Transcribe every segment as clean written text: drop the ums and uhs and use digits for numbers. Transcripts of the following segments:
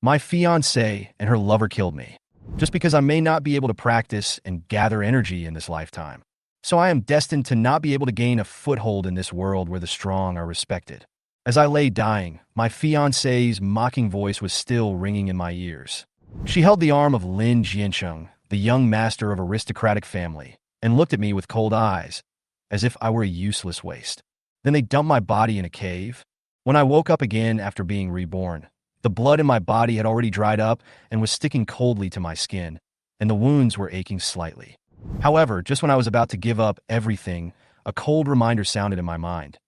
My fiancée and her lover killed me, just because I may not be able to practice and gather energy in this lifetime. So I am destined to not be able to gain a foothold in this world where the strong are respected. As I lay dying, my fiancée's mocking voice was still ringing in my ears. She held the arm of Lin Jiancheng, the young master of aristocratic family, and looked at me with cold eyes, as if I were a useless waste. Then they dumped my body in a cave. When I woke up again after being reborn, the blood in my body had already dried up and was sticking coldly to my skin, and the wounds were aching slightly. However, just when I was about to give up everything, a cold reminder sounded in my mind.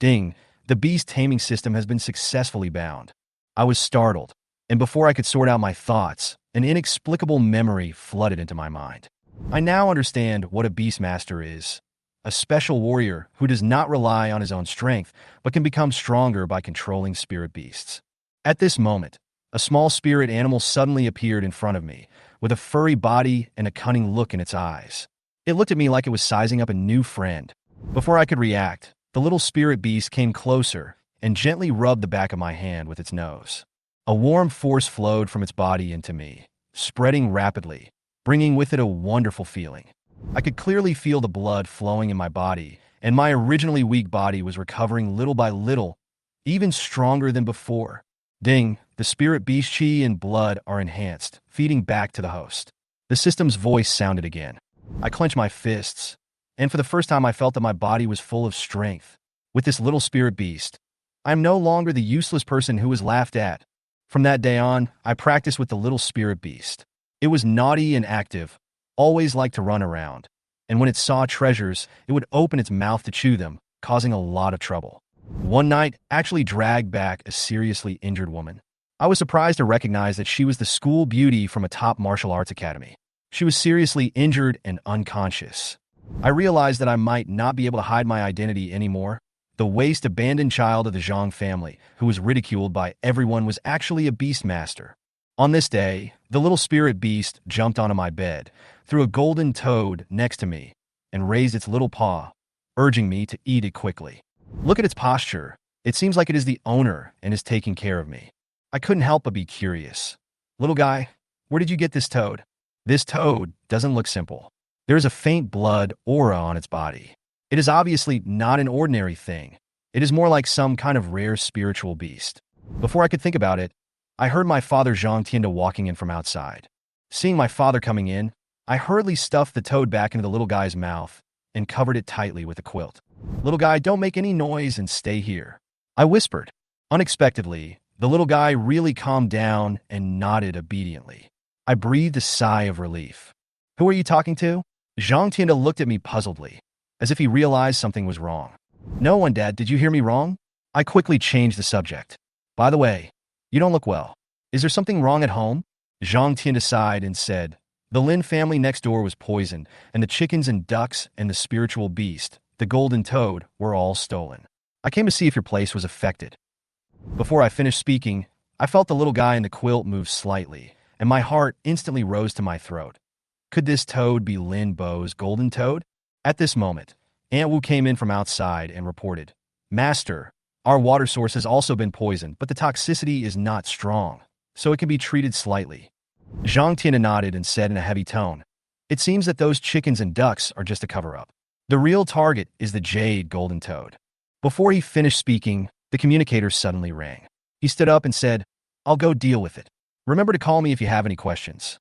Ding, the beast taming system has been successfully bound. I was startled, and before I could sort out my thoughts, an inexplicable memory flooded into my mind. I now understand what a beastmaster is. A special warrior who does not rely on his own strength, but can become stronger by controlling spirit beasts. At this moment, a small spirit animal suddenly appeared in front of me, with a furry body and a cunning look in its eyes. It looked at me like it was sizing up a new friend. Before I could react, the little spirit beast came closer and gently rubbed the back of my hand with its nose. A warm force flowed from its body into me, spreading rapidly, bringing with it a wonderful feeling. I could clearly feel the blood flowing in my body, and my originally weak body was recovering little by little, even stronger than before. Ding, the spirit beast chi and blood are enhanced, feeding back to the host. The system's voice sounded again. I clenched my fists, and for the first time I felt that my body was full of strength. With this little spirit beast, I am no longer the useless person who was laughed at. From that day on, I practiced with the little spirit beast. It was naughty and active, always liked to run around, and when it saw treasures, it would open its mouth to chew them, causing a lot of trouble. One night, actually dragged back a seriously injured woman. I was surprised to recognize that she was the school beauty from a top martial arts academy. She was seriously injured and unconscious. I realized that I might not be able to hide my identity anymore. The waste abandoned child of the Zhang family, who was ridiculed by everyone, was actually a beastmaster. On this day, the little spirit beast jumped onto my bed, threw a golden toad next to me, and raised its little paw, urging me to eat it quickly. Look at its posture. It seems like it is the owner and is taking care of me. I couldn't help but be curious. Little guy, where did you get this toad? This toad doesn't look simple. There is a faint blood aura on its body. It is obviously not an ordinary thing. It is more like some kind of rare spiritual beast. Before I could think about it, I heard my father Zhang Tianda walking in from outside. Seeing my father coming in, I hurriedly stuffed the toad back into the little guy's mouth and covered it tightly with a quilt. Little guy, don't make any noise and stay here, I whispered. Unexpectedly, the little guy really calmed down and nodded obediently. I breathed a sigh of relief. Who are you talking to? Zhang Tianda looked at me puzzledly, as if he realized something was wrong. No one, Dad. Did you hear me wrong? I quickly changed the subject. By the way, you don't look well. Is there something wrong at home? Zhang Tianda sighed and said, the Lin family next door was poisoned, and the chickens and ducks and the spiritual beast, the golden toad, were all stolen. I came to see if your place was affected. Before I finished speaking, I felt the little guy in the quilt move slightly, and my heart instantly rose to my throat. Could this toad be Lin Bo's golden toad? At this moment, Aunt Wu came in from outside and reported, Master, our water source has also been poisoned, but the toxicity is not strong, so it can be treated slightly. Zhang Tianda nodded and said in a heavy tone, it seems that those chickens and ducks are just a cover-up. The real target is the jade golden toad. Before he finished speaking, the communicator suddenly rang. He stood up and said, I'll go deal with it. Remember to call me if you have any questions.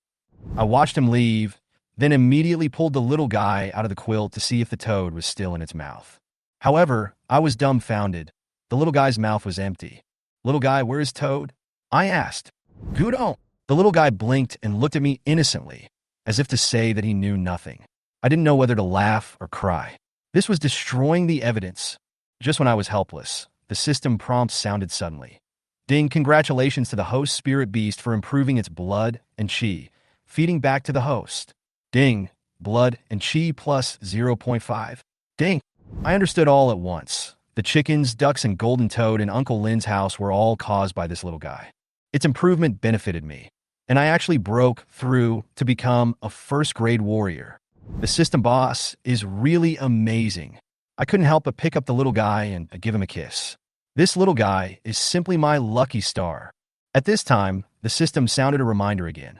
I watched him leave, then immediately pulled the little guy out of the quilt to see if the toad was still in its mouth. However, I was dumbfounded. The little guy's mouth was empty. Little guy, where is Toad? I asked. Gudon. The little guy blinked and looked at me innocently, as if to say that he knew nothing. I didn't know whether to laugh or cry. This was destroying the evidence. Just when I was helpless, the system prompt sounded suddenly. Ding, congratulations to the host spirit beast for improving its blood and chi, feeding back to the host. Ding, blood and chi plus 0.5. Ding. I understood all at once. The chickens, ducks, and golden toad in Uncle Lin's house were all caused by this little guy. Its improvement benefited me, and I actually broke through to become a first-grade warrior. The system boss is really amazing. I couldn't help but pick up the little guy and give him a kiss. This little guy is simply my lucky star. At this time, the system sounded a reminder again.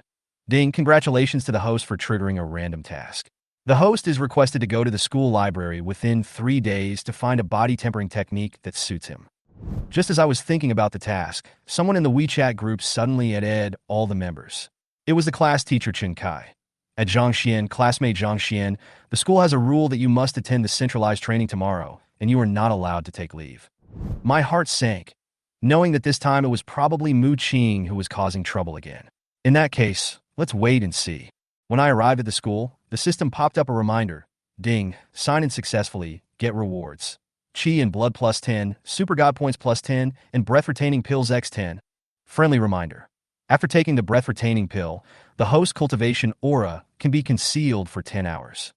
Ding, congratulations to the host for triggering a random task. The host is requested to go to the school library within 3 days to find a body tempering technique that suits him. Just as I was thinking about the task, someone in the WeChat group suddenly added all the members. It was the class teacher Chen Kai. At Zhangxian, classmate Zhangxian, the school has a rule that you must attend the centralized training tomorrow, and you are not allowed to take leave. My heart sank, knowing that this time it was probably Mu Qing who was causing trouble again. In that case, let's wait and see. When I arrived at the school, the system popped up a reminder. Ding, sign in successfully, get rewards. Qi and blood plus 10, super god points plus 10, and breath retaining pills x 10. Friendly reminder. After taking the breath retaining pill, the host cultivation aura can be concealed for 10 hours.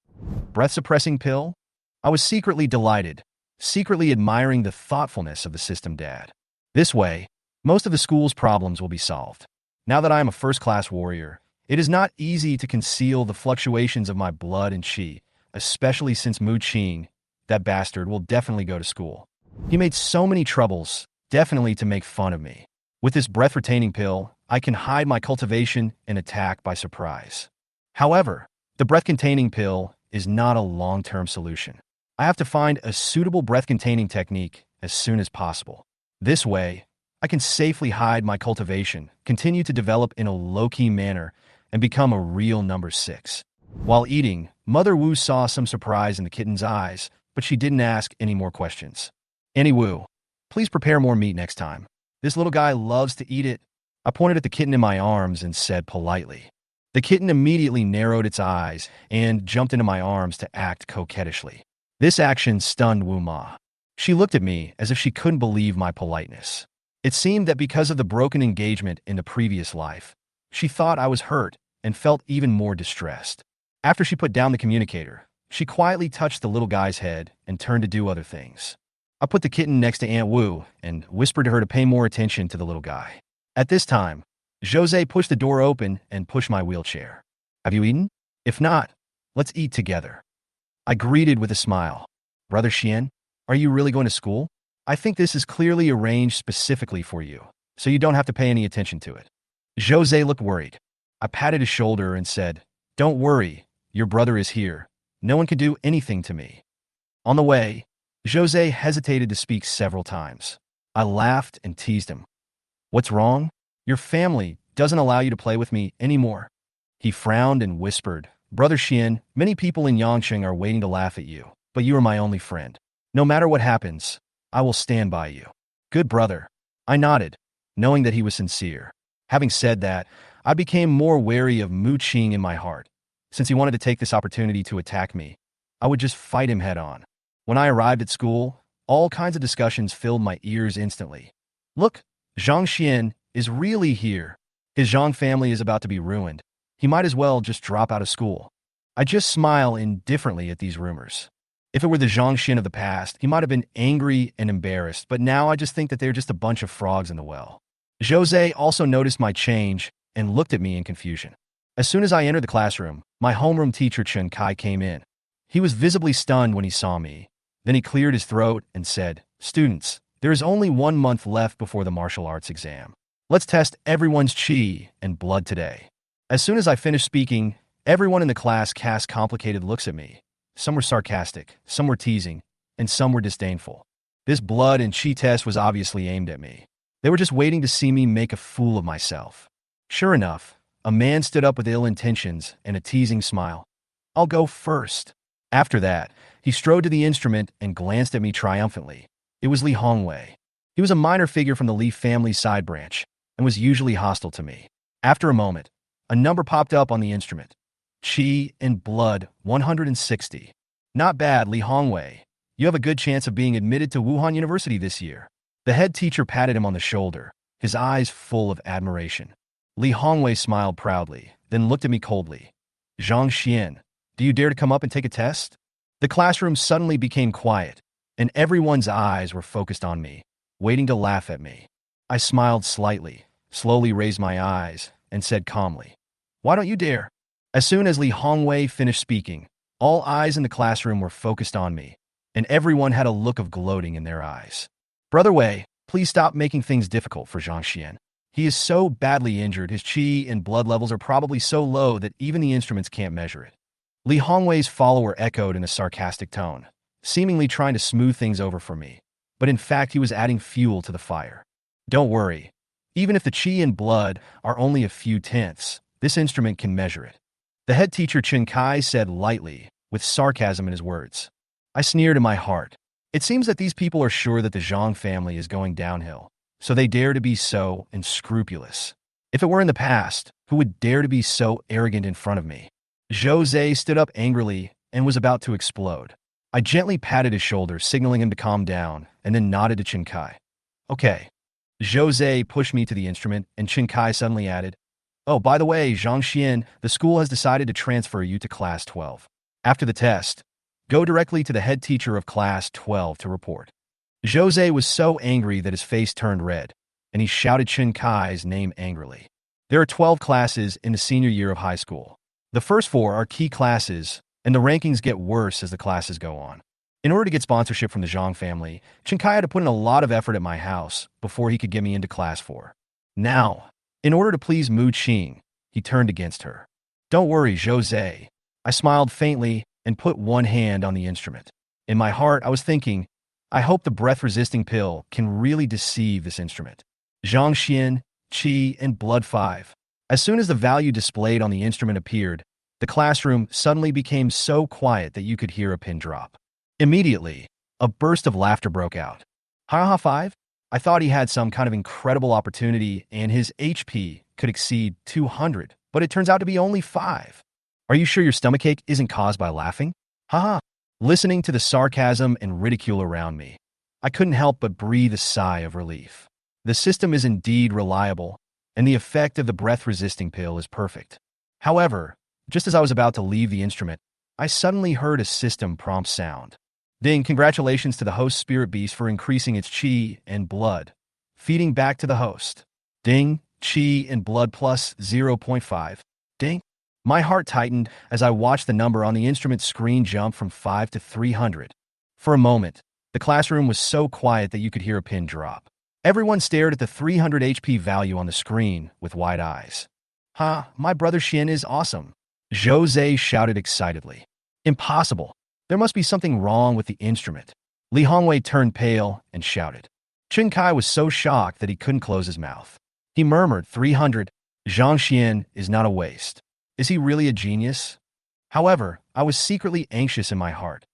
Breath suppressing pill? I was secretly delighted, secretly admiring the thoughtfulness of the system dad. This way, most of the school's problems will be solved. Now that I am a first-class warrior, it is not easy to conceal the fluctuations of my blood and qi, especially since Mu Qing, that bastard, will definitely go to school. He made so many troubles, definitely to make fun of me. With this breath-retaining pill, I can hide my cultivation and attack by surprise. However, the breath-containing pill is not a long-term solution. I have to find a suitable breath-containing technique as soon as possible. This way, I can safely hide my cultivation, continue to develop in a low-key manner, and become a real number 6. While eating, Mother Wu saw some surprise in the kitten's eyes, but she didn't ask any more questions. Annie Wu, please prepare more meat next time. This little guy loves to eat it. I pointed at the kitten in my arms and said politely. The kitten immediately narrowed its eyes and jumped into my arms to act coquettishly. This action stunned Wu Ma. She looked at me as if she couldn't believe my politeness. It seemed that because of the broken engagement in the previous life, she thought I was hurt and felt even more distressed. After she put down the communicator, she quietly touched the little guy's head and turned to do other things. I put the kitten next to Aunt Wu and whispered to her to pay more attention to the little guy. At this time, Jose pushed the door open and pushed my wheelchair. Have you eaten? If not, let's eat together. I greeted with a smile. Brother Xian, are you really going to school? I think this is clearly arranged specifically for you, so you don't have to pay any attention to it. Jose looked worried. I patted his shoulder and said, Don't worry, your brother is here. No one can do anything to me. On the way, Jose hesitated to speak several times. I laughed and teased him. What's wrong? Your family doesn't allow you to play with me anymore. He frowned and whispered, Brother Xian, many people in Yangcheng are waiting to laugh at you, but you are my only friend. No matter what happens, I will stand by you. Good brother. I nodded, knowing that he was sincere. Having said that, I became more wary of Mu Qing in my heart. Since he wanted to take this opportunity to attack me, I would just fight him head on. When I arrived at school, all kinds of discussions filled my ears instantly. Look, Zhang Xian is really here. His Zhang family is about to be ruined. He might as well just drop out of school. I just smile indifferently at these rumors. If it were the Zhang Xian of the past, he might have been angry and embarrassed, but now I just think that they're just a bunch of frogs in the well. Jose also noticed my change and looked at me in confusion. As soon as I entered the classroom, my homeroom teacher Chen Kai came in. He was visibly stunned when he saw me. Then he cleared his throat and said, Students, there is only 1 month left before the martial arts exam. Let's test everyone's qi and blood today. As soon as I finished speaking, everyone in the class cast complicated looks at me. Some were sarcastic, some were teasing, and some were disdainful. This blood and qi test was obviously aimed at me. They were just waiting to see me make a fool of myself. Sure enough, a man stood up with ill intentions and a teasing smile. I'll go first. After that, he strode to the instrument and glanced at me triumphantly. It was Li Hongwei. He was a minor figure from the Li family side branch and was usually hostile to me. After a moment, a number popped up on the instrument. Qi and blood 160. Not bad, Li Hongwei. You have a good chance of being admitted to Wuhan University this year. The head teacher patted him on the shoulder, his eyes full of admiration. Li Hongwei smiled proudly, then looked at me coldly. Zhang Xian, do you dare to come up and take a test? The classroom suddenly became quiet, and everyone's eyes were focused on me, waiting to laugh at me. I smiled slightly, slowly raised my eyes, and said calmly, Why don't you dare? As soon as Li Hongwei finished speaking, all eyes in the classroom were focused on me, and everyone had a look of gloating in their eyes. Brother Wei, please stop making things difficult for Zhang Xian. He is so badly injured, his qi and blood levels are probably so low that even the instruments can't measure it. Li Hongwei's follower echoed in a sarcastic tone, seemingly trying to smooth things over for me, but in fact he was adding fuel to the fire. Don't worry. Even if the qi and blood are only a few tenths, this instrument can measure it. The head teacher Chen Kai said lightly, with sarcasm in his words. I sneered in my heart. It seems that these people are sure that the Zhang family is going downhill, so they dare to be so unscrupulous. If it were in the past, who would dare to be so arrogant in front of me? Jose stood up angrily and was about to explode. I gently patted his shoulder, signaling him to calm down, and then nodded to Chen Kai. Okay. Jose pushed me to the instrument, and Chen Kai suddenly added, Oh, by the way, Zhang Xian, the school has decided to transfer you to Class 12. After the test, go directly to the head teacher of Class 12 to report. Jose was so angry that his face turned red, and he shouted Chen Kai's name angrily. There are 12 classes in the senior year of high school. The first 4 are key classes, and the rankings get worse as the classes go on. In order to get sponsorship from the Zhang family, Chen Kai had to put in a lot of effort at my house before he could get me into Class 4. Now, in order to please Mu Qing, he turned against her. Don't worry, Jose. I smiled faintly and put one hand on the instrument. In my heart, I was thinking, I hope the breath-resisting pill can really deceive this instrument. Zhang Xian, Qi, and Blood 5. As soon as the value displayed on the instrument appeared, the classroom suddenly became so quiet that you could hear a pin drop. Immediately, a burst of laughter broke out. Ha 5? I thought he had some kind of incredible opportunity and his HP could exceed 200, but it turns out to be only 5. Are you sure your stomachache isn't caused by laughing? Haha. Listening to the sarcasm and ridicule around me, I couldn't help but breathe a sigh of relief. The system is indeed reliable, and the effect of the breath-resisting pill is perfect. However, just as I was about to leave the instrument, I suddenly heard a system prompt sound. Ding, congratulations to the host spirit beast for increasing its qi and blood, feeding back to the host. Ding, qi and blood plus 0.5. Ding. My heart tightened as I watched the number on the instrument screen jump from 5 to 300. For a moment, the classroom was so quiet that you could hear a pin drop. Everyone stared at the 300 HP value on the screen with wide eyes. Ha, my brother Xian is awesome. Jose shouted excitedly. Impossible. There must be something wrong with the instrument. Li Hongwei turned pale and shouted. Chen Kai was so shocked that he couldn't close his mouth. He murmured, 300. Zhang Xian is not a waste. Is he really a genius? However, I was secretly anxious in my heart.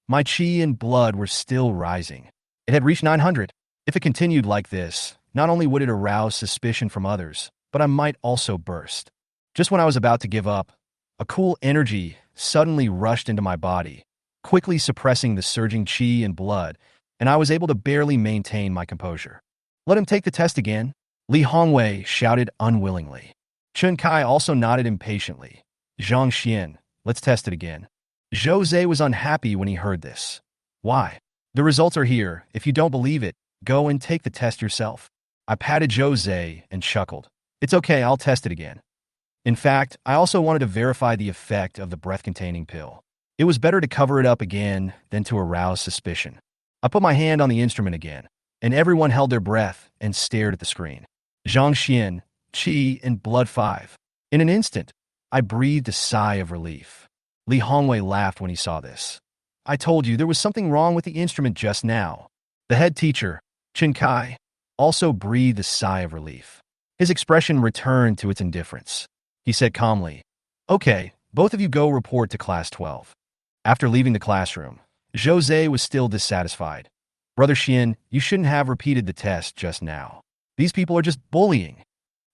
My qi and blood were still rising. It had reached 900. If it continued like this, not only would it arouse suspicion from others, but I might also burst. Just when I was about to give up, a cool energy suddenly rushed into my body, quickly suppressing the surging qi and blood, and I was able to barely maintain my composure. Let him take the test again, Li Hongwei shouted unwillingly. Chen Kai also nodded impatiently. Zhang Xian, let's test it again. Jose was unhappy when he heard this. Why? The results are here. If you don't believe it, go and take the test yourself. I patted Jose and chuckled. It's okay, I'll test it again. In fact, I also wanted to verify the effect of the breath-containing pill. It was better to cover it up again than to arouse suspicion. I put my hand on the instrument again, and everyone held their breath and stared at the screen. Zhang Xian, Qi, and blood 5. In an instant, I breathed a sigh of relief. Li Hongwei laughed when he saw this. I told you there was something wrong with the instrument just now. The head teacher, Chen Kai, also breathed a sigh of relief. His expression returned to its indifference. He said calmly, Okay, both of you go report to Class 12. After leaving the classroom, Jose was still dissatisfied. Brother Xian, you shouldn't have repeated the test just now. These people are just bullying.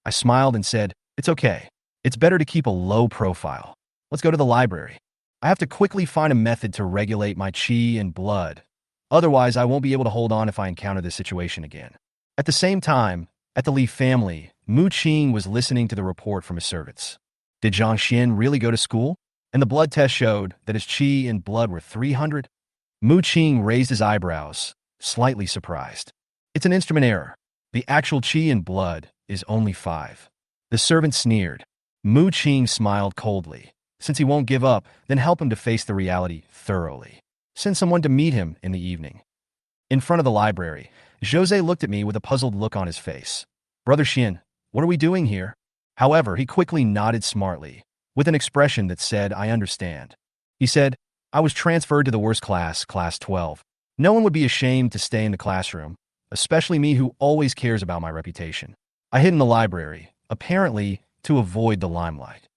I smiled and said, It's okay. It's better to keep a low profile. Let's go to the library. I have to quickly find a method to regulate my qi and blood. Otherwise, I won't be able to hold on if I encounter this situation again. At the same time, at the Li family, Mu Qing was listening to the report from his servants. Did Zhang Xian really go to school? And the blood test showed that his qi and blood were 300? Mu Qing raised his eyebrows, slightly surprised. It's an instrument error. The actual qi and blood is only 5. The servant sneered. Mu Qing smiled coldly. Since he won't give up, then help him to face the reality thoroughly. Send someone to meet him in the evening. In front of the library, Jose looked at me with a puzzled look on his face. Brother Xian, What are we doing here? However, he quickly nodded smartly, with an expression that said, I understand. He said, I was transferred to the worst class, class 12. No one would be ashamed to stay in the classroom, especially me who always cares about my reputation. I hid in the library, apparently to avoid the limelight.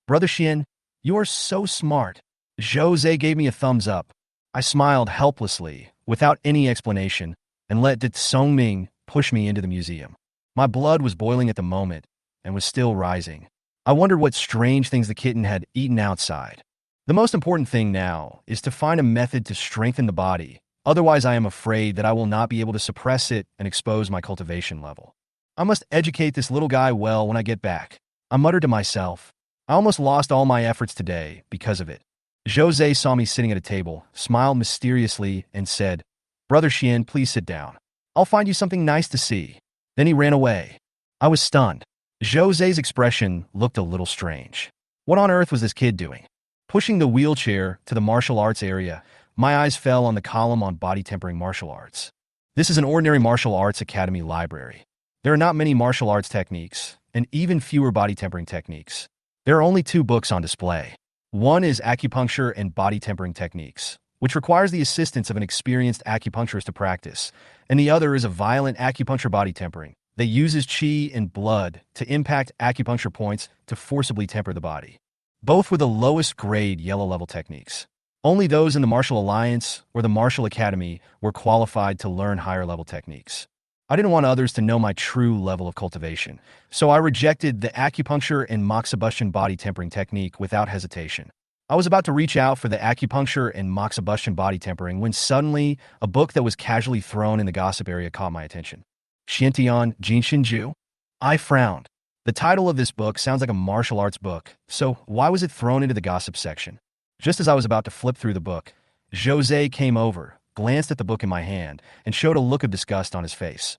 Brother Xian, you are so smart. Jose gave me a thumbs up. I smiled helplessly, without any explanation, and let De Songming push me into the museum. My blood was boiling at the moment, and was still rising. I wondered what strange things the kitten had eaten outside. The most important thing now is to find a method to strengthen the body, otherwise I am afraid that I will not be able to suppress it and expose my cultivation level. I must educate this little guy well when I get back. I muttered to myself. I almost lost all my efforts today because of it. Jose saw me sitting at a table, smiled mysteriously, and said, Brother Xian, please sit down. I'll find you something nice to see. Then he ran away. I was stunned. Jose's expression looked a little strange. What on earth was this kid doing? Pushing the wheelchair to the martial arts area, my eyes fell on the column on body tempering martial arts. This is an ordinary martial arts academy library. There are not many martial arts techniques, and even fewer body tempering techniques. There are only 2 books on display. One is acupuncture and body tempering techniques, which requires the assistance of an experienced acupuncturist to practice, and the other is a violent acupuncture body tempering that uses qi and blood to impact acupuncture points to forcibly temper the body. Both were the lowest grade yellow level techniques. Only those in the Martial Alliance or the Martial Academy were qualified to learn higher level techniques. I didn't want others to know my true level of cultivation, so I rejected the acupuncture and moxibustion body tempering technique without hesitation. I was about to reach out for the acupuncture and moxibustion body tempering when suddenly a book that was casually thrown in the gossip area caught my attention. Xiantian Jinshinju? I frowned. The title of this book sounds like a martial arts book, so why was it thrown into the gossip section? Just as I was about to flip through the book, Jose came over, glanced at the book in my hand, and showed a look of disgust on his face.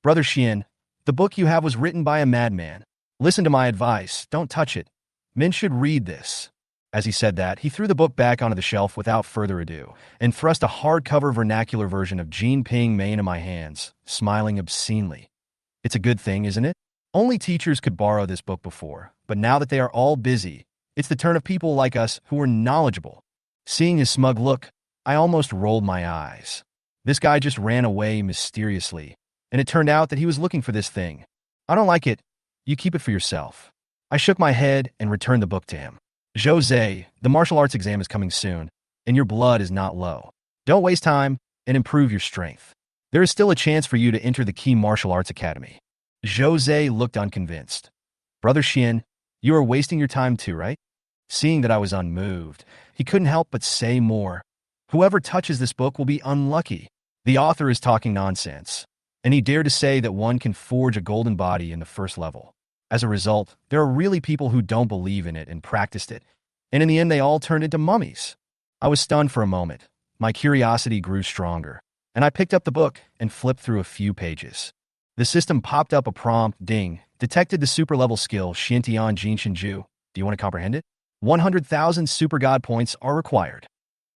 Brother Xian, the book you have was written by a madman. Listen to my advice, don't touch it. Men should read this. As he said that, he threw the book back onto the shelf without further ado, and thrust a hardcover vernacular version of Jin Ping Mei into my hands, smiling obscenely. It's a good thing, isn't it? Only teachers could borrow this book before, but now that they are all busy, it's the turn of people like us who are knowledgeable. Seeing his smug look, I almost rolled my eyes. This guy just ran away mysteriously, and it turned out that he was looking for this thing. I don't like it. You keep it for yourself. I shook my head and returned the book to him. Jose, the martial arts exam is coming soon, and your blood is not low. Don't waste time and improve your strength. There is still a chance for you to enter the key martial arts academy. Jose looked unconvinced. Brother Xian, you are wasting your time too, right? Seeing that I was unmoved, he couldn't help but say more. Whoever touches this book will be unlucky. The author is talking nonsense, and he dared to say that one can forge a golden body in the first level. As a result, there are really people who don't believe in it and practiced it, and in the end they all turned into mummies. I was stunned for a moment. My curiosity grew stronger, and I picked up the book and flipped through a few pages. The system popped up a prompt, ding, detected the super-level skill Xiantian Jinshinju. Do you want to comprehend it? 100,000 super god points are required.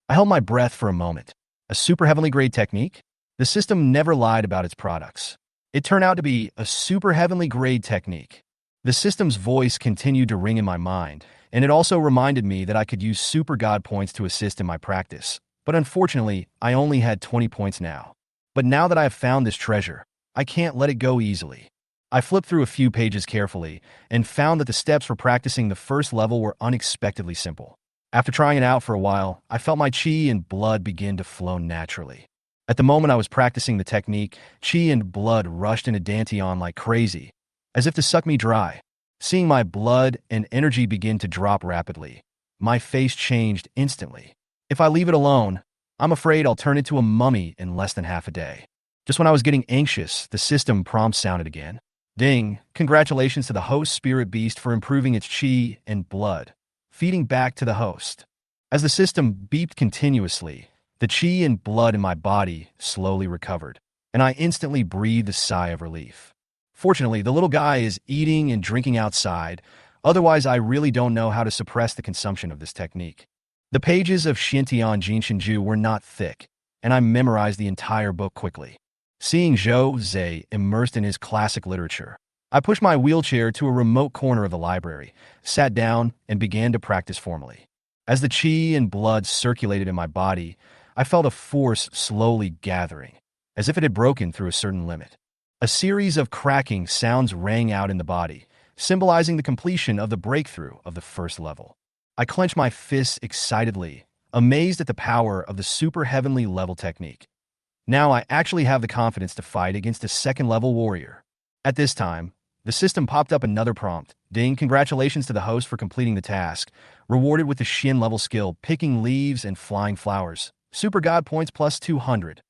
I held my breath for a moment. A super heavenly grade technique? The system never lied about its products. It turned out to be a super heavenly grade technique. The system's voice continued to ring in my mind, and it also reminded me that I could use super god points to assist in my practice. But unfortunately, I only had 20 points now. But now that I have found this treasure, I can't let it go easily. I flipped through a few pages carefully and found that the steps for practicing the first level were unexpectedly simple. After trying it out for a while, I felt my qi and blood begin to flow naturally. At the moment I was practicing the technique, qi and blood rushed into Dantian like crazy, as if to suck me dry. Seeing my blood and energy begin to drop rapidly, my face changed instantly. If I leave it alone, I'm afraid I'll turn into a mummy in less than half a day. Just when I was getting anxious, the system prompt sounded again. Ding, congratulations to the host spirit beast for improving its qi and blood, feeding back to the host. As the system beeped continuously, the qi and blood in my body slowly recovered, and I instantly breathed a sigh of relief. Fortunately, the little guy is eating and drinking outside, otherwise I really don't know how to suppress the consumption of this technique. The pages of Xiantian Jinshinju were not thick, and I memorized the entire book quickly. Seeing Jose immersed in his classic literature, I pushed my wheelchair to a remote corner of the library, sat down, and began to practice formally. As the qi and blood circulated in my body, I felt a force slowly gathering, as if it had broken through a certain limit. A series of cracking sounds rang out in the body, symbolizing the completion of the breakthrough of the first level. I clenched my fists excitedly, amazed at the power of the super heavenly level technique. Now I actually have the confidence to fight against a second-level warrior. At this time, the system popped up another prompt. Ding, congratulations to the host for completing the task. Rewarded with the Xin level skill, picking leaves and flying flowers. Super God points plus 200.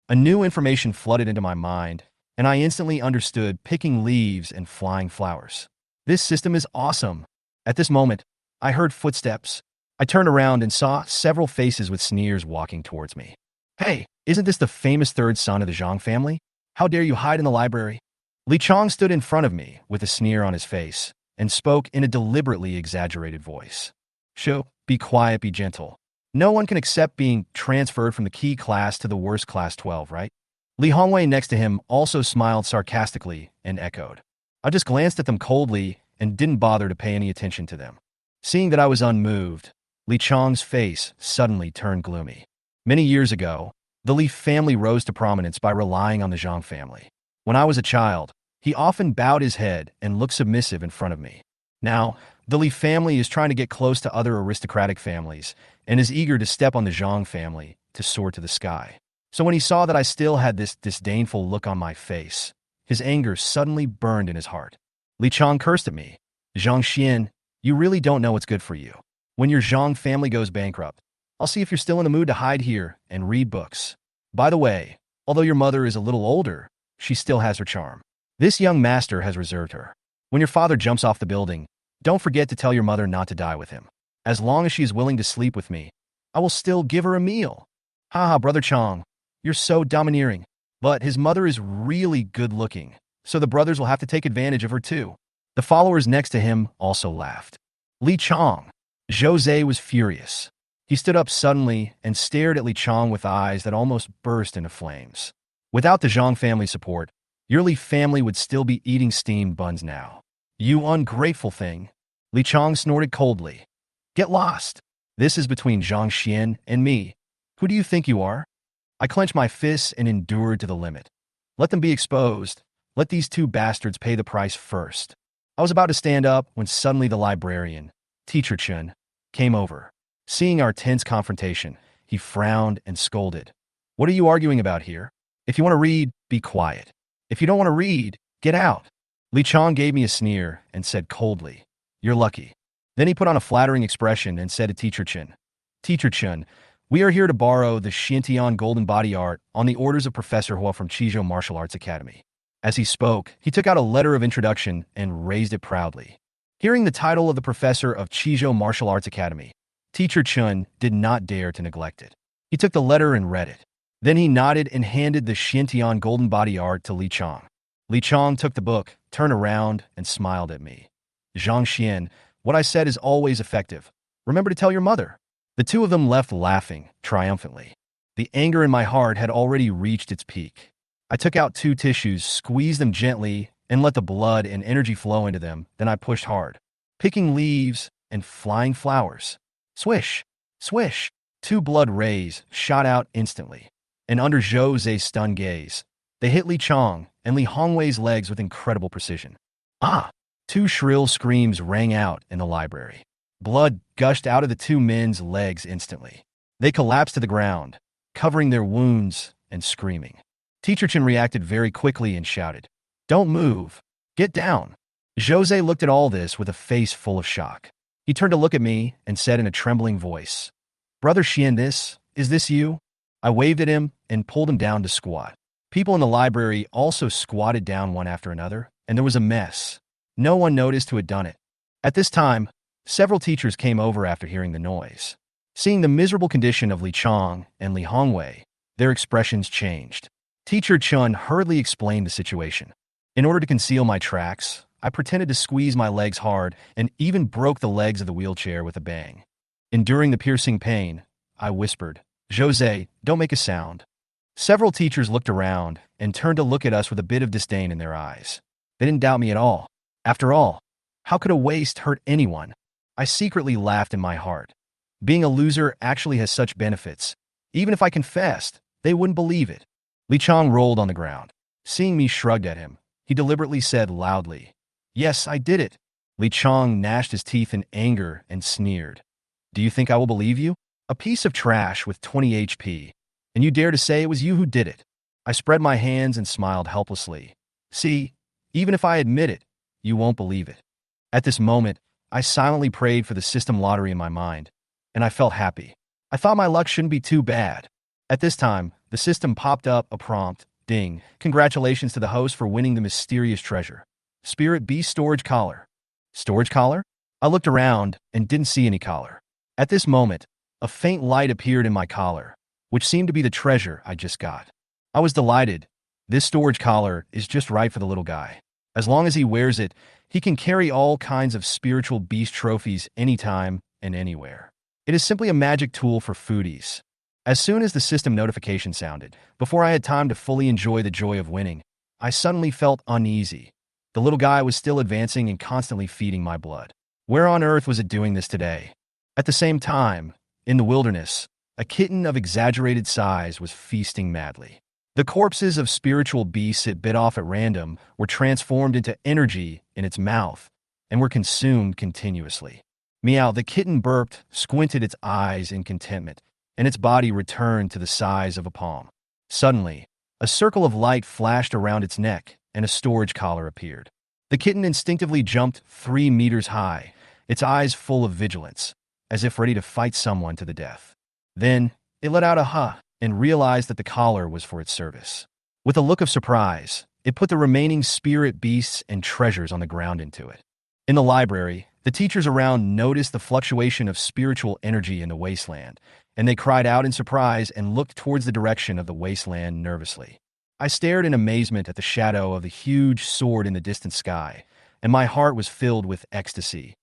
A new information flooded into my mind, and I instantly understood picking leaves and flying flowers. This system is awesome. At this moment, I heard footsteps. I turned around and saw several faces with sneers walking towards me. Hey, isn't this the famous third son of the Zhang family? How dare you hide in the library? Li Chong stood in front of me with a sneer on his face and spoke in a deliberately exaggerated voice. Shoo, be quiet, be gentle. No one can accept being transferred from the key class to the worst class 12, right? Li Hongwei next to him also smiled sarcastically and echoed. I just glanced at them coldly and didn't bother to pay any attention to them. Seeing that I was unmoved, Li Chong's face suddenly turned gloomy. Many years ago, the Li family rose to prominence by relying on the Zhang family. When I was a child, he often bowed his head and looked submissive in front of me. Now, the Li family is trying to get close to other aristocratic families and is eager to step on the Zhang family to soar to the sky. So when he saw that I still had this disdainful look on my face, his anger suddenly burned in his heart. Li Chong cursed at me. Zhang Xian, you really don't know what's good for you. When your Zhang family goes bankrupt, I'll see if you're still in the mood to hide here and read books. By the way, although your mother is a little older, she still has her charm. This young master has reserved her. When your father jumps off the building, don't forget to tell your mother not to die with him. As long as she is willing to sleep with me, I will still give her a meal. Haha, Brother Chong, you're so domineering. But his mother is really good looking, so the brothers will have to take advantage of her too. The followers next to him also laughed. Li Chong. Jose was furious. He stood up suddenly and stared at Li Chong with eyes that almost burst into flames. Without the Zhang family support, your Li family would still be eating steamed buns now. You ungrateful thing. Li Chong snorted coldly. Get lost. This is between Zhang Xian and me. Who do you think you are? I clenched my fists and endured to the limit. Let them be exposed. Let these two bastards pay the price first. I was about to stand up when suddenly the librarian, Teacher Chun, came over. Seeing our tense confrontation, he frowned and scolded. What are you arguing about here? If you want to read, be quiet. If you don't want to read, get out. Li Chong gave me a sneer and said coldly, You're lucky. Then he put on a flattering expression and said to Teacher Chun, Teacher Chun, we are here to borrow the Xiantian Golden Body Art on the orders of Professor Hua from Qizhou Martial Arts Academy. As he spoke, he took out a letter of introduction and raised it proudly. Hearing the title of the professor of Qizhou Martial Arts Academy, Teacher Chun did not dare to neglect it. He took the letter and read it. Then he nodded and handed the Xiantian Golden Body Art to Li Chong. Li Chong took the book, turned around, and smiled at me. Zhang Xian, what I said is always effective. Remember to tell your mother. The two of them left laughing, triumphantly. The anger in my heart had already reached its peak. I took out 2 tissues, squeezed them gently, and let the blood and energy flow into them. Then I pushed hard, picking leaves and flying flowers. Swish, swish. 2 blood rays shot out instantly, and under Jose's stunned gaze, they hit Li Chong and Li Hongwei's legs with incredible precision. Ah! 2 shrill screams rang out in the library. Blood gushed out of the 2 men's legs instantly. They collapsed to the ground, covering their wounds and screaming. Teacher Chen reacted very quickly and shouted, Don't move. Get down. Jose looked at all this with a face full of shock. He turned to look at me and said in a trembling voice, Brother Xian, is this you? I waved at him and pulled him down to squat. People in the library also squatted down one after another, and there was a mess. No one noticed who had done it. At this time, several teachers came over after hearing the noise. Seeing the miserable condition of Li Chong and Li Hongwei, their expressions changed. Teacher Chun hurriedly explained the situation. In order to conceal my tracks, I pretended to squeeze my legs hard and even broke the legs of the wheelchair with a bang. Enduring the piercing pain, I whispered, Jose, don't make a sound. Several teachers looked around and turned to look at us with a bit of disdain in their eyes. They didn't doubt me at all. After all, how could a waste hurt anyone? I secretly laughed in my heart. Being a loser actually has such benefits. Even if I confessed, they wouldn't believe it. Li Chang rolled on the ground. Seeing me shrugged at him, he deliberately said loudly, "Yes, I did it." Li Chang gnashed his teeth in anger and sneered. "Do you think I will believe you? A piece of trash with 20 HP. And you dare to say it was you who did it?" I spread my hands and smiled helplessly. "See, even if I admit it, you won't believe it." At this moment, I silently prayed for the system lottery in my mind, and I felt happy. I thought my luck shouldn't be too bad. At this time, the system popped up a prompt. Ding. Congratulations to the host for winning the mysterious treasure. Spirit Beast Storage Collar. Storage collar? I looked around and didn't see any collar. At this moment, a faint light appeared in my collar, which seemed to be the treasure I just got. I was delighted. This storage collar is just right for the little guy. As long as he wears it, he can carry all kinds of spiritual beast trophies anytime and anywhere. It is simply a magic tool for foodies. As soon as the system notification sounded, before I had time to fully enjoy the joy of winning, I suddenly felt uneasy. The little guy was still advancing and constantly feeding my blood. Where on earth was it doing this today? At the same time, in the wilderness, a kitten of exaggerated size was feasting madly. The corpses of spiritual beasts it bit off at random were transformed into energy in its mouth and were consumed continuously. Meow, the kitten burped, squinted its eyes in contentment, and its body returned to the size of a palm. Suddenly, a circle of light flashed around its neck, and a storage collar appeared. The kitten instinctively jumped 3 meters high, its eyes full of vigilance, as if ready to fight someone to the death. Then, it let out a huh and realized that the collar was for its service. With a look of surprise, it put the remaining spirit beasts and treasures on the ground into it. In the library, the teachers around noticed the fluctuation of spiritual energy in the wasteland, and they cried out in surprise and looked towards the direction of the wasteland nervously. I stared in amazement at the shadow of the huge sword in the distant sky, and my heart was filled with ecstasy.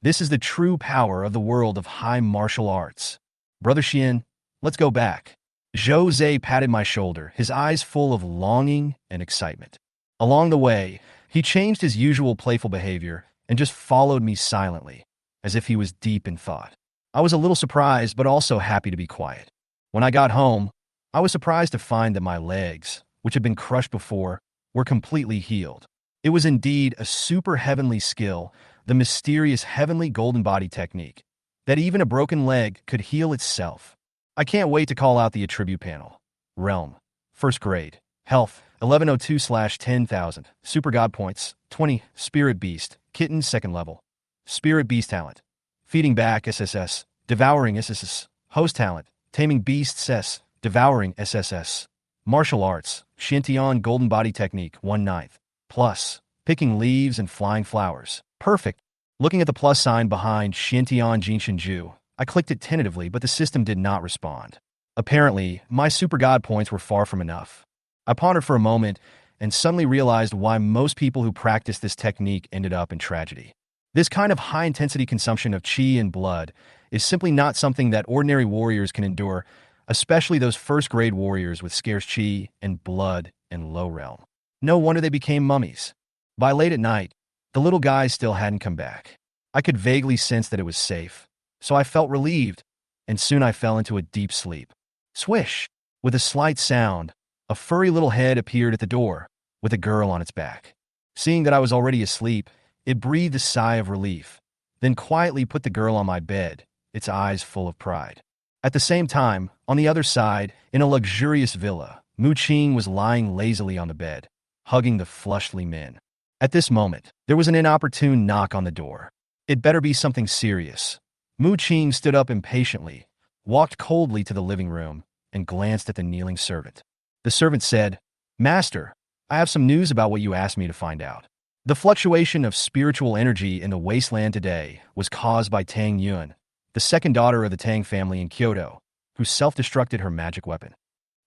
This is the true power of the world of high martial arts. Brother Xian, let's go back. Zhou Zhe patted my shoulder, his eyes full of longing and excitement. Along the way, he changed his usual playful behavior and just followed me silently, as if he was deep in thought. I was a little surprised, but also happy to be quiet. When I got home, I was surprised to find that my legs, which had been crushed before, were completely healed. It was indeed a super heavenly skill, the mysterious heavenly golden body technique, that even a broken leg could heal itself. I can't wait to call out the attribute panel. Realm, 1st grade. Health, 1102/10,000. Super God points, 20. Spirit Beast, Kitten 2nd level. Spirit Beast talent, Feeding Back SSS, Devouring SSS. Host talent, Taming Beasts S, Devouring SSS. Martial Arts, Xiantian Golden Body Technique 1/9. Plus, Picking Leaves and Flying Flowers. Perfect. Looking at the plus sign behind Xiantian Jinshinju, I clicked it tentatively, but the system did not respond. Apparently, my super god points were far from enough. I pondered for a moment and suddenly realized why most people who practice this technique ended up in tragedy. This kind of high-intensity consumption of qi and blood is simply not something that ordinary warriors can endure, especially those first-grade warriors with scarce qi and blood and low realm. No wonder they became mummies. By late at night, the little guy still hadn't come back. I could vaguely sense that it was safe, so I felt relieved, and soon I fell into a deep sleep. Swish! With a slight sound, a furry little head appeared at the door, with a girl on its back. Seeing that I was already asleep, it breathed a sigh of relief, then quietly put the girl on my bed, its eyes full of pride. At the same time, on the other side, in a luxurious villa, Mu Qing was lying lazily on the bed, hugging the flushed Li Min. At this moment, there was an inopportune knock on the door. It better be something serious. Mu Qing stood up impatiently, walked coldly to the living room, and glanced at the kneeling servant. The servant said, "Master, I have some news about what you asked me to find out." The fluctuation of spiritual energy in the wasteland today was caused by Tang Yun, the second daughter of the Tang family in Kyoto, who self-destructed her magic weapon.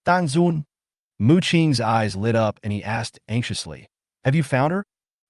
Tang Yun. Mu Qing's eyes lit up and he asked anxiously, "Have you found her?"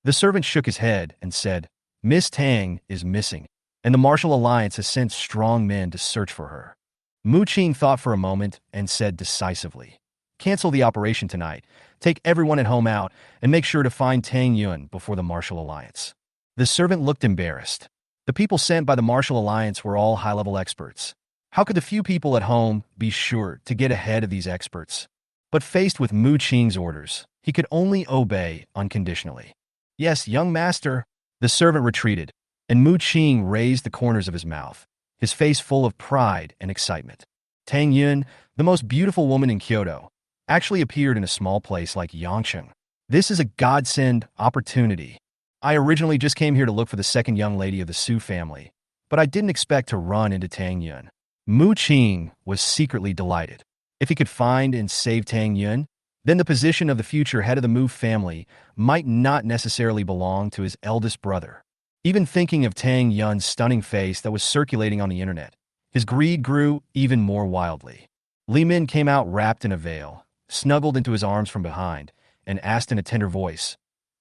The servant shook his head and said, "Miss Tang is missing, and the Martial Alliance has sent strong men to search for her." Mu Qing thought for a moment and said decisively, Cancel the operation tonight. Take everyone at home out, and make sure to find Tang Yun before the Martial Alliance. The servant looked embarrassed. The people sent by the Martial Alliance were all high-level experts. How could the few people at home be sure to get ahead of these experts? But faced with Mu Qing's orders, he could only obey unconditionally. Yes, young master. The servant retreated, and Mu Qing raised the corners of his mouth, his face full of pride and excitement. Tang Yun, the most beautiful woman in Kyoto, actually appeared in a small place like Yangcheng. This is a godsend opportunity. I originally just came here to look for the second young lady of the Su family, but I didn't expect to run into Tang Yun. Mu Qing was secretly delighted. If he could find and save Tang Yun, then the position of the future head of the Mu family might not necessarily belong to his eldest brother. Even thinking of Tang Yun's stunning face that was circulating on the internet, his greed grew even more wildly. Li Min came out wrapped in a veil, snuggled into his arms from behind, and asked in a tender voice,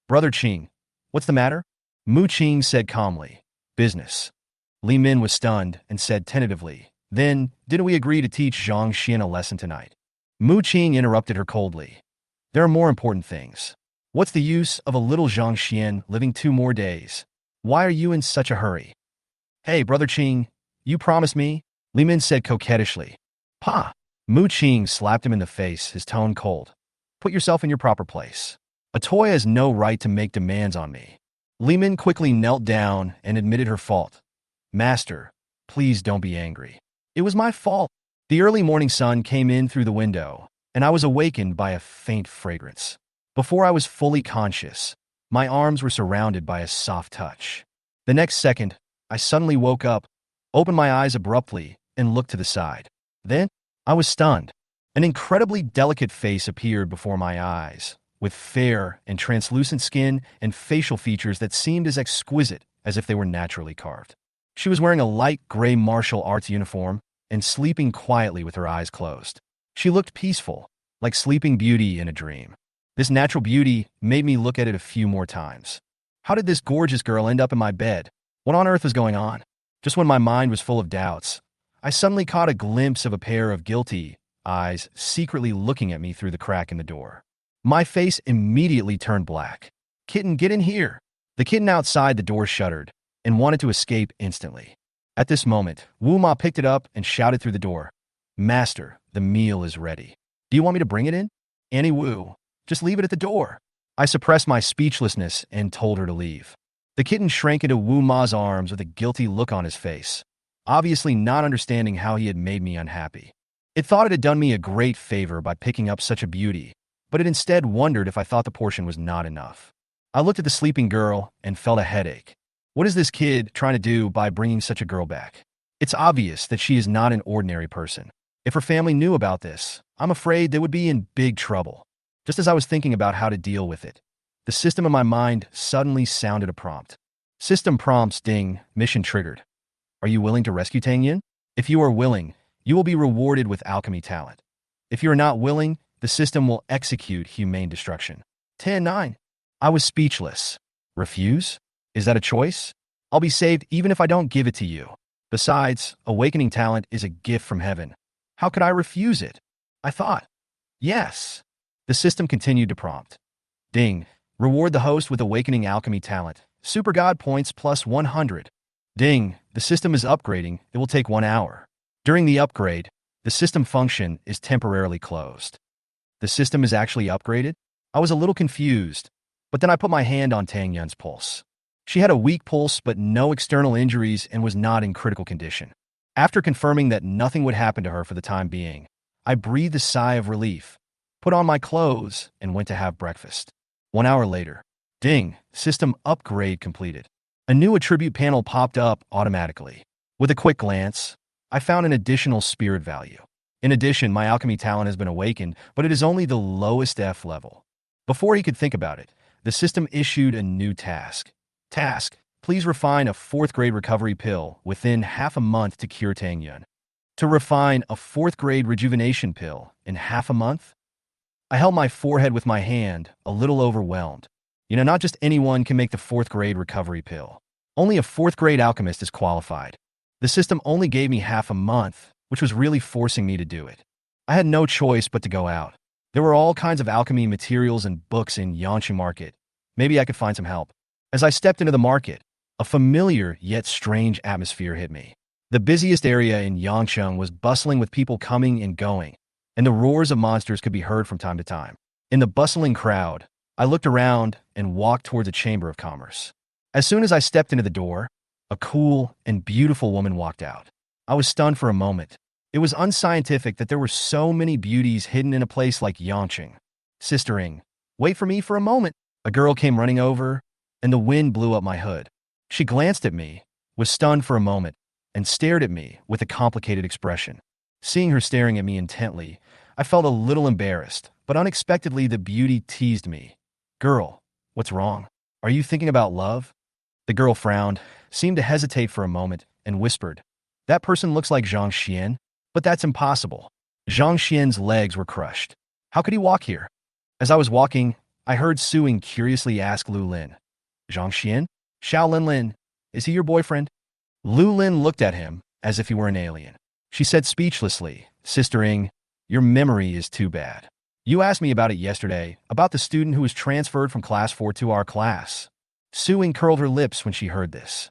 "Brother Qing, what's the matter?" Mu Qing said calmly, "Business." Li Min was stunned and said tentatively, "Then, didn't we agree to teach Zhang Xian a lesson tonight?" Mu Qing interrupted her coldly. "There are more important things. What's the use of a little Zhang Xian living 2 more days? Why are you in such a hurry?" "Hey, Brother Qing, you promised me," Li Min said coquettishly. "Pa!" Mu Qing slapped him in the face, his tone cold. "Put yourself in your proper place. A toy has no right to make demands on me." Li Min quickly knelt down and admitted her fault. "Master, please don't be angry. It was my fault." The early morning sun came in through the window, and I was awakened by a faint fragrance. Before I was fully conscious, my arms were surrounded by a soft touch. The next second, I suddenly woke up, opened my eyes abruptly, and looked to the side. Then, I was stunned. An incredibly delicate face appeared before my eyes, with fair and translucent skin and facial features that seemed as exquisite as if they were naturally carved. She was wearing a light gray martial arts uniform and sleeping quietly with her eyes closed. She looked peaceful, like Sleeping Beauty in a dream. This natural beauty made me look at it a few more times. How did this gorgeous girl end up in my bed? What on earth was going on? Just when my mind was full of doubts, I suddenly caught a glimpse of a pair of guilty eyes secretly looking at me through the crack in the door. My face immediately turned black. "Kitten, get in here!" The kitten outside the door shuddered and wanted to escape instantly. At this moment, Wu Ma picked it up and shouted through the door, "Master, the meal is ready. Do you want me to bring it in?" "Annie Wu, just leave it at the door." I suppressed my speechlessness and told her to leave. The kitten shrank into Wu Ma's arms with a guilty look on his face, obviously not understanding how he had made me unhappy. It thought it had done me a great favor by picking up such a beauty, but it instead wondered if I thought the portion was not enough. I looked at the sleeping girl and felt a headache. What is this kid trying to do by bringing such a girl back? It's obvious that she is not an ordinary person. If her family knew about this, I'm afraid they would be in big trouble. Just as I was thinking about how to deal with it, the system in my mind suddenly sounded a prompt. System prompts ding, mission triggered. Are you willing to rescue Tang Yun? If you are willing, you will be rewarded with alchemy talent. If you are not willing, the system will execute humane destruction. 10-9. I was speechless. Refuse? Is that a choice? I'll be saved even if I don't give it to you. Besides, awakening talent is a gift from heaven. How could I refuse it? I thought. Yes. The system continued to prompt. Ding. Reward the host with awakening alchemy talent. Super God points plus 100. Ding. The system is upgrading. It will take 1 hour. During the upgrade, the system function is temporarily closed. The system is actually upgraded? I was a little confused, but then I put my hand on Tang Yun's pulse. She had a weak pulse but no external injuries and was not in critical condition. After confirming that nothing would happen to her for the time being, I breathed a sigh of relief, put on my clothes, and went to have breakfast. 1 hour later, ding, system upgrade completed. A new attribute panel popped up automatically. With a quick glance, I found an additional spirit value. In addition, my alchemy talent has been awakened, but it is only the lowest F level. Before he could think about it, the system issued a new task. Task, please refine a 4th grade recovery pill within half a month to cure Tang Yun. To refine a 4th grade rejuvenation pill in half a month? I held my forehead with my hand, a little overwhelmed. Not just anyone can make the 4th grade recovery pill. Only a 4th grade alchemist is qualified. The system only gave me half a month, which was really forcing me to do it. I had no choice but to go out. There were all kinds of alchemy materials and books in Yangtze Market. Maybe I could find some help. As I stepped into the market, a familiar yet strange atmosphere hit me. The busiest area in Yangcheng was bustling with people coming and going, and the roars of monsters could be heard from time to time. In the bustling crowd, I looked around and walked towards a chamber of commerce. As soon as I stepped into the door, a cool and beautiful woman walked out. I was stunned for a moment. It was unscientific that there were so many beauties hidden in a place like Yangcheng. Sistering, wait for me for a moment. A girl came running over, and the wind blew up my hood. She glanced at me, was stunned for a moment, and stared at me with a complicated expression. Seeing her staring at me intently, I felt a little embarrassed, but unexpectedly the beauty teased me. Girl, what's wrong? Are you thinking about love? The girl frowned, seemed to hesitate for a moment, and whispered, that person looks like Zhang Xian, but that's impossible. Zhang Xian's legs were crushed. How could he walk here? As I was walking, I heard Suing curiously ask Lu Lin, Zhang Xian? Xiao Lin Lin, is he your boyfriend? Lu Lin looked at him as if he were an alien. She said speechlessly, Sistering, your memory is too bad. You asked me about it yesterday, about the student who was transferred from class 4 to our class. Suing curled her lips when she heard this.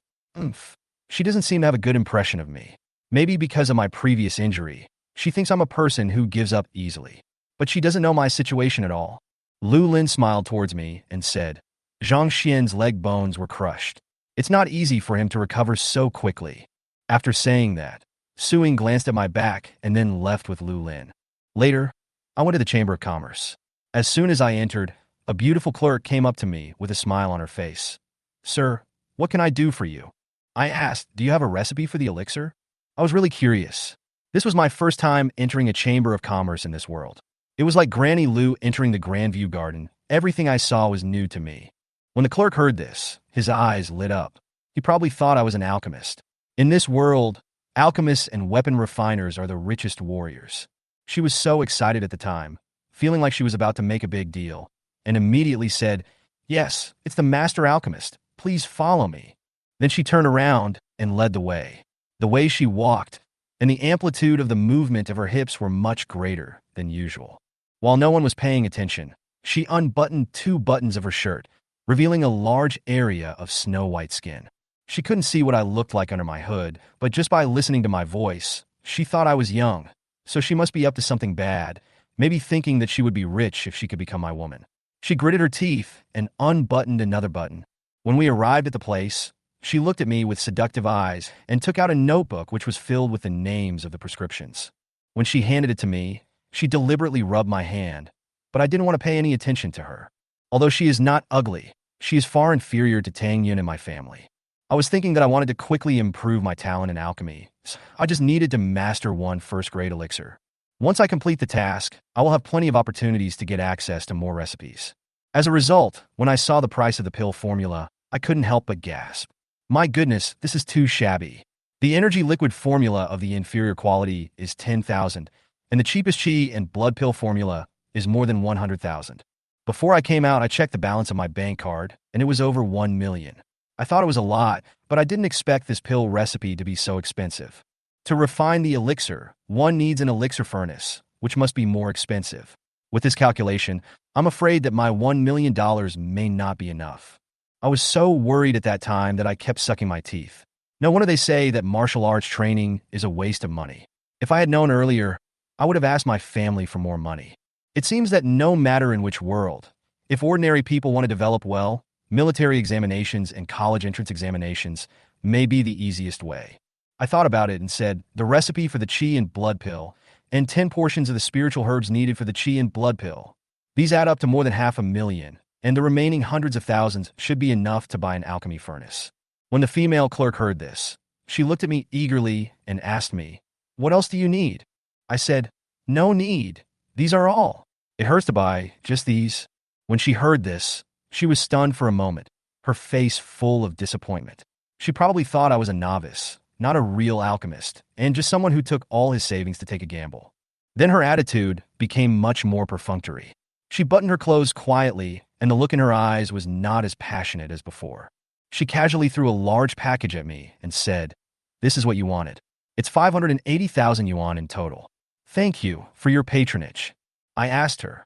She doesn't seem to have a good impression of me. Maybe because of my previous injury, she thinks I'm a person who gives up easily. But she doesn't know my situation at all. Lu Lin smiled towards me and said, Zhang Xian's leg bones were crushed. It's not easy for him to recover so quickly. After saying that, Suing glanced at my back and then left with Lu Lin. Later, I went to the Chamber of Commerce. As soon as I entered, a beautiful clerk came up to me with a smile on her face. Sir, what can I do for you? I asked, do you have a recipe for the elixir? I was really curious. This was my first time entering a Chamber of Commerce in this world. It was like Granny Lu entering the Grandview Garden. Everything I saw was new to me. When the clerk heard this, his eyes lit up. He probably thought I was an alchemist. In this world, alchemists and weapon refiners are the richest warriors. She was so excited at the time, feeling like she was about to make a big deal, and immediately said, yes, it's the master alchemist. Please follow me. Then she turned around and led the way. The way she walked and the amplitude of the movement of her hips were much greater than usual. While no one was paying attention, she unbuttoned 2 buttons of her shirt, revealing a large area of snow-white skin. She couldn't see what I looked like under my hood, but just by listening to my voice, she thought I was young, so she must be up to something bad, maybe thinking that she would be rich if she could become my woman. She gritted her teeth and unbuttoned another button. When we arrived at the place, she looked at me with seductive eyes and took out a notebook which was filled with the names of the prescriptions. When she handed it to me, she deliberately rubbed my hand, but I didn't want to pay any attention to her. Although she is not ugly, she is far inferior to Tang Yun and my family. I was thinking that I wanted to quickly improve my talent in alchemy. I just needed to master one first-grade elixir. Once I complete the task, I will have plenty of opportunities to get access to more recipes. As a result, when I saw the price of the pill formula, I couldn't help but gasp. My goodness, this is too shabby. The energy liquid formula of the inferior quality is 10,000, and the cheapest chi and blood pill formula is more than 100,000. Before I came out, I checked the balance of my bank card, and it was over 1 million. I thought it was a lot, but I didn't expect this pill recipe to be so expensive. To refine the elixir, one needs an elixir furnace, which must be more expensive. With this calculation, I'm afraid that my $1 million may not be enough. I was so worried at that time that I kept sucking my teeth. No wonder they say that martial arts training is a waste of money. If I had known earlier, I would have asked my family for more money. It seems that no matter in which world, if ordinary people want to develop well, military examinations and college entrance examinations may be the easiest way. I thought about it and said, the recipe for the chi and blood pill, and 10 portions of the spiritual herbs needed for the chi and blood pill. These add up to more than 500,000, and the remaining hundreds of thousands should be enough to buy an alchemy furnace. When the female clerk heard this, she looked at me eagerly and asked me, what else do you need? I said, no need. These are all. It hurts to buy just these. When she heard this, she was stunned for a moment, her face full of disappointment. She probably thought I was a novice, not a real alchemist, and just someone who took all his savings to take a gamble. Then her attitude became much more perfunctory. She buttoned her clothes quietly, and the look in her eyes was not as passionate as before. She casually threw a large package at me and said, this is what you wanted. It's 580,000 yuan in total. Thank you for your patronage. I asked her,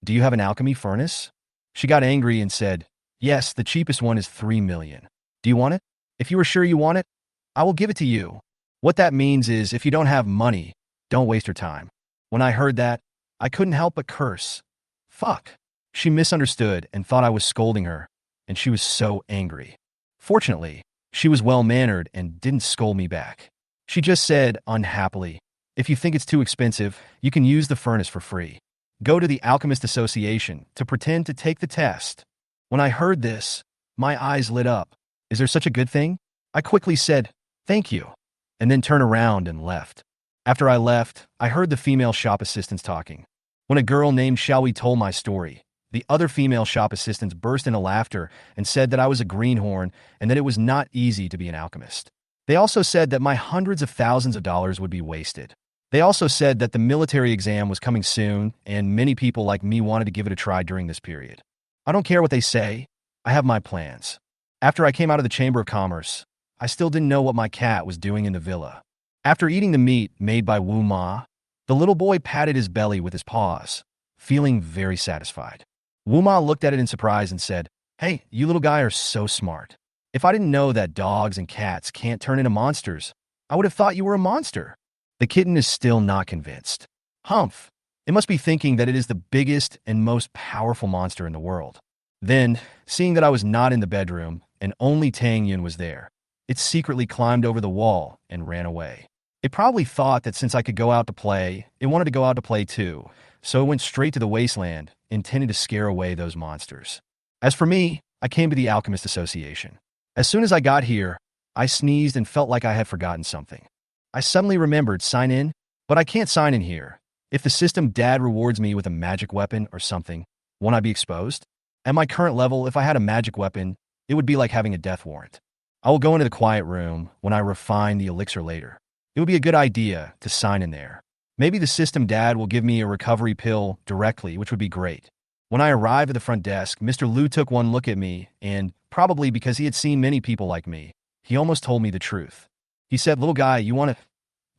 "Do you have an alchemy furnace?" She got angry and said, "Yes, the cheapest one is 3 million. Do you want it? If you are sure you want it, I will give it to you." What that means is if you don't have money, don't waste your time. When I heard that, I couldn't help but curse. Fuck. She misunderstood and thought I was scolding her, and she was so angry. Fortunately, she was well-mannered and didn't scold me back. She just said, unhappily, "If you think it's too expensive, you can use the furnace for free. Go to the Alchemist Association to pretend to take the test." When I heard this, my eyes lit up. Is there such a good thing? I quickly said, "Thank you," and then turned around and left. After I left, I heard the female shop assistants talking. When a girl named Xiaoyi told my story, the other female shop assistants burst into laughter and said that I was a greenhorn and that it was not easy to be an alchemist. They also said that my hundreds of thousands of dollars would be wasted. They also said that the military exam was coming soon and many people like me wanted to give it a try during this period. I don't care what they say. I have my plans. After I came out of the Chamber of Commerce, I still didn't know what my cat was doing in the villa. After eating the meat made by Wu Ma, the little boy patted his belly with his paws, feeling very satisfied. Wu Ma looked at it in surprise and said, "Hey, you little guy are so smart. If I didn't know that dogs and cats can't turn into monsters, I would have thought you were a monster." The kitten is still not convinced. Humph! It must be thinking that it is the biggest and most powerful monster in the world. Then, seeing that I was not in the bedroom and only Tang Yun was there, it secretly climbed over the wall and ran away. It probably thought that since I could go out to play, it wanted to go out to play too, so it went straight to the wasteland, intending to scare away those monsters. As for me, I came to the Alchemist Association. As soon as I got here, I sneezed and felt like I had forgotten something. I suddenly remembered sign in, but I can't sign in here. If the system dad rewards me with a magic weapon or something, won't I be exposed? At my current level, if I had a magic weapon, it would be like having a death warrant. I will go into the quiet room when I refine the elixir later. It would be a good idea to sign in there. Maybe the system dad will give me a recovery pill directly, which would be great. When I arrived at the front desk, Mr. Liu took one look at me, and, probably because he had seen many people like me, he almost told me the truth. He said, "Little guy, you want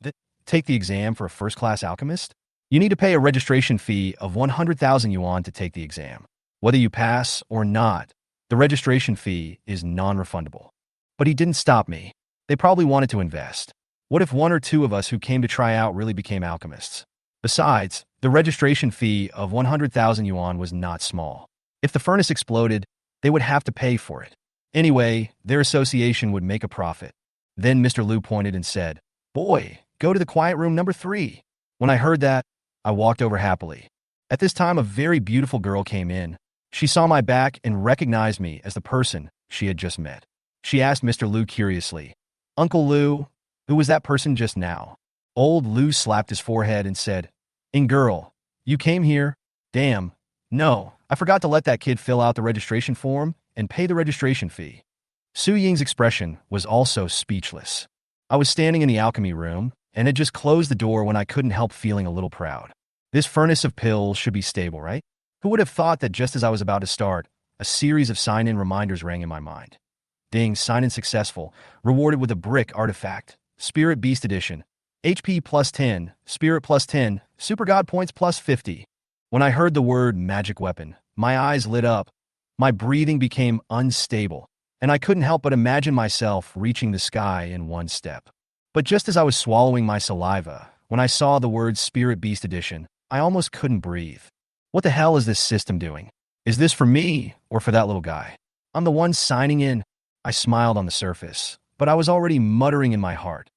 to take the exam for a first-class alchemist? You need to pay a registration fee of 100,000 yuan to take the exam. Whether you pass or not, the registration fee is non-refundable." But he didn't stop me. They probably wanted to invest. What if one or two of us who came to try out really became alchemists? Besides, the registration fee of 100,000 yuan was not small. If the furnace exploded, they would have to pay for it. Anyway, their association would make a profit. Then Mr. Liu pointed and said, "Boy, go to the quiet room number 3. When I heard that, I walked over happily. At this time, a very beautiful girl came in. She saw my back and recognized me as the person she had just met. She asked Mr. Liu curiously, "Uncle Liu, who was that person just now?" Old Liu slapped his forehead and said, Girl, you came here? Damn. No, I forgot to let that kid fill out the registration form and pay the registration fee." Su Ying's expression was also speechless. I was standing in the alchemy room and had just closed the door when I couldn't help feeling a little proud. This furnace of pills should be stable, right? Who would have thought that just as I was about to start, a series of sign-in reminders rang in my mind. Ding, sign-in successful, rewarded with a brick artifact, Spirit Beast Edition, HP plus 10, Spirit plus 10, Super God points plus 50. When I heard the word magic weapon, my eyes lit up, my breathing became unstable, and I couldn't help but imagine myself reaching the sky in one step. But just as I was swallowing my saliva, when I saw the word Spirit Beast Edition, I almost couldn't breathe. What the hell is this system doing? Is this for me or for that little guy? I'm the one signing in. I smiled on the surface, but I was already muttering in my heart.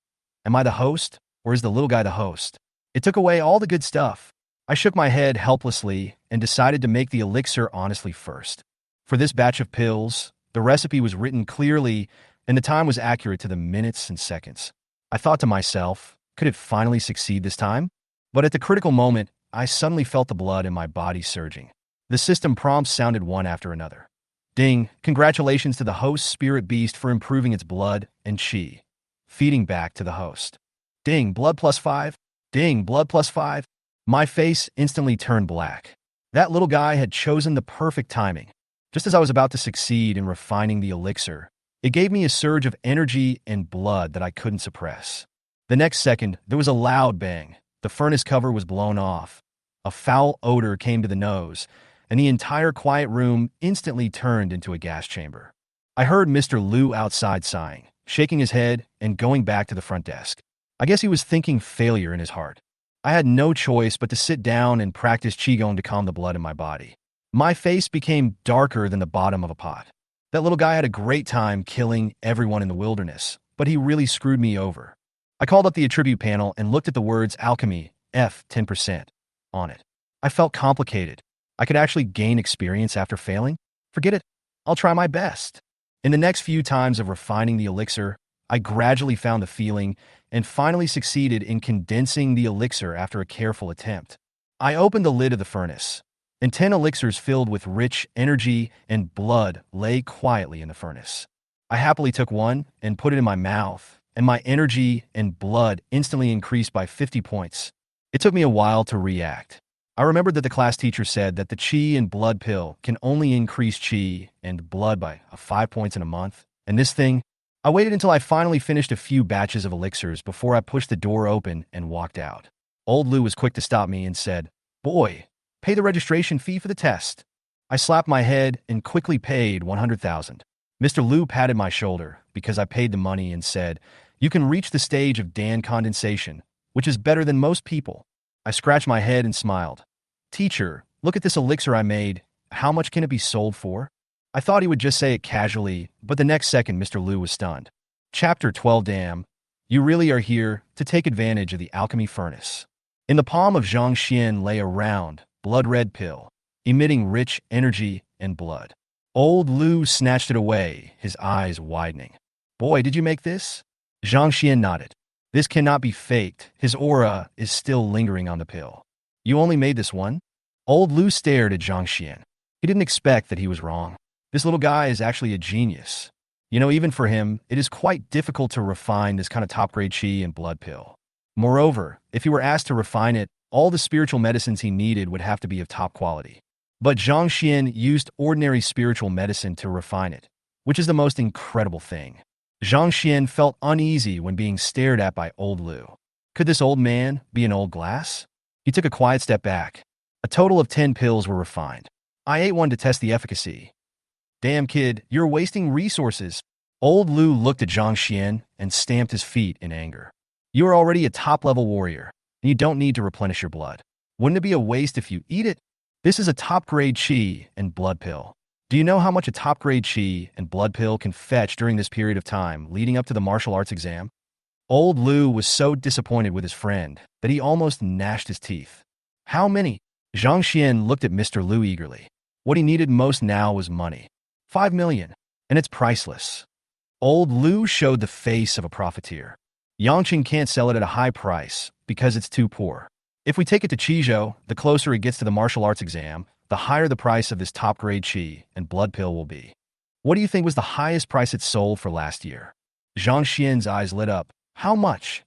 Am I the host, or is the little guy the host? It took away all the good stuff. I shook my head helplessly and decided to make the elixir honestly first. For this batch of pills, the recipe was written clearly and the time was accurate to the minutes and seconds. I thought to myself, could it finally succeed this time? But at the critical moment, I suddenly felt the blood in my body surging. The system prompts sounded one after another. Ding, congratulations to the host Spirit Beast for improving its blood and chi. Feeding back to the host. Ding, blood plus 5. Ding, blood plus 5. My face instantly turned black. That little guy had chosen the perfect timing. Just as I was about to succeed in refining the elixir, it gave me a surge of energy and blood that I couldn't suppress. The next second, there was a loud bang. The furnace cover was blown off. A foul odor came to the nose, and the entire quiet room instantly turned into a gas chamber. I heard Mr. Liu outside sighing, shaking his head, and going back to the front desk. I guess he was thinking failure in his heart. I had no choice but to sit down and practice qigong to calm the blood in my body. My face became darker than the bottom of a pot. That little guy had a great time killing everyone in the wilderness, but he really screwed me over. I called up the attribute panel and looked at the words alchemy, F 10%, on it. I felt complicated. I could actually gain experience after failing? Forget it. I'll try my best. In the next few times of refining the elixir, I gradually found the feeling and finally succeeded in condensing the elixir after a careful attempt. I opened the lid of the furnace, and 10 elixirs filled with rich energy and blood lay quietly in the furnace. I happily took one and put it in my mouth, and my energy and blood instantly increased by 50 points. It took me a while to react. I remembered that the class teacher said that the chi and blood pill can only increase chi and blood by 5 points in a month, and this thing, I waited until I finally finished a few batches of elixirs before I pushed the door open and walked out. Old Lou was quick to stop me and said, "Boy, pay the registration fee for the test." I slapped my head and quickly paid 100,000. Mr. Liu patted my shoulder because I paid the money and said, "You can reach the stage of Dan condensation, which is better than most people." I scratched my head and smiled. "Teacher, look at this elixir I made. How much can it be sold for?" I thought he would just say it casually, but the next second Mr. Liu was stunned. Chapter 12. Damn, you really are here to take advantage of the alchemy furnace. In the palm of Zhang Xian lay a round, blood-red pill, emitting rich energy and blood. Old Liu snatched it away, his eyes widening. "Boy, did you make this?" Zhang Xian nodded. "This cannot be faked. His aura is still lingering on the pill." "You only made this one?" Old Liu stared at Zhang Xian. He didn't expect that he was wrong. This little guy is actually a genius. You know, even for him, it is quite difficult to refine this kind of top-grade chi and blood pill. Moreover, if he were asked to refine it, all the spiritual medicines he needed would have to be of top quality. But Zhang Xian used ordinary spiritual medicine to refine it, which is the most incredible thing. Zhang Xian felt uneasy when being stared at by old Liu. Could this old man be an old glass? He took a quiet step back. A total of 10 pills were refined. I ate one to test the efficacy. "Damn kid, you're wasting resources." Old Liu looked at Zhang Xian and stamped his feet in anger. "You are already a top-level warrior, and you don't need to replenish your blood. Wouldn't it be a waste if you eat it? This is a top-grade chi and blood pill. Do you know how much a top-grade chi and blood pill can fetch during this period of time leading up to the martial arts exam?" Old Liu was so disappointed with his friend that he almost gnashed his teeth. "How many?" Zhang Xian looked at Mr. Liu eagerly. What he needed most now was money. 5 million, and it's priceless. Old Liu showed the face of a profiteer. Yangqing can't sell it at a high price because it's too poor. If we take it to Qizhou, the closer it gets to the martial arts exam, the higher the price of this top-grade chi and blood pill will be. What do you think was the highest price it sold for last year? Zhang Xian's eyes lit up. "How much?"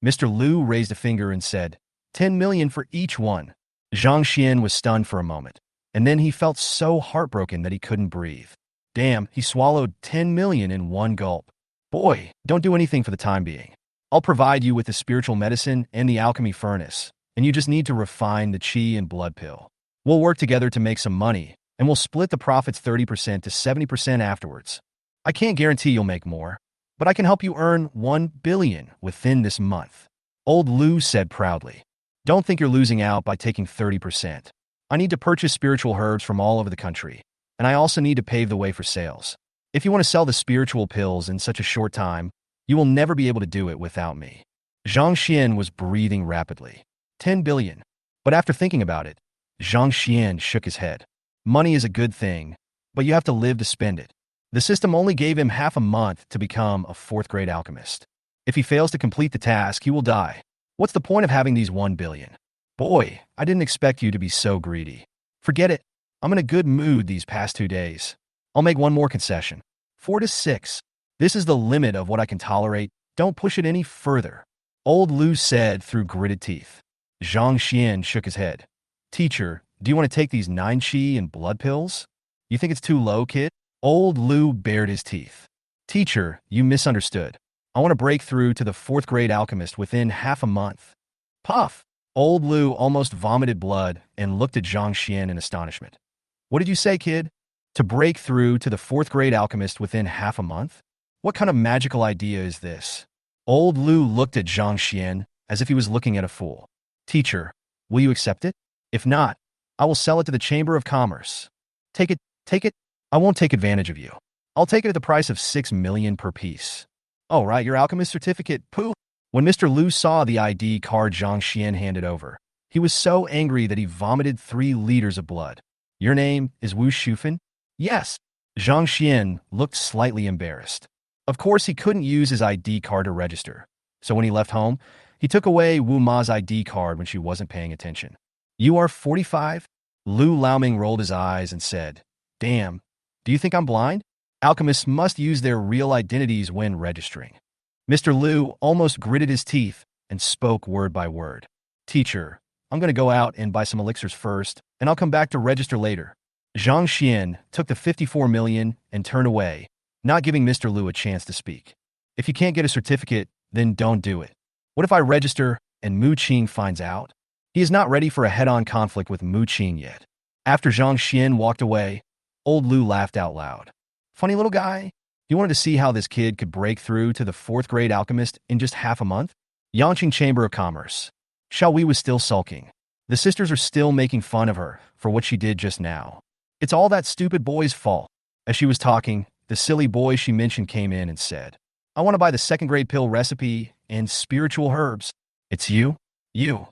Mr. Liu raised a finger and said, 10 million for each one. Zhang Xian was stunned for a moment, and then he felt so heartbroken that he couldn't breathe. Damn, he swallowed 10 million in one gulp. "Boy, don't do anything for the time being. I'll provide you with the spiritual medicine and the alchemy furnace, and you just need to refine the chi and blood pill. We'll work together to make some money, and we'll split the profits 30% to 70% afterwards. I can't guarantee you'll make more, but I can help you earn 1 billion within this month." Old Liu said proudly. "Don't think you're losing out by taking 30%. I need to purchase spiritual herbs from all over the country, and I also need to pave the way for sales. If you want to sell the spiritual pills in such a short time, you will never be able to do it without me." Zhang Xian was breathing rapidly. 10 billion. But after thinking about it, Zhang Xian shook his head. Money is a good thing, but you have to live to spend it. The system only gave him half a month to become a 4th-grade alchemist. If he fails to complete the task, he will die. What's the point of having these 1 billion? Boy, I didn't expect you to be so greedy. Forget it. I'm in a good mood these past 2 days. I'll make one more concession. 4 to 6. This is the limit of what I can tolerate. Don't push it any further." Old Liu said through gritted teeth. Zhang Xian shook his head. "Teacher, do you want to take these 9 chi and blood pills? You think it's too low, kid?" Old Liu bared his teeth. "Teacher, you misunderstood. I want to break through to the 4th-grade alchemist within half a month." Puff! Old Lu almost vomited blood and looked at Zhang Xian in astonishment. What did you say, kid? To break through to the fourth-grade alchemist within half a month? What kind of magical idea is this? Old Lu looked at Zhang Xian as if he was looking at a fool. Teacher, will you accept it? If not, I will sell it to the Chamber of Commerce. Take it, take it. I won't take advantage of you. I'll take it at the price of 6 million per piece. Oh, right, your alchemist certificate, pooh. When Mr. Lu saw the ID card Zhang Xian handed over, he was so angry that he vomited 3 liters of blood. Your name is Wu Shufan? Yes. Zhang Xian looked slightly embarrassed. Of course, he couldn't use his ID card to register, so when he left home, he took away Wu Ma's ID card when she wasn't paying attention. You are 45? Lu Laoming rolled his eyes and said, Damn, do you think I'm blind? Alchemists must use their real identities when registering. Mr. Lu almost gritted his teeth and spoke word by word. Teacher, I'm going to go out and buy some elixirs first, and I'll come back to register later. Zhang Xian took the 54 million and turned away, not giving Mr. Lu a chance to speak. If you can't get a certificate, then don't do it. What if I register and Mu Qing finds out? He is not ready for a head-on conflict with Mu Qing yet. After Zhang Xian walked away, old Lu laughed out loud. Funny little guy. He wanted to see how this kid could break through to the fourth-grade alchemist in just half a month? Yangqing Chamber of Commerce. Xiaowei was still sulking. The sisters are still making fun of her for what she did just now. It's all that stupid boy's fault. As she was talking, the silly boy she mentioned came in and said, I want to buy the second-grade pill recipe and spiritual herbs. It's you? You.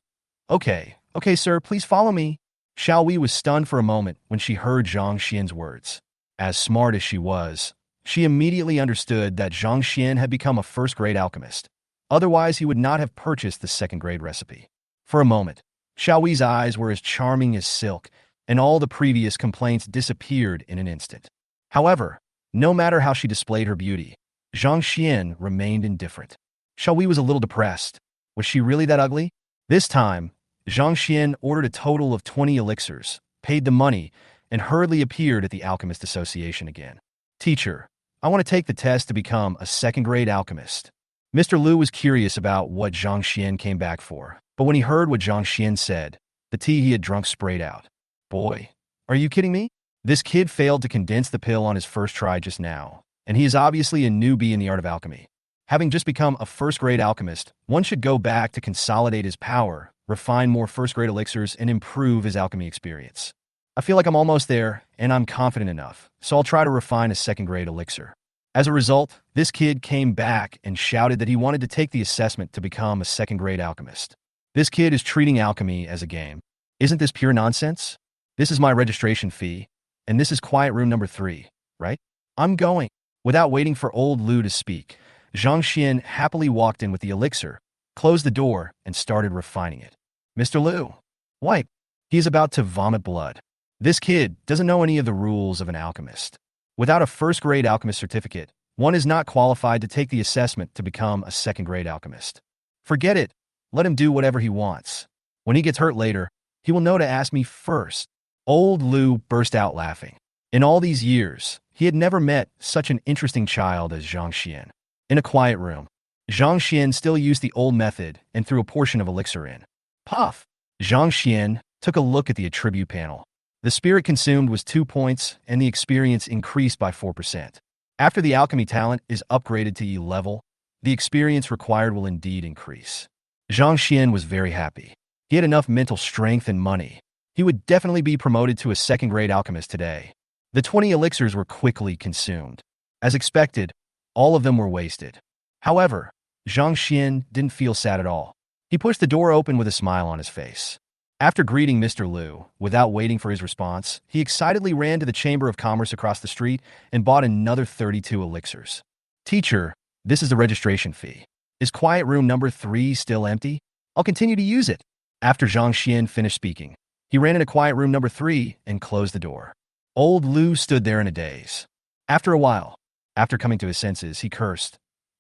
Okay, sir, please follow me. Xiaowei was stunned for a moment when she heard Zhang Xian's words. As smart as she was, she immediately understood that Zhang Xian had become a first-grade alchemist. Otherwise, he would not have purchased the second-grade recipe. For a moment, Xiaowei's eyes were as charming as silk, and all the previous complaints disappeared in an instant. However, no matter how she displayed her beauty, Zhang Xian remained indifferent. Xiaowei was a little depressed. Was she really that ugly? This time, Zhang Xian ordered a total of 20 elixirs, paid the money, and hurriedly appeared at the Alchemist Association again. Teacher, I want to take the test to become a second-grade alchemist. Mr. Lu was curious about what Zhang Xian came back for, but when he heard what Zhang Xian said, the tea he had drunk sprayed out. Boy, are you kidding me? This kid failed to condense the pill on his first try just now, and he is obviously a newbie in the art of alchemy. Having just become a first-grade alchemist, one should go back to consolidate his power, refine more first-grade elixirs, and improve his alchemy experience. I feel like I'm almost there, and I'm confident enough, so I'll try to refine a second-grade elixir. As a result, this kid came back and shouted that he wanted to take the assessment to become a second-grade alchemist. This kid is treating alchemy as a game. Isn't this pure nonsense? This is my registration fee, and this is quiet room number 3, right? I'm going. Without waiting for old Lu to speak, Zhang Xian happily walked in with the elixir, closed the door, and started refining it. Mr. Lu, wipe. He is about to vomit blood. This kid doesn't know any of the rules of an alchemist. Without a first-grade alchemist certificate, one is not qualified to take the assessment to become a second-grade alchemist. Forget it. Let him do whatever he wants. When he gets hurt later, he will know to ask me first. Old Lu burst out laughing. In all these years, he had never met such an interesting child as Zhang Xian. In a quiet room, Zhang Xian still used the old method and threw a portion of elixir in. Puff! Zhang Xian took a look at the attribute panel. The spirit consumed was 2 points, and the experience increased by 4%. After the alchemy talent is upgraded to E level, the experience required will indeed increase. Zhang Xian was very happy. He had enough mental strength and money. He would definitely be promoted to a second-grade alchemist today. The 20 elixirs were quickly consumed. As expected, all of them were wasted. However, Zhang Xian didn't feel sad at all. He pushed the door open with a smile on his face. After greeting Mr. Lu, without waiting for his response, he excitedly ran to the Chamber of Commerce across the street and bought another 32 elixirs. Teacher, this is the registration fee. Is quiet room number 3 still empty? I'll continue to use it. After Zhang Xian finished speaking, he ran into quiet room number 3 and closed the door. Old Lu stood there in a daze. After a while, after coming to his senses, he cursed.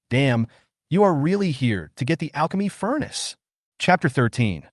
Damn, you are really here to get the alchemy furnace. Chapter 13.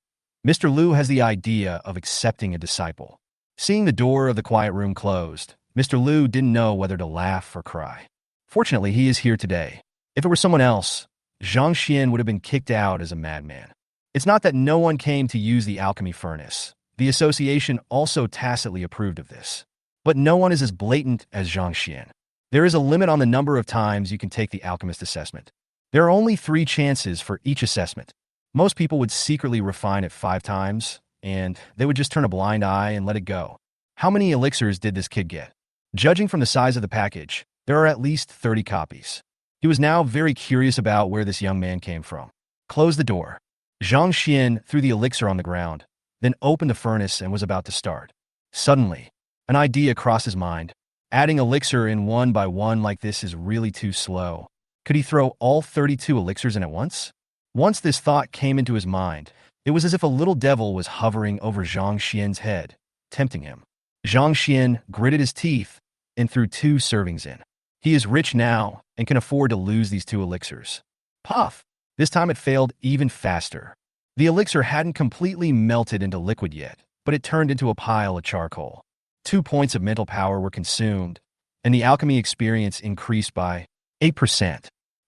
Mr. Lu has the idea of accepting a disciple. Seeing the door of the quiet room closed, Mr. Lu didn't know whether to laugh or cry. Fortunately, he is here today. If it were someone else, Zhang Xian would have been kicked out as a madman. It's not that no one came to use the alchemy furnace. The association also tacitly approved of this. But no one is as blatant as Zhang Xian. There is a limit on the number of times you can take the alchemist assessment. There are only 3 chances for each assessment. Most people would secretly refine it 5 times, and they would just turn a blind eye and let it go. How many elixirs did this kid get? Judging from the size of the package, there are at least 30 copies. He was now very curious about where this young man came from. Close the door. Zhang Xian threw the elixir on the ground, then opened the furnace and was about to start. Suddenly, an idea crossed his mind. Adding elixir in one by one like this is really too slow. Could he throw all 32 elixirs in at once? Once this thought came into his mind, it was as if a little devil was hovering over Zhang Xian's head, tempting him. Zhang Xian gritted his teeth and threw 2 servings in. He is rich now and can afford to lose these 2 elixirs. Puff! This time it failed even faster. The elixir hadn't completely melted into liquid yet, but it turned into a pile of charcoal. 2 points of mental power were consumed, and the alchemy experience increased by 8%.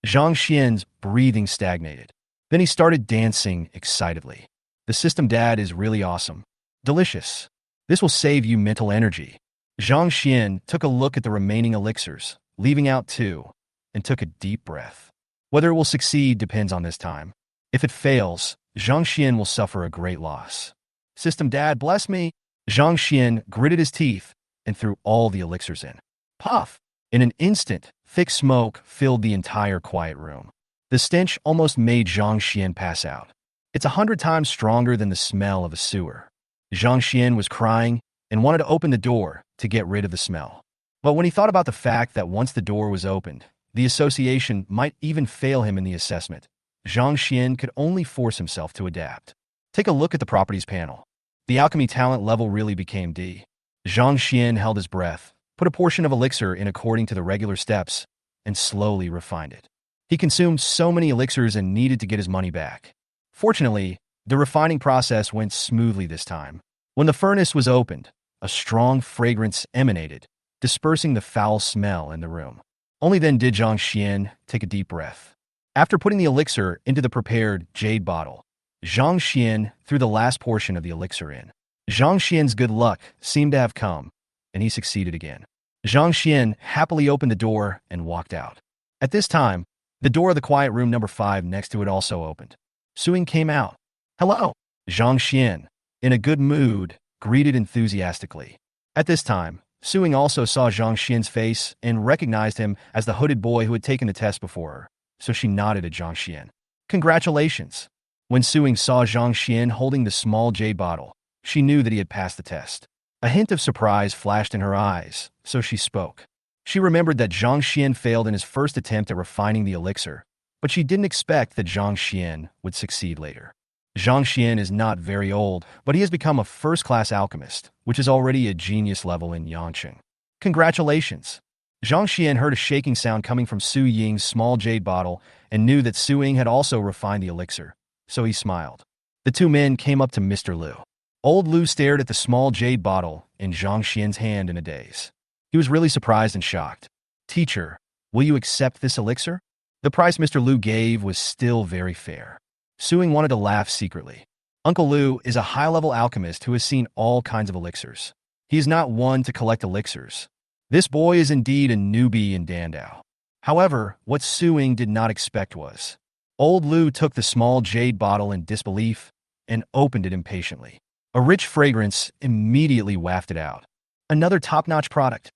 Zhang Xian's breathing stagnated. Then he started dancing excitedly. The system dad is really awesome. Delicious. This will save you mental energy. Zhang Xian took a look at the remaining elixirs, leaving out 2, and took a deep breath. Whether it will succeed depends on this time. If it fails, Zhang Xian will suffer a great loss. System dad, bless me. Zhang Xian gritted his teeth and threw all the elixirs in. Puff! In an instant, thick smoke filled the entire quiet room. The stench almost made Zhang Xian pass out. It's 100 times stronger than the smell of a sewer. Zhang Xian was crying and wanted to open the door to get rid of the smell. But when he thought about the fact that once the door was opened, the association might even fail him in the assessment, Zhang Xian could only force himself to adapt. Take a look at the properties panel. The alchemy talent level really became D. Zhang Xian held his breath, put a portion of elixir in according to the regular steps, and slowly refined it. He consumed so many elixirs and needed to get his money back. Fortunately, the refining process went smoothly this time. When the furnace was opened, a strong fragrance emanated, dispersing the foul smell in the room. Only then did Zhang Xian take a deep breath. After putting the elixir into the prepared jade bottle, Zhang Xian threw the last portion of the elixir in. Zhang Xian's good luck seemed to have come, and he succeeded again. Zhang Xian happily opened the door and walked out. At this time, the door of the quiet room number 5 next to it also opened. Suing came out. Hello! Zhang Xian, in a good mood, greeted enthusiastically. At this time, Suing also saw Zhang Xian's face and recognized him as the hooded boy who had taken the test before her, so she nodded at Zhang Xian. Congratulations! When Suing saw Zhang Xian holding the small jade bottle, she knew that he had passed the test. A hint of surprise flashed in her eyes, so she spoke. She remembered that Zhang Xian failed in his first attempt at refining the elixir, but she didn't expect that Zhang Xian would succeed later. Zhang Xian is not very old, but he has become a first-class alchemist, which is already a genius level in Yangcheng. Congratulations! Zhang Xian heard a shaking sound coming from Su Ying's small jade bottle and knew that Su Ying had also refined the elixir, so he smiled. The 2 men came up to Mr. Liu. Old Liu stared at the small jade bottle in Zhang Xian's hand in a daze. He was really surprised and shocked. Teacher, will you accept this elixir? The price Mr. Liu gave was still very fair. Suing wanted to laugh secretly. Uncle Liu is a high-level alchemist who has seen all kinds of elixirs. He is not one to collect elixirs. This boy is indeed a newbie in Dandao. However, what Suing did not expect was, Old Liu took the small jade bottle in disbelief and opened it impatiently. A rich fragrance immediately wafted out. Another top-notch product.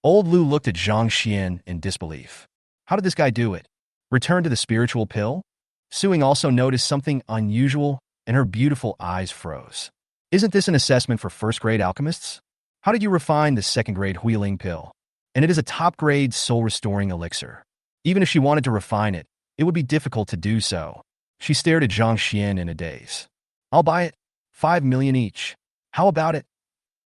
Old Liu looked at Zhang Xian in disbelief. How did this guy do it? Return to the spiritual pill? Suing also noticed something unusual, and her beautiful eyes froze. Isn't this an assessment for first-grade alchemists? How did you refine the second-grade Huiling pill? And it is a top-grade soul-restoring elixir. Even if she wanted to refine it, it would be difficult to do so. She stared at Zhang Xian in a daze. I'll buy it. 5 million each. How about it?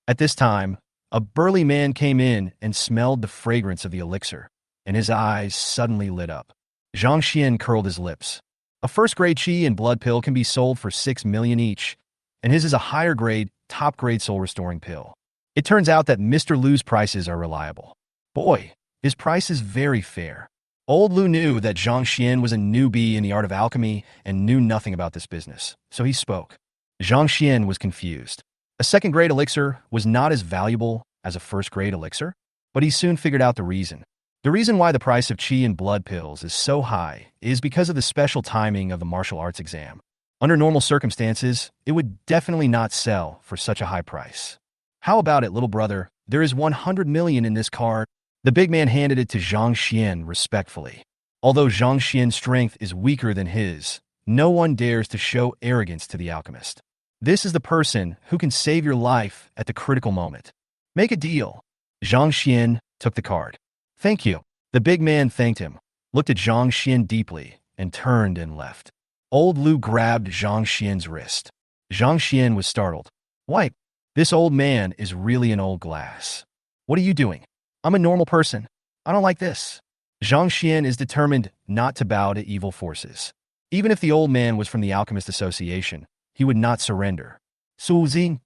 At this time, a burly man came in and smelled the fragrance of the elixir, and his eyes suddenly lit up. Zhang Xian curled his lips. A first-grade qi and blood pill can be sold for 6 million each, and his is a higher-grade, top-grade soul-restoring pill. It turns out that Mr. Liu's prices are reliable. Boy, his price is very fair. Old Lu knew that Zhang Xian was a newbie in the art of alchemy and knew nothing about this business, so he spoke. Zhang Xian was confused. A second-grade elixir was not as valuable as a first-grade elixir, but he soon figured out the reason. The reason why the price of qi and blood pills is so high is because of the special timing of the martial arts exam. Under normal circumstances, it would definitely not sell for such a high price. How about it, little brother? There is 100 million in this card. The big man handed it to Zhang Xian respectfully. Although Zhang Xian's strength is weaker than his, no one dares to show arrogance to the alchemist. This is the person who can save your life at the critical moment. Make a deal. Zhang Xian took the card. Thank you. The big man thanked him, looked at Zhang Xian deeply, and turned and left. Old Lu grabbed Zhang Xian's wrist. Zhang Xian was startled. Wipe. This old man is really an old glass. What are you doing? I'm a normal person. I don't like this. Zhang Xian is determined not to bow to evil forces. Even if the old man was from the Alchemist Association, he would not surrender. Su Xing.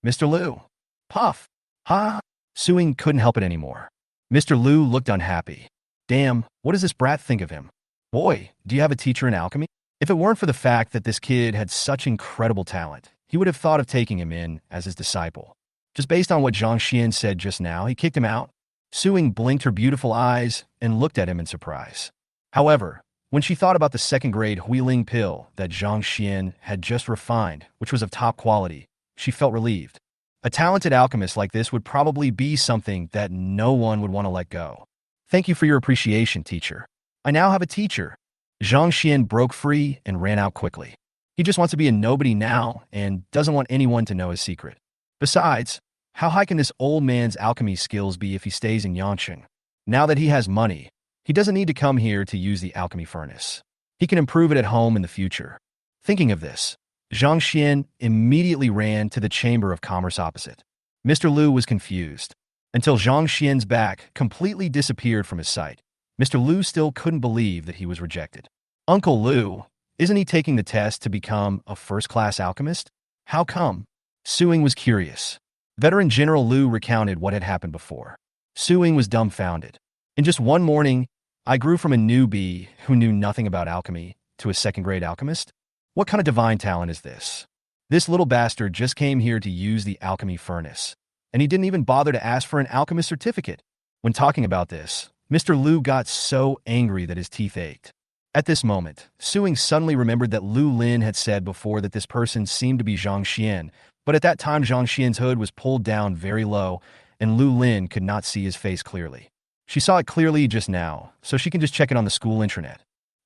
Mr. Lu. Puff. Ha. Suing couldn't help it anymore. Mr. Lu looked unhappy. Damn, what does this brat think of him? Boy, do you have a teacher in alchemy? If it weren't for the fact that this kid had such incredible talent, he would have thought of taking him in as his disciple. Just based on what Zhang Xian said just now, he kicked him out. Suing blinked her beautiful eyes and looked at him in surprise. However, when she thought about the second-grade Huiling pill that Zhang Xian had just refined, which was of top quality, she felt relieved. A talented alchemist like this would probably be something that no one would want to let go. Thank you for your appreciation, teacher. I now have a teacher. Zhang Xian broke free and ran out quickly. He just wants to be a nobody now and doesn't want anyone to know his secret. Besides, how high can this old man's alchemy skills be if he stays in Yangcheng? Now that he has money, he doesn't need to come here to use the alchemy furnace. He can improve it at home in the future. Thinking of this, Zhang Xian immediately ran to the Chamber of Commerce opposite. Mr. Lu was confused. Until Zhang Xian's back completely disappeared from his sight, Mr. Lu still couldn't believe that he was rejected. Uncle Lu, isn't he taking the test to become a first-class alchemist? How come? Suing was curious. Veteran General Lu recounted what had happened before. Suing was dumbfounded. In just one morning, I grew from a newbie who knew nothing about alchemy to a second-grade alchemist. What kind of divine talent is this? This little bastard just came here to use the alchemy furnace, and he didn't even bother to ask for an alchemist certificate. When talking about this, Mr. Lu got so angry that his teeth ached. At this moment, Suing suddenly remembered that Lu Lin had said before that this person seemed to be Zhang Xian, but at that time Zhang Xian's hood was pulled down very low, and Lu Lin could not see his face clearly. She saw it clearly just now, so she can just check it on the school intranet.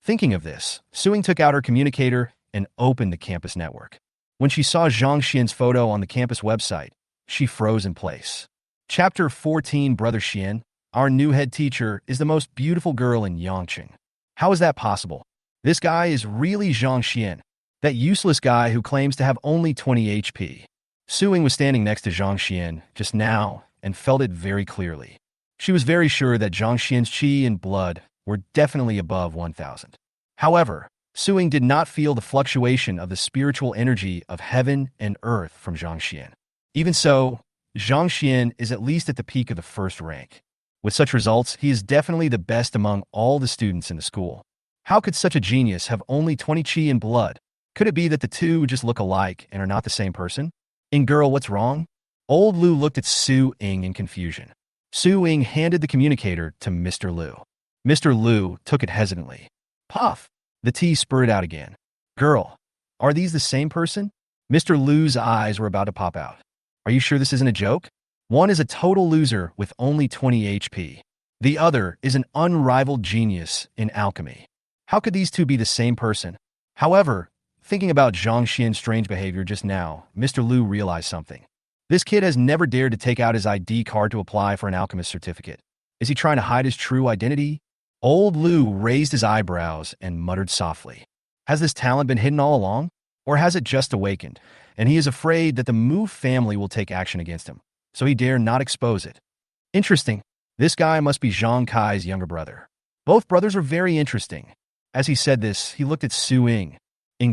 Thinking of this, Suing took out her communicator and opened the campus network. When she saw Zhang Xian's photo on the campus website, she froze in place. Chapter 14. Brother Xian, our new head teacher, is the most beautiful girl in Yangcheng. How is that possible? This guy is really Zhang Xian, that useless guy who claims to have only 20 HP. Suing was standing next to Zhang Xian just now and felt it very clearly. She was very sure that Zhang Xian's qi and blood were definitely above 1,000. However, Suing did not feel the fluctuation of the spiritual energy of heaven and earth from Zhang Xian. Even so, Zhang Xian is at least at the peak of the first rank. With such results, he is definitely the best among all the students in the school. How could such a genius have only 20 qi and blood? Could it be that the two just look alike and are not the same person? Girl, what's wrong? Old Lu looked at Su Ying in confusion. Su Ying handed the communicator to Mr. Lu. Mr. Lu took it hesitantly. Puff! The tea spurted out again. Girl, are these the same person? Mr. Lu's eyes were about to pop out. Are you sure this isn't a joke? One is a total loser with only 20 HP. The other is an unrivaled genius in alchemy. How could these two be the same person? However, thinking about Zhang Xian's strange behavior just now, Mr. Lu realized something. This kid has never dared to take out his ID card to apply for an alchemist certificate. Is he trying to hide his true identity? Old Lu raised his eyebrows and muttered softly. Has this talent been hidden all along? Or has it just awakened, and he is afraid that the Mu family will take action against him, so he dare not expose it? Interesting. This guy must be Zhang Kai's younger brother. Both brothers are very interesting. As he said this, he looked at Su Ying.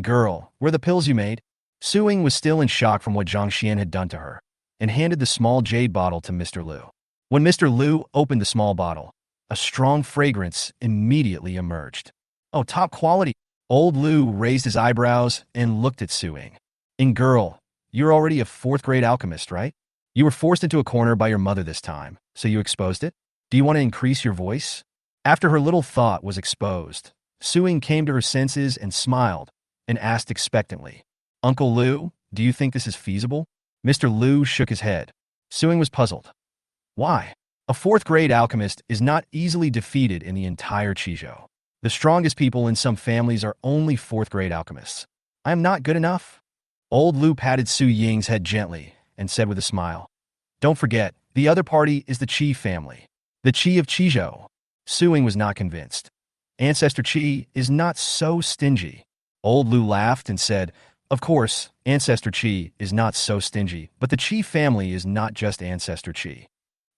Girl, where are the pills you made? Su Ying was still in shock from what Zhang Xian had done to her, and handed the small jade bottle to Mr. Lu. When Mr. Lu opened the small bottle, A strong fragrance immediately emerged. Oh, top quality. Old Lu raised his eyebrows and looked at Suing. And girl, you're already a fourth-grade alchemist, right? You were forced into a corner by your mother this time, so you exposed it? Do you want to increase your voice? After her little thought was exposed, Suing came to her senses and smiled, and asked expectantly, Uncle Lu, do you think this is feasible? Mr. Lu shook his head. Suing was puzzled. Why? A fourth-grade alchemist is not easily defeated in the entire Qizhou. The strongest people in some families are only fourth-grade alchemists. I am not good enough? Old Lu patted Su Ying's head gently and said with a smile, Don't forget, the other party is the Qi family. The Qi of Qizhou. Suing was not convinced. Ancestor Qi is not so stingy. Old Lu laughed and said, Of course, Ancestor Qi is not so stingy, but the Qi family is not just Ancestor Qi.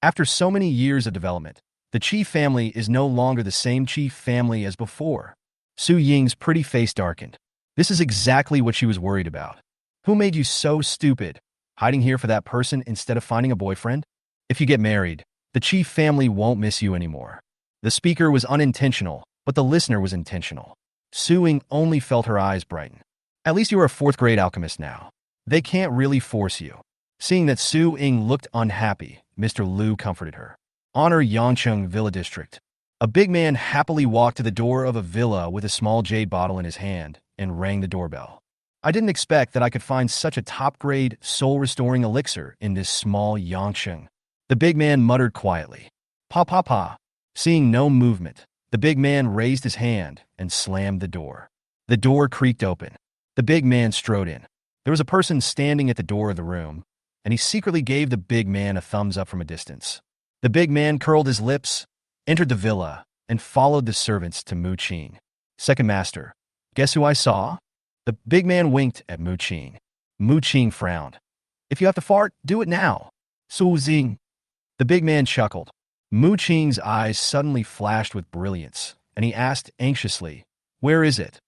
After so many years of development, the Qi family is no longer the same Qi family as before. Su Ying's pretty face darkened. This is exactly what she was worried about. Who made you so stupid? Hiding here for that person instead of finding a boyfriend? If you get married, the Qi family won't miss you anymore. The speaker was unintentional, but the listener was intentional. Su Ying only felt her eyes brighten. At least you are a fourth-grade alchemist now. They can't really force you. Seeing that Su Ying looked unhappy, Mr. Lu comforted her. Honor Yangcheng Villa District. A big man happily walked to the door of a villa with a small jade bottle in his hand and rang the doorbell. I didn't expect that I could find such a top-grade, soul-restoring elixir in this small Yangcheng. The big man muttered quietly. Pa pa pa. Seeing no movement, the big man raised his hand and slammed the door. The door creaked open. The big man strode in. There was a person standing at the door of the room, and he secretly gave the big man a thumbs up from a distance. The big man curled his lips, entered the villa, and followed the servants to Mu Qing. Second master, guess who I saw? The big man winked at Mu Qing. Mu Qing frowned. If you have to fart, do it now. Su Xing. The big man chuckled. Mu Qing's eyes suddenly flashed with brilliance, and he asked anxiously, Where is it?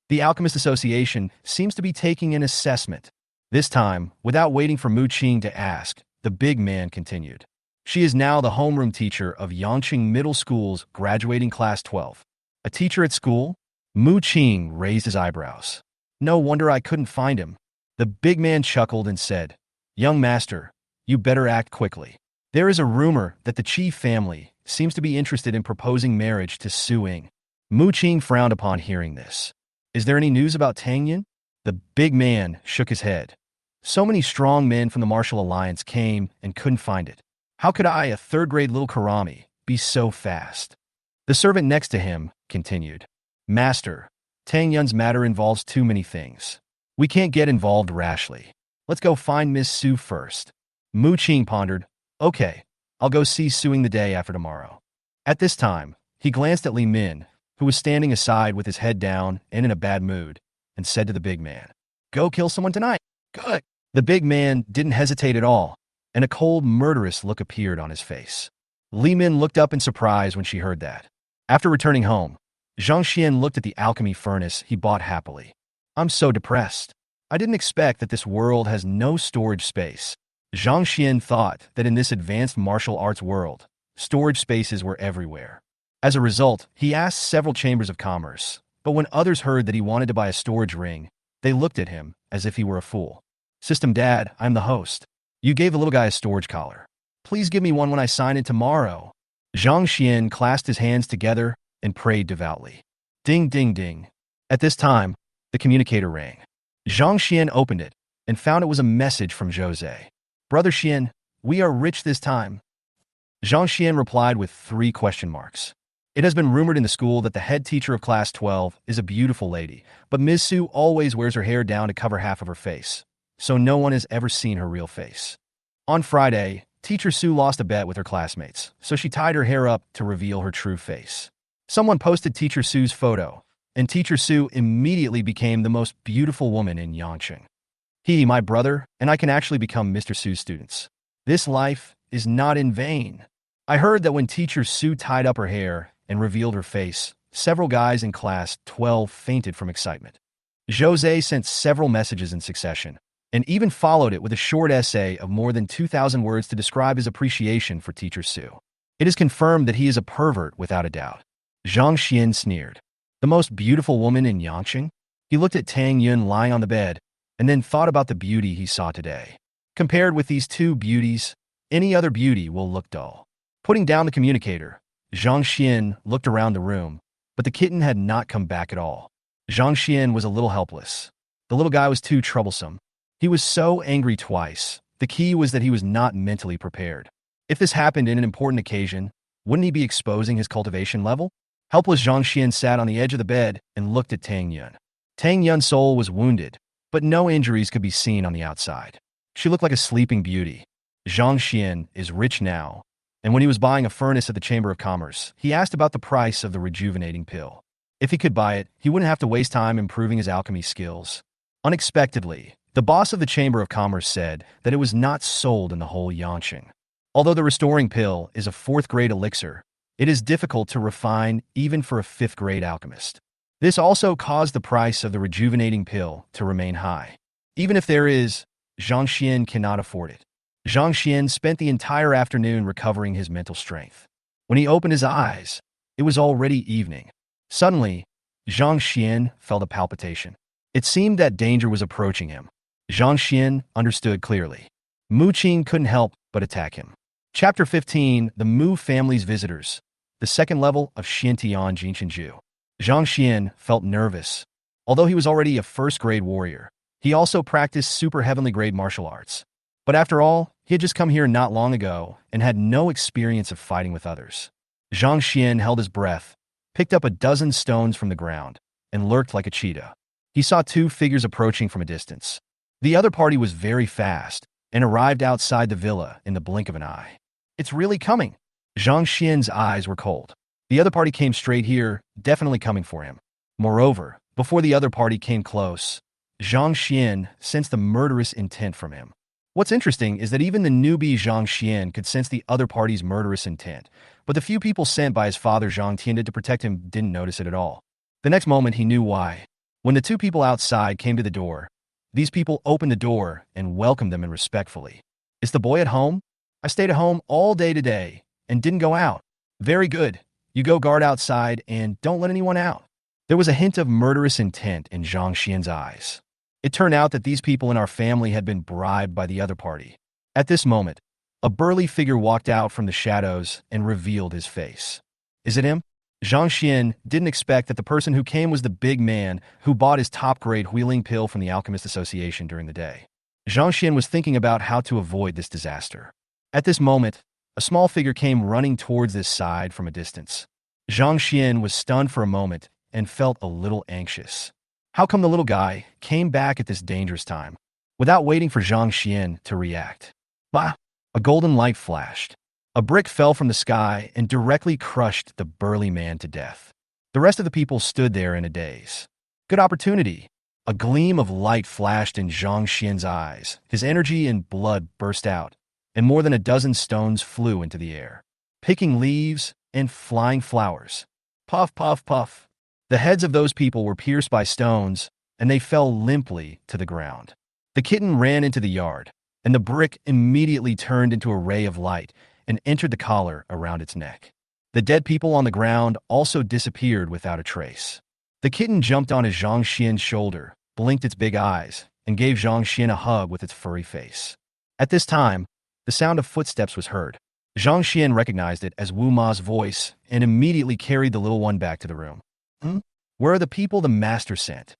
The Alchemist Association seems to be taking an assessment. This time, without waiting for Mu Qing to ask, the big man continued. She is now the homeroom teacher of Yangcheng Middle School's graduating class 12. A teacher at school? Mu Qing raised his eyebrows. No wonder I couldn't find him. The big man chuckled and said, Young master, you better act quickly. There is a rumor that the Qi family seems to be interested in proposing marriage to Su Ying. Mu Qing frowned upon hearing this. Is there any news about Tang Yun? The big man shook his head. So many strong men from the Martial Alliance came and couldn't find it. How could I, a third-grade little Karami, be so fast? The servant next to him continued. Master, Tang Yun's matter involves too many things. We can't get involved rashly. Let's go find Miss Su first. Mu Qing pondered. Okay, I'll go see Su Ying the day after tomorrow. At this time, he glanced at Li Min, who was standing aside with his head down and in a bad mood, and said to the big man, Go kill someone tonight. Good. The big man didn't hesitate at all, and a cold, murderous look appeared on his face. Li Min looked up in surprise when she heard that. After returning home, Zhang Xian looked at the alchemy furnace he bought happily. I'm so depressed. I didn't expect that this world has no storage space. Zhang Xian thought that in this advanced martial arts world, storage spaces were everywhere. As a result, he asked several chambers of commerce, but when others heard that he wanted to buy a storage ring, they looked at him as if he were a fool. System Dad, I'm the host. You gave the little guy a storage collar. Please give me one when I sign in tomorrow. Zhang Xian clasped his hands together and prayed devoutly. Ding, ding, ding. At this time, the communicator rang. Zhang Xian opened it and found it was a message from Jose. Brother Xian, we are rich this time. Zhang Xian replied with 3 question marks. It has been rumored in the school that the head teacher of class 12 is a beautiful lady, but Ms. Su always wears her hair down to cover half of her face, so no one has ever seen her real face. On Friday, Teacher Su lost a bet with her classmates, so she tied her hair up to reveal her true face. Someone posted Teacher Su's photo, and Teacher Su immediately became the most beautiful woman in Yangcheng. He, my brother, and I can actually become Mr. Su's students. This life is not in vain. I heard that when Teacher Su tied up her hair and revealed her face, several guys in class 12 fainted from excitement. Jose sent several messages in succession, and even followed it with a short essay of more than 2,000 words to describe his appreciation for Teacher Su. It is confirmed that he is a pervert without a doubt. Zhang Xian sneered. The most beautiful woman in Yangqing? He looked at Tang Yun lying on the bed, and then thought about the beauty he saw today. Compared with these two beauties, any other beauty will look dull. Putting down the communicator, Zhang Xian looked around the room, but the kitten had not come back at all. Zhang Xian was a little helpless. The little guy was too troublesome. He was so angry twice. The key was that he was not mentally prepared. If this happened in an important occasion, wouldn't he be exposing his cultivation level? Helpless Zhang Xian sat on the edge of the bed and looked at Tang Yun. Tang Yun's soul was wounded, but no injuries could be seen on the outside. She looked like a sleeping beauty. Zhang Xian is rich now, and when he was buying a furnace at the Chamber of Commerce, he asked about the price of the rejuvenating pill. If he could buy it, he wouldn't have to waste time improving his alchemy skills. Unexpectedly, the boss of the Chamber of Commerce said that it was not sold in the whole Yangqing. Although the restoring pill is a 4th-grade elixir, it is difficult to refine even for a 5th-grade alchemist. This also caused the price of the rejuvenating pill to remain high. Even if there is, Zhang Xian cannot afford it. Zhang Xian spent the entire afternoon recovering his mental strength. When he opened his eyes, it was already evening. Suddenly, Zhang Xian felt a palpitation. It seemed that danger was approaching him. Zhang Xian understood clearly. Mu Qing couldn't help but attack him. Chapter 15, The Mu Family's Visitors, the 2nd level of Xintian Jinshinju. Zhang Xian felt nervous. Although he was already a 1st-grade warrior, he also practiced super heavenly grade martial arts. But after all, he had just come here not long ago and had no experience of fighting with others. Zhang Xian held his breath, picked up a dozen stones from the ground, and lurked like a cheetah. He saw 2 figures approaching from a distance. The other party was very fast and arrived outside the villa in the blink of an eye. It's really coming. Zhang Xian's eyes were cold. The other party came straight here, definitely coming for him. Moreover, before the other party came close, Zhang Xian sensed the murderous intent from him. What's interesting is that even the newbie Zhang Xian could sense the other party's murderous intent, but the few people sent by his father Zhang Tian to protect him didn't notice it at all. The next moment he knew why. When the 2 people outside came to the door, these people opened the door and welcomed them respectfully. Is the boy at home? I stayed at home all day today and didn't go out. Very good. You go guard outside and don't let anyone out. There was a hint of murderous intent in Zhang Xian's eyes. It turned out that these people in our family had been bribed by the other party. At this moment, a burly figure walked out from the shadows and revealed his face. Is it him? Zhang Xian didn't expect that the person who came was the big man who bought his top-grade wheeling pill from the Alchemist Association during the day. Zhang Xian was thinking about how to avoid this disaster. At this moment, a small figure came running towards this side from a distance. Zhang Xian was stunned for a moment and felt a little anxious. How come the little guy came back at this dangerous time? Without waiting for Zhang Xian to react, bah! A golden light flashed. A brick fell from the sky and directly crushed the burly man to death. The rest of the people stood there in a daze. Good opportunity. A gleam of light flashed in Zhang Xian's eyes. His energy and blood burst out, and more than a dozen stones flew into the air, picking leaves and flying flowers. Puff, puff, puff. The heads of those people were pierced by stones, and they fell limply to the ground. The kitten ran into the yard, and the brick immediately turned into a ray of light and entered the collar around its neck. The dead people on the ground also disappeared without a trace. The kitten jumped onto Zhang Xian's shoulder, blinked its big eyes, and gave Zhang Xian a hug with its furry face. At this time, the sound of footsteps was heard. Zhang Xian recognized it as Wu Ma's voice and immediately carried the little one back to the room. Where are the people the master sent?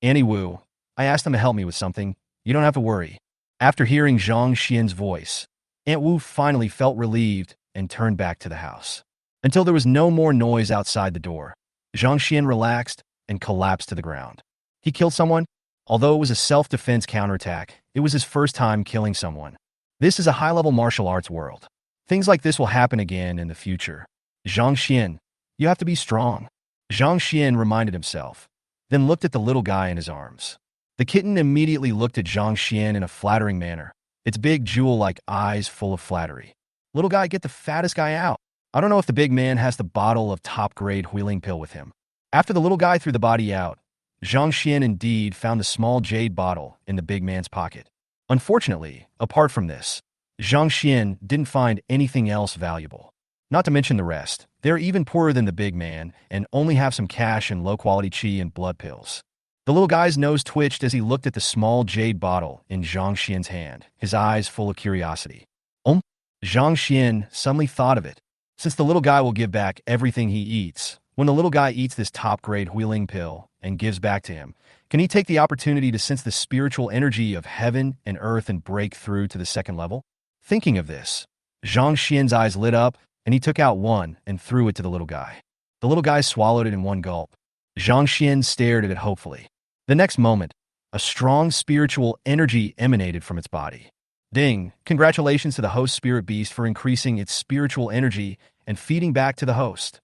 Annie Wu, I asked them to help me with something. You don't have to worry. After hearing Zhang Xian's voice, Aunt Wu finally felt relieved and turned back to the house. Until there was no more noise outside the door, Zhang Xian relaxed and collapsed to the ground. He killed someone? Although it was a self-defense counterattack, it was his first time killing someone. This is a high-level martial arts world. Things like this will happen again in the future. Zhang Xian, you have to be strong. Zhang Xian reminded himself, then looked at the little guy in his arms. The kitten immediately looked at Zhang Xian in a flattering manner, its big jewel-like eyes full of flattery. Little guy, get the fattest guy out. I don't know if the big man has the bottle of top-grade wheeling pill with him. After the little guy threw the body out, Zhang Xian indeed found the small jade bottle in the big man's pocket. Unfortunately, apart from this, Zhang Xian didn't find anything else valuable. Not to mention the rest. They're even poorer than the big man and only have some cash and low-quality chi and blood pills. The little guy's nose twitched as he looked at the small jade bottle in Zhang Xian's hand, his eyes full of curiosity. Zhang Xian suddenly thought of it. Since the little guy will give back everything he eats, when the little guy eats this top-grade huiling pill and gives back to him, can he take the opportunity to sense the spiritual energy of heaven and earth and break through to the second level? Thinking of this, Zhang Xian's eyes lit up, and he took out one and threw it to the little guy. The little guy swallowed it in one gulp. Zhang Xian stared at it hopefully. The next moment, a strong spiritual energy emanated from its body. Ding! Congratulations to the host spirit beast for increasing its spiritual energy and feeding back to the host.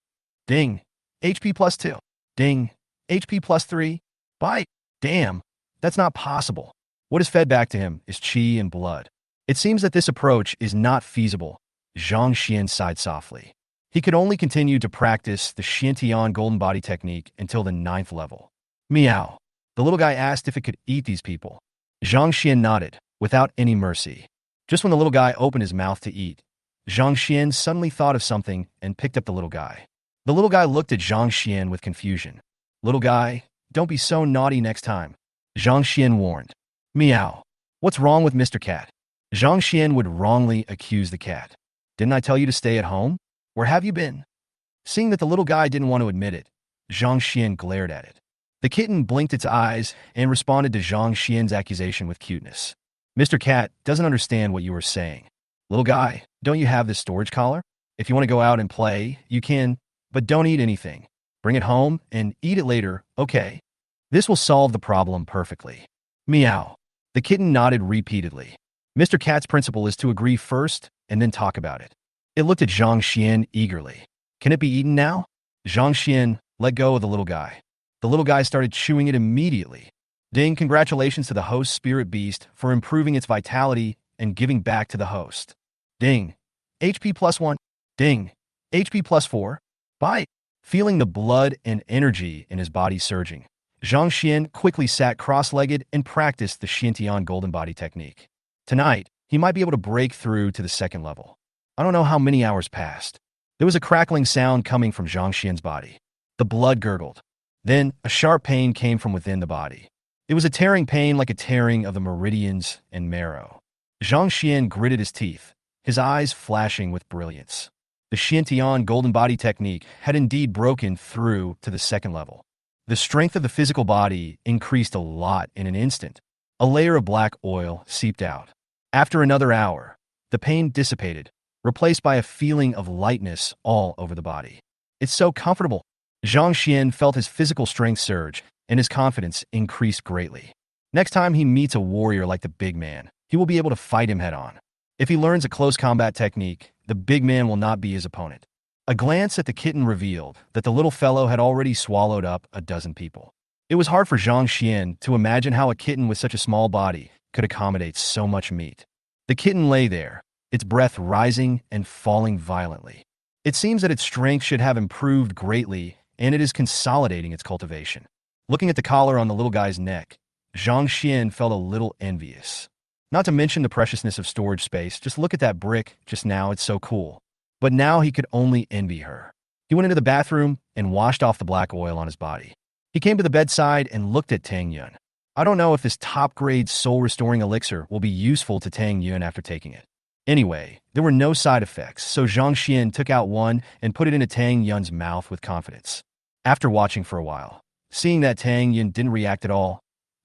Ding! HP plus 2. Ding! HP plus 3. Bye! Damn! That's not possible. What is fed back to him is chi and blood. It seems that this approach is not feasible. Zhang Xian sighed softly. He could only continue to practice the Xiantian golden body technique until the 9th level. Meow. The little guy asked if it could eat these people. Zhang Xian nodded, without any mercy. Just when the little guy opened his mouth to eat, Zhang Xian suddenly thought of something and picked up the little guy. The little guy looked at Zhang Xian with confusion. Little guy, don't be so naughty next time. Zhang Xian warned. Meow. What's wrong with Mr. Cat? Zhang Xian would wrongly accuse the cat. Didn't I tell you to stay at home? Where have you been? Seeing that the little guy didn't want to admit it, Zhang Xian glared at it. The kitten blinked its eyes and responded to Zhang Xian's accusation with cuteness. Mr. Cat doesn't understand what you were saying. Little guy, don't you have this storage collar? If you want to go out and play, you can, but don't eat anything. Bring it home and eat it later, okay? This will solve the problem perfectly. Meow. The kitten nodded repeatedly. Mr. Cat's principle is to agree first and then talk about it. It looked at Zhang Xian eagerly. Can it be eaten now? Zhang Xian let go of the little guy. The little guy started chewing it immediately. Ding! Congratulations to the host spirit beast for improving its vitality and giving back to the host. Ding! HP plus 1. Ding! HP plus 4. Bye! Feeling the blood and energy in his body surging, Zhang Xian quickly sat cross-legged and practiced the Xiantian golden body technique. Tonight, he might be able to break through to the second level. I don't know how many hours passed. There was a crackling sound coming from Zhang Xian's body. The blood gurgled. Then, a sharp pain came from within the body. It was a tearing pain like a tearing of the meridians and marrow. Zhang Xian gritted his teeth, his eyes flashing with brilliance. The Xiantian golden body technique had indeed broken through to the second level. The strength of the physical body increased a lot in an instant. A layer of black oil seeped out. After another hour, the pain dissipated, replaced by a feeling of lightness all over the body. It's so comfortable. Zhang Xian felt his physical strength surge, and his confidence increased greatly. Next time he meets a warrior like the big man, he will be able to fight him head-on. If he learns a close combat technique, the big man will not be his opponent. A glance at the kitten revealed that the little fellow had already swallowed up a dozen people. It was hard for Zhang Xian to imagine how a kitten with such a small body could accommodate so much meat. The kitten lay there, its breath rising and falling violently. It seems that its strength should have improved greatly, and it is consolidating its cultivation. Looking at the collar on the little guy's neck, Zhang Xian felt a little envious. Not to mention the preciousness of storage space, just look at that brick just now, it's so cool. But now he could only envy her. He went into the bathroom and washed off the black oil on his body. He came to the bedside and looked at Tang Yun. I don't know if this top-grade soul-restoring elixir will be useful to Tang Yun after taking it. Anyway, there were no side effects, so Zhang Xian took out one and put it into Tang Yun's mouth with confidence. After watching for a while, seeing that Tang Yun didn't react at all,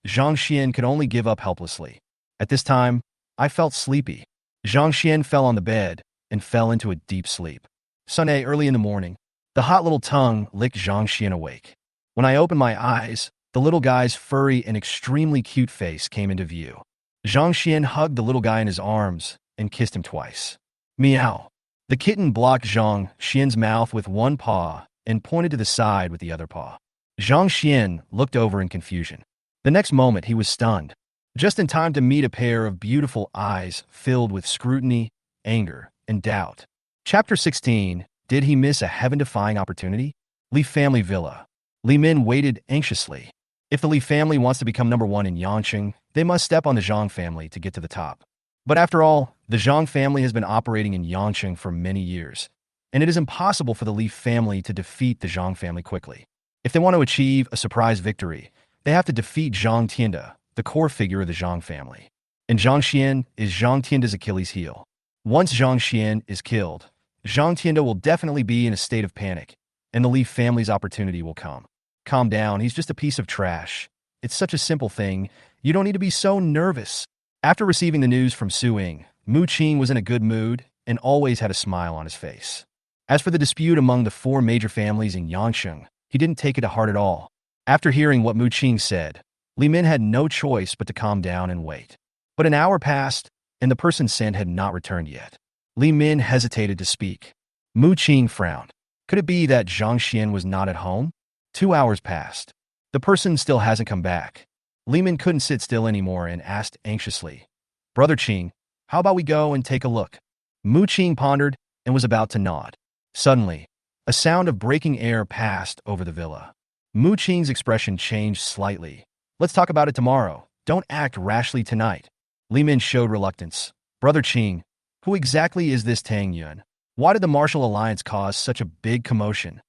Zhang Xian could only give up helplessly. At this time, I felt sleepy. Zhang Xian fell on the bed and fell into a deep sleep. Sunday, early in the morning, the hot little tongue licked Zhang Xian awake. When I opened my eyes, the little guy's furry and extremely cute face came into view. Zhang Xian hugged the little guy in his arms and kissed him twice. Meow. The kitten blocked Zhang Xian's mouth with one paw and pointed to the side with the other paw. Zhang Xian looked over in confusion. The next moment, he was stunned, just in time to meet a pair of beautiful eyes filled with scrutiny, anger, and doubt. Chapter 16. Did he miss a heaven-defying opportunity? Li family villa. Li Min waited anxiously. If the Li family wants to become number one in Yangcheng, they must step on the Zhang family to get to the top. But after all, the Zhang family has been operating in Yangcheng for many years, and it is impossible for the Li family to defeat the Zhang family quickly. If they want to achieve a surprise victory, they have to defeat Zhang Tianda, the core figure of the Zhang family. And Zhang Xian is Zhang Tianda's Achilles heel. Once Zhang Xian is killed, Zhang Tianda will definitely be in a state of panic, and the Li family's opportunity will come. Calm down, he's just a piece of trash. It's such a simple thing, you don't need to be so nervous. After receiving the news from Su Ying, Mu Qing was in a good mood and always had a smile on his face. As for the dispute among the four major families in Yangsheng, he didn't take it to heart at all. After hearing what Mu Qing said, Li Min had no choice but to calm down and wait. But an hour passed, and the person sent had not returned yet. Li Min hesitated to speak. Mu Qing frowned. Could it be that Zhang Xian was not at home? 2 hours passed. The person still hasn't come back. Li Min couldn't sit still anymore and asked anxiously, "Brother Qing, how about we go and take a look?" Mu Qing pondered and was about to nod. Suddenly, a sound of breaking air passed over the villa. Mu Qing's expression changed slightly. "Let's talk about it tomorrow. Don't act rashly tonight." Li Min showed reluctance. "Brother Qing, who exactly is this Tang Yun? Why did the martial alliance cause such a big commotion?"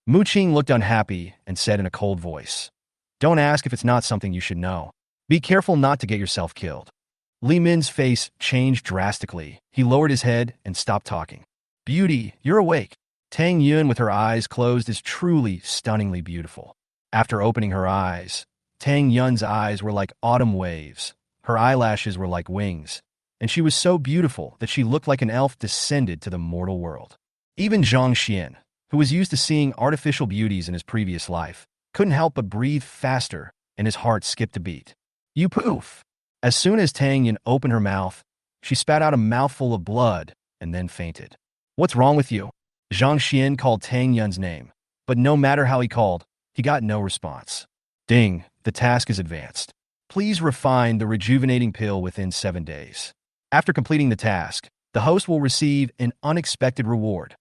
Mu Qing looked unhappy and said in a cold voice, "Don't ask if it's not something you should know. Be careful not to get yourself killed." Li Min's face changed drastically. He lowered his head and stopped talking. "Beauty, you're awake." Tang Yun with her eyes closed is truly stunningly beautiful. After opening her eyes, Tang Yun's eyes were like autumn waves. Her eyelashes were like wings, and she was so beautiful that she looked like an elf descended to the mortal world. Even Zhang Xian, who was used to seeing artificial beauties in his previous life, couldn't help but breathe faster, and his heart skipped a beat. "You poof!" As soon as Tang Yun opened her mouth, she spat out a mouthful of blood and then fainted. "What's wrong with you?" Zhang Xian called Tang Yun's name, but no matter how he called, he got no response. "Ding, the task is advanced. Please refine the rejuvenating pill within 7 days. After completing the task, the host will receive an unexpected reward."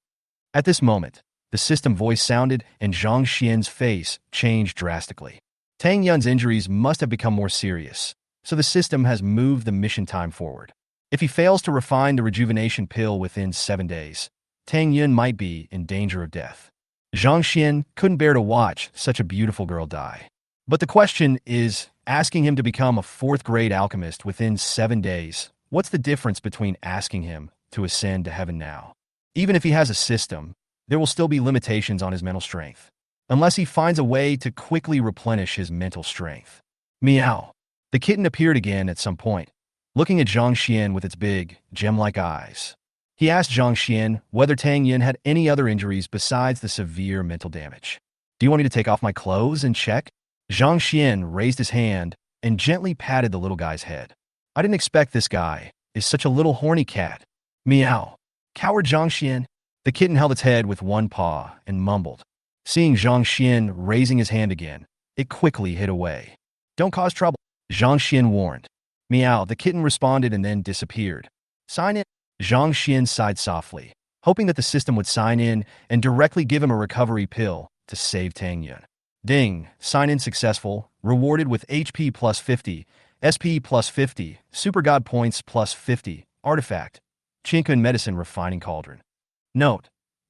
At this moment, the system voice sounded and Zhang Xian's face changed drastically. Tang Yun's injuries must have become more serious, so the system has moved the mission time forward. If he fails to refine the rejuvenation pill within 7 days, Tang Yun might be in danger of death. Zhang Xian couldn't bear to watch such a beautiful girl die. But the question is, asking him to become a 4th-grade alchemist within 7 days, what's the difference between asking him to ascend to heaven now? Even if he has a system, there will still be limitations on his mental strength, unless he finds a way to quickly replenish his mental strength. Meow. The kitten appeared again at some point, looking at Zhang Xian with its big, gem-like eyes. He asked Zhang Xian whether Tang Yun had any other injuries besides the severe mental damage. "Do you want me to take off my clothes and check?" Zhang Xian raised his hand and gently patted the little guy's head. "I didn't expect this guy is such a little horny cat." Meow. Coward Zhang Xian. The kitten held its head with one paw and mumbled. Seeing Zhang Xian raising his hand again, it quickly hid away. "Don't cause trouble," Zhang Xian warned. Meow. The kitten responded and then disappeared. "Sign in." Zhang Xian sighed softly, hoping that the system would sign in and directly give him a recovery pill to save Tang Yun. Ding, sign in successful, rewarded with HP plus 50, SP plus 50, Super God points plus 50, artifact, Qingquan Medicine Refining Cauldron. Note,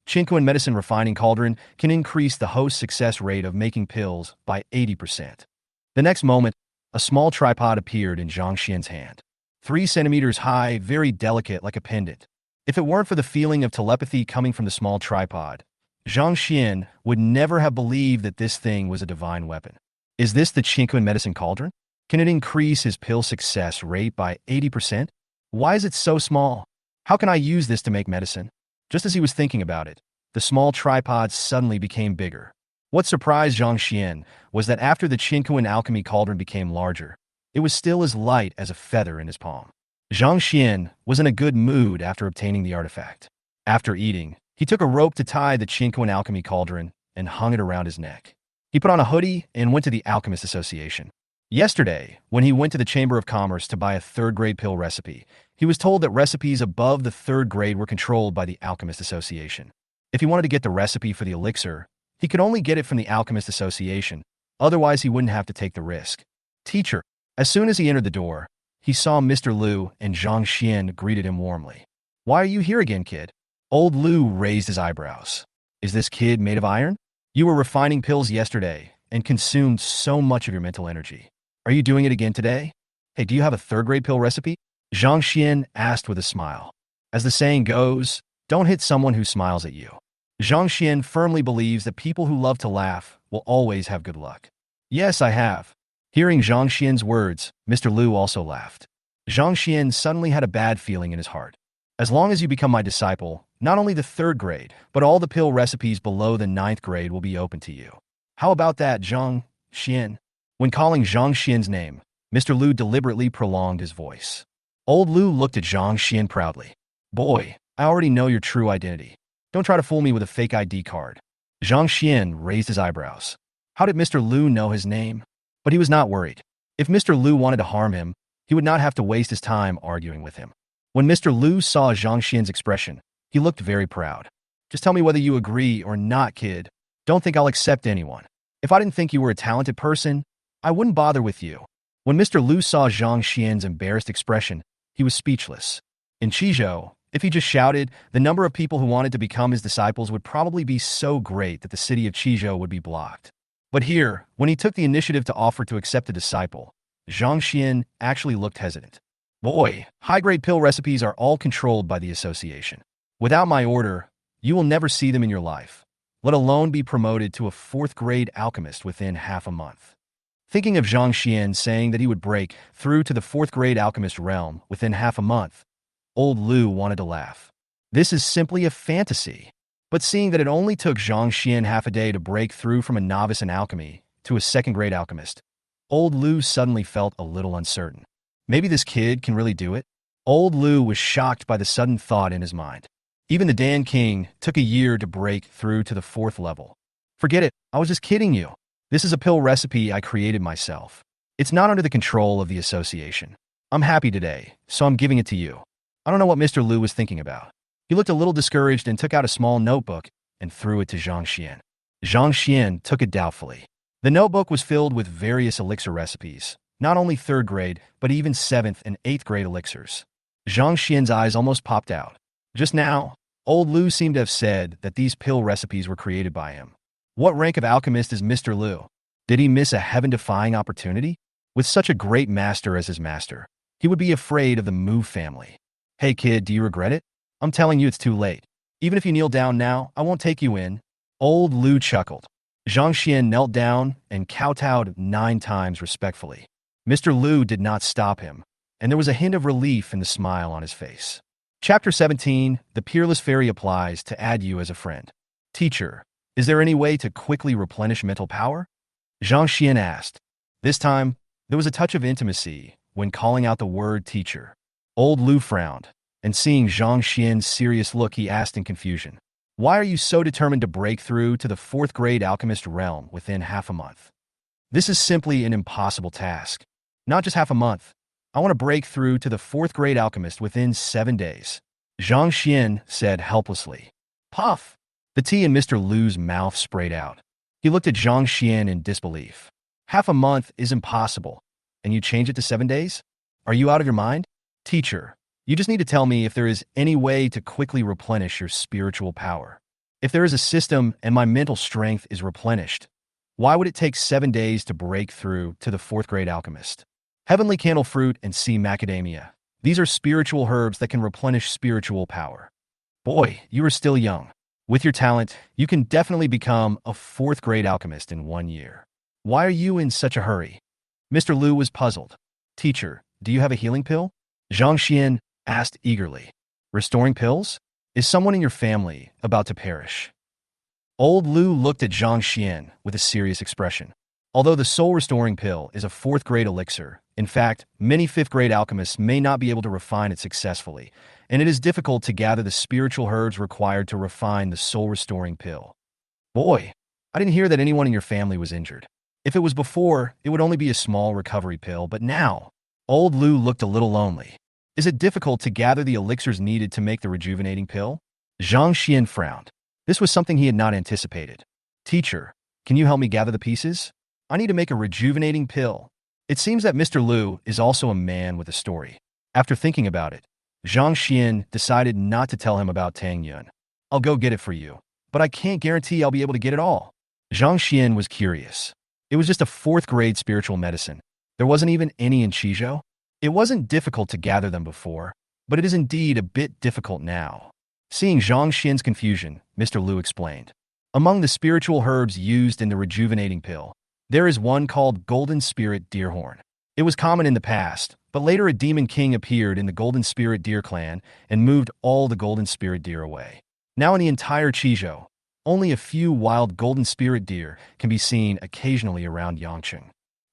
Qingquan Medicine Refining Cauldron can increase the host's success rate of making pills by 80%. The next moment, a small tripod appeared in Zhang Xian's hand. 3 centimeters high, very delicate like a pendant. If it weren't for the feeling of telepathy coming from the small tripod, Zhang Xian would never have believed that this thing was a divine weapon. Is this the Qingquan Medicine Cauldron? Can it increase his pill success rate by 80%? Why is it so small? How can I use this to make medicine? Just as he was thinking about it, the small tripod suddenly became bigger. What surprised Zhang Xian was that after the Qingquan alchemy cauldron became larger, it was still as light as a feather in his palm. Zhang Xian was in a good mood after obtaining the artifact. After eating, he took a rope to tie the Qingquan alchemy cauldron and hung it around his neck. He put on a hoodie and went to the Alchemist Association. Yesterday, when he went to the Chamber of Commerce to buy a 3rd-grade pill recipe, he was told that recipes above the 3rd grade were controlled by the Alchemist Association. If he wanted to get the recipe for the elixir, he could only get it from the Alchemist Association, otherwise he wouldn't have to take the risk. "Teacher." As soon as he entered the door, he saw Mr. Liu and Zhang Xian greeted him warmly. "Why are you here again, kid?" Old Lu raised his eyebrows. Is this kid made of iron? You were refining pills yesterday and consumed so much of your mental energy. Are you doing it again today? Hey, do you have a third-grade pill recipe? Zhang Xian asked with a smile. As the saying goes, don't hit someone who smiles at you. Zhang Xian firmly believes that people who love to laugh will always have good luck. Yes, I have. Hearing Zhang Xian's words, Mr. Lu also laughed. Zhang Xian suddenly had a bad feeling in his heart. As long as you become my disciple, not only the third grade, but all the pill recipes below the ninth grade will be open to you. How about that, Zhang Xian? When calling Zhang Xian's name, Mr. Lu deliberately prolonged his voice. Old Lu looked at Zhang Xian proudly. Boy, I already know your true identity. Don't try to fool me with a fake ID card. Zhang Xian raised his eyebrows. How did Mr. Lu know his name? But he was not worried. If Mr. Lu wanted to harm him, he would not have to waste his time arguing with him. When Mr. Lu saw Zhang Xian's expression, he looked very proud. Just tell me whether you agree or not, kid. Don't think I'll accept anyone. If I didn't think you were a talented person, I wouldn't bother with you. When Mr. Lu saw Zhang Xian's embarrassed expression, he was speechless. In Qizhou, if he just shouted, the number of people who wanted to become his disciples would probably be so great that the city of Qizhou would be blocked. But here, when he took the initiative to offer to accept a disciple, Zhang Xian actually looked hesitant. Boy, high-grade pill recipes are all controlled by the association. Without my order, you will never see them in your life, let alone be promoted to a fourth-grade alchemist within half a month. Thinking of Zhang Xian saying that he would break through to the fourth-grade alchemist realm within half a month, Old Lu wanted to laugh. This is simply a fantasy. But seeing that it only took Zhang Xian half a day to break through from a novice in alchemy to a second-grade alchemist, Old Lu suddenly felt a little uncertain. Maybe this kid can really do it? Old Lu was shocked by the sudden thought in his mind. Even the Dan King took a year to break through to the fourth level. Forget it, I was just kidding you. This is a pill recipe I created myself. It's not under the control of the association. I'm happy today, so I'm giving it to you. I don't know what Mr. Lu was thinking about. He looked a little discouraged and took out a small notebook and threw it to Zhang Xian. Zhang Xian took it doubtfully. The notebook was filled with various elixir recipes, not only third grade, but even seventh and eighth grade elixirs. Zhang Xian's eyes almost popped out. Just now, Old Lu seemed to have said that these pill recipes were created by him. What rank of alchemist is Mr. Lu? Did he miss a heaven-defying opportunity? With such a great master as his master, he would be afraid of the Mu family. Hey kid, do you regret it? I'm telling you it's too late. Even if you kneel down now, I won't take you in. Old Lu chuckled. Zhang Xian knelt down and kowtowed 9 times respectfully. Mr. Lu did not stop him, and there was a hint of relief in the smile on his face. Chapter 17, The Peerless Fairy Applies to Add You as a Friend. Teacher, is there any way to quickly replenish mental power? Zhang Xian asked. This time, there was a touch of intimacy when calling out the word teacher. Old Lu frowned, and seeing Zhang Xian's serious look, he asked in confusion, why are you so determined to break through to the fourth-grade alchemist realm within half a month? This is simply an impossible task. Not just half a month. I want to break through to the fourth-grade alchemist within 7 days. Zhang Xian said helplessly. Puff! The tea in Mr. Lu's mouth sprayed out. He looked at Zhang Xian in disbelief. Half a month is impossible, and you change it to 7 days? Are you out of your mind? Teacher, you just need to tell me if there is any way to quickly replenish your spiritual power. If there is a system and my mental strength is replenished, why would it take 7 days to break through to the fourth-grade alchemist? Heavenly candle fruit and sea macadamia. These are spiritual herbs that can replenish spiritual power. Boy, you are still young. With your talent, you can definitely become a fourth-grade alchemist in 1 year. Why are you in such a hurry? Mr. Lu was puzzled. Teacher, do you have a healing pill? Zhang Xian asked eagerly. Restoring pills? Is someone in your family about to perish? Old Lu looked at Zhang Xian with a serious expression. Although the soul-restoring pill is a fourth-grade elixir, in fact, many fifth-grade alchemists may not be able to refine it successfully, and it is difficult to gather the spiritual herbs required to refine the soul-restoring pill. Boy, I didn't hear that anyone in your family was injured. If it was before, it would only be a small recovery pill, but now, Old Lu looked a little lonely. Is it difficult to gather the elixirs needed to make the rejuvenating pill? Zhang Xian frowned. This was something he had not anticipated. Teacher, can you help me gather the pieces? I need to make a rejuvenating pill. It seems that Mr. Lu is also a man with a story. After thinking about it, Zhang Xian decided not to tell him about Tang Yun. I'll go get it for you, but I can't guarantee I'll be able to get it all. Zhang Xian was curious. It was just a fourth-grade spiritual medicine. There wasn't even any in Qizhou. It wasn't difficult to gather them before, but it is indeed a bit difficult now. Seeing Zhang Xian's confusion, Mr. Liu explained. Among the spiritual herbs used in the rejuvenating pill, there is one called Golden Spirit Deerhorn. It was common in the past, but later a demon king appeared in the Golden Spirit Deer clan and moved all the Golden Spirit Deer away. Now in the entire Qizhou, only a few wild Golden Spirit Deer can be seen occasionally around Yangcheng.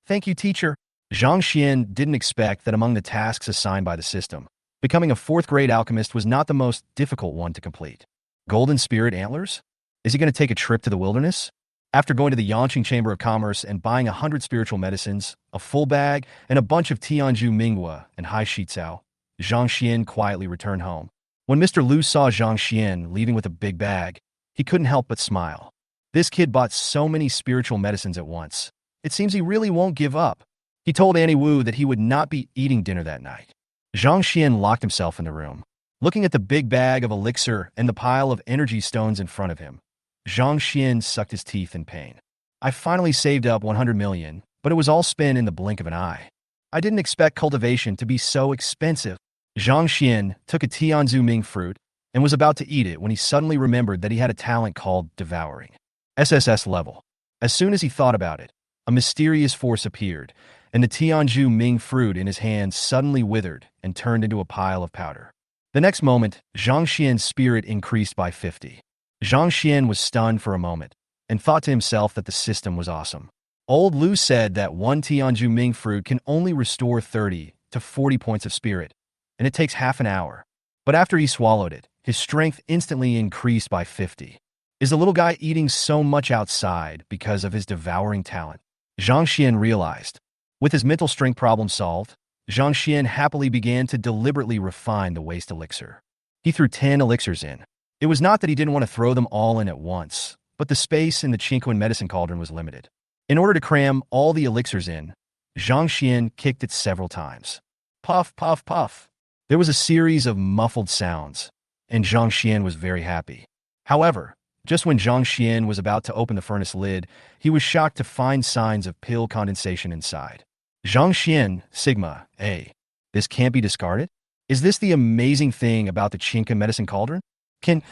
Thank you, teacher. Zhang Xian didn't expect that among the tasks assigned by the system, becoming a fourth-grade alchemist was not the most difficult one to complete. Golden Spirit Antlers? Is he going to take a trip to the wilderness? After going to the Yangcheng Chamber of Commerce and buying 100 spiritual medicines, a full bag, and a bunch of Tianzhu Minghua and Hai Shicao, Zhang Xian quietly returned home. When Mr. Liu saw Zhang Xian leaving with a big bag, he couldn't help but smile. This kid bought so many spiritual medicines at once. It seems he really won't give up. He told Annie Wu that he would not be eating dinner that night. Zhang Xian locked himself in the room. Looking at the big bag of elixir and the pile of energy stones in front of him, Zhang Xian sucked his teeth in pain. I finally saved up 100 million, but it was all spent in the blink of an eye. I didn't expect cultivation to be so expensive. Zhang Xian took a Tianzhu Ming fruit and was about to eat it when he suddenly remembered that he had a talent called devouring. SSS level. As soon as he thought about it, a mysterious force appeared, and the Tianzhu Ming fruit in his hand suddenly withered and turned into a pile of powder. The next moment, Zhang Xian's spirit increased by 50. Zhang Xian was stunned for a moment and thought to himself that the system was awesome. Old Liu said that one Tianzhu Ming fruit can only restore 30 to 40 points of spirit, and it takes half an hour. But after he swallowed it, his strength instantly increased by 50. Is the little guy eating so much outside because of his devouring talent? Zhang Xian realized. With his mental strength problem solved, Zhang Xian happily began to deliberately refine the waste elixir. He threw 10 elixirs in. It was not that he didn't want to throw them all in at once, but the space in the Qingquan medicine cauldron was limited. In order to cram all the elixirs in, Zhang Xian kicked it several times. Puff, puff, puff. There was a series of muffled sounds, and Zhang Xian was very happy. However, just when Zhang Xian was about to open the furnace lid, he was shocked to find signs of pill condensation inside. Zhang Xian, Sigma, A. This can't be discarded? Is this the amazing thing about the Qingquan medicine cauldron? Zhang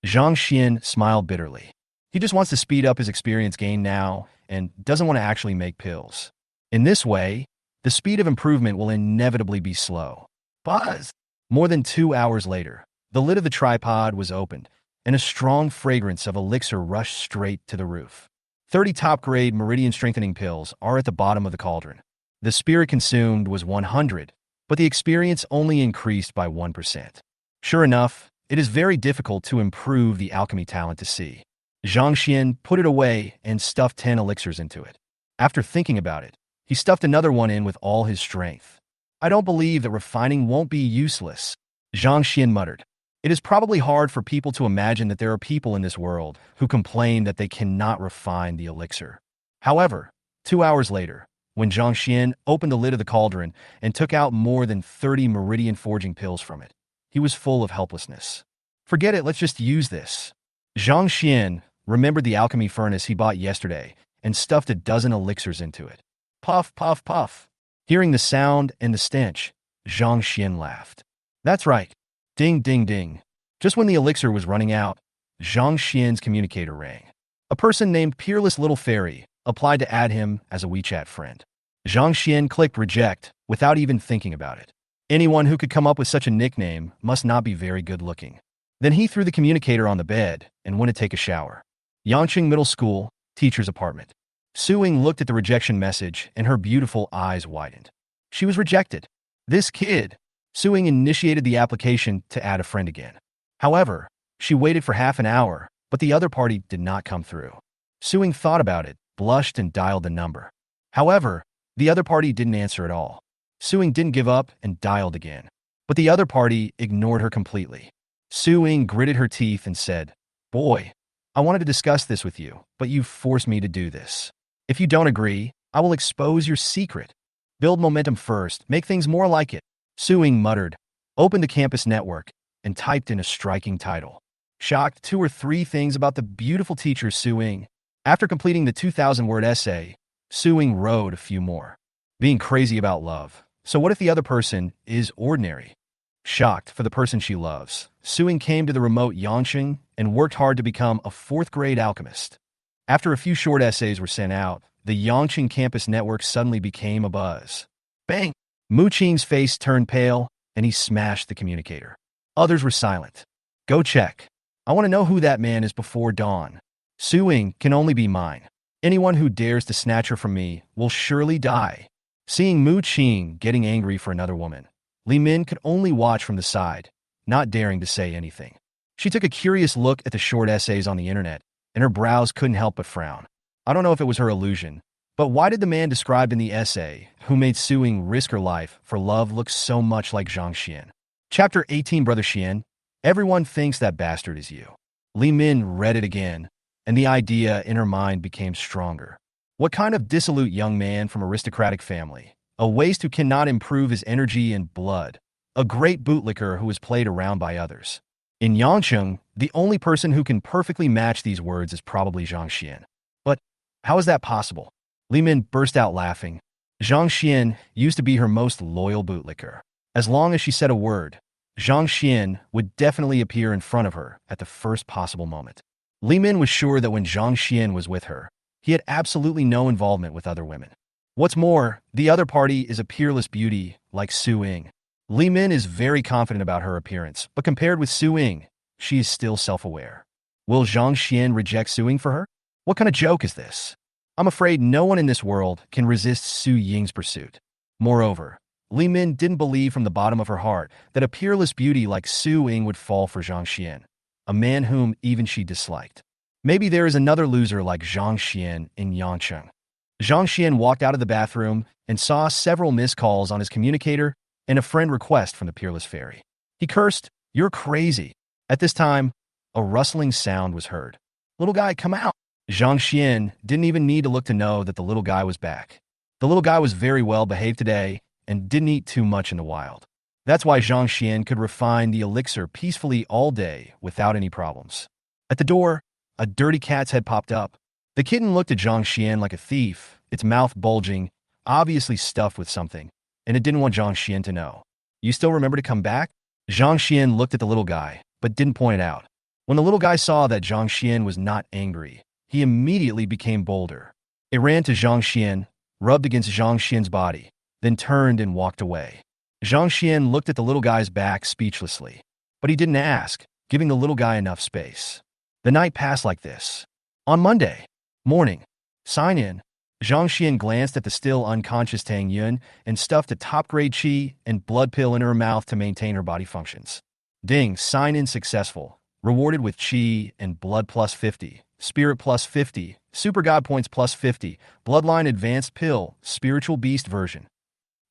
Xian smiled bitterly. He just wants to speed up his experience gain now and doesn't want to actually make pills. In this way, the speed of improvement will inevitably be slow. Buzz! More than 2 hours later, the lid of the tripod was opened, and a strong fragrance of elixir rushed straight to the roof. 30 top-grade meridian-strengthening pills are at the bottom of the cauldron. The spirit consumed was 100, but the experience only increased by 1%. Sure enough, it is very difficult to improve the alchemy talent to see. Zhang Xian put it away and stuffed 10 elixirs into it. After thinking about it, he stuffed another one in with all his strength. I don't believe that refining won't be useless, Zhang Xian muttered. It is probably hard for people to imagine that there are people in this world who complain that they cannot refine the elixir. However, 2 hours later, when Zhang Xian opened the lid of the cauldron and took out more than 30 meridian forging pills from it, he was full of helplessness. Forget it, let's just use this. Zhang Xian remembered the alchemy furnace he bought yesterday and stuffed a dozen elixirs into it. Puff, puff, puff. Hearing the sound and the stench, Zhang Xian laughed. That's right. Ding, ding, ding. Just when the elixir was running out, Zhang Xian's communicator rang. A person named Peerless Little Fairy applied to add him as a WeChat friend. Zhang Xian clicked reject without even thinking about it. Anyone who could come up with such a nickname must not be very good looking. Then he threw the communicator on the bed and went to take a shower. Yangcheng Middle School, teacher's apartment. Suing looked at the rejection message and her beautiful eyes widened. She was rejected. This kid. Suing initiated the application to add a friend again. However, she waited for half an hour, but the other party did not come through. Suing thought about it, blushed, and dialed the number. However, the other party didn't answer at all. Suing didn't give up and dialed again, but the other party ignored her completely. Suing gritted her teeth and said, "Boy, I wanted to discuss this with you, but you forced me to do this. If you don't agree, I will expose your secret. Build momentum first, make things more like it." Suing muttered, opened the campus network, and typed in a striking title. Shocked 2 or 3 things about the beautiful teacher Su Ying. After completing the 2,000-word essay, Su Ying wrote a few more. Being crazy about love. So what if the other person is ordinary? Shocked for the person she loves, Su Ying came to the remote Jiancheng and worked hard to become a 4th-grade alchemist. After a few short essays were sent out, the Jiancheng campus network suddenly became a buzz. Bang! Mu Qing's face turned pale, and he smashed the communicator. Others were silent. Go check. I want to know who that man is before dawn. Su Ying can only be mine. Anyone who dares to snatch her from me will surely die. Seeing Mu Qing getting angry for another woman, Li Min could only watch from the side, not daring to say anything. She took a curious look at the short essays on the internet, and her brows couldn't help but frown. I don't know if it was her illusion, but why did the man described in the essay, who made Su Ying risk her life for love, look so much like Zhang Xian? Chapter 18. Brother Xian, everyone thinks that bastard is you. Li Min read it again, and the idea in her mind became stronger. What kind of dissolute young man from aristocratic family? A waste who cannot improve his energy and blood. A great bootlicker who is played around by others. In Yangcheng, the only person who can perfectly match these words is probably Zhang Xian. But how is that possible? Li Min burst out laughing. Zhang Xian used to be her most loyal bootlicker. As long as she said a word, Zhang Xian would definitely appear in front of her at the first possible moment. Li Min was sure that when Zhang Xian was with her, he had absolutely no involvement with other women. What's more, the other party is a peerless beauty like Su Ying. Li Min is very confident about her appearance, but compared with Su Ying, she is still self-aware. Will Zhang Xian reject Su Ying for her? What kind of joke is this? I'm afraid no one in this world can resist Su Ying's pursuit. Moreover, Li Min didn't believe from the bottom of her heart that a peerless beauty like Su Ying would fall for Zhang Xian, a man whom even she disliked. Maybe there is another loser like Zhang Xian in Yangcheng. Zhang Xian walked out of the bathroom and saw several missed calls on his communicator and a friend request from the peerless fairy. He cursed, "You're crazy." At this time, a rustling sound was heard. "Little guy, come out." Zhang Xian didn't even need to look to know that the little guy was back. The little guy was very well behaved today and didn't eat too much in the wild. That's why Zhang Xian could refine the elixir peacefully all day without any problems. At the door, a dirty cat's head popped up. The kitten looked at Zhang Xian like a thief, its mouth bulging, obviously stuffed with something, and it didn't want Zhang Xian to know. "You still remember to come back?" Zhang Xian looked at the little guy, but didn't point it out. When the little guy saw that Zhang Xian was not angry, he immediately became bolder. It ran to Zhang Xian, rubbed against Zhang Xian's body, then turned and walked away. Zhang Xian looked at the little guy's back speechlessly, but he didn't ask, giving the little guy enough space. The night passed like this. On Monday morning, sign in. Zhang Xian glanced at the still unconscious Tang Yun and stuffed a top-grade qi and blood pill in her mouth to maintain her body functions. Ding, sign in successful. Rewarded with qi and blood plus 50, spirit plus 50, super god points plus 50, bloodline advanced pill, spiritual beast version.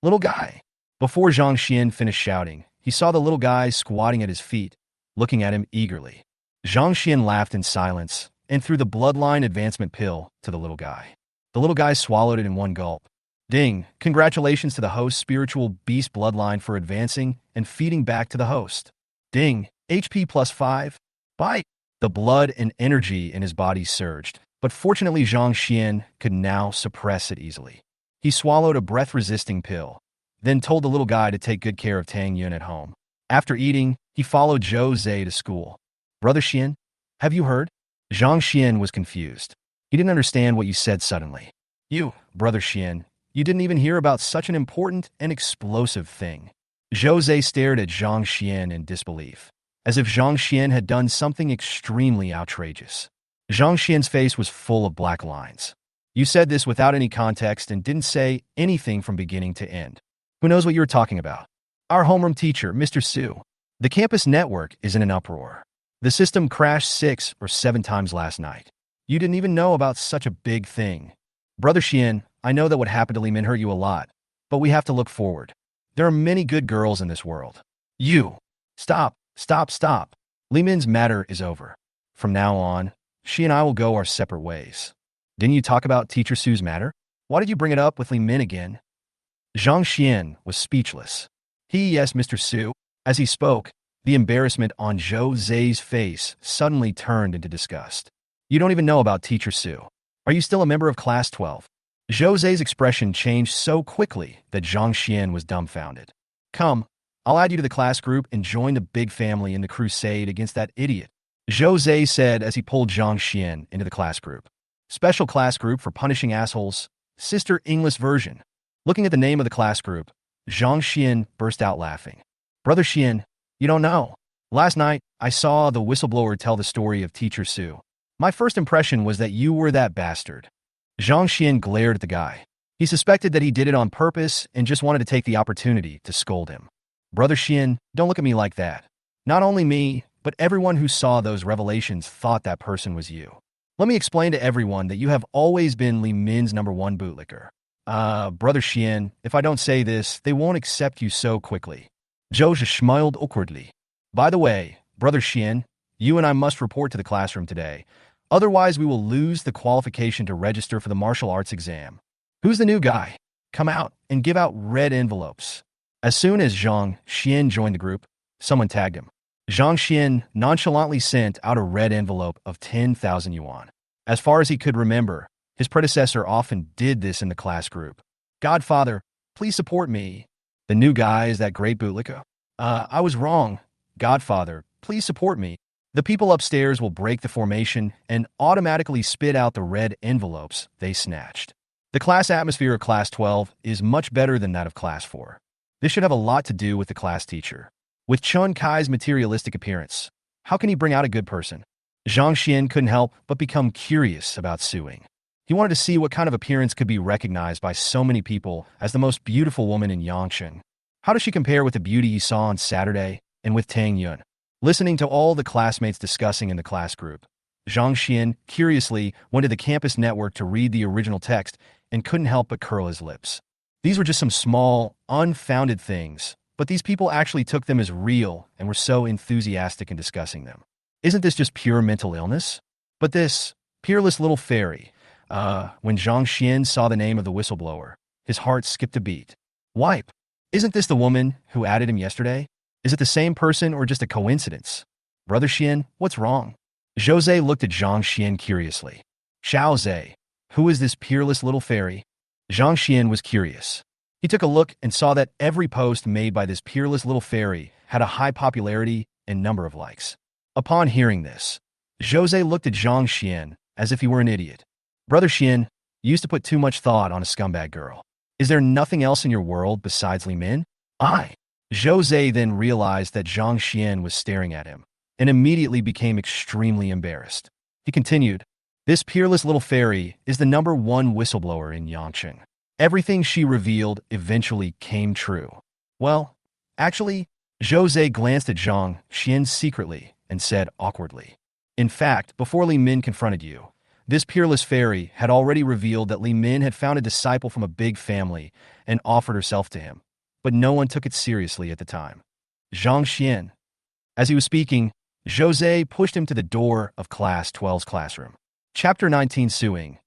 Little guy. Before Zhang Xian finished shouting, he saw the little guy squatting at his feet, looking at him eagerly. Zhang Xian laughed in silence and threw the bloodline advancement pill to the little guy. The little guy swallowed it in one gulp. Ding, congratulations to the host's spiritual beast bloodline for advancing and feeding back to the host. Ding, HP plus 5. Bite. The blood and energy in his body surged, but fortunately Zhang Xian could now suppress it easily. He swallowed a breath-resisting pill, then told the little guy to take good care of Tang Yun at home. After eating, he followed Zhou Zhe to school. "Brother Xian, have you heard?" Zhang Xian was confused. He didn't understand what you said suddenly. "You, Brother Xian, you didn't even hear about such an important and explosive thing." Zhou Zhe stared at Zhang Xian in disbelief, as if Zhang Xian had done something extremely outrageous. Zhang Xian's face was full of black lines. "You said this without any context and didn't say anything from beginning to end. Who knows what you were talking about?" "Our homeroom teacher, Mr. Su. The campus network is in an uproar. The system crashed 6 or 7 times last night. You didn't even know about such a big thing. Brother Xian, I know that what happened to Li Min hurt you a lot, but we have to look forward. There are many good girls in this world." "You! Stop, stop, stop. Li Min's matter is over. From now on, she and I will go our separate ways." "Didn't you talk about Teacher Su's matter? Why did you bring it up with Li Min again?" Zhang Xian was speechless. Yes, Mr. Su. As he spoke, The embarrassment on Zhou Zai's face suddenly turned into disgust. You don't even know about Teacher Su. Are you still a member of Class 12? Zhou Zai's expression changed so quickly that Zhang Xian was dumbfounded. Come, I'll add you to the class group and join the big family in the crusade against that idiot, Zhou Zai said as he pulled Zhang Xian into the class group. Special class group for punishing assholes, Sister English version. Looking at the name of the class group, Zhang Xian burst out laughing. Brother Xian, you don't know. Last night, I saw the whistleblower tell the story of Teacher Su. My first impression was that you were that bastard. Zhang Xian glared at the guy. He suspected that he did it on purpose and just wanted to take the opportunity to scold him. Brother Xian, don't look at me like that. Not only me, but everyone who saw those revelations thought that person was you. Let me explain to everyone that you have always been Li Min's #1 bootlicker. Brother Xian, if I don't say this, they won't accept you so quickly. Zhou smiled awkwardly. By the way, Brother Xian, you and I must report to the classroom today. Otherwise, we will lose the qualification to register for the martial arts exam. Who's the new guy? Come out and give out red envelopes. As soon as Zhang Xian joined the group, someone tagged him. Zhang Xian nonchalantly sent out a red envelope of 10,000 yuan. As far as he could remember, his predecessor often did this in the class group. Godfather, please support me. The new guy is that great bootlicker. I was wrong. Godfather, please support me. The people upstairs will break the formation and automatically spit out the red envelopes they snatched. The class atmosphere of Class 12 is much better than that of Class 4. This should have a lot to do with the class teacher. With Chun Kai's materialistic appearance, how can he bring out a good person? Zhang Xian couldn't help but become curious about Suing. He wanted to see what kind of appearance could be recognized by so many people as the most beautiful woman in Yangcheng. How does she compare with the beauty he saw on Saturday and with Tang Yun? Listening to all the classmates discussing in the class group, Zhang Xian curiously went to the campus network to read the original text and couldn't help but curl his lips. These were just some small, unfounded things, but these people actually took them as real and were so enthusiastic in discussing them. Isn't this just pure mental illness? But this peerless little fairy, when Zhang Xian saw the name of the whistleblower, his heart skipped a beat. Wipe. Isn't this the woman who added him yesterday? Is it the same person or just a coincidence? Brother Xian, what's wrong? Zhou Zai looked at Zhang Xian curiously. Xiao Zai, who is this peerless little fairy? Zhang Xian was curious. He took a look and saw that every post made by this peerless little fairy had a high popularity and number of likes. Upon hearing this, Zhou Zai looked at Zhang Xian as if he were an idiot. Brother Xian, you used to put too much thought on a scumbag girl. Is there nothing else in your world besides Li Min? Zhou Zai then realized that Zhang Xian was staring at him and immediately became extremely embarrassed. He continued, this peerless little fairy is the #1 whistleblower in Yangcheng. Everything she revealed eventually came true. Well, actually, Zhou Zai glanced at Zhang Xian secretly and said awkwardly, in fact, before Li Min confronted you, this peerless fairy had already revealed that Li Min had found a disciple from a big family and offered herself to him, but no one took it seriously at the time. Zhang Xian. As he was speaking, Zhou Zai pushed him to the door of Class 12's classroom. Chapter 19 Suing.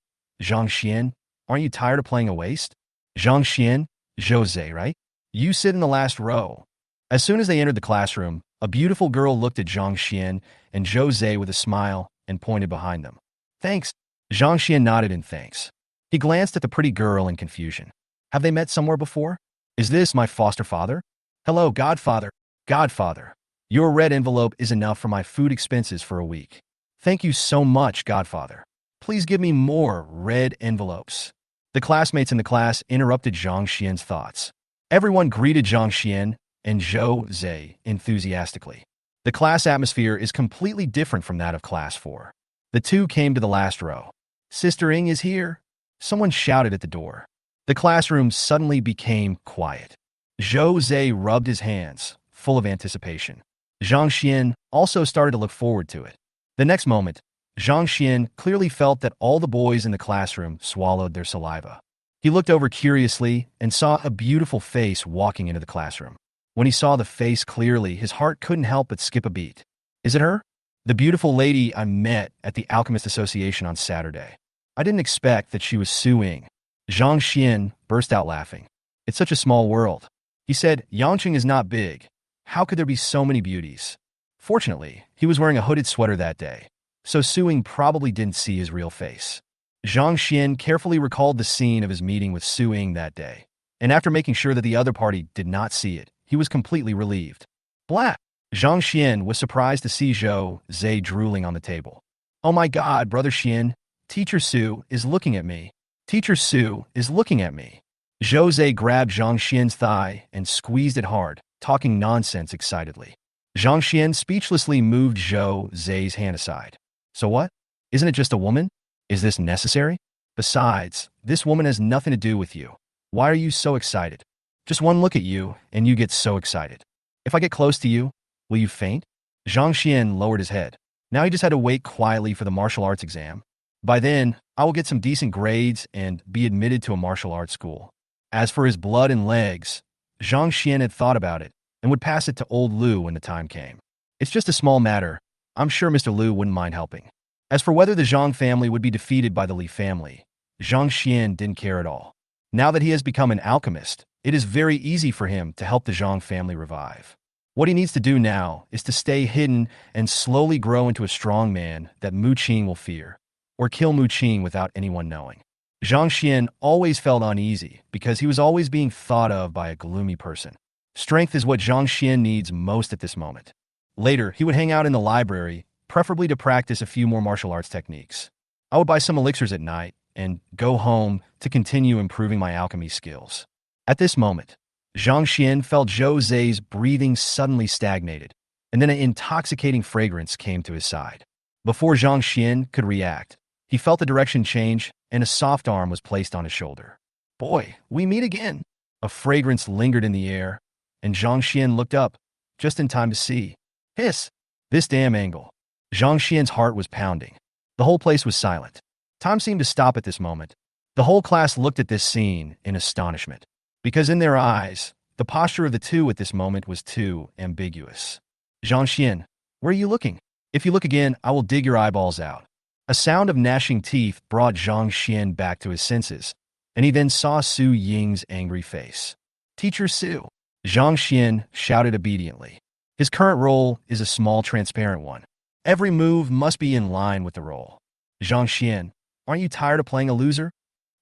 Zhang Xian, aren't you tired of playing a waste? Zhang Xian, Zhou Zai, right? You sit in the last row. As soon as they entered the classroom, a beautiful girl looked at Zhang Xian and Zhou Zai with a smile and pointed behind them. Thanks. Zhang Xian nodded in thanks. He glanced at the pretty girl in confusion. Have they met somewhere before? Is this my foster father? Hello, Godfather. Godfather. Your red envelope is enough for my food expenses for a week. Thank you so much, Godfather. Please give me more red envelopes. The classmates in the class interrupted Zhang Xian's thoughts. Everyone greeted Zhang Xian and Zhou Zai enthusiastically. The class atmosphere is completely different from that of Class 4. The two came to the last row. Sister Ing is here. Someone shouted at the door. The classroom suddenly became quiet. Zhou Zai rubbed his hands, full of anticipation. Zhang Xian also started to look forward to it. The next moment, Zhang Xian clearly felt that all the boys in the classroom swallowed their saliva. He looked over curiously and saw a beautiful face walking into the classroom. When he saw the face clearly, his heart couldn't help but skip a beat. Is it her? The beautiful lady I met at the Alchemist Association on Saturday. I didn't expect that she was Suing. Zhang Xian burst out laughing. It's such a small world. He said, Yangcheng is not big. How could there be so many beauties? Fortunately, he was wearing a hooded sweater that day, so Su-Ying probably didn't see his real face. Zhang Xian carefully recalled the scene of his meeting with Su-Ying that day, and after making sure that the other party did not see it, he was completely relieved. Blah! Zhang Xian was surprised to see Zhou Zhe drooling on the table. Oh my god, Brother Xian, Teacher Su is looking at me. Teacher Su is looking at me. Zhou Zhe grabbed Zhang Xian's thigh and squeezed it hard, talking nonsense excitedly. Zhang Xian speechlessly moved Zhou Zhe's hand aside. So what? Isn't it just a woman? Is this necessary? Besides, this woman has nothing to do with you. Why are you so excited? Just one look at you, and you get so excited. If I get close to you, will you faint? Zhang Xian lowered his head. Now he just had to wait quietly for the martial arts exam. By then, I will get some decent grades and be admitted to a martial arts school. As for his blood and legs, Zhang Xian had thought about it and would pass it to old Lu when the time came. It's just a small matter. I'm sure Mr. Lu wouldn't mind helping. As for whether the Zhang family would be defeated by the Li family, Zhang Xian didn't care at all. Now that he has become an alchemist, it is very easy for him to help the Zhang family revive. What he needs to do now is to stay hidden and slowly grow into a strong man that Mu Qing will fear, or kill Mu Qing without anyone knowing. Zhang Xian always felt uneasy because he was always being thought of by a gloomy person. Strength is what Zhang Xian needs most at this moment. Later, he would hang out in the library, preferably to practice a few more martial arts techniques. I would buy some elixirs at night and go home to continue improving my alchemy skills. At this moment, Zhang Xian felt Zhou Zhe's breathing suddenly stagnated, and then an intoxicating fragrance came to his side. Before Zhang Xian could react, he felt the direction change, and a soft arm was placed on his shoulder. Boy, we meet again. A fragrance lingered in the air, and Zhang Xian looked up, just in time to see. Hiss! This damn angle. Zhang Xian's heart was pounding. The whole place was silent. Time seemed to stop at this moment. The whole class looked at this scene in astonishment, because in their eyes, the posture of the two at this moment was too ambiguous. Zhang Xian, where are you looking? If you look again, I will dig your eyeballs out. A sound of gnashing teeth brought Zhang Xian back to his senses, and he then saw Su-Ying's angry face. Teacher Su. Zhang Xian shouted obediently. His current role is a small transparent one. Every move must be in line with the role. Zhang Xian, aren't you tired of playing a loser?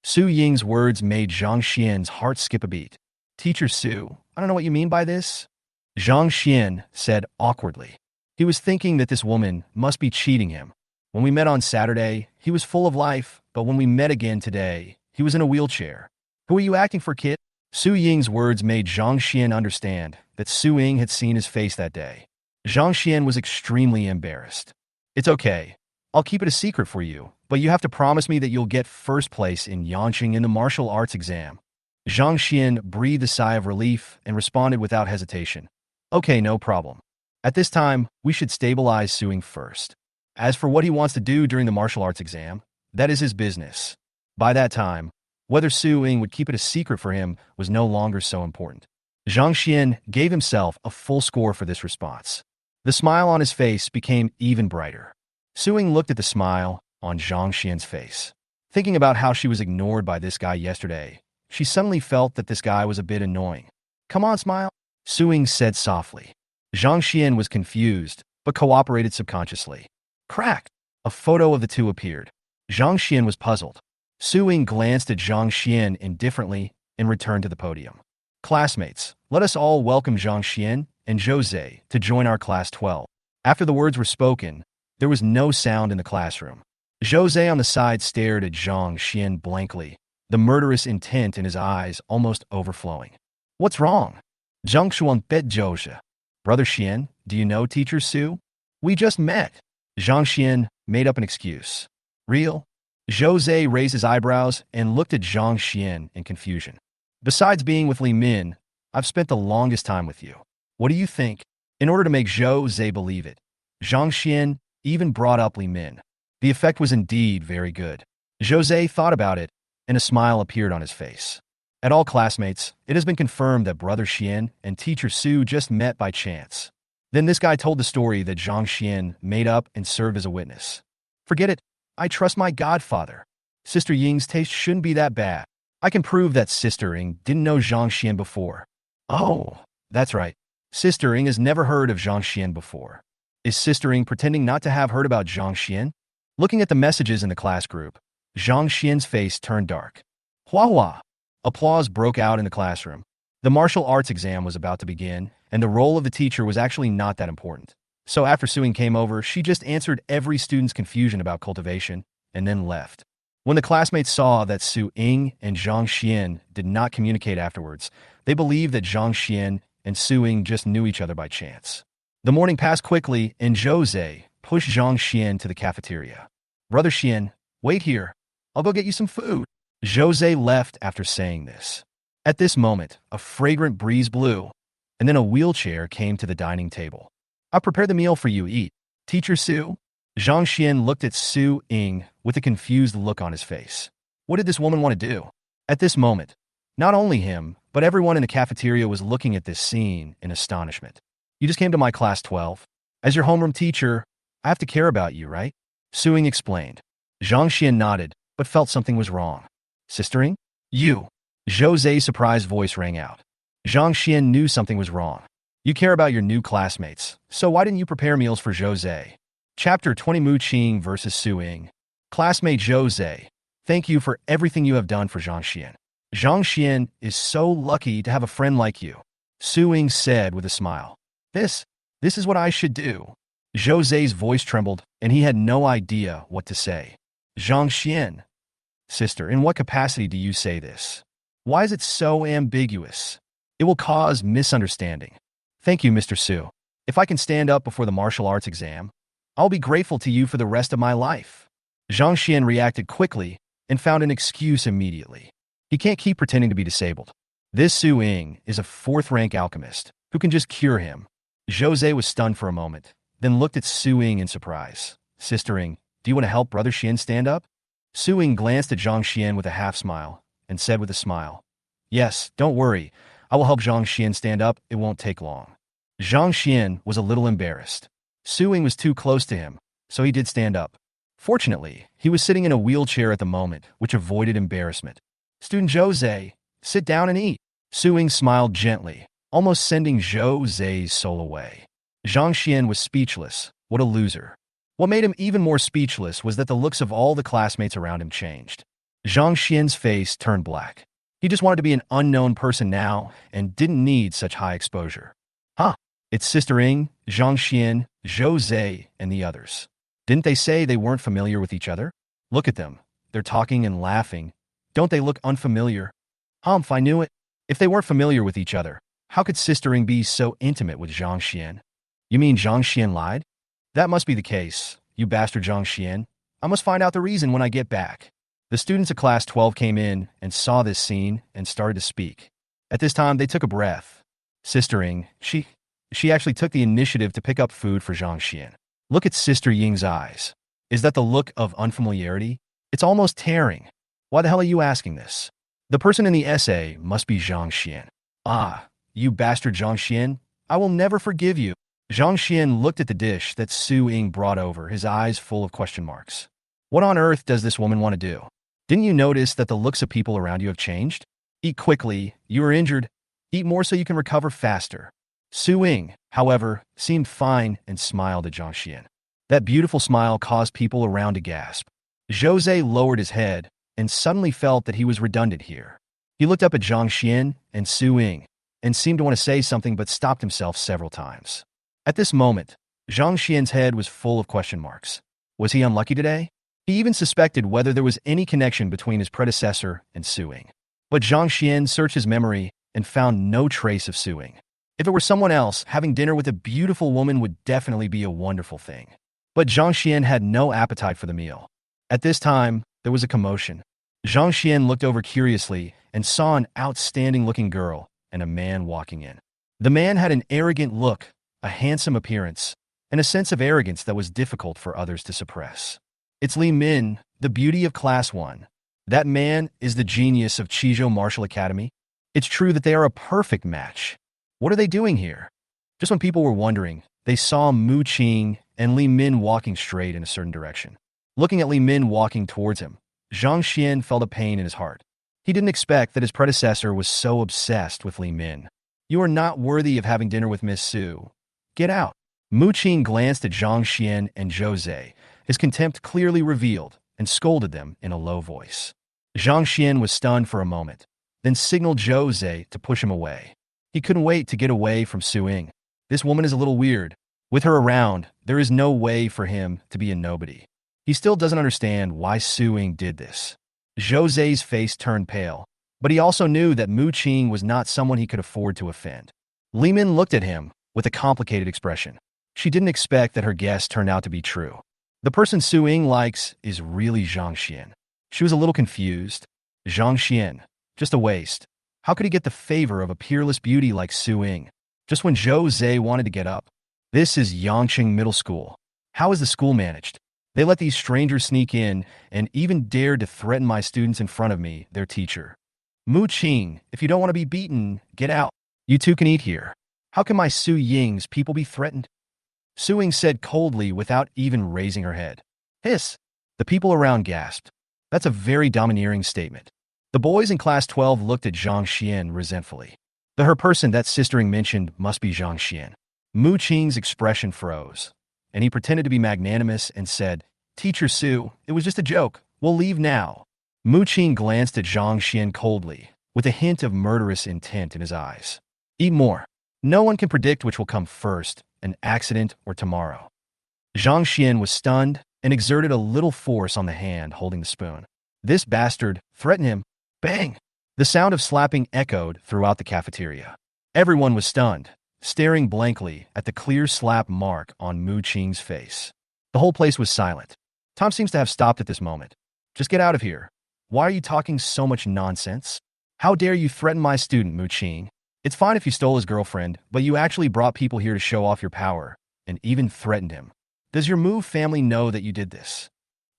Su-Ying's words made Zhang Xian's heart skip a beat. Teacher Su, I don't know what you mean by this. Zhang Xian said awkwardly. He was thinking that this woman must be cheating him. When we met on Saturday, he was full of life, but when we met again today, he was in a wheelchair. Who are you acting for, kid? Su-Ying's words made Zhang Xian understand that Su-Ying had seen his face that day. Zhang Xian was extremely embarrassed. It's okay. I'll keep it a secret for you, but you have to promise me that you'll get first place in Yangqing in the martial arts exam. Zhang Xian breathed a sigh of relief and responded without hesitation. Okay, no problem. At this time, we should stabilize Su-Ying first. As for what he wants to do during the martial arts exam, that is his business. By that time, whether Su-Ying would keep it a secret for him was no longer so important. Zhang Xian gave himself a full score for this response. The smile on his face became even brighter. Su-Ying looked at the smile on Zhang Xian's face. Thinking about how she was ignored by this guy yesterday, she suddenly felt that this guy was a bit annoying. Come on, smile, Su-Ying said softly. Zhang Xian was confused, but cooperated subconsciously. Crack! A photo of the two appeared. Zhang Xian was puzzled. Su-Ying glanced at Zhang Xian indifferently and returned to the podium. Classmates, let us all welcome Zhang Xian and Zhou Zhe to join our class 12. After the words were spoken, there was no sound in the classroom. Zhou Zhe on the side stared at Zhang Xian blankly, the murderous intent in his eyes almost overflowing. What's wrong? Zhang Xuan bet Zhou. Brother Xian, do you know Teacher Su? We just met. Zhang Xian made up an excuse. Real? Zhou Zhe raised his eyebrows and looked at Zhang Xian in confusion. Besides being with Li Min, I've spent the longest time with you. What do you think? In order to make Zhou Zhe believe it, Zhang Xian even brought up Li Min. The effect was indeed very good. Zhou Zhe thought about it, and a smile appeared on his face. At all classmates, it has been confirmed that Brother Xian and Teacher Su just met by chance. Then this guy told the story that Zhang Xian made up and served as a witness. Forget it. I trust my godfather. Sister Ying's taste shouldn't be that bad. I can prove that Sister Ying didn't know Zhang Xian before. Oh, that's right. Sister Ying has never heard of Zhang Xian before. Is Sister Ying pretending not to have heard about Zhang Xian? Looking at the messages in the class group, Zhang Xian's face turned dark. Hua hua! Applause broke out in the classroom. The martial arts exam was about to begin, and the role of the teacher was actually not that important. So after Su Ying came over, she just answered every student's confusion about cultivation, and then left. When the classmates saw that Su Ying and Zhang Xian did not communicate afterwards, they believed that Zhang Xian and Su Ying just knew each other by chance. The morning passed quickly, and Jose pushed Zhang Xian to the cafeteria. Brother Xian, wait here. I'll go get you some food. Jose left after saying this. At this moment, a fragrant breeze blew, and then a wheelchair came to the dining table. I prepared the meal for you, eat. Teacher Su? Zhang Xian looked at Su Ying with a confused look on his face. What did this woman want to do? At this moment, not only him, but everyone in the cafeteria was looking at this scene in astonishment. You just came to my class 12. As your homeroom teacher, I have to care about you, right? Su Ying explained. Zhang Xian nodded, but felt something was wrong. Sister Ying? You. Jose's surprised voice rang out. Zhang Xian knew something was wrong. You care about your new classmates, so why didn't you prepare meals for Jose? Chapter 20 Mu Qing vs. Su Ying. Classmate Jose, thank you for everything you have done for Zhang Xian. Zhang Xian is so lucky to have a friend like you, Su Ying said with a smile. This is what I should do. Jose's voice trembled, and he had no idea what to say. Zhang Xian. Sister, in what capacity do you say this? Why is it so ambiguous? It will cause misunderstanding. Thank you, Mr. Su. If I can stand up before the martial arts exam, I'll be grateful to you for the rest of my life. Zhang Xian reacted quickly and found an excuse immediately. He can't keep pretending to be disabled. This Su Ying is a fourth-rank alchemist who can just cure him. Jose was stunned for a moment, then looked at Su Ying in surprise. Sister Ying, do you want to help Brother Xian stand up? Su Ying glanced at Zhang Xian with a half-smile and said with a smile, Yes, don't worry. I will help Zhang Xian stand up. It won't take long. Zhang Xian was a little embarrassed. Su Ying was too close to him, so he did stand up. Fortunately, he was sitting in a wheelchair at the moment, which avoided embarrassment. Student Jose, sit down and eat. Su Ying smiled gently, almost sending Jose's soul away. Zhang Xian was speechless. What a loser. What made him even more speechless was that the looks of all the classmates around him changed. Zhang Xian's face turned black. He just wanted to be an unknown person now and didn't need such high exposure. Huh, it's Sister Ying, Zhang Xian, Jose, and the others. Didn't they say they weren't familiar with each other? Look at them. They're talking and laughing. Don't they look unfamiliar? Humph, I knew it. If they weren't familiar with each other, how could Sister Ying be so intimate with Zhang Xian? You mean Zhang Xian lied? That must be the case, you bastard Zhang Xian. I must find out the reason when I get back. The students of class 12 came in and saw this scene and started to speak. At this time, they took a breath. Sister Ying, she actually took the initiative to pick up food for Zhang Xian. Look at Sister Ying's eyes. Is that the look of unfamiliarity? It's almost tearing. Why the hell are you asking this? The person in the essay must be Zhang Xian. Ah, you bastard Zhang Xian, I will never forgive you. Zhang Xian looked at the dish that Su Ying brought over, his eyes full of question marks. What on earth does this woman want to do? Didn't you notice that the looks of people around you have changed? Eat quickly, you are injured. Eat more so you can recover faster. Su Ying, however, seemed fine and smiled at Zhang Xian. That beautiful smile caused people around to gasp. Jose lowered his head and suddenly felt that he was redundant here. He looked up at Zhang Xian and Su Ying and seemed to want to say something but stopped himself several times. At this moment, Zhang Xian's head was full of question marks. Was he unlucky today? He even suspected whether there was any connection between his predecessor and Su Ying. But Zhang Xian searched his memory and found no trace of Su Ying. If it were someone else, having dinner with a beautiful woman would definitely be a wonderful thing. But Zhang Xian had no appetite for the meal. At this time, there was a commotion. Zhang Xian looked over curiously and saw an outstanding-looking girl and a man walking in. The man had an arrogant look, a handsome appearance, and a sense of arrogance that was difficult for others to suppress. It's Li Min, the beauty of Class 1. That man is the genius of Qizhou Martial Academy. It's true that they are a perfect match. What are they doing here? Just when people were wondering, they saw Mu Qing and Li Min walking straight in a certain direction. Looking at Li Min walking towards him, Zhang Xian felt a pain in his heart. He didn't expect that his predecessor was so obsessed with Li Min. You are not worthy of having dinner with Miss Su. Get out. Mu Qing glanced at Zhang Xian and Zhou Zhe, his contempt clearly revealed, and scolded them in a low voice. Zhang Xian was stunned for a moment, then signaled Zhou Zhe to push him away. He couldn't wait to get away from Su Ying. This woman is a little weird. With her around, there is no way for him to be a nobody. He still doesn't understand why Su Ying did this. Zhou Zhe's face turned pale, but he also knew that Mu Qing was not someone he could afford to offend. Li Min looked at him with a complicated expression. She didn't expect that her guess turned out to be true. The person Su Ying likes is really Zhang Xian. She was a little confused. Zhang Xian, just a waste. How could he get the favor of a peerless beauty like Su Ying? Just when Zhou Zhe wanted to get up. This is Yangcheng Middle School. How is the school managed? They let these strangers sneak in and even dared to threaten my students in front of me, their teacher. Mu Qing, if you don't want to be beaten, get out. You two can eat here. How can my Su Ying's people be threatened? Su Ying said coldly without even raising her head. Hiss. The people around gasped. That's a very domineering statement. The boys in class 12 looked at Zhang Xian resentfully. The her person that Sister Ying mentioned must be Zhang Xian. Mu Qing's expression froze, and he pretended to be magnanimous and said, Teacher Su, it was just a joke. We'll leave now. Mu Qing glanced at Zhang Xian coldly, with a hint of murderous intent in his eyes. Eat more. No one can predict which will come first, an accident or tomorrow. Zhang Xian was stunned and exerted a little force on the hand holding the spoon. This bastard threatened him. Bang! The sound of slapping echoed throughout the cafeteria. Everyone was stunned, staring blankly at the clear slap mark on Mu Qing's face. The whole place was silent. Tom seems to have stopped at this moment. Just get out of here. Why are you talking so much nonsense? How dare you threaten my student, Mu Qing? It's fine if you stole his girlfriend, but you actually brought people here to show off your power, and even threatened him. Does your Mu family know that you did this?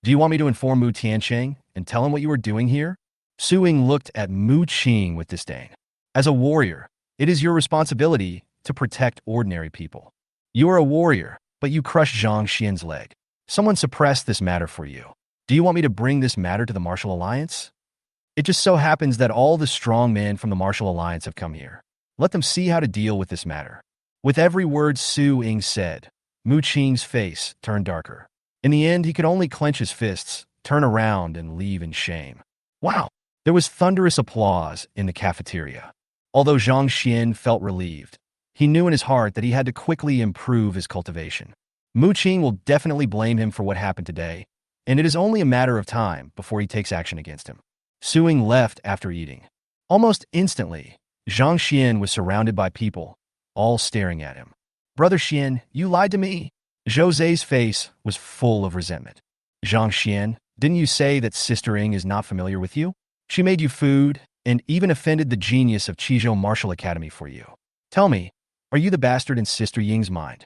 Do you want me to inform Mu Tiancheng and tell him what you are doing here? Su Ying looked at Mu Qing with disdain. As a warrior, it is your responsibility to protect ordinary people. You are a warrior, but you crushed Zhang Xian's leg. Someone suppressed this matter for you. Do you want me to bring this matter to the Martial Alliance? It just so happens that all the strong men from the Martial Alliance have come here. Let them see how to deal with this matter. With every word Su Ying said, Mu Qing's face turned darker. In the end, he could only clench his fists, turn around, and leave in shame. Wow! There was thunderous applause in the cafeteria. Although Zhang Xian felt relieved, he knew in his heart that he had to quickly improve his cultivation. Mu Qing will definitely blame him for what happened today, and it is only a matter of time before he takes action against him. Su Ying left after eating. Almost instantly, Zhang Xian was surrounded by people, all staring at him. Brother Xian, you lied to me. Zhou Zhe's face was full of resentment. Zhang Xian, didn't you say that Sister Ying is not familiar with you? She made you food and even offended the genius of Qizhou Martial Academy for you. Tell me, are you the bastard in Sister Ying's mind?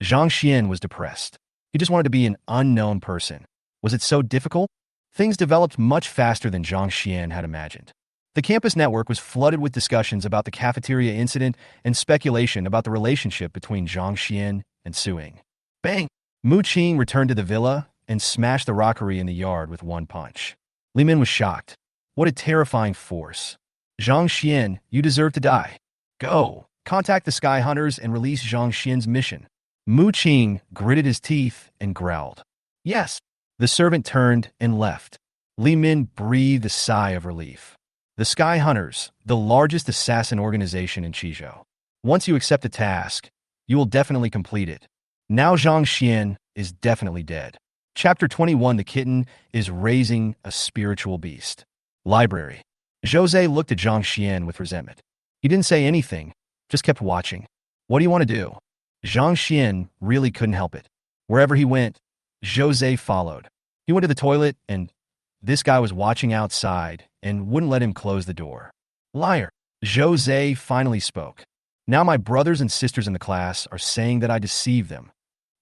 Zhang Xian was depressed. He just wanted to be an unknown person. Was it so difficult? Things developed much faster than Zhang Xian had imagined. The campus network was flooded with discussions about the cafeteria incident and speculation about the relationship between Zhang Xian and Su Ying. Bang! Mu Qing returned to the villa and smashed the rockery in the yard with one punch. Li Min was shocked. What a terrifying force. Zhang Xian, you deserve to die. Go! Contact the Sky Hunters and release Zhang Xian's mission. Mu Qing gritted his teeth and growled. Yes. The servant turned and left. Li Min breathed a sigh of relief. The Sky Hunters, the largest assassin organization in Qizhou. Once you accept a task, you will definitely complete it. Now Zhang Xian is definitely dead. Chapter 21 The Kitten is Raising a Spiritual Beast. Library. Zhou Zhe looked at Zhang Xian with resentment. He didn't say anything, just kept watching. What do you want to do? Zhang Xian really couldn't help it. Wherever he went, Zhou Zhe followed. He went to the toilet, and this guy was watching outside and wouldn't let him close the door. Liar. Zhou Zhe finally spoke. Now my brothers and sisters in the class are saying that I deceived them.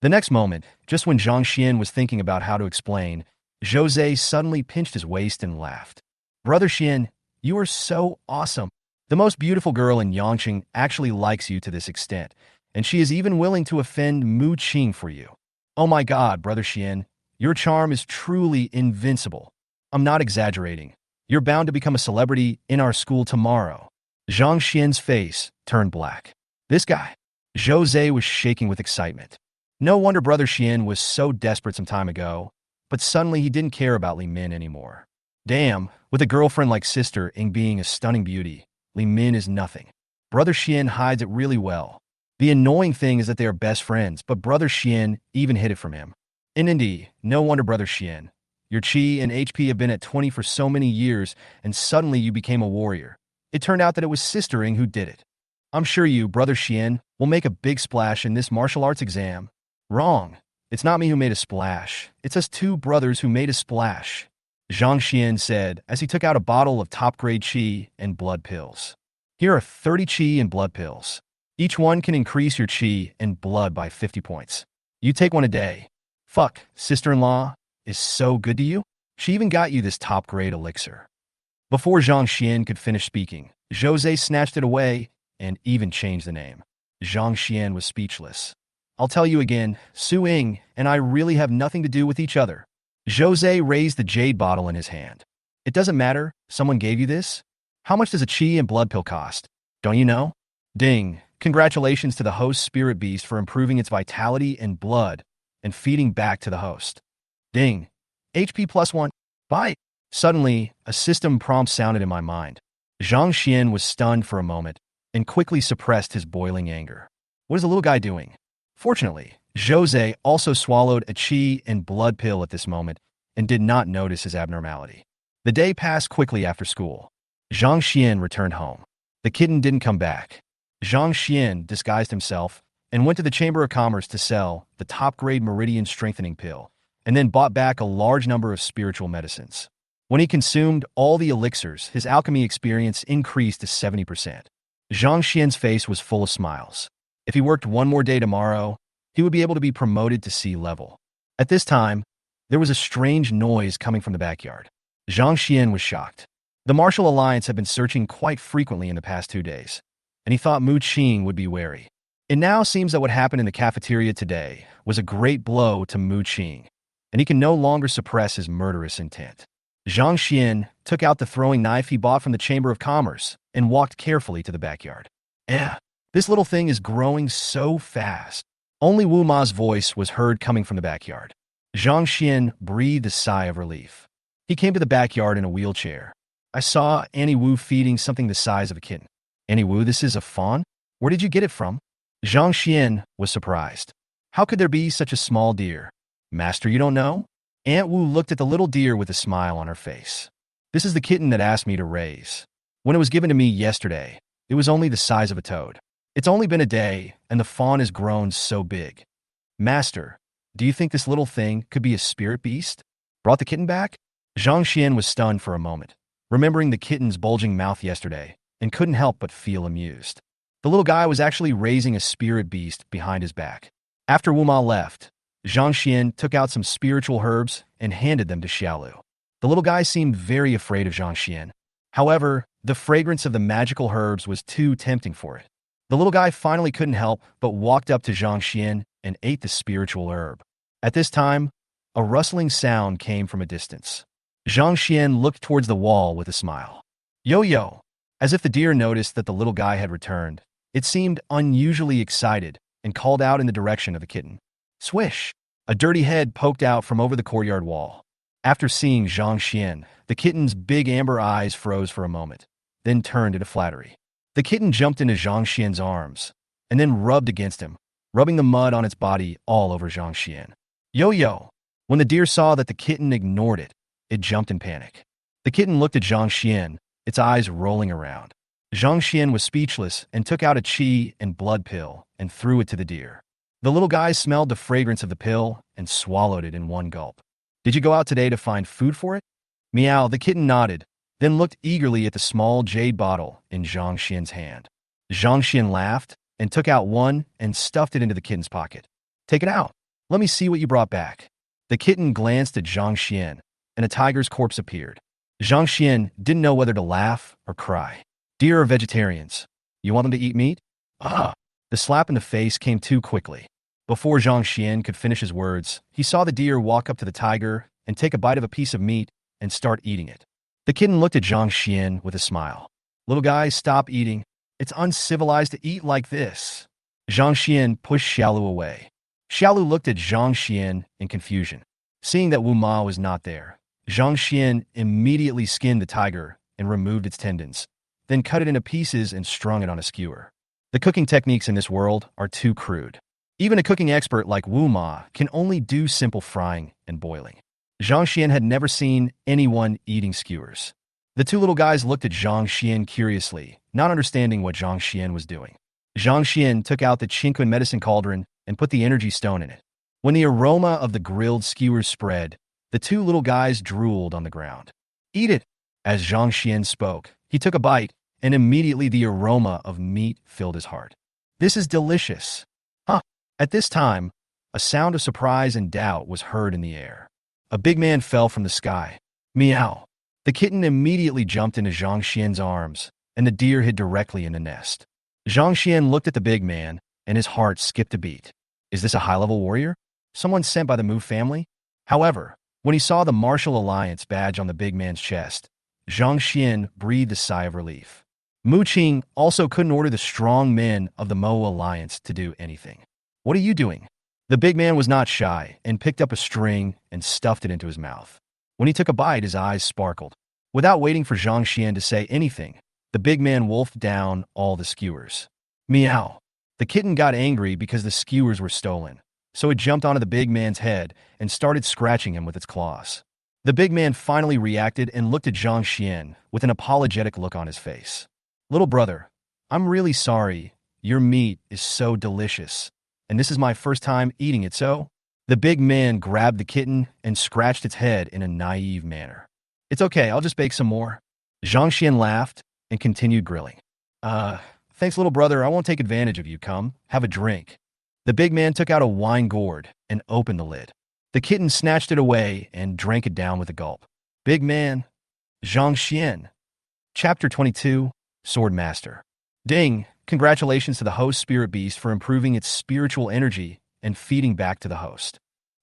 The next moment, just when Zhang Xian was thinking about how to explain, Zhou Zhe suddenly pinched his waist and laughed. Brother Xian, you are so awesome. The most beautiful girl in Yangcheng actually likes you to this extent, and she is even willing to offend Mu Qing for you. Oh my God, Brother Xian, your charm is truly invincible. I'm not exaggerating. You're bound to become a celebrity in our school tomorrow. Zhang Xian's face turned black. This guy. Jose was shaking with excitement. No wonder Brother Xian was so desperate some time ago, but suddenly he didn't care about Li Min anymore. Damn, with a girlfriend like Sister Ing being a stunning beauty, Li Min is nothing. Brother Xian hides it really well. The annoying thing is that they are best friends, but Brother Xian even hid it from him. Indeed, no wonder Brother Xian. Your chi and HP have been at 20 for so many years, and suddenly you became a warrior. It turned out that it was Sister Ing who did it. I'm sure you, Brother Xian, will make a big splash in this martial arts exam. Wrong. It's not me who made a splash. It's us two brothers who made a splash, Zhang Xian said as he took out a bottle of top-grade chi and blood pills. Here are 30 chi and blood pills. Each one can increase your chi and blood by 50 points. You take one a day. Fuck, sister-in-law is so good to you? She even got you this top-grade elixir. Before Zhang Xian could finish speaking, Jose snatched it away and even changed the name. Zhang Xian was speechless. I'll tell you again, Su Ing and I really have nothing to do with each other. Jose raised the jade bottle in his hand. It doesn't matter, someone gave you this? How much does a chi and blood pill cost? Don't you know? Ding, congratulations to the host spirit beast for improving its vitality and blood and feeding back to the host. Ding, HP +1. Bye. Suddenly, a system prompt sounded in my mind. Zhang Xian was stunned for a moment and quickly suppressed his boiling anger. What is the little guy doing? Fortunately, Jose also swallowed a chi and blood pill at this moment and did not notice his abnormality. The day passed quickly after school. Zhang Xian returned home. The kitten didn't come back. Zhang Xian disguised himself and went to the Chamber of Commerce to sell the top-grade Meridian Strengthening Pill, and then bought back a large number of spiritual medicines. When he consumed all the elixirs, his alchemy experience increased to 70%. Zhang Xian's face was full of smiles. If he worked one more day tomorrow, he would be able to be promoted to sea level. At this time, there was a strange noise coming from the backyard. Zhang Xian was shocked. The Martial Alliance had been searching quite frequently in the past 2 days, and he thought Mu Qing would be wary. It now seems that what happened in the cafeteria today was a great blow to Mu Qing, and he can no longer suppress his murderous intent. Zhang Xian took out the throwing knife he bought from the Chamber of Commerce and walked carefully to the backyard. This little thing is growing so fast. Only Wu Ma's voice was heard coming from the backyard. Zhang Xian breathed a sigh of relief. He came to the backyard in a wheelchair. I saw Annie Wu feeding something the size of a kitten. Annie Wu, this is a fawn? Where did you get it from? Zhang Xian was surprised. How could there be such a small deer? Master, you don't know? Aunt Wu looked at the little deer with a smile on her face. This is the kitten that asked me to raise. When it was given to me yesterday, it was only the size of a toad. It's only been a day, and the fawn has grown so big. Master, do you think this little thing could be a spirit beast? Brought the kitten back? Zhang Xian was stunned for a moment, remembering the kitten's bulging mouth yesterday, and couldn't help but feel amused. The little guy was actually raising a spirit beast behind his back. After Wu Ma left, Zhang Xian took out some spiritual herbs and handed them to Xiaolu. The little guy seemed very afraid of Zhang Xian. However, the fragrance of the magical herbs was too tempting for it. The little guy finally couldn't help but walked up to Zhang Xian and ate the spiritual herb. At this time, a rustling sound came from a distance. Zhang Xian looked towards the wall with a smile. Yo-yo! As if the deer noticed that the little guy had returned, it seemed unusually excited and called out in the direction of the kitten. Swish! A dirty head poked out from over the courtyard wall. After seeing Zhang Xian, the kitten's big amber eyes froze for a moment, then turned into flattery. The kitten jumped into Zhang Xian's arms, and then rubbed against him, rubbing the mud on its body all over Zhang Xian. Yo-yo! When the deer saw that the kitten ignored it, it jumped in panic. The kitten looked at Zhang Xian, its eyes rolling around. Zhang Xian was speechless and took out a chi and blood pill and threw it to the deer. The little guy smelled the fragrance of the pill and swallowed it in one gulp. Did you go out today to find food for it? Meow, the kitten nodded, then looked eagerly at the small jade bottle in Zhang Xian's hand. Zhang Xian laughed and took out one and stuffed it into the kitten's pocket. Take it out. Let me see what you brought back. The kitten glanced at Zhang Xian, and a tiger's corpse appeared. Zhang Xian didn't know whether to laugh or cry. Deer are vegetarians. You want them to eat meat? Ah! The slap in the face came too quickly. Before Zhang Xian could finish his words, he saw the deer walk up to the tiger and take a bite of a piece of meat and start eating it. The kitten looked at Zhang Xian with a smile. Little guy, stop eating. It's uncivilized to eat like this. Zhang Xian pushed Xiaolu away. Xiaolu looked at Zhang Xian in confusion. Seeing that Wu Ma was not there, Zhang Xian immediately skinned the tiger and removed its tendons, then cut it into pieces and strung it on a skewer. The cooking techniques in this world are too crude. Even a cooking expert like Wu Ma can only do simple frying and boiling. Zhang Xian had never seen anyone eating skewers. The two little guys looked at Zhang Xian curiously, not understanding what Zhang Xian was doing. Zhang Xian took out the Qingquan medicine cauldron and put the energy stone in it. When the aroma of the grilled skewers spread, the two little guys drooled on the ground. Eat it! As Zhang Xian spoke, he took a bite, and immediately the aroma of meat filled his heart. This is delicious. Huh? At this time, a sound of surprise and doubt was heard in the air. A big man fell from the sky. Meow. The kitten immediately jumped into Zhang Xian's arms, and the deer hid directly in the nest. Zhang Xian looked at the big man, and his heart skipped a beat. Is this a high-level warrior? Someone sent by the Mu family? However, when he saw the Martial Alliance badge on the big man's chest, Zhang Xian breathed a sigh of relief. Mu Qing also couldn't order the strong men of the Mo Alliance to do anything. What are you doing? The big man was not shy and picked up a string and stuffed it into his mouth. When he took a bite, his eyes sparkled. Without waiting for Zhang Xian to say anything, the big man wolfed down all the skewers. Meow. The kitten got angry because the skewers were stolen, so it jumped onto the big man's head and started scratching him with its claws. The big man finally reacted and looked at Zhang Xian with an apologetic look on his face. Little brother, I'm really sorry. Your meat is so delicious, and this is my first time eating it, so? The big man grabbed the kitten and scratched its head in a naive manner. It's okay, I'll just bake some more. Zhang Xian laughed and continued grilling. Thanks, little brother, I won't take advantage of you. Come, have a drink. The big man took out a wine gourd and opened the lid. The kitten snatched it away and drank it down with a gulp. Big man. Zhang Xian. Chapter 22, Sword Master. Ding! Congratulations to the host spirit beast for improving its spiritual energy and feeding back to the host.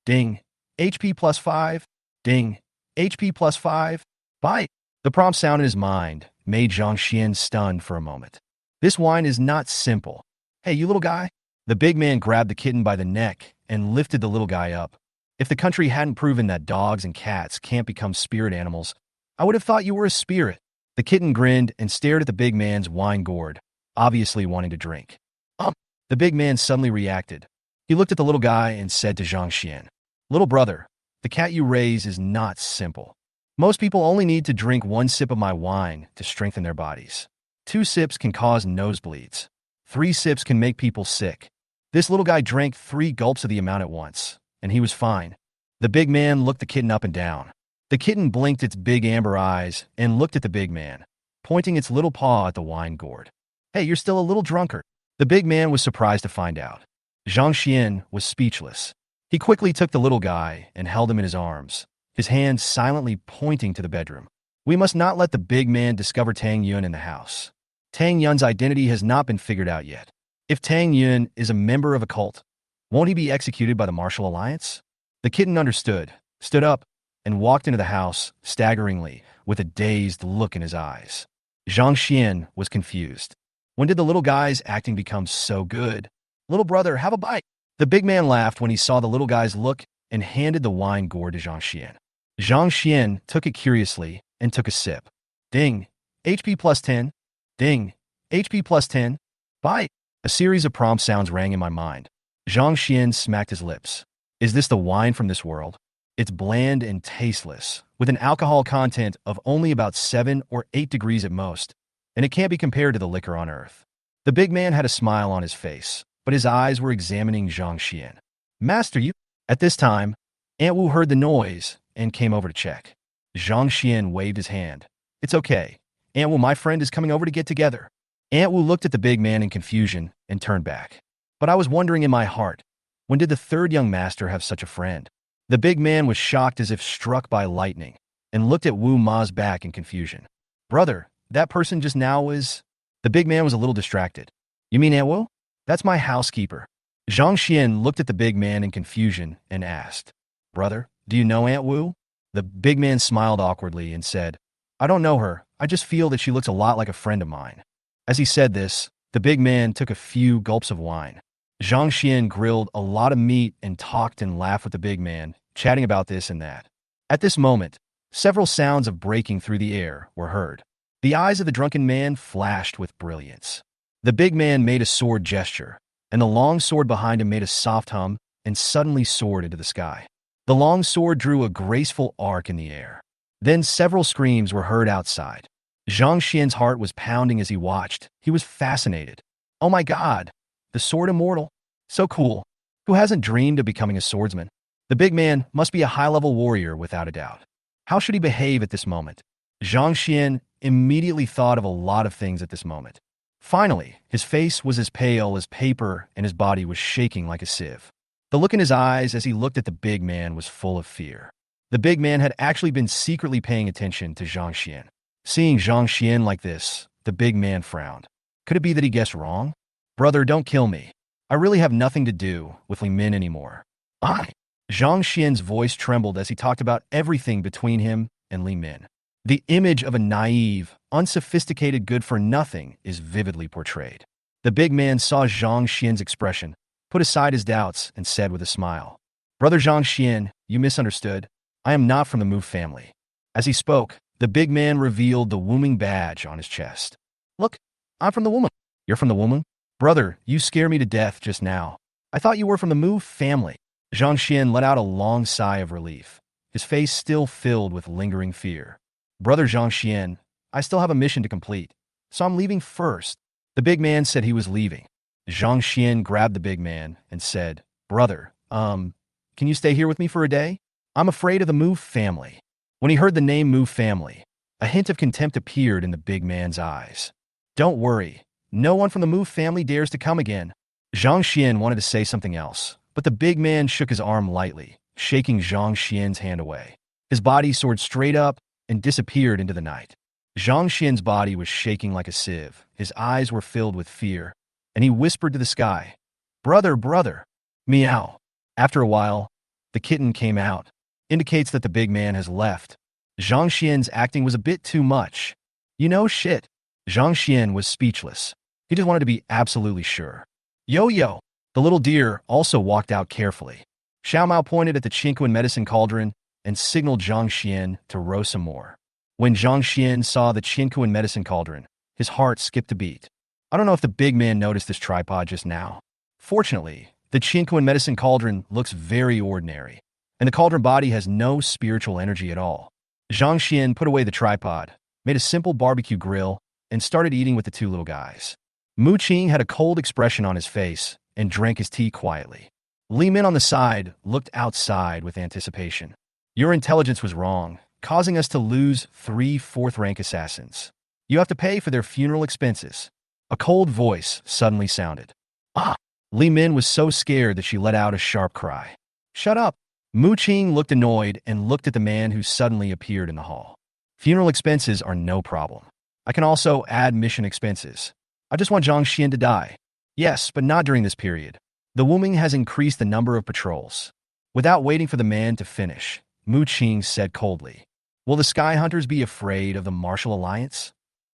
Ding! HP plus 5. Ding! HP plus 5. Bite! The prompt sound in his mind made Zhang Xian stunned for a moment. This wine is not simple. Hey, you little guy. The big man grabbed the kitten by the neck and lifted the little guy up. If the country hadn't proven that dogs and cats can't become spirit animals, I would have thought you were a spirit. The kitten grinned and stared at the big man's wine gourd, obviously wanting to drink. The big man suddenly reacted. He looked at the little guy and said to Zhang Xian, Little brother, the cat you raise is not simple. Most people only need to drink 1 sip of my wine to strengthen their bodies. 2 sips can cause nosebleeds. 3 sips can make people sick. This little guy drank 3 gulps of the amount at once, and he was fine. The big man looked the kitten up and down. The kitten blinked its big amber eyes and looked at the big man, pointing its little paw at the wine gourd. Hey, you're still a little drunkard. The big man was surprised to find out. Zhang Xian was speechless. He quickly took the little guy and held him in his arms, his hands silently pointing to the bedroom. We must not let the big man discover Tang Yun in the house. Tang Yun's identity has not been figured out yet. If Tang Yun is a member of a cult, won't he be executed by the Martial Alliance? The kitten understood, stood up, and walked into the house, staggeringly, with a dazed look in his eyes. Zhang Xian was confused. When did the little guy's acting become so good? Little brother, have a bite. The big man laughed when he saw the little guy's look and handed the wine gourd to Zhang Xian. Zhang Xian took it curiously and took a sip. Ding! HP plus 10. Ding! HP plus 10. Bite! A series of prompt sounds rang in my mind. Zhang Xian smacked his lips. Is this the wine from this world? It's bland and tasteless, with an alcohol content of only about 7 or 8 degrees at most, and it can't be compared to the liquor on Earth. The big man had a smile on his face, but his eyes were examining Zhang Xian. Master, you... At this time, Aunt Wu heard the noise and came over to check. Zhang Xian waved his hand. It's okay. Aunt Wu, my friend, is coming over to get together. Aunt Wu looked at the big man in confusion and turned back. But I was wondering in my heart, when did the third young master have such a friend? The big man was shocked as if struck by lightning and looked at Wu Ma's back in confusion. Brother, that person just now was... The big man was a little distracted. You mean Aunt Wu? That's my housekeeper. Zhang Xian looked at the big man in confusion and asked, Brother, do you know Aunt Wu? The big man smiled awkwardly and said, I don't know her, I just feel that she looks a lot like a friend of mine." As he said this, the big man took a few gulps of wine. Zhang Xian grilled a lot of meat and talked and laughed with the big man, chatting about this and that. At this moment, several sounds of breaking through the air were heard. The eyes of the drunken man flashed with brilliance. The big man made a sword gesture, and the long sword behind him made a soft hum and suddenly soared into the sky. The long sword drew a graceful arc in the air. Then several screams were heard outside. Zhang Xian's heart was pounding as he watched. He was fascinated. "Oh my God! The sword immortal? So cool. Who hasn't dreamed of becoming a swordsman? The big man must be a high-level warrior without a doubt. How should he behave at this moment?" Zhang Xian immediately thought of a lot of things at this moment. Finally, his face was as pale as paper and his body was shaking like a sieve. The look in his eyes as he looked at the big man was full of fear. The big man had actually been secretly paying attention to Zhang Xian. Seeing Zhang Xian like this, the big man frowned. Could it be that he guessed wrong? "Brother, don't kill me. I really have nothing to do with Li Min anymore." Zhang Xian's voice trembled as he talked about everything between him and Li Min. The image of a naive, unsophisticated good-for-nothing is vividly portrayed. The big man saw Zhang Xian's expression, put aside his doubts, and said with a smile, "Brother Zhang Xian, you misunderstood. I am not from the Mu family." As he spoke, the big man revealed the Wuming badge on his chest. "Look, I'm from the Wuming." "You're from the Wuming? Brother, you scare me to death just now. I thought you were from the Mu family." Zhang Xian let out a long sigh of relief, his face still filled with lingering fear. "Brother Zhang Xian, I still have a mission to complete, so I'm leaving first." The big man said he was leaving. Zhang Xian grabbed the big man and said, "Brother, can you stay here with me for a day? I'm afraid of the Mu family." When he heard the name Mu family, a hint of contempt appeared in the big man's eyes. "Don't worry, no one from the Mu family dares to come again." Zhang Xian wanted to say something else, but the big man shook his arm lightly, shaking Zhang Xian's hand away. His body soared straight up and disappeared into the night. Zhang Xian's body was shaking like a sieve, his eyes were filled with fear, and he whispered to the sky, "Brother, brother." Meow. After a while, the kitten came out. Indicates that the big man has left. Zhang Xian's acting was a bit too much. "You know shit." Zhang Xian was speechless. He just wanted to be absolutely sure. "Yo-yo." The little deer also walked out carefully. Xiao Mao pointed at the Qingquan medicine cauldron and signaled Zhang Xian to row some more. When Zhang Xian saw the Qingquan medicine cauldron, his heart skipped a beat. I don't know if the big man noticed this tripod just now. Fortunately, the Qingquan medicine cauldron looks very ordinary, and the cauldron body has no spiritual energy at all. Zhang Xian put away the tripod, made a simple barbecue grill, and started eating with the two little guys. Mu Qing had a cold expression on his face and drank his tea quietly. Li Min on the side looked outside with anticipation. "Your intelligence was wrong, causing us to lose 3 fourth-rank assassins. You have to pay for their funeral expenses." A cold voice suddenly sounded. "Ah!" Li Min was so scared that she let out a sharp cry. "Shut up!" Mu Qing looked annoyed and looked at the man who suddenly appeared in the hall. "Funeral expenses are no problem. I can also add mission expenses. I just want Zhang Xian to die." "Yes, but not during this period. The Wuming has increased the number of patrols." Without waiting for the man to finish, Mu Qing said coldly, "Will the Sky Hunters be afraid of the Martial Alliance?"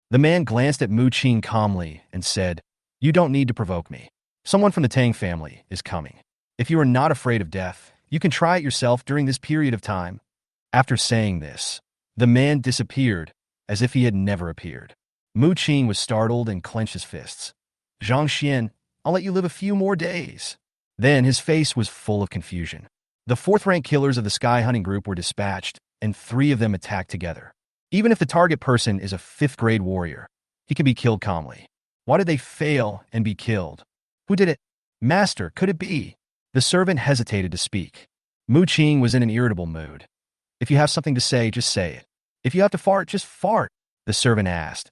The man glanced at Mu Qing calmly and said, "You don't need to provoke me. Someone from the Tang family is coming. If you are not afraid of death, you can try it yourself during this period of time." After saying this, the man disappeared as if he had never appeared. Mu Qing was startled and clenched his fists. "Zhang Xian, I'll let you live a few more days." Then his face was full of confusion. The fourth-rank killers of the Sky Hunting Group were dispatched, and 3 of them attacked together. Even if the target person is a 5th-grade warrior, he can be killed calmly. Why did they fail and be killed? Who did it? "Master, could it be?" The servant hesitated to speak. Mu Qing was in an irritable mood. "If you have something to say, just say it. If you have to fart, just fart," the servant asked.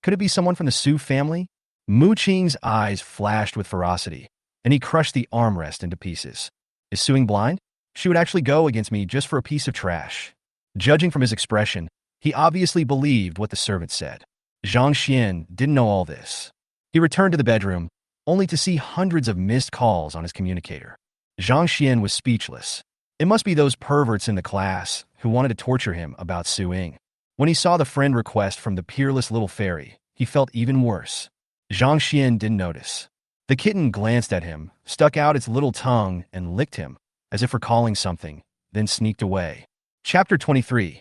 "Could it be someone from the Su family?" Mu Qing's eyes flashed with ferocity, and he crushed the armrest into pieces. "Is Suing blind? She would actually go against me just for a piece of trash." Judging from his expression, he obviously believed what the servant said. Zhang Xian didn't know all this. He returned to the bedroom, only to see hundreds of missed calls on his communicator. Zhang Xian was speechless. It must be those perverts in the class who wanted to torture him about Suing. When he saw the friend request from the peerless little fairy, he felt even worse. Zhang Xian didn't notice. The kitten glanced at him, stuck out its little tongue, and licked him, as if recalling something, then sneaked away. Chapter 23.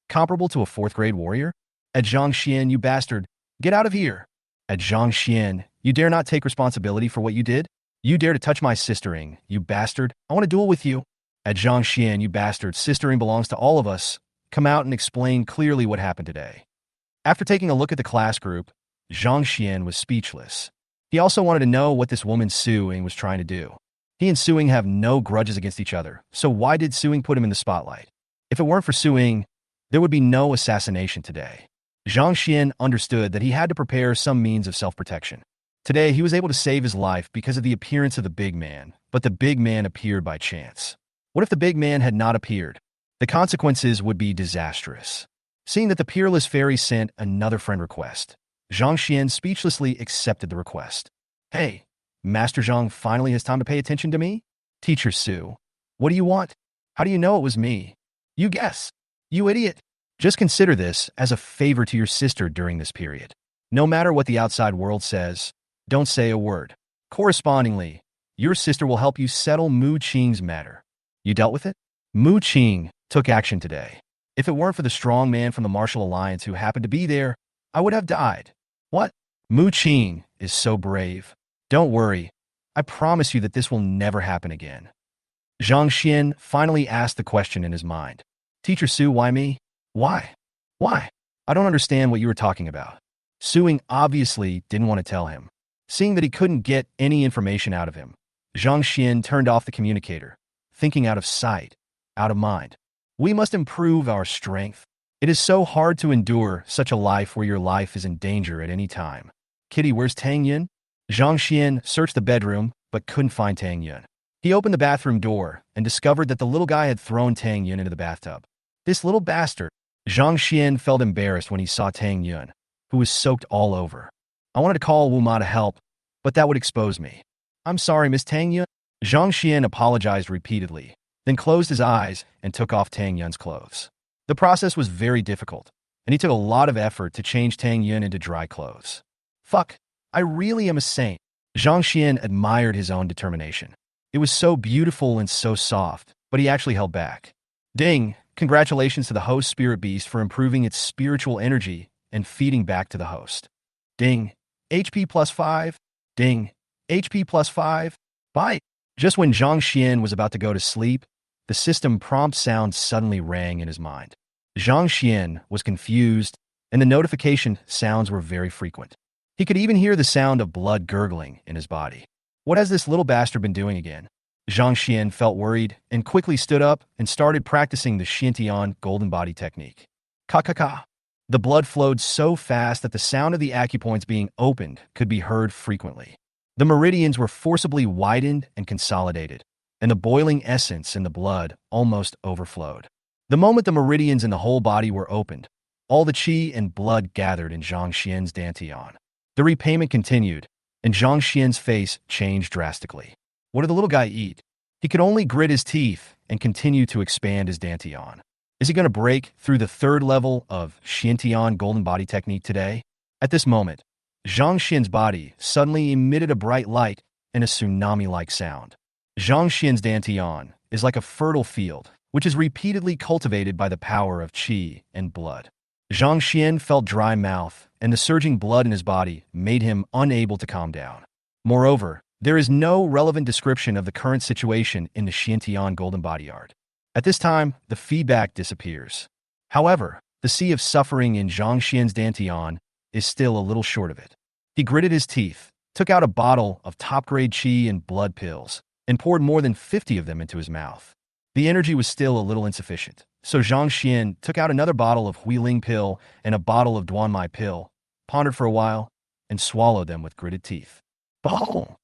Comparable to a fourth-grade warrior? At Zhang Xian, you bastard, get out of here! At Zhang Xian, you dare not take responsibility for what you did? You dare to touch my sistering, you bastard! I want to duel with you! At Zhang Xian, you bastard, sistering belongs to all of us. Come out and explain clearly what happened today. After taking a look at the class group, Zhang Xian was speechless. He also wanted to know what this woman Suing was trying to do. He and Suing have no grudges against each other, so why did Suing put him in the spotlight? If it weren't for Suing, there would be no assassination today. Zhang Xian understood that he had to prepare some means of self-protection. Today, he was able to save his life because of the appearance of the big man, but the big man appeared by chance. What if the big man had not appeared? The consequences would be disastrous. Seeing that the peerless fairy sent another friend request, Zhang Xian speechlessly accepted the request. Hey, Master Zhang finally has time to pay attention to me? Teacher Su, what do you want? How do you know it was me? You guess. You idiot. Just consider this as a favor to your sister during this period. No matter what the outside world says, don't say a word. Correspondingly, your sister will help you settle Mu Qing's matter. You dealt with it? Mu Qing took action today. If it weren't for the strong man from the Martial Alliance who happened to be there, I would have died. What? Mu Qing is so brave. Don't worry. I promise you that this will never happen again. Zhang Xian finally asked the question in his mind. Teacher Su, why me? Why? Why? I don't understand what you were talking about. Suing obviously didn't want to tell him. Seeing that he couldn't get any information out of him, Zhang Xian turned off the communicator, thinking out of sight, out of mind. We must improve our strength. It is so hard to endure such a life where your life is in danger at any time. Kitty, where's Tang Yun? Zhang Xian searched the bedroom, but couldn't find Tang Yun. He opened the bathroom door and discovered that the little guy had thrown Tang Yun into the bathtub. This little bastard. Zhang Xian felt embarrassed when he saw Tang Yun, who was soaked all over. I wanted to call Wu Ma to help, but that would expose me. I'm sorry, Miss Tang Yun. Zhang Xian apologized repeatedly, then closed his eyes and took off Tang Yun's clothes. The process was very difficult, and he took a lot of effort to change Tang Yun into dry clothes. Fuck, I really am a saint. Zhang Xian admired his own determination. It was so beautiful and so soft, but he actually held back. Ding, congratulations to the host spirit beast for improving its spiritual energy and feeding back to the host. Ding, HP plus 5. Ding, HP plus 5. Bye. Just when Zhang Xian was about to go to sleep, the system prompt sound suddenly rang in his mind. Zhang Xian was confused, and the notification sounds were very frequent. He could even hear the sound of blood gurgling in his body. What has this little bastard been doing again? Zhang Xian felt worried and quickly stood up and started practicing the Xiantian golden body technique. Ka-ka-ka. The blood flowed so fast that the sound of the acupoints being opened could be heard frequently. The meridians were forcibly widened and consolidated, and the boiling essence in the blood almost overflowed. The moment the meridians in the whole body were opened, all the qi and blood gathered in Zhang Xian's dantian. The repayment continued, and Zhang Xian's face changed drastically. What did the little guy eat? He could only grit his teeth and continue to expand his dantian. Is he going to break through the third level of Xiantian golden body technique today? At this moment, Zhang Xian's body suddenly emitted a bright light and a tsunami-like sound. Zhang Xian's dantian is like a fertile field, which is repeatedly cultivated by the power of qi and blood. Zhang Xian felt dry mouth, and the surging blood in his body made him unable to calm down. Moreover, there is no relevant description of the current situation in the Xiantian golden body art. At this time, the feedback disappears. However, the sea of suffering in Zhang Xian's dantian is still a little short of it. He gritted his teeth, took out a bottle of top-grade qi and blood pills, and poured more than 50 of them into his mouth. The energy was still a little insufficient, so Zhang Xian took out another bottle of Huiling pill and a bottle of Duanmai pill, pondered for a while, and swallowed them with gritted teeth. Boom!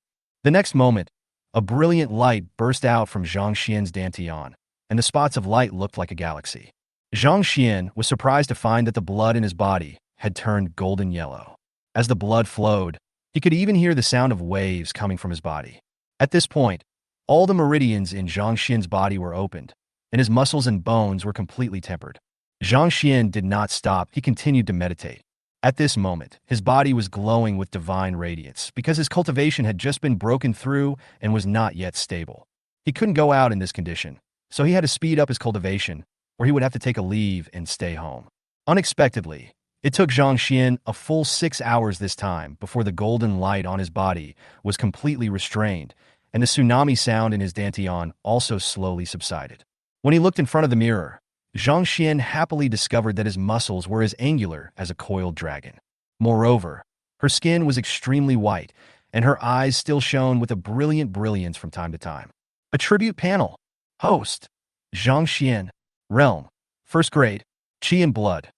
The next moment, a brilliant light burst out from Zhang Xian's dantian, and the spots of light looked like a galaxy. Zhang Xian was surprised to find that the blood in his body had turned golden yellow. As the blood flowed, he could even hear the sound of waves coming from his body. At this point, all the meridians in Zhang Xian's body were opened, and his muscles and bones were completely tempered. Zhang Xian did not stop. He continued to meditate. At this moment, his body was glowing with divine radiance because his cultivation had just been broken through and was not yet stable. He couldn't go out in this condition, so he had to speed up his cultivation, or he would have to take a leave and stay home. Unexpectedly, it took Zhang Xian a full 6 hours this time before the golden light on his body was completely restrained, and the tsunami sound in his dantian also slowly subsided. When he looked in front of the mirror, Zhang Xian happily discovered that his muscles were as angular as a coiled dragon. Moreover, her skin was extremely white, and her eyes still shone with a brilliant brilliance from time to time. A tribute panel. Host: Zhang Xian. Realm: First Grade. Qi and Blood: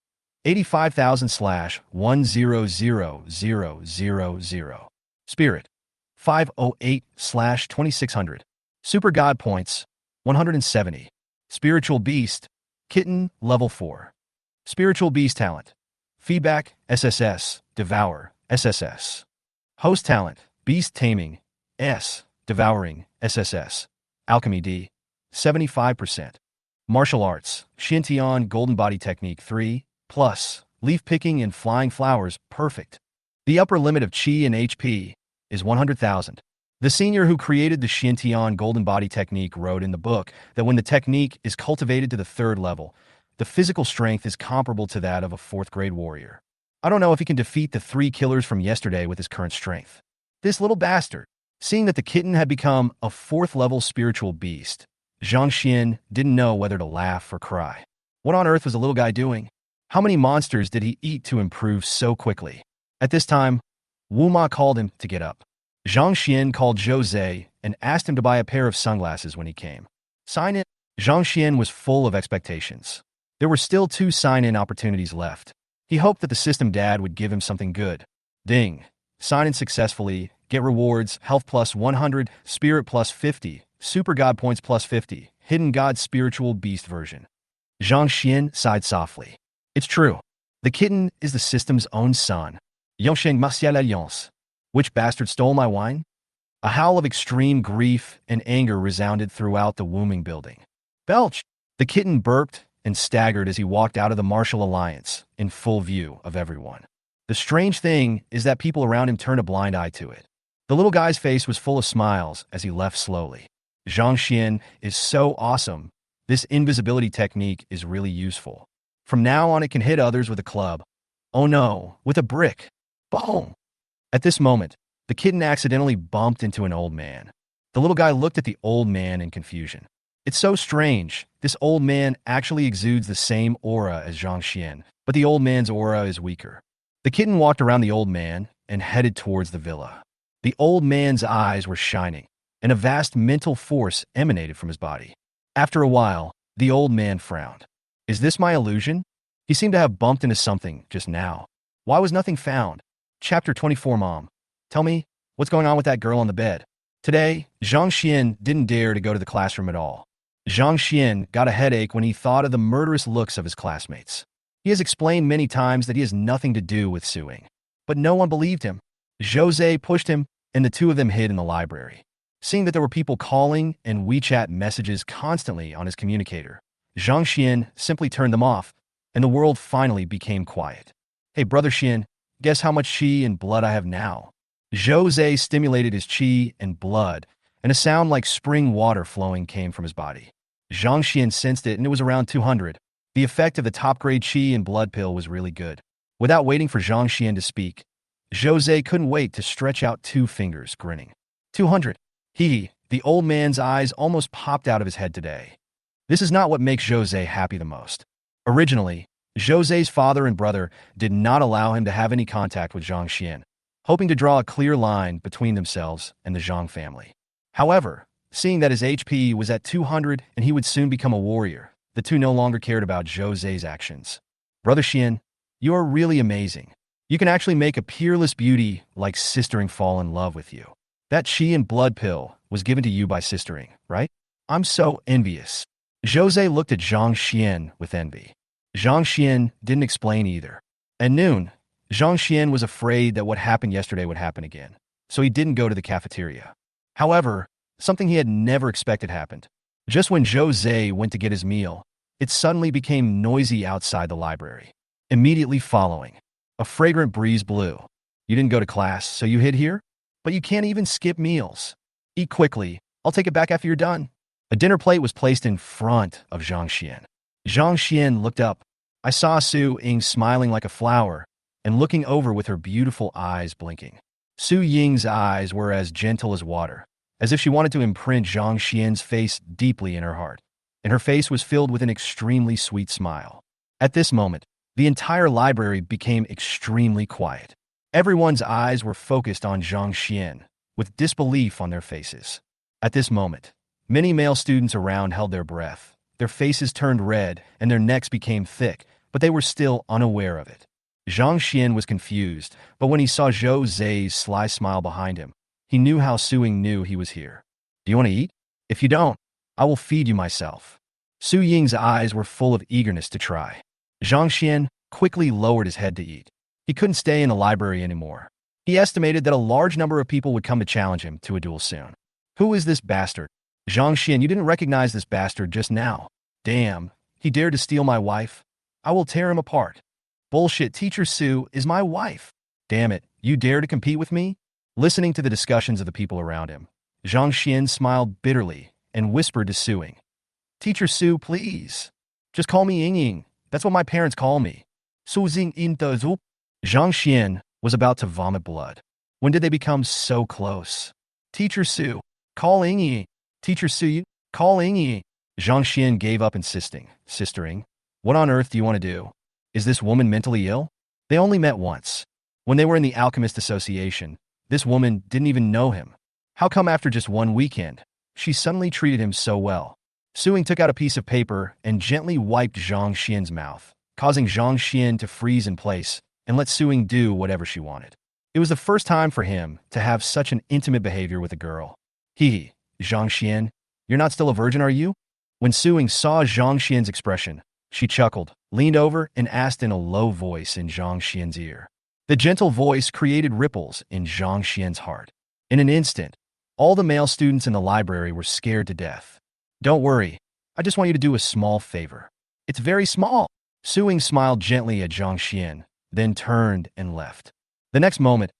85,000/100000. Spirit: 508/2600. Super God Points: 170. Spiritual Beast: Kitten, Level 4. Spiritual Beast Talent: Feedback, SSS, Devour, SSS. Host Talent: Beast Taming, S, Devouring, SSS. Alchemy D, 75%. Martial Arts: Xintian Golden Body Technique 3, plus, Leaf Picking and Flying Flowers, Perfect. The upper limit of Qi and HP is 100,000. The senior who created the Xintian Golden Body Technique wrote in the book that when the technique is cultivated to the 3rd level, the physical strength is comparable to that of a 4th grade warrior. I don't know if he can defeat the 3 killers from yesterday with his current strength. This little bastard. Seeing that the kitten had become a 4th level spiritual beast, Zhang Xian didn't know whether to laugh or cry. What on earth was the little guy doing? How many monsters did he eat to improve so quickly? At this time, Wu Ma called him to get up. Zhang Xian called Zhou Zhe and asked him to buy a pair of sunglasses when he came. Sign in. Zhang Xian was full of expectations. There were still 2 sign-in opportunities left. He hoped that the system dad would give him something good. Ding. Sign in successfully. Get rewards. Health plus 100. Spirit plus 50. Super God points plus 50. Hidden God Spiritual Beast version. Zhang Xian sighed softly. It's true. The kitten is the system's own son. Yongsheng Martial Alliance. Which bastard stole my wine? A howl of extreme grief and anger resounded throughout the Wooming building. Belch! The kitten burped and staggered as he walked out of the Martial Alliance, in full view of everyone. The strange thing is that people around him turned a blind eye to it. The little guy's face was full of smiles as he left slowly. Zhang Xian is so awesome. This invisibility technique is really useful. From now on it can hit others with a club. Oh no, with a brick. Boom! At this moment, the kitten accidentally bumped into an old man. The little guy looked at the old man in confusion. It's so strange. This old man actually exudes the same aura as Zhang Xian, but the old man's aura is weaker. The kitten walked around the old man and headed towards the villa. The old man's eyes were shining, and a vast mental force emanated from his body. After a while, the old man frowned. Is this my illusion? He seemed to have bumped into something just now. Why was nothing found? Chapter 24. Mom, tell me, what's going on with that girl on the bed? Today, Zhang Xian didn't dare to go to the classroom at all. Zhang Xian got a headache when he thought of the murderous looks of his classmates. He has explained many times that he has nothing to do with suing, but no one believed him. Jose pushed him, and the 2 of them hid in the library. Seeing that there were people calling and WeChat messages constantly on his communicator, Zhang Xian simply turned them off, and the world finally became quiet. Hey, Brother Xian, guess how much qi and blood I have now? Jose stimulated his qi and blood, and a sound like spring water flowing came from his body. Zhang Xian sensed it, and it was around 200. The effect of the top-grade qi and blood pill was really good. Without waiting for Zhang Xian to speak, Jose couldn't wait to stretch out 2 fingers, grinning. 200. The old man's eyes almost popped out of his head today. This is not what makes Jose happy the most. Originally, Jose's father and brother did not allow him to have any contact with Zhang Xian, hoping to draw a clear line between themselves and the Zhang family. However, seeing that his HP was at 200 and he would soon become a warrior, the 2 no longer cared about Jose's actions. Brother Xian, you are really amazing. You can actually make a peerless beauty like Sistering fall in love with you. That qi and blood pill was given to you by Sistering, right? I'm so envious. Jose looked at Zhang Xian with envy. Zhang Xian didn't explain either. At noon, Zhang Xian was afraid that what happened yesterday would happen again, so he didn't go to the cafeteria. However, something he had never expected happened. Just when Jose went to get his meal, It suddenly became noisy outside the library. Immediately following, a fragrant breeze blew. You didn't go to class, so you hid here? But you can't even skip meals. Eat quickly. I'll take it back after you're done. A dinner plate was placed in front of Zhang Xian. Zhang Xian looked up. I saw Su Ying smiling like a flower and looking over with her beautiful eyes blinking. Su Ying's eyes were as gentle as water, as if she wanted to imprint Zhang Xian's face deeply in her heart, and her face was filled with an extremely sweet smile. At this moment, the entire library became extremely quiet. Everyone's eyes were focused on Zhang Xian, with disbelief on their faces. At this moment, many male students around held their breath. Their faces turned red and their necks became thick, but they were still unaware of it. Zhang Xian was confused, but when he saw Zhou Zai's sly smile behind him, he knew how Su Ying knew he was here. Do you want to eat? If you don't, I will feed you myself. Su Ying's eyes were full of eagerness to try. Zhang Xian quickly lowered his head to eat. He couldn't stay in the library anymore. He estimated that a large number of people would come to challenge him to a duel soon. Who is this bastard? Zhang Xian, you didn't recognize this bastard just now. Damn, he dared to steal my wife. I will tear him apart. Bullshit, Teacher Su is my wife. Damn it, you dare to compete with me? Listening to the discussions of the people around him, Zhang Xian smiled bitterly and whispered to Su Ying. Teacher Su, please. Just call me Ying Ying. That's what my parents call me. Su Xing Yin De Zu. Zhang Xian was about to vomit blood. When did they become so close? Teacher Su, call Ying Ying. Teacher Su, call Ying Ying. Zhang Xian gave up insisting. Sister Ying, what on earth do you want to do? Is this woman mentally ill? They only met once. When they were in the Alchemist Association, this woman didn't even know him. How come after just one weekend, she suddenly treated him so well? Su Ying took out a piece of paper and gently wiped Zhang Xian's mouth, causing Zhang Xian to freeze in place and let Su Ying do whatever she wanted. It was the first time for him to have such an intimate behavior with a girl. Zhang Xian, you're not still a virgin, are you? When Su Ying saw Zhang Xian's expression, she chuckled, leaned over, and asked in a low voice in Zhang Xian's ear. The gentle voice created ripples in Zhang Xian's heart. In an instant, all the male students in the library were scared to death. Don't worry, I just want you to do a small favor. It's very small. Su Ying smiled gently at Zhang Xian, then turned and left. The next moment,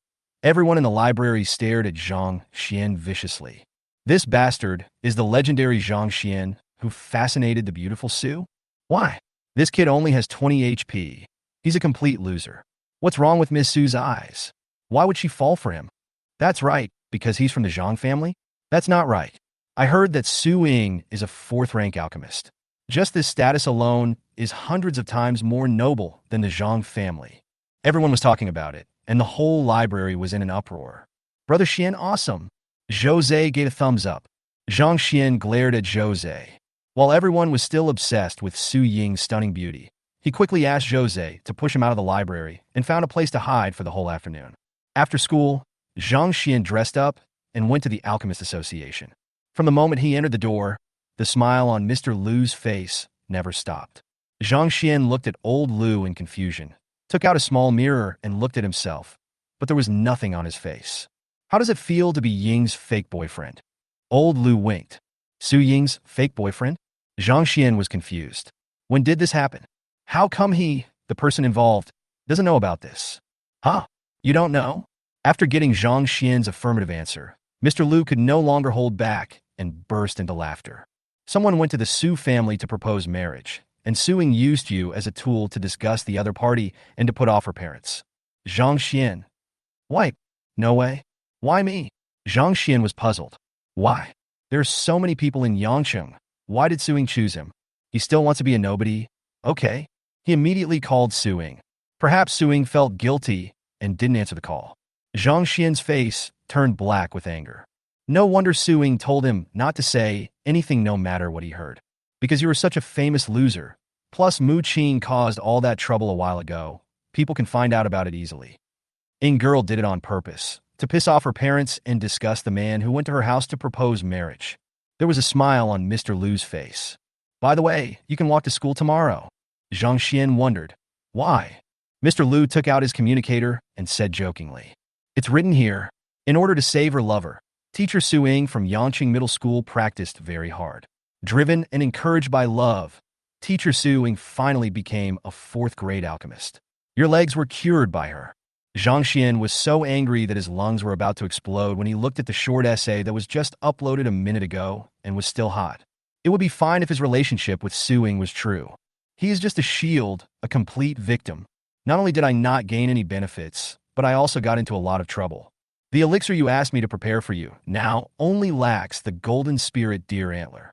everyone in the library stared at Zhang Xian viciously. This bastard is the legendary Zhang Xian who fascinated the beautiful Su? Why? This kid only has 20 HP. He's a complete loser. What's wrong with Miss Su's eyes? Why would she fall for him? That's right, because he's from the Zhang family? That's not right. I heard that Su Ying is a 4th-rank alchemist. Just this status alone is hundreds of times more noble than the Zhang family. Everyone was talking about it, and the whole library was in an uproar. Brother Xian, awesome. Zhou Zai gave a thumbs up. Zhang Xian glared at Zhou Zai. While everyone was still obsessed with Su Ying's stunning beauty, he quickly asked Zhou Zai to push him out of the library and found a place to hide for the whole afternoon. After school, Zhang Xian dressed up and went to the Alchemist Association. From the moment he entered the door, the smile on Mr. Lu's face never stopped. Zhang Xian looked at old Lu in confusion, took out a small mirror and looked at himself, but there was nothing on his face. How does it feel to be Ying's fake boyfriend? Old Lu winked. Su Ying's fake boyfriend? Zhang Xian was confused. When did this happen? How come he, the person involved, doesn't know about this? Huh? You don't know? After getting Zhang Xian's affirmative answer, Mr. Lu could no longer hold back and burst into laughter. Someone went to the Su family to propose marriage, and Su Ying used you as a tool to disgust the other party and to put off her parents. Zhang Xian. Why? No way. Why me? Zhang Xian was puzzled. Why? There are so many people in Yangcheng. Why did Su Ying choose him? He still wants to be a nobody? Okay. He immediately called Su Ying. Perhaps Su Ying felt guilty and didn't answer the call. Zhang Xian's face turned black with anger. No wonder Su Ying told him not to say anything no matter what he heard. Because you were such a famous loser. Plus Mu Qing caused all that trouble a while ago. People can find out about it easily. Ying girl did it on purpose, to piss off her parents and disgust the man who went to her house to propose marriage. There was a smile on Mr. Lu's face. By the way, you can walk to school tomorrow. Zhang Xian wondered. Why? Mr. Lu took out his communicator and said jokingly. It's written here. In order to save her lover, teacher Su Ying from Yangcheng Middle School practiced very hard. Driven and encouraged by love, Teacher Suing finally became a fourth-grade alchemist. Your legs were cured by her. Zhang Xian was so angry that his lungs were about to explode when he looked at the short essay that was just uploaded a minute ago and was still hot. It would be fine if his relationship with Suing was true. He is just a shield, a complete victim. Not only did I not gain any benefits, but I also got into a lot of trouble. The elixir you asked me to prepare for you now only lacks the golden spirit deer antler.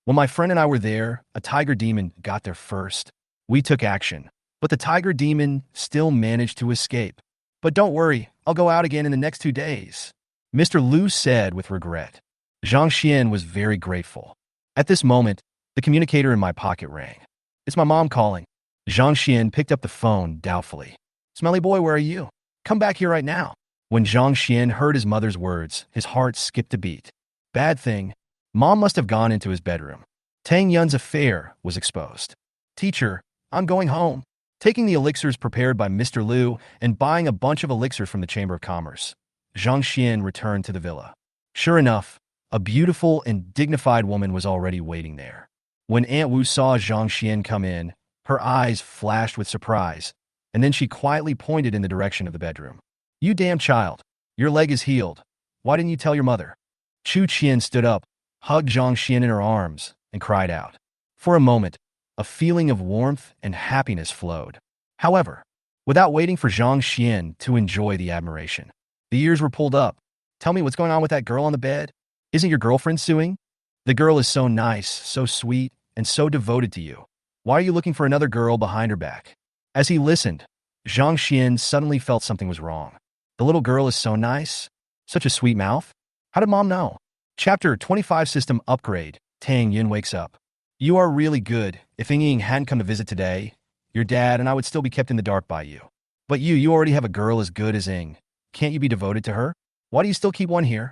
When my friend and I were there, a tiger demon got there first. We took action, but the tiger demon still managed to escape. But don't worry, I'll go out again in the next 2 days, Mr. Liu said with regret. Zhang Xian was very grateful. At this moment, the communicator in my pocket rang. It's my mom calling. Zhang Xian picked up the phone doubtfully. Smelly boy, where are you? Come back here right now. When Zhang Xian heard his mother's words, his heart skipped a beat. Bad thing. Mom must have gone into his bedroom. Tang Yun's affair was exposed. Teacher, I'm going home. Taking the elixirs prepared by Mr. Liu and buying a bunch of elixirs from the Chamber of Commerce, Zhang Xian returned to the villa. Sure enough, a beautiful and dignified woman was already waiting there. When Aunt Wu saw Zhang Xian come in, her eyes flashed with surprise, and then she quietly pointed in the direction of the bedroom. You damn child, your leg is healed. Why didn't you tell your mother? Chu Qian stood up, hugged Zhang Xian in her arms, and cried out. For a moment, a feeling of warmth and happiness flowed. However, without waiting for Zhang Xian to enjoy the admiration, the ears were pulled up. Tell me what's going on with that girl on the bed? Isn't your girlfriend suing? The girl is so nice, so sweet, and so devoted to you. Why are you looking for another girl behind her back? As he listened, Zhang Xian suddenly felt something was wrong. The little girl is so nice, such a sweet mouth. How did mom know? Chapter 25 System Upgrade. Tang Yun wakes up. You are really good. If Ying hadn't come to visit today, your dad and I would still be kept in the dark by you. But you already have a girl as good as Ying. Can't you be devoted to her? Why do you still keep one here?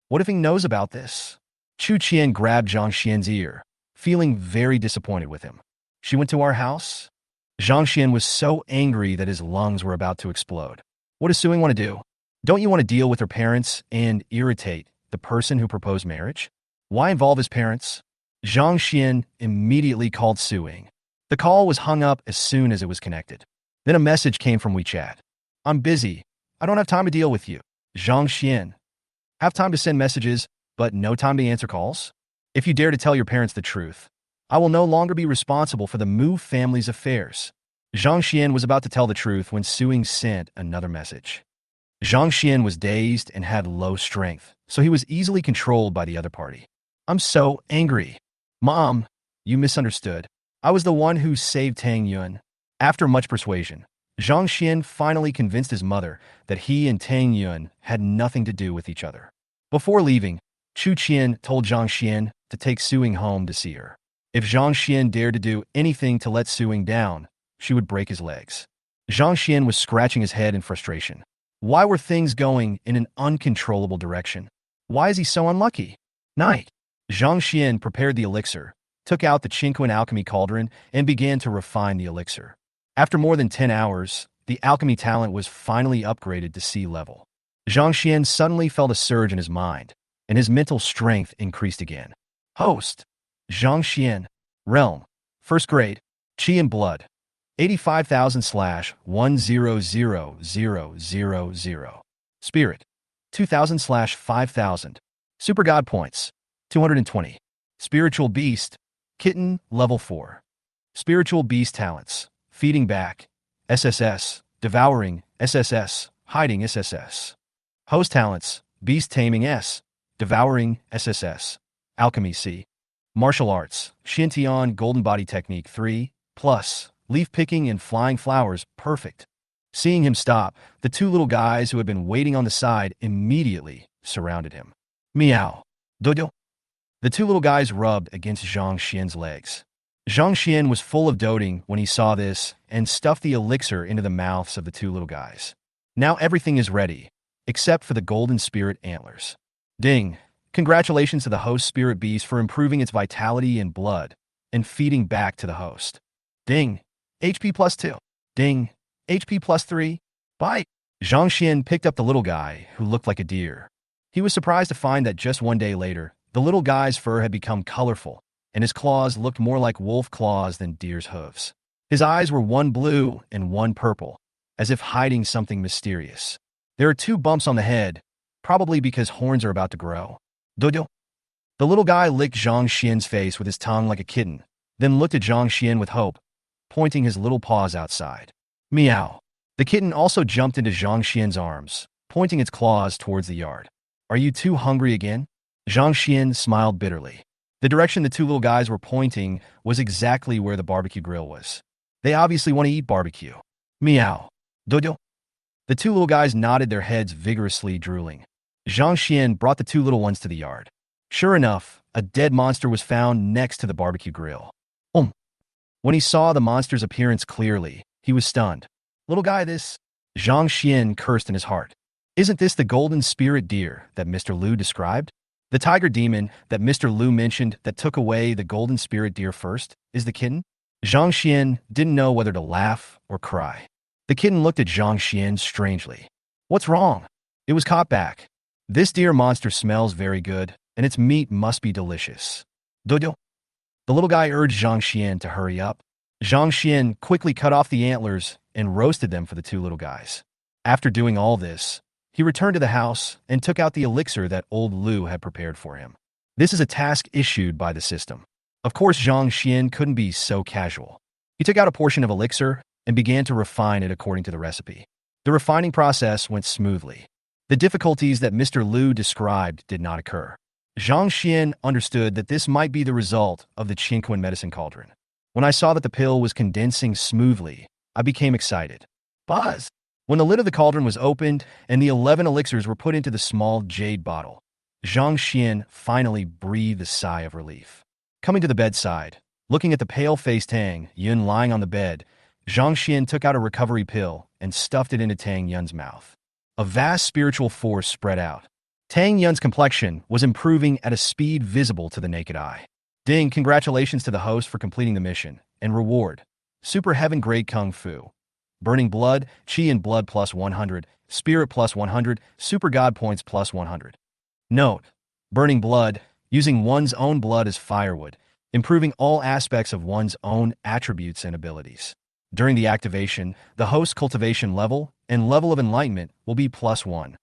What if Ying knows about this? Chu Qian grabbed Zhang Xian's ear, feeling very disappointed with him. She went to our house? Zhang Xian was so angry that his lungs were about to explode. What does Suing want to do? Don't you want to deal with her parents and irritate the person who proposed marriage? Why involve his parents? Zhang Xian immediately called Suing. The call was hung up as soon as it was connected. Then a message came from WeChat. I'm busy. I don't have time to deal with you. Zhang Xian. Have time to send messages, but no time to answer calls? If you dare to tell your parents the truth, I will no longer be responsible for the Mu family's affairs. Zhang Xian was about to tell the truth when Suing sent another message. Zhang Xian was dazed and had low strength, so he was easily controlled by the other party. I'm so angry. Mom, you misunderstood. I was the one who saved Tang Yun. After much persuasion, Zhang Xian finally convinced his mother that he and Tang Yun had nothing to do with each other. Before leaving, Chu Qian told Zhang Xian to take Suing home to see her. If Zhang Xian dared to do anything to let Suing down, she would break his legs. Zhang Xian was scratching his head in frustration. Why were things going in an uncontrollable direction? Why is he so unlucky? Night. Zhang Xian prepared the elixir, took out the Qingquan alchemy cauldron, and began to refine the elixir. After more than 10 hours, the alchemy talent was finally upgraded to C level. Zhang Xian suddenly felt a surge in his mind, and his mental strength increased again. Host. Zhang Xian. Realm. First grade. Qi and blood. 85,000/100000. Spirit. 2,000/5000. Super God points. 220. Spiritual beast. Kitten, level 4. Spiritual beast talents. Feeding back. SSS. Devouring. SSS. Hiding. SSS. Host talents. Beast taming S. Devouring. SSS. Alchemy C. Martial arts. Xintian golden body technique 3. Plus. Leaf picking and flying flowers. Perfect. Seeing him stop, the two little guys who had been waiting on the side immediately surrounded him. Meow. Dodo. The two little guys rubbed against Zhang Xian's legs. Zhang Xian was full of doting when he saw this and stuffed the elixir into the mouths of the two little guys. Now everything is ready, except for the golden spirit antlers. Ding. Congratulations to the host spirit beast for improving its vitality and blood and feeding back to the host. Ding. HP +2. Ding. HP +3. Bye. Zhang Xian picked up the little guy who looked like a deer. He was surprised to find that just one day later, the little guy's fur had become colorful, and his claws looked more like wolf claws than deer's hooves. His eyes were one blue and one purple, as if hiding something mysterious. There are 2 bumps on the head, probably because horns are about to grow. Dodo. The little guy licked Zhang Xian's face with his tongue like a kitten, then looked at Zhang Xian with hope, pointing his little paws outside. Meow. The kitten also jumped into Zhang Xian's arms, pointing its claws towards the yard. Are you too hungry again? Zhang Xian smiled bitterly. The direction the 2 little guys were pointing was exactly where the barbecue grill was. They obviously want to eat barbecue. Meow. Dodo. The 2 little guys nodded their heads vigorously, drooling. Zhang Xian brought the 2 little ones to the yard. Sure enough, a dead monster was found next to the barbecue grill. When he saw the monster's appearance clearly, he was stunned. Little guy, this? Zhang Xian cursed in his heart. Isn't this the golden spirit deer that Mr. Liu described? The tiger demon that Mr. Liu mentioned that took away the golden spirit deer first is the kitten? Zhang Xian didn't know whether to laugh or cry. The kitten looked at Zhang Xian strangely. What's wrong? It was caught back. This deer monster smells very good, and its meat must be delicious. Dodo. The little guy urged Zhang Xian to hurry up. Zhang Xian quickly cut off the antlers and roasted them for the 2 little guys. After doing all this, he returned to the house and took out the elixir that old Liu had prepared for him. This is a task issued by the system. Of course, Zhang Xian couldn't be so casual. He took out a portion of elixir and began to refine it according to the recipe. The refining process went smoothly. The difficulties that Mr. Liu described did not occur. Zhang Xian understood that this might be the result of the Qingquan medicine cauldron. When I saw that the pill was condensing smoothly, I became excited. Buzz! When the lid of the cauldron was opened and the 11 elixirs were put into the small jade bottle, Zhang Xian finally breathed a sigh of relief. Coming to the bedside, looking at the pale-faced Tang Yun lying on the bed, Zhang Xian took out a recovery pill and stuffed it into Tang Yun's mouth. A vast spiritual force spread out. Tang Yun's complexion was improving at a speed visible to the naked eye. Ding, congratulations to the host for completing the mission. And reward. Super Heaven Grade Kung Fu. Burning Blood, Chi and Blood plus 100, Spirit plus 100, Super God Points plus 100. Note: Burning Blood, using one's own blood as firewood, improving all aspects of one's own attributes and abilities. During the activation, the host's cultivation level and level of enlightenment will be +1.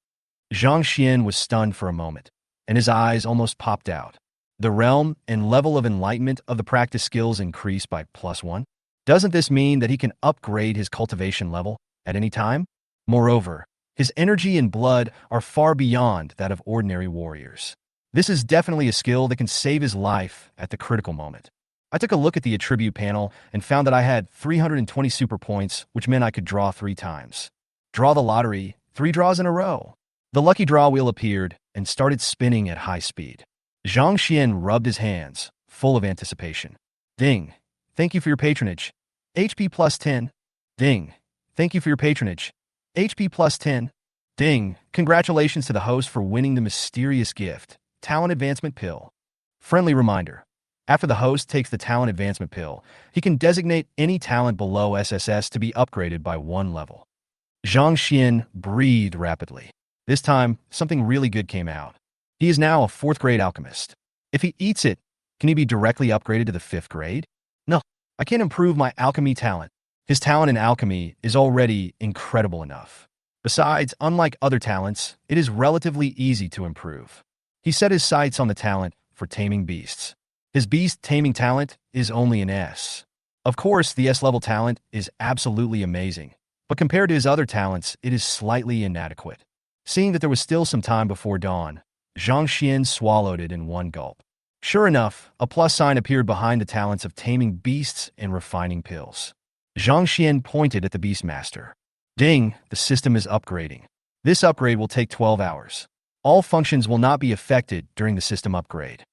Zhang Xian was stunned for a moment, and his eyes almost popped out. The realm and level of enlightenment of the practice skills increased by +1. Doesn't this mean that he can upgrade his cultivation level at any time? Moreover, his energy and blood are far beyond that of ordinary warriors. This is definitely a skill that can save his life at the critical moment. I took a look at the attribute panel and found that I had 320 super points, which meant I could draw 3 times. Draw the lottery, 3 draws in a row. The lucky draw wheel appeared and started spinning at high speed. Zhang Xian rubbed his hands, full of anticipation. Ding. Thank you for your patronage. HP plus 10. Ding. Thank you for your patronage. HP plus 10. Ding. Congratulations to the host for winning the mysterious gift, Talent Advancement Pill. Friendly reminder. After the host takes the Talent Advancement Pill, he can designate any talent below SSS to be upgraded by 1 level. Zhang Xian breathed rapidly. This time, something really good came out. He is now a 4th grade alchemist. If he eats it, can he be directly upgraded to the 5th grade? No, I can't improve my alchemy talent. His talent in alchemy is already incredible enough. Besides, unlike other talents, it is relatively easy to improve. He set his sights on the talent for taming beasts. His beast taming talent is only an S. Of course, the S-level talent is absolutely amazing, but compared to his other talents, it is slightly inadequate. Seeing that there was still some time before dawn, Zhang Xian swallowed it in one gulp. Sure enough, a plus sign appeared behind the talents of taming beasts and refining pills. Zhang Xian pointed at the Beastmaster. Ding, the system is upgrading. This upgrade will take 12 hours. All functions will not be affected during the system upgrade.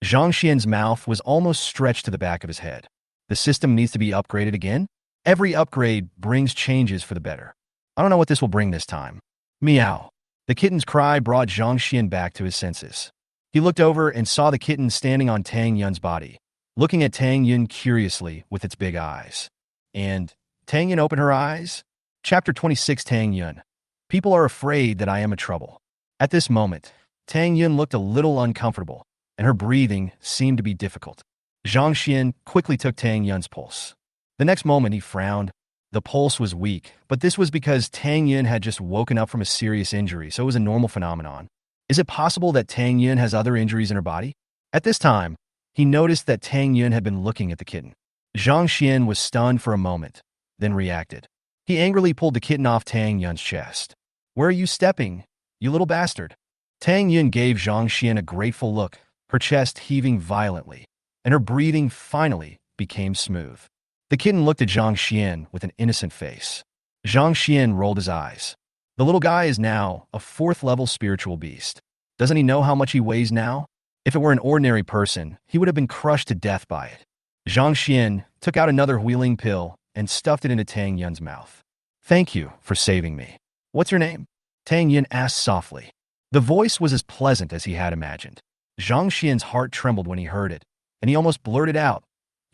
Zhang Xian's mouth was almost stretched to the back of his head. The system needs to be upgraded again? Every upgrade brings changes for the better. I don't know what this will bring this time. Meow. The kitten's cry brought Zhang Xian back to his senses. He looked over and saw the kitten standing on Tang Yun's body, looking at Tang Yun curiously with its big eyes. And Tang Yun opened her eyes? Chapter 26. Tang Yun. People are afraid that I am a trouble. At this moment, Tang Yun looked a little uncomfortable, and her breathing seemed to be difficult. Zhang Xian quickly took Tang Yun's pulse. The next moment he frowned. The pulse was weak, but this was because Tang Yun had just woken up from a serious injury, so it was a normal phenomenon. Is it possible that Tang Yun has other injuries in her body? At this time, he noticed that Tang Yun had been looking at the kitten. Zhang Xian was stunned for a moment, then reacted. He angrily pulled the kitten off Tang Yun's chest. "Where are you stepping, you little bastard?" Tang Yun gave Zhang Xian a grateful look, her chest heaving violently, and her breathing finally became smooth. The kitten looked at Zhang Xian with an innocent face. Zhang Xian rolled his eyes. The little guy is now a 4th-level spiritual beast. Doesn't he know how much he weighs now? If it were an ordinary person, he would have been crushed to death by it. Zhang Xian took out another healing pill and stuffed it into Tang Yun's mouth. "Thank you for saving me. What's your name?" Tang Yun asked softly. The voice was as pleasant as he had imagined. Zhang Xian's heart trembled when he heard it, and he almost blurted out,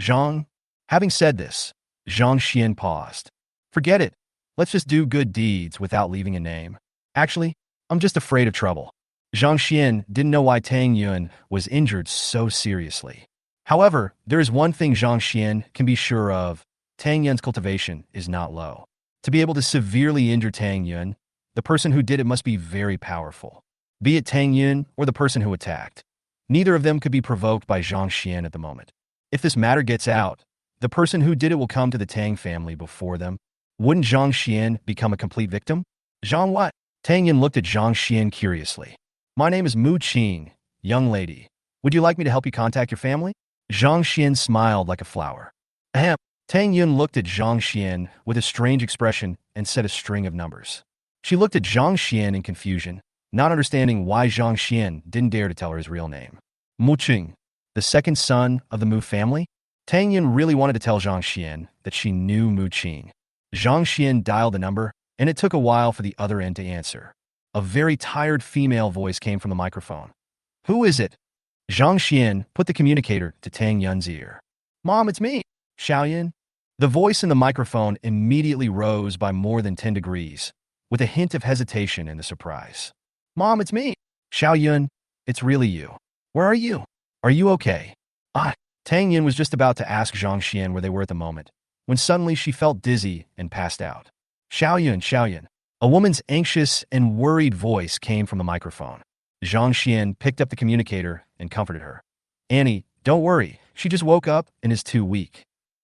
"Zhang." Having said this, Zhang Xian paused. "Forget it. Let's just do good deeds without leaving a name. Actually, I'm just afraid of trouble." Zhang Xian didn't know why Tang Yun was injured so seriously. However, there is one thing Zhang Xian can be sure of. Tang Yun's cultivation is not low. To be able to severely injure Tang Yun, the person who did it must be very powerful. Be it Tang Yun or the person who attacked. Neither of them could be provoked by Zhang Xian at the moment. If this matter gets out, the person who did it will come to the Tang family before them. Wouldn't Zhang Xian become a complete victim? "Zhang what?" Tang Yun looked at Zhang Xian curiously. "My name is Mu Qing, young lady. Would you like me to help you contact your family?" Zhang Xian smiled like a flower. Ahem. Tang Yun looked at Zhang Xian with a strange expression and said a string of numbers. She looked at Zhang Xian in confusion, not understanding why Zhang Xian didn't dare to tell her his real name. Mu Qing, the second son of the Mu family? Tang Yun really wanted to tell Zhang Xian that she knew Mu Qing. Zhang Xian dialed the number, and it took a while for the other end to answer. A very tired female voice came from the microphone. "Who is it?" Zhang Xian put the communicator to Tang Yun's ear. "Mom, it's me, Xiaoyan." The voice in the microphone immediately rose by more than 10 degrees, with a hint of hesitation and the surprise. "Mom, it's me, Xiaoyun. It's really you. Where are you? Are you okay?" Tang Yun was just about to ask Zhang Xian where they were at the moment, when suddenly she felt dizzy and passed out. Xiaoyun. A woman's anxious and worried voice came from the microphone. Zhang Xian picked up the communicator and comforted her. "Annie, don't worry. She just woke up and is too weak."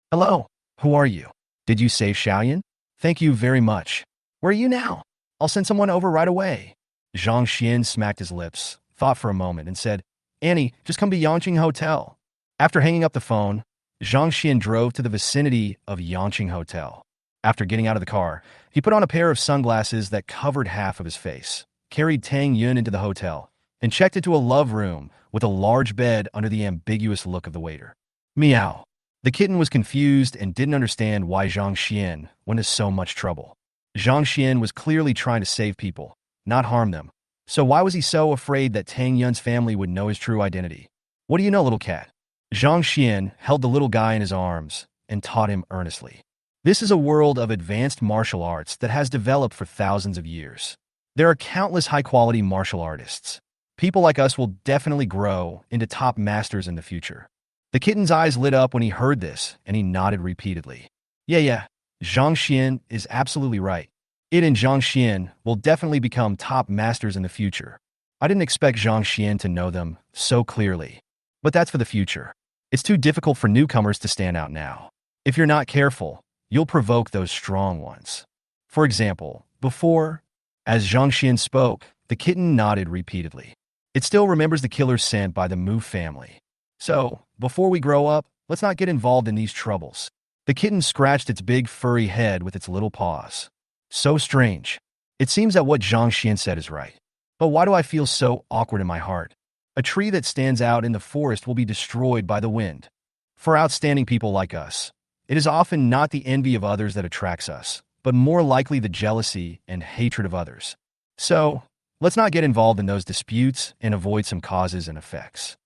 "Hello. Who are you? Did you save Xiaoyan? Thank you very much. Where are you now? I'll send someone over right away." Zhang Xian smacked his lips, thought for a moment, and said, "Annie, just come to Yangqing Hotel." After hanging up the phone, Zhang Xian drove to the vicinity of Yangqing Hotel. After getting out of the car, he put on a pair of sunglasses that covered half of his face, carried Tang Yun into the hotel, and checked into a love room with a large bed under the ambiguous look of the waiter. Meow. The kitten was confused and didn't understand why Zhang Xian went into so much trouble. Zhang Xian was clearly trying to save people, not harm them. So why was he so afraid that Tang Yun's family would know his true identity? "What do you know, little cat?" Zhang Xian held the little guy in his arms and taught him earnestly. This is a world of advanced martial arts that has developed for thousands of years. There are countless high-quality martial artists. People like us will definitely grow into top masters in the future. The kitten's eyes lit up when he heard this, and he nodded repeatedly. Yeah, Zhang Xian is absolutely right. It and Zhang Xian will definitely become top masters in the future. I didn't expect Zhang Xian to know them so clearly. But that's for the future. It's too difficult for newcomers to stand out now. If you're not careful, you'll provoke those strong ones. For example, before, as Zhang Xian spoke, the kitten nodded repeatedly. It still remembers the killer's scent by the Mu family. So, before we grow up, let's not get involved in these troubles. The kitten scratched its big furry head with its little paws. So strange. It seems that what Zhang Xian said is right. But why do I feel so awkward in my heart? A tree that stands out in the forest will be destroyed by the wind. For outstanding people like us, it is often not the envy of others that attracts us, but more likely the jealousy and hatred of others. So, let's not get involved in those disputes and avoid some causes and effects.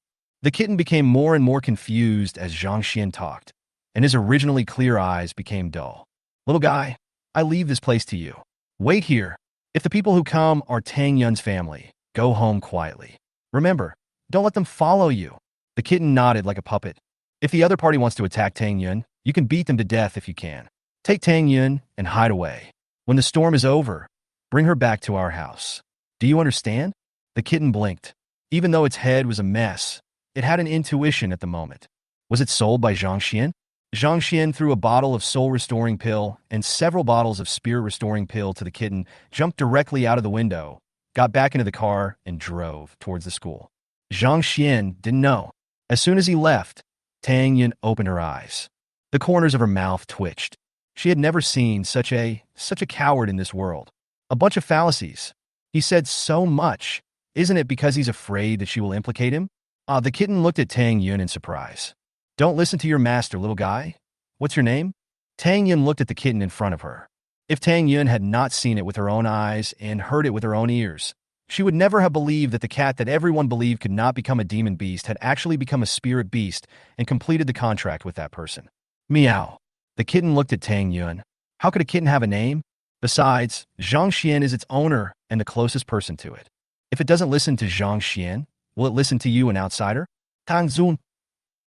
The kitten became more and more confused as Zhang Xian talked, and his originally clear eyes became dull. "Little guy, I leave this place to you. Wait here. If the people who come are Tang Yun's family, go home quietly. Remember, don't let them follow you." The kitten nodded like a puppet. If the other party wants to attack Tang Yun, you can beat them to death if you can. Take Tang Yun and hide away. When the storm is over, bring her back to our house. Do you understand? The kitten blinked. Even though its head was a mess, it had an intuition at the moment. Was it sold by Zhang Xian? Zhang Xian threw a bottle of soul-restoring pill and several bottles of spirit-restoring pill to the kitten, jumped directly out of the window, got back into the car, and drove towards the school. Zhang Xian didn't know. As soon as he left, Tang Yun opened her eyes. The corners of her mouth twitched. She had never seen such a coward in this world. A bunch of fallacies. He said so much. Isn't it because he's afraid that she will implicate him? The kitten looked at Tang Yun in surprise. Don't listen to your master, little guy. What's your name? Tang Yun looked at the kitten in front of her. If Tang Yun had not seen it with her own eyes and heard it with her own ears, she would never have believed that the cat that everyone believed could not become a demon beast had actually become a spirit beast and completed the contract with that person. Meow. The kitten looked at Tang Yun. How could a kitten have a name? Besides, Zhang Xian is its owner and the closest person to it. If it doesn't listen to Zhang Xian, will it listen to you, an outsider? Tang Yun.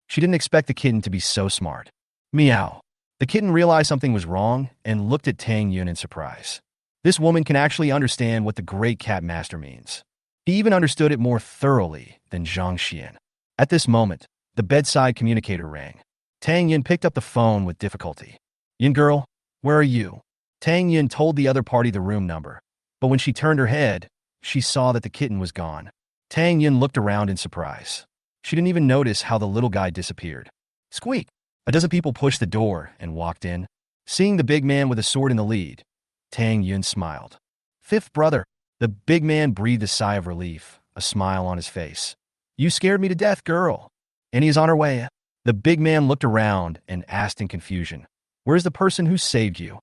She didn't expect the kitten to be so smart. Meow. The kitten realized something was wrong and looked at Tang Yun in surprise. This woman can actually understand what the great cat master means. He even understood it more thoroughly than Zhang Xian. At this moment, the bedside communicator rang. Tang Yun picked up the phone with difficulty. Yun girl, where are you? Tang Yun told the other party the room number, but when she turned her head, she saw that the kitten was gone. Tang Yun looked around in surprise. She didn't even notice how the little guy disappeared. Squeak! A dozen people pushed the door and walked in. Seeing the big man with a sword in the lead, Tang Yun smiled. Fifth brother. The big man breathed a sigh of relief, a smile on his face. You scared me to death, girl. And he's on her way. The big man looked around and asked in confusion, where's the person who saved you?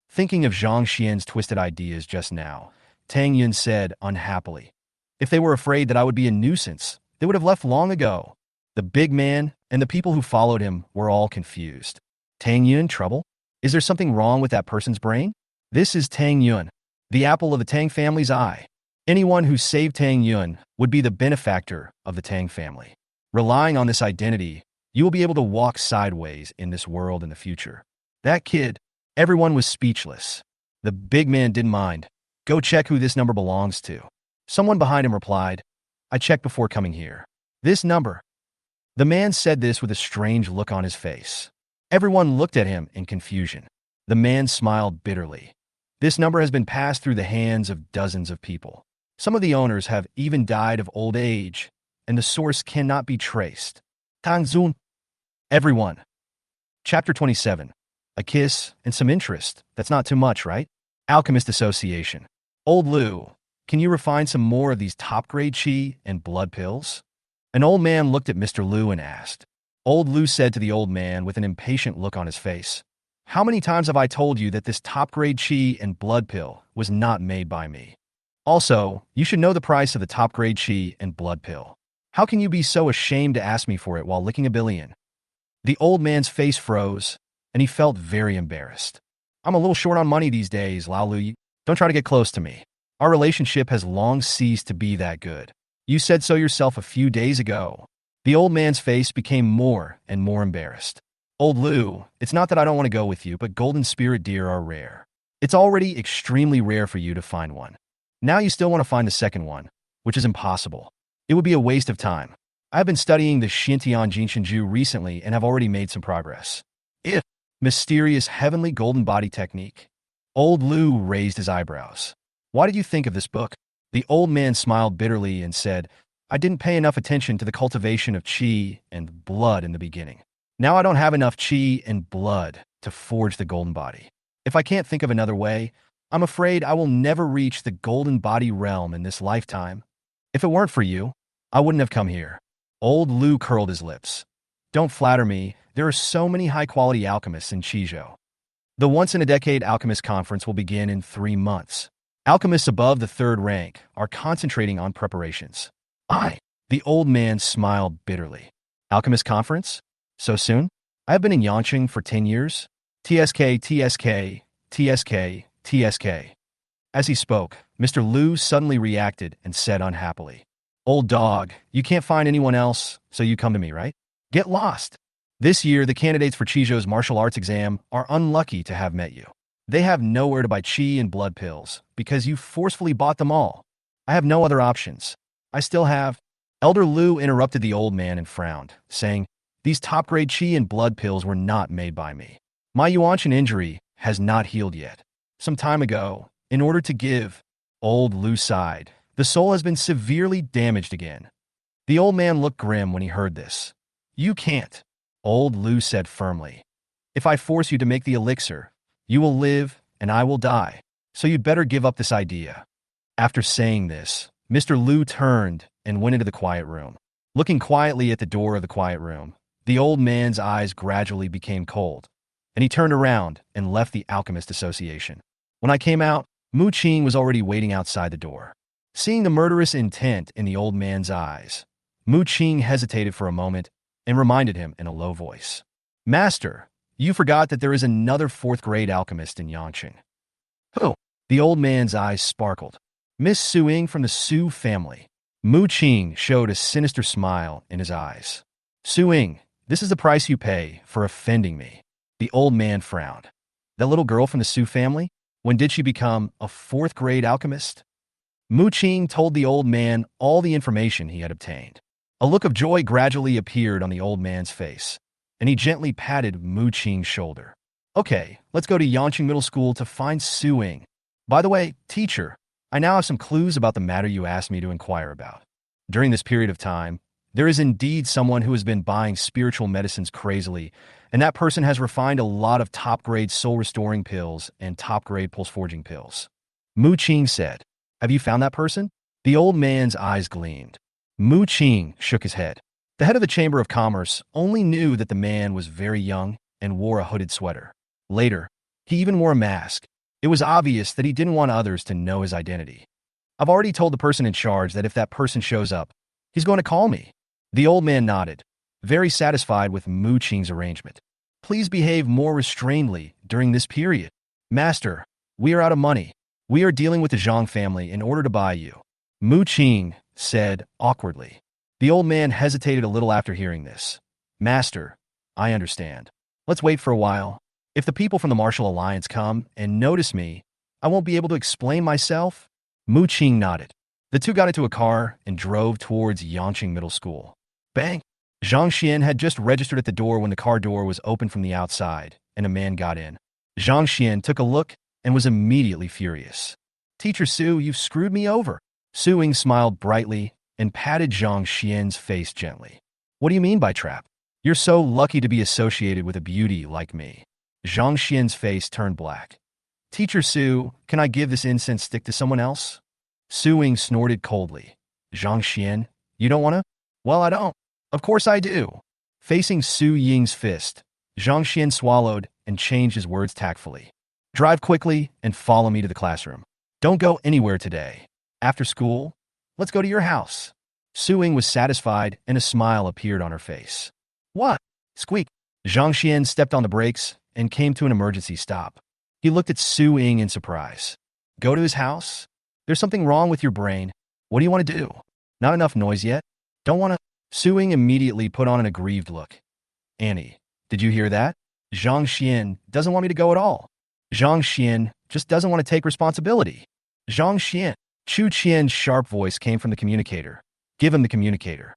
Thinking of Zhang Xian's twisted ideas just now, Tang Yun said unhappily, if they were afraid that I would be a nuisance, they would have left long ago. The big man and the people who followed him were all confused. Tang Yun, trouble? Is there something wrong with that person's brain? This is Tang Yun, the apple of the Tang family's eye. Anyone who saved Tang Yun would be the benefactor of the Tang family. Relying on this identity, you will be able to walk sideways in this world in the future. That kid, everyone was speechless. The big man didn't mind. Go check who this number belongs to. Someone behind him replied, I checked before coming here. This number. The man said this with a strange look on his face. Everyone looked at him in confusion. The man smiled bitterly. This number has been passed through the hands of dozens of people. Some of the owners have even died of old age, and the source cannot be traced. Tang Yun. Everyone. Chapter 27. A kiss and some interest. That's not too much, right? Alchemist Association. Old Lu, can you refine some more of these top-grade qi and blood pills? An old man looked at Mr. Lu and asked. Old Lu said to the old man with an impatient look on his face, how many times have I told you that this top-grade qi and blood pill was not made by me? Also, you should know the price of the top-grade qi and blood pill. How can you be so ashamed to ask me for it while licking a billion? The old man's face froze, and he felt very embarrassed. I'm a little short on money these days, Lao Lu. Don't try to get close to me. Our relationship has long ceased to be that good. You said so yourself a few days ago. The old man's face became more and more embarrassed. Old Lu, it's not that I don't want to go with you, but golden spirit deer are rare. It's already extremely rare for you to find one. Now you still want to find the second one, which is impossible. It would be a waste of time. I've been studying the Xintian Jinshinju recently and have already made some progress. If mysterious heavenly golden body technique. Old Lu raised his eyebrows. Why did you think of this book? The old man smiled bitterly and said, I didn't pay enough attention to the cultivation of qi and blood in the beginning. Now I don't have enough qi and blood to forge the golden body. If I can't think of another way, I'm afraid I will never reach the golden body realm in this lifetime. If it weren't for you, I wouldn't have come here. Old Lu curled his lips. Don't flatter me. There are so many high-quality alchemists in Qizhou. The once-in-a-decade alchemist conference will begin in 3 months. Alchemists above the 3rd rank are concentrating on preparations. The old man smiled bitterly. Alchemist conference? So soon? I have been in Yangcheng for 10 years. TSK, TSK, TSK, TSK. As he spoke, Mr. Lu suddenly reacted and said unhappily, Old dog, you can't find anyone else, so you come to me, right? Get lost. This year, the candidates for Chijo's martial arts exam are unlucky to have met you. They have nowhere to buy chi and blood pills because you forcefully bought them all. I have no other options. I still have. Elder Lu interrupted the old man and frowned, saying, these top-grade chi and blood pills were not made by me. My Yuanshan injury has not healed yet. Some time ago, in order to give, old Lu sighed, the soul has been severely damaged again. The old man looked grim when he heard this. You can't, old Lu said firmly. If I force you to make the elixir, you will live and I will die, so you'd better give up this idea. After saying this, Mr. Lu turned and went into the quiet room. Looking quietly at the door of the quiet room, the old man's eyes gradually became cold, and he turned around and left the Alchemist Association. When I came out, Mu Qing was already waiting outside the door. Seeing the murderous intent in the old man's eyes, Mu Qing hesitated for a moment and reminded him in a low voice. Master, you forgot that there is another fourth-grade alchemist in Yangcheng. Who? The old man's eyes sparkled. Miss Su Ying from the Su family. Mu Qing showed a sinister smile in his eyes. Su Ying, this is the price you pay for offending me. The old man frowned. That little girl from the Su family? When did she become a fourth-grade alchemist? Mu Qing told the old man all the information he had obtained. A look of joy gradually appeared on the old man's face, and he gently patted Mu Qing's shoulder. Okay, let's go to Yangcheng Middle School to find Su Ying. By the way, teacher, I now have some clues about the matter you asked me to inquire about. During this period of time, there is indeed someone who has been buying spiritual medicines crazily, and that person has refined a lot of top-grade soul-restoring pills and top-grade pulse-forging pills. Mu Qing said, have you found that person? The old man's eyes gleamed. Mu Qing shook his head. The head of the Chamber of Commerce only knew that the man was very young and wore a hooded sweater. Later, he even wore a mask. It was obvious that he didn't want others to know his identity. I've already told the person in charge that if that person shows up, he's going to call me. The old man nodded, very satisfied with Mu Qing's arrangement. Please behave more restrainedly during this period. Master, we are out of money. We are dealing with the Zhang family in order to buy you. Mu Qing said awkwardly. The old man hesitated a little after hearing this. Master, I understand. Let's wait for a while. If the people from the Martial Alliance come and notice me, I won't be able to explain myself. Mu Qing nodded. The two got into a car and drove towards Yangcheng Middle School. Bang! Zhang Xian had just registered at the door when the car door was opened from the outside, and a man got in. Zhang Xian took a look and was immediately furious. Teacher Su, you've screwed me over. Su Ying smiled brightly and patted Zhang Xian's face gently. What do you mean by trap? You're so lucky to be associated with a beauty like me. Zhang Xian's face turned black. Teacher Su, can I give this incense stick to someone else? Su Ying snorted coldly. Zhang Xian, you don't want to? Well, I don't. Of course I do. Facing Su Ying's fist, Zhang Xian swallowed and changed his words tactfully. Drive quickly and follow me to the classroom. Don't go anywhere today. After school, let's go to your house. Su Ying was satisfied and a smile appeared on her face. What? Squeak. Zhang Xian stepped on the brakes and came to an emergency stop. He looked at Su Ying in surprise. Go to his house? There's something wrong with your brain. What do you want to do? Not enough noise yet? Don't want to? Su Ying immediately put on an aggrieved look. Annie, did you hear that? Zhang Xian doesn't want me to go at all. Zhang Xian just doesn't want to take responsibility. Zhang Xian. Chu Qian's sharp voice came from the communicator. Give him the communicator.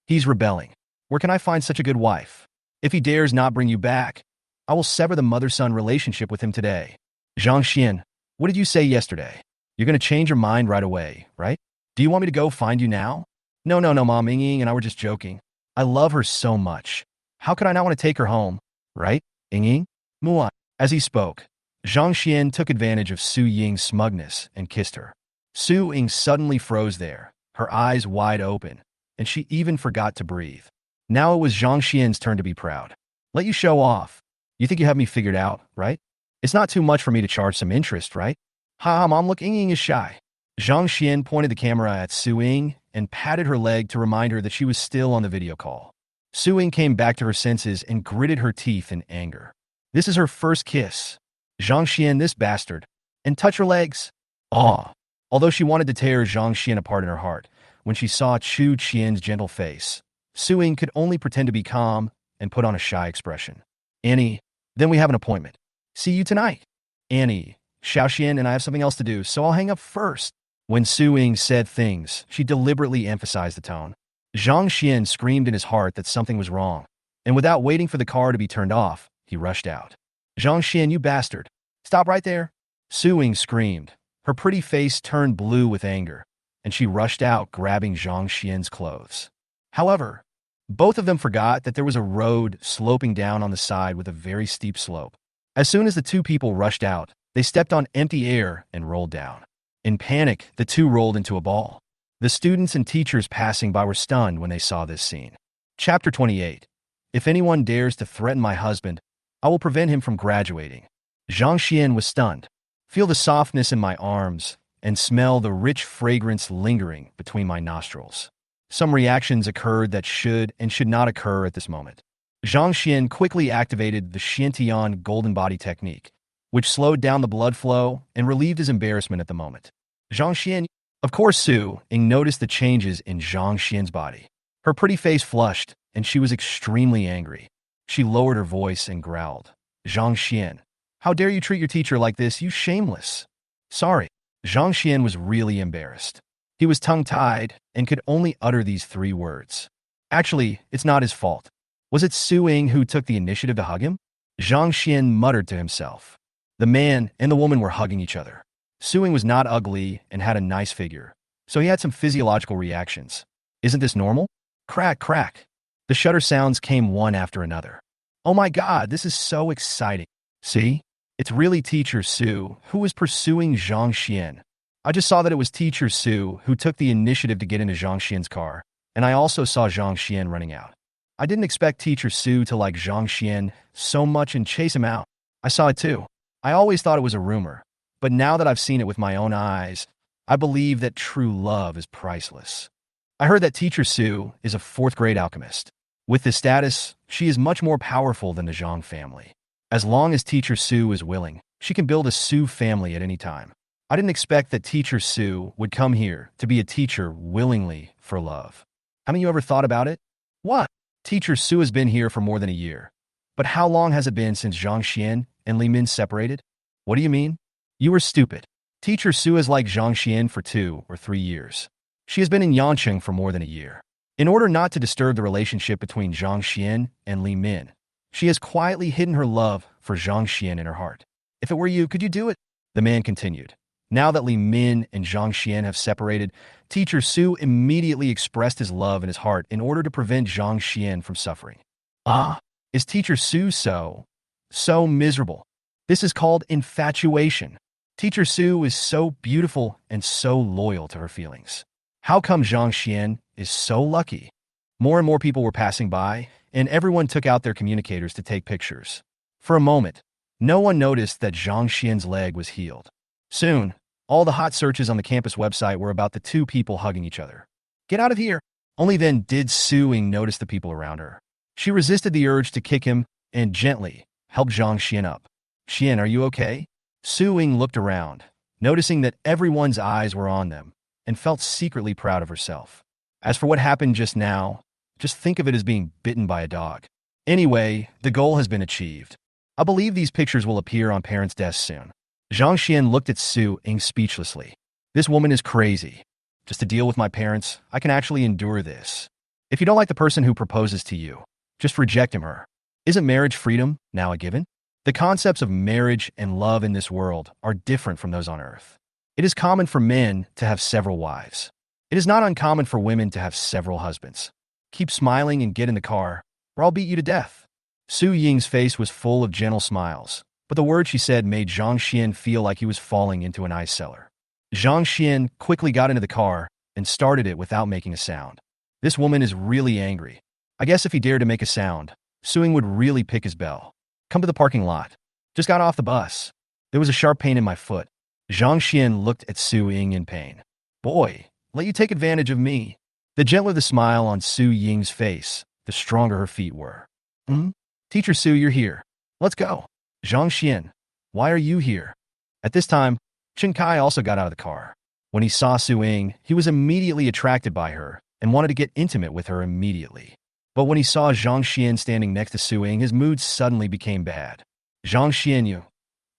He's rebelling. Where can I find such a good wife? If he dares not bring you back, I will sever the mother-son relationship with him today. Zhang Xian, what did you say yesterday? You're going to change your mind right away, right? Do you want me to go find you now? No, Mom, Ying and I were just joking. I love her so much. How could I not want to take her home, right? Ying? Muan. As he spoke, Zhang Xian took advantage of Su Ying's smugness and kissed her. Su Ying suddenly froze there, her eyes wide open, and she even forgot to breathe. Now it was Zhang Xian's turn to be proud. Let you show off. You think you have me figured out, right? It's not too much for me to charge some interest, right? Ha, Mom, look, Ying is shy. Zhang Xian pointed the camera at Su Ying and patted her leg to remind her that she was still on the video call. Su Ying came back to her senses and gritted her teeth in anger. This is her first kiss. Zhang Xian, this bastard. And touch her legs. Aw. Although she wanted to tear Zhang Xian apart in her heart, when she saw Chu Qian's gentle face, Su Ying could only pretend to be calm and put on a shy expression. Annie, then we have an appointment. See you tonight. Annie, Xiaoxian and I have something else to do, so I'll hang up first. When Su Ying said things, she deliberately emphasized the tone. Zhang Xian screamed in his heart that something was wrong, and without waiting for the car to be turned off, he rushed out. Zhang Xian, you bastard. Stop right there. Su Ying screamed. Her pretty face turned blue with anger, and she rushed out, grabbing Zhang Xian's clothes. However, both of them forgot that there was a road sloping down on the side with a very steep slope. As soon as the two people rushed out, they stepped on empty air and rolled down. In panic, the two rolled into a ball. The students and teachers passing by were stunned when they saw this scene. Chapter 28. If anyone dares to threaten my husband, I will prevent him from graduating. Zhang Xian was stunned. Feel the softness in my arms and smell the rich fragrance lingering between my nostrils. Some reactions occurred that should and should not occur at this moment. Zhang Xian quickly activated the Xiantian golden body technique, which slowed down the blood flow and relieved his embarrassment at the moment. Zhang Xian. Of course, Su Ying noticed the changes in Zhang Xian's body. Her pretty face flushed, and she was extremely angry. She lowered her voice and growled. Zhang Xian, how dare you treat your teacher like this, you shameless. Sorry. Zhang Xian was really embarrassed. He was tongue-tied and could only utter these 3 words. Actually, it's not his fault. Was it Su Ying who took the initiative to hug him? Zhang Xian muttered to himself. The man and the woman were hugging each other. Su Ying was not ugly and had a nice figure, so he had some physiological reactions. Isn't this normal? Crack, crack. The shutter sounds came one after another. Oh my god, this is so exciting. See? It's really Teacher Su who was pursuing Zhang Xian. I just saw that it was Teacher Su who took the initiative to get into Zhang Xian's car, and I also saw Zhang Xian running out. I didn't expect Teacher Su to like Zhang Xian so much and chase him out. I saw it too. I always thought it was a rumor, but now that I've seen it with my own eyes, I believe that true love is priceless. I heard that Teacher Su is a 4th-grade alchemist. With this status, she is much more powerful than the Zhang family. As long as Teacher Su is willing, she can build a Su family at any time. I didn't expect that Teacher Su would come here to be a teacher willingly for love. Haven't you ever thought about it? What? Teacher Su has been here for more than a year. But how long has it been since Zhang Xian and Li Min separated? What do you mean? You are stupid. Teacher Su has liked Zhang Xian for 2 or 3 years. She has been in Jiancheng for more than a year. In order not to disturb the relationship between Zhang Xian and Li Min, she has quietly hidden her love for Zhang Xian in her heart. If it were you, could you do it? The man continued. Now that Li Min and Zhang Xian have separated, Teacher Su immediately expressed his love in his heart in order to prevent Zhang Xian from suffering. Is Teacher Su so miserable? This is called infatuation. Teacher Su is so beautiful and so loyal to her feelings. How come Zhang Xian is so lucky? More and more people were passing by, and everyone took out their communicators to take pictures. For a moment, no one noticed that Zhang Xian's leg was healed. Soon, all the hot searches on the campus website were about the 2 people hugging each other. Get out of here! Only then did Su Ying notice the people around her. She resisted the urge to kick him and gently helped Zhang Xian up. Xian, are you okay? Su Ying looked around, noticing that everyone's eyes were on them, and felt secretly proud of herself. As for what happened just now, just think of it as being bitten by a dog. Anyway, the goal has been achieved. I believe these pictures will appear on parents' desks soon. Zhang Xian looked at Su Ying speechlessly. This woman is crazy. Just to deal with my parents, I can actually endure this. If you don't like the person who proposes to you, just reject him or her. Isn't marriage freedom now a given? The concepts of marriage and love in this world are different from those on earth. It is common for men to have several wives. It is not uncommon for women to have several husbands. Keep smiling and get in the car, or I'll beat you to death. Su Ying's face was full of gentle smiles, but the words she said made Zhang Xian feel like he was falling into an ice cellar. Zhang Xian quickly got into the car and started it without making a sound. This woman is really angry. I guess if he dared to make a sound, Su Ying would really pick his bell. Come to the parking lot. Just got off the bus. There was a sharp pain in my foot. Zhang Xian looked at Su Ying in pain. Boy, let you take advantage of me. The gentler the smile on Su Ying's face, the stronger her feet were. Teacher Su, you're here. Let's go. Zhang Xian, why are you here? At this time, Chen Kai also got out of the car. When he saw Su Ying, he was immediately attracted by her and wanted to get intimate with her immediately. But when he saw Zhang Xian standing next to Su Ying, his mood suddenly became bad. Zhang Xian,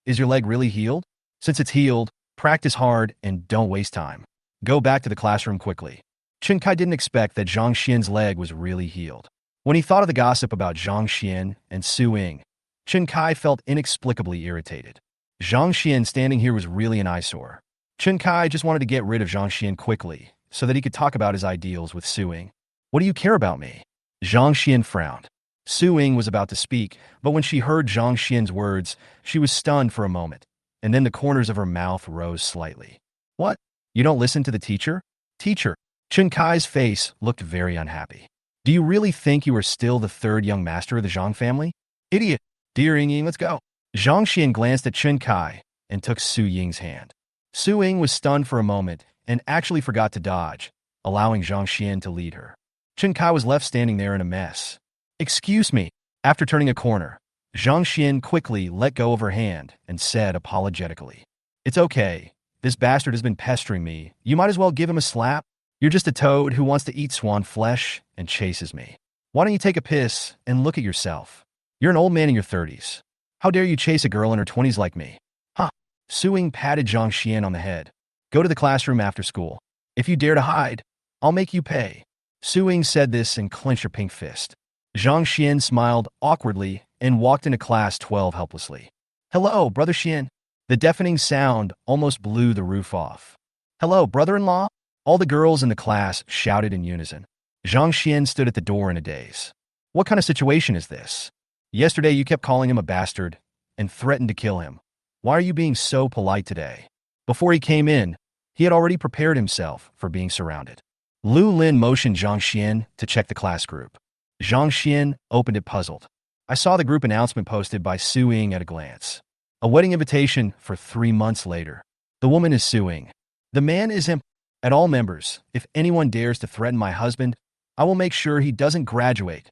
is your leg really healed? Since it's healed, practice hard and don't waste time. Go back to the classroom quickly. Chen Kai didn't expect that Zhang Xian's leg was really healed. When he thought of the gossip about Zhang Xian and Su Ying, Chen Kai felt inexplicably irritated. Zhang Xian standing here was really an eyesore. Chen Kai just wanted to get rid of Zhang Xian quickly so that he could talk about his ideals with Su Ying. What do you care about me? Zhang Xian frowned. Su Ying was about to speak, but when she heard Zhang Xian's words, she was stunned for a moment, and then the corners of her mouth rose slightly. What? You don't listen to the teacher? Teacher. Chen Kai's face looked very unhappy. Do you really think you are still the third young master of the Zhang family? Idiot. Dear Ying, let's go. Zhang Xian glanced at Chen Kai and took Su Ying's hand. Su Ying was stunned for a moment and actually forgot to dodge, allowing Zhang Xian to lead her. Chen Kai was left standing there in a mess. Excuse me. After turning a corner, Zhang Xian quickly let go of her hand and said apologetically, It's okay. This bastard has been pestering me. You might as well give him a slap. You're just a toad who wants to eat swan flesh and chases me. Why don't you take a piss and look at yourself? You're an old man in your 30s. How dare you chase a girl in her 20s like me? Huh. Su Ying patted Zhang Xian on the head. Go to the classroom after school. If you dare to hide, I'll make you pay. Su Ying said this and clenched her pink fist. Zhang Xian smiled awkwardly and walked into class 12 helplessly. Hello, Brother Xian. The deafening sound almost blew the roof off. Hello, brother-in-law? All the girls in the class shouted in unison. Zhang Xian stood at the door in a daze. What kind of situation is this? Yesterday you kept calling him a bastard and threatened to kill him. Why are you being so polite today? Before he came in, he had already prepared himself for being surrounded. Lu Lin motioned Zhang Xian to check the class group. Zhang Xian opened it puzzled. I saw the group announcement posted by Su Ying at a glance. A wedding invitation for 3 months later. The woman is Su Ying. The man is him. At all members, if anyone dares to threaten my husband, I will make sure he doesn't graduate.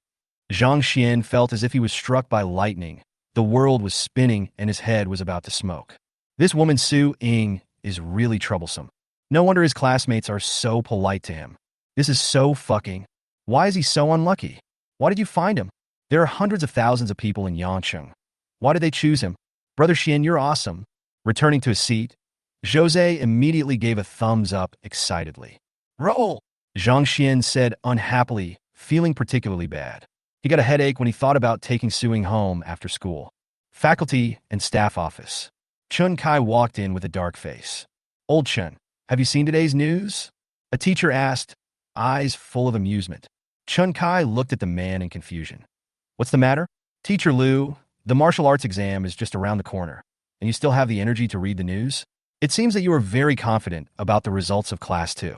Zhang Xian felt as if he was struck by lightning. The world was spinning and his head was about to smoke. This woman Su Ying is really troublesome. No wonder his classmates are so polite to him. This is so fucking. Why is he so unlucky? Why did you find him? There are hundreds of thousands of people in Yangcheng. Why did they choose him? Brother Xian, you're awesome. Returning to his seat, Jose immediately gave a thumbs up excitedly. Roll! Zhang Xian said unhappily, feeling particularly bad. He got a headache when he thought about taking Su Ying home after school. Faculty and staff office. Chen Kai walked in with a dark face. Old Chen, have you seen today's news? A teacher asked, eyes full of amusement. Chen Kai looked at the man in confusion. What's the matter? Teacher Lu, the martial arts exam is just around the corner, and you still have the energy to read the news? It seems that you are very confident about the results of Class 2.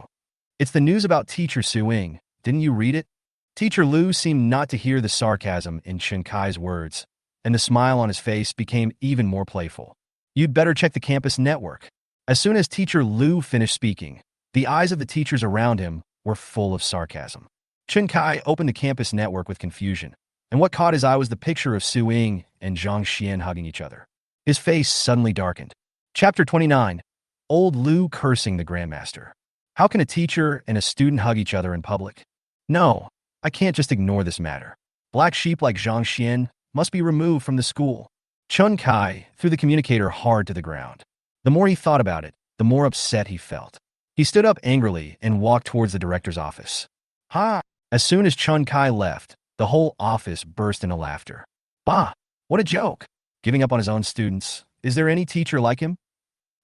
It's the news about Teacher Su Ying. Didn't you read it? Teacher Lu seemed not to hear the sarcasm in Chen Kai's words, and the smile on his face became even more playful. You'd better check the campus network. As soon as Teacher Lu finished speaking, the eyes of the teachers around him were full of sarcasm. Chen Kai opened the campus network with confusion, and what caught his eye was the picture of Su Ying and Zhang Xian hugging each other. His face suddenly darkened. Chapter 29. Old Lu cursing the Grandmaster. How can a teacher and a student hug each other in public? No, I can't just ignore this matter. Black sheep like Zhang Xian must be removed from the school. Chen Kai threw the communicator hard to the ground. The more he thought about it, the more upset he felt. He stood up angrily and walked towards the director's office. Ha! As soon as Chen Kai left, the whole office burst into laughter. Bah! What a joke! Giving up on his own students. Is there any teacher like him?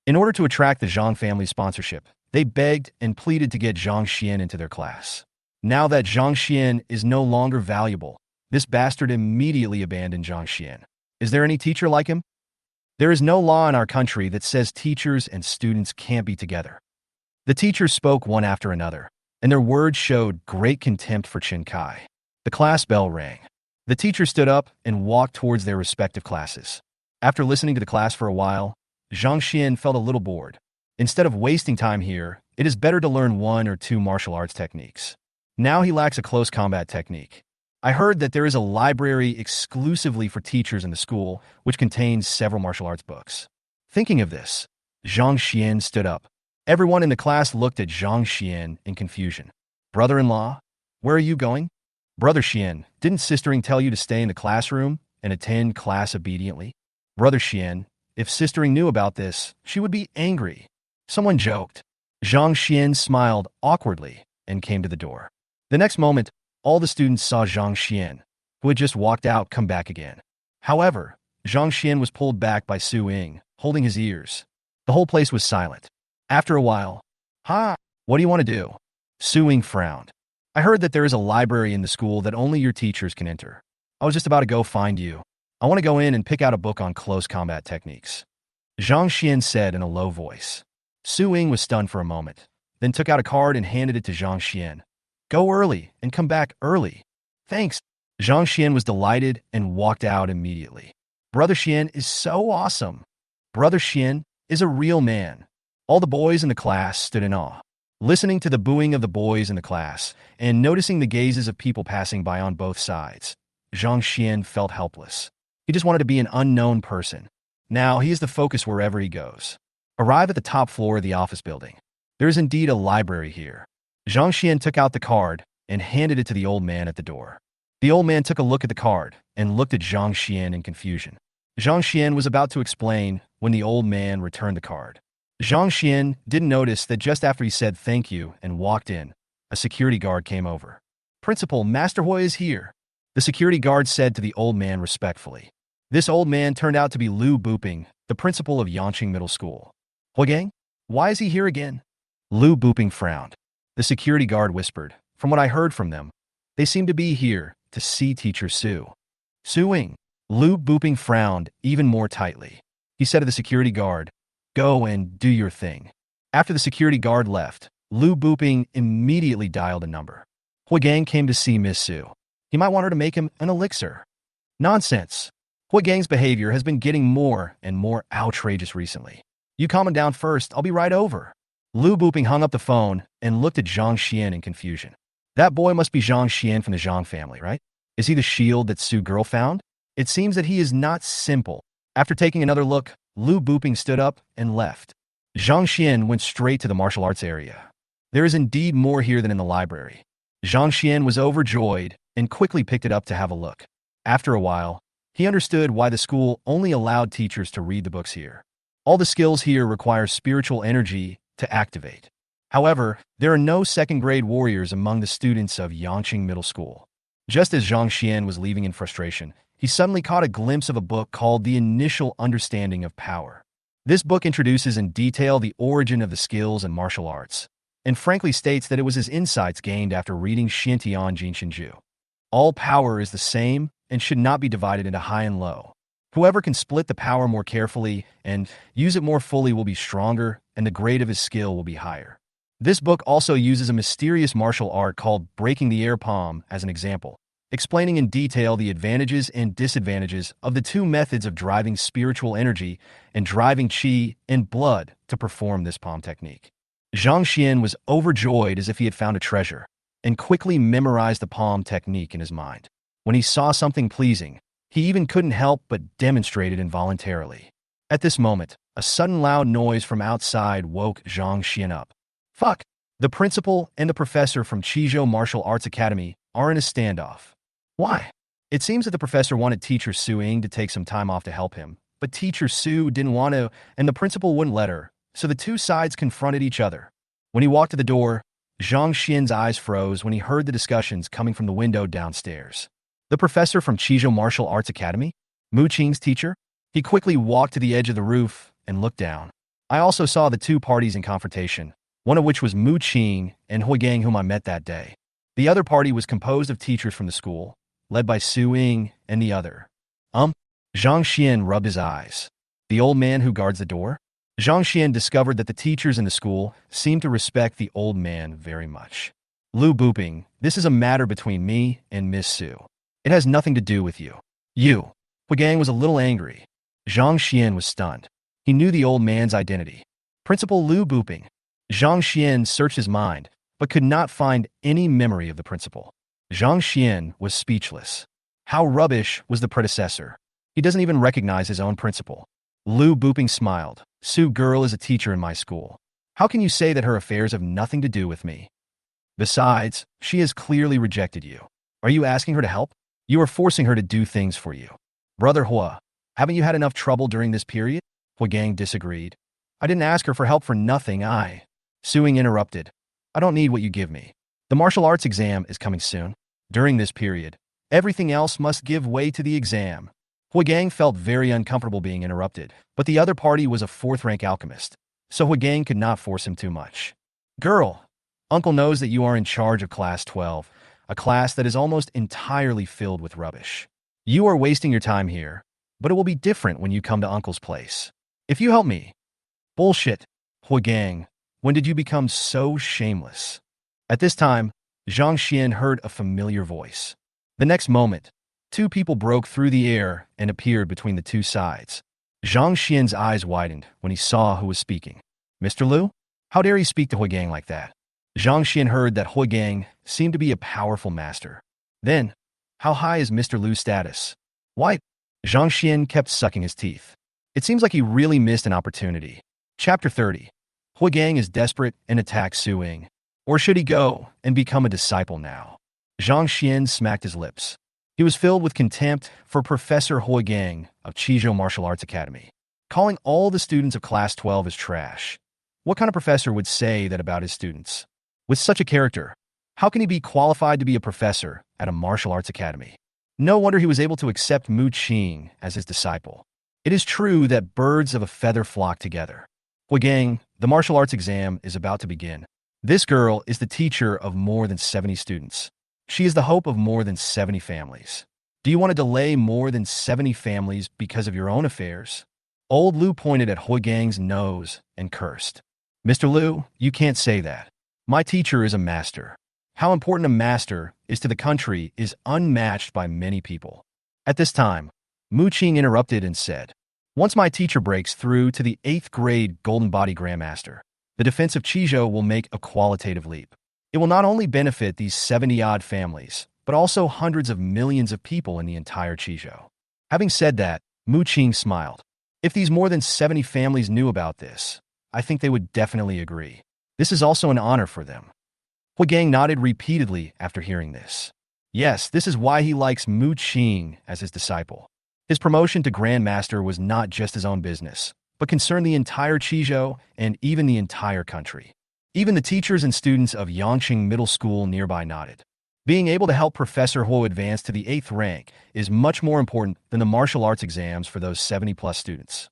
In order to attract the Zhang family sponsorship, they begged and pleaded to get Zhang Xian into their class. Now that Zhang Xian is no longer valuable, this bastard immediately abandoned Zhang Xian. Is there any teacher like him? There is no law in our country that says teachers and students can't be together. The teachers spoke one after another, and their words showed great contempt for Chen Kai. The class bell rang. The teachers stood up and walked towards their respective classes. After listening to the class for a while, Zhang Xian felt a little bored. Instead of wasting time here, it is better to learn 1 or 2 martial arts techniques. Now he lacks a close combat technique. I heard that there is a library exclusively for teachers in the school, which contains several martial arts books. Thinking of this, Zhang Xian stood up. Everyone in the class looked at Zhang Xian in confusion. Brother-in-law, where are you going? Brother Xian, didn't Sistering tell you to stay in the classroom and attend class obediently? Brother Xian, if Sistering knew about this, she would be angry. Someone joked. Zhang Xian smiled awkwardly and came to the door. The next moment, all the students saw Zhang Xian, who had just walked out, come back again. However, Zhang Xian was pulled back by Su Ying, holding his ears. The whole place was silent. After a while, "Ha! What do you want to do?" Su Ying frowned. "I heard that there is a library in the school that only your teachers can enter. I was just about to go find you. I want to go in and pick out a book on close combat techniques," Zhang Xian said in a low voice. Su Ying was stunned for a moment, then took out a card and handed it to Zhang Xian. "Go early and come back early." "Thanks." Zhang Xian was delighted and walked out immediately. Brother Xian is so awesome. Brother Xian is a real man. All the boys in the class stood in awe. Listening to the booing of the boys in the class and noticing the gazes of people passing by on both sides, Zhang Xian felt helpless. He just wanted to be an unknown person. Now he is the focus wherever he goes. Arrive at the top floor of the office building. There is indeed a library here. Zhang Xian took out the card and handed it to the old man at the door. The old man took a look at the card and looked at Zhang Xian in confusion. Zhang Xian was about to explain when the old man returned the card. Zhang Xian didn't notice that just after he said thank you and walked in, a security guard came over. "Principal, Master Hui is here," the security guard said to the old man respectfully. This old man turned out to be Lu Buping, the principal of Yangcheng Middle School. "Huigang, why is he here again?" Lu Buping frowned. The security guard whispered, "From what I heard from them, they seem to be here to see Teacher Su." "Su Ying." Lu Buping frowned even more tightly. He said to the security guard, "Go and do your thing." After the security guard left, Lu Buping immediately dialed a number. Huigang came to see Miss Su. He might want her to make him an elixir. Nonsense. Huigang's behavior has been getting more and more outrageous recently. "You calm him down first, I'll be right over." Lu Buping hung up the phone and looked at Zhang Xian in confusion. That boy must be Zhang Xian from the Zhang family, right? Is he the shield that Su girl found? It seems that he is not simple. After taking another look, Lu Buping stood up and left. Zhang Xian went straight to the martial arts area. There is indeed more here than in the library. Zhang Xian was overjoyed and quickly picked it up to have a look. After a while, he understood why the school only allowed teachers to read the books here. All the skills here require spiritual energy to activate. However, there are no second-grade warriors among the students of Yangcheng Middle School. Just as Zhang Xian was leaving in frustration, he suddenly caught a glimpse of a book called The Initial Understanding of Power. This book introduces in detail the origin of the skills and martial arts, and frankly states that it was his insights gained after reading Xintian Jinshinju. All power is the same and should not be divided into high and low. Whoever can split the power more carefully and use it more fully will be stronger, and the grade of his skill will be higher. This book also uses a mysterious martial art called breaking the air palm as an example, explaining in detail the advantages and disadvantages of the two methods of driving spiritual energy and driving qi and blood to perform this palm technique. Zhang Xian was overjoyed as if he had found a treasure, and quickly memorized the palm technique in his mind. When he saw something pleasing, he even couldn't help but demonstrate it involuntarily. At this moment, a sudden loud noise from outside woke Zhang Xian up. "Fuck!" The principal and the professor from Qizhou Martial Arts Academy are in a standoff. Why? It seems that the professor wanted Teacher Su Ying to take some time off to help him, but Teacher Su didn't want to, and the principal wouldn't let her, so the two sides confronted each other. When he walked to the door, Zhang Xian's eyes froze when he heard the discussions coming from the window downstairs. The professor from Qizhou Martial Arts Academy? Mu Qing's teacher? He quickly walked to the edge of the roof and looked down. I also saw the two parties in confrontation, one of which was Mu Qing and Huigang, whom I met that day. The other party was composed of teachers from the school, led by Su Ying and the other. Zhang Xian rubbed his eyes. The old man who guards the door? Zhang Xian discovered that the teachers in the school seemed to respect the old man very much. Lu Buping, this is a matter between me and Miss Su. It has nothing to do with you. You. Huigang was a little angry. Zhang Xian was stunned. He knew the old man's identity. Principal Lu Buping. Zhang Xian searched his mind, but could not find any memory of the principal. Zhang Xian was speechless. How rubbish was the predecessor? He doesn't even recognize his own principal. Lu Buping smiled. Su girl is a teacher in my school. How can you say that her affairs have nothing to do with me? Besides, she has clearly rejected you. Are you asking her to help? You are forcing her to do things for you. Brother Hua, haven't you had enough trouble during this period? Huagang disagreed. I didn't ask her for help for nothing, Suing interrupted. I don't need what you give me. The martial arts exam is coming soon. During this period, everything else must give way to the exam. Huagang felt very uncomfortable being interrupted, but the other party was a fourth-rank alchemist, so Huagang could not force him too much. Girl, Uncle knows that you are in charge of Class 12, a class that is almost entirely filled with rubbish. You are wasting your time here, but it will be different when you come to Uncle's place. If you help me. Bullshit. Huagang, when did you become so shameless? At this time, Zhang Xian heard a familiar voice. The next moment, two people broke through the air and appeared between the two sides. Zhang Xian's eyes widened when he saw who was speaking. Mr. Liu? How dare he speak to Huagang like that? Zhang Xian heard that Huagang seemed to be a powerful master. Then, how high is Mr. Liu's status? Why? Zhang Xian kept sucking his teeth. It seems like he really missed an opportunity. Chapter 30. Huagang is desperate and attacks Su Ying. Or should he go and become a disciple now? Zhang Xian smacked his lips. He was filled with contempt for Professor Huagang of Qizhou Martial Arts Academy, calling all the students of Class 12 as trash. What kind of professor would say that about his students? With such a character, how can he be qualified to be a professor at a martial arts academy? No wonder he was able to accept Mu Qing as his disciple. It is true that birds of a feather flock together. Huagang, the martial arts exam is about to begin. This girl is the teacher of more than 70 students. She is the hope of more than 70 families. Do you want to delay more than 70 families because of your own affairs? Old Liu pointed at Huagang's nose and cursed. Mr. Liu, you can't say that. My teacher is a master. How important a master is to the country is unmatched by many people. At this time, Mu Qing interrupted and said, once my teacher breaks through to the 8th grade Golden Body Grandmaster, the defense of Qizhou will make a qualitative leap. It will not only benefit these 70-odd families, but also hundreds of millions of people in the entire Qizhou. Having said that, Mu Qing smiled. If these more than 70 families knew about this, I think they would definitely agree. This is also an honor for them. Huagang nodded repeatedly after hearing this. Yes, this is why he likes Mu Qing as his disciple. His promotion to Grandmaster was not just his own business, but concerned the entire Qizhou and even the entire country. Even the teachers and students of Yangqing Middle School nearby nodded. Being able to help Professor Huo advance to the 8th rank is much more important than the martial arts exams for those 70-plus students.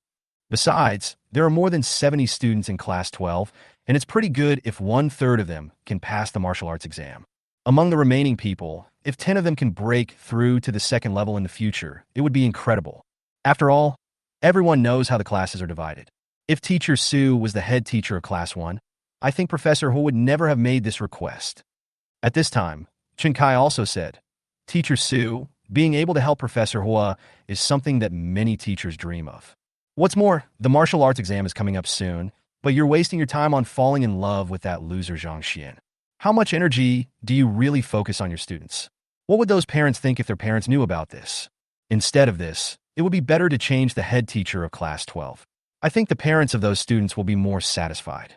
Besides, there are more than 70 students in Class 12, and it's pretty good if 1/3 of them can pass the martial arts exam. Among the remaining people, if 10 of them can break through to the 2nd level in the future, it would be incredible. After all, everyone knows how the classes are divided. If Teacher Su was the head teacher of Class 1, I think Professor Huo would never have made this request. At this time, Chen Kai also said, Teacher Su, being able to help Professor Hua is something that many teachers dream of. What's more, the martial arts exam is coming up soon, but you're wasting your time on falling in love with that loser Zhang Xian. How much energy do you really focus on your students? What would those parents think if their parents knew about this? Instead of this, it would be better to change the head teacher of Class 12. I think the parents of those students will be more satisfied.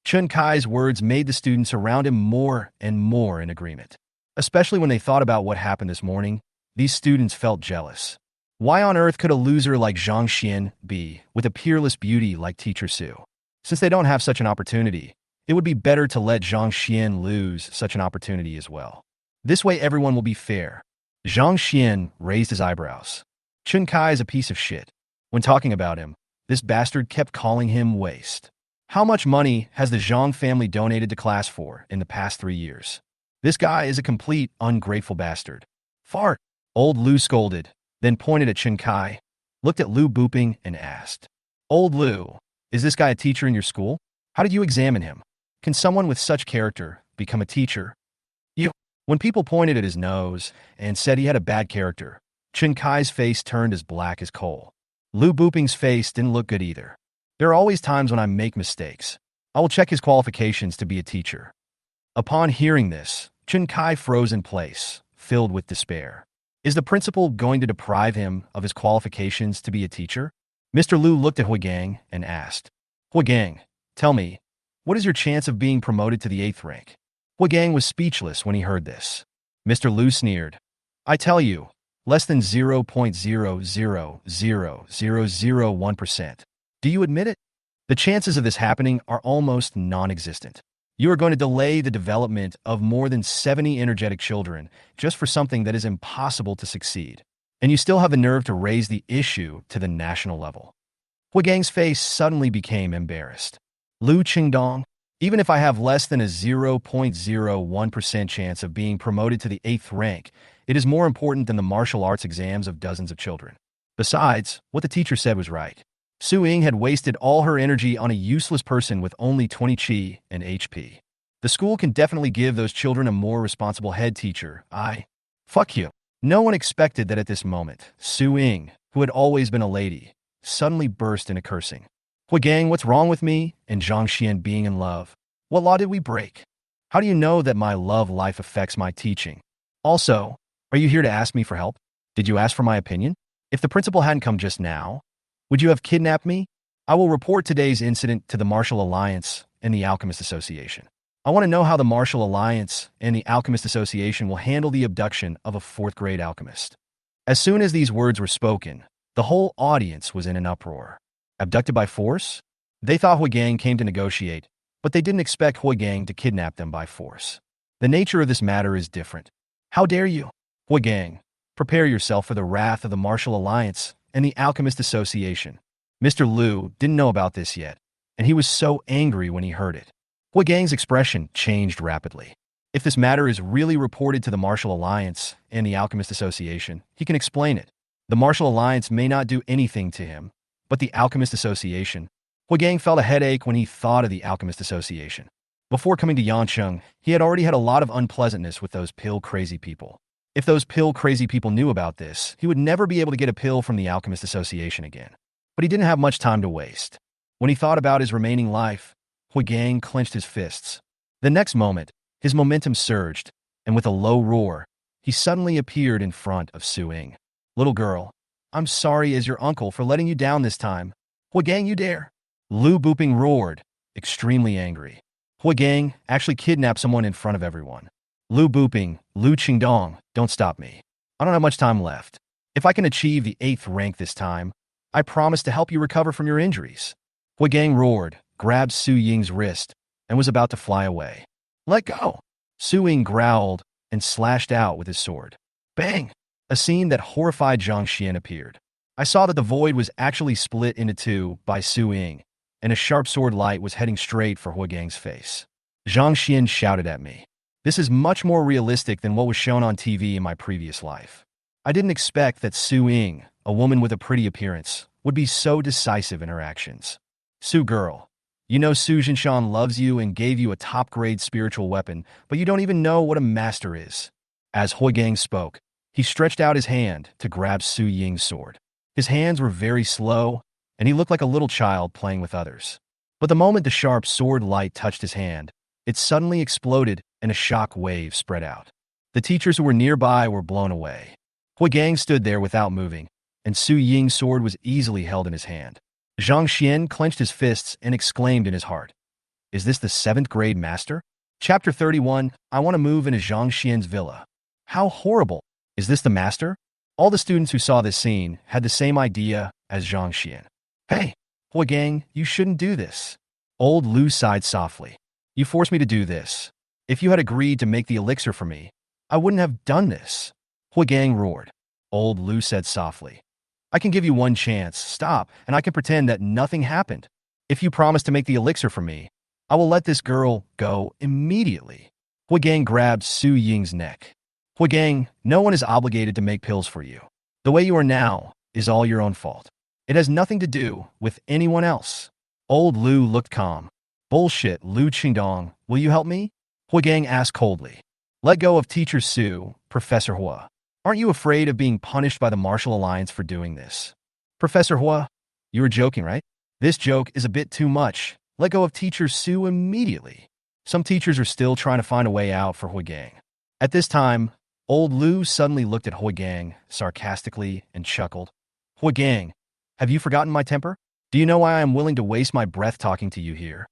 Chen Kai's words made the students around him more and more in agreement. Especially when they thought about what happened this morning, these students felt jealous. Why on earth could a loser like Zhang Xian be with a peerless beauty like Teacher Su? Since they don't have such an opportunity, it would be better to let Zhang Xian lose such an opportunity as well. This way everyone will be fair. Zhang Xian raised his eyebrows. Chen Kai is a piece of shit. When talking about him, this bastard kept calling him waste. How much money has the Zhang family donated to Class 4 in the past 3 years? This guy is a complete ungrateful bastard. Fart! Old Liu scolded, then pointed at Chen Kai, looked at Liu Booping and asked, Old Liu, is this guy a teacher in your school? How did you examine him? Can someone with such character become a teacher? When people pointed at his nose and said he had a bad character, Chen Kai's face turned as black as coal. Liu Booping's face didn't look good either. There are always times when I make mistakes. I will check his qualifications to be a teacher. Upon hearing this, Chen Kai froze in place, filled with despair. Is the principal going to deprive him of his qualifications to be a teacher? Mr. Liu looked at Huagang and asked, Huagang, tell me, what is your chance of being promoted to the 8th rank? Huagang was speechless when he heard this. Mr. Lu sneered. I tell you, less than 0.0000001%. Do you admit it? The chances of this happening are almost non-existent. You are going to delay the development of more than 70 energetic children just for something that is impossible to succeed. And you still have the nerve to raise the issue to the national level. Hui Gang's face suddenly became embarrassed. Lu Qingdong, even if I have less than a 0.01% chance of being promoted to the 8th rank, it is more important than the martial arts exams of dozens of children. Besides, what the teacher said was right. Su Ying had wasted all her energy on a useless person with only 20 chi and HP. The school can definitely give those children a more responsible head teacher. Fuck you. No one expected that at this moment. Su Ying, who had always been a lady, suddenly burst into cursing. Hui Gang, what's wrong with me and Zhang Xian being in love? What law did we break? How do you know that my love life affects my teaching? Also, are you here to ask me for help? Did you ask for my opinion? If the principal hadn't come just now, would you have kidnapped me? I will report today's incident to the Martial Alliance and the Alchemist Association. I want to know how the Martial Alliance and the Alchemist Association will handle the abduction of a 4th-grade alchemist. As soon as these words were spoken, the whole audience was in an uproar. Abducted by force? They thought Hui Gang came to negotiate, but they didn't expect Hui Gang to kidnap them by force. The nature of this matter is different. How dare you? Hui Gang, prepare yourself for the wrath of the Martial Alliance and the Alchemist Association. Mr. Lu didn't know about this yet, and he was so angry when he heard it. Hui Gang's expression changed rapidly. If this matter is really reported to the Martial Alliance and the Alchemist Association, he can explain it. The Martial Alliance may not do anything to him, but the Alchemist Association. Hui Gang felt a headache when he thought of the Alchemist Association. Before coming to Yancheng, he had already had a lot of unpleasantness with those pill-crazy people. If those pill-crazy people knew about this, he would never be able to get a pill from the Alchemist Association again. But he didn't have much time to waste. When he thought about his remaining life, Hui Gang clenched his fists. The next moment, his momentum surged, and with a low roar, he suddenly appeared in front of Su Ying. Little girl, I'm sorry as your uncle for letting you down this time. Hui Gang, you dare? Lu Booping roared, extremely angry. Hui Gang actually kidnapped someone in front of everyone. Lu Booping, Lu Qingdong, don't stop me. I don't have much time left. If I can achieve the 8th rank this time, I promise to help you recover from your injuries. Hui Gang roared, grabbed Su Ying's wrist, and was about to fly away. Let go! Su Ying growled and slashed out with his sword. Bang! A scene that horrified Zhang Xian appeared. I saw that the void was actually split into two by Su Ying, and a sharp sword light was heading straight for Hui Gang's face. Zhang Xian shouted at me. This is much more realistic than what was shown on TV in my previous life. I didn't expect that Su Ying, a woman with a pretty appearance, would be so decisive in her actions. Su girl, you know Su Jinshan loves you and gave you a top-grade spiritual weapon, but you don't even know what a master is. As Hui Gang spoke, he stretched out his hand to grab Su Ying's sword. His hands were very slow, and he looked like a little child playing with others. But the moment the sharp sword light touched his hand, it suddenly exploded and a shock wave spread out. The teachers who were nearby were blown away. Hui Gang stood there without moving, and Su Ying's sword was easily held in his hand. Zhang Xian clenched his fists and exclaimed in his heart, "Is this the 7th grade master?" Chapter 31, I want to move into Zhang Xian's villa. How horrible! Is this the master? All the students who saw this scene had the same idea as Zhang Xian. Hey, Hui Gang, you shouldn't do this. Old Lu sighed softly. You forced me to do this. If you had agreed to make the elixir for me, I wouldn't have done this. Hui Gang roared. Old Lu said softly. I can give you one chance. Stop, and I can pretend that nothing happened. If you promise to make the elixir for me, I will let this girl go immediately. Hui Gang grabbed Su Ying's neck. Hui Gang, no one is obligated to make pills for you. The way you are now is all your own fault. It has nothing to do with anyone else. Old Lu looked calm. Bullshit, Lu Qingdong, will you help me? Hui Gang asked coldly. Let go of Teacher Su, Professor Hua. Aren't you afraid of being punished by the Martial Alliance for doing this? Professor Hua, you were joking, right? This joke is a bit too much. Let go of Teacher Su immediately. Some teachers are still trying to find a way out for Hui Gang. At this time, Old Lu suddenly looked at Hui Gang sarcastically and chuckled. Hui Gang, have you forgotten my temper? Do you know why I am willing to waste my breath talking to you here?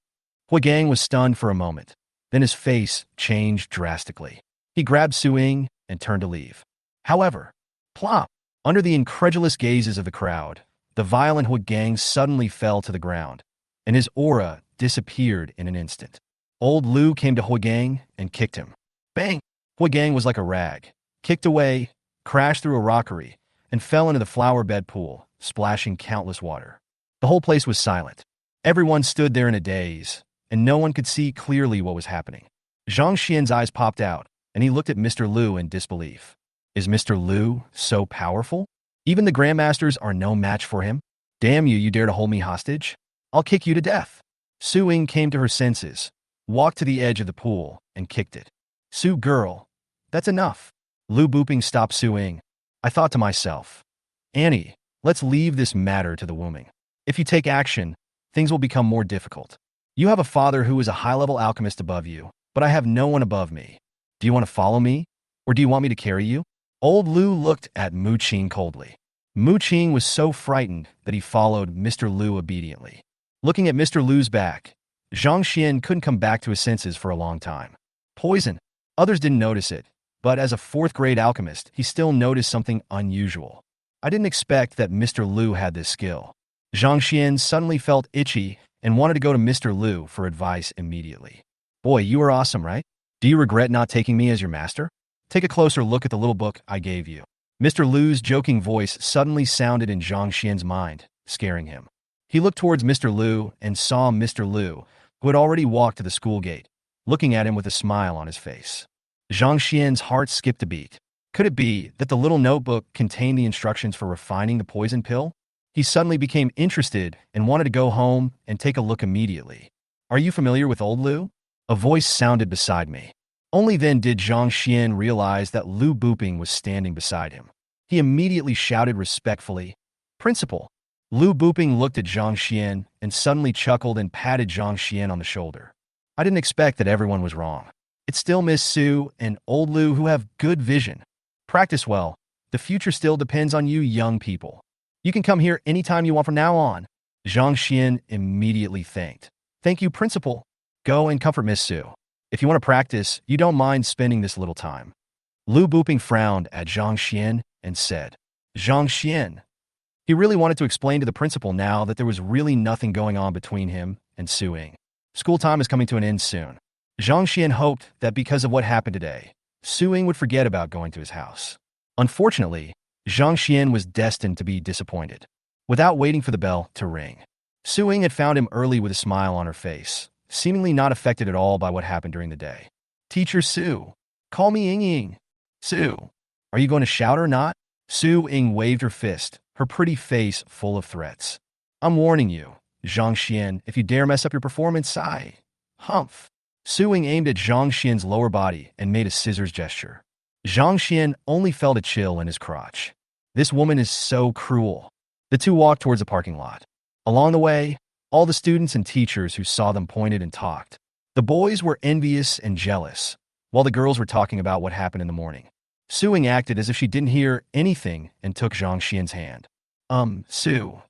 Hui Gang was stunned for a moment. Then his face changed drastically. He grabbed Su Ying and turned to leave. However, plop! Under the incredulous gazes of the crowd, the violent Huagang suddenly fell to the ground, and his aura disappeared in an instant. Old Lu came to Huagang and kicked him. Bang! Huagang was like a rag, kicked away, crashed through a rockery, and fell into the flower bed pool, splashing countless water. The whole place was silent. Everyone stood there in a daze, and no one could see clearly what was happening. Zhang Xian's eyes popped out, and he looked at Mr. Lu in disbelief. Is Mr. Lu so powerful? Even the Grandmasters are no match for him? Damn you, you dare to hold me hostage? I'll kick you to death. Su Ying came to her senses, walked to the edge of the pool, and kicked it. Su girl, that's enough. Lu Booping stopped Su Ying. I thought to myself, Annie, let's leave this matter to the woman. If you take action, things will become more difficult. You have a father who is a high-level alchemist above you, but I have no one above me. Do you want to follow me? Or do you want me to carry you? Old Lu looked at Mu Qing coldly. Mu Qing was so frightened that he followed Mr. Lu obediently. Looking at Mr. Lu's back, Zhang Xian couldn't come back to his senses for a long time. Poison. Others didn't notice it, but as a fourth-grade alchemist, he still noticed something unusual. I didn't expect that Mr. Lu had this skill. Zhang Xian suddenly felt itchy and wanted to go to Mr. Lu for advice immediately. Boy, you are awesome, right? Do you regret not taking me as your master? Take a closer look at the little book I gave you. Mr. Lu's joking voice suddenly sounded in Zhang Xian's mind, scaring him. He looked towards Mr. Lu and saw Mr. Lu, who had already walked to the school gate, looking at him with a smile on his face. Zhang Xian's heart skipped a beat. Could it be that the little notebook contained the instructions for refining the poison pill? He suddenly became interested and wanted to go home and take a look immediately. Are you familiar with old Lu? A voice sounded beside me. Only then did Zhang Xian realize that Lu Booping was standing beside him. He immediately shouted respectfully, Principal. Lu Booping looked at Zhang Xian and suddenly chuckled and patted Zhang Xian on the shoulder. I didn't expect that everyone was wrong. It's still Miss Su and old Lu who have good vision. Practice well. The future still depends on you young people. You can come here anytime you want from now on. Zhang Xian immediately thanked. Thank you, Principal. Go and comfort Miss Su. If you want to practice, you don't mind spending this little time. Lu Booping frowned at Zhang Xian and said, Zhang Xian. He really wanted to explain to the principal now that there was really nothing going on between him and Su Ying. School time is coming to an end soon. Zhang Xian hoped that because of what happened today, Su Ying would forget about going to his house. Unfortunately, Zhang Xian was destined to be disappointed. Without waiting for the bell to ring, Su Ying had found him early with a smile on her face, seemingly not affected at all by what happened during the day. Teacher Su, call me Ying Ying. Su, are you going to shout or not? Su Ying waved her fist, her pretty face full of threats. I'm warning you, Zhang Xian, if you dare mess up your performance, Humph. Su Ying aimed at Zhang Xian's lower body and made a scissors gesture. Zhang Xian only felt a chill in his crotch. This woman is so cruel. The two walked towards the parking lot. Along the way, all the students and teachers who saw them pointed and talked. The boys were envious and jealous, while the girls were talking about what happened in the morning. Su Ying acted as if she didn't hear anything and took Zhang Xian's hand. Su.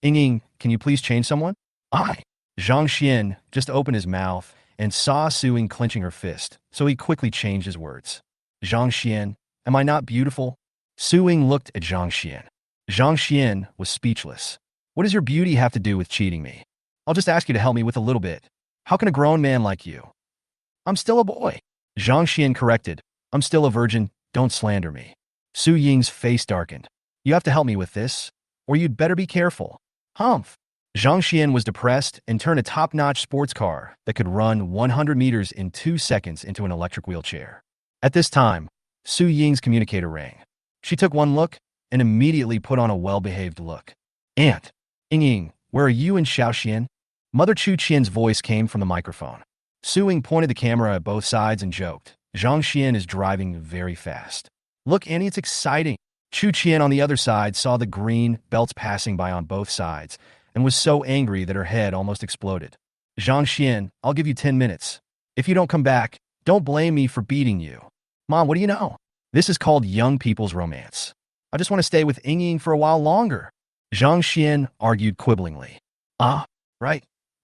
Ying, can you please change someone? Zhang Xian just opened his mouth and saw Su Ying clenching her fist, so he quickly changed his words. Zhang Xian, am I not beautiful? Su Ying looked at Zhang Xian. Zhang Xian was speechless. What does your beauty have to do with cheating me? I'll just ask you to help me with a little bit. How can a grown man like you? I'm still a boy. Zhang Xian corrected. I'm still a virgin. Don't slander me. Su Ying's face darkened. You have to help me with this, or you'd better be careful. Humph. Zhang Xian was depressed and turned a top-notch sports car that could run 100 meters in 2 seconds into an electric wheelchair. At this time, Su Ying's communicator rang. She took one look and immediately put on a well-behaved look. Aunt, Ying, where are you and Xiaoxian? Mother Chu Qian's voice came from the microphone. Su Ying pointed the camera at both sides and joked. Zhang Xian is driving very fast. Look, Annie, it's exciting. Chu Qian on the other side saw the green belts passing by on both sides and was so angry that her head almost exploded. Zhang Xian, I'll give you 10 minutes. If you don't come back, don't blame me for beating you. Mom, what do you know? This is called young people's romance. I just want to stay with Ying for a while longer. Zhang Xian argued quibblingly.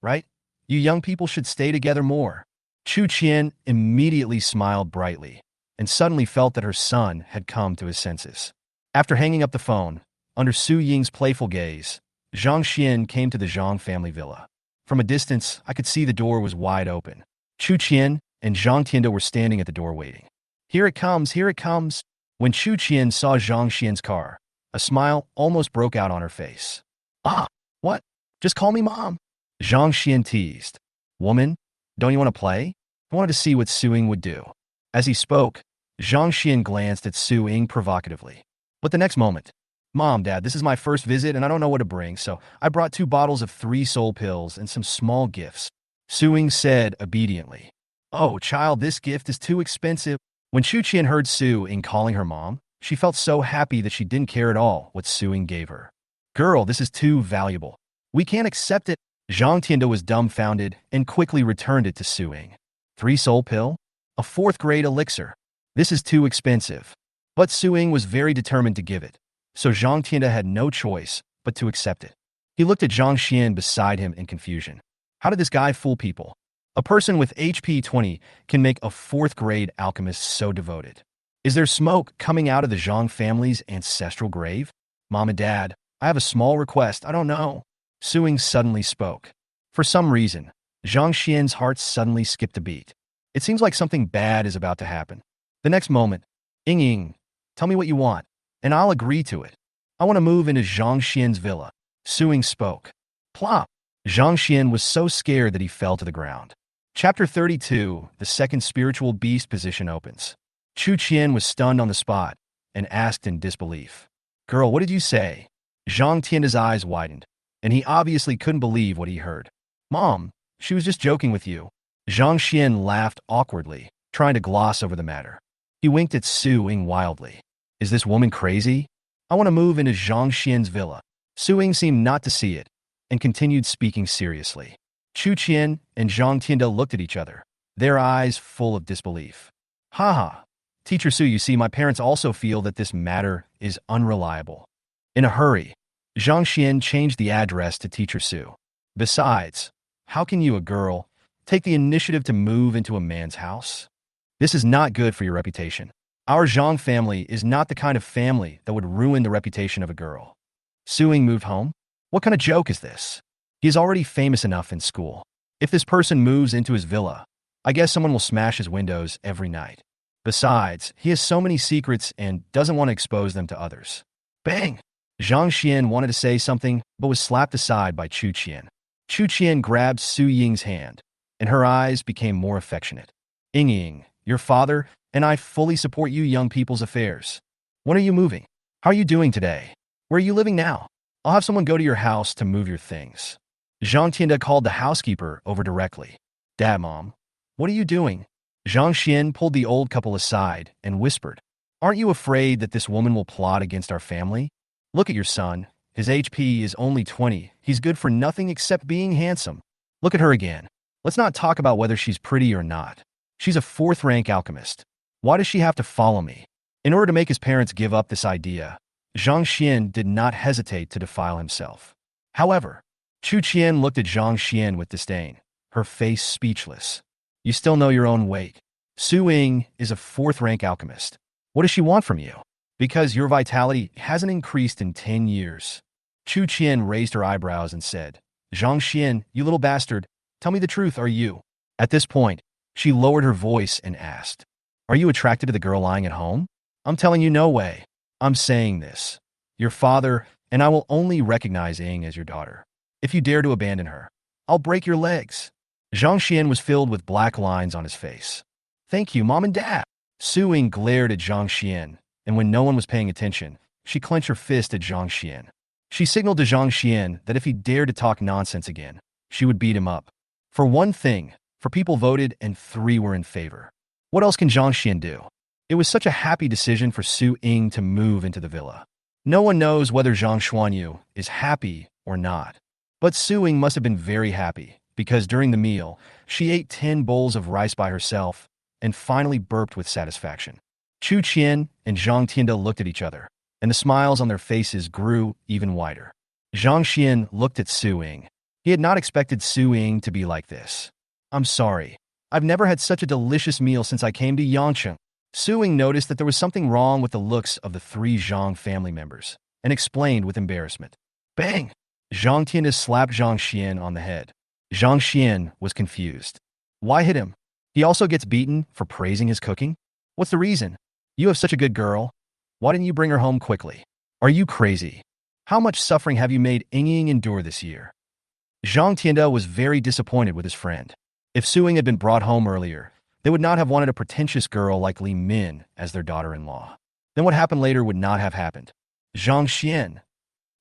Right. You young people should stay together more. Chu Qian immediately smiled brightly. and suddenly felt that her son had come to his senses. After hanging up the phone, under Su Ying's playful gaze, Zhang Xian came to the Zhang family villa. From a distance, I could see the door was wide open. Chu Qian and Zhang Tianda were standing at the door waiting. Here it comes, here it comes. When Chu Qian saw Zhang Xian's car, a smile almost broke out on her face. Ah, what? Just call me Mom. Zhang Xian teased. Woman, don't you want to play? I wanted to see what Su Ying would do. As he spoke, Zhang Xian glanced at Su Ying provocatively. But the next moment, Mom, Dad, this is my first visit and I don't know what to bring, so I brought 2 bottles of 3 soul pills and some small gifts. Su Ying said obediently. Oh, child, this gift is too expensive. When Chu Qian heard Su Ying calling her mom, she felt so happy that she didn't care at all what Su Ying gave her. Girl, this is too valuable. We can't accept it. Zhang Tianda was dumbfounded and quickly returned it to Su Ying. 3 soul pill? A 4th grade elixir. This is too expensive. But Su Ying was very determined to give it, so Zhang Tianda had no choice but to accept it. He looked at Zhang Xian beside him in confusion. How did this guy fool people? A person with HP 20 can make a 4th grade alchemist so devoted. Is there smoke coming out of the Zhang family's ancestral grave? Mom and Dad, I have a small request. I don't know. Su Ying suddenly spoke. For some reason, Zhang Xian's heart suddenly skipped a beat. It seems like something bad is about to happen. The next moment, Ying, tell me what you want, and I'll agree to it. I want to move into Zhang Xian's villa. Su Ying spoke. Plop. Zhang Xian was so scared that he fell to the ground. Chapter 32, the second spiritual beast position opens. Chu Qian was stunned on the spot and asked in disbelief. Girl, what did you say? Zhang Tianda's eyes widened, and he obviously couldn't believe what he heard. Mom, she was just joking with you. Zhang Xian laughed awkwardly, trying to gloss over the matter. He winked at Su Ying wildly. Is this woman crazy? I want to move into Zhang Xian's villa. Su Ying seemed not to see it, and continued speaking seriously. Chu Qian and Zhang Tianda looked at each other, their eyes full of disbelief. Ha! Teacher Su, you see, my parents also feel that this matter is unreliable. In a hurry, Zhang Xian changed the address to Teacher Su. Besides, how can you, a girl, take the initiative to move into a man's house? This is not good for your reputation. Our Zhang family is not the kind of family that would ruin the reputation of a girl. Su Ying moved home? What kind of joke is this? He is already famous enough in school. If this person moves into his villa, I guess someone will smash his windows every night. Besides, he has so many secrets and doesn't want to expose them to others. Bang! Zhang Xian wanted to say something, but was slapped aside by Chu Qian. Chu Qian grabbed Su Ying's hand, and her eyes became more affectionate. Ying, your father and I fully support you young people's affairs. When are you moving? How are you doing today? Where are you living now? I'll have someone go to your house to move your things. Zhang Tianda called the housekeeper over directly. Dad, Mom, what are you doing? Zhang Xian pulled the old couple aside and whispered. Aren't you afraid that this woman will plot against our family? Look at your son. His HP is only 20. He's good for nothing except being handsome. Look at her again. Let's not talk about whether she's pretty or not. She's a 4th-rank alchemist. Why does she have to follow me? In order to make his parents give up this idea, Zhang Xian did not hesitate to defile himself. However, Chu Qian looked at Zhang Xian with disdain, her face speechless. You still know your own weight. Su Ying is a 4th-rank alchemist. What does she want from you? Because your vitality hasn't increased in 10 years. Chu Qian raised her eyebrows and said, Zhang Xian, you little bastard, tell me the truth, are you? At this point, she lowered her voice and asked, Are you attracted to the girl lying at home? I'm telling you, no way. I'm saying this. Your father and I will only recognize Ying as your daughter. If you dare to abandon her, I'll break your legs. Zhang Xian was filled with black lines on his face. Thank you, Mom and Dad. Su Ying glared at Zhang Xian, and when no one was paying attention, she clenched her fist at Zhang Xian. She signaled to Zhang Xian that if he dared to talk nonsense again, she would beat him up. For one thing, 4 people voted and 3 were in favor. What else can Zhang Xian do? It was such a happy decision for Su Ying to move into the villa. No one knows whether Zhang Xuanyu is happy or not. But Su Ying must have been very happy, because during the meal, she ate 10 bowls of rice by herself and finally burped with satisfaction. Chu Qian and Zhang Tianda looked at each other, and the smiles on their faces grew even wider. Zhang Xian looked at Su Ying. He had not expected Su Ying to be like this. I'm sorry. I've never had such a delicious meal since I came to Yangcheng. Suing noticed that there was something wrong with the looks of the three Zhang family members and explained with embarrassment. Bang! Zhang Tian slapped Zhang Xian on the head. Zhang Xian was confused. Why hit him? He also gets beaten for praising his cooking? What's the reason? You have such a good girl. Why didn't you bring her home quickly? Are you crazy? How much suffering have you made Ying endure this year? Zhang Tianda was very disappointed with his friend. If Suing had been brought home earlier, they would not have wanted a pretentious girl like Li Min as their daughter-in-law. Then what happened later would not have happened. Zhang Xian.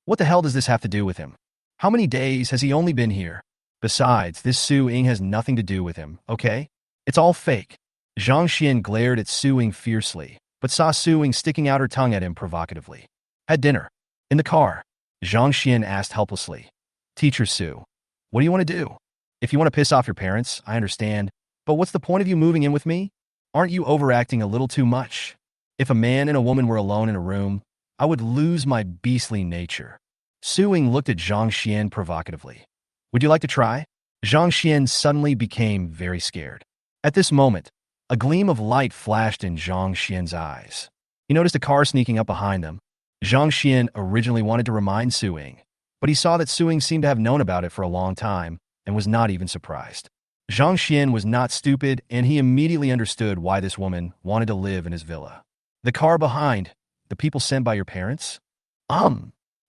What the hell does this have to do with him? How many days has he only been here? Besides, this Suing has nothing to do with him, okay? It's all fake. Zhang Xian glared at Suing fiercely, but saw Suing sticking out her tongue at him provocatively. Had dinner. In the car. Zhang Xian asked helplessly. Teacher Su, what do you want to do? If you want to piss off your parents, I understand, but what's the point of you moving in with me? Aren't you overacting a little too much? If a man and a woman were alone in a room, I would lose my beastly nature. Suing looked at Zhang Xian provocatively. Would you like to try? Zhang Xian suddenly became very scared. At this moment, a gleam of light flashed in Zhang Xian's eyes. He noticed a car sneaking up behind them. Zhang Xian originally wanted to remind Suing, but he saw that Suing seemed to have known about it for a long time and was not even surprised. Zhang Xian was not stupid, and he immediately understood why this woman wanted to live in his villa. The car behind, the people sent by your parents?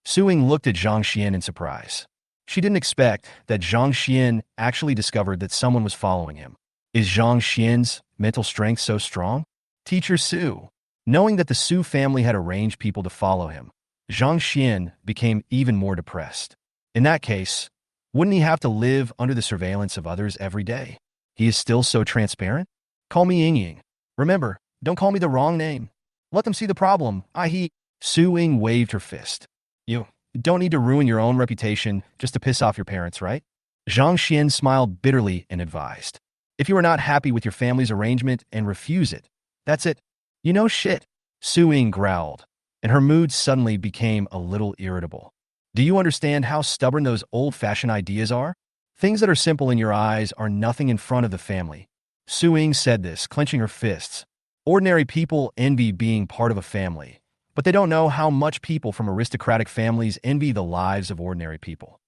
Suing looked at Zhang Xian in surprise. She didn't expect that Zhang Xian actually discovered that someone was following him. Is Zhang Xian's mental strength so strong? Teacher Su. Knowing that the Su family had arranged people to follow him, Zhang Xian became even more depressed. In that case, wouldn't he have to live under the surveillance of others every day? He is still so transparent? Call me Ying. Remember, don't call me the wrong name. Let them see the problem, i.e. Suing waved her fist. You don't need to ruin your own reputation just to piss off your parents, right? Zhang Xian smiled bitterly and advised. If you are not happy with your family's arrangement and refuse it, that's it. You know shit. Suing growled, and her mood suddenly became a little irritable. Do you understand how stubborn those old-fashioned ideas are? Things that are simple in your eyes are nothing in front of the family. Suing said this, clenching her fists. Ordinary people envy being part of a family, but they don't know how much people from aristocratic families envy the lives of ordinary people.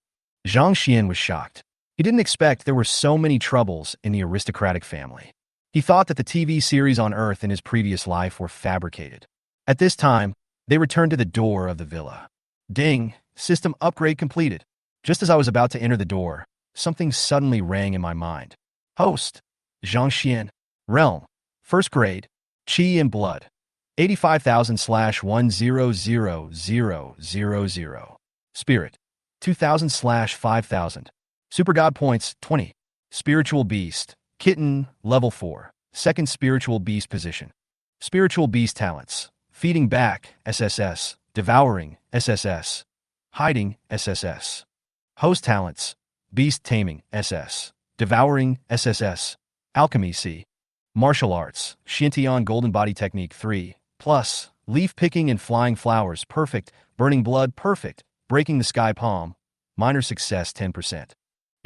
Zhang Xian was shocked. He didn't expect there were so many troubles in the aristocratic family. He thought that the TV series on Earth in his previous life were fabricated. At this time, they returned to the door of the villa. Ding! System upgrade completed. Just as I was about to enter the door, something suddenly rang in my mind. Host. Zhang Xian. Realm. First grade. Qi and blood. 85,000/100,000. Spirit. 2,000/5,000. Super God points 20. Spiritual beast. Kitten, level 4. Second spiritual beast position. Spiritual beast talents. Feeding back, SSS. Devouring, SSS. Hiding, SSS. Host talents. Beast taming, SS. Devouring, SSS. Alchemy C. Martial arts. Shintian golden body technique 3. Plus. Leaf picking and flying flowers, perfect. Burning blood, perfect. Breaking the sky palm. Minor success 10%.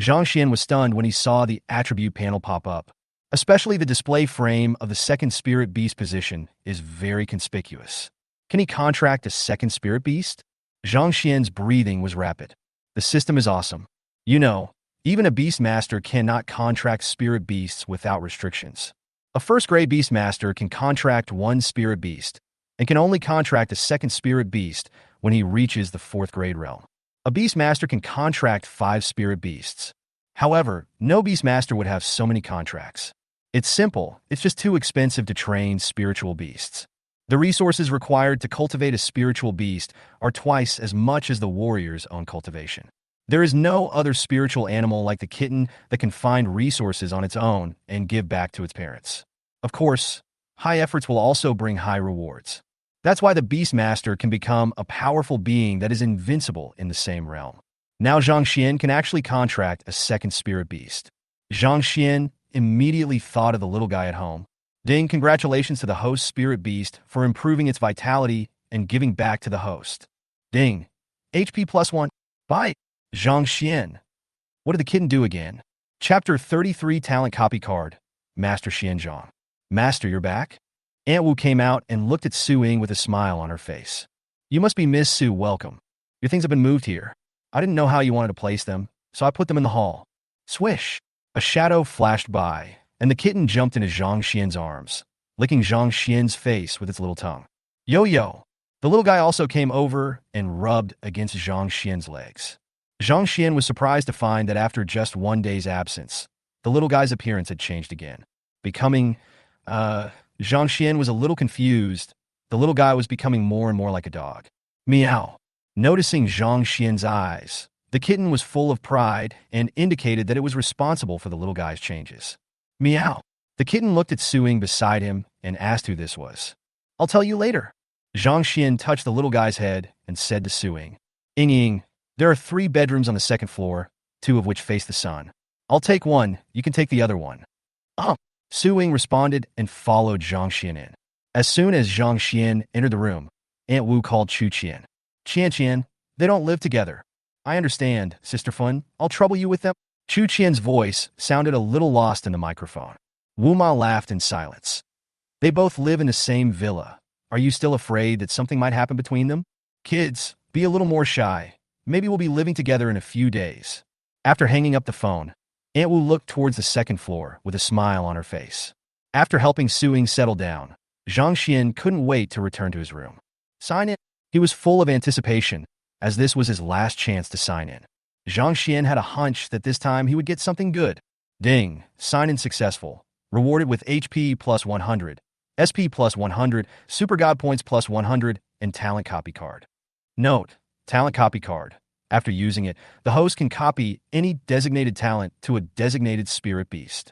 Zhang Xian was stunned when he saw the attribute panel pop up. Especially the display frame of the second spirit beast position is very conspicuous. Can he contract a second spirit beast? Zhang Xian's breathing was rapid. The system is awesome. You know, even a beast master cannot contract spirit beasts without restrictions. A first grade beast master can contract one spirit beast and can only contract a second spirit beast when he reaches the 4th grade realm. A beast master can contract 5 spirit beasts. However, no beast master would have so many contracts. It's simple, it's just too expensive to train spiritual beasts. The resources required to cultivate a spiritual beast are twice as much as the warrior's own cultivation. There is no other spiritual animal like the kitten that can find resources on its own and give back to its parents. Of course, high efforts will also bring high rewards. That's why the beast master can become a powerful being that is invincible in the same realm. Now Zhang Xian can actually contract a second spirit beast. Zhang Xian immediately thought of the little guy at home. Ding, congratulations to the host spirit beast for improving its vitality and giving back to the host. Ding, HP +1. Bye. Zhang Xian. What did the kitten do again? Chapter 33 Talent Copy Card. Master Xianzhang. Master, you're back? Aunt Wu came out and looked at Su Ying with a smile on her face. You must be Miss Su, welcome. Your things have been moved here. I didn't know how you wanted to place them, so I put them in the hall. Swish! A shadow flashed by, and the kitten jumped into Zhang Xian's arms, licking Zhang Xian's face with its little tongue. Yo-yo! The little guy also came over and rubbed against Zhang Xian's legs. Zhang Xian was surprised to find that after just one day's absence, the little guy's appearance had changed again. Zhang Xian was a little confused. The little guy was becoming more and more like a dog. Meow. Noticing Zhang Xian's eyes, the kitten was full of pride and indicated that it was responsible for the little guy's changes. Meow. The kitten looked at Su Ying beside him and asked who this was. I'll tell you later. Zhang Xian touched the little guy's head and said to Su Ying, Ying, there are 3 bedrooms on the 2nd floor, 2 of which face the sun. I'll take one, you can take the other one. Su Ying responded and followed Zhang Xian in. As soon as Zhang Xian entered the room, Aunt Wu called Chu Qian. Qian, they don't live together. I understand, Sister Fun, I'll trouble you with them. Chu Qian's voice sounded a little lost in the microphone. Wu Ma laughed in silence. They both live in the same villa. Are you still afraid that something might happen between them? Kids, be a little more shy. Maybe we'll be living together in a few days. After hanging up the phone, Aunt Wu looked towards the 2nd floor with a smile on her face. After helping Su Ying settle down, Zhang Xian couldn't wait to return to his room. Sign in. He was full of anticipation, as this was his last chance to sign in. Zhang Xian had a hunch that this time he would get something good. Ding, sign in successful. Rewarded with HP plus 100, SP plus 100, Super God Points plus 100, and Talent Copy Card. Note, Talent Copy Card. After using it, the host can copy any designated talent to a designated spirit beast.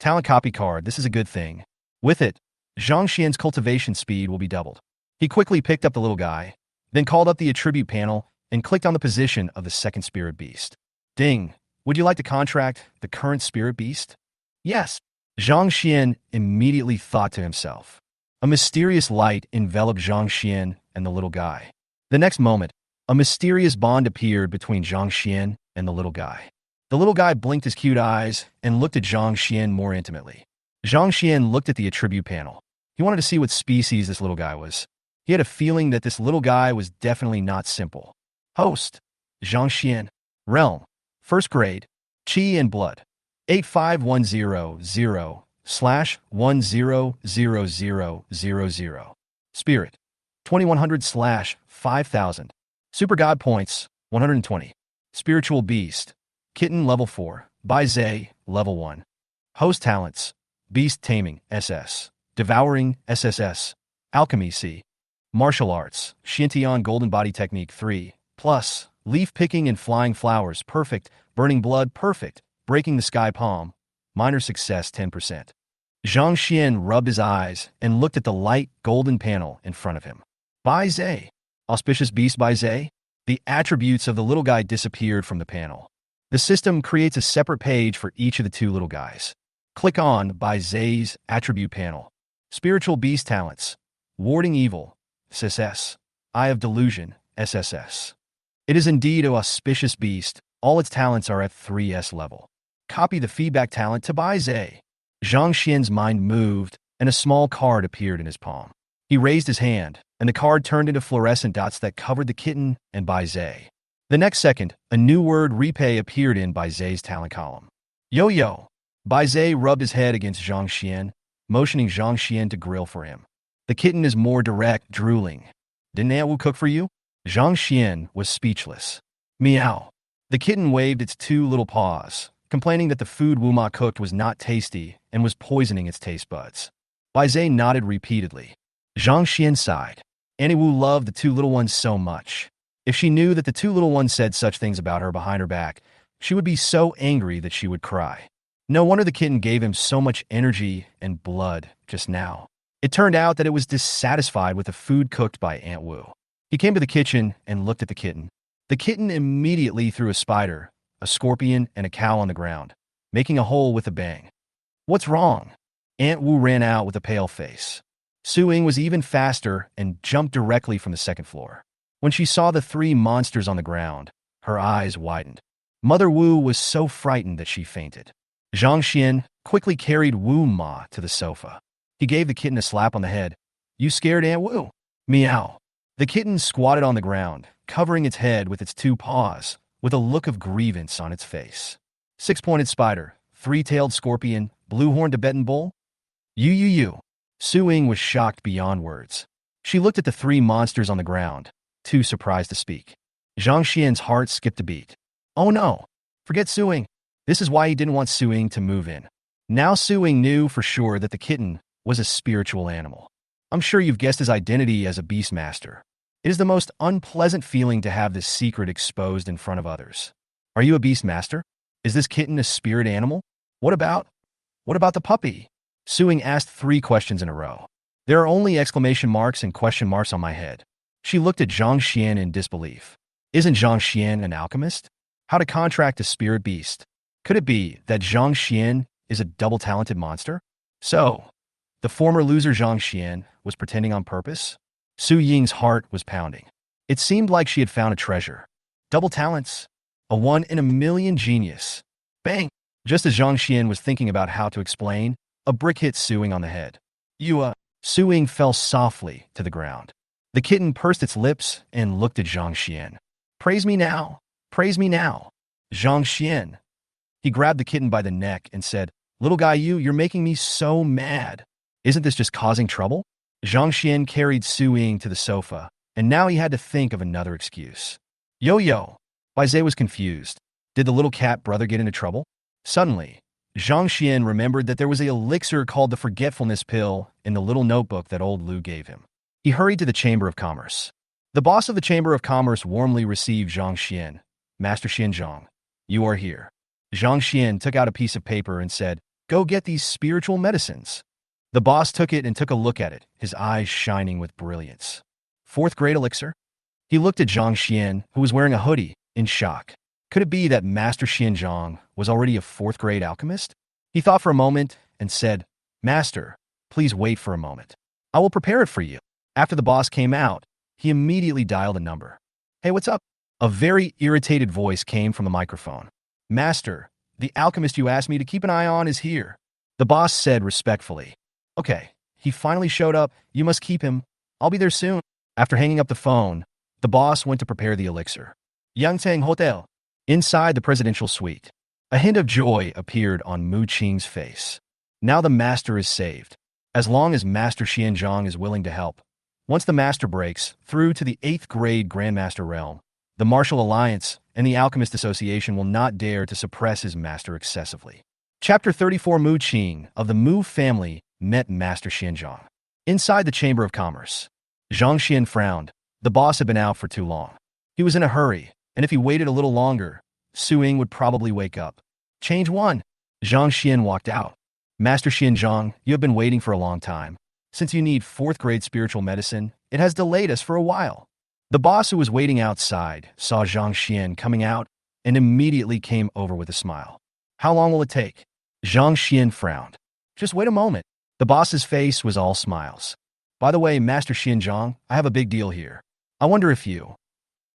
Talent Copy Card, this is a good thing. With it, Zhang Xian's cultivation speed will be doubled. He quickly picked up the little guy, then called up the attribute panel and clicked on the position of the 2nd spirit beast. Ding, would you like to contract the current spirit beast? Yes. Zhang Xian immediately thought to himself. A mysterious light enveloped Zhang Xian and the little guy. The next moment, a mysterious bond appeared between Zhang Xian and the little guy. The little guy blinked his cute eyes and looked at Zhang Xian more intimately. Zhang Xian looked at the attribute panel. He wanted to see what species this little guy was. He had a feeling that this little guy was definitely not simple. Host, Zhang Xian. Realm, 1st grade, Qi and Blood. 85100/100000. Spirit, 2100/5000. Super God Points, 120. Spiritual Beast, Kitten level 4, Bai Zhe, level 1. Host Talents, Beast Taming, SS. Devouring, SSS. Alchemy C. Martial Arts, Xintian Golden Body Technique 3, plus. Leaf Picking and Flying Flowers, Perfect. Burning Blood, Perfect. Breaking the Sky Palm, minor success 10%. Zhang Xian rubbed his eyes and looked at the light golden panel in front of him. Bai Zhe. Auspicious Beast Bai Zhe. The attributes of the little guy disappeared from the panel. The system creates a separate page for each of the 2 little guys. Click on Bai Zhe's attribute panel. Spiritual Beast Talents. Warding Evil, SSS. Eye of Delusion, SSS. It is indeed an auspicious beast. All its talents are at 3S level. Copy the feedback talent to Bai Zhe. Zhang Xian's mind moved, and a small card appeared in his palm. He raised his hand, and the card turned into fluorescent dots that covered the kitten and Bai Zhe. The next second, a new word repay appeared in Bai Zhe's talent column. Yo-yo. Bai Zhe rubbed his head against Zhang Xian, motioning Zhang Xian to grill for him. The kitten is more direct, drooling. Didn't Aunt Wu cook for you? Zhang Xian was speechless. Meow. The kitten waved its 2 little paws, complaining that the food Wu Ma cooked was not tasty and was poisoning its taste buds. Bai Zhe nodded repeatedly. Zhang Xian sighed. Aunt Wu loved the 2 little ones so much. If she knew that the 2 little ones said such things about her behind her back, she would be so angry that she would cry. No wonder the kitten gave him so much energy and blood just now. It turned out that it was dissatisfied with the food cooked by Aunt Wu. He came to the kitchen and looked at the kitten. The kitten immediately threw a spider, a scorpion, and a cow on the ground, making a hole with a bang. What's wrong? Aunt Wu ran out with a pale face. Su Ying was even faster and jumped directly from the 2nd floor. When she saw the 3 monsters on the ground, her eyes widened. Mother Wu was so frightened that she fainted. Zhang Xian quickly carried Wu Ma to the sofa. He gave the kitten a slap on the head. You scared Aunt Wu? Meow. The kitten squatted on the ground, covering its head with its two paws, with a look of grievance on its face. Six-pointed spider, three-tailed scorpion, blue-horned Tibetan bull? You. Su Ying was shocked beyond words. She looked at the three monsters on the ground, too surprised to speak. Zhang Xian's heart skipped a beat. Oh no! Forget Su Ying. This is why he didn't want Su Ying to move in. Now Su Ying knew for sure that the kitten was a spiritual animal. I'm sure you've guessed his identity as a beastmaster. It is the most unpleasant feeling to have this secret exposed in front of others. Are you a beastmaster? Is this kitten a spirit animal? What about the puppy? Su Ying asked 3 questions in a row. There are only exclamation marks and question marks on my head. She looked at Zhang Xian in disbelief. Isn't Zhang Xian an alchemist? How to contract a spirit beast? Could it be that Zhang Xian is a double-talented monster? So, the former loser Zhang Xian was pretending on purpose? Su Ying's heart was pounding. It seemed like she had found a treasure. Double talents. A 1 in a million genius. Bang! Just as Zhang Xian was thinking about how to explain, a brick hit Su Ying on the head. Su Ying fell softly to the ground. The kitten pursed its lips and looked at Zhang Xian. Praise me now. Praise me now. Zhang Xian. He grabbed the kitten by the neck and said, Little guy, you're making me so mad. Isn't this just causing trouble? Zhang Xian carried Su Ying to the sofa, and now he had to think of another excuse. Yo. Baize was confused. Did the little cat brother get into trouble? Suddenly, Zhang Xian remembered that there was an elixir called the forgetfulness pill in the little notebook that old Lu gave him. He hurried to the Chamber of Commerce. The boss of the Chamber of Commerce warmly received Zhang Xian. Master Xianzhang, you are here. Zhang Xian took out a piece of paper and said, Go get these spiritual medicines. The boss took it and took a look at it, his eyes shining with brilliance. 4th grade elixir? He looked at Zhang Xian, who was wearing a hoodie, in shock. Could it be that Master Xianzhang was already a 4th grade alchemist? He thought for a moment and said, Master, please wait for a moment. I will prepare it for you. After the boss came out, he immediately dialed a number. Hey, what's up? A very irritated voice came from the microphone. Master, the alchemist you asked me to keep an eye on is here. The boss said respectfully. Okay, he finally showed up. You must keep him. I'll be there soon. After hanging up the phone, the boss went to prepare the elixir. Yangtang Hotel. Inside the presidential suite, a hint of joy appeared on Mu Qing's face. Now the master is saved. As long as Master Xianzhang is willing to help. Once the master breaks through to the 8th grade Grandmaster realm, the Martial Alliance and the Alchemist Association will not dare to suppress his master excessively. Chapter 34. Mu Qing of the Mu family met Master Xianzhang. Inside the Chamber of Commerce, Zhang Xian frowned. The boss had been out for too long. He was in a hurry, and if he waited a little longer, Su Ying would probably wake up. Change 1. Zhang Xian walked out. Master Xianzhang, you have been waiting for a long time. Since you need 4th grade spiritual medicine, it has delayed us for a while. The boss who was waiting outside saw Zhang Xian coming out and immediately came over with a smile. How long will it take? Zhang Xian frowned. Just wait a moment. The boss's face was all smiles. By the way, Master Xianzhang, I have a big deal here. I wonder if you...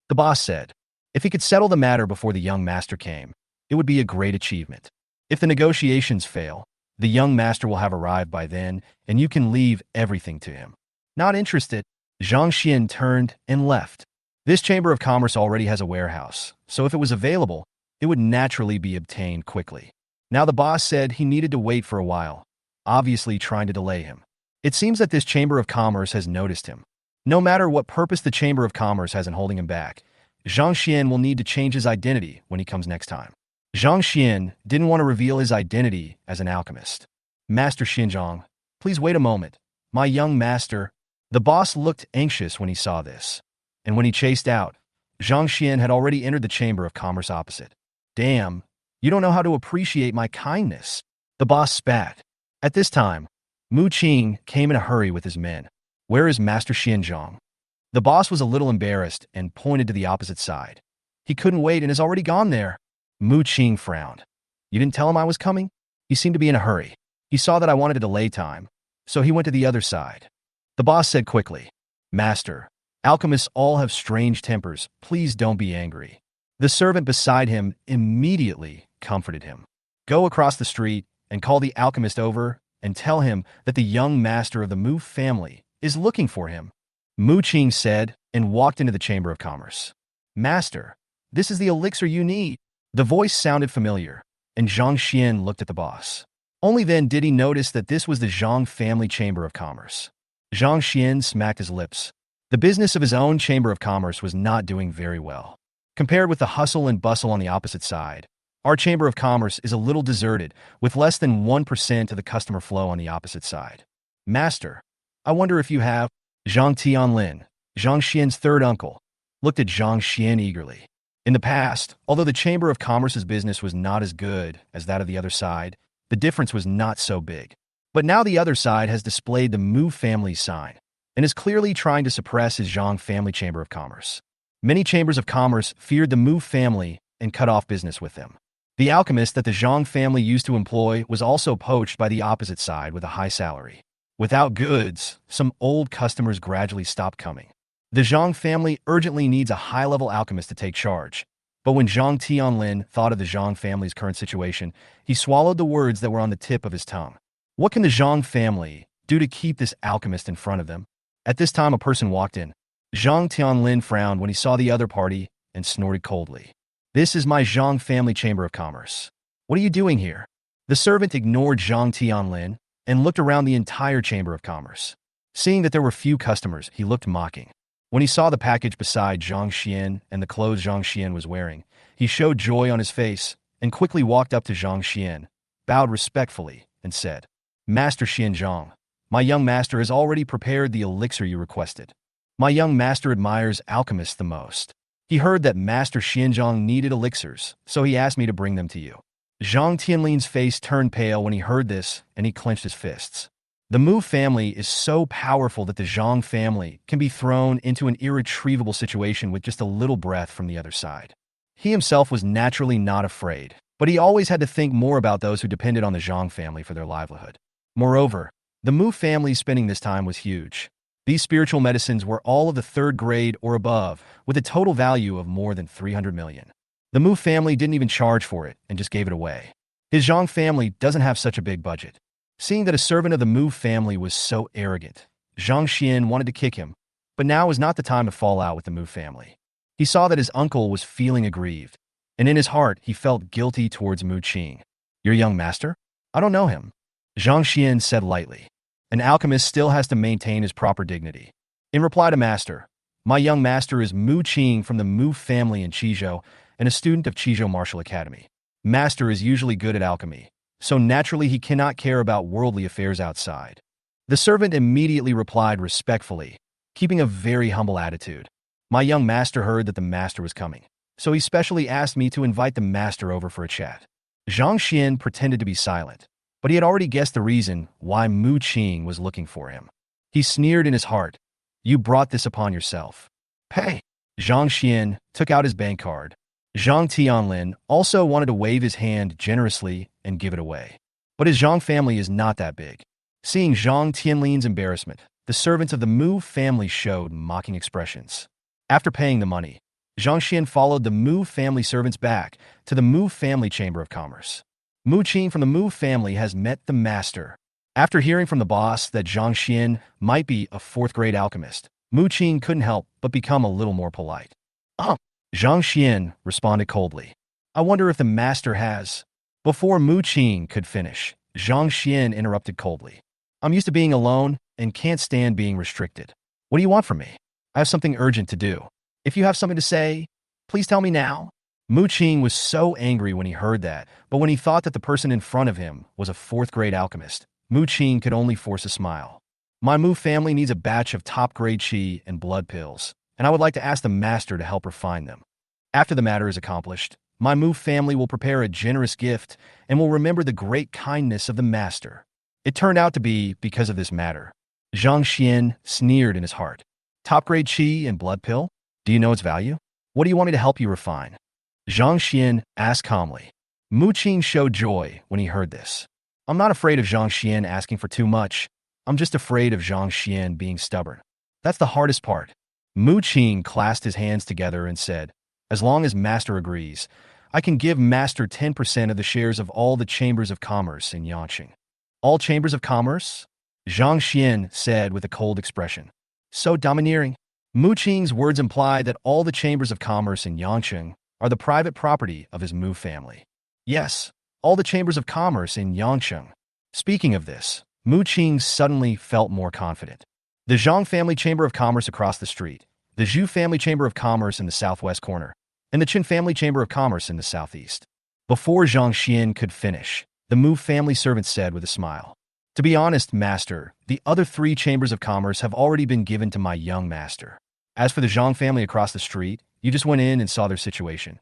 The boss said. If he could settle the matter before the young master came, it would be a great achievement. If the negotiations fail, the young master will have arrived by then, and you can leave everything to him. Not interested, Zhang Xian turned and left. This Chamber of Commerce already has a warehouse, so if it was available, it would naturally be obtained quickly. Now the boss said he needed to wait for a while, obviously trying to delay him. It seems that this Chamber of Commerce has noticed him. No matter what purpose the Chamber of Commerce has in holding him back, Zhang Xian will need to change his identity when he comes next time. Zhang Xian didn't want to reveal his identity as an alchemist. Master Xianzhang, please wait a moment. My young master... The boss looked anxious when he saw this, and when he chased out, Zhang Xian had already entered the Chamber of Commerce opposite. Damn, you don't know how to appreciate my kindness. The boss spat. At this time, Mu Qing came in a hurry with his men. Where is Master Xianzhang? The boss was a little embarrassed and pointed to the opposite side. He couldn't wait and has already gone there. Mu Qing frowned. You didn't tell him I was coming? He seemed to be in a hurry. He saw that I wanted to delay time, so he went to the other side. The boss said quickly, Master, alchemists all have strange tempers. Please don't be angry. The servant beside him immediately comforted him. Go across the street and call the alchemist over and tell him that the young master of the Mu family is looking for him. Mu Qing said and walked into the Chamber of Commerce. Master, this is the elixir you need. The voice sounded familiar, and Zhang Xian looked at the boss. Only then did he notice that this was the Zhang family Chamber of Commerce. Zhang Xian smacked his lips. The business of his own Chamber of Commerce was not doing very well. Compared with the hustle and bustle on the opposite side, our Chamber of Commerce is a little deserted, with less than 1% of the customer flow on the opposite side. Master, I wonder if you have... Zhang Tianlin, Zhang Xian's third uncle, looked at Zhang Xian eagerly. In the past, although the Chamber of Commerce's business was not as good as that of the other side, the difference was not so big. But now the other side has displayed the Mu family's sign, and is clearly trying to suppress his Zhang family Chamber of Commerce. Many chambers of commerce feared the Mu family and cut off business with them. The alchemist that the Zhang family used to employ was also poached by the opposite side with a high salary. Without goods, some old customers gradually stopped coming. The Zhang family urgently needs a high-level alchemist to take charge. But when Zhang Tianlin thought of the Zhang family's current situation, he swallowed the words that were on the tip of his tongue. What can the Zhang family do to keep this alchemist in front of them? At this time, a person walked in. Zhang Tianlin frowned when he saw the other party and snorted coldly. This is my Zhang family Chamber of Commerce. What are you doing here? The servant ignored Zhang Tianlin and looked around the entire Chamber of Commerce. Seeing that there were few customers, he looked mocking. When he saw the package beside Zhang Xian and the clothes Zhang Xian was wearing, he showed joy on his face and quickly walked up to Zhang Xian, bowed respectfully, and said, Master Xianzhang, my young master has already prepared the elixir you requested. My young master admires alchemists the most. He heard that Master Xianzhang needed elixirs, so he asked me to bring them to you. Zhang Tianlin's face turned pale when he heard this, and he clenched his fists. The Mu family is so powerful that the Zhang family can be thrown into an irretrievable situation with just a little breath from the other side. He himself was naturally not afraid, but he always had to think more about those who depended on the Zhang family for their livelihood. Moreover, the Mu family's spending this time was huge. These spiritual medicines were all of the third grade or above, with a total value of more than 300 million. The Mu family didn't even charge for it and just gave it away. His Zhang family doesn't have such a big budget. Seeing that a servant of the Mu family was so arrogant, Zhang Xian wanted to kick him, but now was not the time to fall out with the Mu family. He saw that his uncle was feeling aggrieved, and in his heart he felt guilty towards Mu Qing. Your young master? I don't know him. Zhang Xian said lightly. An alchemist still has to maintain his proper dignity. In reply to master, my young master is Mu Qing from the Mu family in Qizhou, and a student of Qizhou Martial Academy. Master is usually good at alchemy, so naturally he cannot care about worldly affairs outside. The servant immediately replied respectfully, keeping a very humble attitude. My young master heard that the master was coming, so he specially asked me to invite the master over for a chat. Zhang Xian pretended to be silent, but he had already guessed the reason why Mu Qing was looking for him. He sneered in his heart. You brought this upon yourself. Pay. Zhang Xian took out his bank card. Zhang Tianlin also wanted to wave his hand generously and give it away. But his Zhang family is not that big. Seeing Zhang Tianlin's embarrassment, the servants of the Mu family showed mocking expressions. After paying the money, Zhang Xian followed the Mu family servants back to the Mu family Chamber of Commerce. Mu Qing from the Mu family has met the master. After hearing from the boss that Zhang Xian might be a fourth-grade alchemist, Mu Qing couldn't help but become a little more polite. Zhang Xian responded coldly. I wonder if the master has... Before Mu Qing could finish, Zhang Xian interrupted coldly. I'm used to being alone and can't stand being restricted. What do you want from me? I have something urgent to do. If you have something to say, please tell me now. Mu Qing was so angry when he heard that, but when he thought that the person in front of him was a fourth-grade alchemist, Mu Qing could only force a smile. My Mu family needs a batch of top-grade qi and blood pills, and I would like to ask the master to help refine them. After the matter is accomplished, my Mu family will prepare a generous gift and will remember the great kindness of the master. It turned out to be because of this matter. Zhang Xian sneered in his heart. Top-grade qi and blood pill? Do you know its value? What do you want me to help you refine? Zhang Xian asked calmly. Mu Qing showed joy when he heard this. I'm not afraid of Zhang Xian asking for too much. I'm just afraid of Zhang Xian being stubborn. That's the hardest part. Mu Qing clasped his hands together and said, as long as Master agrees, I can give Master 10% of the shares of all the chambers of commerce in Yanqing. All chambers of commerce? Zhang Xian said with a cold expression. So domineering. Mu Qing's words imply that all the chambers of commerce in Yangcheng are the private property of his Mu family. Yes, all the chambers of commerce in Yangcheng. Speaking of this, Mu Qing suddenly felt more confident. The Zhang family chamber of commerce across the street, the Zhu family chamber of commerce in the southwest corner, and the Qin family chamber of commerce in the southeast. Before Zhang Xian could finish, the Mu family servant said with a smile, "To be honest, master, the other 3 chambers of commerce have already been given to my young master. As for the Zhang family across the street, you just went in and saw their situation.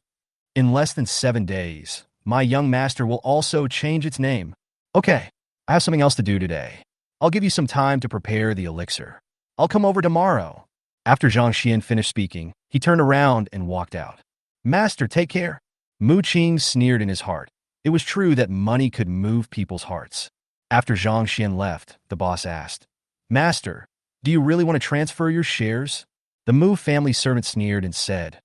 In less than 7 days, my young master will also change its name. Okay, I have something else to do today. I'll give you some time to prepare the elixir. I'll come over tomorrow." After Zhang Xian finished speaking, he turned around and walked out. "Master, take care." Mu Qing sneered in his heart. It was true that money could move people's hearts. After Zhang Xian left, the boss asked, "Master, do you really want to transfer your shares?" The Mu family servant sneered and said,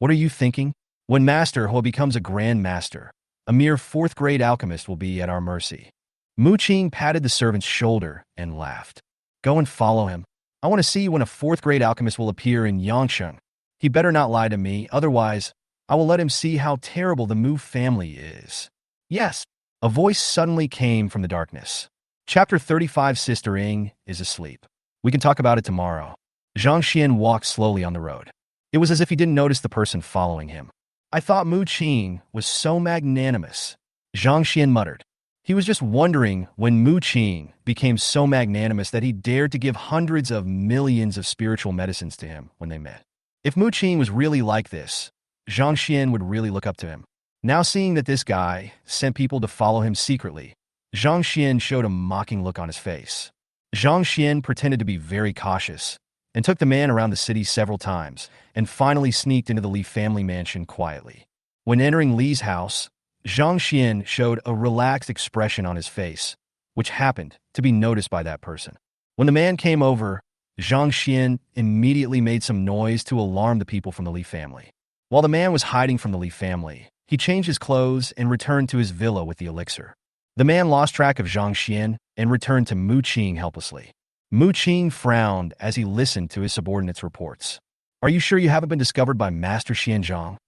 "What are you thinking? When Master Ho becomes a Grandmaster, a mere 4th-grade alchemist will be at our mercy." Mu Qing patted the servant's shoulder and laughed. "Go and follow him. I want to see when a 4th-grade alchemist will appear in Yangcheng. He better not lie to me, otherwise I will let him see how terrible the Mu family is." Yes, a voice suddenly came from the darkness. Chapter 35. Sister Ying is asleep. We can talk about it tomorrow. Zhang Xian walked slowly on the road. It was as if he didn't notice the person following him. "I thought Mu Qing was so magnanimous," Zhang Xian muttered. He was just wondering when Mu Qing became so magnanimous that he dared to give hundreds of millions of spiritual medicines to him when they met. If Mu Qing was really like this, Zhang Xian would really look up to him. Now seeing that this guy sent people to follow him secretly, Zhang Xian showed a mocking look on his face. Zhang Xian pretended to be very cautious and took the man around the city several times and finally sneaked into the Li family mansion quietly. When entering Li's house, Zhang Xian showed a relaxed expression on his face, which happened to be noticed by that person. When the man came over, Zhang Xian immediately made some noise to alarm the people from the Li family. While the man was hiding from the Li family, he changed his clothes and returned to his villa with the elixir. The man lost track of Zhang Xian and returned to Mu Qing helplessly. Mu Qing frowned as he listened to his subordinates' reports. "Are you sure you haven't been discovered by Master Xianzhang?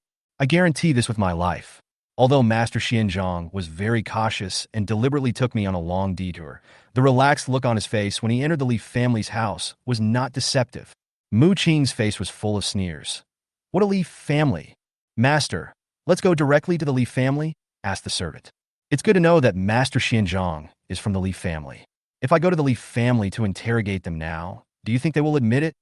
I guarantee this with my life." Although Master Xianzhang was very cautious and deliberately took me on a long detour, the relaxed look on his face when he entered the Li family's house was not deceptive. Mu Qing's face was full of sneers. "What a Li family? Master, let's go directly to the Li family?" asked the servant. "It's good to know that Master Xianzhang is from the Li family. If I go to the Li family to interrogate them now, do you think they will admit it?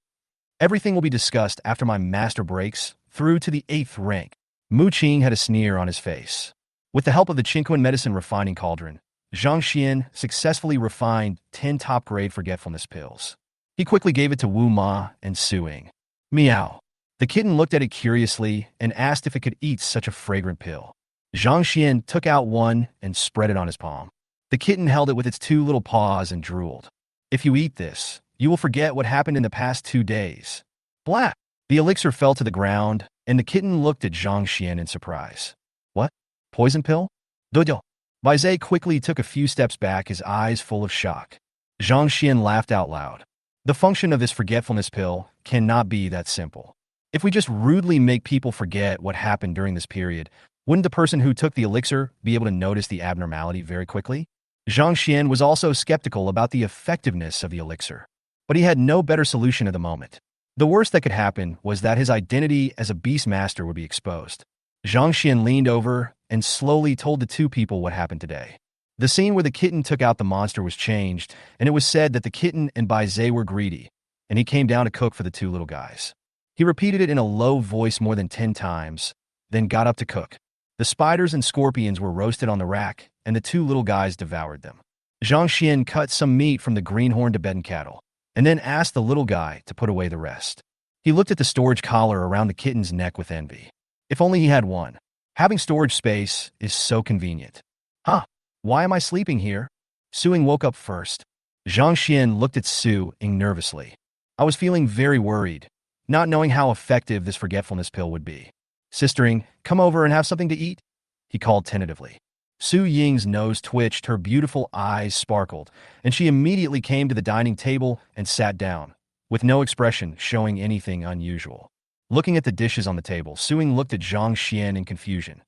Everything will be discussed after my master breaks through to the 8th rank." Mu Qing had a sneer on his face. With the help of the Qingquan medicine refining cauldron, Zhang Xian successfully refined 10 top-grade forgetfulness pills. He quickly gave it to Wu Ma and Su Ying. "Meow." The kitten looked at it curiously and asked if it could eat such a fragrant pill. Zhang Xian took out one and spread it on his palm. The kitten held it with its 2 little paws and drooled. "If you eat this, you will forget what happened in the past 2 days. Blah! The elixir fell to the ground, and the kitten looked at Zhang Xian in surprise. "What? Poison pill?" "Dodo." Vizay quickly took a few steps back, his eyes full of shock. Zhang Xian laughed out loud. The function of this forgetfulness pill cannot be that simple. If we just rudely make people forget what happened during this period, wouldn't the person who took the elixir be able to notice the abnormality very quickly? Zhang Xian was also skeptical about the effectiveness of the elixir, but he had no better solution at the moment. The worst that could happen was that his identity as a beast master would be exposed. Zhang Xian leaned over and slowly told the 2 people what happened today. The scene where the kitten took out the monster was changed, and it was said that the kitten and Bai Zhe were greedy, and he came down to cook for the 2 little guys. He repeated it in a low voice more than 10 times, then got up to cook. The spiders and scorpions were roasted on the rack, and the 2 little guys devoured them. Zhang Xian cut some meat from the greenhorn Tibetan cattle, and then asked the little guy to put away the rest. He looked at the storage collar around the kitten's neck with envy. If only he had one. Having storage space is so convenient. "Huh, why am I sleeping here?" Su Ying woke up first. Zhang Xian looked at Su Ying nervously. "I was feeling very worried, not knowing how effective this forgetfulness pill would be." "Sister Ying, come over and have something to eat," he called tentatively. Su Ying's nose twitched, her beautiful eyes sparkled, and she immediately came to the dining table and sat down, with no expression showing anything unusual. Looking at the dishes on the table, Su Ying looked at Zhang Xian in confusion.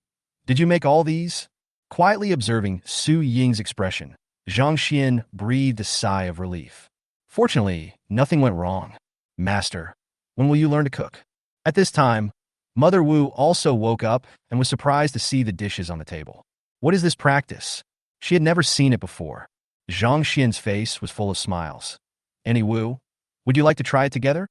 "Did you make all these?" Quietly observing Su Ying's expression, Zhang Xian breathed a sigh of relief. Fortunately, nothing went wrong. "Master, when will you learn to cook?" At this time, Mother Wu also woke up and was surprised to see the dishes on the table. What is this practice? She had never seen it before. Zhang Xian's face was full of smiles. "Annie Wu, would you like to try it together?"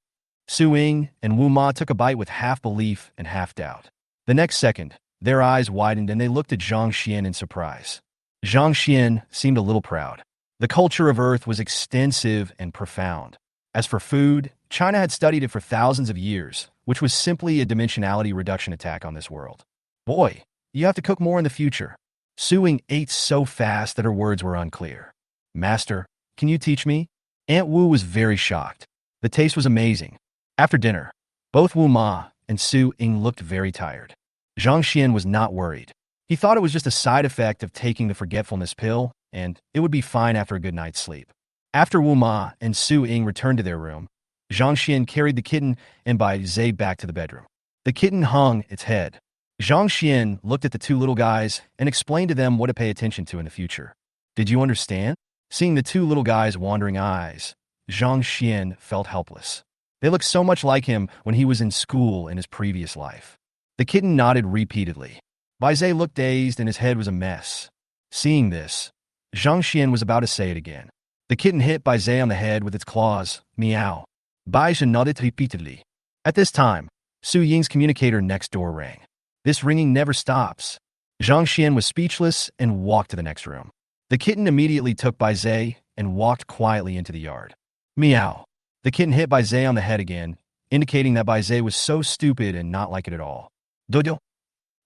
Su Ying and Wu Ma took a bite with half belief and half doubt. The next second, their eyes widened and they looked at Zhang Xian in surprise. Zhang Xian seemed a little proud. The culture of Earth was extensive and profound. As for food, China had studied it for thousands of years, which was simply a dimensionality reduction attack on this world. "Boy, you have to cook more in the future." Su Ying ate so fast that her words were unclear. "Master, can you teach me?" Aunt Wu was very shocked. The taste was amazing. After dinner, both Wu Ma and Su Ying looked very tired. Zhang Xian was not worried. He thought it was just a side effect of taking the forgetfulness pill, and it would be fine after a good night's sleep. After Wu Ma and Su Ying returned to their room, Zhang Xian carried the kitten and Bai Zhe back to the bedroom. The kitten hung its head. Zhang Xian looked at the two little guys and explained to them what to pay attention to in the future. "Did you understand?" Seeing the two little guys' wandering eyes, Zhang Xian felt helpless. They looked so much like him when he was in school in his previous life. The kitten nodded repeatedly. Bai Zhe looked dazed and his head was a mess. Seeing this, Zhang Xian was about to say it again. The kitten hit Bai Zhe on the head with its claws. "Meow." Bai Zhe nodded repeatedly. At this time, Su Ying's communicator next door rang. This ringing never stops. Zhang Xian was speechless and walked to the next room. The kitten immediately took Bai Zhe and walked quietly into the yard. "Meow." The kitten hit Bai Zhe on the head again, indicating that Bai Zhe was so stupid and not like it at all. "Dodo."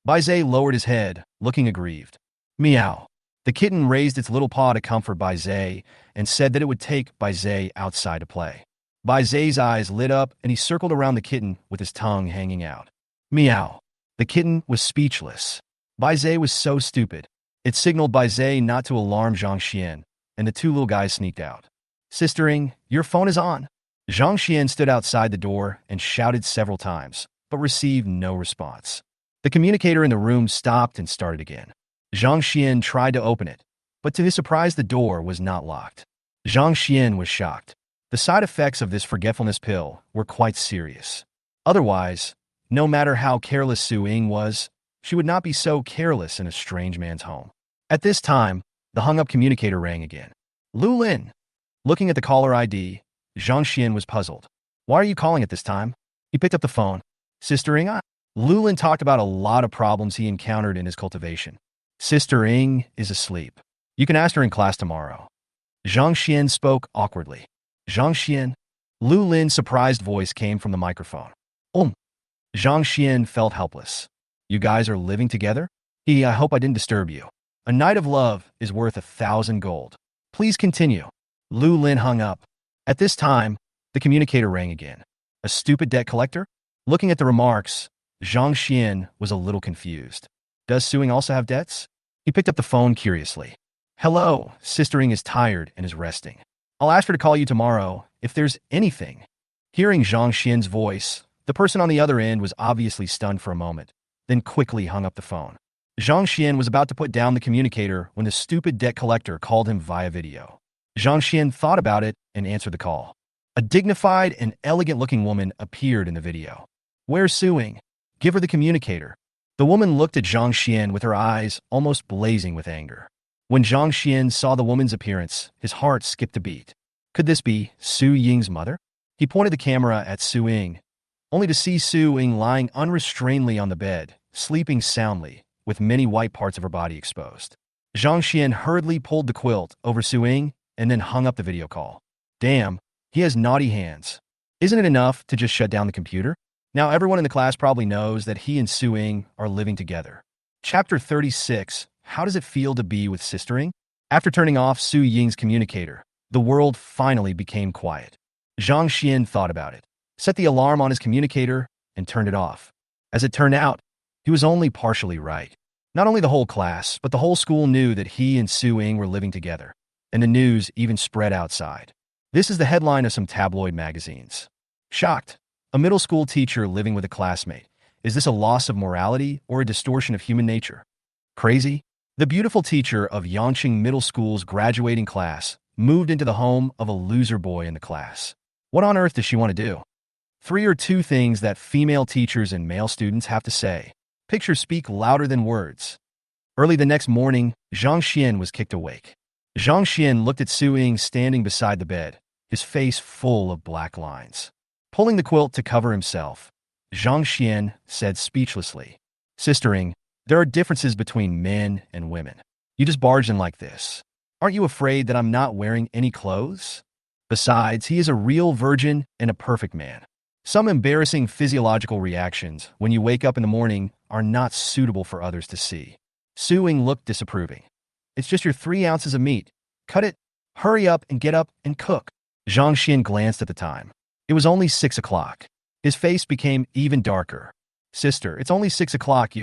Bai Zhe lowered his head, looking aggrieved. "Meow." The kitten raised its little paw to comfort Bai Zhe and said that it would take Bai Zhe outside to play. Bai Zhe's eyes lit up and he circled around the kitten with his tongue hanging out. "Meow." The kitten was speechless. Bai Zhe was so stupid. It signaled Bai Zhe not to alarm Zhang Xian, and the two little guys sneaked out. "Sister Ying, your phone is on." Zhang Xian stood outside the door and shouted several times, but received no response. The communicator in the room stopped and started again. Zhang Xian tried to open it, but to his surprise the door was not locked. Zhang Xian was shocked. The side effects of this forgetfulness pill were quite serious. Otherwise, no matter how careless Su Ying was, she would not be so careless in a strange man's home. At this time, the hung-up communicator rang again. "Lu Lin." Looking at the caller ID, Zhang Xian was puzzled. "Why are you calling at this time?" He picked up the phone. "Sister Ying, Lu Lin talked about a lot of problems he encountered in his cultivation. Sister Ying is asleep. You can ask her in class tomorrow." Zhang Xian spoke awkwardly. "Zhang Xian?" Lu Lin's surprised voice came from the microphone. Zhang Xian felt helpless. "You guys are living together?" I hope I didn't disturb you. A night of love is worth 1,000 gold. Please continue." Lu Lin hung up. At this time, the communicator rang again. "A stupid debt collector?" Looking at the remarks, Zhang Xian was a little confused. "Does Su Ying also have debts?" He picked up the phone curiously. "Hello, Sister Ying is tired and is resting. I'll ask her to call you tomorrow if there's anything." Hearing Zhang Xian's voice, the person on the other end was obviously stunned for a moment, then quickly hung up the phone. Zhang Xian was about to put down the communicator when the stupid debt collector called him via video. Zhang Xian thought about it and answered the call. A dignified and elegant-looking woman appeared in the video. "Where's Su Ying? Give her the communicator." The woman looked at Zhang Xian with her eyes almost blazing with anger. When Zhang Xian saw the woman's appearance, his heart skipped a beat. Could this be Su Ying's mother? He pointed the camera at Su Ying, only to see Su Ying lying unrestrainedly on the bed, sleeping soundly, with many white parts of her body exposed. Zhang Xian hurriedly pulled the quilt over Su Ying and then hung up the video call. Damn, he has naughty hands. Isn't it enough to just shut down the computer? Now everyone in the class probably knows that he and Su Ying are living together. Chapter 36. How does it feel to be with Sister Ying? After turning off Su Ying's communicator, the world finally became quiet. Zhang Xian thought about it, set the alarm on his communicator, and turned it off. As it turned out, he was only partially right. Not only the whole class, but the whole school knew that he and Su Ying were living together, and the news even spread outside. This is the headline of some tabloid magazines. Shocked. A middle school teacher living with a classmate. Is this a loss of morality or a distortion of human nature? Crazy? The beautiful teacher of Yangqing Middle School's graduating class moved into the home of a loser boy in the class. What on earth does she want to do? 3 or 2 things that female teachers and male students have to say. Pictures speak louder than words. Early the next morning, Zhang Xian was kicked awake. Zhang Xian looked at Su Ying standing beside the bed, his face full of black lines. Pulling the quilt to cover himself, Zhang Xian said speechlessly, "Sister Ying, there are differences between men and women. You just barged in like this. Aren't you afraid that I'm not wearing any clothes? Besides, he is a real virgin and a perfect man. Some embarrassing physiological reactions when you wake up in the morning are not suitable for others to see." Su Ying looked disapproving. "It's just your 3 ounces of meat. Cut it. Hurry up and get up and cook." Zhang Xian glanced at the time. It was only 6 o'clock. His face became even darker. "Sister, it's only 6 o'clock.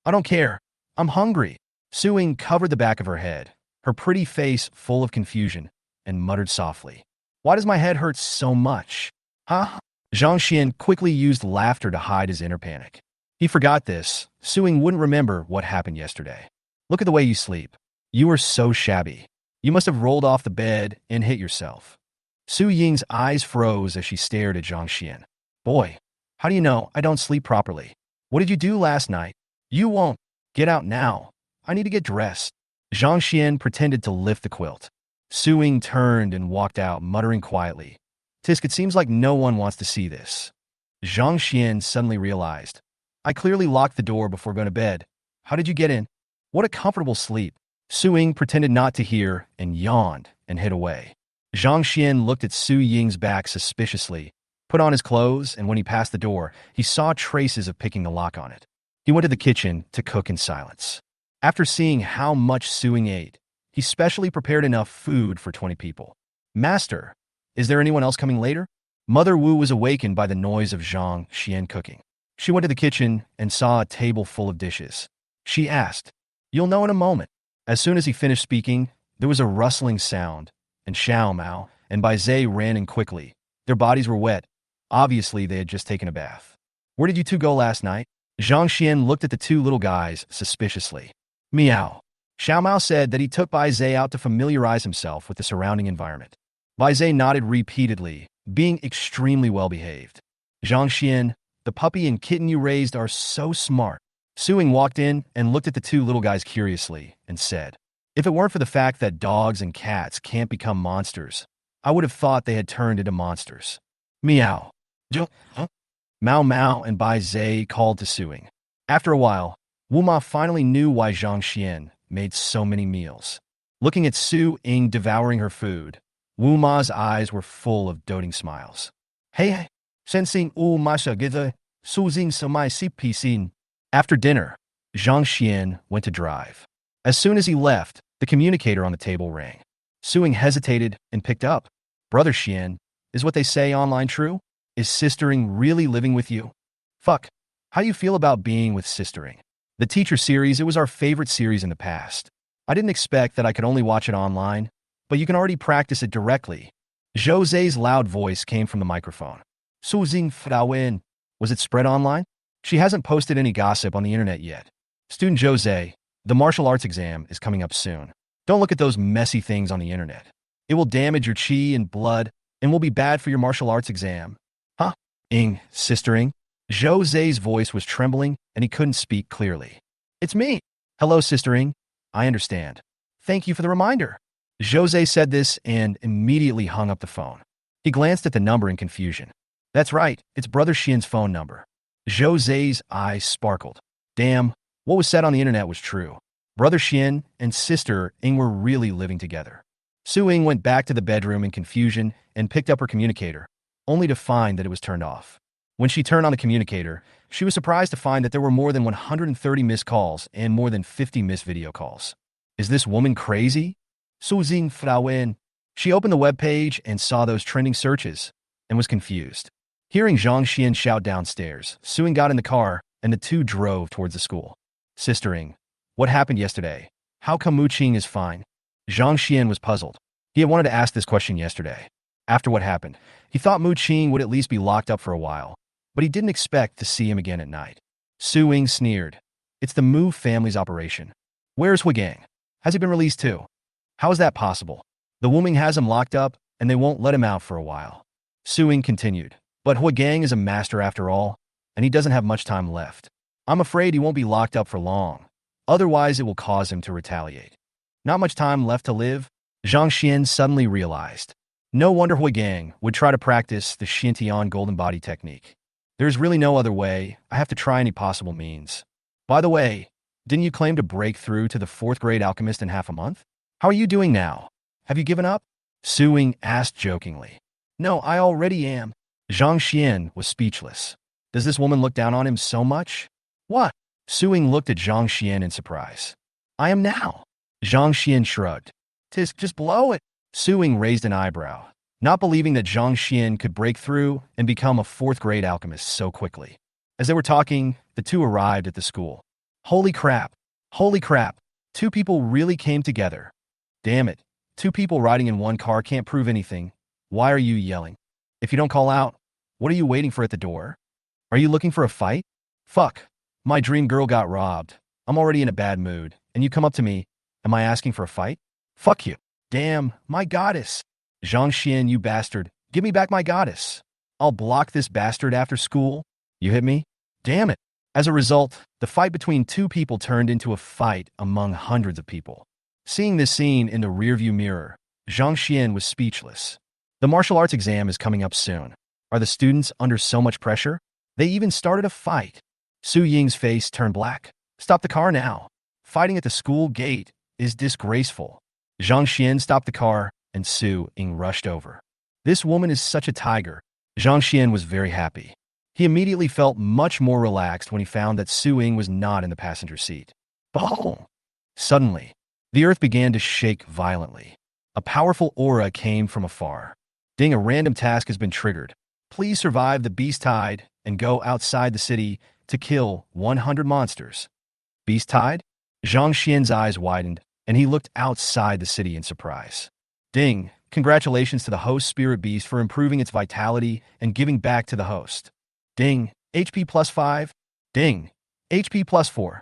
I don't care. I'm hungry." Su Ying covered the back of her head, her pretty face full of confusion, and muttered softly, "Why does my head hurt so much? Huh?" Zhang Xian quickly used laughter to hide his inner panic. He forgot this. Su Ying wouldn't remember what happened yesterday. "Look at the way you sleep. You are so shabby. You must have rolled off the bed and hit yourself." Su Ying's eyes froze as she stared at Zhang Xian. "Boy, how do you know I don't sleep properly? What did you do last night? You won't. Get out now. I need to get dressed." Zhang Xian pretended to lift the quilt. Su Ying turned and walked out, muttering quietly, "Tisk, it seems like no one wants to see this." Zhang Xian suddenly realized, "I clearly locked the door before going to bed. How did you get in? What a comfortable sleep." Su Ying pretended not to hear and yawned and hid away. Zhang Xian looked at Su Ying's back suspiciously, put on his clothes, and when he passed the door, he saw traces of picking the lock on it. He went to the kitchen to cook in silence. After seeing how much Su Ying ate, he specially prepared enough food for 20 people. "Master, is there anyone else coming later?" Mother Wu was awakened by the noise of Zhang Xian cooking. She went to the kitchen and saw a table full of dishes. She asked, "You'll know in a moment." As soon as he finished speaking, there was a rustling sound, and Xiao Mao and Bai Zhe ran in quickly. Their bodies were wet. Obviously, they had just taken a bath. "Where did you 2 go last night?" Zhang Xian looked at the 2 little guys suspiciously. "Meow." Xiao Mao said that he took Bai Zhe out to familiarize himself with the surrounding environment. Bai Zhe nodded repeatedly, being extremely well-behaved. "Zhang Xian, the puppy and kitten you raised are so smart." Su Ying walked in and looked at the 2 little guys curiously and said, "If it weren't for the fact that dogs and cats can't become monsters, I would have thought they had turned into monsters." "Meow." Huh? Mao Mao and Bai Zhe called to Su Ying. After a while, Wu Ma finally knew why Zhang Xian made so many meals. Looking at Su Ying devouring her food, Wu Ma's eyes were full of doting smiles. "Hey, sensing Wu Ma githe, Su Ying samai si pisin." After dinner, Zhang Xian went to drive. As soon as he left, the communicator on the table rang. Su Ying hesitated and picked up. "Brother Xian, is what they say online true? Is Sister Ying really living with you?" "Fuck. How do you feel about being with Sister Ying?" The teacher series, it was our favorite series in the past. I didn't expect that I could only watch it online, but you can already practice it directly. Jose's loud voice came from the microphone. "Su Ying Frauen." Was it spread online? She hasn't posted any gossip on the internet yet. "Student Jose, the martial arts exam is coming up soon. Don't look at those messy things on the internet. It will damage your chi and blood and will be bad for your martial arts exam." "Huh? Ying, Sister Ying?" Jose's voice was trembling and he couldn't speak clearly. "It's me." "Hello, Sister Ying. I understand. Thank you for the reminder." Jose said this and immediately hung up the phone. He glanced at the number in confusion. "That's right, it's Brother Xian's phone number." Jose's eyes sparkled. Damn, what was said on the internet was true. Brother Xian and Sister Ying were really living together. Su Ying went back to the bedroom in confusion and picked up her communicator, only to find that it was turned off. When she turned on the communicator, she was surprised to find that there were more than 130 missed calls and more than 50 missed video calls. Is this woman crazy? Su Ying Frauen. She opened the webpage and saw those trending searches and was confused. Hearing Zhang Xian shout downstairs, Su Ying got in the car and the 2 drove towards the school. "Sister Ying, What happened yesterday? How come Mu Qing is fine? Zhang Xian was puzzled. He had wanted to ask this question yesterday. After what happened, he thought Mu Qing would at least be locked up for a while, but he didn't expect to see him again at night. Su Ying sneered. It's the Mu family's operation. Where's Hui Gang? Has he been released too? How is that possible? The Wuming has him locked up, and they won't let him out for a while. Su Ying continued. But Hui Gang is a master after all, and he doesn't have much time left. I'm afraid he won't be locked up for long. Otherwise, it will cause him to retaliate. Not much time left to live, Zhang Xian suddenly realized. No wonder Hui Gang would try to practice the Xintian golden body technique. There's really no other way. I have to try any possible means. By the way, didn't you claim to break through to the 4th grade alchemist in half a month? How are you doing now? Have you given up? Su Ying asked jokingly. No, I already am. Zhang Xian was speechless. Does this woman look down on him so much? What? Su Ying looked at Zhang Xian in surprise. I am now. Zhang Xian shrugged. Just blow it. Su Ying raised an eyebrow, not believing that Zhang Xian could break through and become a 4th grade alchemist so quickly. As they were talking, the two arrived at the school. Holy crap! Holy crap! 2 people really came together. Damn it. 2 people riding in one car can't prove anything. Why are you yelling? If you don't call out, what are you waiting for at the door? Are you looking for a fight? Fuck. My dream girl got robbed. I'm already in a bad mood, and you come up to me. Am I asking for a fight? Fuck you. Damn, my goddess. Zhang Xian, you bastard. Give me back my goddess. I'll block this bastard after school. You hit me? Damn it. As a result, the fight between 2 people turned into a fight among hundreds of people. Seeing this scene in the rearview mirror, Zhang Xian was speechless. The martial arts exam is coming up soon. Are the students under so much pressure? They even started a fight. Su Ying's face turned black. Stop the car now. Fighting at the school gate is disgraceful. Zhang Xian stopped the car, and Su Ying rushed over. This woman is such a tiger. Zhang Xian was very happy. He immediately felt much more relaxed when he found that Su Ying was not in the passenger seat. Boom! Suddenly, the earth began to shake violently. A powerful aura came from afar. Ding, a random task has been triggered. Please survive the beast tide and go outside the city to kill 100 monsters. Beast tide? Zhang Xian's eyes widened, and he looked outside the city in surprise. Ding, congratulations to the host spirit beast for improving its vitality and giving back to the host. Ding, HP +5. Ding, HP +4.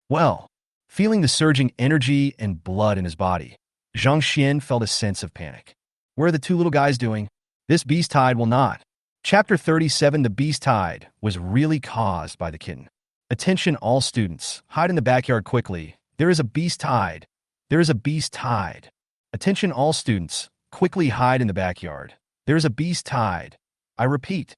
Well, feeling the surging energy and blood in his body, Zhang Xian felt a sense of panic. Where are the 2 little guys doing? This beast tide will not. Chapter 37. The beast tide was really caused by the kitten. Attention all students, hide in the backyard quickly. There is a beast tide. There is a beast tide. Attention all students, quickly hide in the backyard. There is a beast tide. I repeat.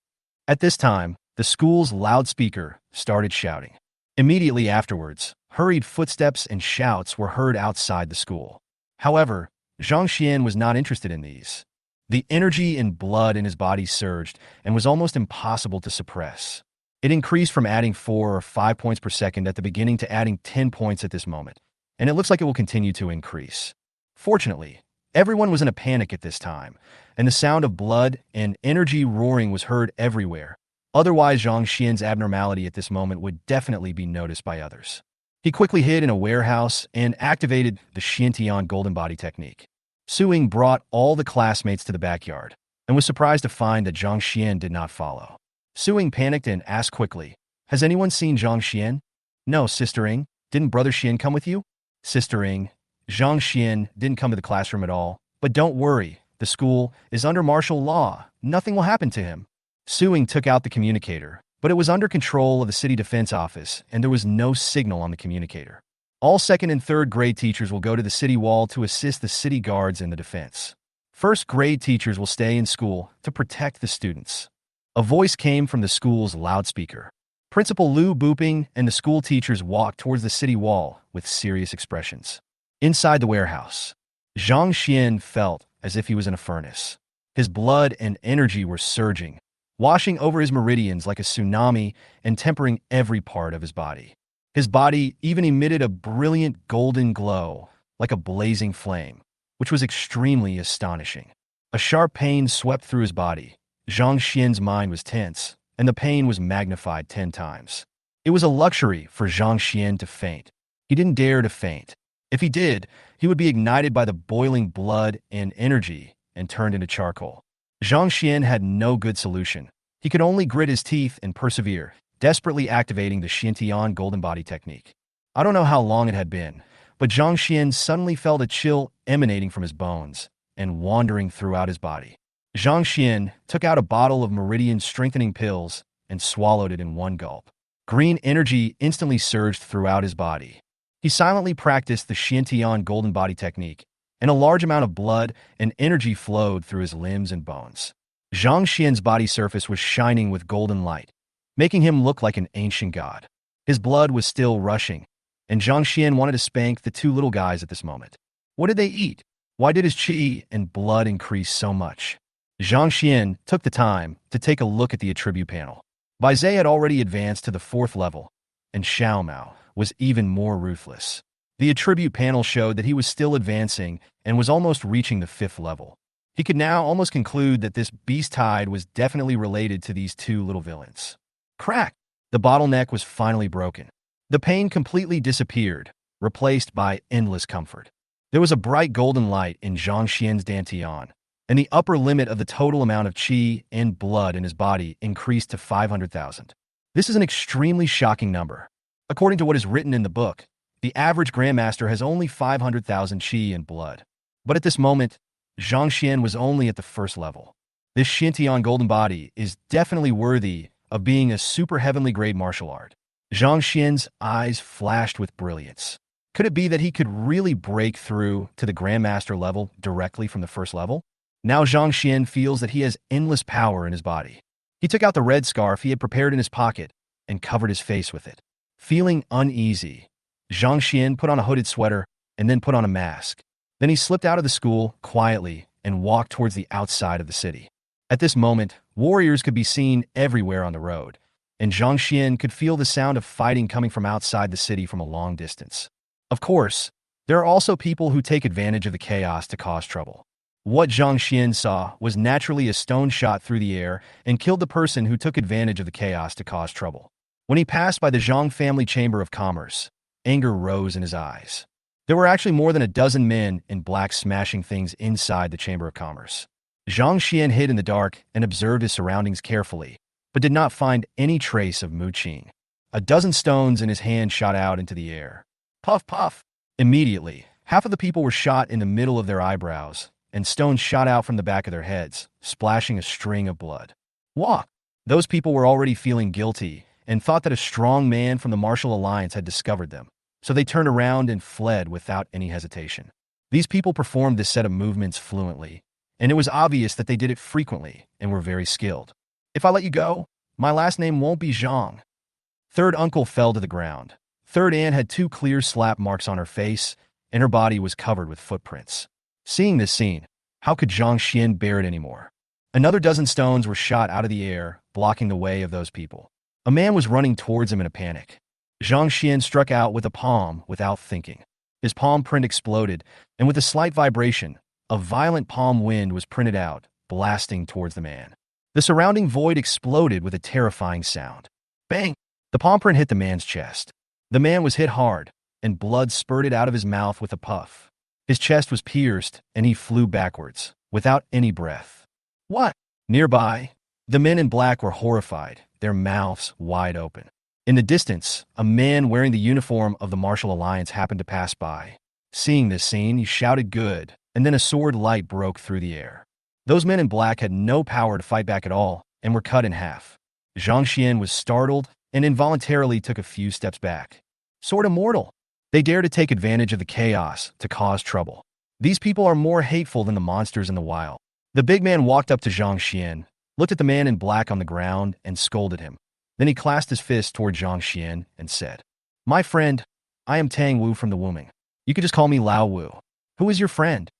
At this time, the school's loudspeaker started shouting. Immediately afterwards, hurried footsteps and shouts were heard outside the school. However, Zhang Xian was not interested in these. The energy and blood in his body surged and was almost impossible to suppress. It increased from adding 4 or 5 points per second at the beginning to adding 10 points at this moment, and it looks like it will continue to increase. Fortunately, everyone was in a panic at this time, and the sound of blood and energy roaring was heard everywhere. Otherwise, Zhang Xian's abnormality at this moment would definitely be noticed by others. He quickly hid in a warehouse and activated the Xintian golden body technique. Su Ying brought all the classmates to the backyard and was surprised to find that Zhang Xian did not follow. Su Ying panicked and asked quickly, has anyone seen Zhang Xian? No, Sister Ying. Didn't Brother Xian come with you? Sister Ying, Zhang Xian didn't come to the classroom at all. But don't worry, the school is under martial law. Nothing will happen to him. Su Ying took out the communicator, but it was under control of the city defense office, and there was no signal on the communicator. All 2nd and 3rd grade teachers will go to the city wall to assist the city guards in the defense. 1st grade teachers will stay in school to protect the students. A voice came from the school's loudspeaker. Principal Lu Booping and the school teachers walked towards the city wall with serious expressions. Inside the warehouse, Zhang Xian felt as if he was in a furnace. His blood and energy were surging, washing over his meridians like a tsunami and tempering every part of his body. His body even emitted a brilliant golden glow, like a blazing flame, which was extremely astonishing. A sharp pain swept through his body. Zhang Xian's mind was tense, and the pain was magnified 10 times. It was a luxury for Zhang Xian to faint. He didn't dare to faint. If he did, he would be ignited by the boiling blood and energy and turned into charcoal. Zhang Xian had no good solution. He could only grit his teeth and persevere, desperately activating the Xiantian golden body technique. I don't know how long it had been, but Zhang Xian suddenly felt a chill emanating from his bones and wandering throughout his body. Zhang Xian took out a bottle of meridian strengthening pills and swallowed it in one gulp. Green energy instantly surged throughout his body. He silently practiced the Xiantian golden body technique, and a large amount of blood and energy flowed through his limbs and bones. Zhang Xian's body surface was shining with golden light, making him look like an ancient god. His blood was still rushing, and Zhang Xian wanted to spank the two little guys at this moment. What did they eat? Why did his qi and blood increase so much? Zhang Xian took the time to take a look at the attribute panel. Bai Zhe had already advanced to the 4th level, and Xiao Mao was even more ruthless. The attribute panel showed that he was still advancing and was almost reaching the 5th level. He could now almost conclude that this beast tide was definitely related to these two little villains. Crack! The bottleneck was finally broken. The pain completely disappeared, replaced by endless comfort. There was a bright golden light in Zhang Xian's dantian, and the upper limit of the total amount of qi and blood in his body increased to 500,000. This is an extremely shocking number. According to what is written in the book, the average Grandmaster has only 500,000 qi and blood. But at this moment, Zhang Xian was only at the 1st level. This Xiantian golden body is definitely worthy of being a super heavenly grade martial art. Zhang Xian's eyes flashed with brilliance. Could it be that he could really break through to the Grandmaster level directly from the 1st level? Now Zhang Xian feels that he has endless power in his body. He took out the red scarf he had prepared in his pocket and covered his face with it. Feeling uneasy, Zhang Xian put on a hooded sweater and then put on a mask. Then he slipped out of the school quietly and walked towards the outside of the city. At this moment, warriors could be seen everywhere on the road, and Zhang Xian could feel the sound of fighting coming from outside the city from a long distance. Of course, there are also people who take advantage of the chaos to cause trouble. What Zhang Xian saw was naturally a stone shot through the air and killed the person who took advantage of the chaos to cause trouble. When he passed by the Zhang family chamber of commerce, anger rose in his eyes. There were actually more than a dozen men in black smashing things inside the chamber of commerce. Zhang Xian hid in the dark and observed his surroundings carefully, but did not find any trace of Mu Qing. A dozen stones in his hand shot out into the air. Puff, puff! Immediately, half of the people were shot in the middle of their eyebrows, and stones shot out from the back of their heads, splashing a string of blood. Walk! Those people were already feeling guilty and thought that a strong man from the Martial Alliance had discovered them, so they turned around and fled without any hesitation. These people performed this set of movements fluently, and it was obvious that they did it frequently and were very skilled. If I let you go, my last name won't be Zhang. Third uncle fell to the ground. Third aunt had 2 clear slap marks on her face, and her body was covered with footprints. Seeing this scene, how could Zhang Xian bear it anymore? Another dozen stones were shot out of the air, blocking the way of those people. A man was running towards him in a panic. Zhang Xian struck out with a palm without thinking. His palm print exploded, and with a slight vibration, a violent palm wind was printed out, blasting towards the man. The surrounding void exploded with a terrifying sound. Bang! The palm print hit the man's chest. The man was hit hard, and blood spurted out of his mouth with a puff. His chest was pierced, and he flew backwards, without any breath. What? Nearby, the men in black were horrified, their mouths wide open. In the distance, a man wearing the uniform of the Martial Alliance happened to pass by. Seeing this scene, he shouted good, and then a sword light broke through the air. Those men in black had no power to fight back at all, and were cut in half. Zhang Xian was startled and involuntarily took a few steps back. Sword immortal! They dare to take advantage of the chaos to cause trouble. These people are more hateful than the monsters in the wild. The big man walked up to Zhang Xian, looked at the man in black on the ground, and scolded him. Then he clasped his fist toward Zhang Xian and said, My friend, I am Tang Wu from the Wuming. You could just call me Lao Wu. Who is your friend?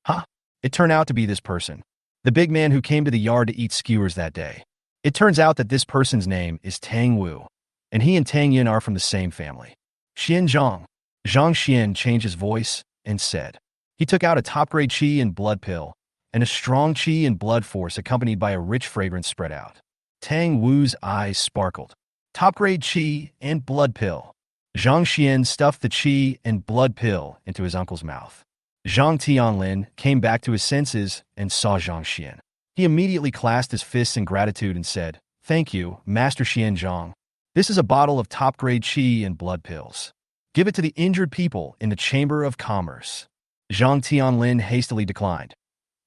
Huh? It turned out to be this person. The big man who came to the yard to eat skewers that day. It turns out that this person's name is Tang Wu, and he and Tang Yun are from the same family. Xian Zhang. Zhang Xian changed his voice and said. He took out a top-grade qi and blood pill, and a strong qi and blood force accompanied by a rich fragrance spread out. Tang Wu's eyes sparkled. Top-grade qi and blood pill. Zhang Xian stuffed the qi and blood pill into his uncle's mouth. Zhang Tianlin came back to his senses and saw Zhang Xian. He immediately clasped his fists in gratitude and said, "Thank you, Master Xian Zhang. This is a bottle of top-grade qi and blood pills. Give it to the injured people in the Chamber of Commerce." Zhang Tianlin hastily declined.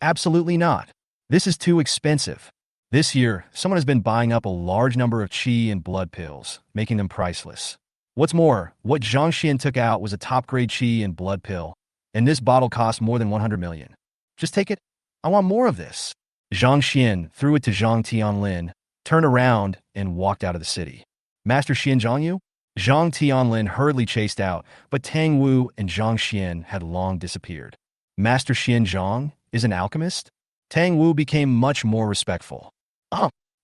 "Absolutely not. This is too expensive. This year, someone has been buying up a large number of qi and blood pills, making them priceless. What's more, what Zhang Xian took out was a top-grade qi and blood pill, and this bottle costs more than 100 million. Just take it. I want more of this." Zhang Xian threw it to Zhang Tianlin, turned around, and walked out of the city. "Master Xian Zhangyu?" Zhang Tianlin hurriedly chased out, but Tang Wu and Zhang Xian had long disappeared. "Master Xian Zhang is an alchemist?" Tang Wu became much more respectful.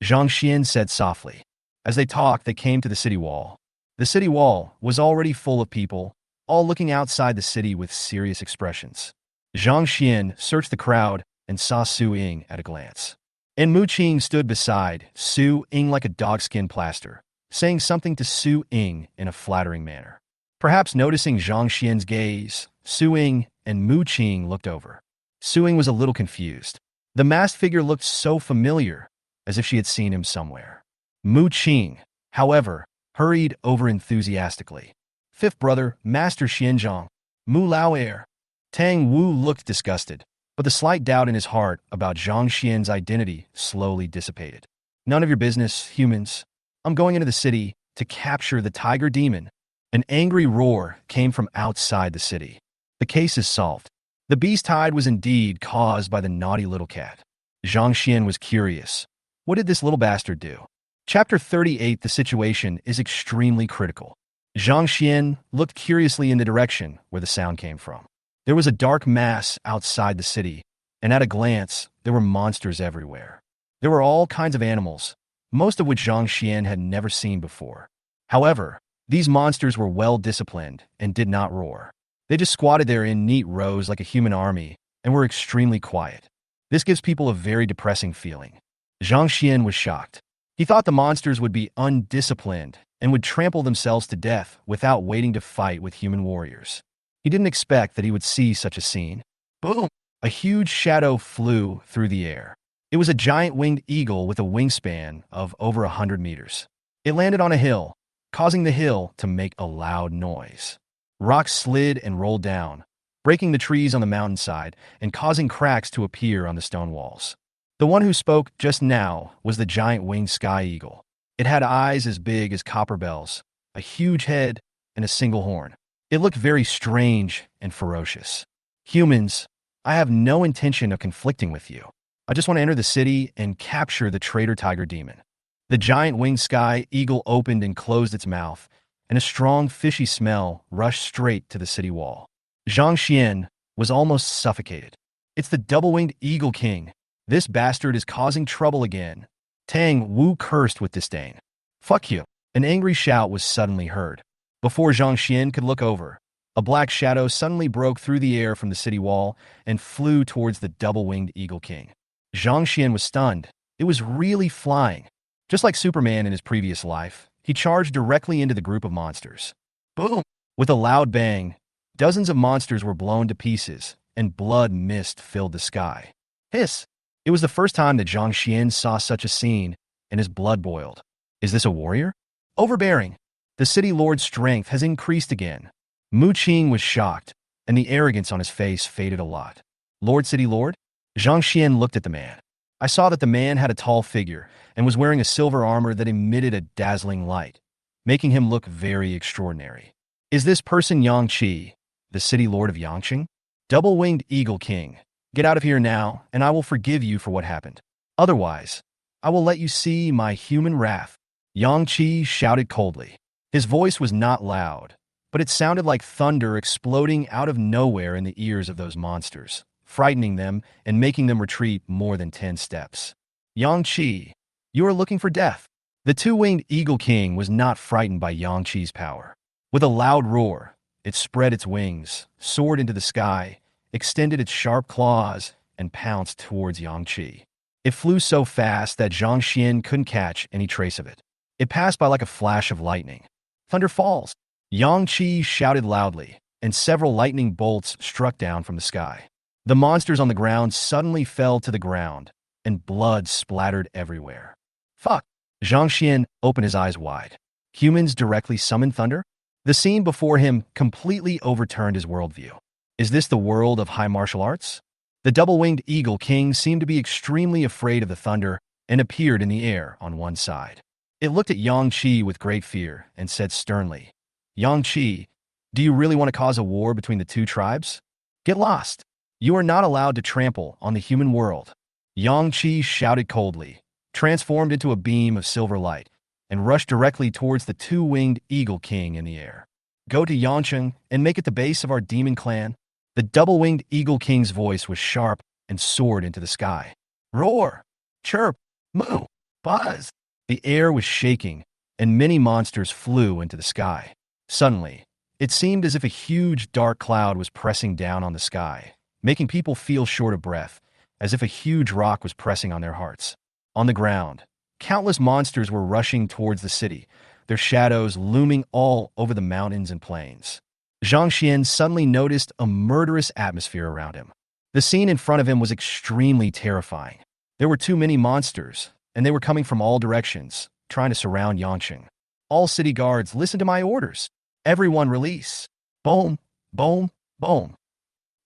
Zhang Xian said softly. As they talked, they came to the city wall. The city wall was already full of people, all looking outside the city with serious expressions. Zhang Xian searched the crowd and saw Su Ying at a glance. And Mu Qing stood beside Su Ying like a dogskin plaster, saying something to Su Ying in a flattering manner. Perhaps noticing Zhang Xian's gaze, Su Ying and Mu Qing looked over. Su Ying was a little confused. The masked figure looked so familiar, as if she had seen him somewhere. Mu Qing, however, hurried over enthusiastically. "Fifth brother, Master Xianzhang, Mu Lao heir." Tang Wu looked disgusted, but the slight doubt in his heart about Zhang Xian's identity slowly dissipated. "None of your business, humans. I'm going into the city to capture the tiger demon." An angry roar came from outside the city. "The case is solved. The beast tide was indeed caused by the naughty little cat." Zhang Xian was curious. What did this little bastard do? Chapter 38. The situation is extremely critical. Zhang Xian looked curiously in the direction where the sound came from. There was a dark mass outside the city, and at a glance, there were monsters everywhere. There were all kinds of animals, most of which Zhang Xian had never seen before. However, these monsters were well disciplined and did not roar. They just squatted there in neat rows like a human army and were extremely quiet. This gives people a very depressing feeling. Zhang Xian was shocked. He thought the monsters would be undisciplined and would trample themselves to death without waiting to fight with human warriors. He didn't expect that he would see such a scene. Boom! A huge shadow flew through the air. It was a giant winged eagle with a wingspan of over 100 meters. It landed on a hill, causing the hill to make a loud noise. Rocks slid and rolled down, breaking the trees on the mountainside and causing cracks to appear on the stone walls. The one who spoke just now was the giant winged sky eagle. It had eyes as big as copper bells, a huge head, and a single horn. It looked very strange and ferocious. "Humans, I have no intention of conflicting with you. I just want to enter the city and capture the traitor tiger demon." The giant winged sky eagle opened and closed its mouth, and a strong fishy smell rushed straight to the city wall. Zhang Xian was almost suffocated. "It's the double-winged eagle king. This bastard is causing trouble again." Tang Wu cursed with disdain. "Fuck you." An angry shout was suddenly heard. Before Zhang Xian could look over, a black shadow suddenly broke through the air from the city wall and flew towards the double-winged eagle king. Zhang Xian was stunned. It was really flying. Just like Superman in his previous life, he charged directly into the group of monsters. Boom! With a loud bang, dozens of monsters were blown to pieces, and blood mist filled the sky. Hiss! It was the first time that Zhang Xian saw such a scene, and his blood boiled. Is this a warrior? Overbearing. The city lord's strength has increased again. Mu Qing was shocked, and the arrogance on his face faded a lot. "Lord, city lord?" Zhang Xian looked at the man. I saw that the man had a tall figure and was wearing a silver armor that emitted a dazzling light, making him look very extraordinary. "Is this person Yang Qi, the city lord of Yangcheng?" "Double-winged eagle king. Get out of here now, and I will forgive you for what happened. Otherwise, I will let you see my human wrath." Yang Qi shouted coldly. His voice was not loud, but it sounded like thunder exploding out of nowhere in the ears of those monsters, frightening them and making them retreat more than 10 steps. "Yang Qi, you are looking for death." The two-winged eagle king was not frightened by Yang Qi's power. With a loud roar, it spread its wings, soared into the sky, extended its sharp claws, and pounced towards Yang Qi. It flew so fast that Zhang Xian couldn't catch any trace of it. It passed by like a flash of lightning. Thunder falls. Yang Qi shouted loudly, and several lightning bolts struck down from the sky. The monsters on the ground suddenly fell to the ground, and blood splattered everywhere. Fuck! Zhang Xian opened his eyes wide. Humans directly summoned thunder? The scene before him completely overturned his worldview. Is this the world of high martial arts? The double-winged eagle king seemed to be extremely afraid of the thunder and appeared in the air on one side. It looked at Yang Qi with great fear and said sternly, Yang Qi, do you really want to cause a war between the two tribes? Get lost. You are not allowed to trample on the human world. Yang Qi shouted coldly, transformed into a beam of silver light, and rushed directly towards the two-winged eagle king in the air. Go to Jiancheng and make it the base of our demon clan. The double-winged eagle king's voice was sharp and soared into the sky. Roar! Chirp! Moo! Buzz! The air was shaking, and many monsters flew into the sky. Suddenly, it seemed as if a huge dark cloud was pressing down on the sky, making people feel short of breath, as if a huge rock was pressing on their hearts. On the ground, countless monsters were rushing towards the city, their shadows looming all over the mountains and plains. Zhang Xian suddenly noticed a murderous atmosphere around him. The scene in front of him was extremely terrifying. There were too many monsters, and they were coming from all directions, trying to surround Yangcheng. All city guards, listen to my orders. Everyone release. Boom, boom, boom.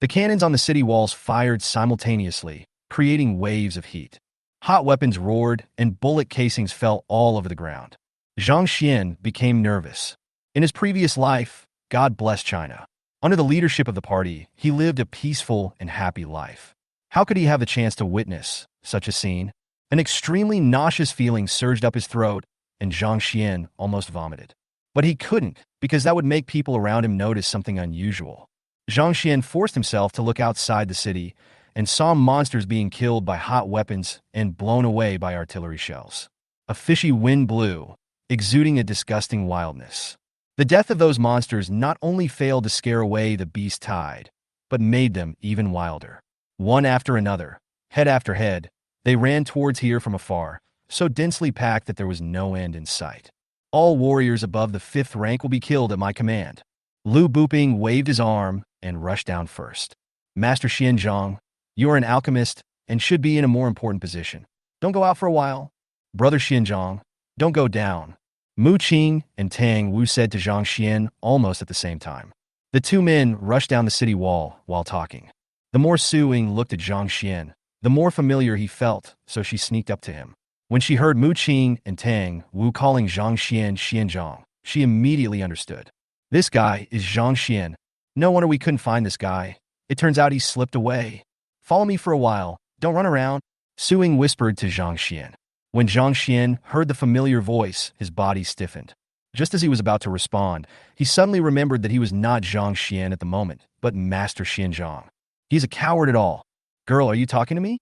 The cannons on the city walls fired simultaneously, creating waves of heat. Hot weapons roared, and bullet casings fell all over the ground. Zhang Xian became nervous. In his previous life, God bless China, under the leadership of the party, he lived a peaceful and happy life. How could he have the chance to witness such a scene? An extremely nauseous feeling surged up his throat, and Zhang Xian almost vomited. But he couldn't, because that would make people around him notice something unusual. Zhang Xian forced himself to look outside the city and saw monsters being killed by hot weapons and blown away by artillery shells. A fishy wind blew, exuding a disgusting wildness. The death of those monsters not only failed to scare away the beast tide, but made them even wilder. One after another, head after head, they ran towards here from afar, so densely packed that there was no end in sight. All warriors above the 5th rank will be killed at my command. Lu Buping waved his arm and rushed down first. Master Xianzhang, you are an alchemist and should be in a more important position. Don't go out for a while. Brother Xianzhang, don't go down. Mu Qing and Tang Wu said to Zhang Xian almost at the same time. The two men rushed down the city wall while talking. The more Su Ying looked at Zhang Xian, the more familiar he felt, so she sneaked up to him. When she heard Mu Qing and Tang Wu calling Zhang Xian Xianzhang, she immediately understood. This guy is Zhang Xian. No wonder we couldn't find this guy. It turns out he slipped away. Follow me for a while. Don't run around. Su Ying whispered to Zhang Xian. When Zhang Xian heard the familiar voice, his body stiffened. Just as he was about to respond, he suddenly remembered that he was not Zhang Xian at the moment, but Master Xianzhang. He's a coward at all. Girl, are you talking to me?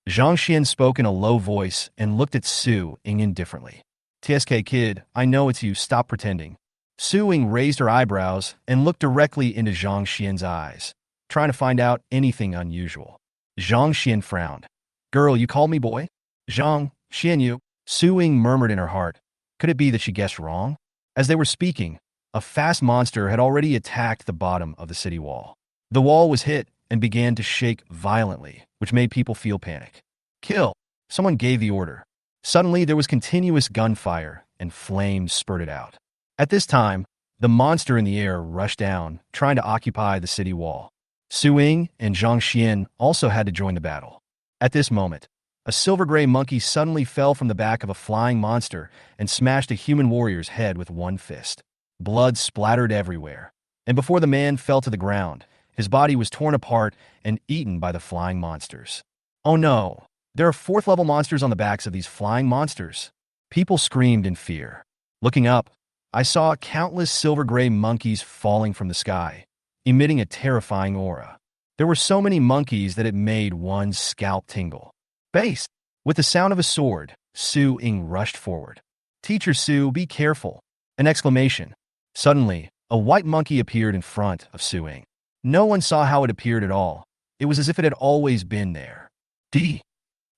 Zhang Xian spoke in a low voice and looked at Su Ying indifferently. TSK kid, I know it's you, stop pretending. Su Ying raised her eyebrows and looked directly into Zhang Xian's eyes, trying to find out anything unusual. Zhang Xian frowned. Girl, you called me boy? Zhang Xian, you? Su Ying murmured in her heart. Could it be that she guessed wrong? As they were speaking, a fast monster had already attacked the bottom of the city wall. The wall was hit and began to shake violently, which made people feel panic. Kill! Someone gave the order. Suddenly, there was continuous gunfire, and flames spurted out. At this time, the monster in the air rushed down, trying to occupy the city wall. Su Ying and Zhang Xian also had to join the battle. At this moment, a silver-gray monkey suddenly fell from the back of a flying monster and smashed a human warrior's head with one fist. Blood splattered everywhere, and before the man fell to the ground, his body was torn apart and eaten by the flying monsters. Oh no, there are 4th-level monsters on the backs of these flying monsters. People screamed in fear. Looking up, I saw countless silver-gray monkeys falling from the sky, emitting a terrifying aura. There were so many monkeys that it made one's scalp tingle. Base! With the sound of a sword, Su Ying rushed forward. Teacher Su, be careful! An exclamation. Suddenly, a white monkey appeared in front of Su Ying. No one saw how it appeared at all. It was as if it had always been there. D.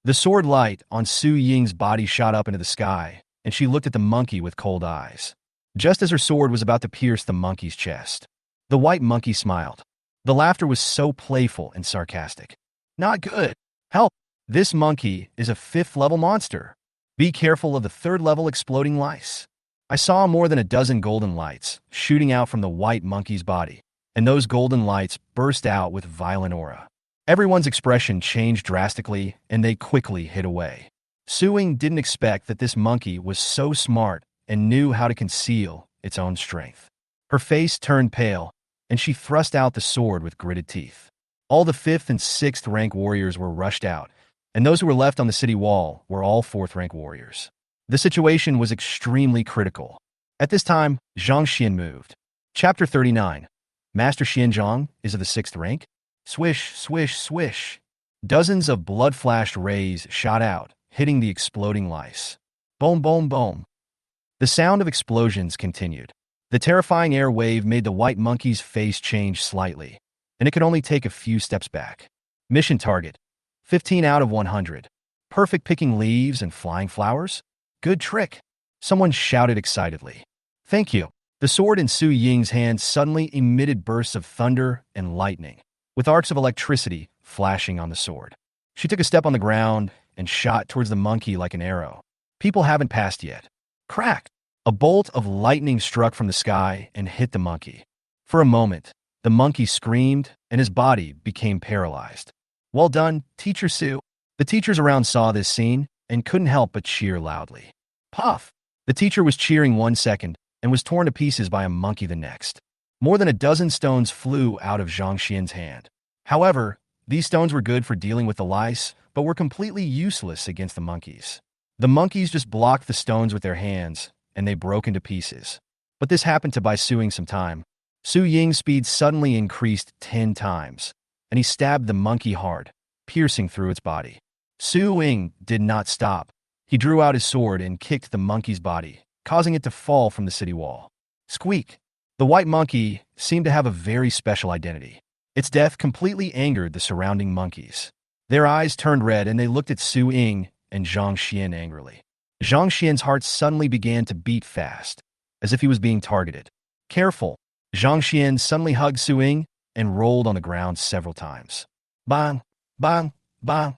The sword light on Su Ying's body shot up into the sky, and she looked at the monkey with cold eyes. just as her sword was about to pierce the monkey's chest. The white monkey smiled. The laughter was so playful and sarcastic. Not good. Help! This monkey is a 5th-level monster. Be careful of the 3rd-level exploding lice. I saw more than a dozen golden lights shooting out from the white monkey's body, and those golden lights burst out with violent aura. Everyone's expression changed drastically, and they quickly hid away. Suing didn't expect that this monkey was so smart and knew how to conceal its own strength. Her face turned pale, and she thrust out the sword with gritted teeth. All the 5th and 6th rank warriors were rushed out, and those who were left on the city wall were all 4th rank warriors. The situation was extremely critical. At this time, Zhang Xian moved. Chapter 39. Master Xianzhang is of the 6th rank. Swish, swish, swish. Dozens of blood-flashed rays shot out, hitting the exploding lice. Boom, boom, boom. The sound of explosions continued. The terrifying air wave made the white monkey's face change slightly, and it could only take a few steps back. Mission target: 15 out of 100. Perfect picking leaves and flying flowers? Good trick. Someone shouted excitedly. Thank you. The sword in Su Ying's hand suddenly emitted bursts of thunder and lightning, with arcs of electricity flashing on the sword. She took a step on the ground and shot towards the monkey like an arrow. People haven't passed yet. Crack! A bolt of lightning struck from the sky and hit the monkey. For a moment, the monkey screamed and his body became paralyzed. Well done, Teacher Su. The teachers around saw this scene and couldn't help but cheer loudly. Puff! The teacher was cheering 1 second and was torn to pieces by a monkey the next. More than a dozen stones flew out of Zhang Xian's hand. However, these stones were good for dealing with the lice, but were completely useless against the monkeys. The monkeys just blocked the stones with their hands, and they broke into pieces. But this happened to buy Suing some time. Su Ying's speed suddenly increased 10 times, and he stabbed the monkey hard, piercing through its body. Su Ying did not stop. He drew out his sword and kicked the monkey's body, causing it to fall from the city wall. Squeak! The white monkey seemed to have a very special identity. Its death completely angered the surrounding monkeys. Their eyes turned red and they looked at Su Ying and Zhang Xian angrily. Zhang Xian's heart suddenly began to beat fast, as if he was being targeted. Careful! Zhang Xian suddenly hugged Su Ying and rolled on the ground several times. Bang! Bang! Bang!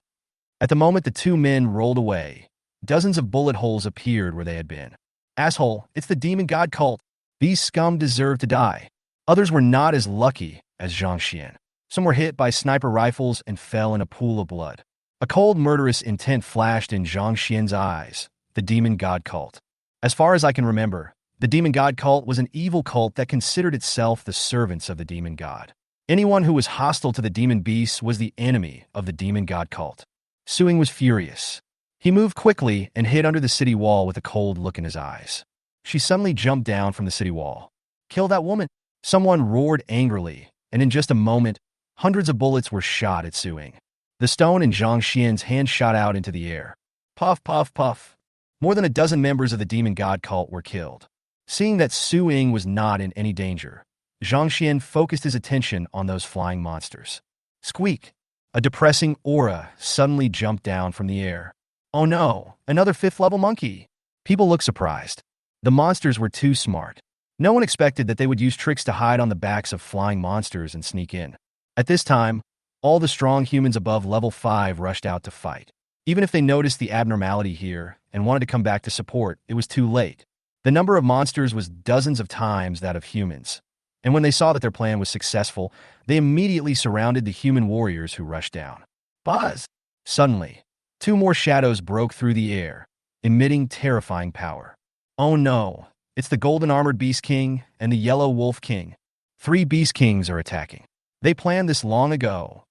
At the moment the two men rolled away, dozens of bullet holes appeared where they had been. Asshole, it's the demon god cult. These scum deserve to die. Others were not as lucky as Zhang Xian. Some were hit by sniper rifles and fell in a pool of blood. A cold, murderous intent flashed in Zhang Xian's eyes. The demon god cult. As far as I can remember, the demon god cult was an evil cult that considered itself the servants of the demon god. Anyone who was hostile to the demon beasts was the enemy of the demon god cult. Suing was furious. He moved quickly and hid under the city wall with a cold look in his eyes. She suddenly jumped down from the city wall. Kill that woman! Someone roared angrily, and in just a moment, hundreds of bullets were shot at Suing. The stone in Zhang Xian's hand shot out into the air. Puff, puff, puff. More than a dozen members of the demon god cult were killed. Seeing that Su Ying was not in any danger, Zhang Xian focused his attention on those flying monsters. Squeak! A depressing aura suddenly jumped down from the air. Oh no, another 5th-level monkey! People looked surprised. The monsters were too smart. No one expected that they would use tricks to hide on the backs of flying monsters and sneak in. At this time, all the strong humans above level 5 rushed out to fight. Even if they noticed the abnormality here and wanted to come back to support, it was too late. The number of monsters was dozens of times that of humans, and when they saw that their plan was successful, they immediately surrounded the human warriors who rushed down. Buzz! Suddenly, 2 more shadows broke through the air, emitting terrifying power. Oh no, it's the Golden Armored Beast King and the Yellow Wolf King. 3 Beast Kings are attacking. They planned this long ago.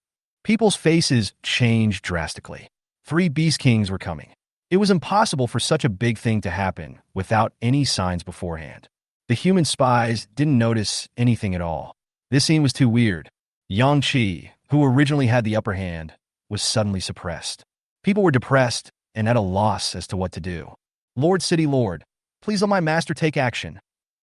People's faces changed drastically. 3 Beast Kings were coming. It was impossible for such a big thing to happen without any signs beforehand. The human spies didn't notice anything at all. This scene was too weird. Yang Qi, who originally had the upper hand, was suddenly suppressed. People were depressed and at a loss as to what to do. Lord City Lord, please let my master take action.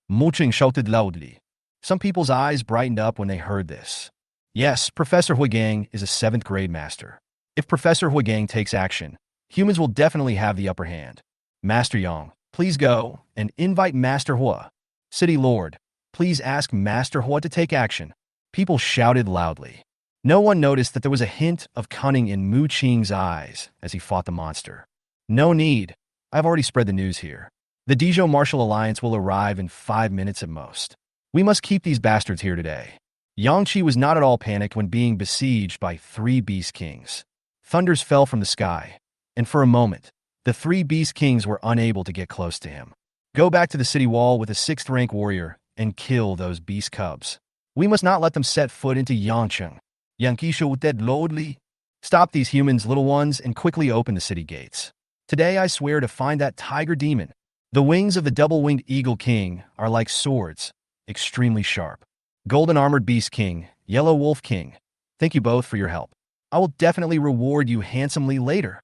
Muching shouted loudly. Some people's eyes brightened up when they heard this. Yes, Professor Huigang is a 7th grade master. If Professor Huigang takes action, humans will definitely have the upper hand. Master Yang, please go and invite Master Hua. City Lord, please ask Master Hua to take action. People shouted loudly. No one noticed that there was a hint of cunning in Mu Qing's eyes as he fought the monster. No need. I've already spread the news here. The Dijon Martial Alliance will arrive in 5 minutes at most. We must keep these bastards here today. Yangqi was not at all panicked when being besieged by 3 Beast Kings. Thunders fell from the sky, and for a moment, the 3 Beast Kings were unable to get close to him. Go back to the city wall with a 6th-rank warrior and kill those beast cubs. We must not let them set foot into Yangcheng. Yankisha dead loudly. Stop these humans, little ones, and quickly open the city gates. Today I swear to find that tiger demon. The wings of the double-winged Eagle King are like swords, extremely sharp. Golden-armored Beast King, Yellow Wolf King, thank you both for your help. I will definitely reward you handsomely later.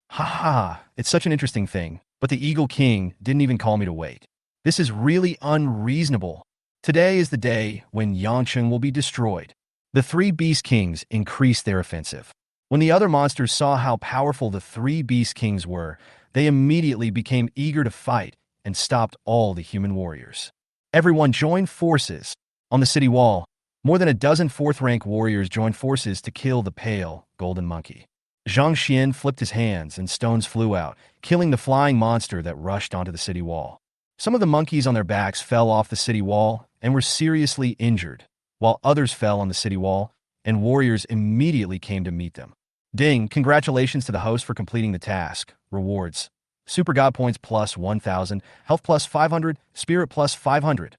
Ha ha, it's such an interesting thing, but the Eagle King didn't even call me to wait. This is really unreasonable. Today is the day when Yangcheng will be destroyed. The 3 Beast Kings increased their offensive. When the other monsters saw how powerful the 3 Beast Kings were, they immediately became eager to fight and stopped all the human warriors. Everyone joined forces. On the city wall, more than a dozen 4th-rank warriors joined forces to kill the pale, golden monkey. Zhang Xian flipped his hands and stones flew out, killing the flying monster that rushed onto the city wall. Some of the monkeys on their backs fell off the city wall and were seriously injured, while others fell on the city wall, and warriors immediately came to meet them. Ding, congratulations to the host for completing the task. Rewards. Super God points plus 1,000, health plus 500, spirit plus 500.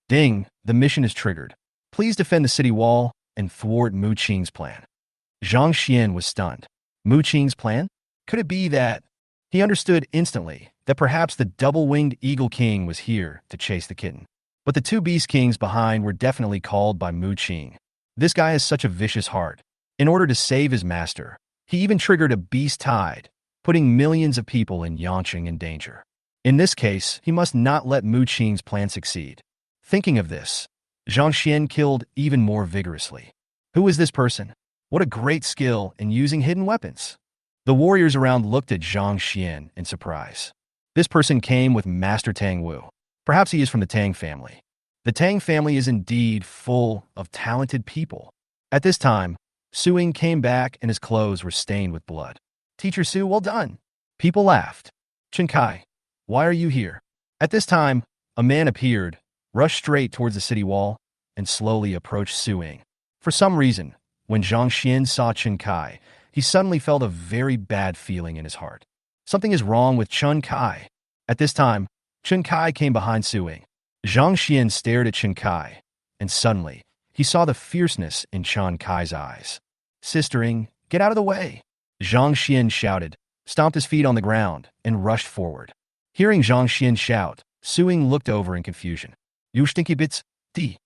Ding, the mission is triggered. Please defend the city wall and thwart Mu Qing's plan. Zhang Xian was stunned. Mu Qing's plan? Could it be that? He understood instantly that perhaps the double-winged Eagle King was here to chase the kitten. But the 2 Beast Kings behind were definitely called by Mu Qing. This guy has such a vicious heart. In order to save his master, he even triggered a beast tide, putting millions of people in Yangcheng in danger. In this case, he must not let Mu Qing's plan succeed. Thinking of this, Zhang Xian killed even more vigorously. Who is this person? What a great skill in using hidden weapons. The warriors around looked at Zhang Xian in surprise. This person came with Master Tang Wu. Perhaps he is from the Tang family. The Tang family is indeed full of talented people. At this time, Su Ying came back and his clothes were stained with blood. Teacher Su, well done. People laughed. Chen Kai, why are you here? At this time, a man appeared, rushed straight towards the city wall, and slowly approached Su Ying. For some reason, when Zhang Xian saw Chen Kai, he suddenly felt a very bad feeling in his heart. Something is wrong with Chen Kai. At this time, Chen Kai came behind Su Ying. Zhang Xian stared at Chen Kai, and suddenly, he saw the fierceness in Chen Kai's eyes. Sister Ying, get out of the way! Zhang Xian shouted, stomped his feet on the ground, and rushed forward. Hearing Zhang Xian shout, Su Ying looked over in confusion. You stinky bits, D.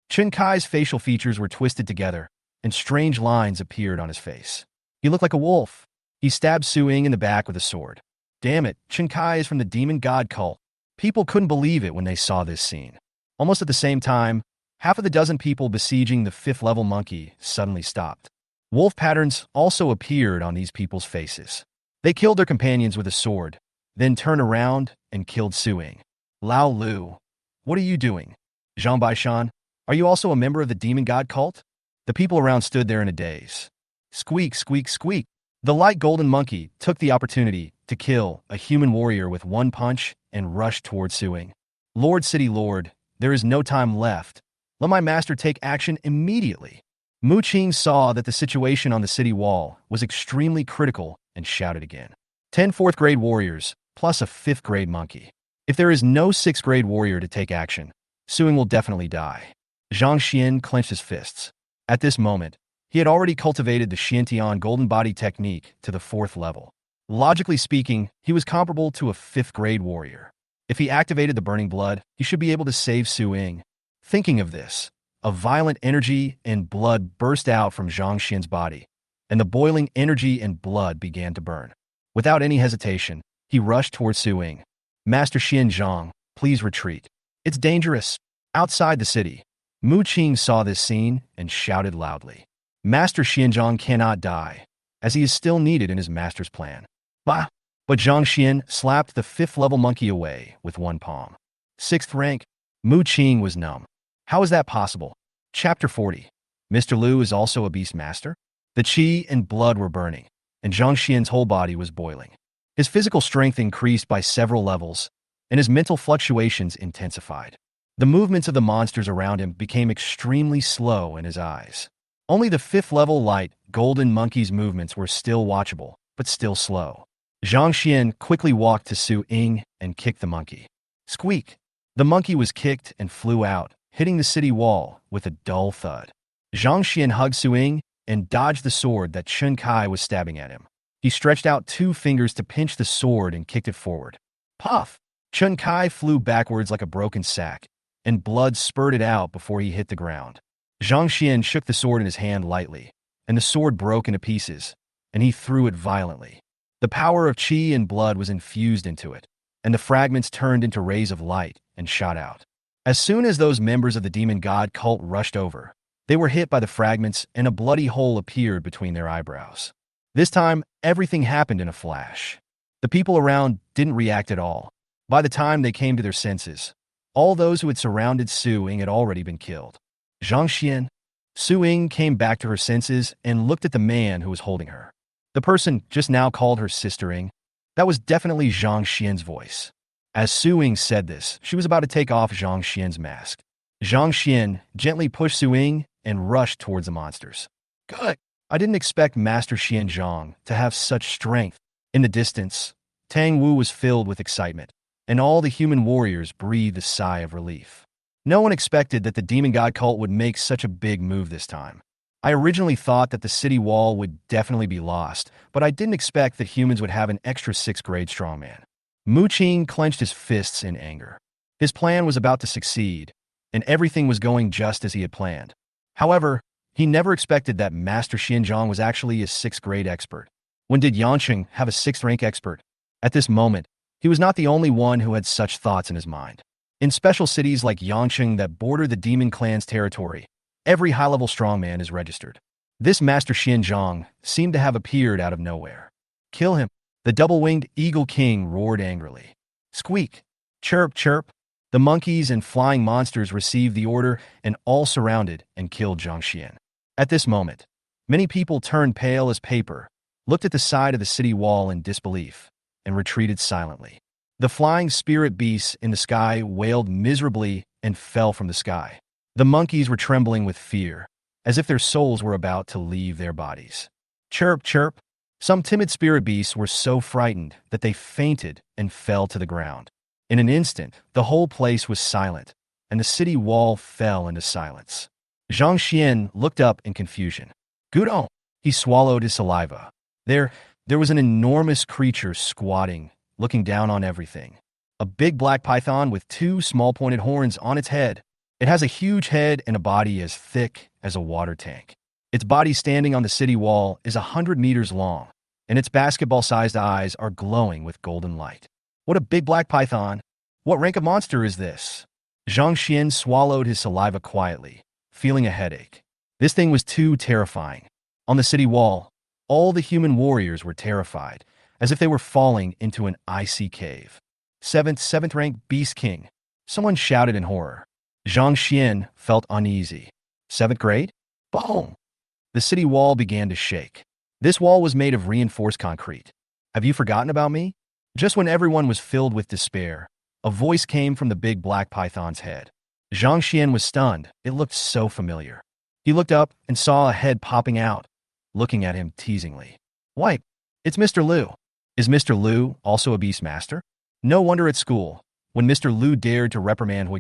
Chen Kai's facial features were twisted together, and strange lines appeared on his face. He looked like a wolf. He stabbed Su Ying in the back with a sword. Damn it, Chen Kai is from the demon god cult. People couldn't believe it when they saw this scene. Almost at the same time, half of the dozen people besieging the 5th-level monkey suddenly stopped. Wolf patterns also appeared on these people's faces. They killed their companions with a sword, then turned around and killed Su Ying. Lao Lu, what are you doing? Zhang Baishan, are you also a member of the demon god cult? The people around stood there in a daze. Squeak, squeak, squeak. The light golden monkey took the opportunity to kill a human warrior with one punch and rushed towards Su Ying. Lord City Lord, there is no time left. Let my master take action immediately. Mu Qing saw that the situation on the city wall was extremely critical and shouted again. 10 4th-grade warriors, plus a 5th-grade monkey. If there is no 6th-grade warrior to take action, Su Ying will definitely die. Zhang Xian clenched his fists. At this moment, he had already cultivated the Xiantian golden body technique to the 4th level. Logically speaking, he was comparable to a 5th-grade warrior. If he activated the burning blood, he should be able to save Su Ying. Thinking of this, a violent energy and blood burst out from Zhang Xian's body, and the boiling energy and blood began to burn. Without any hesitation, he rushed towards Su Ying. Master Xianzhang, please retreat. It's dangerous. Outside the city, Mu Qing saw this scene and shouted loudly. Master Xianzhang cannot die, as he is still needed in his master's plan. Bah! But Zhang Xian slapped the 5th-level monkey away with one palm. 6th rank, Mu Qing was numb. How is that possible? Chapter 40. Mr. Liu is also a beast master? The qi and blood were burning, and Zhang Xian's whole body was boiling. His physical strength increased by several levels, and his mental fluctuations intensified. The movements of the monsters around him became extremely slow in his eyes. Only the fifth-level light, golden monkey's movements were still watchable, but still slow. Zhang Xian quickly walked to Su Ying and kicked the monkey. Squeak! The monkey was kicked and flew out, hitting the city wall with a dull thud. Zhang Xian hugged Su Ying and dodged the sword that Chen Kai was stabbing at him. He stretched out 2 fingers to pinch the sword and kicked it forward. Puff! Chen Kai flew backwards like a broken sack, and blood spurted out before he hit the ground. Zhang Xian shook the sword in his hand lightly, and the sword broke into pieces, and he threw it violently. The power of qi and blood was infused into it, and the fragments turned into rays of light and shot out. As soon as those members of the demon god cult rushed over, they were hit by the fragments and a bloody hole appeared between their eyebrows. This time, everything happened in a flash. The people around didn't react at all. By the time they came to their senses, all those who had surrounded Su Ying had already been killed. Zhang Xian. Su Ying came back to her senses and looked at the man who was holding her. The person just now called her Sister Ying. That was definitely Zhang Xian's voice. As Su Ying said this, she was about to take off Zhang Xian's mask. Zhang Xian gently pushed Su Ying and rushed towards the monsters. Good! I didn't expect Master Xianzhang to have such strength. In the distance, Tang Wu was filled with excitement, and all the human warriors breathed a sigh of relief. No one expected that the demon god cult would make such a big move this time. I originally thought that the city wall would definitely be lost, but I didn't expect that humans would have an extra 6th-grade strongman. Mu Qing clenched his fists in anger. His plan was about to succeed, and everything was going just as he had planned. However, he never expected that Master Xianzhang was actually a 6th-grade expert. When did Jiancheng have a 6th-rank expert? At this moment, he was not the only one who had such thoughts in his mind. In special cities like Jiancheng that border the demon clan's territory, every high-level strongman is registered. This Master Xianzhang seemed to have appeared out of nowhere. Kill him! The double-winged Eagle King roared angrily. Squeak! Chirp, chirp! The monkeys and flying monsters received the order and all surrounded and killed Zhang Xian. At this moment, many people turned pale as paper, looked at the side of the city wall in disbelief, and retreated silently. The flying spirit beasts in the sky wailed miserably and fell from the sky. The monkeys were trembling with fear, as if their souls were about to leave their bodies. Chirp, chirp! Some timid spirit beasts were so frightened that they fainted and fell to the ground. In an instant, the whole place was silent, and the city wall fell into silence. Zhang Xian looked up in confusion. Gudong! He swallowed his saliva. There was an enormous creature squatting, looking down on everything. A big black python with 2 small pointed horns on its head. It has a huge head and a body as thick as a water tank. Its body standing on the city wall is 100 meters long, and its basketball-sized eyes are glowing with golden light. What a big black python! What rank of monster is this? Zhang Xian swallowed his saliva quietly, feeling a headache. This thing was too terrifying. On the city wall, all the human warriors were terrified, as if they were falling into an icy cave. Seventh rank Beast King. Someone shouted in horror. Zhang Xian felt uneasy. 7th grade? Boom! The city wall began to shake. This wall was made of reinforced concrete. Have you forgotten about me? Just when everyone was filled with despair, a voice came from the big black python's head. Zhang Xian was stunned. It looked so familiar. He looked up and saw a head popping out, looking at him teasingly. Wipe! It's Mr. Liu. Is Mr. Liu also a beast master? No wonder at school, when Mr. Liu dared to reprimand Hui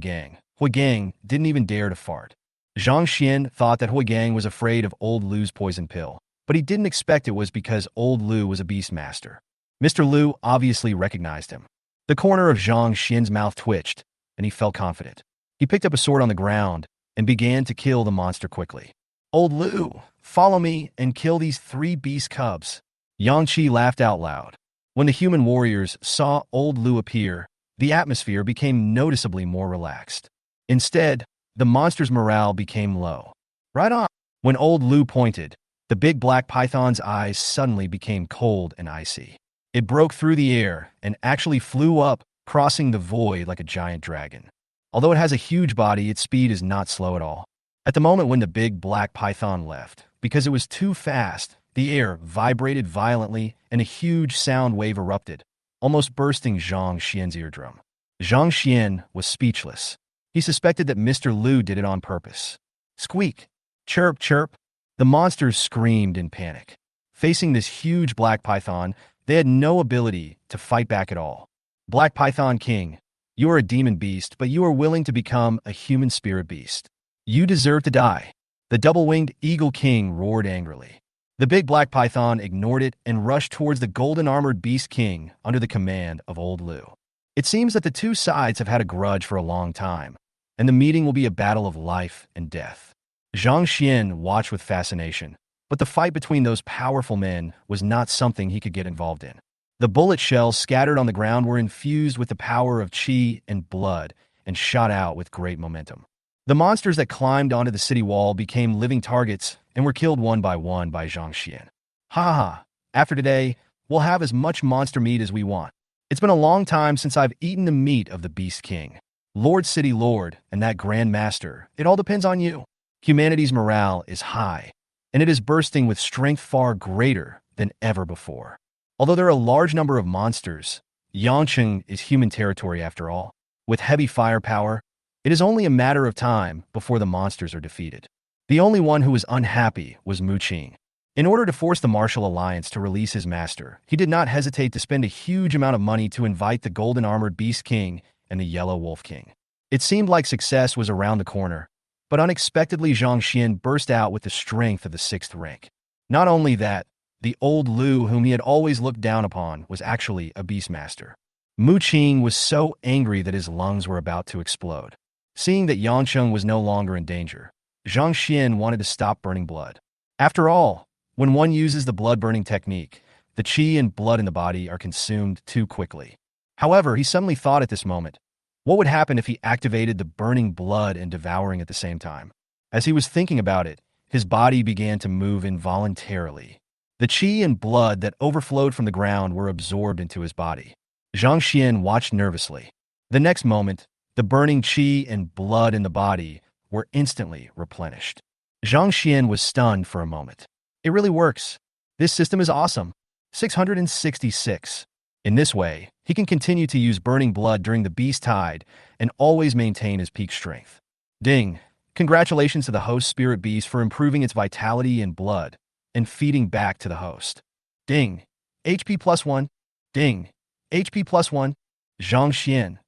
Gang didn't even dare to fart. Zhang Xian thought that Hui Gang was afraid of old Liu's poison pill, but he didn't expect it was because old Liu was a beast master. Mr. Liu obviously recognized him. The corner of Zhang Xian's mouth twitched, and he felt confident. He picked up a sword on the ground and began to kill the monster quickly. Old Liu, follow me and kill these 3 beast cubs. Yang Qi laughed out loud. When the human warriors saw old Liu appear, the atmosphere became noticeably more relaxed. Instead, the monster's morale became low. Right on! When old Liu pointed, the big black python's eyes suddenly became cold and icy. It broke through the air and actually flew up, crossing the void like a giant dragon. Although it has a huge body, its speed is not slow at all. At the moment when the big black python left, because it was too fast, the air vibrated violently and a huge sound wave erupted, almost bursting Zhang Xian's eardrum. Zhang Xian was speechless. He suspected that Mr. Liu did it on purpose. Squeak! Chirp, chirp! The monsters screamed in panic. Facing this huge black python, they had no ability to fight back at all. Black Python King, you are a demon beast, but you are willing to become a human spirit beast. You deserve to die. The double-winged Eagle King roared angrily. The big black python ignored it and rushed towards the golden-armored Beast King under the command of Old Liu. It seems that the two sides have had a grudge for a long time, and the meeting will be a battle of life and death. Zhang Xian watched with fascination, but the fight between those powerful men was not something he could get involved in. The bullet shells scattered on the ground were infused with the power of qi and blood and shot out with great momentum. The monsters that climbed onto the city wall became living targets and were killed one by Zhang Xian. Ha ha! After today, we'll have as much monster meat as we want. It's been a long time since I've eaten the meat of the Beast King. Lord City Lord and that Grandmaster, it all depends on you. Humanity's morale is high, and it is bursting with strength far greater than ever before. Although there are a large number of monsters, Jiancheng is human territory after all. With heavy firepower, it is only a matter of time before the monsters are defeated. The only one who was unhappy was Mu Qing. In order to force the martial alliance to release his master, he did not hesitate to spend a huge amount of money to invite the golden-armored Beast King and the Yellow Wolf King. It seemed like success was around the corner, but unexpectedly Zhang Xian burst out with the strength of the 6th rank. Not only that, the old Liu, whom he had always looked down upon, was actually a beastmaster. Mu Qing was so angry that his lungs were about to explode. Seeing that Jiancheng was no longer in danger, Zhang Xian wanted to stop burning blood. After all, when one uses the blood-burning technique, the qi and blood in the body are consumed too quickly. However, he suddenly thought at this moment, what would happen if he activated the burning blood and devouring at the same time? As he was thinking about it, his body began to move involuntarily. The qi and blood that overflowed from the ground were absorbed into his body. Zhang Xian watched nervously. The next moment, the burning qi and blood in the body were instantly replenished. Zhang Xian was stunned for a moment. It really works. This system is awesome. 666. In this way, he can continue to use burning blood during the beast tide and always maintain his peak strength. Ding! Congratulations to the host spirit beast for improving its vitality and blood and feeding back to the host. Ding! HP +1. Ding! HP +1. Zhang Xian.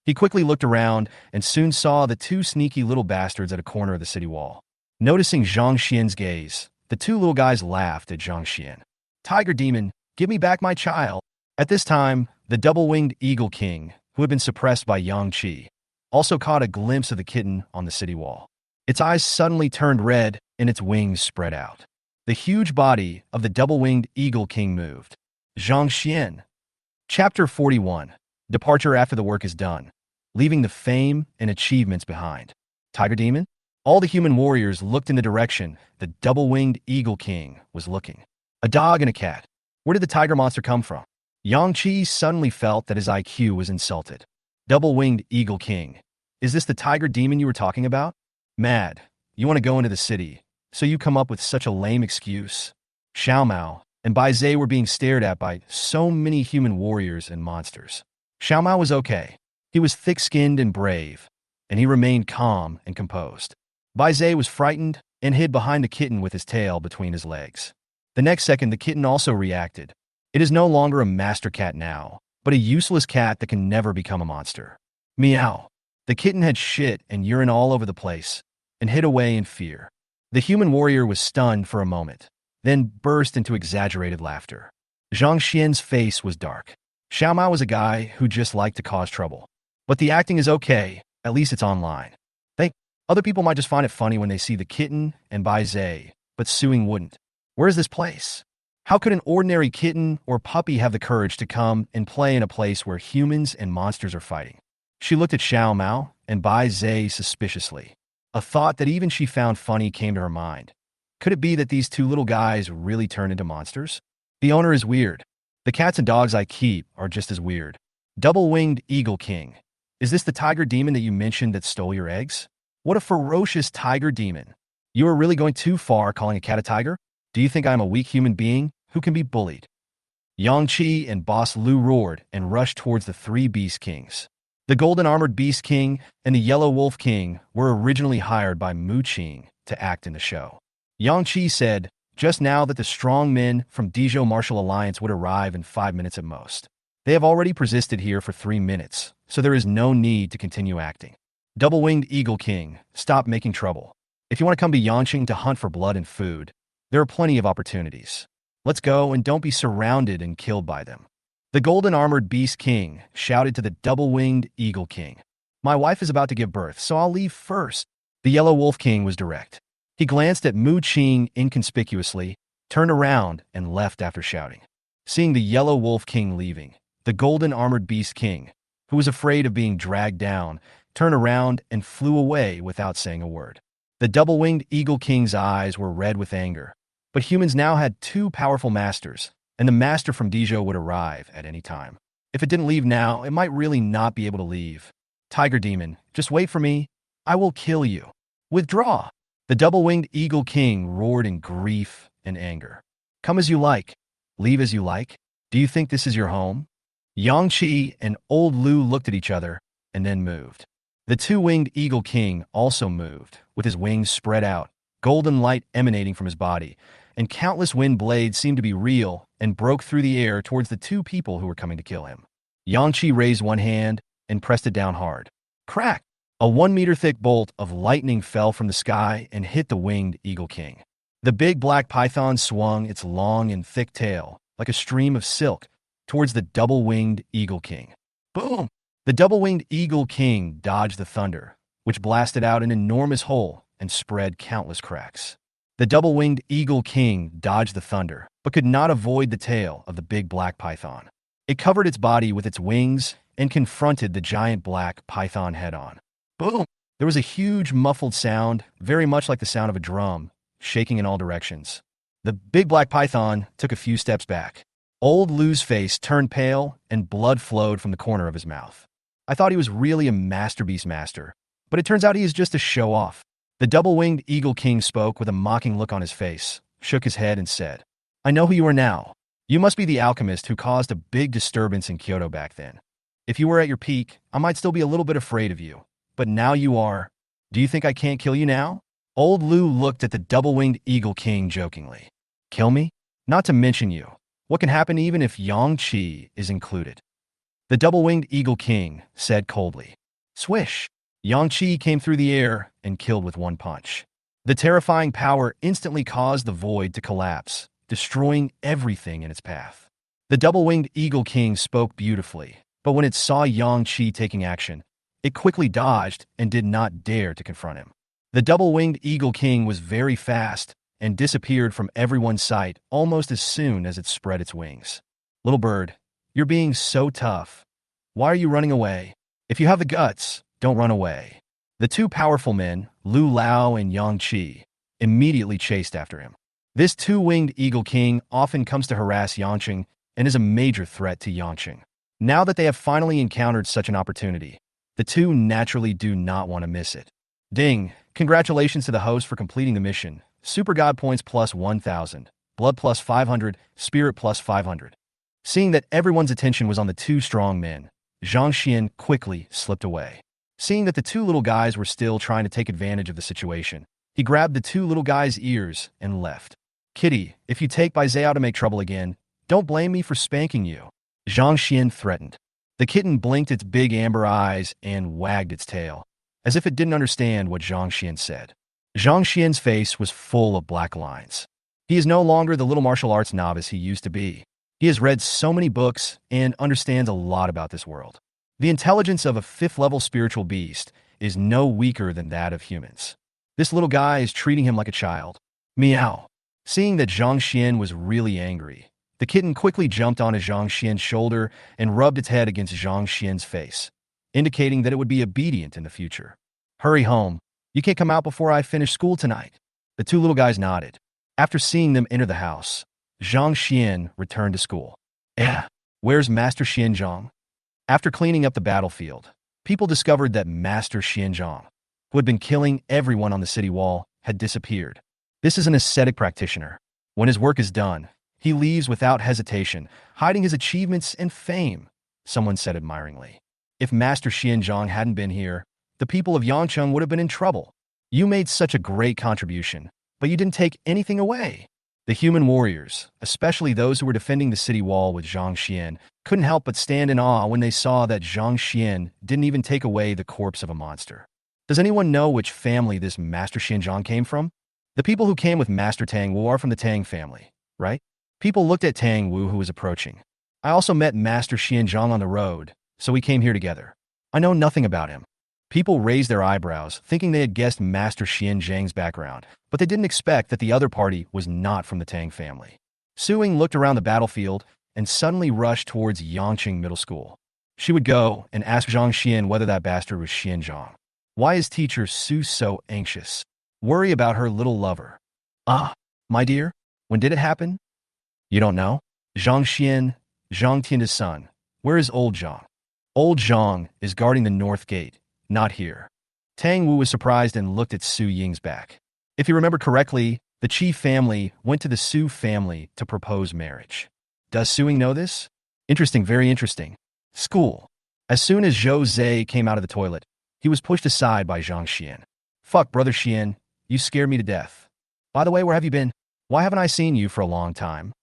He quickly looked around and soon saw the two sneaky little bastards at a corner of the city wall. Noticing Zhang Xian's gaze, the two little guys laughed at Zhang Xian. Tiger Demon, give me back my child. At this time, the double-winged Eagle King, who had been suppressed by Yang Qi, also caught a glimpse of the kitten on the city wall. Its eyes suddenly turned red and its wings spread out. The huge body of the double-winged Eagle King moved. Zhang Xian. Chapter 41. Departure after the work is done, leaving the fame and achievements behind. Tiger Demon? All the human warriors looked in the direction the double-winged Eagle King was looking. A dog and a cat. Where did the tiger monster come from? Yang Qi suddenly felt that his IQ was insulted. Double-winged Eagle King. Is this the tiger demon you were talking about? Mad. You want to go into the city, so you come up with such a lame excuse. Xiao Mao and Bai Zhe were being stared at by so many human warriors and monsters. Xiao Mao was okay. He was thick-skinned and brave, and he remained calm and composed. Bai Zhe was frightened and hid behind the kitten with his tail between his legs. The next second, the kitten also reacted. It is no longer a master cat now, but a useless cat that can never become a monster. Meow. The kitten had shit and urine all over the place and hid away in fear. The human warrior was stunned for a moment, then burst into exaggerated laughter. Zhang Xian's face was dark. Xiao Mao was a guy who just liked to cause trouble. But the acting is okay, at least it's online. Other people might just find it funny when they see the kitten and Bai Zhe, but suing wouldn't. Where is this place? How could an ordinary kitten or puppy have the courage to come and play in a place where humans and monsters are fighting? She looked at Xiao Mao and Bai Zhe suspiciously. A thought that even she found funny came to her mind. Could it be that these two little guys really turn into monsters? The owner is weird. The cats and dogs I keep are just as weird. Double-winged Eagle King. Is this the tiger demon that you mentioned that stole your eggs? What a ferocious tiger demon. You are really going too far calling a cat a tiger? Do you think I am a weak human being who can be bullied? Yang Qi and Boss Lu roared and rushed towards the three Beast Kings. The golden-armored Beast King and the Yellow Wolf King were originally hired by Mu Qing to act in the show. Yang Qi said just now that the strong men from Dezhou Martial Alliance would arrive in 5 minutes at most. They have already persisted here for 3 minutes, so there is no need to continue acting. Double-winged Eagle King, stop making trouble. If you want to come to Yanqing to hunt for blood and food, there are plenty of opportunities. Let's go and don't be surrounded and killed by them. The golden-armored Beast King shouted to the double-winged Eagle King. My wife is about to give birth, so I'll leave first. The Yellow Wolf King was direct. He glanced at Mu Qing inconspicuously, turned around, and left after shouting. Seeing the Yellow Wolf King leaving, the golden-armored Beast King, who was afraid of being dragged down, turned around and flew away without saying a word. The double-winged Eagle King's eyes were red with anger, but humans now had 2 powerful masters, and the master from Dezhou would arrive at any time. If it didn't leave now, it might really not be able to leave. Tiger Demon, just wait for me. I will kill you. Withdraw. The double-winged Eagle King roared in grief and anger. Come as you like. Leave as you like. Do you think this is your home? Yang Qi and Old Lu looked at each other and then moved. The 2-winged Eagle King also moved, with his wings spread out, golden light emanating from his body, and countless wind blades seemed to be real and broke through the air towards the 2 people who were coming to kill him. Yang Qi raised one hand and pressed it down hard. Crack! A 1-meter-thick bolt of lightning fell from the sky and hit the winged Eagle King. The big black python swung its long and thick tail, like a stream of silk, towards the double-winged Eagle King. Boom! The double-winged Eagle King dodged the thunder, which blasted out an enormous hole and spread countless cracks. The double-winged Eagle King dodged the thunder, but could not avoid the tail of the big black python. It covered its body with its wings and confronted the giant black python head-on. Boom! There was a huge muffled sound, very much like the sound of a drum, shaking in all directions. The big black python took a few steps back. Old Lu's face turned pale and blood flowed from the corner of his mouth. I thought he was really a masterpiece master, but it turns out he is just a show-off. The double-winged Eagle King spoke with a mocking look on his face, shook his head and said, I know who you are now. You must be the alchemist who caused a big disturbance in Kyoto back then. If you were at your peak, I might still be a little bit afraid of you. But now you are. Do you think I can't kill you now? Old Lu looked at the double-winged Eagle King jokingly. Kill me? Not to mention you. What can happen even if Yang Qi is included? The double-winged Eagle King said coldly. Swish! Yang Qi came through the air and killed with one punch. The terrifying power instantly caused the void to collapse, destroying everything in its path. The double-winged Eagle King spoke beautifully, but when it saw Yang Qi taking action, it quickly dodged and did not dare to confront him. The double-winged Eagle King was very fast and disappeared from everyone's sight almost as soon as it spread its wings. Little bird, you're being so tough. Why are you running away? If you have the guts, don't run away. The 2 powerful men, Lu Lao and Yang Qi, immediately chased after him. This 2-winged Eagle King often comes to harass Yanqing and is a major threat to Yanqing. Now that they have finally encountered such an opportunity, the 2 naturally do not want to miss it. Ding! Congratulations to the host for completing the mission. Super God points plus 1,000, blood plus 500, spirit plus 500. Seeing that everyone's attention was on the 2 strong men, Zhang Xian quickly slipped away. Seeing that the 2 little guys were still trying to take advantage of the situation, he grabbed the 2 little guys' ears and left. Kitty, if you take Bai Zhao to make trouble again, don't blame me for spanking you. Zhang Xian threatened. The kitten blinked its big amber eyes and wagged its tail, as if it didn't understand what Zhang Xian said. Zhang Xian's face was full of black lines. He is no longer the little martial arts novice he used to be. He has read so many books and understands a lot about this world. The intelligence of a 5th-level spiritual beast is no weaker than that of humans. This little guy is treating him like a child. Meow. Seeing that Zhang Xian was really angry, the kitten quickly jumped onto Zhang Xian's shoulder and rubbed its head against Zhang Xian's face, indicating that it would be obedient in the future. Hurry home. You can't come out before I finish school tonight. The 2 little guys nodded. After seeing them enter the house, Zhang Xian returned to school. Where's Master Xianzhang? After cleaning up the battlefield, people discovered that Master Xianzhong, who had been killing everyone on the city wall, had disappeared. This is an ascetic practitioner. When his work is done, he leaves without hesitation, hiding his achievements and fame, someone said admiringly. If Master Xianzhong hadn't been here, the people of Yangcheng would have been in trouble. You made such a great contribution, but you didn't take anything away. The human warriors, especially those who were defending the city wall with Zhang Xian, couldn't help but stand in awe when they saw that Zhang Xian didn't even take away the corpse of a monster. Does anyone know which family this Master Xianzhong came from? The people who came with Master Tang Wu are from the Tang family, right? People looked at Tang Wu who was approaching. I also met Master Xianzhong on the road, so we came here together. I know nothing about him. People raised their eyebrows, thinking they had guessed Master Xianzhang's background, but they didn't expect that the other party was not from the Tang family. Su Ying looked around the battlefield and suddenly rushed towards Yangcheng Middle School. She would go and ask Zhang Xian whether that bastard was Xianzhong. Why is teacher Su so anxious? Worry about her little lover. Ah, my dear, when did it happen? You don't know? Zhang Xian, Zhang Tian's son. Where is old Zhang? Old Zhang is guarding the north gate, not here. Tang Wu was surprised and looked at Su Ying's back. If you remember correctly, the Qi family went to the Su family to propose marriage. Does Su Ying know this? Interesting, very interesting. School. As soon as Zhou Zhe came out of the toilet, he was pushed aside by Zhang Xian. Fuck, brother Xian, you scared me to death. By the way, where have you been? Why haven't I seen you for a long time?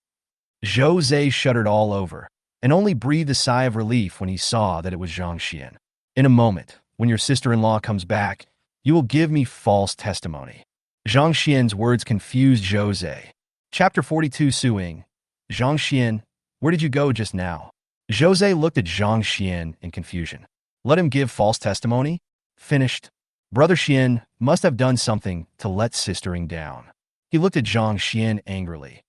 Zhou Zhe shuddered all over, and only breathed a sigh of relief when he saw that it was Zhang Xian. In a moment, when your sister-in-law comes back, you will give me false testimony. Zhang Xian's words confused Zhou Zhe. Chapter 42 Su Ying. Zhang Xian, where did you go just now? Zhou Zhe looked at Zhang Xian in confusion. Let him give false testimony? Finished. Brother Xian must have done something to let Sister Ying down. He looked at Zhang Xian angrily.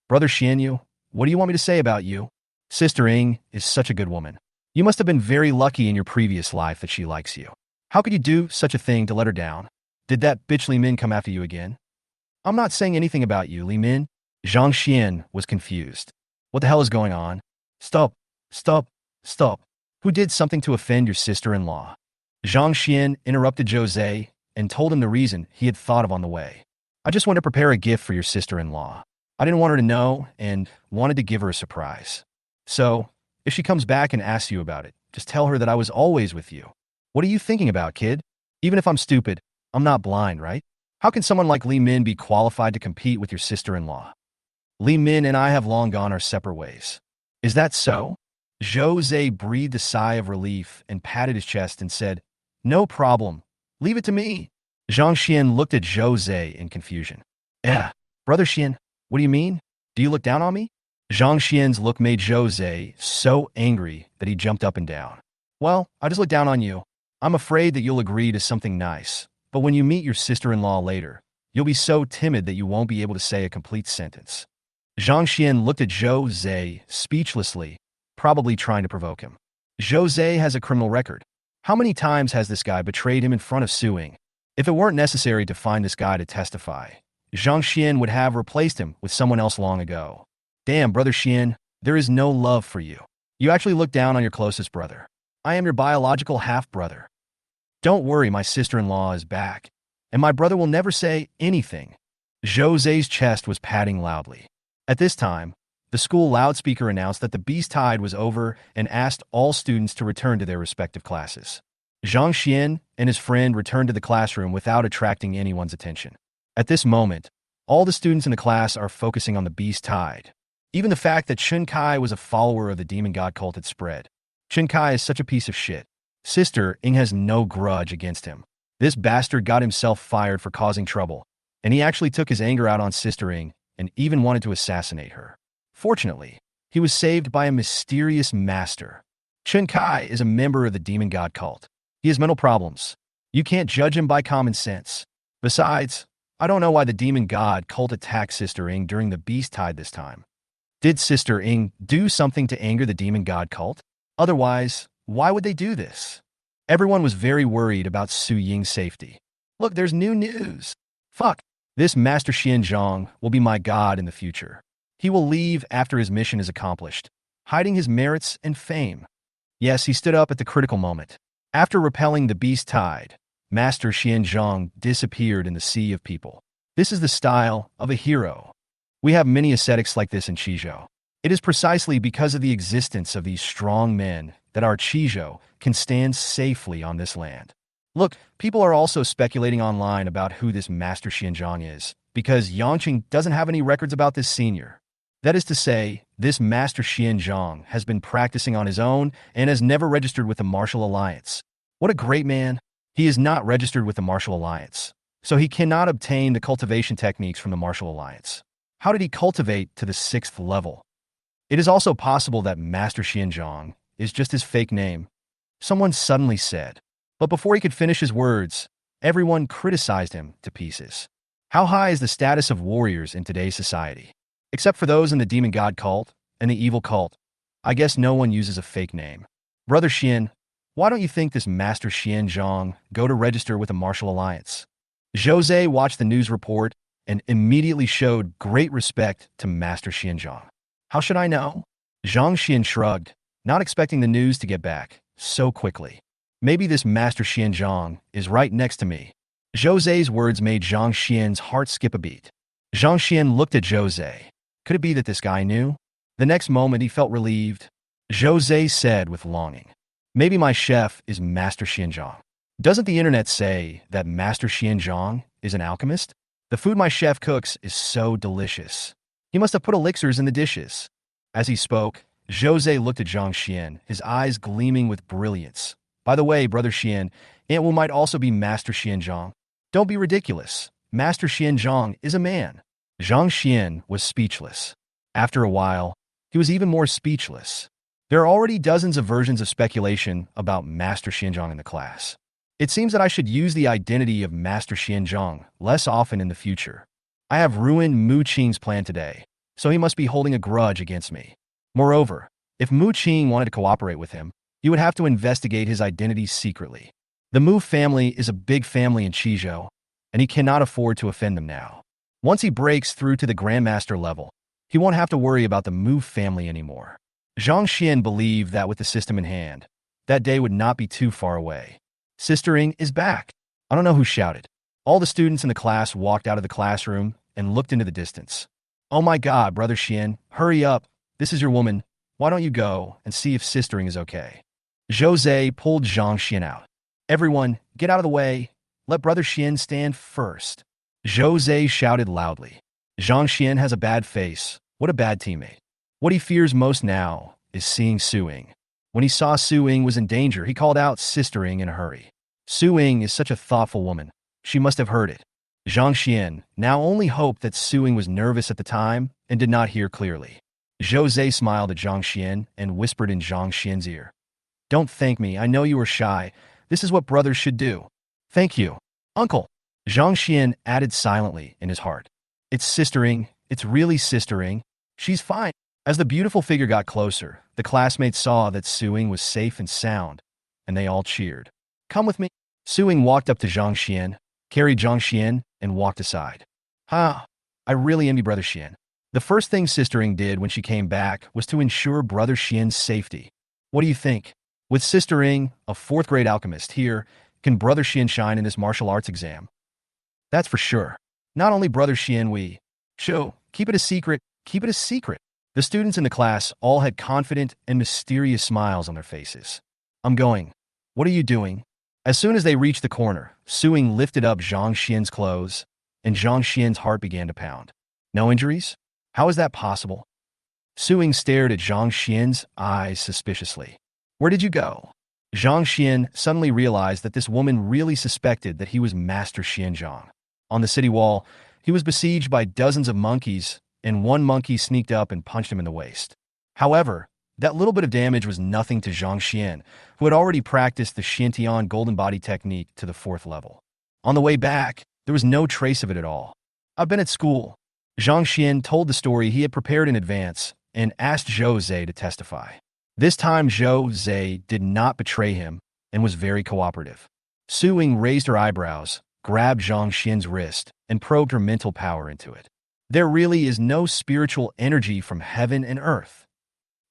Brother Xian, what do you want me to say about you? Sister Ying is such a good woman. You must have been very lucky in your previous life that she likes you. How could you do such a thing to let her down? Did that bitch Li Min come after you again? I'm not saying anything about you, Li Min. Zhang Xian was confused. What the hell is going on? Stop, stop, stop. Who did something to offend your sister-in-law? Zhang Xian interrupted Zhou Zhe and told him the reason he had thought of on the way. I just want to prepare a gift for your sister-in-law. I didn't want her to know and wanted to give her a surprise. So, if she comes back and asks you about it, just tell her that I was always with you. What are you thinking about, kid? Even if I'm stupid, I'm not blind, right? How can someone like Li Min be qualified to compete with your sister-in-law? Li Min and I have long gone our separate ways. Is that so? Zhou Zhe breathed a sigh of relief and patted his chest and said, No problem. Leave it to me. Zhang Xian looked at Zhou Zhe in confusion. Brother Xian, what do you mean? Do you look down on me? Zhang Xian's look made Zhou Zhe so angry that he jumped up and down. Well, I just look down on you. I'm afraid that you'll agree to something nice, but when you meet your sister-in-law later, you'll be so timid that you won't be able to say a complete sentence. Zhang Xian looked at Zhou Zhe speechlessly, probably trying to provoke him. Zhou Zhe has a criminal record. How many times has this guy betrayed him in front of Su Ying? If it weren't necessary to find this guy to testify, Zhang Xian would have replaced him with someone else long ago. Damn, brother Xian, there is no love for you. You actually look down on your closest brother. I am your biological half-brother. Don't worry, my sister-in-law is back, and my brother will never say anything. Zhou Zhe's chest was patting loudly. At this time, the school loudspeaker announced that the Beast Tide was over and asked all students to return to their respective classes. Zhang Xian and his friend returned to the classroom without attracting anyone's attention. At this moment, all the students in the class are focusing on the Beast Tide. Even the fact that Chun Kai was a follower of the demon god cult had spread. Chun Kai is such a piece of shit. Sister Ying has no grudge against him. This bastard got himself fired for causing trouble, and he actually took his anger out on Sister Ying and even wanted to assassinate her. Fortunately, he was saved by a mysterious master. Chun Kai is a member of the demon god cult. He has mental problems. You can't judge him by common sense. Besides, I don't know why the demon god cult attacked Sister Ying during the Beast Tide this time. Did Sister Ying do something to anger the demon god cult? Otherwise, why would they do this? Everyone was very worried about Su Ying's safety. Look, there's new news. Fuck. This Master Xianzhong will be my god in the future. He will leave after his mission is accomplished, hiding his merits and fame. Yes, he stood up at the critical moment. After repelling the beast tide, Master Xianzhong disappeared in the sea of people. This is the style of a hero. We have many ascetics like this in Qizhou. It is precisely because of the existence of these strong men that our Qizhou can stand safely on this land. Look, people are also speculating online about who this Master Xianzhong is, because Yangqing doesn't have any records about this senior. That is to say, this Master Xianzhong has been practicing on his own and has never registered with the Martial Alliance. What a great man! He is not registered with the Martial Alliance, so he cannot obtain the cultivation techniques from the Martial Alliance. How did he cultivate to the 6th level? It is also possible that Master Xianzhong is just his fake name. Someone suddenly said. But before he could finish his words, everyone criticized him to pieces. How high is the status of warriors in today's society? Except for those in the demon god cult and the evil cult, I guess no one uses a fake name. Brother Xian, why don't you think this Master Xianzhong go to register with the Martial Alliance? Jose watched the news report and immediately showed great respect to Master Xianzhong. How should I know? Zhang Xian shrugged, not expecting the news to get back so quickly. Maybe this Master Xianzhong is right next to me. Jose's words made Zhang Xian's heart skip a beat. Zhang Xian looked at Jose. Could it be that this guy knew? The next moment he felt relieved. Jose said with longing, maybe my chef is Master Xianzhong. Doesn't the internet say that Master Xianzhong is an alchemist? The food my chef cooks is so delicious. He must have put elixirs in the dishes. As he spoke, Jose looked at Zhang Xian, his eyes gleaming with brilliance. By the way, Brother Xian, Aunt Wu might also be Master Xianzhong. Don't be ridiculous. Master Xianzhong is a man. Zhang Xian was speechless. After a while, he was even more speechless. There are already dozens of versions of speculation about Master Xianzhong in the class. It seems that I should use the identity of Master Xianzhong less often in the future. I have ruined Mu Qing's plan today, so he must be holding a grudge against me. Moreover, if Mu Qing wanted to cooperate with him, he would have to investigate his identity secretly. The Mu family is a big family in Qizhou, and he cannot afford to offend them now. Once he breaks through to the Grandmaster level, he won't have to worry about the Mu family anymore. Zhang Xian believed that with the system in hand, that day would not be too far away. Sistering is back. I don't know who shouted. All the students in the class walked out of the classroom and looked into the distance. Oh my God, Brother Xian, hurry up. This is your woman. Why don't you go and see if sistering is okay? Jose pulled Zhang Xian out. Everyone, get out of the way. Let Brother Xian stand first. Jose shouted loudly. Zhang Xian has a bad face. What a bad teammate. What he fears most now is seeing Suing. When he saw Suing was in danger, he called out sistering in a hurry. Suing is such a thoughtful woman. She must have heard it. Zhang Xian now only hoped that Suing was nervous at the time and did not hear clearly. Jose smiled at Zhang Xian and whispered in Zhang Xian's ear. Don't thank me. I know you are shy. This is what brothers should do. Thank you, Uncle. Zhang Xian added silently in his heart. It's sistering. It's really sistering. She's fine. As the beautiful figure got closer, the classmates saw that Suing was safe and sound, and they all cheered. Come with me. Suing walked up to Zhang Xian, carried Zhang Xian, and walked aside. I really envy Brother Xian. The first thing Sistering did when she came back was to ensure Brother Xian's safety. What do you think? With Sistering, a 4th grade alchemist here, can Brother Xian shine in this martial arts exam? That's for sure. Not only Brother Xian, keep it a secret, keep it a secret. The students in the class all had confident and mysterious smiles on their faces. I'm going. What are you doing? As soon as they reached the corner, Suing lifted up Zhang Xian's clothes, and Zhang Xian's heart began to pound. No injuries? How is that possible? Suing stared at Zhang Xian's eyes suspiciously. Where did you go? Zhang Xian suddenly realized that this woman really suspected that he was Master Xianzhong. On the city wall, he was besieged by dozens of monkeys, and one monkey sneaked up and punched him in the waist. However, that little bit of damage was nothing to Zhang Xian, who had already practiced the Xiantian Golden Body technique to the 4th level. On the way back, there was no trace of it at all. I've been at school. Zhang Xian told the story he had prepared in advance and asked Jose to testify. This time, Jose did not betray him and was very cooperative. Suing raised her eyebrows, grabbed Zhang Xian's wrist, and probed her mental power into it. There really is no spiritual energy from heaven and earth.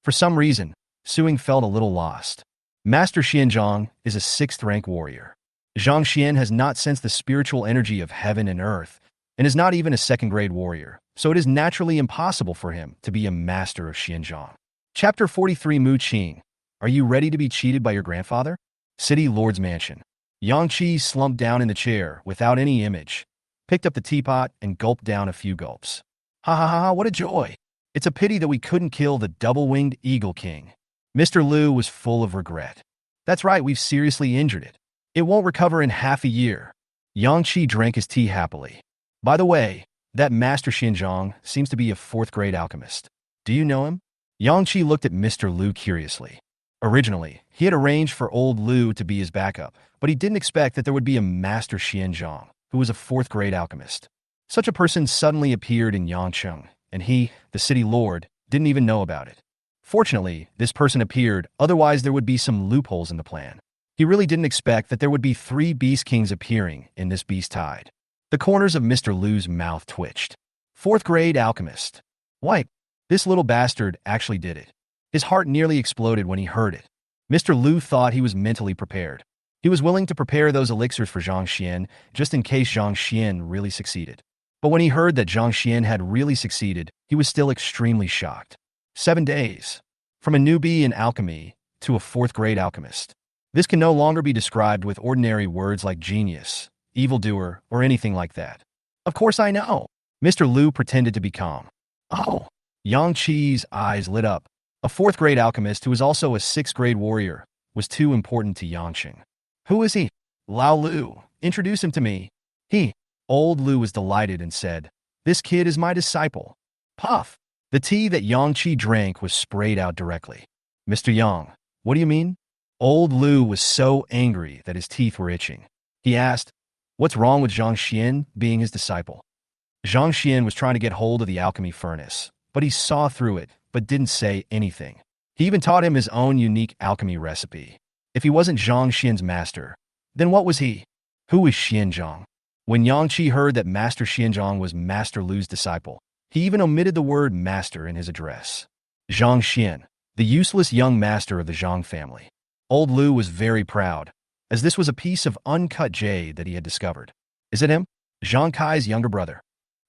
For some reason, Suing felt a little lost. Master Xianzhang is a 6th-rank warrior. Zhang Xian has not sensed the spiritual energy of heaven and earth, and is not even a 2nd-grade warrior, so it is naturally impossible for him to be a master of Xianzhang. Chapter 43 Mu Qing. Are you ready to be cheated by your grandfather? City Lord's Mansion. Yang Qi slumped down in the chair without any image, picked up the teapot, and gulped down a few gulps. Ha ha ha, what a joy! It's a pity that we couldn't kill the double-winged Eagle King. Mr. Liu was full of regret. That's right, we've seriously injured it. It won't recover in half a year. Yang Qi drank his tea happily. By the way, that Master Xianzhang seems to be a 4th-grade alchemist. Do you know him? Yang Qi looked at Mr. Liu curiously. Originally, he had arranged for old Liu to be his backup, but he didn't expect that there would be a Master Xianzhang, who was a 4th-grade alchemist. Such a person suddenly appeared in Yangcheng, and he, the city lord, didn't even know about it. Fortunately, this person appeared, otherwise there would be some loopholes in the plan. He really didn't expect that there would be 3 Beast Kings appearing in this beast tide. The corners of Mr. Liu's mouth twitched. 4th-grade alchemist. Why, this little bastard actually did it. His heart nearly exploded when he heard it. Mr. Liu thought he was mentally prepared. He was willing to prepare those elixirs for Zhang Xian, just in case Zhang Xian really succeeded. But when he heard that Zhang Xian had really succeeded, he was still extremely shocked. 7 days. From a newbie in alchemy to a 4th-grade alchemist. This can no longer be described with ordinary words like genius, evildoer, or anything like that. Of course I know. Mr. Liu pretended to be calm. Oh. Yang Qi's eyes lit up. A 4th-grade alchemist who was also a 6th-grade warrior was too important to Yangcheng. Who is he? Lao Lu. Introduce him to me. He. Old Liu was delighted and said, "This kid is my disciple." Puff. The tea that Yang Qi drank was sprayed out directly. Mr. Yang, what do you mean? Old Liu was so angry that his teeth were itching. He asked, what's wrong with Zhang Xian being his disciple? Zhang Xian was trying to get hold of the alchemy furnace, but he saw through it, but didn't say anything. He even taught him his own unique alchemy recipe. If he wasn't Zhang Xian's master, then what was he? Who is Xianzhang? When Yang Qi heard that Master Xianzhang was Master Lu's disciple, he even omitted the word master in his address. Zhang Xian, the useless young master of the Zhang family. Old Liu was very proud, as this was a piece of uncut jade that he had discovered. Is it him? Zhang Kai's younger brother.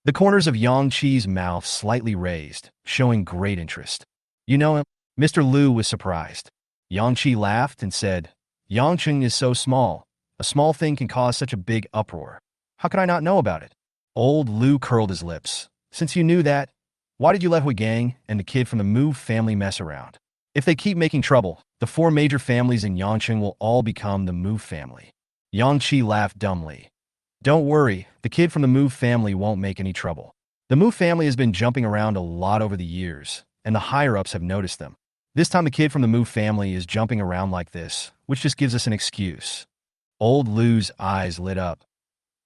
The corners of Yang Qi's mouth slightly raised, showing great interest. You know him? Mr. Liu was surprised. Yang Qi laughed and said, Yangcheng is so small. A small thing can cause such a big uproar. How could I not know about it? Old Liu curled his lips. Since you knew that, why did you let Hui Gang and the kid from the Mu family mess around? If they keep making trouble, the 4 major families in Yangcheng will all become the Mu family. Yang Qi laughed dumbly. Don't worry, the kid from the Mu family won't make any trouble. The Mu family has been jumping around a lot over the years, and the higher-ups have noticed them. This time the kid from the Mu family is jumping around like this, which just gives us an excuse. Old Liu's eyes lit up.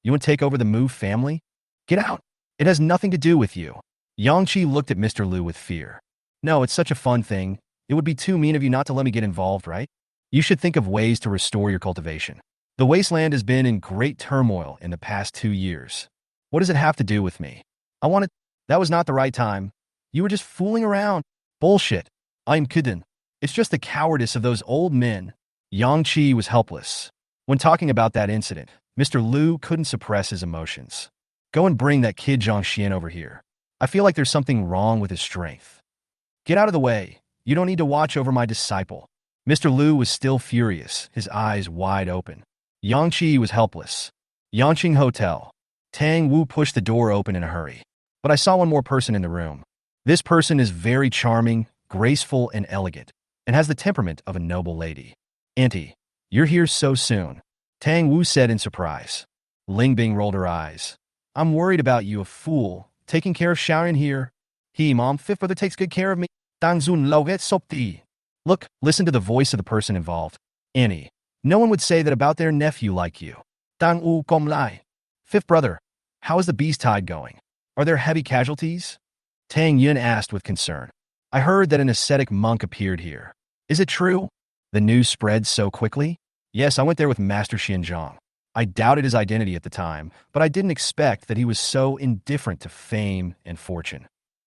You want to take over the Mu family? Get out. It has nothing to do with you. Yang Qi looked at Mr. Liu with fear. No, it's such a fun thing. It would be too mean of you not to let me get involved, right? You should think of ways to restore your cultivation. The wasteland has been in great turmoil in the past 2 years. What does it have to do with me? That was not the right time. You were just fooling around. Bullshit. I'm kidding. It's just the cowardice of those old men. Yang Qi was helpless. When talking about that incident, Mr. Liu couldn't suppress his emotions. Go and bring that kid Zhang Xian over here. I feel like there's something wrong with his strength. Get out of the way. You don't need to watch over my disciple. Mr. Liu was still furious, his eyes wide open. Yang Qi was helpless. Yangcheng Hotel. Tang Wu pushed the door open in a hurry. But I saw one more person in the room. This person is very charming, graceful, and elegant, and has the temperament of a noble lady. Auntie, you're here so soon, Tang Wu said in surprise. Ling Bing rolled her eyes. I'm worried about you, a fool, taking care of Sharon here. Mom, 5th brother takes good care of me. Dang Zun Lo get sopti. Look, listen to the voice of the person involved. Annie, no one would say that about their nephew like you. Dang U Kom Lai. 5th brother, how is the beast tide going? Are there heavy casualties? Tang Yun asked with concern. I heard that an ascetic monk appeared here. Is it true? The news spread so quickly? Yes, I went there with Master Xianzhang. I doubted his identity at the time, but I didn't expect that he was so indifferent to fame and fortune.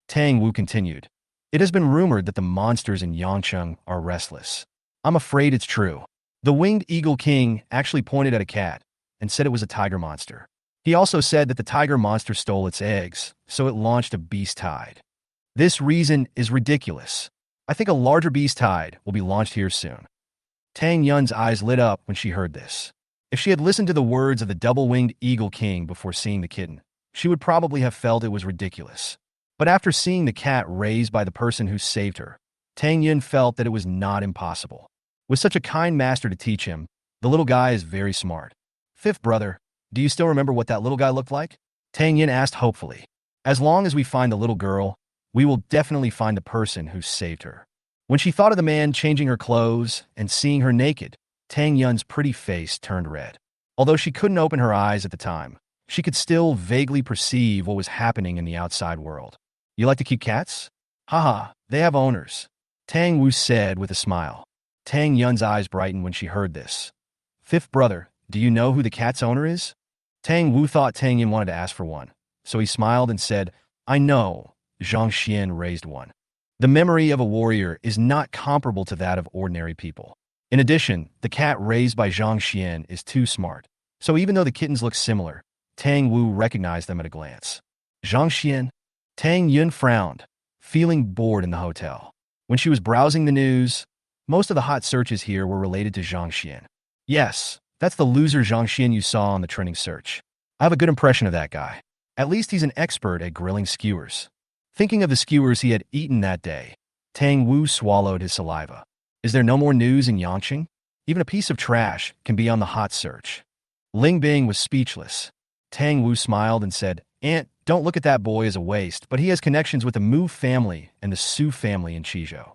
Tang Wu continued. It has been rumored that the monsters in Yangcheng are restless. I'm afraid it's true. The winged eagle king actually pointed at a cat and said it was a tiger monster. He also said that the tiger monster stole its eggs, so it launched a beast tide. This reason is ridiculous. I think a larger beast tide will be launched here soon. Tang Yun's eyes lit up when she heard this. If she had listened to the words of the double-winged eagle king before seeing the kitten, she would probably have felt it was ridiculous. But after seeing the cat raised by the person who saved her, Tang Yun felt that it was not impossible. With such a kind master to teach him, the little guy is very smart. Fifth brother, do you still remember what that little guy looked like? Tang Yun asked hopefully. As long as we find the little girl, we will definitely find the person who saved her. When she thought of the man changing her clothes and seeing her naked, Tang Yun's pretty face turned red. Although she couldn't open her eyes at the time, she could still vaguely perceive what was happening in the outside world. You like to keep cats? Haha, they have owners, Tang Wu said with a smile. Tang Yun's eyes brightened when she heard this. Fifth brother, do you know who the cat's owner is? Tang Wu thought Tang Yun wanted to ask for one, so he smiled and said, I know, Zhang Xian raised one. The memory of a warrior is not comparable to that of ordinary people. In addition, the cat raised by Zhang Xian is too smart, so even though the kittens look similar, Tang Wu recognized them at a glance. Zhang Xian? Tang Yun frowned, feeling bored in the hotel. When she was browsing the news, most of the hot searches here were related to Zhang Xian. Yes, that's the loser Zhang Xian you saw on the trending search. I have a good impression of that guy. At least he's an expert at grilling skewers. Thinking of the skewers he had eaten that day, Tang Wu swallowed his saliva. Is there no more news in Yangcheng? Even a piece of trash can be on the hot search. Ling Bing was speechless. Tang Wu smiled and said, Aunt, don't look at that boy as a waste, but he has connections with the Mu family and the Su family in Qizhou.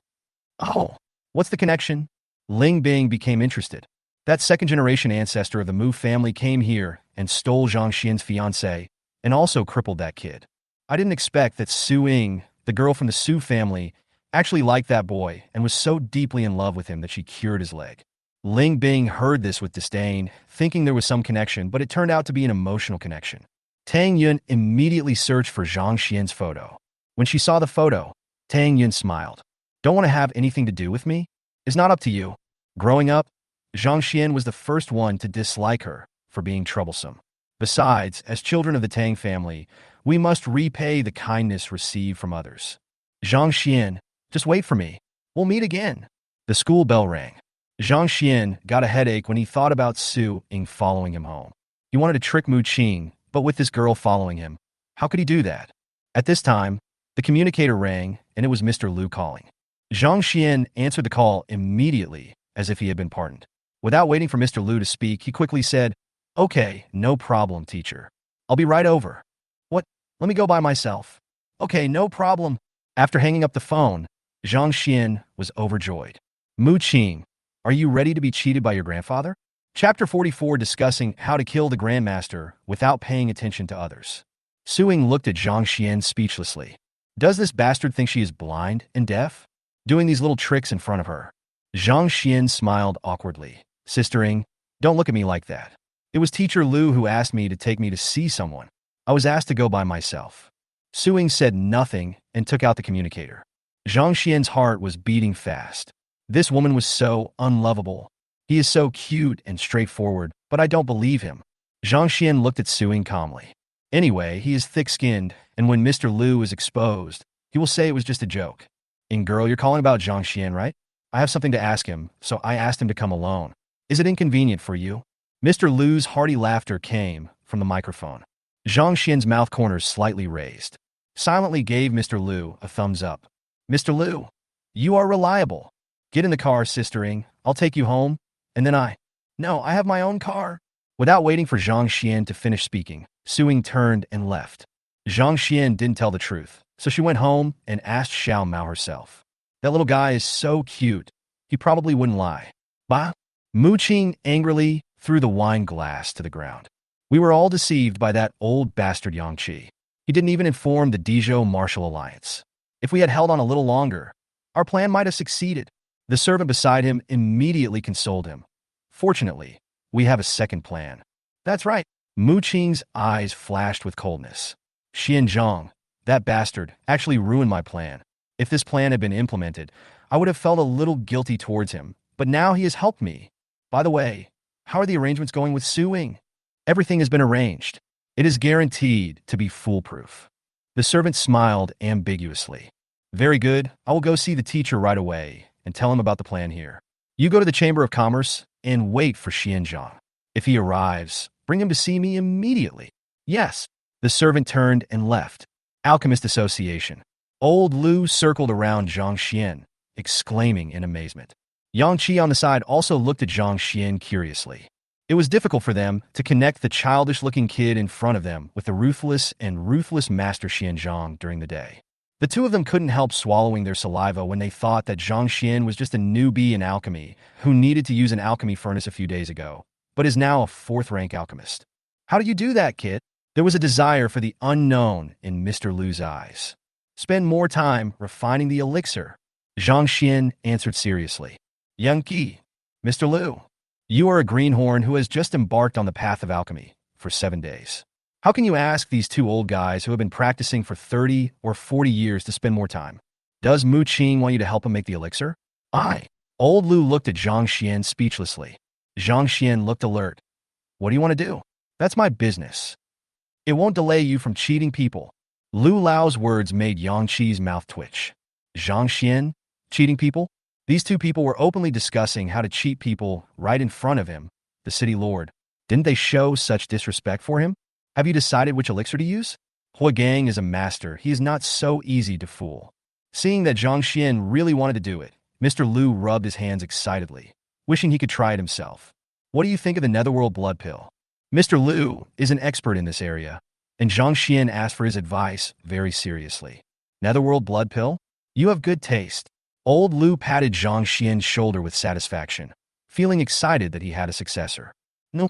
Oh, what's the connection? Ling Bing became interested. That second-generation ancestor of the Mu family came here and stole Zhang Xian's fiancée and also crippled that kid. I didn't expect that Su Ying, the girl from the Su family, actually liked that boy and was so deeply in love with him that she cured his leg. Ling Bing heard this with disdain, thinking there was some connection, but it turned out to be an emotional connection. Tang Yun immediately searched for Zhang Xian's photo. When she saw the photo, Tang Yun smiled. Don't want to have anything to do with me? It's not up to you. Growing up, Zhang Xian was the first one to dislike her for being troublesome. Besides, as children of the Tang family, we must repay the kindness received from others. Zhang Xian, just wait for me. We'll meet again. The school bell rang. Zhang Xian got a headache when he thought about Su Ying following him home. He wanted to trick Mu Qing, but with this girl following him, how could he do that? At this time, the communicator rang, and it was Mr. Lu calling. Zhang Xian answered the call immediately, as if he had been pardoned. Without waiting for Mr. Lu to speak, he quickly said, Okay, no problem, teacher. I'll be right over. What? Let me go by myself. Okay, no problem. After hanging up the phone, Zhang Xian was overjoyed. Mu Qing, are you ready to be cheated by your grandfather? Chapter 44 discussing how to kill the Grandmaster without paying attention to others. Su Ying looked at Zhang Xian speechlessly. Does this bastard think she is blind and deaf? Doing these little tricks in front of her. Zhang Xian smiled awkwardly. Sister Ying, don't look at me like that. It was Teacher Lu who asked me to take me to see someone. I was asked to go by myself. Su Ying said nothing and took out the communicator. Zhang Xian's heart was beating fast. This woman was so unlovable. He is so cute and straightforward, but I don't believe him. Zhang Xian looked at Su Ying calmly. Anyway, he is thick-skinned, and when Mr. Lu is exposed, he will say it was just a joke. Ying girl, you're calling about Zhang Xian, right? I have something to ask him, so I asked him to come alone. Is it inconvenient for you? Mr. Lu's hearty laughter came from the microphone. Zhang Xian's mouth corners slightly raised. Silently gave Mr. Lu a thumbs up. Mr. Lu, you are reliable. Get in the car, Sister Ying. I'll take you home, and then No, I have my own car. Without waiting for Zhang Xian to finish speaking, Su Ying turned and left. Zhang Xian didn't tell the truth, so she went home and asked Xiao Mao herself. That little guy is so cute, he probably wouldn't lie. Bah! Mu Qing angrily threw the wine glass to the ground. We were all deceived by that old bastard Yang Qi. He didn't even inform the Dizhou Martial Alliance. If we had held on a little longer, our plan might have succeeded. The servant beside him immediately consoled him. Fortunately, we have a second plan. That's right. Mu Qing's eyes flashed with coldness. Xianzhong, that bastard, actually ruined my plan. If this plan had been implemented, I would have felt a little guilty towards him, but now he has helped me. By the way, how are the arrangements going with suing? Everything has been arranged. It is guaranteed to be foolproof. The servant smiled ambiguously. Very good. I will go see the teacher right away and tell him about the plan here. You go to the Chamber of Commerce and wait for Xianzhang. If he arrives, bring him to see me immediately. Yes. The servant turned and left. Alchemist Association. Old Lu circled around Zhang Xian, exclaiming in amazement. Yang Qi on the side also looked at Zhang Xian curiously. It was difficult for them to connect the childish-looking kid in front of them with the ruthless Master Xianzhang during the day. The two of them couldn't help swallowing their saliva when they thought that Zhang Xian was just a newbie in alchemy who needed to use an alchemy furnace a few days ago, but is now a fourth-rank alchemist. How do you do that, kid? There was a desire for the unknown in Mr. Lu's eyes. Spend more time refining the elixir. Zhang Xian answered seriously. Young Qi, Mr. Lu, you are a greenhorn who has just embarked on the path of alchemy for 7 days. How can you ask these two old guys who have been practicing for 30 or 40 years to spend more time? Does Mu Qing want you to help him make the elixir? Old Lu looked at Zhang Xian speechlessly. Zhang Xian looked alert. What do you want to do? That's my business. It won't delay you from cheating people. Lu Lao's words made Yang Qi's mouth twitch. Zhang Xian? Cheating people? These two people were openly discussing how to cheat people right in front of him, the city lord. Didn't they show such disrespect for him? Have you decided which elixir to use? Huagang is a master. He is not so easy to fool. Seeing that Zhang Xian really wanted to do it, Mr. Lu rubbed his hands excitedly, wishing he could try it himself. What do you think of the Netherworld blood pill? Mr. Lu is an expert in this area, and Zhang Xian asked for his advice very seriously. Netherworld blood pill? You have good taste. Old Lu patted Zhang Xian's shoulder with satisfaction, feeling excited that he had a successor. No.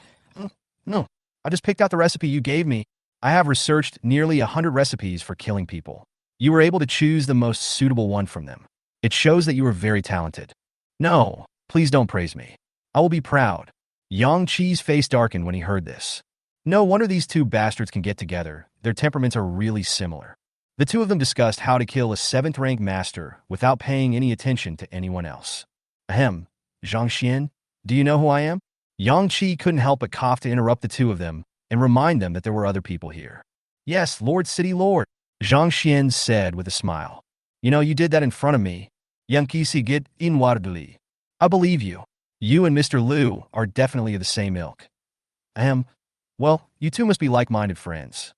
I just picked out the recipe you gave me. I have researched nearly 100 recipes for killing people. You were able to choose the most suitable one from them. It shows that you are very talented. No, please don't praise me. I will be proud. Yang Qi's face darkened when he heard this. No wonder these two bastards can get together. Their temperaments are really similar. The two of them discussed how to kill a 7th-rank master without paying any attention to anyone else. Ahem, Zhang Xian, do you know who I am? Yang Qi couldn't help but cough to interrupt the two of them and remind them that there were other people here. Yes, Lord City Lord, Zhang Xian said with a smile. You know, you did that in front of me. Yang Qi si get inwardly. I believe you. You and Mr. Lu are definitely of the same ilk. Ahem, well, you two must be like-minded friends.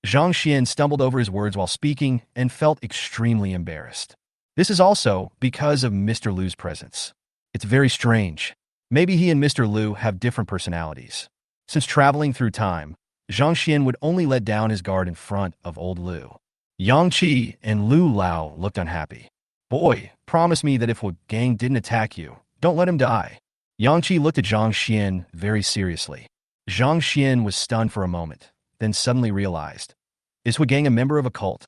Zhang Xian stumbled over his words while speaking and felt extremely embarrassed. This is also because of Mr. Lu's presence. It's very strange. Maybe he and Mr. Lu have different personalities. Since traveling through time, Zhang Xian would only let down his guard in front of old Lu. Yang Qi and Lu Lao looked unhappy. Boy, promise me that if Huagang didn't attack you, don't let him die. Yang Qi looked at Zhang Xian very seriously. Zhang Xian was stunned for a moment, then suddenly realized. Is Huagang a member of a cult?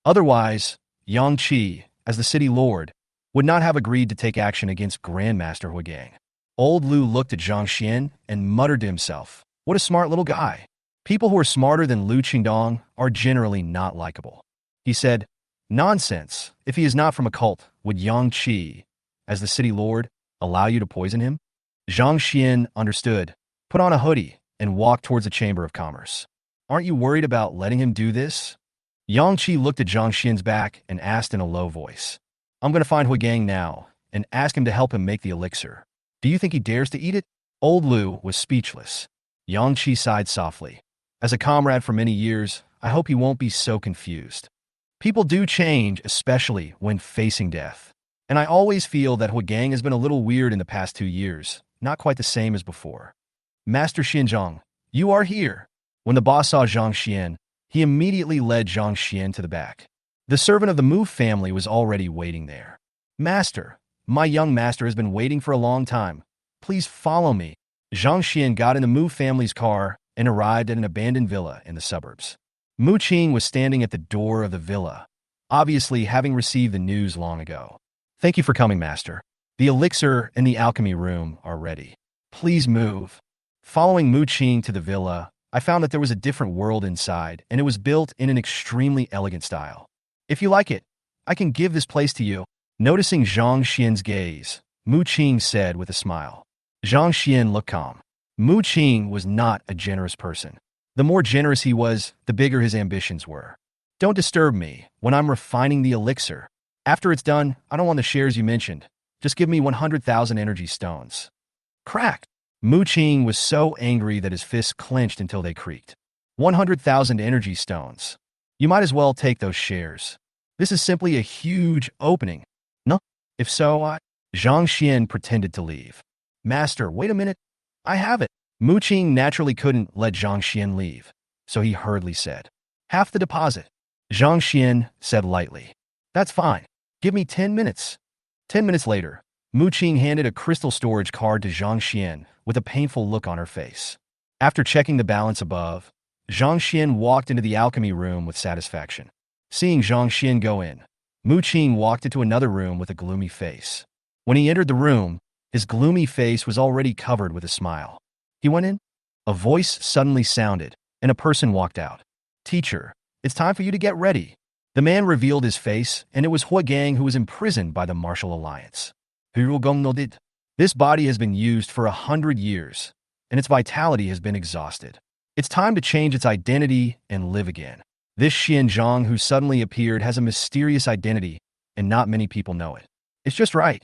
Otherwise, Yang Qi, as the city lord, would not have agreed to take action against Grandmaster Huagang. Old Lu looked at Zhang Xian and muttered to himself, what a smart little guy. People who are smarter than Lu Qingdong are generally not likable. He said, nonsense. If he is not from a cult, would Yang Qi, as the city lord, allow you to poison him? Zhang Xian understood, put on a hoodie, and walked towards the Chamber of Commerce. Aren't you worried about letting him do this? Yang Qi looked at Zhang Xian's back and asked in a low voice. I'm going to find Huagang now and ask him to help him make the elixir. Do you think he dares to eat it? Old Lu was speechless. Yang Qi sighed softly. As a comrade for many years, I hope he won't be so confused. People do change, especially when facing death. And I always feel that Huagang has been a little weird in the past 2 years, not quite the same as before. Master Xianzhang, you are here. When the boss saw Zhang Xian, he immediately led Zhang Xian to the back. The servant of the Mu family was already waiting there. Master, my young master has been waiting for a long time. Please follow me. Zhang Xian got in the Mu family's car and arrived at an abandoned villa in the suburbs. Mu Qing was standing at the door of the villa, obviously having received the news long ago. Thank you for coming, master. The elixir and the alchemy room are ready. Please move. Following Mu Qing to the villa, I found that there was a different world inside, and it was built in an extremely elegant style. If you like it, I can give this place to you. Noticing Zhang Xian's gaze, Mu Qing said with a smile. Zhang Xian looked calm. Mu Qing was not a generous person. The more generous he was, the bigger his ambitions were. Don't disturb me when I'm refining the elixir. After it's done, I don't want the shares you mentioned. Just give me 100,000 energy stones. Crack! Mu Qing was so angry that his fists clenched until they creaked. 100,000 energy stones. You might as well take those shares. This is simply a huge opening. No? If so, Zhang Xian pretended to leave. Master, wait a minute. I have it. Mu Qing naturally couldn't let Zhang Xian leave, so he hurriedly said, half the deposit. Zhang Xian said lightly, that's fine. Give me 10 minutes. 10 minutes later, Mu Qing handed a crystal storage card to Zhang Xian with a painful look on her face. After checking the balance above, Zhang Xian walked into the alchemy room with satisfaction. Seeing Zhang Xian go in, Mu Qing walked into another room with a gloomy face. When he entered the room, his gloomy face was already covered with a smile. He went in. A voice suddenly sounded, and a person walked out. Teacher, it's time for you to get ready. The man revealed his face, and it was Hui Gang, who was imprisoned by the Martial Alliance. This body has been used for 100 years, and its vitality has been exhausted. It's time to change its identity and live again. This Xianzhang who suddenly appeared has a mysterious identity, and not many people know it. It's just right.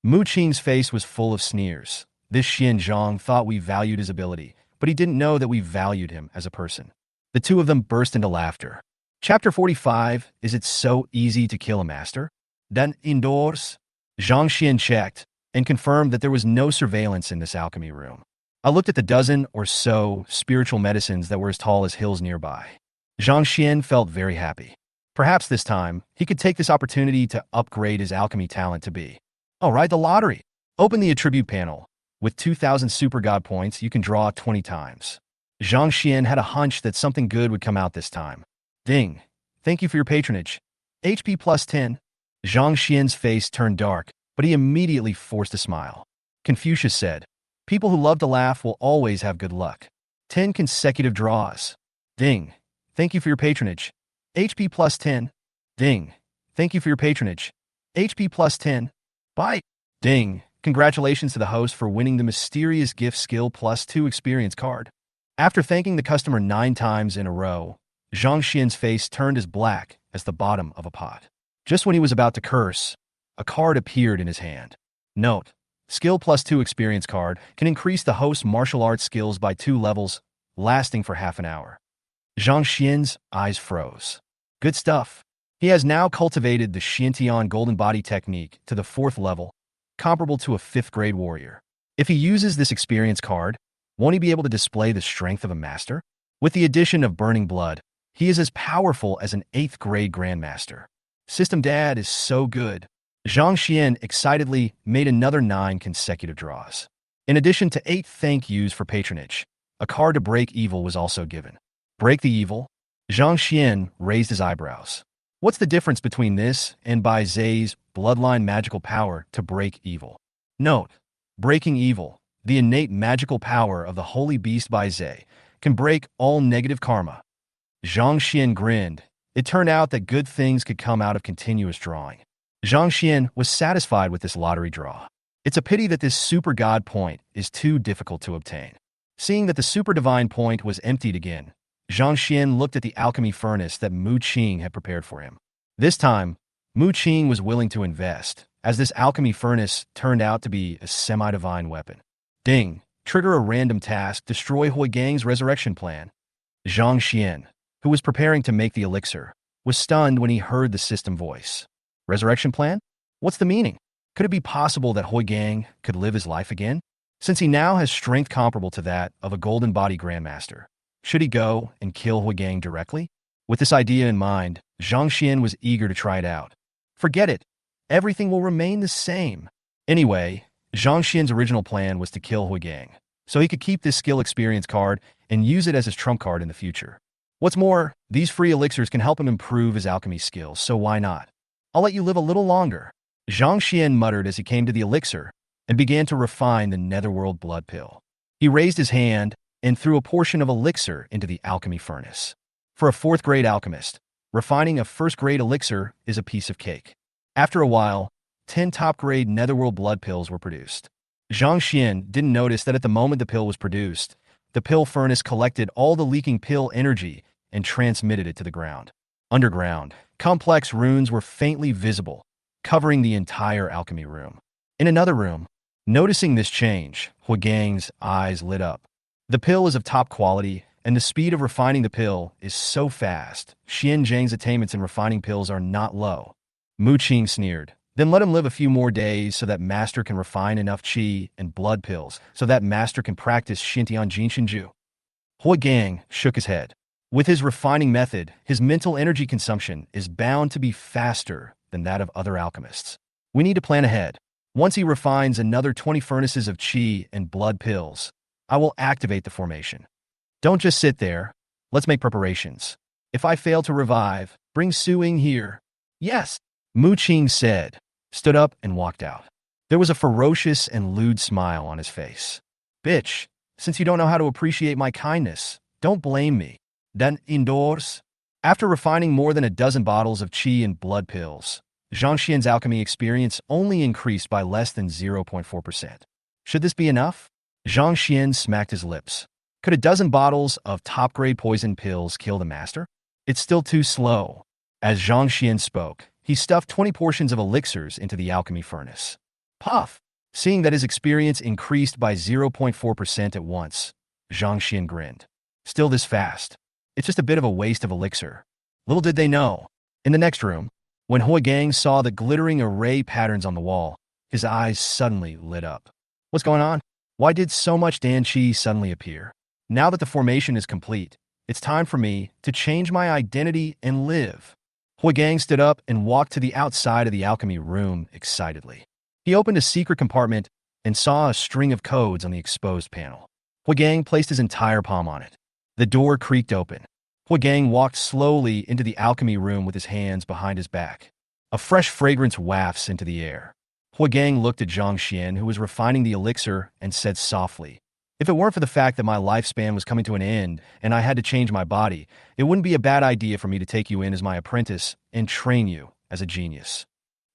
Mu Qing's face was full of sneers. This Xianzhang thought we valued his ability, but he didn't know that we valued him as a person. The two of them burst into laughter. Chapter 45, Is It So Easy to Kill a Master? Then indoors, Zhang Xian checked and confirmed that there was no surveillance in this alchemy room. I looked at the dozen or so spiritual medicines that were as tall as hills nearby. Zhang Xian felt very happy. Perhaps this time, he could take this opportunity to upgrade his alchemy talent to be. All right, the lottery. Open the attribute panel. With 2,000 super god points, you can draw 20 times. Zhang Xian had a hunch that something good would come out this time. Ding. Thank you for your patronage. HP plus 10. Zhang Xian's face turned dark, but he immediately forced a smile. Confucius said, people who love to laugh will always have good luck. 10 consecutive draws. Ding. Thank you for your patronage. HP plus 10. Ding. Thank you for your patronage. HP plus 10. Bye. Ding. Congratulations to the host for winning the mysterious gift skill plus 2 experience card. After thanking the customer 9 times in a row, Zhang Xian's face turned as black as the bottom of a pot. Just when he was about to curse, a card appeared in his hand. Note, skill plus 2 experience card can increase the host's martial arts skills by 2 levels, lasting for half an hour. Zhang Xian's eyes froze. Good stuff. He has now cultivated the Xiantian Golden Body technique to the 4th level, comparable to a 5th grade warrior. If he uses this experience card, won't he be able to display the strength of a master? With the addition of Burning Blood, he is as powerful as an 8th grade Grandmaster. System Dad is so good. Zhang Xian excitedly made another 9 consecutive draws. In addition to 8 thank yous for patronage, a card to break evil was also given. Break the evil? Zhang Xian raised his eyebrows. What's the difference between this and Bai Zai's bloodline magical power to break evil? Note, breaking evil, the innate magical power of the holy beast Bai Zai, can break all negative karma. Zhang Xian grinned. It turned out that good things could come out of continuous drawing. Zhang Xian was satisfied with this lottery draw. It's a pity that this super god point is too difficult to obtain. Seeing that the super divine point was emptied again, Zhang Xian looked at the alchemy furnace that Mu Qing had prepared for him. This time, Mu Qing was willing to invest, as this alchemy furnace turned out to be a semi-divine weapon. Ding! Trigger a random task, destroy Hui Gang's resurrection plan. Zhang Xian, who was preparing to make the elixir, was stunned when he heard the system voice. Resurrection plan? What's the meaning? Could it be possible that Hui Gang could live his life again? Since he now has strength comparable to that of a Golden Body Grandmaster, should he go and kill Hui Gang directly? With this idea in mind, Zhang Xian was eager to try it out. Forget it. Everything will remain the same. Anyway, Zhang Xian's original plan was to kill Hui Gang, so he could keep this skill experience card and use it as his trump card in the future. What's more, these free elixirs can help him improve his alchemy skills, so why not? I'll let you live a little longer. Zhang Xian muttered as he came to the elixir and began to refine the netherworld blood pill. He raised his hand and threw a portion of elixir into the alchemy furnace. For a 4th grade alchemist, refining a 1st grade elixir is a piece of cake. After a while, 10 top-grade netherworld blood pills were produced. Zhang Xian didn't notice that at the moment the pill was produced, the pill furnace collected all the leaking pill energy and transmitted it to the ground. Underground, complex runes were faintly visible, covering the entire alchemy room. In another room, noticing this change, Huagang's eyes lit up. The pill is of top quality, and the speed of refining the pill is so fast. Xian Zhang's attainments in refining pills are not low. Mu Qing sneered. Then let him live a few more days so that Master can refine enough qi and blood pills so that Master can practice Xintian Jinshinju. Huagang shook his head. With his refining method, his mental energy consumption is bound to be faster than that of other alchemists. We need to plan ahead. Once he refines another 20 furnaces of qi and blood pills, I will activate the formation. Don't just sit there. Let's make preparations. If I fail to revive, bring Su Ying here. Yes, Mu Qing said, stood up and walked out. There was a ferocious and lewd smile on his face. Bitch, since you don't know how to appreciate my kindness, don't blame me. Then indoors. After refining more than a dozen bottles of qi and blood pills, Zhang Xian's alchemy experience only increased by less than 0.4%. Should this be enough? Zhang Xian smacked his lips. Could a dozen bottles of top-grade poison pills kill the master? It's still too slow. As Zhang Xian spoke, he stuffed 20 portions of elixirs into the alchemy furnace. Puff! Seeing that his experience increased by 0.4% at once, Zhang Xian grinned. Still this fast. It's just a bit of a waste of elixir. Little did they know. In the next room, when Huagang saw the glittering array patterns on the wall, his eyes suddenly lit up. What's going on? Why did so much Dan Qi suddenly appear? Now that the formation is complete, it's time for me to change my identity and live. Huagang stood up and walked to the outside of the alchemy room excitedly. He opened a secret compartment and saw a string of codes on the exposed panel. Huagang placed his entire palm on it. The door creaked open. Huagang walked slowly into the alchemy room with his hands behind his back. A fresh fragrance wafts into the air. Huagang looked at Zhang Xian, who was refining the elixir, and said softly, "If it weren't for the fact that my lifespan was coming to an end and I had to change my body, it wouldn't be a bad idea for me to take you in as my apprentice and train you as a genius.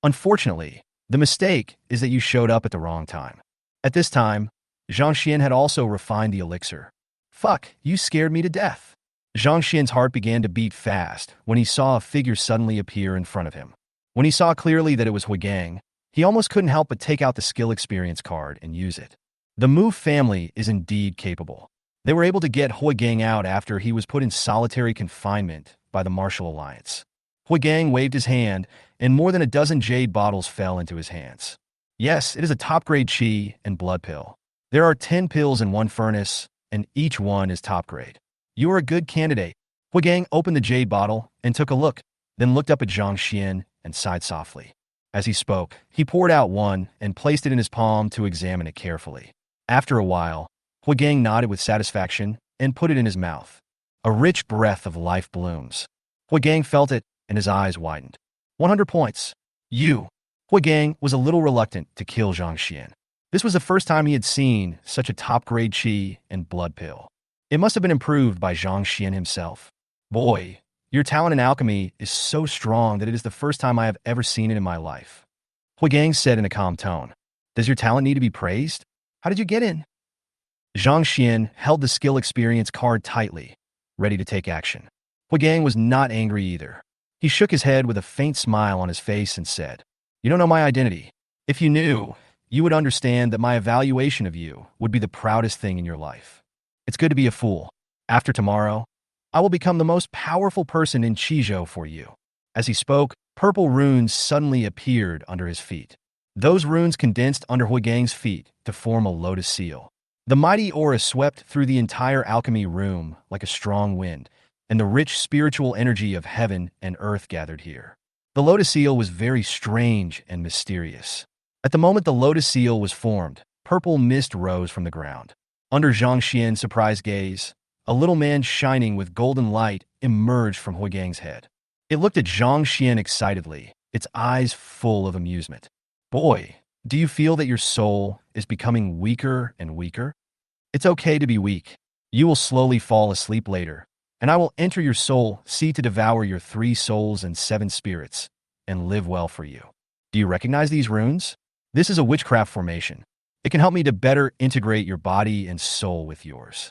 Unfortunately, the mistake is that you showed up at the wrong time." At this time, Zhang Xian had also refined the elixir. Fuck, you scared me to death. Zhang Xian's heart began to beat fast when he saw a figure suddenly appear in front of him. When he saw clearly that it was Huagang, he almost couldn't help but take out the skill experience card and use it. The Mu family is indeed capable. They were able to get Huagang out after he was put in solitary confinement by the Martial Alliance. Huagang waved his hand, and more than a dozen jade bottles fell into his hands. Yes, it is a top-grade qi and blood pill. There are 10 pills in one furnace, and each one is top-grade. You are a good candidate. Huagang opened the jade bottle and took a look, then looked up at Zhang Xian and sighed softly. As he spoke, he poured out one and placed it in his palm to examine it carefully. After a while, Huagang nodded with satisfaction and put it in his mouth. A rich breath of life blooms. Huagang felt it, and his eyes widened. 100 points. You. Huagang was a little reluctant to kill Zhang Xian. This was the first time he had seen such a top-grade qi and blood pill. It must have been improved by Zhang Xian himself. Boy, your talent in alchemy is so strong that it is the first time I have ever seen it in my life. Huagang said in a calm tone. Does your talent need to be praised? How did you get in? Zhang Xian held the skill experience card tightly, ready to take action. Huagang was not angry either. He shook his head with a faint smile on his face and said, "You don't know my identity. If you knew, you would understand that my evaluation of you would be the proudest thing in your life. It's good to be a fool. After tomorrow, I will become the most powerful person in Qizhou for you." As he spoke, purple runes suddenly appeared under his feet. Those runes condensed under Huagang's feet to form a lotus seal. The mighty aura swept through the entire alchemy room like a strong wind, and the rich spiritual energy of heaven and earth gathered here. The lotus seal was very strange and mysterious. At the moment the lotus seal was formed, purple mist rose from the ground. Under Zhang Xian's surprised gaze, a little man shining with golden light emerged from Huagang's head. It looked at Zhang Xian excitedly, its eyes full of amusement. Boy, do you feel that your soul is becoming weaker and weaker? It's okay to be weak. You will slowly fall asleep later, and I will enter your soul, see to devour your 3 souls and 7 spirits, and live well for you. Do you recognize these runes? This is a witchcraft formation. It can help me to better integrate your body and soul with yours.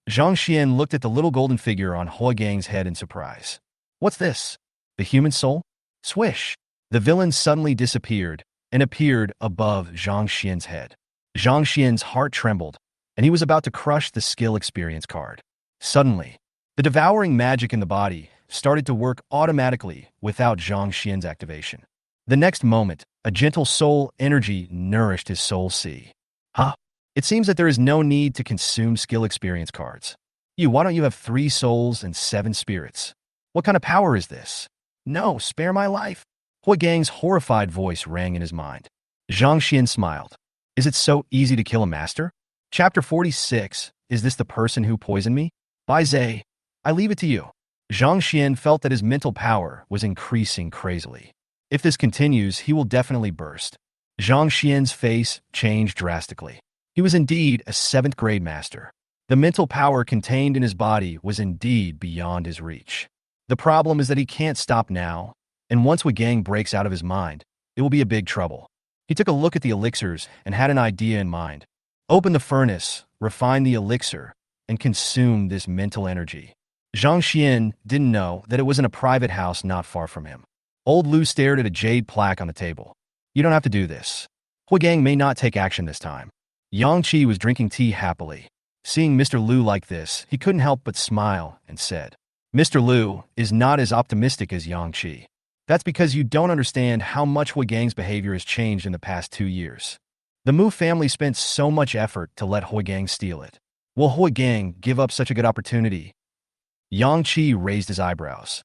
Zhang Xian looked at the little golden figure on Huagang's head in surprise. What's this? The human soul? Swish! The villain suddenly disappeared and appeared above Zhang Xian's head. Zhang Xian's heart trembled, and he was about to crush the skill experience card. Suddenly, the devouring magic in the body started to work automatically without Zhang Xian's activation. The next moment, a gentle soul energy nourished his soul sea. Huh? It seems that there is no need to consume skill experience cards. Why don't you have 3 souls and 7 spirits? What kind of power is this? No, spare my life. Huagang's horrified voice rang in his mind. Zhang Xian smiled. Is it so easy to kill a master? Chapter 46. Is this the person who poisoned me? Bai Zhe, I leave it to you. Zhang Xian felt that his mental power was increasing crazily. If this continues, he will definitely burst. Zhang Xian's face changed drastically. He was indeed a 7th grade master. The mental power contained in his body was indeed beyond his reach. The problem is that he can't stop now, and once Huagang breaks out of his mind, it will be a big trouble. He took a look at the elixirs and had an idea in mind. Open the furnace, refine the elixir, and consume this mental energy. Zhang Xian didn't know that it was in a private house not far from him. Old Lu stared at a jade plaque on the table. You don't have to do this. Huagang may not take action this time. Yang Qi was drinking tea happily. Seeing Mr. Lu like this, he couldn't help but smile and said, Mr. Lu is not as optimistic as Yang Qi. That's because you don't understand how much Huagang's behavior has changed in the past 2 years. The Mu family spent so much effort to let Huagang steal it. Will Huagang give up such a good opportunity? Yang Qi raised his eyebrows.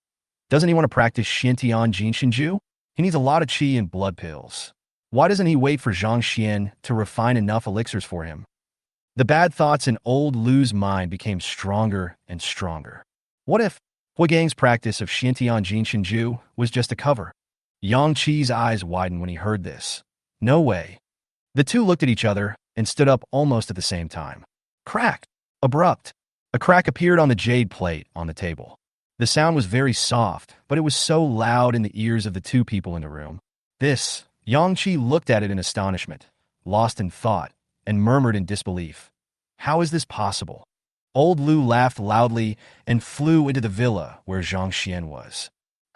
Doesn't he want to practice Xintian Jinshinju? He needs a lot of qi and blood pills. Why doesn't he wait for Zhang Xian to refine enough elixirs for him? The bad thoughts in old Lu's mind became stronger and stronger. What if Huagang's practice of Xintian Jinshinju was just a cover? Yang Qi's eyes widened when he heard this. No way. The two looked at each other and stood up almost at the same time. Crack! Abrupt. A crack appeared on the jade plate on the table. The sound was very soft, but it was so loud in the ears of the 2 people in the room. This, Yang Qi looked at it in astonishment, lost in thought, and murmured in disbelief. How is this possible? Old Lu laughed loudly and flew into the villa where Zhang Xian was.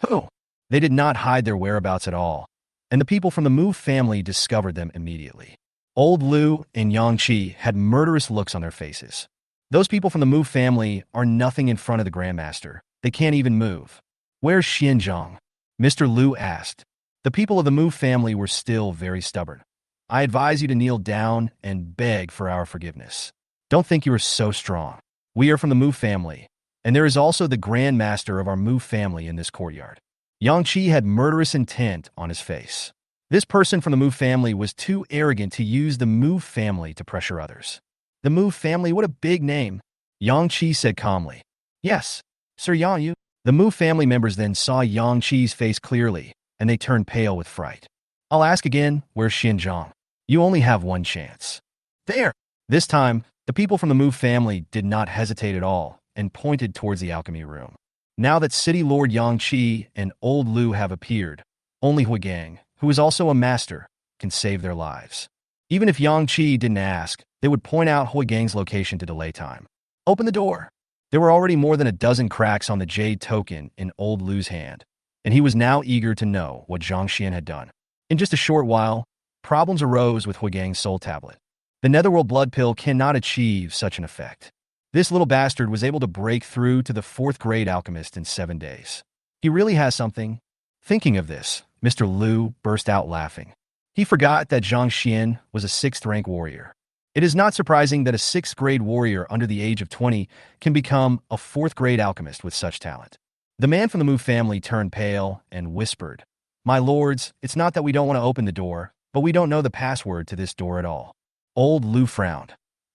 Who? They did not hide their whereabouts at all, and the people from the Mu family discovered them immediately. Old Lu and Yang Qi had murderous looks on their faces. Those people from the Mu family are nothing in front of the Grandmaster. They can't even move. Where's Xianzhang? Mr. Lu asked. The people of the Mu family were still very stubborn. I advise you to kneel down and beg for our forgiveness. Don't think you are so strong. We are from the Mu family, and there is also the Grandmaster of our Mu family in this courtyard. Yang Qi had murderous intent on his face. This person from the Mu family was too arrogant to use the Mu family to pressure others. The Mu family, what a big name. Yang Qi said calmly. Yes, Sir Yang Yu. The Mu family members then saw Yang Qi's face clearly, and they turned pale with fright. I'll ask again, where's Xinzhang? You only have one chance. There! This time, the people from the Mu family did not hesitate at all and pointed towards the alchemy room. Now that City Lord Yang Qi and Old Lu have appeared, only Huagang, who is also a master, can save their lives. Even if Yang Qi didn't ask, they would point out Huagang's location to delay time. Open the door! There were already more than a dozen cracks on the jade token in Old Lu's hand, and he was now eager to know what Zhang Xian had done. In just a short while, problems arose with Huagang's soul tablet. The Netherworld blood pill cannot achieve such an effect. This little bastard was able to break through to the 4th grade alchemist in 7 days. He really has something. Thinking of this, Mr. Lu burst out laughing. He forgot that Zhang Xian was a 6th rank warrior. It is not surprising that a 6th grade warrior under the age of 20 can become a 4th grade alchemist with such talent. The man from the Mu family turned pale and whispered, My lords, it's not that we don't want to open the door, but we don't know the password to this door at all. Old Lu frowned.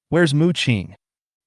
Where's Mu Qing?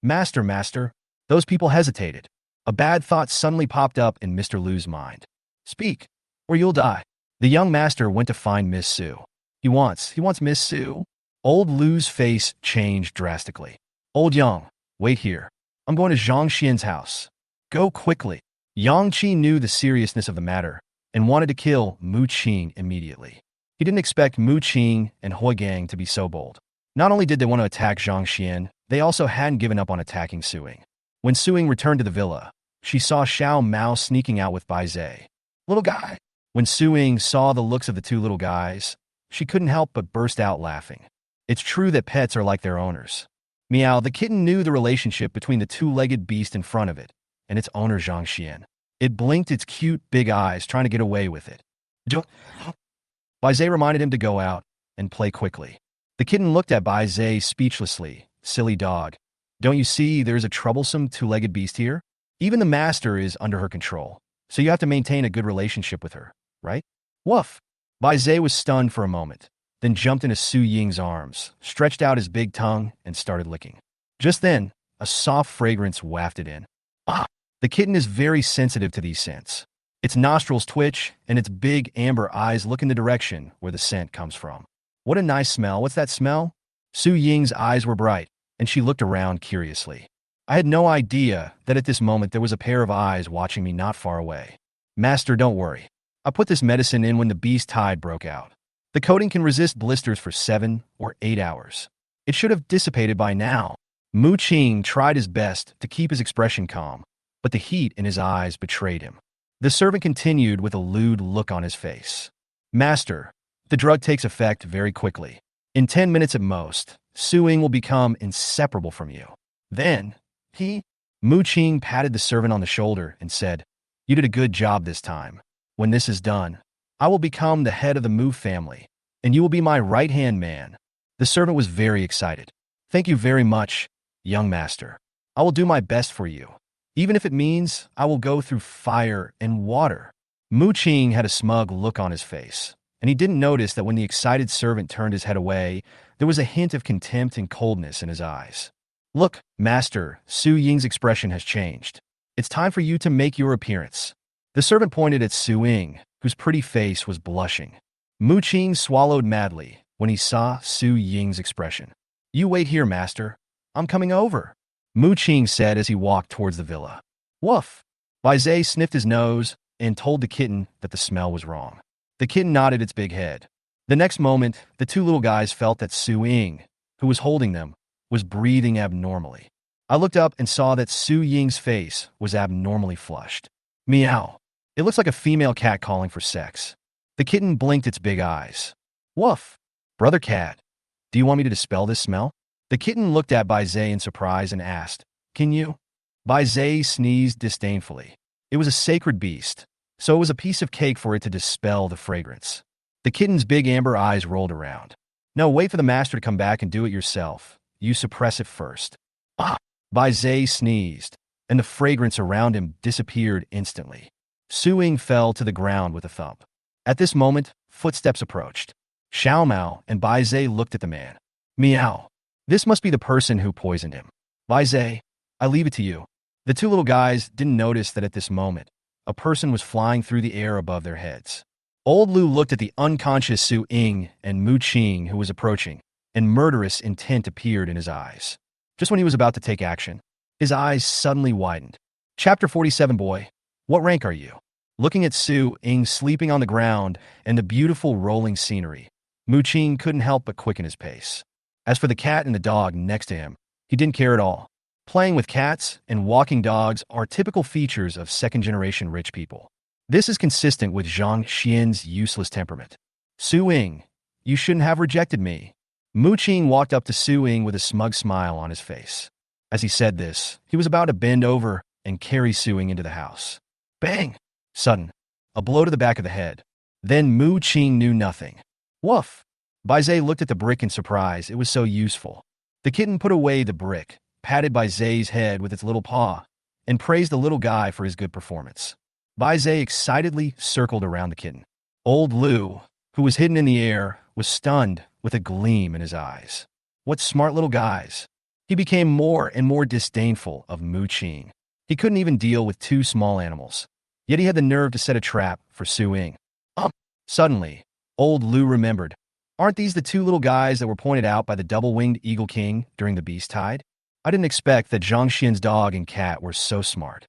Master. Those people hesitated. A bad thought suddenly popped up in Mr. Lu's mind. Speak, or you'll die. The young master went to find Miss Su. He wants Miss Su. Old Lu's face changed drastically. Old Yang, wait here. I'm going to Zhang Xian's house. Go quickly. Yang Qi knew the seriousness of the matter and wanted to kill Mu Qing immediately. He didn't expect Mu Qing and Huigang to be so bold. Not only did they want to attack Zhang Xian, they also hadn't given up on attacking Suing. When Suing returned to the villa, she saw Xiao Mao sneaking out with Bai Zhe. Little guy. When Suing saw the looks of the two little guys, she couldn't help but burst out laughing. It's true that pets are like their owners. Meow, the kitten knew the relationship between the two-legged beast in front of it and its owner Zhang Xian. It blinked its cute, big eyes, trying to get away with it. Bai Zhe reminded him to go out and play quickly. The kitten looked at Bai Zhe speechlessly. Silly dog. Don't you see there's a troublesome two-legged beast here? Even the master is under her control, so you have to maintain a good relationship with her, right? Woof. Bai Zhe was stunned for a moment, then jumped into Su Ying's arms, stretched out his big tongue, and started licking. Just then, a soft fragrance wafted in. Ah! The kitten is very sensitive to these scents. Its nostrils twitch, and its big amber eyes look in the direction where the scent comes from. What a nice smell. What's that smell? Su Ying's eyes were bright, and she looked around curiously. I had no idea that at this moment there was a pair of eyes watching me not far away. Master, don't worry. I put this medicine in when the beast tide broke out. The coating can resist blisters for 7 or 8 hours. It should have dissipated by now. Mu Qing tried his best to keep his expression calm, but the heat in his eyes betrayed him. The servant continued with a lewd look on his face. Master, the drug takes effect very quickly. In 10 minutes at most, Suing will become inseparable from you. Then, Mu Qing patted the servant on the shoulder and said, You did a good job this time. When this is done, I will become the head of the Mu family, and you will be my right-hand man. The servant was very excited. Thank you very much, young master. I will do my best for you, even if it means I will go through fire and water. Mu Qing had a smug look on his face, and he didn't notice that when the excited servant turned his head away, there was a hint of contempt and coldness in his eyes. Look, master, Su Ying's expression has changed. It's time for you to make your appearance. The servant pointed at Su Ying, whose pretty face was blushing. Mu Qing swallowed madly when he saw Su Ying's expression. You wait here, master. I'm coming over, Mu Qing said as he walked towards the villa. Woof! Bai Zhe sniffed his nose and told the kitten that the smell was wrong. The kitten nodded its big head. The next moment, the two little guys felt that Su Ying, who was holding them, was breathing abnormally. I looked up and saw that Su Ying's face was abnormally flushed. Meow. It looks like a female cat calling for sex. The kitten blinked its big eyes. Woof. Brother cat, do you want me to dispel this smell? The kitten looked at Bai Zhe in surprise and asked, Can you? Bai Zhe sneezed disdainfully. It was a sacred beast, so it was a piece of cake for it to dispel the fragrance. The kitten's big amber eyes rolled around. No, wait for the master to come back and do it yourself. You suppress it first. Ah! Bai Zhe sneezed, and the fragrance around him disappeared instantly. Suing fell to the ground with a thump. At this moment, footsteps approached. Xiao Mao and Bai Zhe looked at the man. Meow. This must be the person who poisoned him. Bai Zhe, I leave it to you. The two little guys didn't notice that at this moment, a person was flying through the air above their heads. Old Lu looked at the unconscious Su Ying and Mu Qing who was approaching, and murderous intent appeared in his eyes. Just when he was about to take action, his eyes suddenly widened. Chapter 47 Boy, what rank are you? Looking at Su Ying sleeping on the ground and the beautiful rolling scenery, Mu Qing couldn't help but quicken his pace. As for the cat and the dog next to him, he didn't care at all. Playing with cats and walking dogs are typical features of second-generation rich people. This is consistent with Zhang Xian's useless temperament. Su Ying, you shouldn't have rejected me. Mu Qing walked up to Su Ying with a smug smile on his face. As he said this, he was about to bend over and carry Su Ying into the house. Bang! Sudden, a blow to the back of the head. Then Mu Qing knew nothing. Woof! Bai Zhe looked at the brick in surprise. It was so useful. The kitten put away the brick, patted Bai Zhe's head with its little paw, and praised the little guy for his good performance. Bai Zhe excitedly circled around the kitten. Old Lu, who was hidden in the air, was stunned with a gleam in his eyes. What smart little guys. He became more and more disdainful of Mu Qing. He couldn't even deal with two small animals. Yet he had the nerve to set a trap for Su Ying. Suddenly, old Lu remembered. Aren't these the two little guys that were pointed out by the double-winged Eagle King during the beast tide? I didn't expect that Zhang Xian's dog and cat were so smart.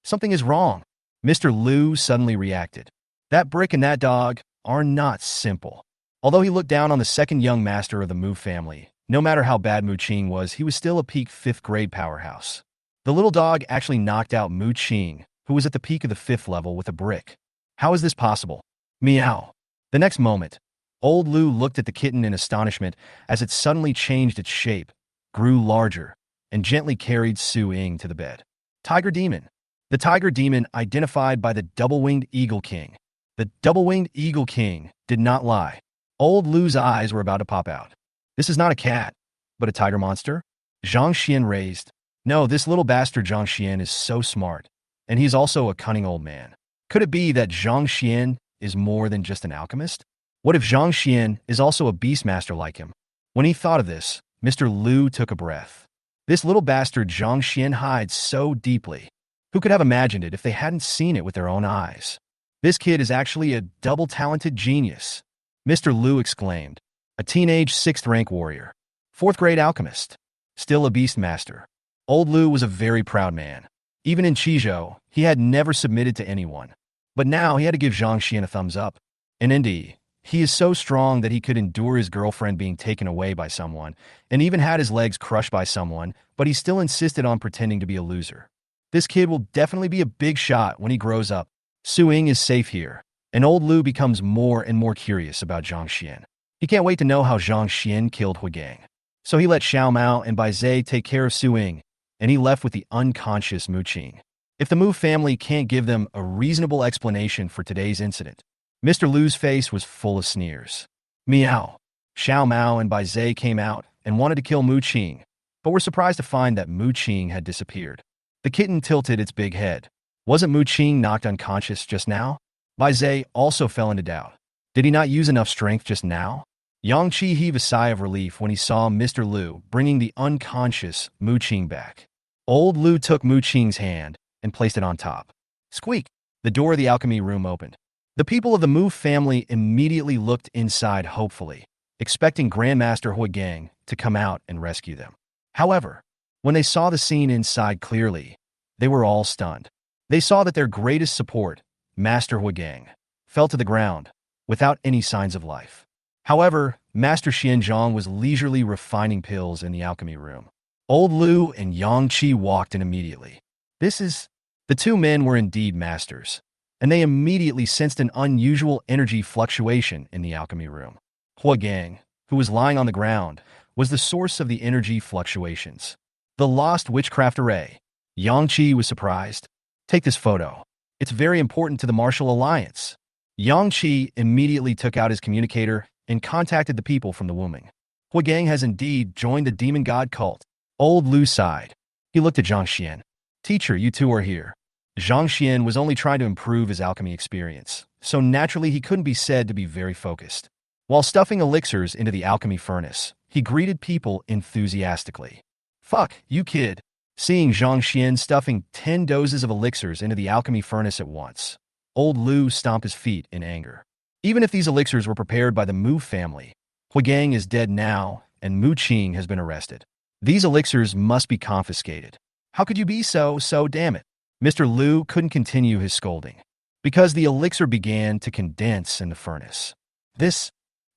Something is wrong. Mr. Lu suddenly reacted. That brick and that dog, are not simple. Although he looked down on the second young master of the Mu family, no matter how bad Mu Qing was, he was still a peak 5th grade powerhouse. The little dog actually knocked out Mu Qing, who was at the peak of the 5th level, with a brick. How is this possible? Meow. The next moment, old Lu looked at the kitten in astonishment as it suddenly changed its shape, grew larger, and gently carried Su Ying to the bed. Tiger Demon. The Tiger Demon identified by the double-winged Eagle King. The double-winged Eagle King did not lie. Old Lu's eyes were about to pop out. This is not a cat, but a tiger monster? Zhang Xian raised. No, this little bastard Zhang Xian is so smart, and he's also a cunning old man. Could it be that Zhang Xian is more than just an alchemist? What if Zhang Xian is also a beastmaster like him? When he thought of this, Mr. Lu took a breath. This little bastard Zhang Xian hides so deeply. Who could have imagined it if they hadn't seen it with their own eyes? This kid is actually a double-talented genius, Mr. Lu exclaimed. A teenage 6th-rank warrior. 4th-grade alchemist. Still a beastmaster. Old Lu was a very proud man. Even in Qizhou, he had never submitted to anyone. But now he had to give Zhang Xian a thumbs up. And indeed, he is so strong that he could endure his girlfriend being taken away by someone, and even had his legs crushed by someone, but he still insisted on pretending to be a loser. This kid will definitely be a big shot when he grows up. Su Ying is safe here, and old Lu becomes more and more curious about Zhang Xian. He can't wait to know how Zhang Xian killed Hui Gang. So he let Xiao Mao and Bai Zhe take care of Su Ying, and he left with the unconscious Mu Qing. If the Mu family can't give them a reasonable explanation for today's incident, Mr. Lu's face was full of sneers. Meow. Xiao Mao and Bai Zhe came out and wanted to kill Mu Qing, but were surprised to find that Mu Qing had disappeared. The kitten tilted its big head. Wasn't Mu Qing knocked unconscious just now? Bai Zhe also fell into doubt. Did he not use enough strength just now? Yang Qi heaved a sigh of relief when he saw Mr. Lu bringing the unconscious Mu Qing back. Old Lu took Mu Qing's hand and placed it on top. Squeak! The door of the alchemy room opened. The people of the Mu family immediately looked inside hopefully, expecting Grandmaster Hui Gang to come out and rescue them. However, when they saw the scene inside clearly, they were all stunned. They saw that their greatest support, Master Hui Gang, fell to the ground without any signs of life. However, Master Xianzhong was leisurely refining pills in the alchemy room. Old Lu and Yang Qi walked in immediately. The two men were indeed masters, and they immediately sensed an unusual energy fluctuation in the alchemy room. Hui Gang, who was lying on the ground, was the source of the energy fluctuations. The lost witchcraft array. Yang Qi was surprised. Take this photo. It's very important to the martial alliance. Yang Qi immediately took out his communicator and contacted the people from the Wuming. Hui Gang has indeed joined the demon god cult. Old Lu sighed. He looked at Zhang Xian. Teacher, you two are here. Zhang Xian was only trying to improve his alchemy experience, so naturally he couldn't be said to be very focused. While stuffing elixirs into the alchemy furnace, he greeted people enthusiastically. Fuck, you kid. Seeing Zhang Xian stuffing 10 doses of elixirs into the alchemy furnace at once, old Lu stomped his feet in anger. Even if these elixirs were prepared by the Mu family, Hui Gang is dead now and Mu Qing has been arrested. These elixirs must be confiscated. How could you be so damn it? Mr. Lu couldn't continue his scolding, because the elixir began to condense in the furnace.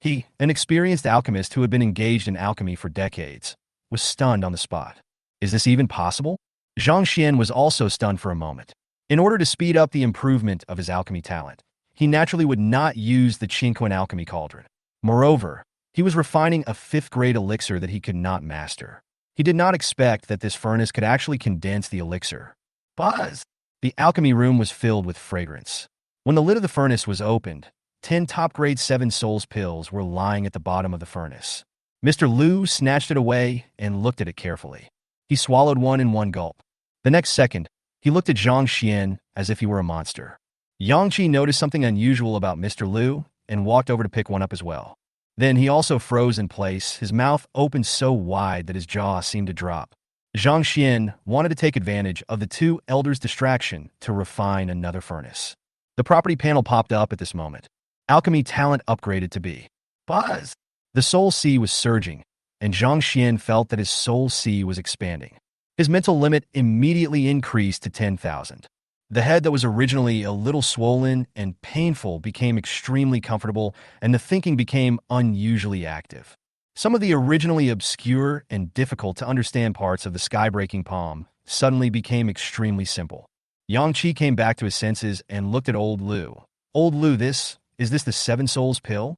He, an experienced alchemist who had been engaged in alchemy for decades, was stunned on the spot. Is this even possible? Zhang Xian was also stunned for a moment. In order to speed up the improvement of his alchemy talent, he naturally would not use the Qingquan alchemy cauldron. Moreover, he was refining a 5th-grade elixir that he could not master. He did not expect that this furnace could actually condense the elixir. Buzz! The alchemy room was filled with fragrance. When the lid of the furnace was opened, 10 top-grade 7 souls pills were lying at the bottom of the furnace. Mr. Lu snatched it away and looked at it carefully. He swallowed one in one gulp. The next second, he looked at Zhang Xian as if he were a monster. Yang Qi noticed something unusual about Mr. Lu and walked over to pick one up as well. Then he also froze in place, his mouth opened so wide that his jaw seemed to drop. Zhang Xian wanted to take advantage of the two elders' distraction to refine another furnace. The property panel popped up at this moment. Alchemy talent upgraded to B. Buzz! The soul sea was surging, and Zhang Xian felt that his soul sea was expanding. His mental limit immediately increased to 10,000. The head that was originally a little swollen and painful became extremely comfortable, and the thinking became unusually active. Some of the originally obscure and difficult to understand parts of the sky-breaking palm suddenly became extremely simple. Yang Qi came back to his senses and looked at Old Lu. Old Lu, is this the Seven Souls pill?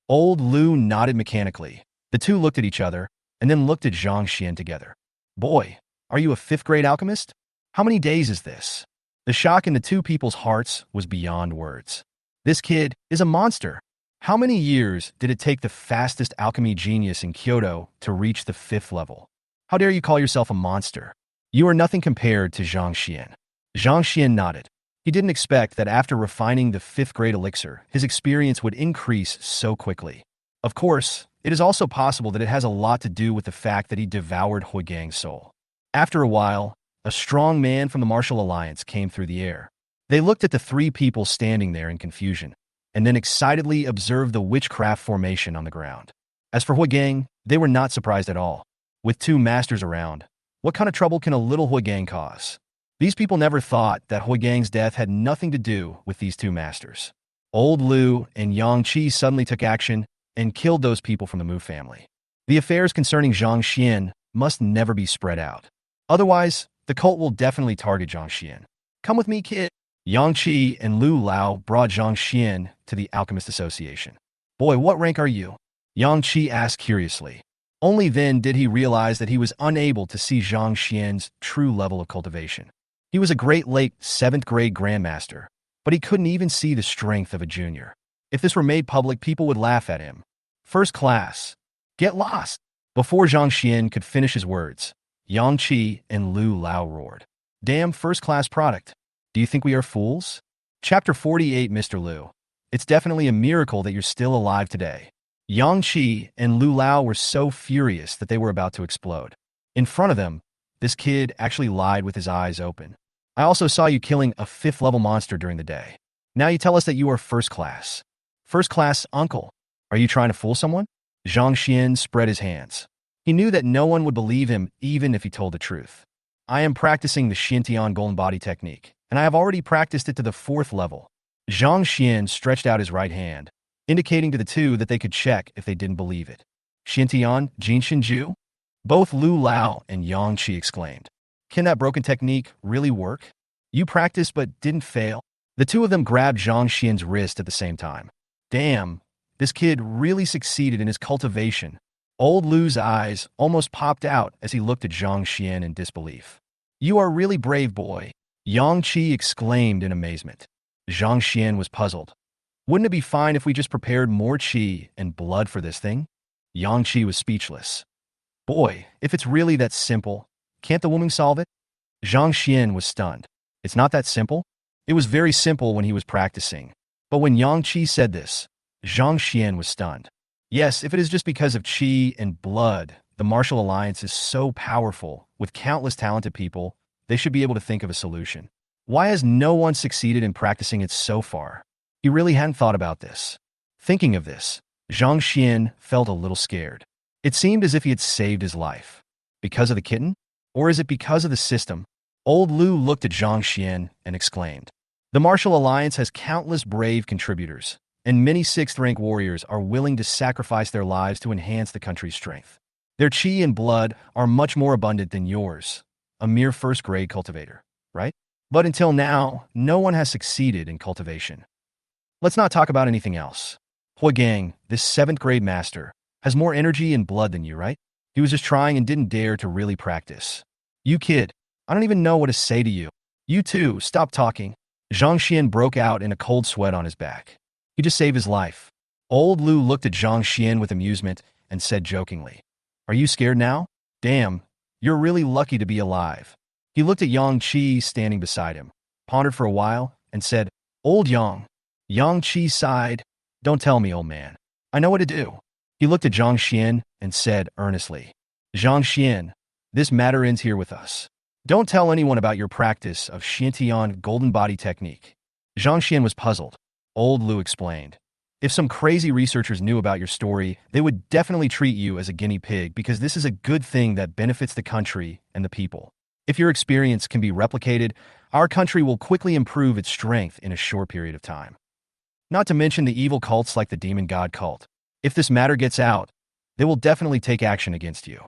Old Lu nodded mechanically. The two looked at each other and then looked at Zhang Xian together. Boy, are you a fifth-grade alchemist? How many days is this? The shock in the two people's hearts was beyond words. This kid is a monster. How many years did it take the fastest alchemy genius in Kyoto to reach the 5th level? How dare you call yourself a monster? You are nothing compared to Zhang Xian. Zhang Xian nodded. He didn't expect that after refining the 5th-grade elixir, his experience would increase so quickly. Of course, it is also possible that it has a lot to do with the fact that he devoured Huigang's soul. After a while, a strong man from the Martial Alliance came through the air. They looked at the three people standing there in confusion, and then excitedly observed the witchcraft formation on the ground. As for Huigang, they were not surprised at all. With two masters around, what kind of trouble can a little Huigang cause? These people never thought that Huigang's death had nothing to do with these two masters. Old Lu and Yang Qi suddenly took action and killed those people from the Mu family. The affairs concerning Zhang Xian must never be spread out. Otherwise, the cult will definitely target Zhang Xian. Come with me, kid. Yang Qi and Lu Lao brought Zhang Xian to the Alchemist Association. Boy, what rank are you? Yang Qi asked curiously. Only then did he realize that he was unable to see Zhang Xian's true level of cultivation. He was a great late 7th-grade Grandmaster, but he couldn't even see the strength of a junior. If this were made public, people would laugh at him. First class. Get lost. Before Zhang Xian could finish his words, Yang Qi and Lu Lao roared. Damn first-class product. Do you think we are fools? Chapter 48, Mr. Lu. It's definitely a miracle that you're still alive today. Yang Qi and Lu Lao were so furious that they were about to explode. In front of them, this kid actually lied with his eyes open. I also saw you killing a 5th-level monster during the day. Now you tell us that you are first class. First class, uncle. Are you trying to fool someone? Zhang Xian spread his hands. He knew that no one would believe him even if he told the truth. I am practicing the Xintian golden body technique, and I have already practiced it to the 4th level. Zhang Xian stretched out his right hand, indicating to the two that they could check if they didn't believe it. Xintian, Jinshinju? Both Lu Lao and Yang Qi exclaimed. Can that broken technique really work? You practiced but didn't fail? The two of them grabbed Zhang Xian's wrist at the same time. Damn, this kid really succeeded in his cultivation. Old Lu's eyes almost popped out as he looked at Zhang Xian in disbelief. You are really brave, boy, Yang Qi exclaimed in amazement. Zhang Xian was puzzled. Wouldn't it be fine if we just prepared more qi and blood for this thing? Yang Qi was speechless. Boy, if it's really that simple, can't the woman solve it? Zhang Xian was stunned. It's not that simple? It was very simple when he was practicing. But when Yang Qi said this, Zhang Xian was stunned. Yes, if it is just because of qi and blood, the Martial Alliance is so powerful, with countless talented people, they should be able to think of a solution. Why has no one succeeded in practicing it so far? He really hadn't thought about this. Thinking of this, Zhang Xian felt a little scared. It seemed as if he had saved his life. Because of the kitten? Or is it because of the system? Old Lu looked at Zhang Xian and exclaimed. The Martial Alliance has countless brave contributors, and many 6th-rank warriors are willing to sacrifice their lives to enhance the country's strength. Their qi and blood are much more abundant than yours, a mere 1st-grade cultivator, right? But until now, no one has succeeded in cultivation. Let's not talk about anything else. Huigang, this 7th-grade master, has more energy and blood than you, right? He was just trying and didn't dare to really practice. You kid, I don't even know what to say to you. You too, stop talking. Zhang Xian broke out in a cold sweat on his back. He just saved his life. Old Lu looked at Zhang Xian with amusement and said jokingly, Are you scared now? Damn, you're really lucky to be alive. He looked at Yang Qi standing beside him, pondered for a while, and said, Old Yang. Yang Qi sighed. Don't tell me, old man. I know what to do. He looked at Zhang Xian and said earnestly, Zhang Xian, this matter ends here with us. Don't tell anyone about your practice of Xintian golden body technique. Zhang Xian was puzzled. Old Lu explained. If some crazy researchers knew about your story, they would definitely treat you as a guinea pig because this is a good thing that benefits the country and the people. If your experience can be replicated, our country will quickly improve its strength in a short period of time. Not to mention the evil cults like the demon god cult. If this matter gets out, they will definitely take action against you.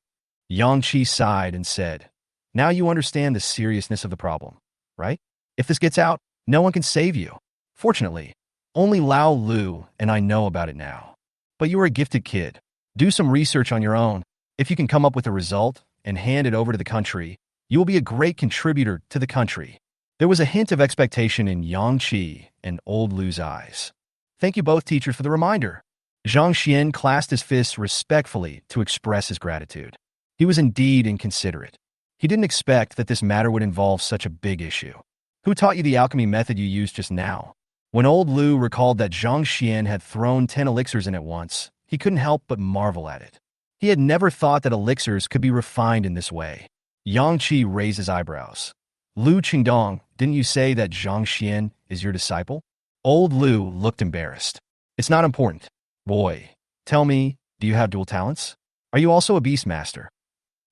Yang Qi sighed and said, now you understand the seriousness of the problem, right? If this gets out, no one can save you. Fortunately, only Lao Lu and I know about it now. But you are a gifted kid. Do some research on your own. If you can come up with a result and hand it over to the country, you will be a great contributor to the country. There was a hint of expectation in Yang Qi and old Lu's eyes. Thank you both, teacher, for the reminder. Zhang Xian clasped his fists respectfully to express his gratitude. He was indeed inconsiderate. He didn't expect that this matter would involve such a big issue. Who taught you the alchemy method you used just now? When old Lu recalled that Zhang Xian had thrown 10 elixirs in at once, he couldn't help but marvel at it. He had never thought that elixirs could be refined in this way. Yang Qi raised his eyebrows. Lu Qingdong, didn't you say that Zhang Xian is your disciple? Old Lu looked embarrassed. It's not important. Boy, tell me, do you have dual talents? Are you also a beast master?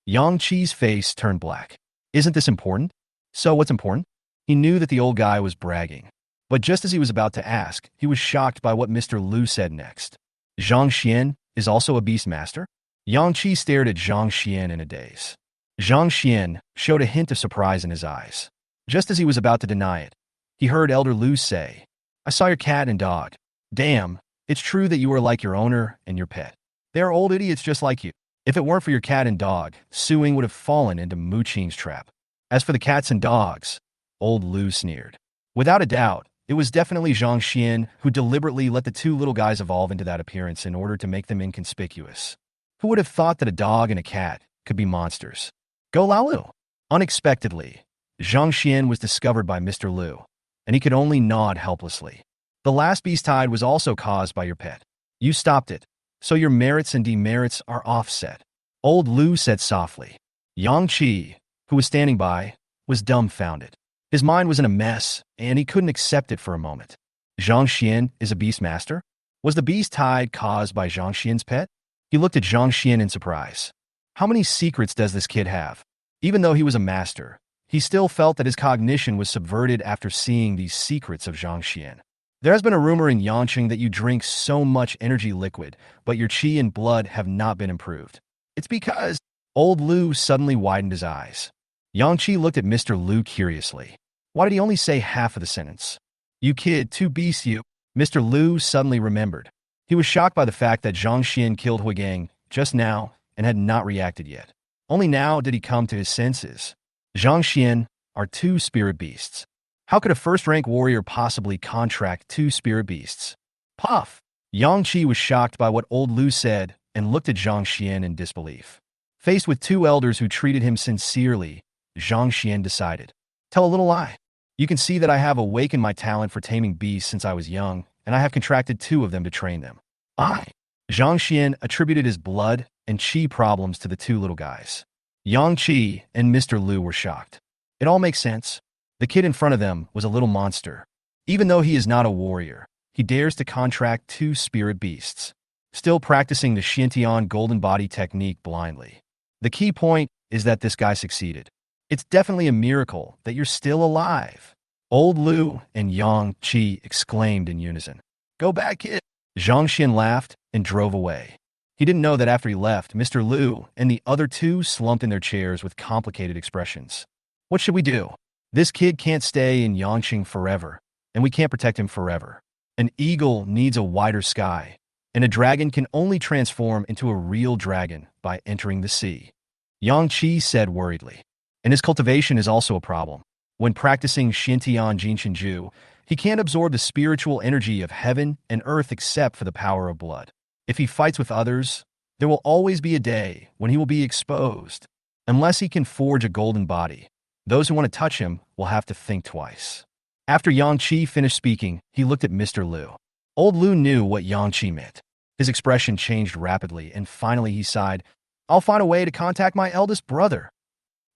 Yang Qi's face turned black. Isn't this important? So what's important? He knew that the old guy was bragging. But just as he was about to ask, he was shocked by what Mr. Lu said next. Zhang Xian is also a beast master? Yang Qi stared at Zhang Xian in a daze. Zhang Xian showed a hint of surprise in his eyes. Just as he was about to deny it, he heard Elder Lu say, I saw your cat and dog. Damn, it's true that you are like your owner and your pet. They are old idiots just like you. If it weren't for your cat and dog, Suing would have fallen into Mu Qing's trap. As for the cats and dogs, old Lu sneered. Without a doubt, it was definitely Zhang Xian who deliberately let the two little guys evolve into that appearance in order to make them inconspicuous. Who would have thought that a dog and a cat could be monsters? Go Lao Lu! Unexpectedly, Zhang Xian was discovered by Mr. Lu, and he could only nod helplessly. The last beast tide was also caused by your pet. You stopped it, so your merits and demerits are offset. Old Lu said softly. Yang Qi, who was standing by, was dumbfounded. His mind was in a mess, and he couldn't accept it for a moment. Zhang Xian is a beast master? Was the beast tide caused by Zhang Xian's pet? He looked at Zhang Xian in surprise. How many secrets does this kid have? Even though he was a master, he still felt that his cognition was subverted after seeing these secrets of Zhang Xian. There has been a rumor in Yancheng that you drink so much energy liquid, but your qi and blood have not been improved. It's because... Old Lu suddenly widened his eyes. Yang Qi looked at Mr. Lu curiously. Why did he only say half of the sentence? You kid, two beasts you. Mr. Lu suddenly remembered. He was shocked by the fact that Zhang Xian killed Huigang just now and had not reacted yet. Only now did he come to his senses. Zhang Xian are two spirit beasts. How could a first-rank warrior possibly contract two spirit beasts? Puff! Yang Qi was shocked by what old Lu said and looked at Zhang Xian in disbelief. Faced with two elders who treated him sincerely, Zhang Xian decided. Tell a little lie. You can see that I have awakened my talent for taming beasts since I was young, and I have contracted two of them to train them. Zhang Xian attributed his blood and qi problems to the two little guys. Yang Qi and Mr. Lu were shocked. It all makes sense. The kid in front of them was a little monster. Even though he is not a warrior, he dares to contract two spirit beasts, still practicing the Xintian golden body technique blindly. The key point is that this guy succeeded. It's definitely a miracle that you're still alive. Old Lu and Yang Qi exclaimed in unison. Go back, kid. Zhang Xian laughed and drove away. He didn't know that after he left, Mr. Lu and the other two slumped in their chairs with complicated expressions. What should we do? This kid can't stay in Yangqing forever, and we can't protect him forever. An eagle needs a wider sky, and a dragon can only transform into a real dragon by entering the sea. Yang Qi said worriedly. And his cultivation is also a problem. When practicing Xintian Jinshinju, he can't absorb the spiritual energy of heaven and earth except for the power of blood. If he fights with others, there will always be a day when he will be exposed. Unless he can forge a golden body, those who want to touch him will have to think twice. After Yang Qi finished speaking, he looked at Mr. Lu. Old Lu knew what Yang Qi meant. His expression changed rapidly, and finally he sighed, I'll find a way to contact my eldest brother.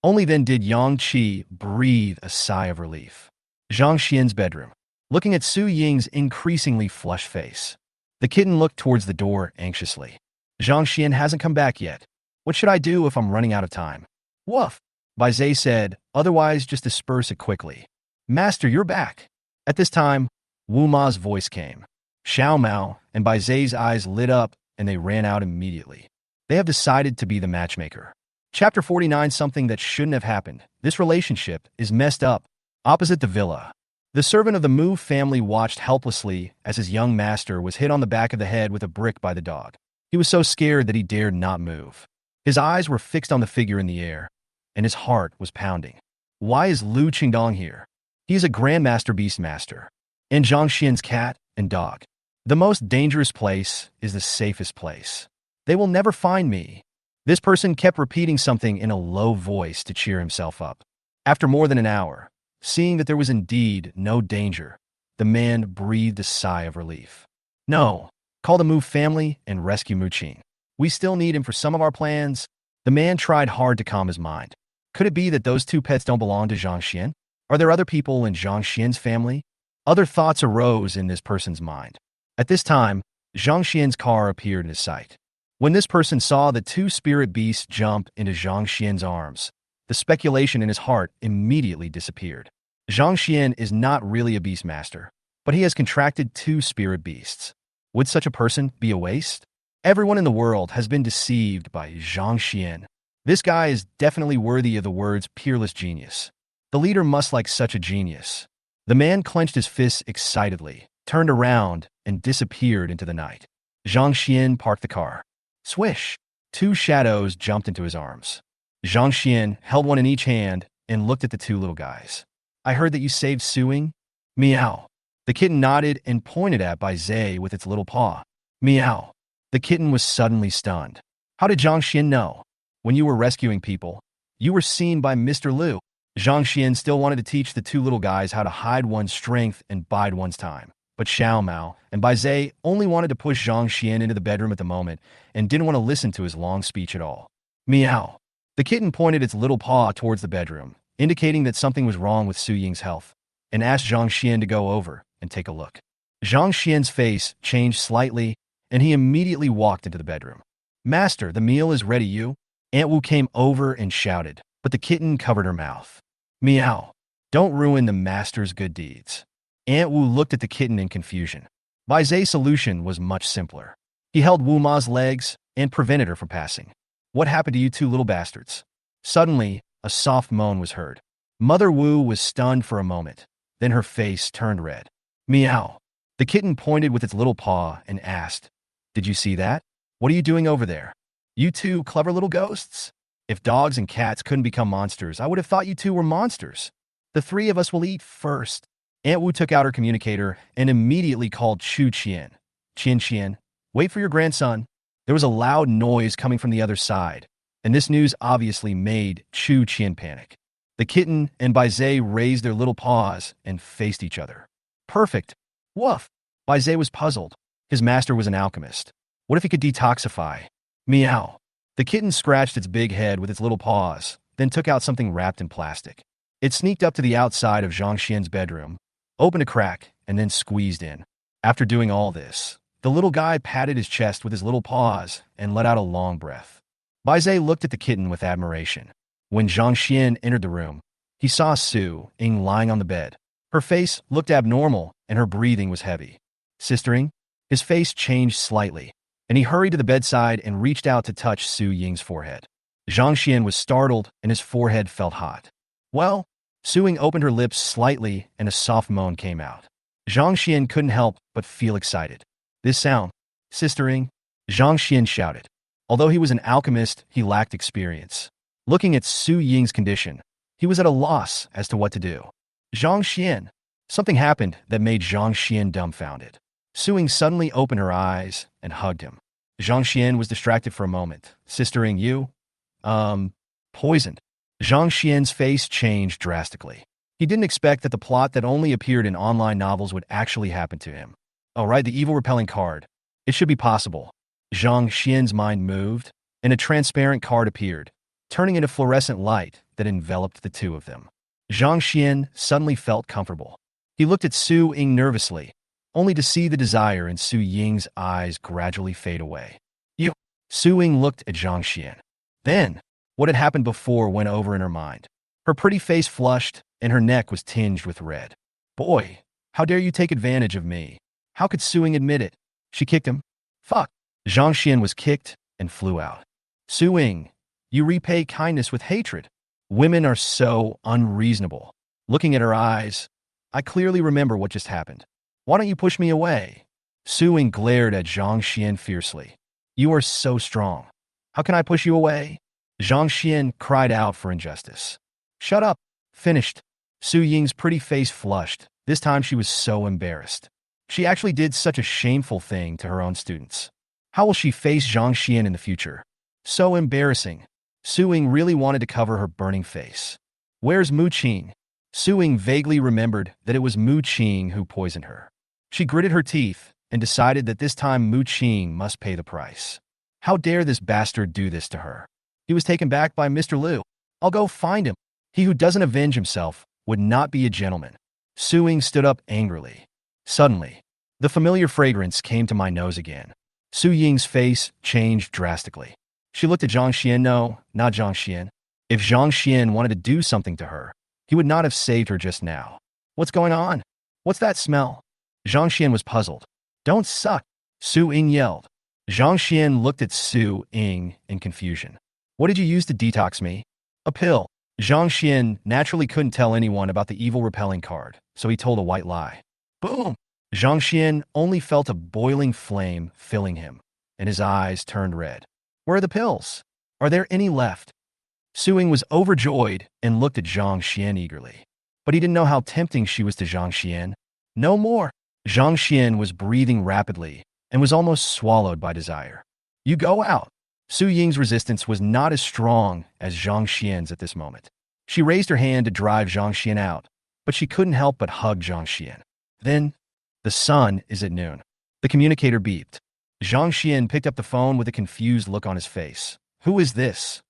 Only then did Yang Qi breathe a sigh of relief. Zhang Xian's bedroom, looking at Su Ying's increasingly flushed face. The kitten looked towards the door anxiously. Zhang Xian hasn't come back yet. What should I do if I'm running out of time? Woof! Bai Zhe said, otherwise just disperse it quickly. Master, you're back. At this time, Wu Ma's voice came. Xiao Mao and Bai Zai's eyes lit up and they ran out immediately. They have decided to be the matchmaker. Chapter 49, something that shouldn't have happened. This relationship is messed up. Opposite the villa, the servant of the Mu family watched helplessly as his young master was hit on the back of the head with a brick by the dog. He was so scared that he dared not move. His eyes were fixed on the figure in the air, and his heart was pounding. Why is Lu Qingdong here? He is a Grandmaster Beastmaster, and Zhang Xian's cat and dog. The most dangerous place is the safest place. They will never find me. This person kept repeating something in a low voice to cheer himself up. After more than an hour, seeing that there was indeed no danger, the man breathed a sigh of relief. No, call the Mu family and rescue Mu Qing. We still need him for some of our plans. The man tried hard to calm his mind. Could it be that those two pets don't belong to Zhang Xian? Are there other people in Zhang Xian's family? Other thoughts arose in this person's mind. At this time, Zhang Xian's car appeared in his sight. When this person saw the two spirit beasts jump into Zhang Xian's arms, the speculation in his heart immediately disappeared. Zhang Xian is not really a beastmaster, but he has contracted two spirit beasts. Would such a person be a waste? Everyone in the world has been deceived by Zhang Xian. This guy is definitely worthy of the words peerless genius. The leader must like such a genius. The man clenched his fists excitedly, turned around, and disappeared into the night. Zhang Xian parked the car. Swish! Two shadows jumped into his arms. Zhang Xian held one in each hand and looked at the two little guys. I heard that you saved Suing? Meow. The kitten nodded and pointed at Bai Zai with its little paw. Meow. The kitten was suddenly stunned. How did Zhang Xian know? When you were rescuing people, you were seen by Mr. Liu. Zhang Xian still wanted to teach the two little guys how to hide one's strength and bide one's time. But Xiao Mao and Bai Zai only wanted to push Zhang Xian into the bedroom at the moment and didn't want to listen to his long speech at all. Meow. The kitten pointed its little paw towards the bedroom, indicating that something was wrong with Su Ying's health, and asked Zhang Xian to go over and take a look. Zhang Xian's face changed slightly, and he immediately walked into the bedroom. Master, the meal is ready, you? Aunt Wu came over and shouted, but the kitten covered her mouth. Meow. Don't ruin the master's good deeds. Aunt Wu looked at the kitten in confusion. Bai Zai's solution was much simpler. He held Wu Ma's legs and prevented her from passing. What happened to you two little bastards? Suddenly, a soft moan was heard. Mother Wu was stunned for a moment. Then her face turned red. Meow. The kitten pointed with its little paw and asked, Did you see that? What are you doing over there? You two clever little ghosts? If dogs and cats couldn't become monsters, I would have thought you two were monsters. The three of us will eat first. Aunt Wu took out her communicator and immediately called Chu Qian. Qian, wait for your grandson. There was a loud noise coming from the other side, and this news obviously made Chu Qian panic. The kitten and Bai Zai raised their little paws and faced each other. Perfect. Woof. Bai Zai was puzzled. His master was an alchemist. What if he could detoxify? Meow. The kitten scratched its big head with its little paws, then took out something wrapped in plastic. It sneaked up to the outside of Zhang Xian's bedroom, opened a crack, and then squeezed in. After doing all this, the little guy patted his chest with his little paws and let out a long breath. Bai Zai looked at the kitten with admiration. When Zhang Xian entered the room, he saw Su Ying lying on the bed. Her face looked abnormal and her breathing was heavy. Sistering? His face changed slightly, and he hurried to the bedside and reached out to touch Su Ying's forehead. Zhang Xian was startled and his forehead felt hot. Well, Su Ying opened her lips slightly and a soft moan came out. Zhang Xian couldn't help but feel excited. This sound, Sistering, Zhang Xian shouted. Although he was an alchemist, he lacked experience. Looking at Su Ying's condition, he was at a loss as to what to do. Zhang Xian. Something happened that made Zhang Xian dumbfounded. Su Ying suddenly opened her eyes and hugged him. Zhang Xian was distracted for a moment. Sistering, you? Poisoned. Zhang Xian's face changed drastically. He didn't expect that the plot that only appeared in online novels would actually happen to him. Oh, right, the evil repelling card. It should be possible. Zhang Xian's mind moved, and a transparent card appeared, turning into fluorescent light that enveloped the two of them. Zhang Xian suddenly felt comfortable. He looked at Su Ying nervously, only to see the desire in Su Ying's eyes gradually fade away. You. Su Ying looked at Zhang Xian. Then, what had happened before went over in her mind. Her pretty face flushed, and her neck was tinged with red. Boy, how dare you take advantage of me? How could Su Ying admit it? She kicked him. Fuck. Zhang Xian was kicked and flew out. Su Ying, you repay kindness with hatred. Women are so unreasonable. Looking at her eyes, I clearly remember what just happened. Why don't you push me away? Su Ying glared at Zhang Xian fiercely. You are so strong. How can I push you away? Zhang Xian cried out for injustice. Shut up. Finished. Su Ying's pretty face flushed. This time she was so embarrassed. She actually did such a shameful thing to her own students. How will she face Zhang Xian in the future? So embarrassing. Su Ying really wanted to cover her burning face. Where's Mu Qing? Su Ying vaguely remembered that it was Mu Qing who poisoned her. She gritted her teeth and decided that this time Mu Qing must pay the price. How dare this bastard do this to her? He was taken back by Mr. Liu. I'll go find him. He who doesn't avenge himself would not be a gentleman. Su Ying stood up angrily. Suddenly, the familiar fragrance came to my nose again. Su Ying's face changed drastically. She looked at Zhang Xian. No, not Zhang Xian. If Zhang Xian wanted to do something to her, he would not have saved her just now. What's going on? What's that smell? Zhang Xian was puzzled. Don't suck, Su Ying yelled. Zhang Xian looked at Su Ying in confusion. What did you use to detox me? A pill. Zhang Xian naturally couldn't tell anyone about the evil repelling card, so he told a white lie. Boom! Zhang Xian only felt a boiling flame filling him, and his eyes turned red. Where are the pills? Are there any left? Su Ying was overjoyed and looked at Zhang Xian eagerly. But he didn't know how tempting she was to Zhang Xian. No more. Zhang Xian was breathing rapidly and was almost swallowed by desire. You go out. Su Ying's resistance was not as strong as Zhang Xian's at this moment. She raised her hand to drive Zhang Xian out, but she couldn't help but hug Zhang Xian. Then, the sun is at noon. The communicator beeped. Zhang Xian picked up the phone with a confused look on his face. Who is this?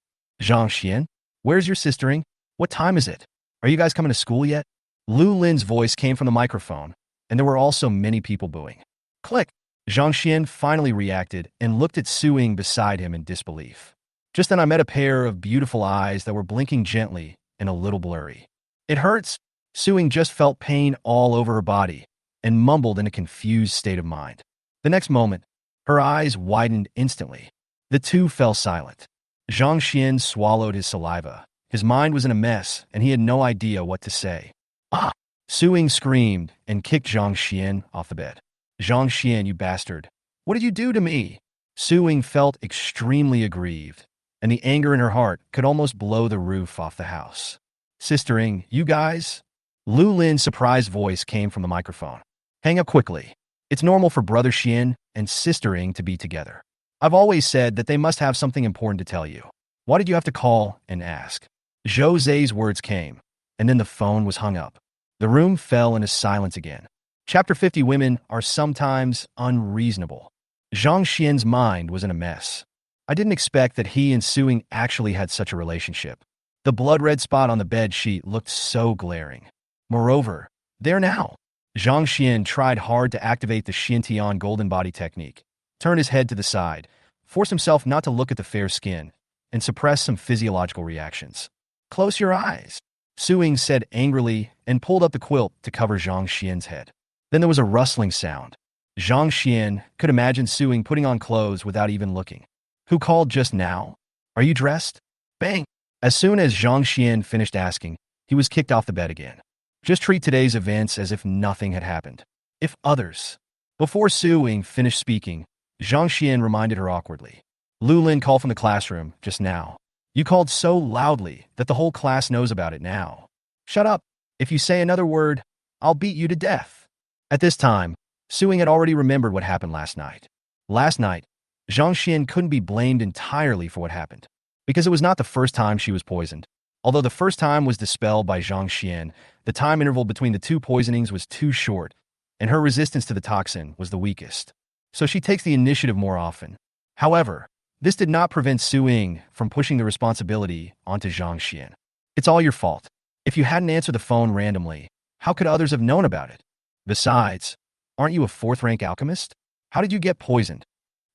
Zhang Xian? Where's your sistering? What time is it? Are you guys coming to school yet? Lu Lin's voice came from the microphone, and there were also many people booing. Click! Zhang Xian finally reacted and looked at Su Ying beside him in disbelief. Just then I met a pair of beautiful eyes that were blinking gently and a little blurry. It hurts. Su Ying just felt pain all over her body and mumbled in a confused state of mind. The next moment, her eyes widened instantly. The two fell silent. Zhang Xian swallowed his saliva. His mind was in a mess, and he had no idea what to say. Ah! Su Ying screamed and kicked Zhang Xian off the bed. Zhang Xian, you bastard. What did you do to me? Su Ying felt extremely aggrieved, and the anger in her heart could almost blow the roof off the house. Sister Ying, you guys? Lu Lin's surprised voice came from the microphone. Hang up quickly. It's normal for Brother Xian and Sister Ying to be together. I've always said that they must have something important to tell you. Why did you have to call and ask? Zhou Zai's words came, and then the phone was hung up. The room fell into silence again. Chapter 50. Women are sometimes unreasonable. Zhang Xian's mind was in a mess. I didn't expect that he and Su Ying actually had such a relationship. The blood-red spot on the bed sheet looked so glaring. Moreover, there now. Zhang Xian tried hard to activate the Xintian golden body technique, turned his head to the side, forced himself not to look at the fair skin, and suppress some physiological reactions. Close your eyes, Su Ying said angrily and pulled up the quilt to cover Zhang Xian's head. Then there was a rustling sound. Zhang Xian could imagine Su Ying putting on clothes without even looking. Who called just now? Are you dressed? Bang! As soon as Zhang Xian finished asking, he was kicked off the bed again. Just treat today's events as if nothing had happened. If others. Before Su Ying finished speaking, Zhang Xian reminded her awkwardly. Lu Lin called from the classroom just now. You called so loudly that the whole class knows about it now. Shut up. If you say another word, I'll beat you to death. At this time, Su Ying had already remembered what happened last night. Last night, Zhang Xian couldn't be blamed entirely for what happened, because it was not the first time she was poisoned. Although the first time was dispelled by Zhang Xian, the time interval between the two poisonings was too short, and her resistance to the toxin was the weakest. So she takes the initiative more often. However, this did not prevent Su Ying from pushing the responsibility onto Zhang Xian. It's all your fault. If you hadn't answered the phone randomly, how could others have known about it? Besides, aren't you a fourth-rank alchemist? How did you get poisoned?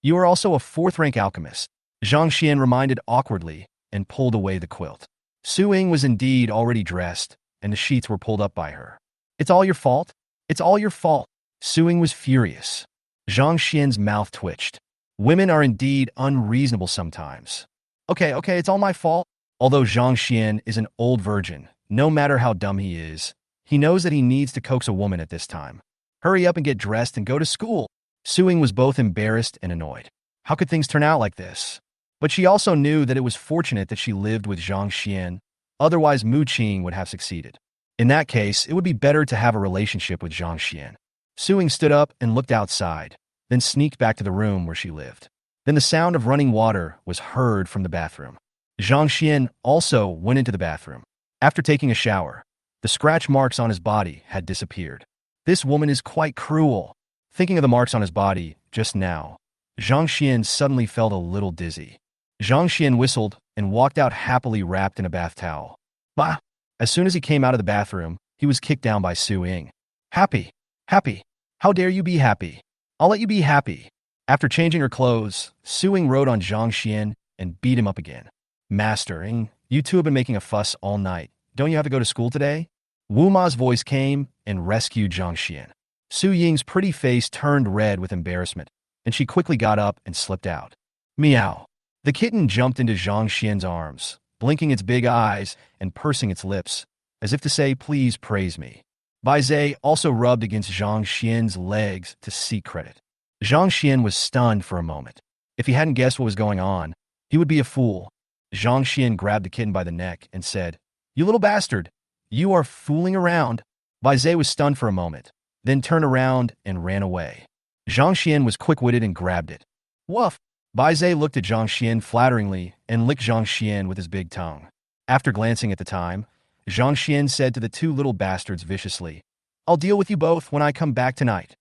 You are also a fourth-rank alchemist, Zhang Xian reminded awkwardly and pulled away the quilt. Su Ying was indeed already dressed, and the sheets were pulled up by her. It's all your fault? It's all your fault. Suing was furious. Zhang Xian's mouth twitched. Women are indeed unreasonable sometimes. Okay, it's all my fault. Although Zhang Xian is an old virgin, no matter how dumb he is, he knows that he needs to coax a woman at this time. Hurry up and get dressed and go to school. Suing was both embarrassed and annoyed. How could things turn out like this? But she also knew that it was fortunate that she lived with Zhang Xian, otherwise Mu Qing would have succeeded. In that case, it would be better to have a relationship with Zhang Xian. Suing stood up and looked outside, then sneaked back to the room where she lived. Then the sound of running water was heard from the bathroom. Zhang Xian also went into the bathroom. After taking a shower, the scratch marks on his body had disappeared. This woman is quite cruel. Thinking of the marks on his body just now, Zhang Xian suddenly felt a little dizzy. Zhang Xian whistled and walked out happily wrapped in a bath towel. Bah! As soon as he came out of the bathroom, he was kicked down by Su Ying. Happy! Happy! How dare you be happy? I'll let you be happy. After changing her clothes, Su Ying rode on Zhang Xian and beat him up again. Master, you two have been making a fuss all night. Don't you have to go to school today? Wu Ma's voice came and rescued Zhang Xian. Su Ying's pretty face turned red with embarrassment, and she quickly got up and slipped out. Meow. The kitten jumped into Zhang Xian's arms, blinking its big eyes and pursing its lips, as if to say, please praise me. Bai Zhe also rubbed against Zhang Xian's legs to seek credit. Zhang Xian was stunned for a moment. If he hadn't guessed what was going on, he would be a fool. Zhang Xian grabbed the kitten by the neck and said, You little bastard, you are fooling around. Bai Zhe was stunned for a moment, then turned around and ran away. Zhang Xian was quick-witted and grabbed it. Woof! Bai Zhe looked at Zhang Xian flatteringly and licked Zhang Xian with his big tongue. After glancing at the time, Zhang Xian said to the two little bastards viciously, I'll deal with you both when I come back tonight.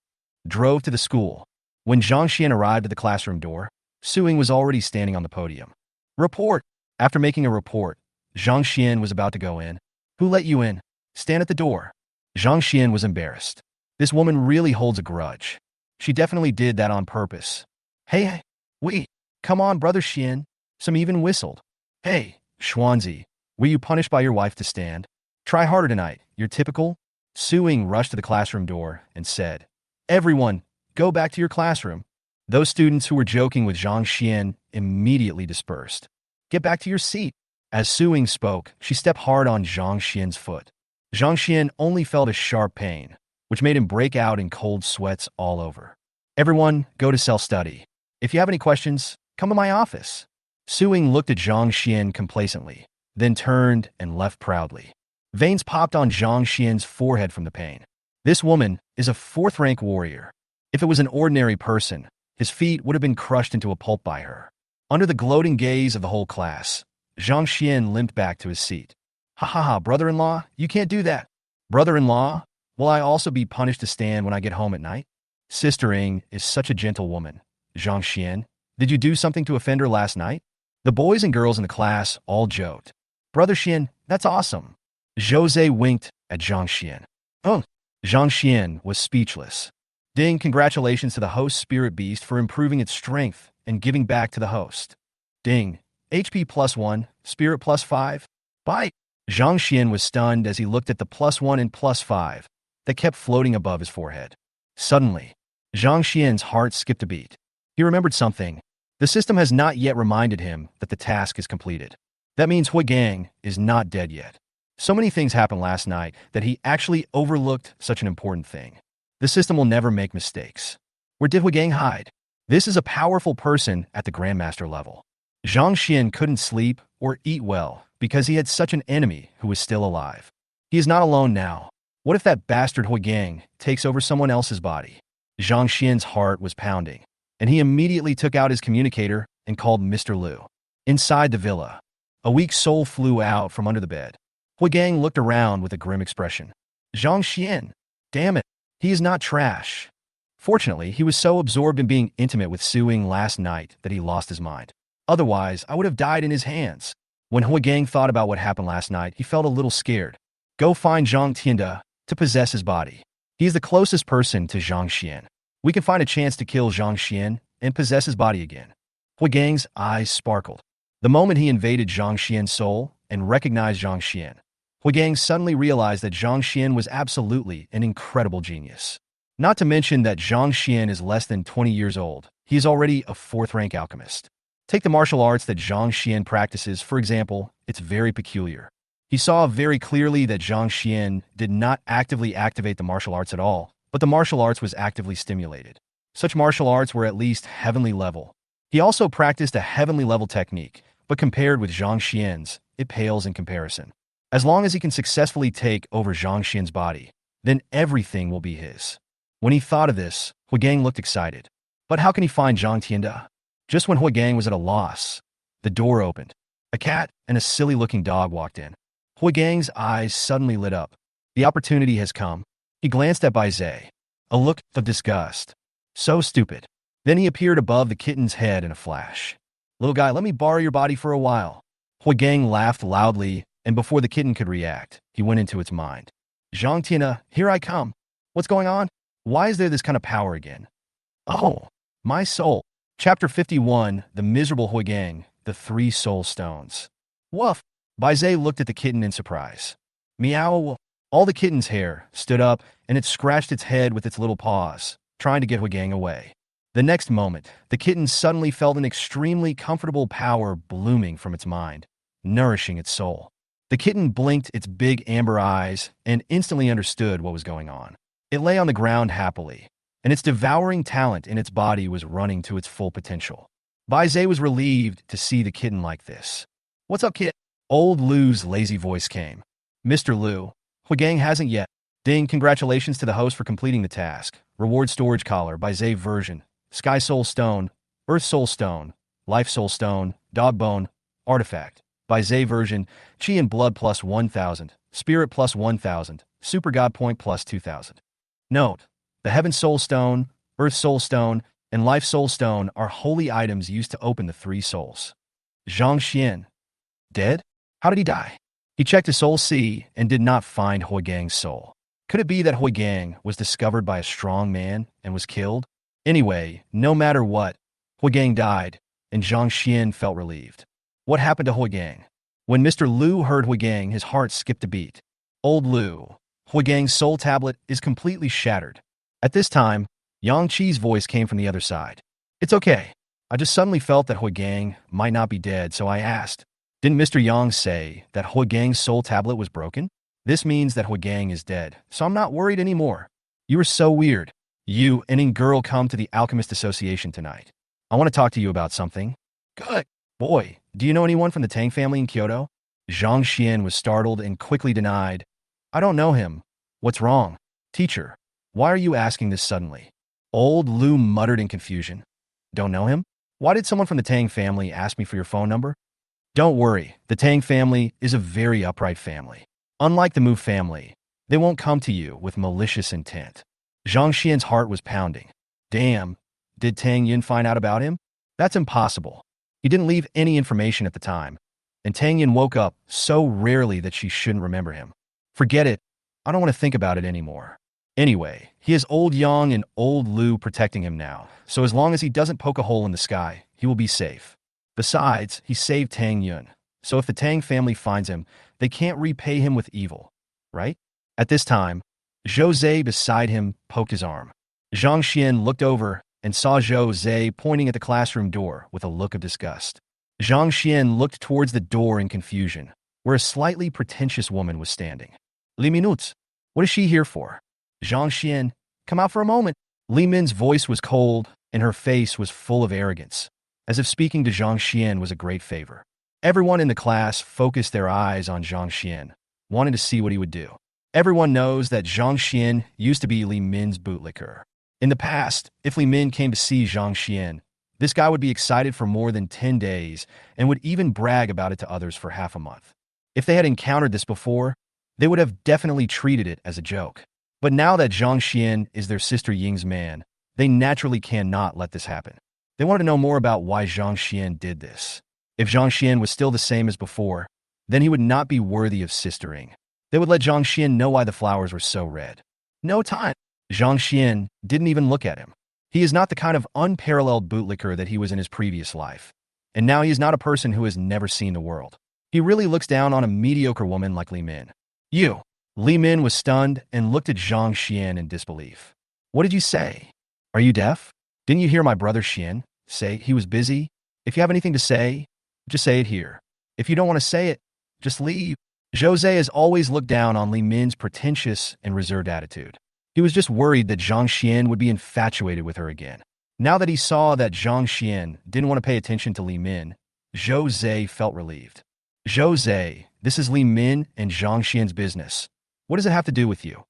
Drove to the school. When Zhang Xian arrived at the classroom door, Su Ying was already standing on the podium. Report! After making a report, Zhang Xian was about to go in. Who let you in? Stand at the door. Zhang Xian was embarrassed. This woman really holds a grudge. She definitely did that on purpose. Hey, wait, come on, brother Xian. Some even whistled. Hey, Xuanzi, were you punished by your wife to stand? Try harder tonight, you're typical. Su Ying rushed to the classroom door and said, Everyone, go back to your classroom. Those students who were joking with Zhang Xian immediately dispersed. Get back to your seat. As Su Ying spoke, she stepped hard on Zhang Xian's foot. Zhang Xian only felt a sharp pain, which made him break out in cold sweats all over. Everyone, go to self-study. If you have any questions, come to my office. Su Ying looked at Zhang Xian complacently, then turned and left proudly. Veins popped on Zhang Xian's forehead from the pain. This woman is a fourth-rank warrior. If it was an ordinary person, his feet would have been crushed into a pulp by her. Under the gloating gaze of the whole class, Zhang Xian limped back to his seat. Ha ha ha, brother-in-law, you can't do that. Brother-in-law, will I also be punished to stand when I get home at night? Sister Ying is such a gentle woman. Zhang Xian, did you do something to offend her last night? The boys and girls in the class all joked. Brother Xian, that's awesome. Jose winked at Zhang Xian. Oh, Zhang Xian was speechless. Ding, congratulations to the host spirit beast for improving its strength and giving back to the host. Ding, HP +1, spirit +5. Bye. Zhang Xian was stunned as he looked at the +1 and +5 that kept floating above his forehead. Suddenly, Zhang Xian's heart skipped a beat. He remembered something. The system has not yet reminded him that the task is completed. That means Hui Gang is not dead yet. So many things happened last night that he actually overlooked such an important thing. The system will never make mistakes. Where did Hui Gang hide? This is a powerful person at the Grandmaster level. Zhang Xian couldn't sleep or eat well because he had such an enemy who was still alive. He is not alone now. What if that bastard Hui Gang takes over someone else's body? Zhang Xian's heart was pounding, and he immediately took out his communicator and called Mr. Liu. Inside the villa, a weak soul flew out from under the bed. Hui Gang looked around with a grim expression. Zhang Xian, damn it, he is not trash. Fortunately, he was so absorbed in being intimate with Su Ying last night that he lost his mind. Otherwise, I would have died in his hands. When Hui Gang thought about what happened last night, he felt a little scared. Go find Zhang Tianda to possess his body. He is the closest person to Zhang Xian. We can find a chance to kill Zhang Xian and possess his body again. Hui Gang's eyes sparkled. The moment he invaded Zhang Xian's soul and recognized Zhang Xian, Huigang suddenly realized that Zhang Xian was absolutely an incredible genius. Not to mention that Zhang Xian is less than 20 years old. He is already a fourth-rank alchemist. Take the martial arts that Zhang Xian practices, for example, it's very peculiar. He saw very clearly that Zhang Xian did not actively activate the martial arts at all, but the martial arts was actively stimulated. Such martial arts were at least heavenly level. He also practiced a heavenly level technique, but compared with Zhang Xian's, it pales in comparison. As long as he can successfully take over Zhang Xian's body, then everything will be his. When he thought of this, Huigang looked excited. But how can he find Zhang Tianda? Just when Huigang was at a loss, the door opened. A cat and a silly-looking dog walked in. Huigang's eyes suddenly lit up. The opportunity has come. He glanced at Bai Zhe. A look of disgust. So stupid. Then he appeared above the kitten's head in a flash. Little guy, let me borrow your body for a while. Huigang laughed loudly, and before the kitten could react, he went into its mind. Zhang Tianda, here I come. What's going on? Why is there this kind of power again? Oh, my soul. Chapter 51, The Miserable Huigang, The Three Soul Stones. Woof. Bai Zhe looked at the kitten in surprise. Meow. All the kitten's hair stood up, and it scratched its head with its little paws, trying to get Huigang away. The next moment, the kitten suddenly felt an extremely comfortable power blooming from its mind, nourishing its soul. The kitten blinked its big amber eyes and instantly understood what was going on. It lay on the ground happily, and its devouring talent in its body was running to its full potential. Bai Zhe was relieved to see the kitten like this. What's up, kid? Old Lu's lazy voice came. Mr. Lu, Huigang hasn't yet. Ding, congratulations to the host for completing the task. Reward storage collar, Bai Zhe version. Sky Soul Stone, Earth Soul Stone, Life Soul Stone, Dog Bone, Artifact. Bai Zhe version, Chi and Blood plus 1,000, Spirit plus 1,000, Super God Point plus 2,000. Note, the Heaven Soul Stone, Earth Soul Stone, and Life Soul Stone are holy items used to open the three souls. Zhang Xian. Dead? How did he die? He checked his soul C and did not find Huigang's soul. Could it be that Huigang was discovered by a strong man and was killed? Anyway, no matter what, Huigang died, and Zhang Xian felt relieved. What happened to Huigang? When Mr. Lu heard Huigang, his heart skipped a beat. Old Lu, Huigang's soul tablet is completely shattered. At this time, Yang Qi's voice came from the other side. It's okay. I just suddenly felt that Huigang might not be dead, so I asked. Didn't Mr. Yang say that Huigang's soul tablet was broken? This means that Huigang is dead, so I'm not worried anymore. You are so weird. You and a girl come to the Alchemist Association tonight. I want to talk to you about something. Good. Boy, do you know anyone from the Tang family in Kyoto? Zhang Xian was startled and quickly denied. I don't know him. What's wrong? Teacher, why are you asking this suddenly? Old Lu muttered in confusion. Don't know him? Why did someone from the Tang family ask me for your phone number? Don't worry, the Tang family is a very upright family. Unlike the Mu family, they won't come to you with malicious intent. Zhang Xian's heart was pounding. Damn, did Tang Yun find out about him? That's impossible. He didn't leave any information at the time, and Tang Yun woke up so rarely that she shouldn't remember him. Forget it. I don't want to think about it anymore. Anyway, he has old Yang and old Lu protecting him now, so as long as he doesn't poke a hole in the sky, he will be safe. Besides, he saved Tang Yun, so if the Tang family finds him, they can't repay him with evil, right? At this time, Zhou Zhe beside him poked his arm. Zhang Xian looked over and saw Zhou Zhe pointing at the classroom door with a look of disgust. Zhang Xian looked towards the door in confusion, where a slightly pretentious woman was standing. Li Minutes, what is she here for? Zhang Xian, come out for a moment. Li Min's voice was cold, and her face was full of arrogance, as if speaking to Zhang Xian was a great favor. Everyone in the class focused their eyes on Zhang Xian, wanting to see what he would do. Everyone knows that Zhang Xian used to be Li Min's bootlicker. In the past, if Li Min came to see Zhang Xian, this guy would be excited for more than 10 days and would even brag about it to others for half a month. If they had encountered this before, they would have definitely treated it as a joke. But now that Zhang Xian is their sister Ying's man, they naturally cannot let this happen. They wanted to know more about why Zhang Xian did this. If Zhang Xian was still the same as before, then he would not be worthy of sistering. They would let Zhang Xian know why the flowers were so red. No time. Zhang Xian didn't even look at him. He is not the kind of unparalleled bootlicker that he was in his previous life. And now he is not a person who has never seen the world. He really looks down on a mediocre woman like Li Min. You. Li Min was stunned and looked at Zhang Xian in disbelief. What did you say? Are you deaf? Didn't you hear my brother Xian say he was busy? If you have anything to say, just say it here. If you don't want to say it, just leave. Jose has always looked down on Li Min's pretentious and reserved attitude. He was just worried that Zhang Xian would be infatuated with her again. Now that he saw that Zhang Xian didn't want to pay attention to Li Min, Jose felt relieved. Jose, this is Li Min and Zhang Xian's business. What does it have to do with you?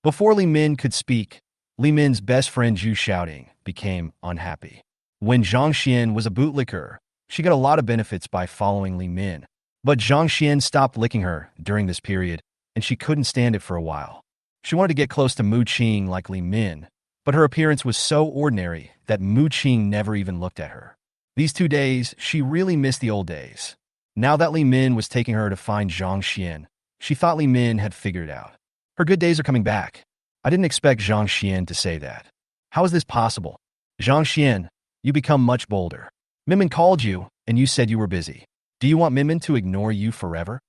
Before Li Min could speak, Li Min's best friend Zhu Shouting became unhappy. When Zhang Xian was a bootlicker, she got a lot of benefits by following Li Min. But Zhang Xian stopped licking her during this period, and she couldn't stand it for a while. She wanted to get close to Mu Qing like Li Min, but her appearance was so ordinary that Mu Qing never even looked at her. These 2 days, she really missed the old days. Now that Li Min was taking her to find Zhang Xian, she thought Li Min had figured it out. Her good days are coming back. I didn't expect Zhang Xian to say that. How is this possible? Zhang Xian, you become much bolder. Minmin called you, and you said you were busy. Do you want Minmin to ignore you forever?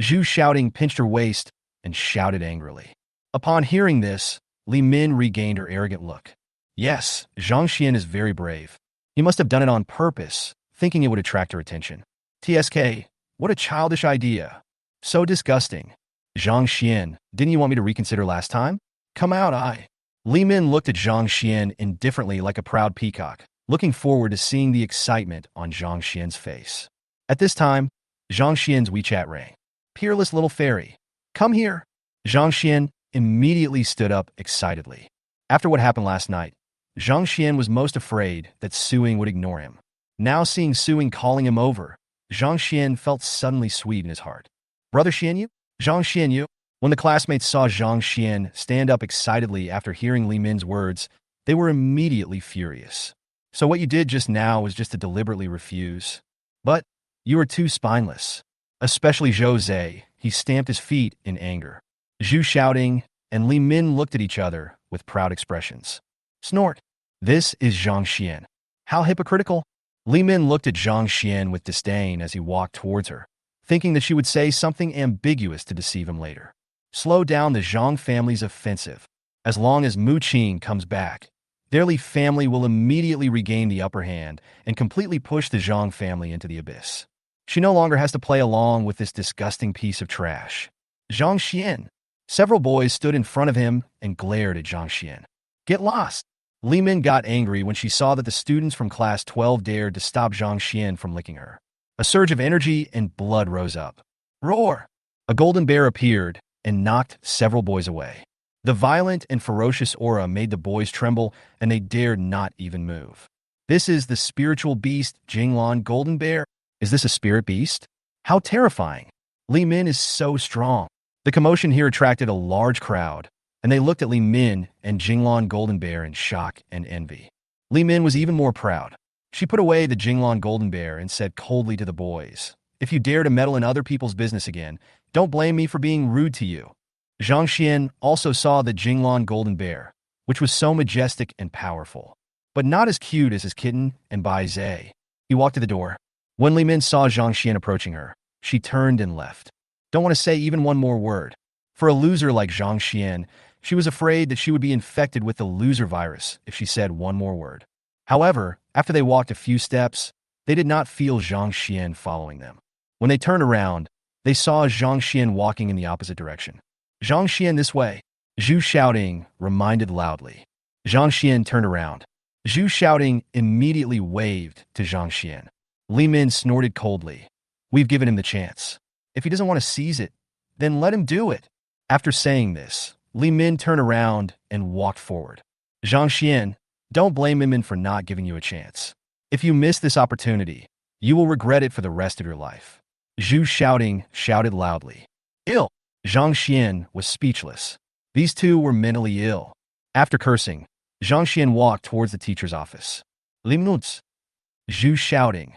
Zhu Shouting pinched her waist and shouted angrily. Upon hearing this, Li Min regained her arrogant look. Yes, Zhang Xian is very brave. He must have done it on purpose, thinking it would attract her attention. TSK, what a childish idea. So disgusting. Zhang Xian, didn't you want me to reconsider last time? Come out, Li Min looked at Zhang Xian indifferently like a proud peacock, looking forward to seeing the excitement on Zhang Xian's face. At this time, Zhang Xian's WeChat rang. Peerless little fairy, come here. Zhang Xian immediately stood up excitedly. After what happened last night, Zhang Xian was most afraid that Suing would ignore him. Now seeing Suing calling him over, Zhang Xian felt suddenly sweet in his heart. Brother Xianyu? Zhang Xianyu? When the classmates saw Zhang Xian stand up excitedly after hearing Li Min's words, they were immediately furious. So what you did just now was just to deliberately refuse. But you are too spineless. Especially Jose, he stamped his feet in anger. Zhu Shouting and Li Min looked at each other with proud expressions. Snort. This is Zhang Xian. How hypocritical. Li Min looked at Zhang Xian with disdain as he walked towards her, thinking that she would say something ambiguous to deceive him later. Slow down the Zhang family's offensive. As long as Mu Qing comes back, their Li family will immediately regain the upper hand and completely push the Zhang family into the abyss. She no longer has to play along with this disgusting piece of trash. Zhang Xian. Several boys stood in front of him and glared at Zhang Xian. Get lost. Li Min got angry when she saw that the students from class 12 dared to stop Zhang Xian from licking her. A surge of energy and blood rose up. Roar! A golden bear appeared and knocked several boys away. The violent and ferocious aura made the boys tremble, and they dared not even move. This is the spiritual beast, Jinglan Golden Bear. Is this a spirit beast? How terrifying. Li Min is so strong. The commotion here attracted a large crowd, and they looked at Li Min and Jinglan Golden Bear in shock and envy. Li Min was even more proud. She put away the Jinglan Golden Bear and said coldly to the boys, if you dare to meddle in other people's business again, don't blame me for being rude to you. Zhang Xian also saw the Jinglan Golden Bear, which was so majestic and powerful, but not as cute as his kitten and Bai Zhe. He walked to the door. When Li Min saw Zhang Xian approaching her, she turned and left. Don't want to say even one more word. For a loser like Zhang Xian, she was afraid that she would be infected with the loser virus if she said one more word. However, after they walked a few steps, they did not feel Zhang Xian following them. When they turned around, they saw Zhang Xian walking in the opposite direction. Zhang Xian this way. Zhu Shouting reminded loudly. Zhang Xian turned around. Zhu Shouting immediately waved to Zhang Xian. Li Min snorted coldly. We've given him the chance. If he doesn't want to seize it, then let him do it. After saying this, Li Min turned around and walked forward. Zhang Xian, don't blame Minmin for not giving you a chance. If you miss this opportunity, you will regret it for the rest of your life. Zhu Shouting shouted loudly. Ill. Zhang Xian was speechless. These two were mentally ill. After cursing, Zhang Xian walked towards the teacher's office. Limnuts. Zhu Shouting.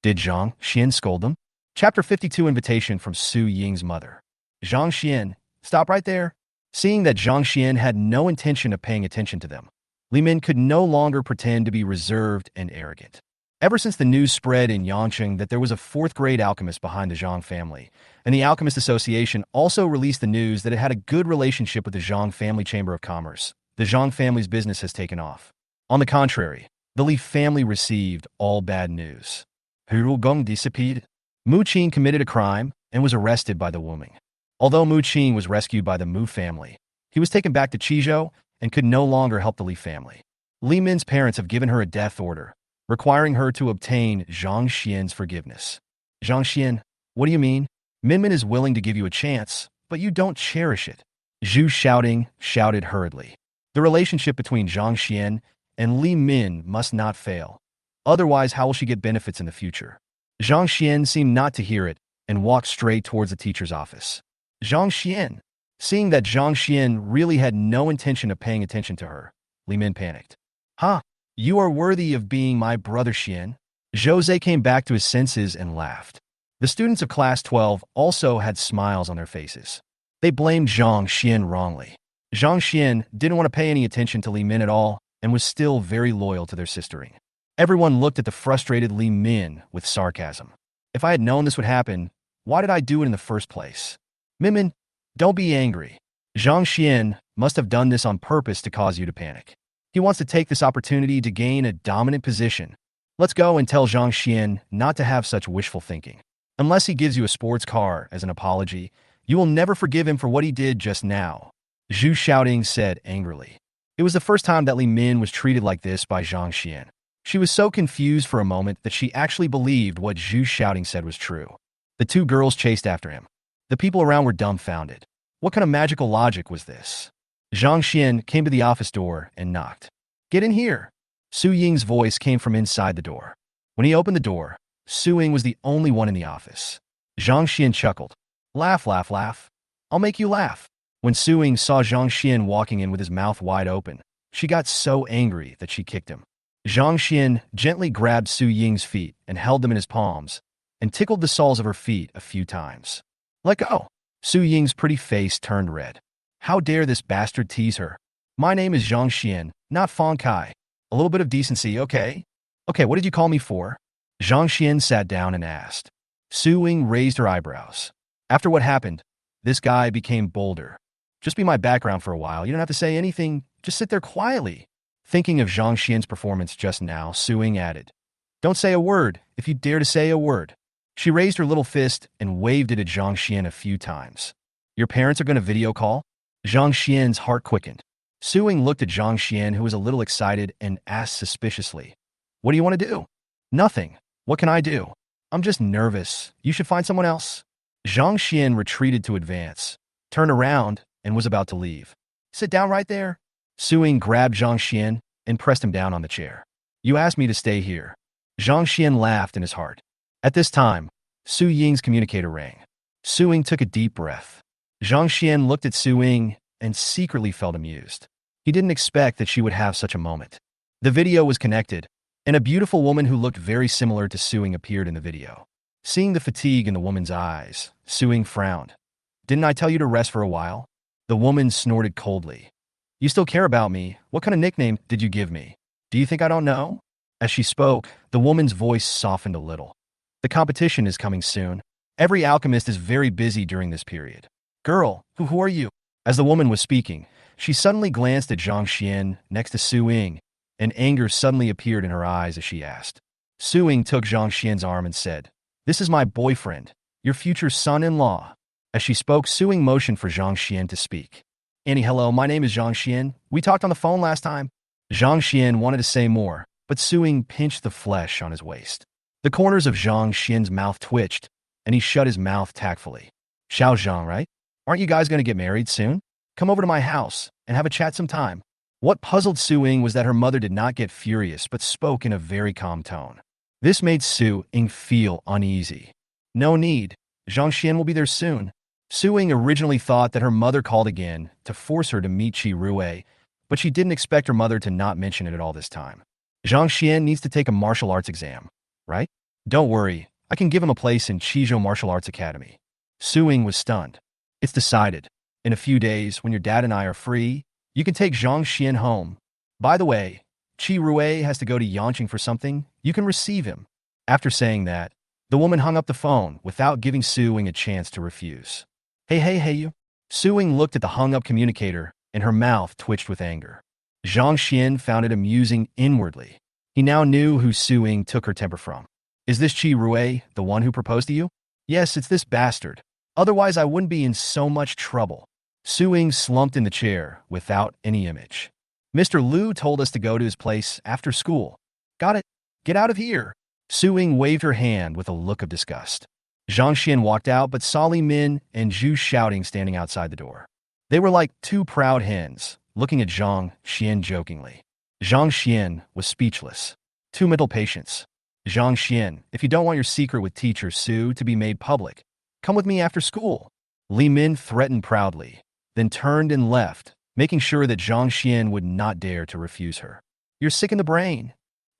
Did Zhang Xian scold them? Chapter 52 Invitation from Su Ying's mother. Zhang Xian, stop right there. Seeing that Zhang Xian had no intention of paying attention to them, Li Min could no longer pretend to be reserved and arrogant. Ever since the news spread in Yangcheng that there was a fourth-grade alchemist behind the Zhang family, and the Alchemist Association also released the news that it had a good relationship with the Zhang Family Chamber of Commerce, the Zhang family's business has taken off. On the contrary, the Li family received all bad news. Hu Gong disappeared. Mu Qing committed a crime and was arrested by the Wu Ming. Although Mu Qing was rescued by the Mu family, he was taken back to Qizhou and could no longer help the Li family. Li Min's parents have given her a death order, requiring her to obtain Zhang Xian's forgiveness. Zhang Xian, what do you mean? Minmin is willing to give you a chance, but you don't cherish it. Zhu shouted hurriedly. The relationship between Zhang Xian and Li Min must not fail. Otherwise, how will she get benefits in the future? Zhang Xian seemed not to hear it and walked straight towards the teacher's office. Zhang Xian. Seeing that Zhang Xian really had no intention of paying attention to her, Li Min panicked. Ha! You are worthy of being my brother Xian. Jose came back to his senses and laughed. The students of Class 12 also had smiles on their faces. They blamed Zhang Xian wrongly. Zhang Xian didn't want to pay any attention to Li Min at all and was still very loyal to their sistering. Everyone looked at the frustrated Li Min with sarcasm. If I had known this would happen, why did I do it in the first place? Minmin, don't be angry. Zhang Xian must have done this on purpose to cause you to panic. He wants to take this opportunity to gain a dominant position. Let's go and tell Zhang Xian not to have such wishful thinking. Unless he gives you a sports car as an apology, you will never forgive him for what he did just now. Zhu Shouting said angrily. It was the first time that Li Min was treated like this by Zhang Xian. She was so confused for a moment that she actually believed what Zhu Shouting said was true. The two girls chased after him. The people around were dumbfounded. What kind of magical logic was this? Zhang Xian came to the office door and knocked. Get in here. Su Ying's voice came from inside the door. When he opened the door, Su Ying was the only one in the office. Zhang Xian chuckled. Laugh, laugh, laugh. I'll make you laugh. When Su Ying saw Zhang Xian walking in with his mouth wide open, she got so angry that she kicked him. Zhang Xian gently grabbed Su Ying's feet and held them in his palms, and tickled the soles of her feet a few times. Let go. Su Ying's pretty face turned red. How dare this bastard tease her? My name is Zhang Xian, not Fang Kai. A little bit of decency, okay? Okay, what did you call me for? Zhang Xian sat down and asked. Su Ying raised her eyebrows. After what happened, this guy became bolder. Just be my background for a while. You don't have to say anything. Just sit there quietly. Thinking of Zhang Xian's performance just now, Su Ying added, Don't say a word if you dare to say a word. She raised her little fist and waved it at Zhang Xian a few times. Your parents are going to video call? Zhang Xian's heart quickened. Su Ying looked at Zhang Xian, who was a little excited, and asked suspiciously, What do you want to do? Nothing. What can I do? I'm just nervous. You should find someone else. Zhang Xian retreated to advance, turned around, and was about to leave. Sit down right there. Su Ying grabbed Zhang Xian and pressed him down on the chair. You asked me to stay here. Zhang Xian laughed in his heart. At this time, Su Ying's communicator rang. Su Ying took a deep breath. Zhang Xian looked at Su Ying and secretly felt amused. He didn't expect that she would have such a moment. The video was connected, and a beautiful woman who looked very similar to Su Ying appeared in the video. Seeing the fatigue in the woman's eyes, Su Ying frowned. Didn't I tell you to rest for a while? The woman snorted coldly. You still care about me? What kind of nickname did you give me? Do you think I don't know? As she spoke, the woman's voice softened a little. The competition is coming soon. Every alchemist is very busy during this period. Girl, who are you? As the woman was speaking, she suddenly glanced at Zhang Xian next to Su Ying, and anger suddenly appeared in her eyes as she asked. Su Ying took Zhang Xian's arm and said, This is my boyfriend, your future son-in-law. As she spoke, Su Ying motioned for Zhang Xian to speak. Annie, hello, my name is Zhang Xian. We talked on the phone last time. Zhang Xian wanted to say more, but Su Ying pinched the flesh on his waist. The corners of Zhang Xian's mouth twitched, and he shut his mouth tactfully. Xiao Zhang, right? Aren't you guys going to get married soon? Come over to my house and have a chat sometime. What puzzled Su Ying was that her mother did not get furious, but spoke in a very calm tone. This made Su Ying feel uneasy. No need. Zhang Xian will be there soon. Su Ying originally thought that her mother called again to force her to meet Qi Rui, but she didn't expect her mother to not mention it at all this time. Zhang Xian needs to take a martial arts exam, right? Don't worry, I can give him a place in Qizhou Martial Arts Academy. Su Ying was stunned. It's decided. In a few days, when your dad and I are free, you can take Zhang Xian home. By the way, Qi Rui has to go to Yangqing for something, you can receive him. After saying that, the woman hung up the phone without giving Su Ying a chance to refuse. Hey, you. Su Ying looked at the hung-up communicator, and her mouth twitched with anger. Zhang Xian found it amusing inwardly. He now knew who Su Ying took her temper from. Is this Qi Rui, the one who proposed to you? Yes, it's this bastard. Otherwise, I wouldn't be in so much trouble. Su Ying slumped in the chair without any image. Mr. Liu told us to go to his place after school. Got it. Get out of here. Su Ying waved her hand with a look of disgust. Zhang Xian walked out but saw Li Min and Zhu shouting standing outside the door. They were like two proud hens, looking at Zhang Xian jokingly. Zhang Xian was speechless. Two mental patients. Zhang Xian, if you don't want your secret with teacher Su to be made public, come with me after school. Li Min threatened proudly, then turned and left, making sure that Zhang Xian would not dare to refuse her. You're sick in the brain.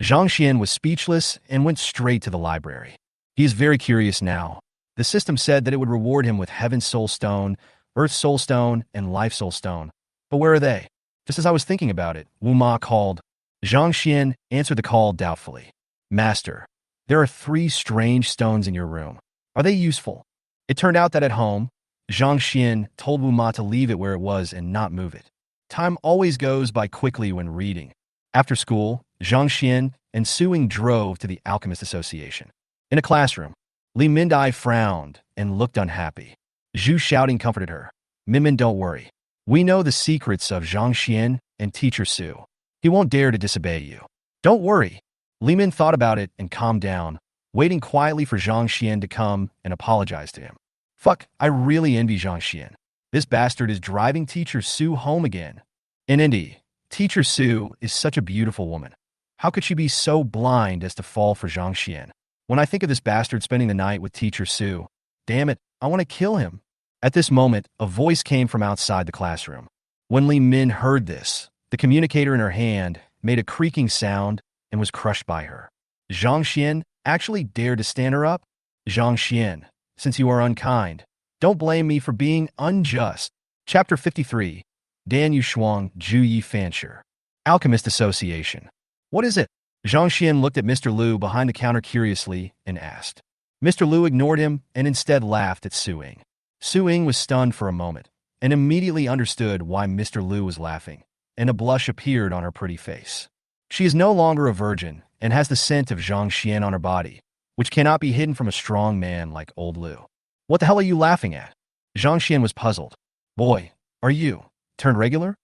Zhang Xian was speechless and went straight to the library. He is very curious now. The system said that it would reward him with Heaven's Soul Stone, Earth's Soul Stone, and Life Soul Stone. But where are they? Just as I was thinking about it, Wu Ma called. Zhang Xian answered the call doubtfully. Master, there are 3 strange stones in your room. Are they useful? It turned out that at home, Zhang Xian told Wu Ma to leave it where it was and not move it. Time always goes by quickly when reading. After school, Zhang Xian and Su Ying drove to the Alchemist Association. In a classroom, Li Mindai frowned and looked unhappy. Zhu shouting comforted her. Min, don't worry. We know the secrets of Zhang Xian and teacher Su. He won't dare to disobey you. Don't worry. Li Min thought about it and calmed down, waiting quietly for Zhang Xian to come and apologize to him. Fuck, I really envy Zhang Xian. This bastard is driving teacher Su home again. In Indy, teacher Su is such a beautiful woman. How could she be so blind as to fall for Zhang Xian? When I think of this bastard spending the night with teacher Su, damn it, I want to kill him. At this moment, a voice came from outside the classroom. When Li Min heard this, the communicator in her hand made a creaking sound and was crushed by her. Zhang Xian actually dared to stand her up? Zhang Xian, since you are unkind, don't blame me for being unjust. Chapter 53. Dan Yu Shuang Zhu Yi Fansher. Alchemist Association. What is it? Zhang Xian looked at Mr. Liu behind the counter curiously and asked. Mr. Liu ignored him and instead laughed at Su Ying. Su Ying was stunned for a moment and immediately understood why Mr. Liu was laughing, and a blush appeared on her pretty face. She is no longer a virgin and has the scent of Zhang Xian on her body, which cannot be hidden from a strong man like old Liu. What the hell are you laughing at? Zhang Xian was puzzled. Boy, are you turned regular?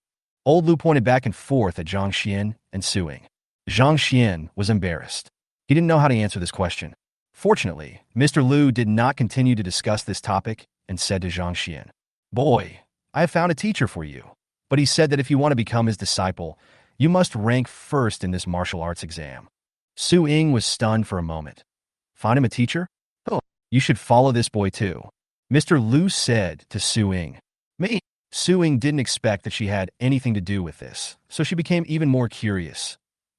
Old Liu pointed back and forth at Zhang Xian and Su Ying. Zhang Xian was embarrassed. He didn't know how to answer this question. Fortunately, Mr. Liu did not continue to discuss this topic and said to Zhang Xian, Boy, I have found a teacher for you, but he said that if you want to become his disciple, you must rank first in this martial arts exam. Su Ying was stunned for a moment. Find him a teacher? Oh, you should follow this boy too. Mr. Liu said to Su Ying. Me? Su Ying didn't expect that she had anything to do with this, so she became even more curious.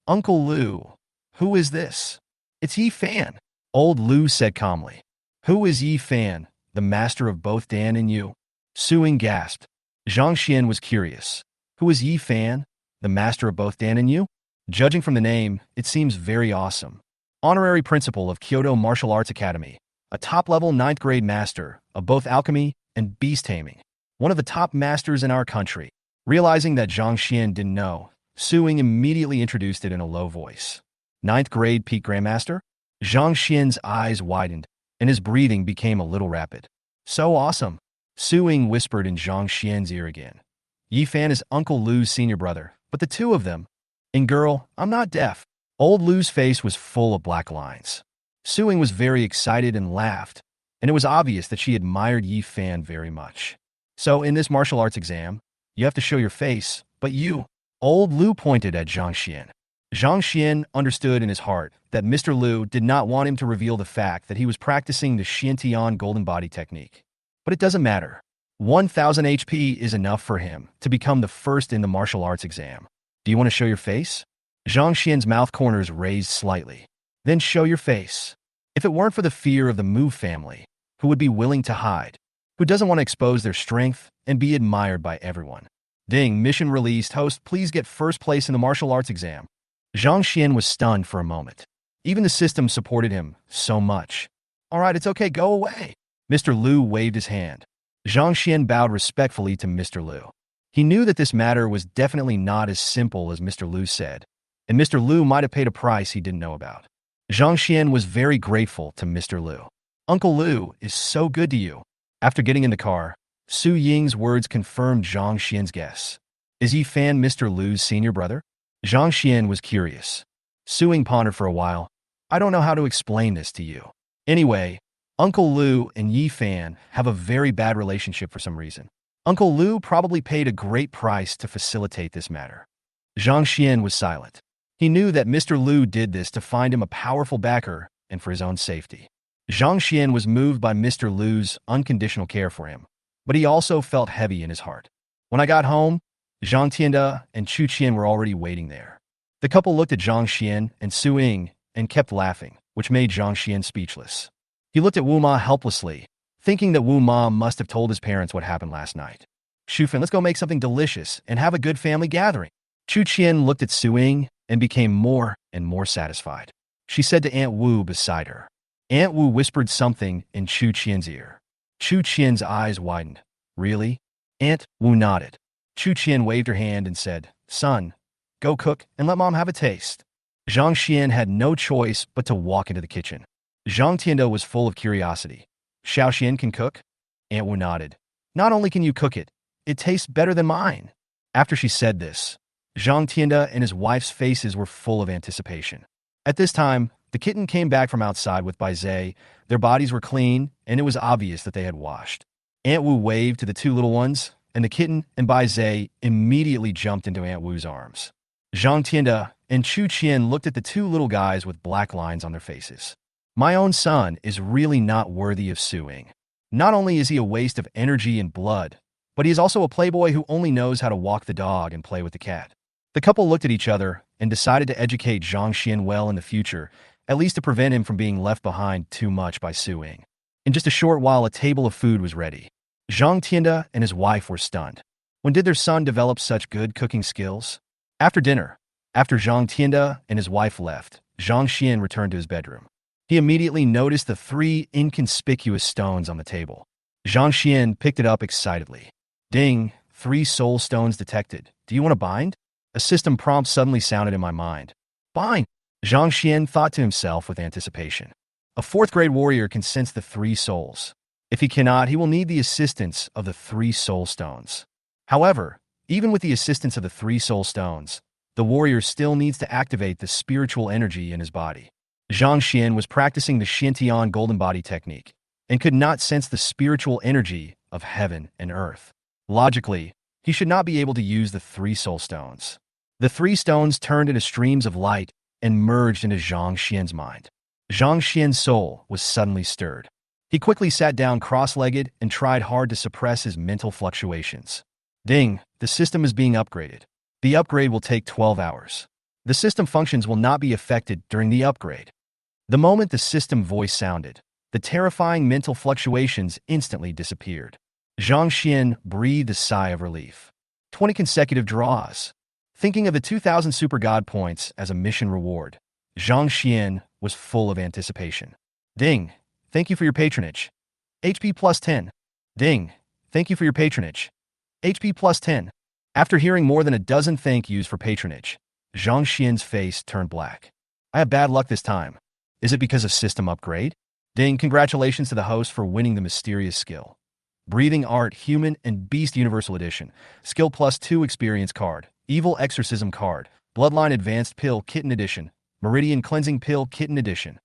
Uncle Liu, who is this? It's Yi Fan. Old Liu said calmly. Who is Yi Fan, the master of both Dan and you? Su Ying gasped. Zhang Xian was curious. Who is Yi Fan, the master of both Dan and you? Judging from the name, it seems very awesome. Honorary principal of Kyoto Martial Arts Academy, a top-level 9th grade master of both alchemy and beast taming. One of the top masters in our country. Realizing that Zhang Xian didn't know, Su Ying immediately introduced it in a low voice. 9th grade peak Grandmaster? Zhang Xian's eyes widened, and his breathing became a little rapid. So awesome. Su Ying whispered in Zhang Xian's ear again. Yi Fan is Uncle Liu's senior brother, but the two of them. And girl, I'm not deaf. Old Liu's face was full of black lines. Su Ying was very excited and laughed, and it was obvious that she admired Yi Fan very much. So in this martial arts exam, you have to show your face, but you. Old Liu pointed at Zhang Xian. Zhang Xian understood in his heart that Mr. Liu did not want him to reveal the fact that he was practicing the Xiantian Golden Body technique. But it doesn't matter. 1,000 HP is enough for him to become the first in the martial arts exam. Do you want to show your face? Zhang Xian's mouth corners raised slightly. Then show your face. If it weren't for the fear of the Mu family, who would be willing to hide, who doesn't want to expose their strength and be admired by everyone. Ding, mission released. Host, please get first place in the martial arts exam. Zhang Xian was stunned for a moment. Even the system supported him so much. All right, it's okay, go away. Mr. Liu waved his hand. Zhang Xian bowed respectfully to Mr. Liu. He knew that this matter was definitely not as simple as Mr. Liu said, and Mr. Liu might have paid a price he didn't know about. Zhang Xian was very grateful to Mr. Liu. Uncle Liu is so good to you. After getting in the car, Su Ying's words confirmed Zhang Xian's guess. Is Yi Fan Mr. Liu's senior brother? Zhang Xian was curious. Su Ying pondered for a while. I don't know how to explain this to you. Anyway, Uncle Liu and Yi Fan have a very bad relationship for some reason. Uncle Liu probably paid a great price to facilitate this matter. Zhang Xian was silent. He knew that Mr. Liu did this to find him a powerful backer and for his own safety. Zhang Xian was moved by Mr. Liu's unconditional care for him, but he also felt heavy in his heart. When I got home, Zhang Tianda and Chu Qian were already waiting there. The couple looked at Zhang Xian and Su Ying and kept laughing, which made Zhang Xian speechless. He looked at Wu Ma helplessly, thinking that Wu Ma must have told his parents what happened last night. Shufan, let's go make something delicious and have a good family gathering. Chu Qian looked at Su Ying and became more and more satisfied. She said to Aunt Wu beside her. Aunt Wu whispered something in Chu Qian's ear. Chu Qian's eyes widened. Really? Aunt Wu nodded. Chu Qian waved her hand and said, Son, go cook and let Mom have a taste. Zhang Xian had no choice but to walk into the kitchen. Zhang Tianda was full of curiosity. Xiao Xian can cook? Aunt Wu nodded. Not only can you cook it, it tastes better than mine. After she said this, Zhang Tianda and his wife's faces were full of anticipation. At this time, the kitten came back from outside with Baizé. Their bodies were clean, and it was obvious that they had washed. Aunt Wu waved to the two little ones, and the kitten and Baizé immediately jumped into Aunt Wu's arms. Zhang Tianda and Chu Qian looked at the two little guys with black lines on their faces. My own son is really not worthy of Su Ying. Not only is he a waste of energy and blood, but he is also a playboy who only knows how to walk the dog and play with the cat. The couple looked at each other and decided to educate Zhang Xian well in the future, at least to prevent him from being left behind too much by Su Ying. In just a short while, a table of food was ready. Zhang Tianda and his wife were stunned. When did their son develop such good cooking skills? After dinner, after Zhang Tianda and his wife left, Zhang Xian returned to his bedroom. He immediately noticed the 3 inconspicuous stones on the table. Zhang Xian picked it up excitedly. Ding, 3 soul stones detected. Do you want to bind? A system prompt suddenly sounded in my mind. Bind! Zhang Xian thought to himself with anticipation. A 4th-grade warrior can sense the 3 souls. If he cannot, he will need the assistance of the 3 soul stones. However, even with the assistance of the 3 soul stones, the warrior still needs to activate the spiritual energy in his body. Zhang Xian was practicing the Shintian golden body technique and could not sense the spiritual energy of heaven and earth. Logically, he should not be able to use the 3 soul stones. The 3 stones turned into streams of light and merged into Zhang Xian's mind. Zhang Xian's soul was suddenly stirred. He quickly sat down cross-legged and tried hard to suppress his mental fluctuations. Ding, the system is being upgraded. The upgrade will take 12 hours. The system functions will not be affected during the upgrade. The moment the system voice sounded, the terrifying mental fluctuations instantly disappeared. Zhang Xian breathed a sigh of relief. 20 consecutive draws. Thinking of the 2,000 super god points as a mission reward, Zhang Xian was full of anticipation. Ding, thank you for your patronage. HP plus 10. Ding, thank you for your patronage. HP plus 10. After hearing more than a dozen thank yous for patronage, Zhang Xian's face turned black. I have bad luck this time. Is it because of system upgrade? Ding, congratulations to the host for winning the mysterious skill. Breathing Art Human and Beast Universal Edition. Skill plus 2 experience card. Evil Exorcism card. Bloodline Advanced Pill Kitten Edition. Meridian Cleansing Pill Kitten Edition.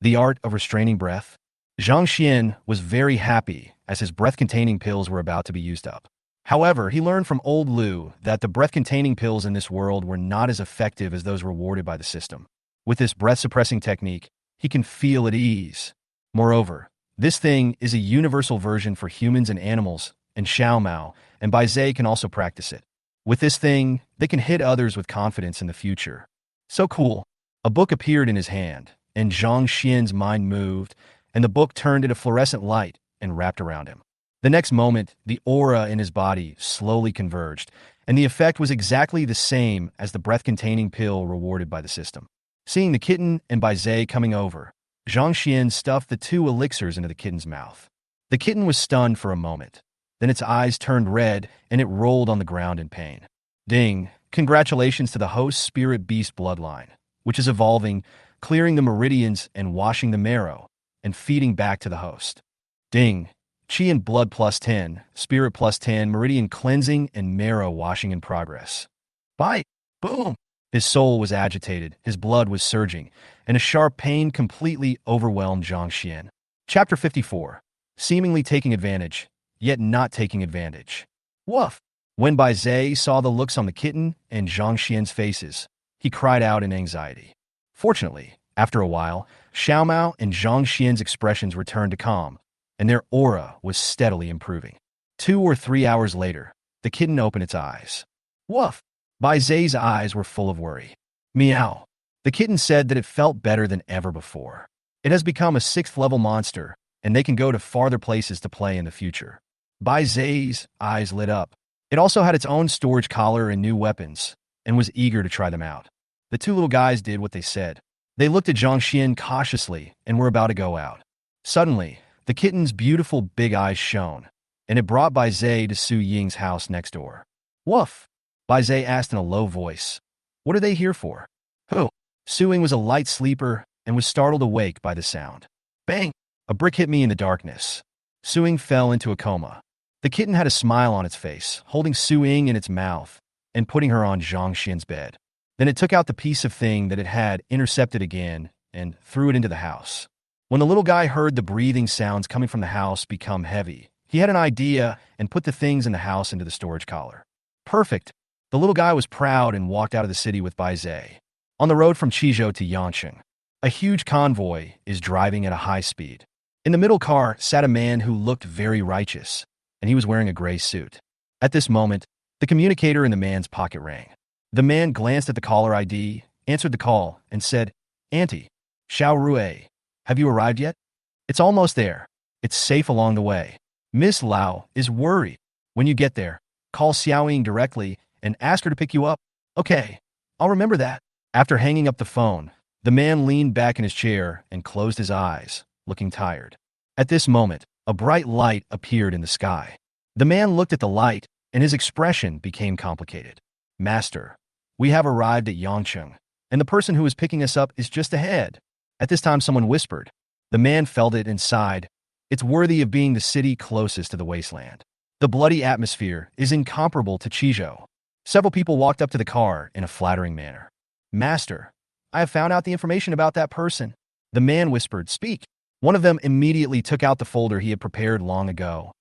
The Art of Restraining Breath. Zhang Xian was very happy as his breath-containing pills were about to be used up. However, he learned from old Liu that the breath-containing pills in this world were not as effective as those rewarded by the system. With this breath-suppressing technique, he can feel at ease. Moreover, this thing is a universal version for humans and animals, and Xiao Mao and Baizé can also practice it. With this thing, they can hit others with confidence in the future. So cool. A book appeared in his hand, and Zhang Xian's mind moved, and the book turned into fluorescent light and wrapped around him. The next moment, the aura in his body slowly converged, and the effect was exactly the same as the breath-containing pill rewarded by the system. Seeing the kitten and Bai Zhe coming over, Zhang Xian stuffed the two elixirs into the kitten's mouth. The kitten was stunned for a moment. Then its eyes turned red, and it rolled on the ground in pain. Ding! Congratulations to the host's spirit beast bloodline, which is evolving, clearing the meridians and washing the marrow, and feeding back to the host. Ding! Chi and blood plus 10, spirit plus 10, meridian cleansing and marrow washing in progress. Bite! Boom! His soul was agitated, his blood was surging, and a sharp pain completely overwhelmed Zhang Xian. Chapter 54. Seemingly taking advantage, yet not taking advantage. Woof! When Bai Zhe saw the looks on the kitten and Zhang Xian's faces, he cried out in anxiety. Fortunately, after a while, Xiaomao and Zhang Xian's expressions returned to calm, and their aura was steadily improving. 2 or 3 hours later, the kitten opened its eyes. Woof! Bai Zhe's eyes were full of worry. Meow. The kitten said that it felt better than ever before. It has become a 6th-level monster, and they can go to farther places to play in the future. Bai Zhe's eyes lit up. It also had its own storage collar and new weapons, and was eager to try them out. The two little guys did what they said. They looked at Zhang Xian cautiously and were about to go out. Suddenly, the kitten's beautiful big eyes shone, and it brought Bai Zhe to Su Ying's house next door. Woof! Bai Zhe asked in a low voice. What are they here for? Who? Su Ying was a light sleeper and was startled awake by the sound. Bang! A brick hit me in the darkness. Su Ying fell into a coma. The kitten had a smile on its face, holding Su Ying in its mouth and putting her on Zhang Xian's bed. Then it took out the piece of thing that it had intercepted again and threw it into the house. When the little guy heard the breathing sounds coming from the house become heavy, he had an idea and put the things in the house into the storage collar. Perfect! The little guy was proud and walked out of the city with Bai Zhe. On the road from Qizhou to Yangcheng, a huge convoy is driving at a high speed. In the middle car sat a man who looked very righteous, and he was wearing a gray suit. At this moment, the communicator in the man's pocket rang. The man glanced at the caller ID, answered the call, and said, Auntie, Xiao Rui, have you arrived yet? It's almost there. It's safe along the way. Miss Lao is worried. When you get there, call Xiao Ying directly and ask her to pick you up. Okay, I'll remember that. After hanging up the phone, the man leaned back in his chair and closed his eyes, looking tired. At this moment, a bright light appeared in the sky. The man looked at the light, and his expression became complicated. Master, we have arrived at Yangcheng, and the person who is picking us up is just ahead. At this time, someone whispered. The man felt it and sighed. It's worthy of being the city closest to the wasteland. The bloody atmosphere is incomparable to Qizhou. Several people walked up to the car in a flattering manner. Master, I have found out the information about that person. The man whispered, Speak. One of them immediately took out the folder he had prepared long ago,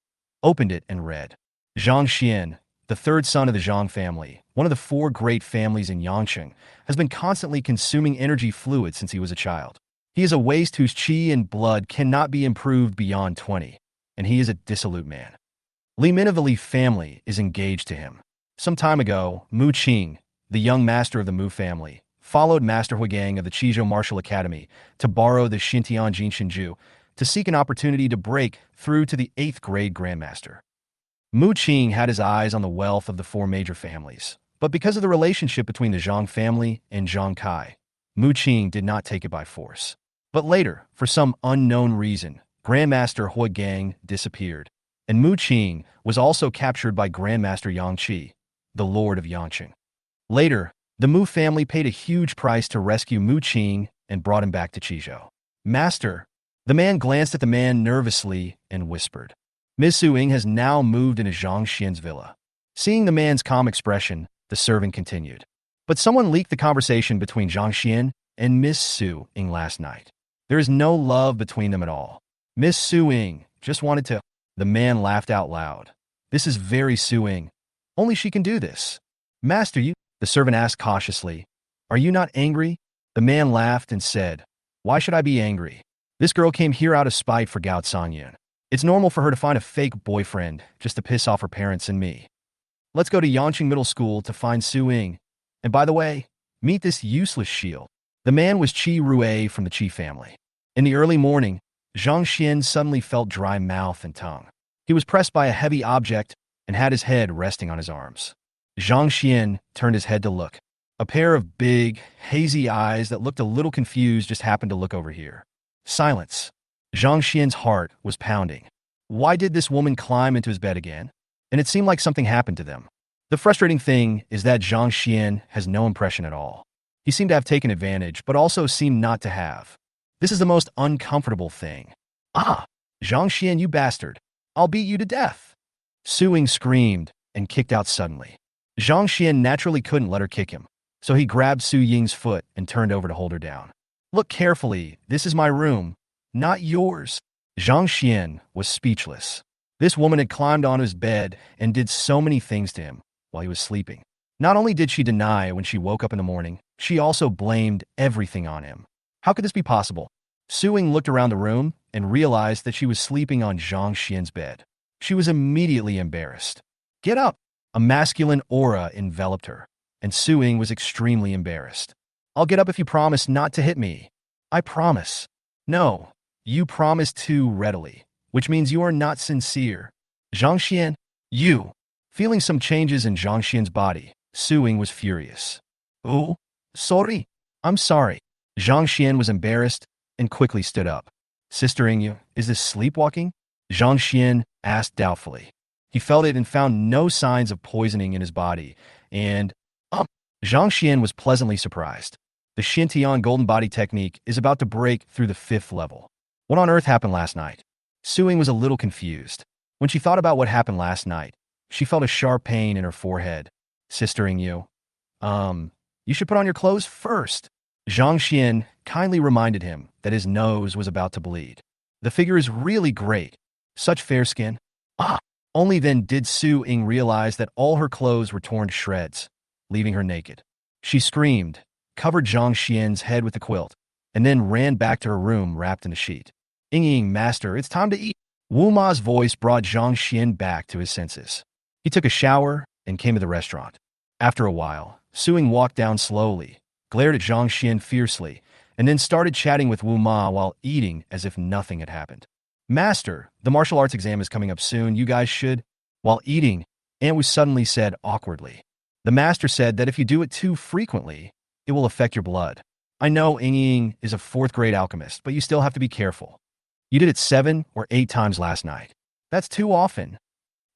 opened it, and read. Zhang Xian, the third son of the Zhang family, one of the 4 great families in Yangcheng, has been constantly consuming energy fluid since he was a child. He is a waste whose qi and blood cannot be improved beyond 20, and he is a dissolute man. Li Min of the Li family is engaged to him. Some time ago, Mu Qing, the young master of the Mu family, followed Master Huigang of the Qizhou Martial Academy to borrow the Xintian Jinshinju to seek an opportunity to break through to the 8th grade Grandmaster. Mu Qing had his eyes on the wealth of the 4 major families, but because of the relationship between the Zhang family and Zhang Kai, Mu Qing did not take it by force. But later, for some unknown reason, Grandmaster Huigang disappeared, and Mu Qing was also captured by Grandmaster Yang Qi, the Lord of Yangcheng. Later, the Mu family paid a huge price to rescue Mu Qing and brought him back to Qizhou. Master, the man glanced at the man nervously and whispered. Ms. Su Ying has now moved into Zhang Xian's villa. Seeing the man's calm expression, the servant continued. But someone leaked the conversation between Zhang Xian and Miss Su Ying last night. There is no love between them at all. Miss Su Ying just wanted to... The man laughed out loud. This is very Su Ying. Only she can do this. Master, you... The servant asked cautiously. Are you not angry? The man laughed and said, Why should I be angry? This girl came here out of spite for Gao Songyun. It's normal for her to find a fake boyfriend just to piss off her parents and me. Let's go to Yangcheng Middle School to find Su Ying. And by the way, meet this useless shield. The man was Qi Rui from the Qi family. In the early morning, Zhang Xian suddenly felt dry mouth and tongue. He was pressed by a heavy object and had his head resting on his arms. Zhang Xian turned his head to look. A pair of big, hazy eyes that looked a little confused just happened to look over here. Silence. Zhang Xian's heart was pounding. Why did this woman climb into his bed again? And it seemed like something happened to them. The frustrating thing is that Zhang Xian has no impression at all. He seemed to have taken advantage, but also seemed not to have. This is the most uncomfortable thing. Ah! Zhang Xian, you bastard. I'll beat you to death. Su Ying screamed and kicked out suddenly. Zhang Xian naturally couldn't let her kick him, so he grabbed Su Ying's foot and turned over to hold her down. Look carefully, this is my room, not yours. Zhang Xian was speechless. This woman had climbed on his bed and did so many things to him while he was sleeping. Not only did she deny when she woke up in the morning, she also blamed everything on him. How could this be possible? Su Ying looked around the room and realized that she was sleeping on Zhang Xian's bed. She was immediately embarrassed. Get up! A masculine aura enveloped her, and Su Ying was extremely embarrassed. I'll get up if you promise not to hit me. I promise. No, you promise too readily, which means you are not sincere. Zhang Xian, you. Feeling some changes in Zhang Xian's body, Su Ying was furious. Oh, sorry. I'm sorry. Zhang Xian was embarrassed and quickly stood up. Sister Yingyu, is this sleepwalking? Zhang Xian asked doubtfully. He felt it and found no signs of poisoning in his body, and, Zhang Xian was pleasantly surprised. The Xintian golden body technique is about to break through the 5th level. What on earth happened last night? Su Ying was a little confused. When she thought about what happened last night, she felt a sharp pain in her forehead. Sister Yingyu, you should put on your clothes first. Zhang Xian kindly reminded him that his nose was about to bleed. The figure is really great. Such fair skin. Only then did Su Ying realize that all her clothes were torn to shreds, leaving her naked. She screamed, covered Zhang Xian's head with the quilt, and then ran back to her room wrapped in a sheet. Ying, master, it's time to eat. Wu Ma's voice brought Zhang Xian back to his senses. He took a shower and came to the restaurant. After a while, Su Ying walked down slowly, glared at Zhang Xian fiercely, and then started chatting with Wu Ma while eating as if nothing had happened. Master, the martial arts exam is coming up soon. You guys should. While eating, Aunt Wu suddenly said awkwardly. The master said that if you do it too frequently, it will affect your blood. I know Ying is a 4th grade alchemist, but you still have to be careful. You did it 7 or 8 times last night. That's too often.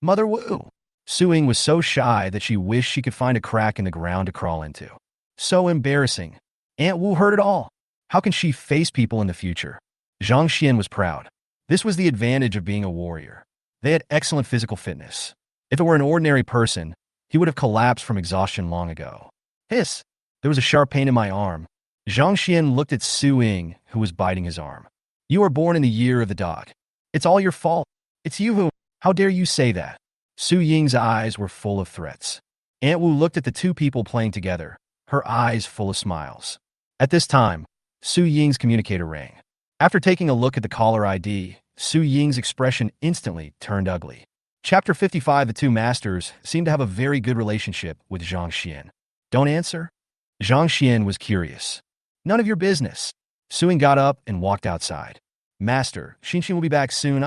Mother Wu. Su Ying was so shy that she wished she could find a crack in the ground to crawl into. So embarrassing. Aunt Wu heard it all. How can she face people in the future? Zhang Xian was proud. This was the advantage of being a warrior. They had excellent physical fitness. If it were an ordinary person, he would have collapsed from exhaustion long ago. Hiss! There was a sharp pain in my arm. Zhang Xian looked at Su Ying, who was biting his arm. You were born in the year of the dog. It's all your fault. It's you who... How dare you say that? Su Ying's eyes were full of threats. Aunt Wu looked at the two people playing together, her eyes full of smiles. At this time, Su Ying's communicator rang. After taking a look at the caller ID, Su Ying's expression instantly turned ugly. Chapter 55. The two masters seemed to have a very good relationship with Zhang Xian. Don't answer? Zhang Xian was curious. None of your business. Su Ying got up and walked outside. Master, Xinxin will be back soon.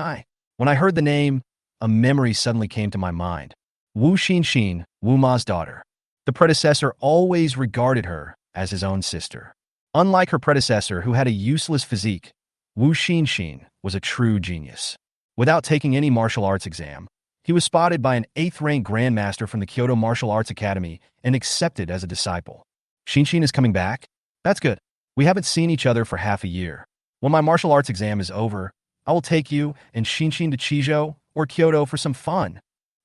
When I heard the name, a memory suddenly came to my mind. Wu Xinxin, Wu Ma's daughter. The predecessor always regarded her as his own sister. Unlike her predecessor, who had a useless physique, Wu Xinxin was a true genius. Without taking any martial arts exam, he was spotted by an 8th-rank Grandmaster from the Kyoto Martial Arts Academy and accepted as a disciple. Xinxin is coming back? That's good. We haven't seen each other for half a year. When my martial arts exam is over, I will take you and Xinxin to Chizhou or Kyoto for some fun.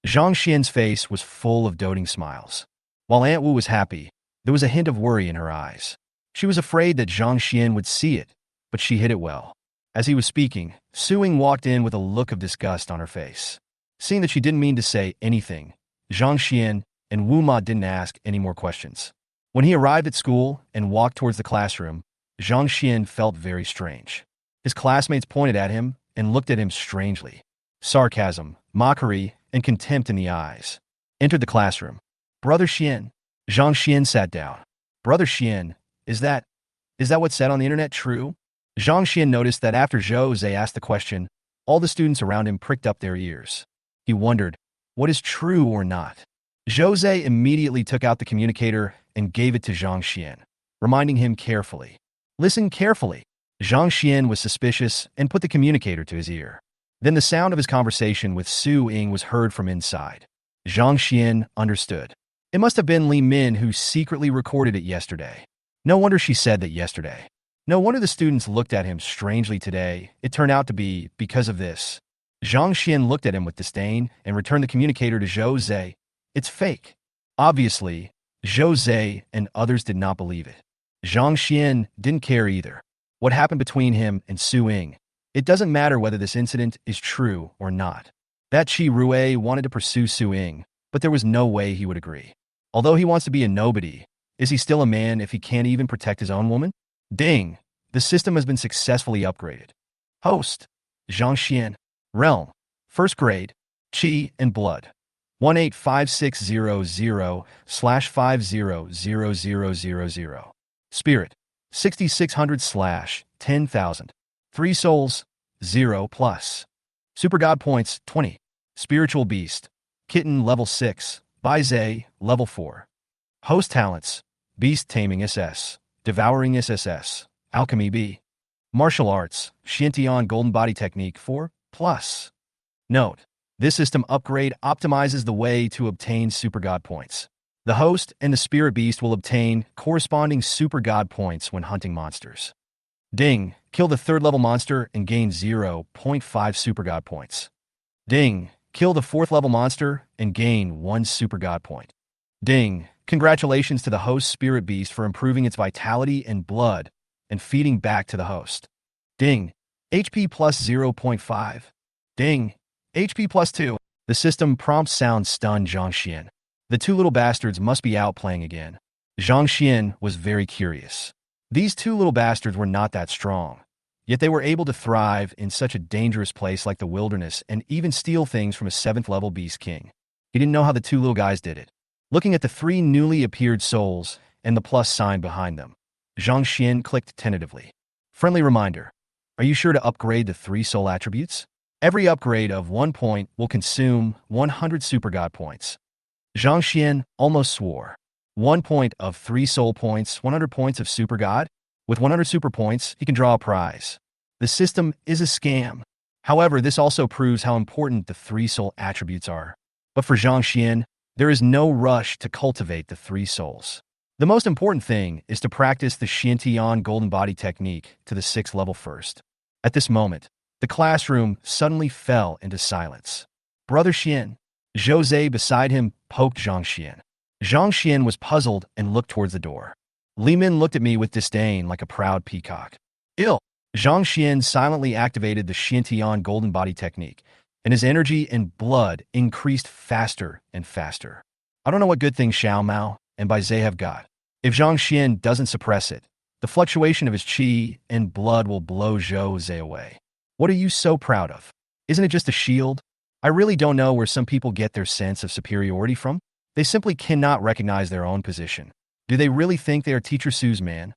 Zhang Xian's face was full of doting smiles. While Aunt Wu was happy, there was a hint of worry in her eyes. She was afraid that Zhang Xian would see it, but she hid it well. As he was speaking, Su Ying walked in with a look of disgust on her face. Seeing that she didn't mean to say anything, Zhang Xian and Wu Ma didn't ask any more questions. When he arrived at school and walked towards the classroom, Zhang Xian felt very strange. His classmates pointed at him and looked at him strangely. Sarcasm, mockery, and contempt in the eyes. Entered the classroom. Brother Xian. Zhang Xian sat down. Brother Xian, is that what's said on the internet true? Zhang Xian noticed that after Zhou Zhe asked the question, all the students around him pricked up their ears. He wondered, what is true or not? Jose immediately took out the communicator and gave it to Zhang Xian, reminding him carefully. Listen carefully. Zhang Xian was suspicious and put the communicator to his ear. Then the sound of his conversation with Su Ying was heard from inside. Zhang Xian understood. It must have been Li Min who secretly recorded it yesterday. No wonder she said that yesterday. No wonder the students looked at him strangely today. It turned out to be because of this. Zhang Xian looked at him with disdain and returned the communicator to Jose. It's fake. Obviously, Jose and others did not believe it. Zhang Xian didn't care either. What happened between him and Su Ying? It doesn't matter whether this incident is true or not. That Qi Rue wanted to pursue Su Ying, but there was no way he would agree. Although he wants to be a nobody, is he still a man if he can't even protect his own woman? Ding! The system has been successfully upgraded. Host: Zhang Xian. Realm: First Grade. Qi and Blood. 185600/500000. Spirit: 6600/10,000. 3 souls: 0 plus. Super God points: 20. Spiritual Beast. Kitten level 6. Baize level 4. Host talents: Beast Taming SS, Devouring SSS, Alchemy B. Martial Arts: Xiantian Golden Body Technique 4 plus. Note: this system upgrade optimizes the way to obtain Super God points. The host and the Spirit Beast will obtain corresponding Super God points when hunting monsters. Ding! Kill the 3rd level monster and gain 0.5 Super God points. Ding! Kill the 4th level monster and gain 1 Super God point. Ding! Congratulations to the host Spirit Beast for improving its vitality and blood and feeding back to the host. Ding! HP plus 0.5. Ding! HP plus 2. The system prompt sound stunned Zhang Xian. The 2 little bastards must be out playing again. Zhang Xian was very curious. These 2 little bastards were not that strong, yet they were able to thrive in such a dangerous place like the wilderness and even steal things from a 7th level beast king. He didn't know how the 2 little guys did it. Looking at the 3 newly appeared souls and the plus sign behind them, Zhang Xian clicked tentatively. Friendly reminder: are you sure to upgrade the 3 soul attributes? Every upgrade of 1 point will consume 100 Super God points. Zhang Xian almost swore. 1 point of 3 soul points, 100 points of Super God. With 100 super points, he can draw a prize. The system is a scam. However, this also proves how important the 3 soul attributes are. But for Zhang Xian, there is no rush to cultivate the 3 souls. The most important thing is to practice the Xiantian Golden Body Technique to the 6th level first. At this moment, the classroom suddenly fell into silence. Brother Xian. Jose beside him poked Zhang Xian. Zhang Xian was puzzled and looked towards the door. Li Min looked at me with disdain like a proud peacock. Ill. Zhang Xian silently activated the Xiantian Golden Body Technique, and his energy and blood increased faster and faster. I don't know what good things Xiao Mao and Baize have got. If Zhang Xian doesn't suppress it, the fluctuation of his qi and blood will blow Jose away. What are you so proud of? Isn't it just a shield? I really don't know where some people get their sense of superiority from. They simply cannot recognize their own position. Do they really think they are Teacher Su's man?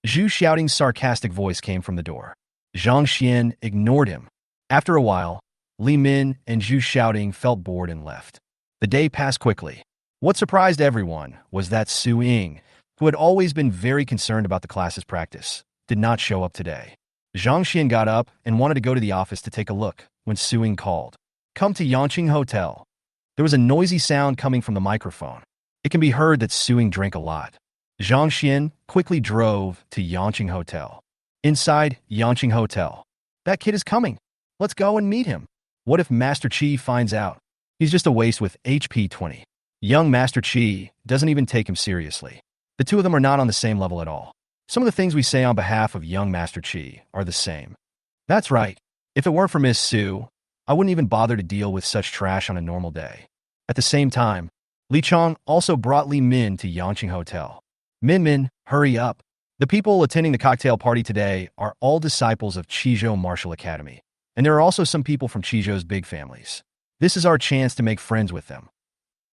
Zhu Xiaoting's sarcastic voice came from the door. Zhang Xian ignored him. After a while, Li Min and Zhu Xiaoting felt bored and left. The day passed quickly. What surprised everyone was that Su Ying, who had always been very concerned about the class's practice, did not show up today. Zhang Xian got up and wanted to go to the office to take a look when Su Ying called. Come to Yangqing Hotel. There was a noisy sound coming from the microphone. It can be heard that Su Ying drank a lot. Zhang Xian quickly drove to Yangqing Hotel. Inside Yangqing Hotel. That kid is coming. Let's go and meet him. What if Master Qi finds out? He's just a waste with HP 20. Young Master Qi doesn't even take him seriously. The 2 of them are not on the same level at all. Some of the things we say on behalf of young Master Qi are the same. That's right. If it weren't for Miss Su, I wouldn't even bother to deal with such trash on a normal day. At the same time, Li Chong also brought Li Min to Yangqing Hotel. Min, hurry up. The people attending the cocktail party today are all disciples of Qizhou Martial Academy, and there are also some people from Qizhou's big families. This is our chance to make friends with them.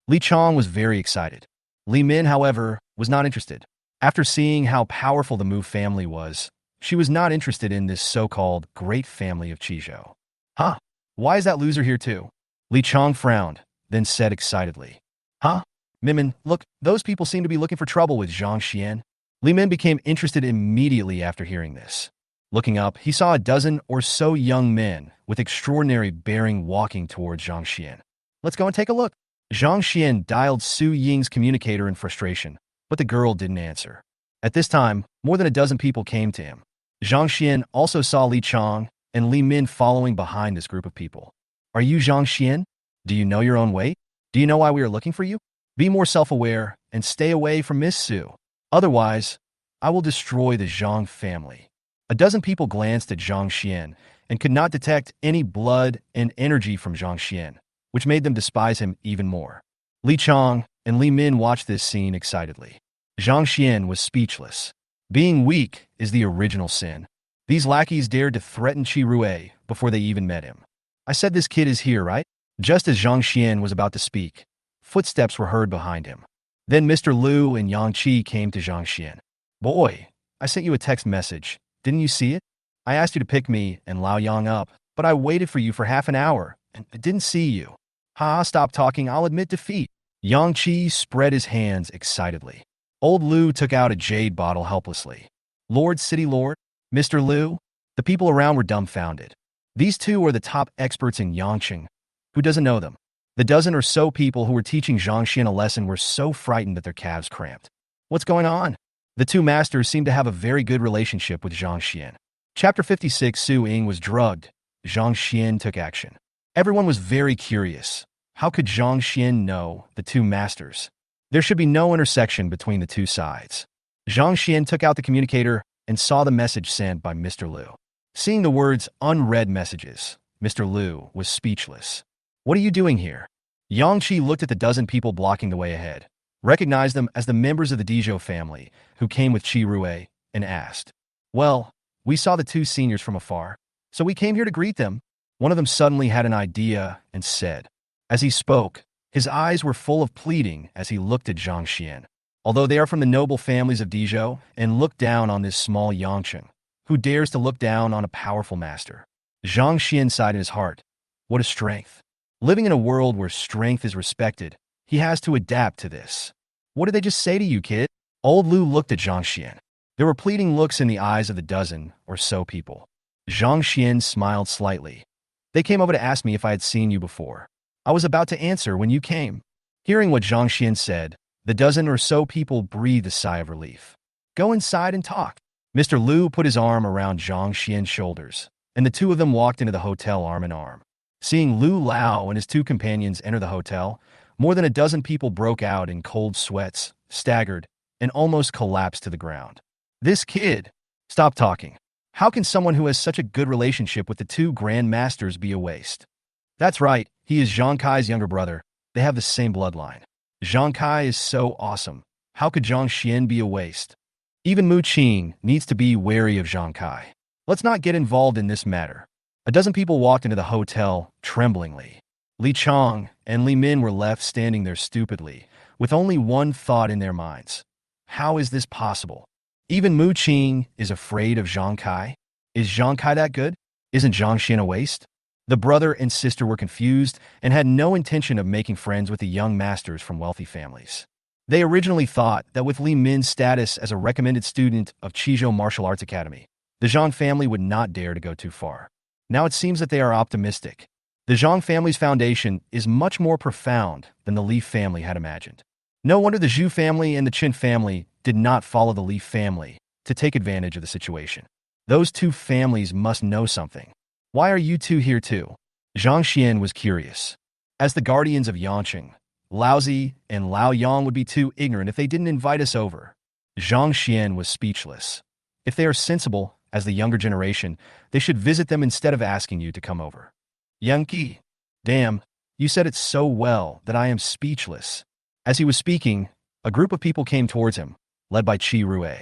Li Chong was very excited. Li Min, however, was not interested. After seeing how powerful the Mu family was, she was not interested in this so-called great family of Qizhou. Huh? Why is that loser here too? Li Chong frowned, then said excitedly. Huh? Minmin, look, those people seem to be looking for trouble with Zhang Xian. Li Min became interested immediately after hearing this. Looking up, he saw a dozen or so young men with extraordinary bearing walking towards Zhang Xian. Let's go and take a look. Zhang Xian dialed Su Ying's communicator in frustration, but the girl didn't answer. At this time, more than a dozen people came to him. Zhang Xian also saw Li Chang and Li Min following behind this group of people. Are you Zhang Xian? Do you know your own weight? Do you know why we are looking for you? Be more self-aware and stay away from Miss Su. Otherwise, I will destroy the Zhang family. A dozen people glanced at Zhang Xian and could not detect any blood and energy from Zhang Xian, which made them despise him even more. Li Chang and Li Min watched this scene excitedly. Zhang Xian was speechless. Being weak is the original sin. These lackeys dared to threaten Qi Rui before they even met him. I said this kid is here, right? Just as Zhang Xian was about to speak, footsteps were heard behind him. Then Mr. Liu and Yang Qi came to Zhang Xian. Boy, I sent you a text message. Didn't you see it? I asked you to pick me and Lao Yang up, but I waited for you for half an hour and I didn't see you. Ha, stop talking, I'll admit defeat. Yang Qi spread his hands excitedly. Old Liu took out a jade bottle helplessly. Lord, City Lord, Mr. Liu? The people around were dumbfounded. These two are the top experts in Yangcheng. Who doesn't know them? The dozen or so people who were teaching Zhang Xian a lesson were so frightened that their calves cramped. What's going on? The two masters seemed to have a very good relationship with Zhang Xian. Chapter 56. Su Ying was drugged. Zhang Xian took action. Everyone was very curious. How could Zhang Xian know the two masters? There should be no intersection between the two sides. Zhang Xian took out the communicator and saw the message sent by Mr. Liu. Seeing the words unread messages, Mr. Liu was speechless. What are you doing here? Yang Qi looked at the dozen people blocking the way ahead, recognized them as the members of the Dizhou family who came with Qi Rui, and asked, well, we saw the two seniors from afar, so we came here to greet them. One of them suddenly had an idea and said. As he spoke, his eyes were full of pleading as he looked at Zhang Xian. Although they are from the noble families of Dizhou and look down on this small Yangcheng, who dares to look down on a powerful master? Zhang Xian sighed in his heart. What a strength. Living in a world where strength is respected, he has to adapt to this. What did they just say to you, kid? Old Liu looked at Zhang Xian. There were pleading looks in the eyes of the dozen or so people. Zhang Xian smiled slightly. They came over to ask me if I had seen you before. I was about to answer when you came. Hearing what Zhang Xian said, the dozen or so people breathed a sigh of relief. Go inside and talk. Mr. Liu put his arm around Zhang Xian's shoulders, and the two of them walked into the hotel arm in arm. Seeing Liu Lao and his two companions enter the hotel, more than a dozen people broke out in cold sweats, staggered, and almost collapsed to the ground. This kid! Stop talking. How can someone who has such a good relationship with the two Grandmasters be a waste? That's right, he is Zhang Kai's younger brother. They have the same bloodline. Zhang Kai is so awesome. How could Zhang Xian be a waste? Even Mu Qing needs to be wary of Zhang Kai. Let's not get involved in this matter. A dozen people walked into the hotel, tremblingly. Li Chang and Li Min were left standing there stupidly, with only one thought in their minds. How is this possible? Even Mu Qing is afraid of Zhang Kai? Is Zhang Kai that good? Isn't Zhang Xian a waste? The brother and sister were confused and had no intention of making friends with the young masters from wealthy families. They originally thought that with Li Min's status as a recommended student of Qizhou Martial Arts Academy, the Zhang family would not dare to go too far. Now it seems that they are optimistic. The Zhang family's foundation is much more profound than the Li family had imagined. No wonder the Zhu family and the Qin family did not follow the Li family to take advantage of the situation. Those two families must know something. Why are you two here too? Zhang Xian was curious. As the guardians of Yangcheng, Laozi and Lao Yang would be too ignorant if they didn't invite us over. Zhang Xian was speechless. If they are sensible, as the younger generation, they should visit them instead of asking you to come over. Yankee, damn, you said it so well that I am speechless. As he was speaking, a group of people came towards him, led by Qi Rui.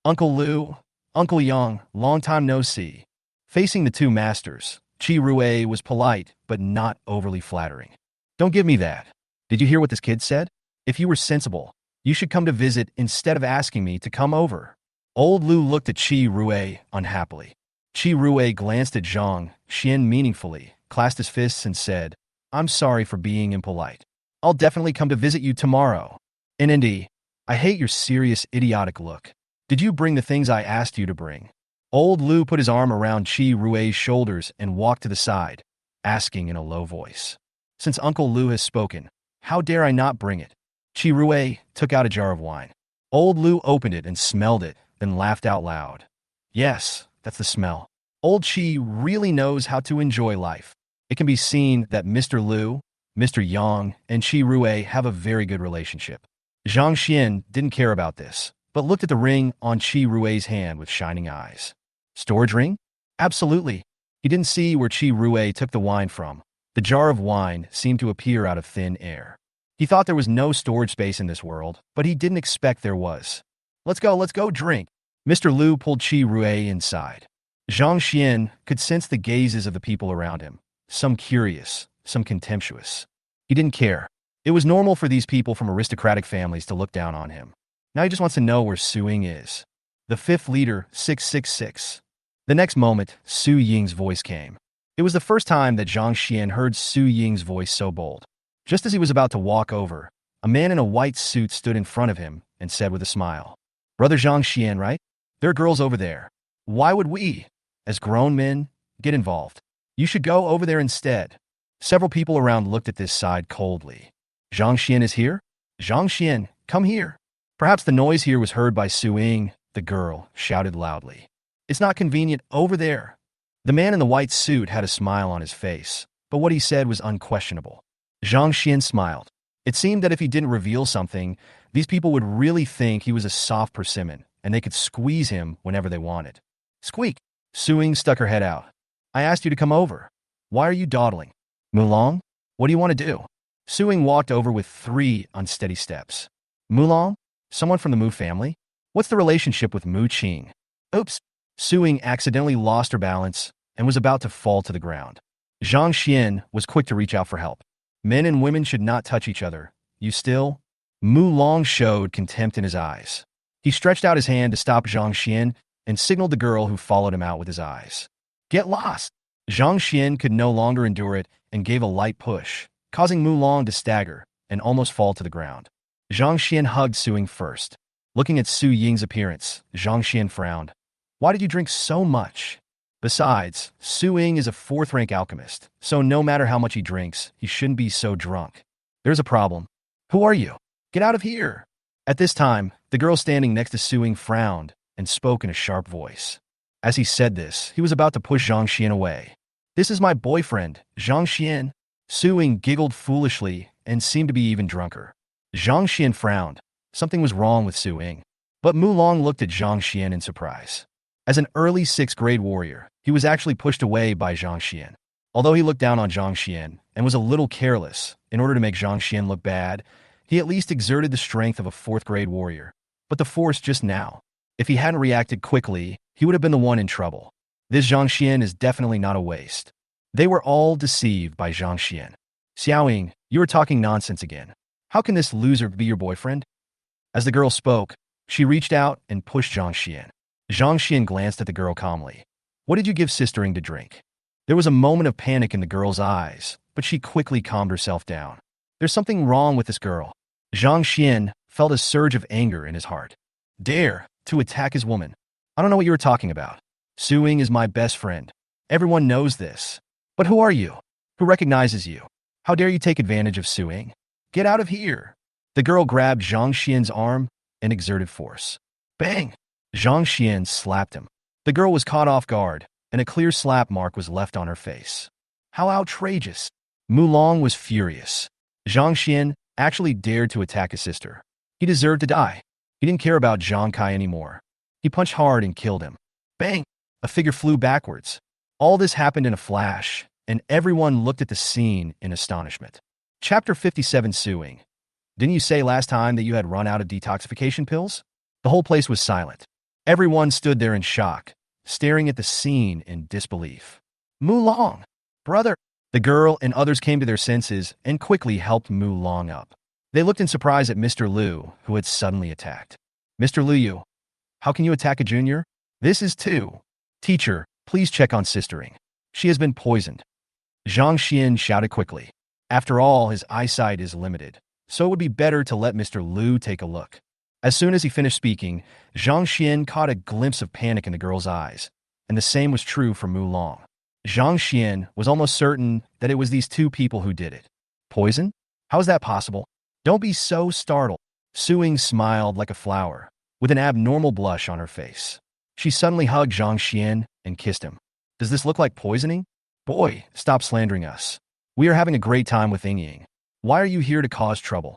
Uncle Liu, Uncle Yang, long time no see. Facing the two masters, Qi Rui was polite, but not overly flattering. Don't give me that. Did you hear what this kid said? If you were sensible, you should come to visit instead of asking me to come over. Old Liu looked at Qi Rui unhappily. Qi Rui glanced at Zhang Xian meaningfully, clasped his fists and said, I'm sorry for being impolite. I'll definitely come to visit you tomorrow. NND, I hate your serious, idiotic look. Did you bring the things I asked you to bring? Old Lu put his arm around Chi Rue's shoulders and walked to the side, asking in a low voice. Since Uncle Lu has spoken, how dare I not bring it? Chi Rue took out a jar of wine. Old Lu opened it and smelled it, then laughed out loud. Yes, that's the smell. Old Chi really knows how to enjoy life. It can be seen that Mr. Lu, Mr. Yang, and Chi Rue have a very good relationship. Zhang Xian didn't care about this, but looked at the ring on Chi Rue's hand with shining eyes. Storage ring? Absolutely. He didn't see where Chi Rue took the wine from. The jar of wine seemed to appear out of thin air. He thought there was no storage space in this world, but he didn't expect there was. Let's go drink. Mr. Lu pulled Chi Rue inside. Zhang Xian could sense the gazes of the people around him, some curious, some contemptuous. He didn't care. It was normal for these people from aristocratic families to look down on him. Now he just wants to know where Su Ying is. The fifth leader, 666. The next moment, Su Ying's voice came. It was the first time that Zhang Xian heard Su Ying's voice so bold. Just as he was about to walk over, a man in a white suit stood in front of him and said with a smile, Brother Zhang Xian, right? There are girls over there. Why would we, as grown men, get involved? You should go over there instead. Several people around looked at this side coldly. Zhang Xian is here? Zhang Xian, come here. Perhaps the noise here was heard by Su Ying. The girl shouted loudly. It's not convenient over there. The man in the white suit had a smile on his face, but what he said was unquestionable. Zhang Xian smiled. It seemed that if he didn't reveal something, these people would really think he was a soft persimmon, and they could squeeze him whenever they wanted. Squeak! Su Ying stuck her head out. I asked you to come over. Why are you dawdling? Mulong? What do you want to do? Su Ying walked over with 3 unsteady steps. Mulong? Someone from the Mu family? What's the relationship with Mu Qing? Oops! Su Ying accidentally lost her balance and was about to fall to the ground. Zhang Xian was quick to reach out for help. Men and women should not touch each other. You still? Mu Long showed contempt in his eyes. He stretched out his hand to stop Zhang Xian and signaled the girl who followed him out with his eyes. Get lost! Zhang Xian could no longer endure it and gave a light push, causing Mu Long to stagger and almost fall to the ground. Zhang Xian hugged Su Ying first. Looking at Su Ying's appearance, Zhang Xian frowned. Why did you drink so much? Besides, Su Ying is a 4th-rank alchemist, so no matter how much he drinks, he shouldn't be so drunk. There's a problem. Who are you? Get out of here! At this time, the girl standing next to Su Ying frowned and spoke in a sharp voice. As he said this, he was about to push Zhang Xian away. This is my boyfriend, Zhang Xian. Su Ying giggled foolishly and seemed to be even drunker. Zhang Xian frowned. Something was wrong with Su Ying. But Mu Long looked at Zhang Xian in surprise. As an early 6th-grade warrior, he was actually pushed away by Zhang Xian. Although he looked down on Zhang Xian and was a little careless in order to make Zhang Xian look bad, he at least exerted the strength of a 4th-grade warrior. But the force just now. If he hadn't reacted quickly, he would have been the one in trouble. This Zhang Xian is definitely not a waste. They were all deceived by Zhang Xian. Xiaoying, you are talking nonsense again. How can this loser be your boyfriend? As the girl spoke, she reached out and pushed Zhang Xian. Zhang Xian glanced at the girl calmly. What did you give Sister Ying to drink? There was a moment of panic in the girl's eyes, but she quickly calmed herself down. There's something wrong with this girl. Zhang Xian felt a surge of anger in his heart. Dare to attack his woman. I don't know what you were talking about. Su Ying is my best friend. Everyone knows this. But who are you? Who recognizes you? How dare you take advantage of Su Ying? Get out of here. The girl grabbed Zhang Xian's arm and exerted force. Bang! Zhang Xian slapped him. The girl was caught off guard, and a clear slap mark was left on her face. How outrageous! Mu Long was furious. Zhang Xian actually dared to attack his sister. He deserved to die. He didn't care about Zhang Kai anymore. He punched hard and killed him. Bang! A figure flew backwards. All this happened in a flash, and everyone looked at the scene in astonishment. Chapter 57 Su Ying. Didn't you say last time that you had run out of detoxification pills? The whole place was silent. Everyone stood there in shock, staring at the scene in disbelief. Mu Long! Brother! The girl and others came to their senses and quickly helped Mu Long up. They looked in surprise at Mr. Lu, who had suddenly attacked. Mr. Liu, how can you attack a junior? This is too. Teacher, please check on Sister Ying. She has been poisoned. Zhang Xian shouted quickly. After all, his eyesight is limited, so it would be better to let Mr. Lu take a look. As soon as he finished speaking, Zhang Xian caught a glimpse of panic in the girl's eyes, and the same was true for Mu Long. Zhang Xian was almost certain that it was these two people who did it. Poison? How is that possible? Don't be so startled. Su Ying smiled like a flower, with an abnormal blush on her face. She suddenly hugged Zhang Xian and kissed him. Does this look like poisoning? Boy, stop slandering us. We are having a great time with Ying. Why are you here to cause trouble?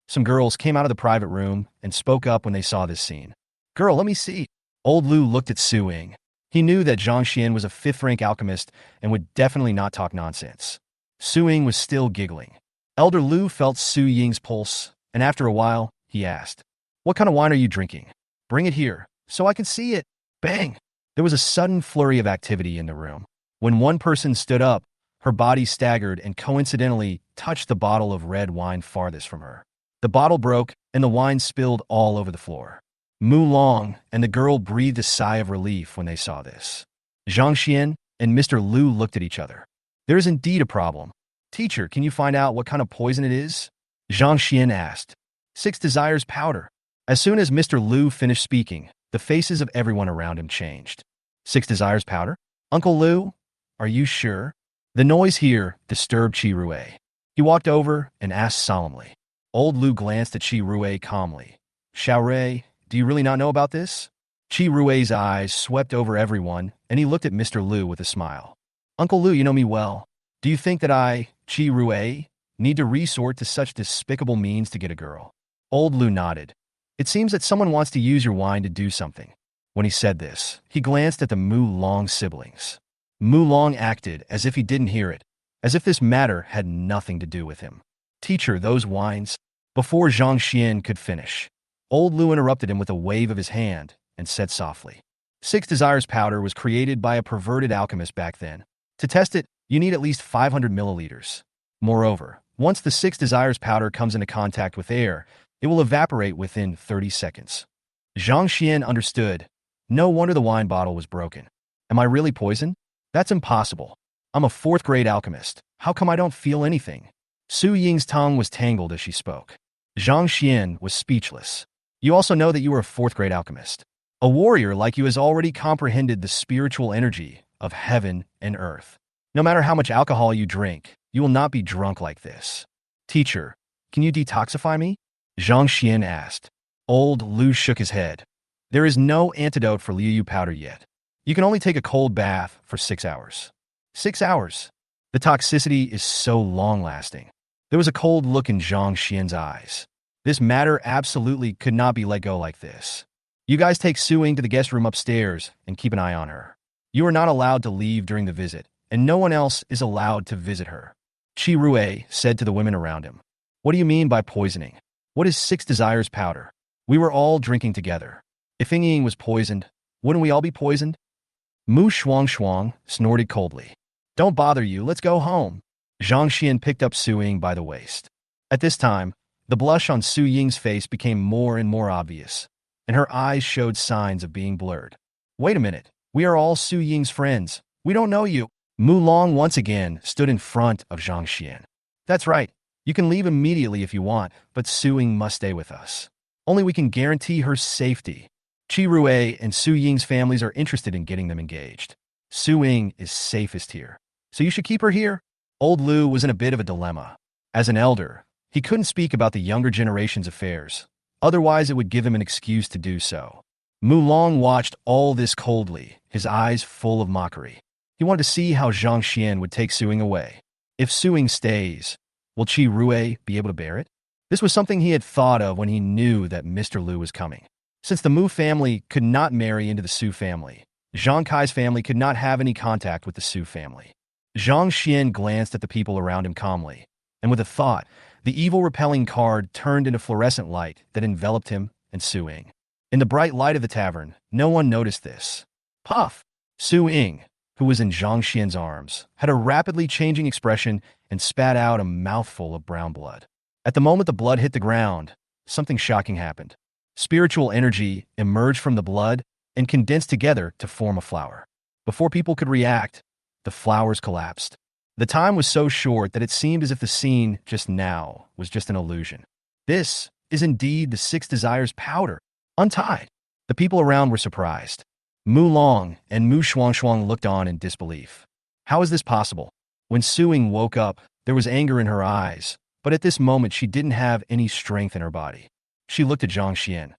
Some girls came out of the private room and spoke up when they saw this scene. Girl, let me see. Old Lu looked at Su Ying. He knew that Zhang Xian was a fifth-rank alchemist and would definitely not talk nonsense. Su Ying was still giggling. Elder Lu felt Su Ying's pulse, and after a while, he asked, "What kind of wine are you drinking? Bring it here, so I can see it." Bang! There was a sudden flurry of activity in the room. When one person stood up, her body staggered and coincidentally touched the bottle of red wine farthest from her. The bottle broke, and the wine spilled all over the floor. Mu Long and the girl breathed a sigh of relief when they saw this. Zhang Xian and Mr. Lu looked at each other. There is indeed a problem. Teacher, can you find out what kind of poison it is? Zhang Xian asked. 6 desires powder. As soon as Mr. Lu finished speaking, the faces of everyone around him changed. 6 desires powder? Uncle Lu? Are you sure? The noise here disturbed Qi Rui. He walked over and asked solemnly. Old Lu glanced at Qi Rui calmly. Xiao Rui, do you really not know about this? Qi Rui's eyes swept over everyone, and he looked at Mr. Lu with a smile. Uncle Lu, you know me well. Do you think that I, Qi Rui, need to resort to such despicable means to get a girl? Old Lu nodded. It seems that someone wants to use your wine to do something. When he said this, he glanced at the Mu Long siblings. Mu Long acted as if he didn't hear it, as if this matter had nothing to do with him. Teacher, those wines. Before Zhang Xian could finish, Old Lu interrupted him with a wave of his hand and said softly, 6 desires powder was created by a perverted alchemist back then. To test it, you need at least 500 milliliters. Moreover, once the 6 desires powder comes into contact with air, it will evaporate within 30 seconds. Zhang Xian understood. No wonder the wine bottle was broken. Am I really poisoned? That's impossible. I'm a 4th-grade alchemist. How come I don't feel anything? Su Ying's tongue was tangled as she spoke. Zhang Xian was speechless. You also know that you are a 4th-grade alchemist. A warrior like you has already comprehended the spiritual energy of heaven and earth. No matter how much alcohol you drink, you will not be drunk like this. Teacher, can you detoxify me? Zhang Xian asked. Old Lu shook his head. There is no antidote for Liu powder yet. You can only take a cold bath for 6 hours. 6 hours? The toxicity is so long-lasting. There was a cold look in Zhang Xian's eyes. This matter absolutely could not be let go like this. You guys take Su Ying to the guest room upstairs and keep an eye on her. You are not allowed to leave during the visit, and no one else is allowed to visit her. Qi Rui said to the women around him. What do you mean by poisoning? What is 6 desires powder? We were all drinking together. If Ying was poisoned, wouldn't we all be poisoned? Mu Shuang snorted coldly. Don't bother you, let's go home. Zhang Xian picked up Su Ying by the waist. At this time, the blush on Su Ying's face became more and more obvious, and her eyes showed signs of being blurred. Wait a minute, we are all Su Ying's friends. We don't know you. Mu Long once again stood in front of Zhang Xian. That's right, you can leave immediately if you want, but Su Ying must stay with us. Only we can guarantee her safety. Qi Rui and Su Ying's families are interested in getting them engaged. Su Ying is safest here, so you should keep her here. Old Lu was in a bit of a dilemma. As an elder, he couldn't speak about the younger generation's affairs. Otherwise, it would give him an excuse to do so. Mu Long watched all this coldly, his eyes full of mockery. He wanted to see how Zhang Xian would take Su Ying away. If Su Ying stays, will Qi Rui be able to bear it? This was something he had thought of when he knew that Mr. Lu was coming. Since the Mu family could not marry into the Su family, Zhang Kai's family could not have any contact with the Su family. Zhang Xian glanced at the people around him calmly, and with a thought, the evil repelling card turned into fluorescent light that enveloped him and Su Ying. In the bright light of the tavern, no one noticed this. Puff! Su Ying, who was in Zhang Xian's arms, had a rapidly changing expression and spat out a mouthful of brown blood. At the moment the blood hit the ground, something shocking happened. Spiritual energy emerged from the blood and condensed together to form a flower. Before people could react, the flowers collapsed. The time was so short that it seemed as if the scene just now was just an illusion. This is indeed the six desires powder, untied. The people around were surprised. Mu Long and Mu Shuangshuang looked on in disbelief. How is this possible? When Suing woke up, there was anger in her eyes, but at this moment she didn't have any strength in her body. She looked at Zhang Xian.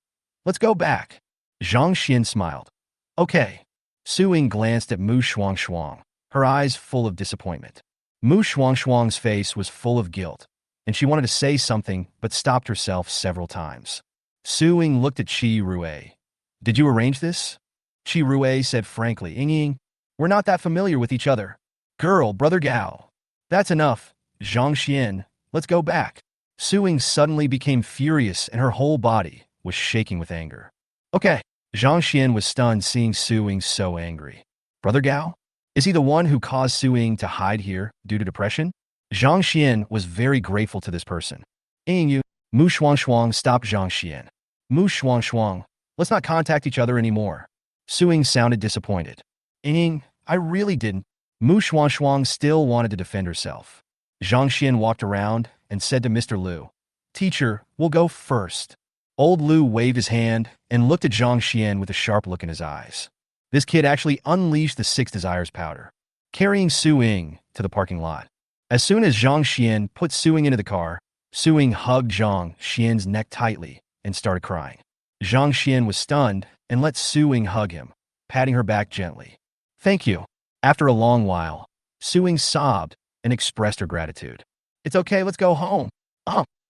Let's go back. Zhang Xian smiled. Okay. Suing glanced at Mu Shuangshuang, her eyes full of disappointment. Mu Shuangshuang's face was full of guilt, and she wanted to say something but stopped herself several times. Suing looked at Qi Rue. Did you arrange this? Qi Rue said frankly, Ying, we're not that familiar with each other. Girl, brother Gao. That's enough. Zhang Xian, let's go back. Suing suddenly became furious and her whole body was shaking with anger. Okay. Zhang Xian was stunned seeing Suing so angry. Brother Gao? Is he the one who caused Suing to hide here due to depression? Zhang Xian was very grateful to this person. Yu, Mu Shuangshuang stopped Zhang Xian. Mu Shuangshuang, let's not contact each other anymore. Suing sounded disappointed. I really didn't. Mu Shuangshuang still wanted to defend herself. Zhang Xian walked around and said to Mr. Liu, Teacher, we'll go first. Old Liu waved his hand and looked at Zhang Xian with a sharp look in his eyes. This kid actually unleashed the six desires powder, carrying Suing to the parking lot. As soon as Zhang Xian put Suing into the car, Suing hugged Zhang Xian's neck tightly and started crying. Zhang Xian was stunned and let Suing hug him, patting her back gently. Thank you. After a long while, Suing sobbed and expressed her gratitude. It's okay, let's go home.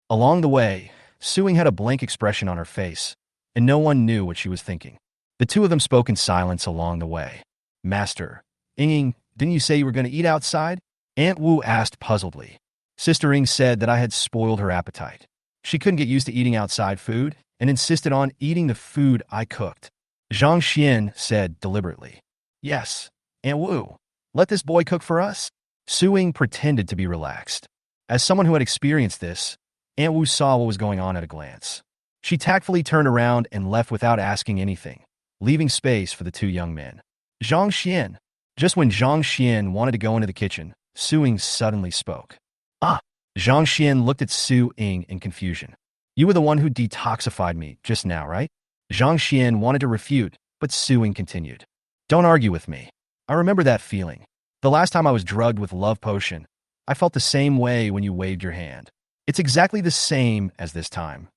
Along the way, Suing had a blank expression on her face, and no one knew what she was thinking. The two of them spoke in silence along the way. Master, Ying, didn't you say you were going to eat outside? Aunt Wu asked puzzledly. Sister Ying said that I had spoiled her appetite. She couldn't get used to eating outside food and insisted on eating the food I cooked. Zhang Xian said deliberately. Yes, Aunt Wu, let this boy cook for us? Suing pretended to be relaxed. As someone who had experienced this, Aunt Wu saw what was going on at a glance. She tactfully turned around and left without asking anything, leaving space for the two young men. Zhang Xian. Just when Zhang Xian wanted to go into the kitchen, Suing suddenly spoke. Zhang Xian looked at Su Ying in confusion. You were the one who detoxified me just now, right? Zhang Xian wanted to refute, but Suing continued. Don't argue with me. I remember that feeling. The last time I was drugged with love potion, I felt the same way when you waved your hand. It's exactly the same as this time.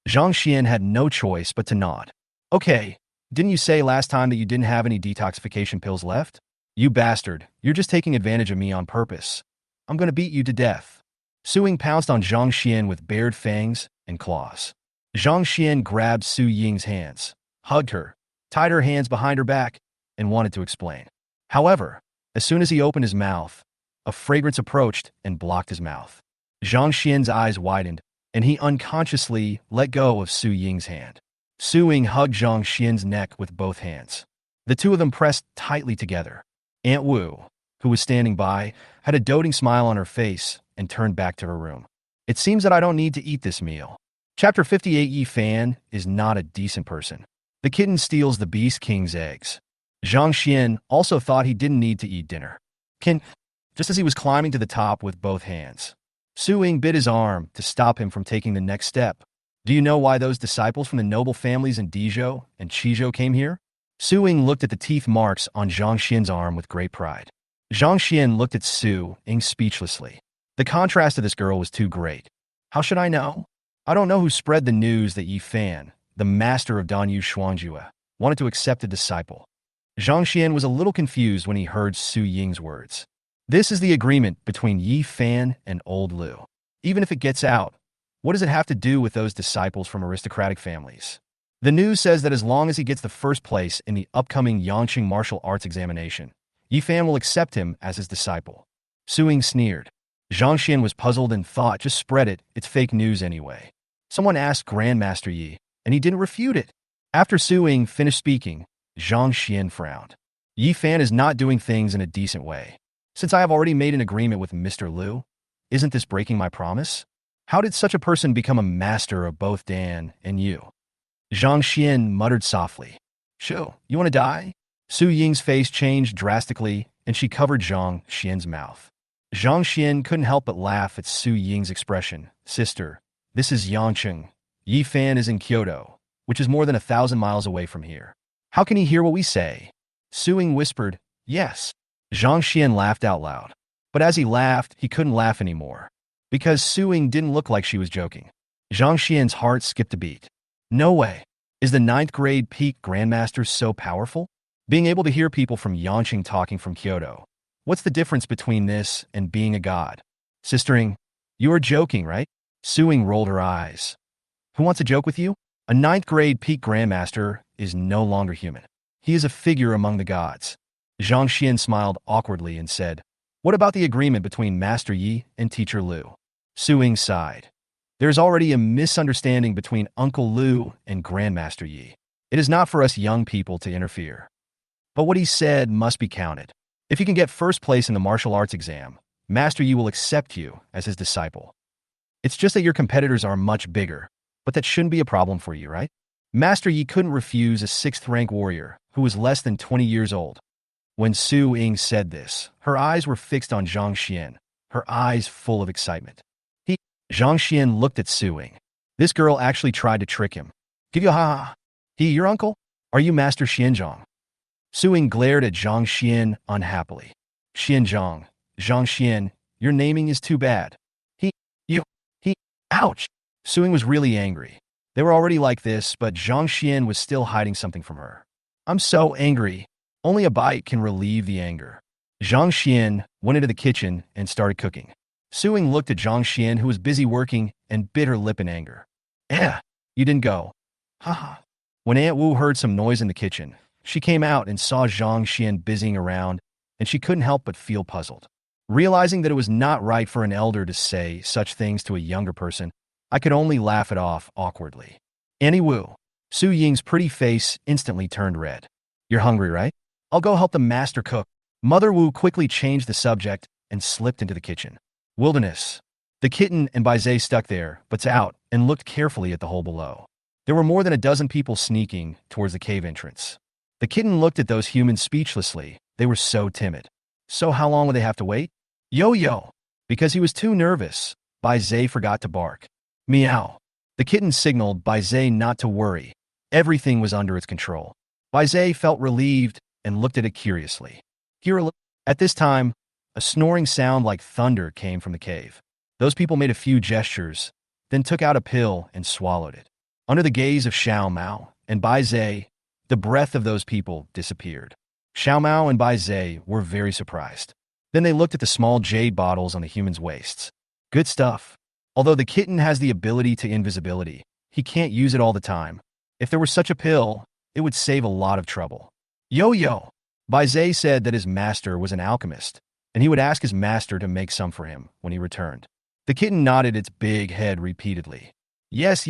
Zhang Xian had no choice but to nod. Okay, didn't you say last time that you didn't have any detoxification pills left? You bastard, you're just taking advantage of me on purpose. I'm going to beat you to death. Suing pounced on Zhang Xian with bared fangs and claws. Zhang Xian grabbed Su Ying's hands, hugged her, tied her hands behind her back, and wanted to explain. However, as soon as he opened his mouth, a fragrance approached and blocked his mouth. Zhang Xian's eyes widened, and he unconsciously let go of Su Ying's hand. Su Ying hugged Zhang Xian's neck with both hands. The two of them pressed tightly together. Aunt Wu, who was standing by, had a doting smile on her face and turned back to her room. It seems that I don't need to eat this meal. Chapter 58. Yi Fan is not a decent person. The kitten steals the Beast King's eggs. Zhang Xian also thought he didn't need to eat dinner. Just as he was climbing to the top with both hands, Su Ying bit his arm to stop him from taking the next step. Do you know why those disciples from the noble families in Dizhou and Qizhou came here? Su Ying looked at the teeth marks on Zhang Xian's arm with great pride. Zhang Xian looked at Su Ying speechlessly. The contrast of this girl was too great. How should I know? I don't know who spread the news that Yi Fan, the master of Danyu Shuangjue, wanted to accept a disciple. Zhang Xian was a little confused when he heard Su Ying's words. This is the agreement between Yi Fan and Old Liu. Even if it gets out, what does it have to do with those disciples from aristocratic families? The news says that as long as he gets the first place in the upcoming Yangqing martial arts examination, Yi Fan will accept him as his disciple. Su Ying sneered. Zhang Xian was puzzled and thought, just spread it, it's fake news anyway. Someone asked Grandmaster Yi, and he didn't refute it. After Su Ying finished speaking, Zhang Xian frowned. Yi Fan is not doing things in a decent way. Since I have already made an agreement with Mr. Liu, isn't this breaking my promise? How did such a person become a master of both Dan and Yu? Zhang Xian muttered softly. Shoo, you want to die? Su Ying's face changed drastically, and she covered Zhang Xian's mouth. Zhang Xian couldn't help but laugh at Su Ying's expression. Sister, this is Yangcheng. Yi Fan is in Kyoto, which is more than 1,000 miles away from here. How can he hear what we say? Su Ying whispered, yes. Zhang Xian laughed out loud. But as he laughed, he couldn't laugh anymore. Because Su Ying didn't look like she was joking. Zhang Xian's heart skipped a beat. No way. Is the 9th grade peak Grandmaster so powerful? Being able to hear people from Yangcheng talking from Kyoto. What's the difference between this and being a god? Sistering, you are joking, right? Su Ying rolled her eyes. Who wants a joke with you? A 9th grade peak Grandmaster is no longer human. He is a figure among the gods. Zhang Xian smiled awkwardly and said, what about the agreement between Master Yi and Teacher Lu? Su Ying sighed. There's already a misunderstanding between Uncle Lu and Grandmaster Yi. It is not for us young people to interfere. But what he said must be counted. If you can get first place in the martial arts exam, Master Yi will accept you as his disciple. It's just that your competitors are much bigger, but that shouldn't be a problem for you, right? Master Yi couldn't refuse a 6th rank warrior who was less than 20 years old. When Su Ying said this, her eyes were fixed on Zhang Xian, her eyes full of excitement. Zhang Xian looked at Su Ying. This girl actually tried to trick him. Give you a ha-ha. He, your uncle? Are you Master Xianzhong? Su Ying glared at Zhang Xian unhappily. Xianzhong, Zhang Xian, your naming is too bad. Ouch! Su Ying was really angry. They were already like this, but Zhang Xian was still hiding something from her. I'm so angry. Only a bite can relieve the anger. Zhang Xian went into the kitchen and started cooking. Su Ying looked at Zhang Xian, who was busy working, and bit her lip in anger. You didn't go. Ha. When Aunt Wu heard some noise in the kitchen, she came out and saw Zhang Xian busying around, and she couldn't help but feel puzzled. Realizing that it was not right for an elder to say such things to a younger person, I could only laugh it off awkwardly. Auntie Wu. Su Ying's pretty face instantly turned red. You're hungry, right? I'll go help the master cook. Mother Wu quickly changed the subject and slipped into the kitchen. Wilderness. The kitten and Baizé stuck there, but out, and looked carefully at the hole below. There were more than a dozen people sneaking towards the cave entrance. The kitten looked at those humans speechlessly. They were so timid. So how long would they have to wait? Yo. Because he was too nervous, Baizé forgot to bark. Meow. The kitten signaled Baizé not to worry. Everything was under its control. Baizé felt relieved and looked at it curiously. At this time, a snoring sound like thunder came from the cave. Those people made a few gestures, then took out a pill and swallowed it. Under the gaze of Xiao Mao and Baizé, the breath of those people disappeared. Xiao Mao and Baizé were very surprised. Then they looked at the small jade bottles on the human's waists. Good stuff. Although the kitten has the ability to invisibility, he can't use it all the time. If there were such a pill, it would save a lot of trouble. Yo. Baizé said that his master was an alchemist, and he would ask his master to make some for him when he returned. The kitten nodded its big head repeatedly. Yes.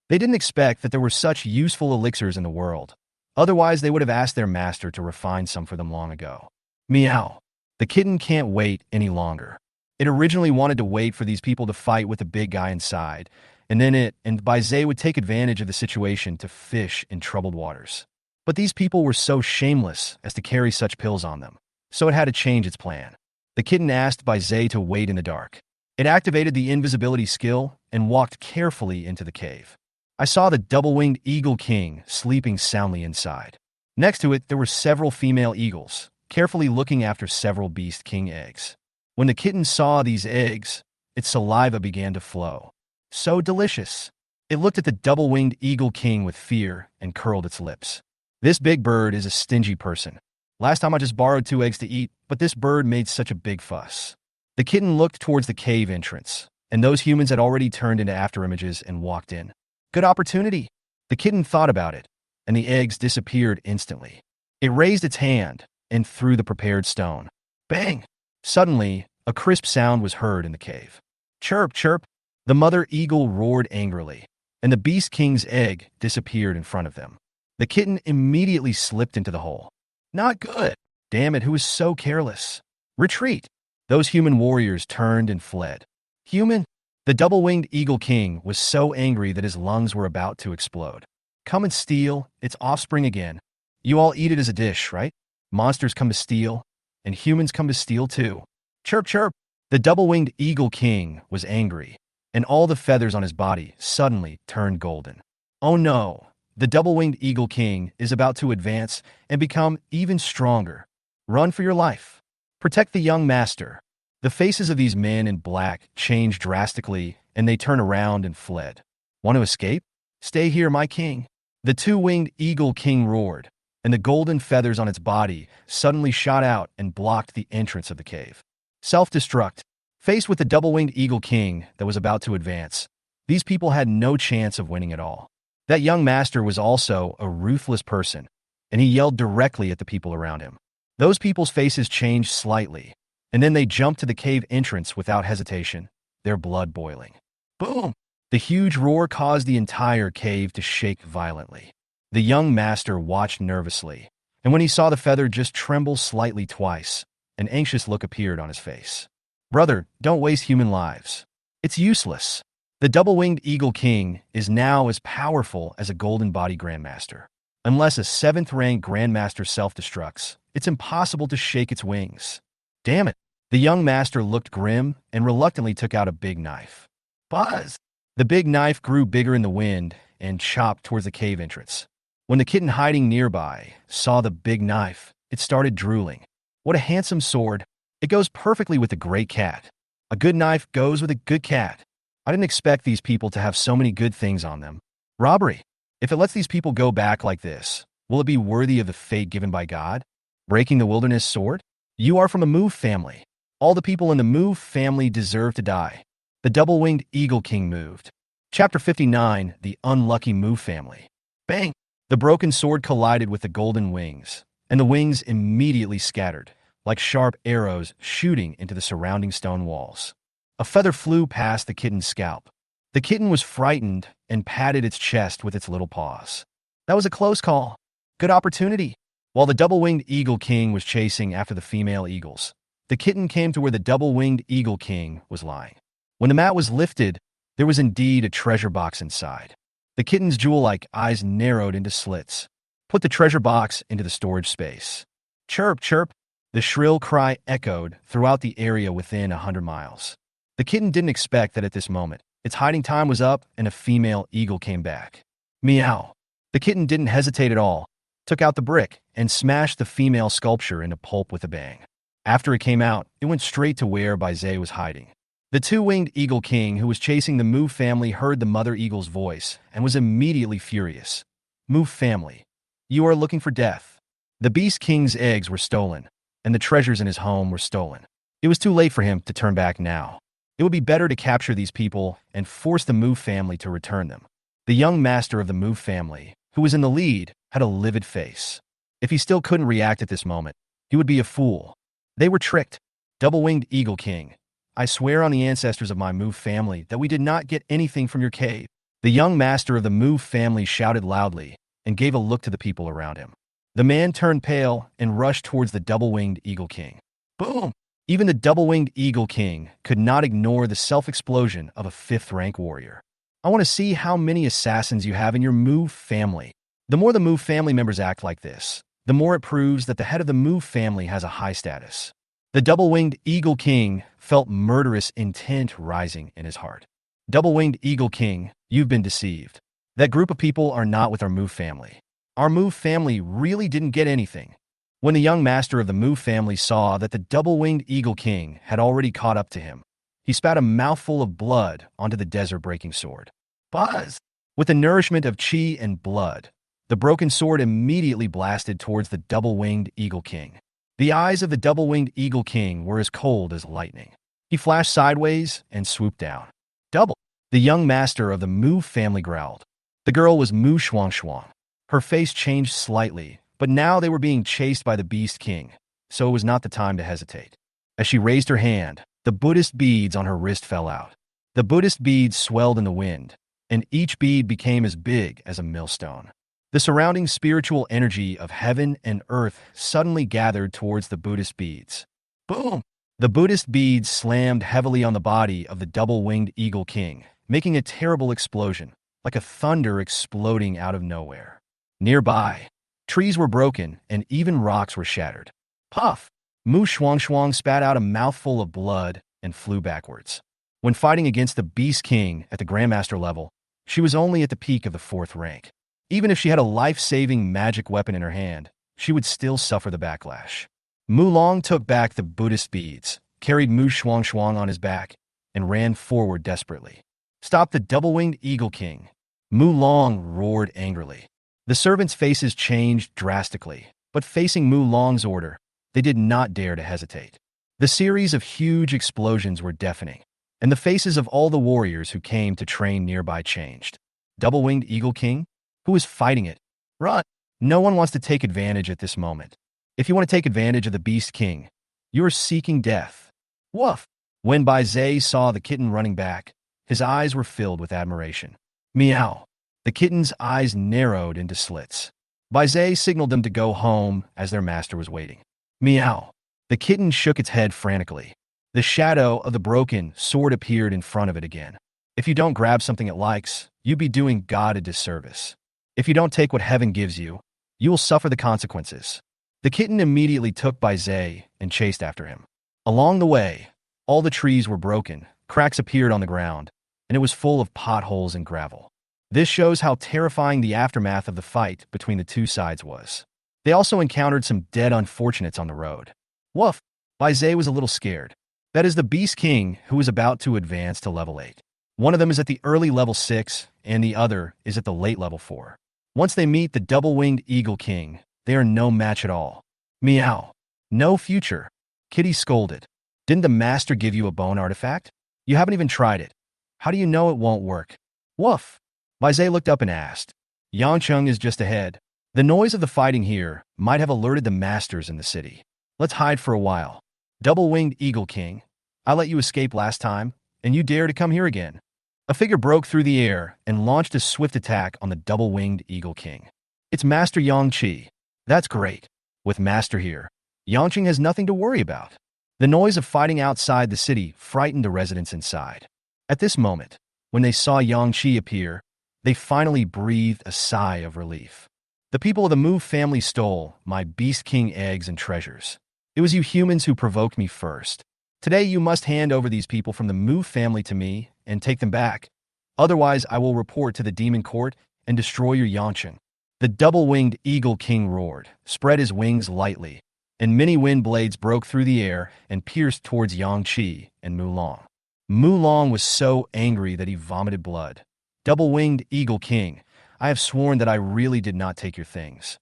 They didn't expect that there were such useful elixirs in the world. Otherwise, they would have asked their master to refine some for them long ago. Meow. The kitten can't wait any longer. It originally wanted to wait for these people to fight with the big guy inside, and then it and Baizé would take advantage of the situation to fish in troubled waters. But these people were so shameless as to carry such pills on them, so it had to change its plan. The kitten asked Baizé to wait in the dark. It activated the invisibility skill and walked carefully into the cave. I saw the double-winged eagle king sleeping soundly inside. Next to it, there were several female eagles, carefully looking after several beast king eggs. When the kitten saw these eggs, its saliva began to flow. So delicious. It looked at the double-winged eagle king with fear and curled its lips. This big bird is a stingy person. Last time I just borrowed 2 eggs to eat, but this bird made such a big fuss. The kitten looked towards the cave entrance, and those humans had already turned into afterimages and walked in. Good opportunity. The kitten thought about it, and the eggs disappeared instantly. It raised its hand and threw the prepared stone. Bang! Suddenly, a crisp sound was heard in the cave. Chirp, chirp! The mother eagle roared angrily, and the beast king's egg disappeared in front of them. The kitten immediately slipped into the hole. Not good! Damn it, who is so careless? Retreat! Those human warriors turned and fled. Human? The double-winged eagle king was so angry that his lungs were about to explode. Come and steal, its offspring again. You all eat it as a dish, right? Monsters come to steal, and humans come to steal too. Chirp, chirp. The double-winged eagle king was angry, and all the feathers on his body suddenly turned golden. Oh no, the double-winged eagle king is about to advance and become even stronger. Run for your life. Protect the young master. The faces of these men in black changed drastically, and they turned around and fled. Want to escape? Stay here, my king. The two-winged eagle king roared, and the golden feathers on its body suddenly shot out and blocked the entrance of the cave. Self-destruct. Faced with the double-winged eagle king that was about to advance, these people had no chance of winning at all. That young master was also a ruthless person, and he yelled directly at the people around him. Those people's faces changed slightly, and then they jumped to the cave entrance without hesitation, their blood boiling. Boom! The huge roar caused the entire cave to shake violently. The young master watched nervously, and when he saw the feather just tremble slightly twice, an anxious look appeared on his face. Brother, don't waste human lives. It's useless. The double-winged eagle king is now as powerful as a golden body grandmaster. Unless a 7th-rank grandmaster self-destructs, it's impossible to shake its wings. Damn it. The young master looked grim and reluctantly took out a big knife. Buzz! The big knife grew bigger in the wind and chopped towards the cave entrance. When the kitten hiding nearby saw the big knife, it started drooling. What a handsome sword. It goes perfectly with the great cat. A good knife goes with a good cat. I didn't expect these people to have so many good things on them. Robbery. If it lets these people go back like this, will it be worthy of the fate given by God? Breaking the wilderness sword? You are from a Move family. All the people in the Move family deserve to die. The double-winged eagle king moved. Chapter 59, The Unlucky Move Family. Bang! The broken sword collided with the golden wings, and the wings immediately scattered, like sharp arrows shooting into the surrounding stone walls. A feather flew past the kitten's scalp. The kitten was frightened and patted its chest with its little paws. That was a close call. Good opportunity. While the double-winged eagle king was chasing after the female eagles, the kitten came to where the double-winged eagle king was lying. When the mat was lifted, there was indeed a treasure box inside. The kitten's jewel-like eyes narrowed into slits. Put the treasure box into the storage space. Chirp, chirp. The shrill cry echoed throughout the area within 100 miles. The kitten didn't expect that at this moment, its hiding time was up and a female eagle came back. Meow. The kitten didn't hesitate at all, took out the brick, and smashed the female sculpture into pulp with a bang. After it came out, it went straight to where Baizé was hiding. The two-winged eagle king who was chasing the Move family heard the mother eagle's voice and was immediately furious. Move family, you are looking for death. The beast king's eggs were stolen, and the treasures in his home were stolen. It was too late for him to turn back now. It would be better to capture these people and force the Move family to return them. The young master of the Move family, who was in the lead, had a livid face. If he still couldn't react at this moment, he would be a fool. They were tricked. Double-winged eagle king, I swear on the ancestors of my Move family that we did not get anything from your cave. The young master of the Move family shouted loudly and gave a look to the people around him. The man turned pale and rushed towards the double-winged eagle king. Boom! Even the double-winged eagle king could not ignore the self-explosion of a 5th-rank warrior. I want to see how many assassins you have in your Move family. The more the Move family members act like this, the more it proves that the head of the Move family has a high status. The double-winged eagle king felt murderous intent rising in his heart. Double-winged eagle king, you've been deceived. That group of people are not with our Move family. Our Move family really didn't get anything. When the young master of the Move family saw that the double-winged eagle king had already caught up to him, he spat a mouthful of blood onto the desert-breaking sword. Buzz! With the nourishment of chi and blood, the broken sword immediately blasted towards the double-winged eagle king. The eyes of the double-winged eagle king were as cold as lightning. He flashed sideways and swooped down. Double! The young master of the Move family growled. The girl was Mu Shuang. Her face changed slightly, but now they were being chased by the Beast King, so it was not the time to hesitate. As she raised her hand, the Buddhist beads on her wrist fell out. The Buddhist beads swelled in the wind, and each bead became as big as a millstone. The surrounding spiritual energy of heaven and earth suddenly gathered towards the Buddhist beads. Boom! The Buddhist beads slammed heavily on the body of the double-winged eagle king, making a terrible explosion, like a thunder exploding out of nowhere. Nearby, trees were broken and even rocks were shattered. Puff! Mu Shuang spat out a mouthful of blood and flew backwards. When fighting against the Beast King at the Grandmaster level, she was only at the peak of the 4th rank. Even if she had a life-saving magic weapon in her hand, she would still suffer the backlash. Mu Long took back the Buddhist beads, carried Mu Shuang on his back, and ran forward desperately. Stop the double-winged Eagle King! Mu Long roared angrily. The servants' faces changed drastically, but facing Mu Long's order, they did not dare to hesitate. The series of huge explosions were deafening, and the faces of all the warriors who came to train nearby changed. Double-winged Eagle King? Who is fighting it? Run! No one wants to take advantage at this moment. If you want to take advantage of the Beast King, you are seeking death. Woof! When Bai Zhe saw the kitten running back, his eyes were filled with admiration. Meow! The kitten's eyes narrowed into slits. Bai Zhe signaled them to go home as their master was waiting. Meow! The kitten shook its head frantically. The shadow of the broken sword appeared in front of it again. If you don't grab something it likes, you'd be doing God a disservice. If you don't take what heaven gives you, you will suffer the consequences. The kitten immediately took Bai Zhe and chased after him. Along the way, all the trees were broken, cracks appeared on the ground, and it was full of potholes and gravel. This shows how terrifying the aftermath of the fight between the two sides was. They also encountered some dead unfortunates on the road. Woof! Bai Zhe was a little scared. That is the Beast King who is about to advance to level 8. One of them is at the early level 6, and the other is at the late level 4. Once they meet the double-winged Eagle King, they are no match at all. Meow! No future. Kitty scolded. Didn't the master give you a bone artifact? You haven't even tried it. How do you know it won't work? Woof! Bai Zhe looked up and asked. Jiancheng is just ahead. The noise of the fighting here might have alerted the masters in the city. Let's hide for a while. Double-winged Eagle King, I let you escape last time, and you dare to come here again. A figure broke through the air and launched a swift attack on the double-winged Eagle King. It's Master Yangqi. That's great. With Master here, Yangqing has nothing to worry about. The noise of fighting outside the city frightened the residents inside. At this moment, when they saw Yangqi appear, they finally breathed a sigh of relief. The people of the Mu family stole my Beast King eggs and treasures. It was you humans who provoked me first. Today you must hand over these people from the Mu family to me and take them back. Otherwise I will report to the demon court and destroy your Yangcheng. The double-winged Eagle King roared, spread his wings lightly, and many wind blades broke through the air and pierced towards Yangqi and Mu Long. Mu Long was so angry that he vomited blood. Double-winged Eagle King, I have sworn that I really did not take your things.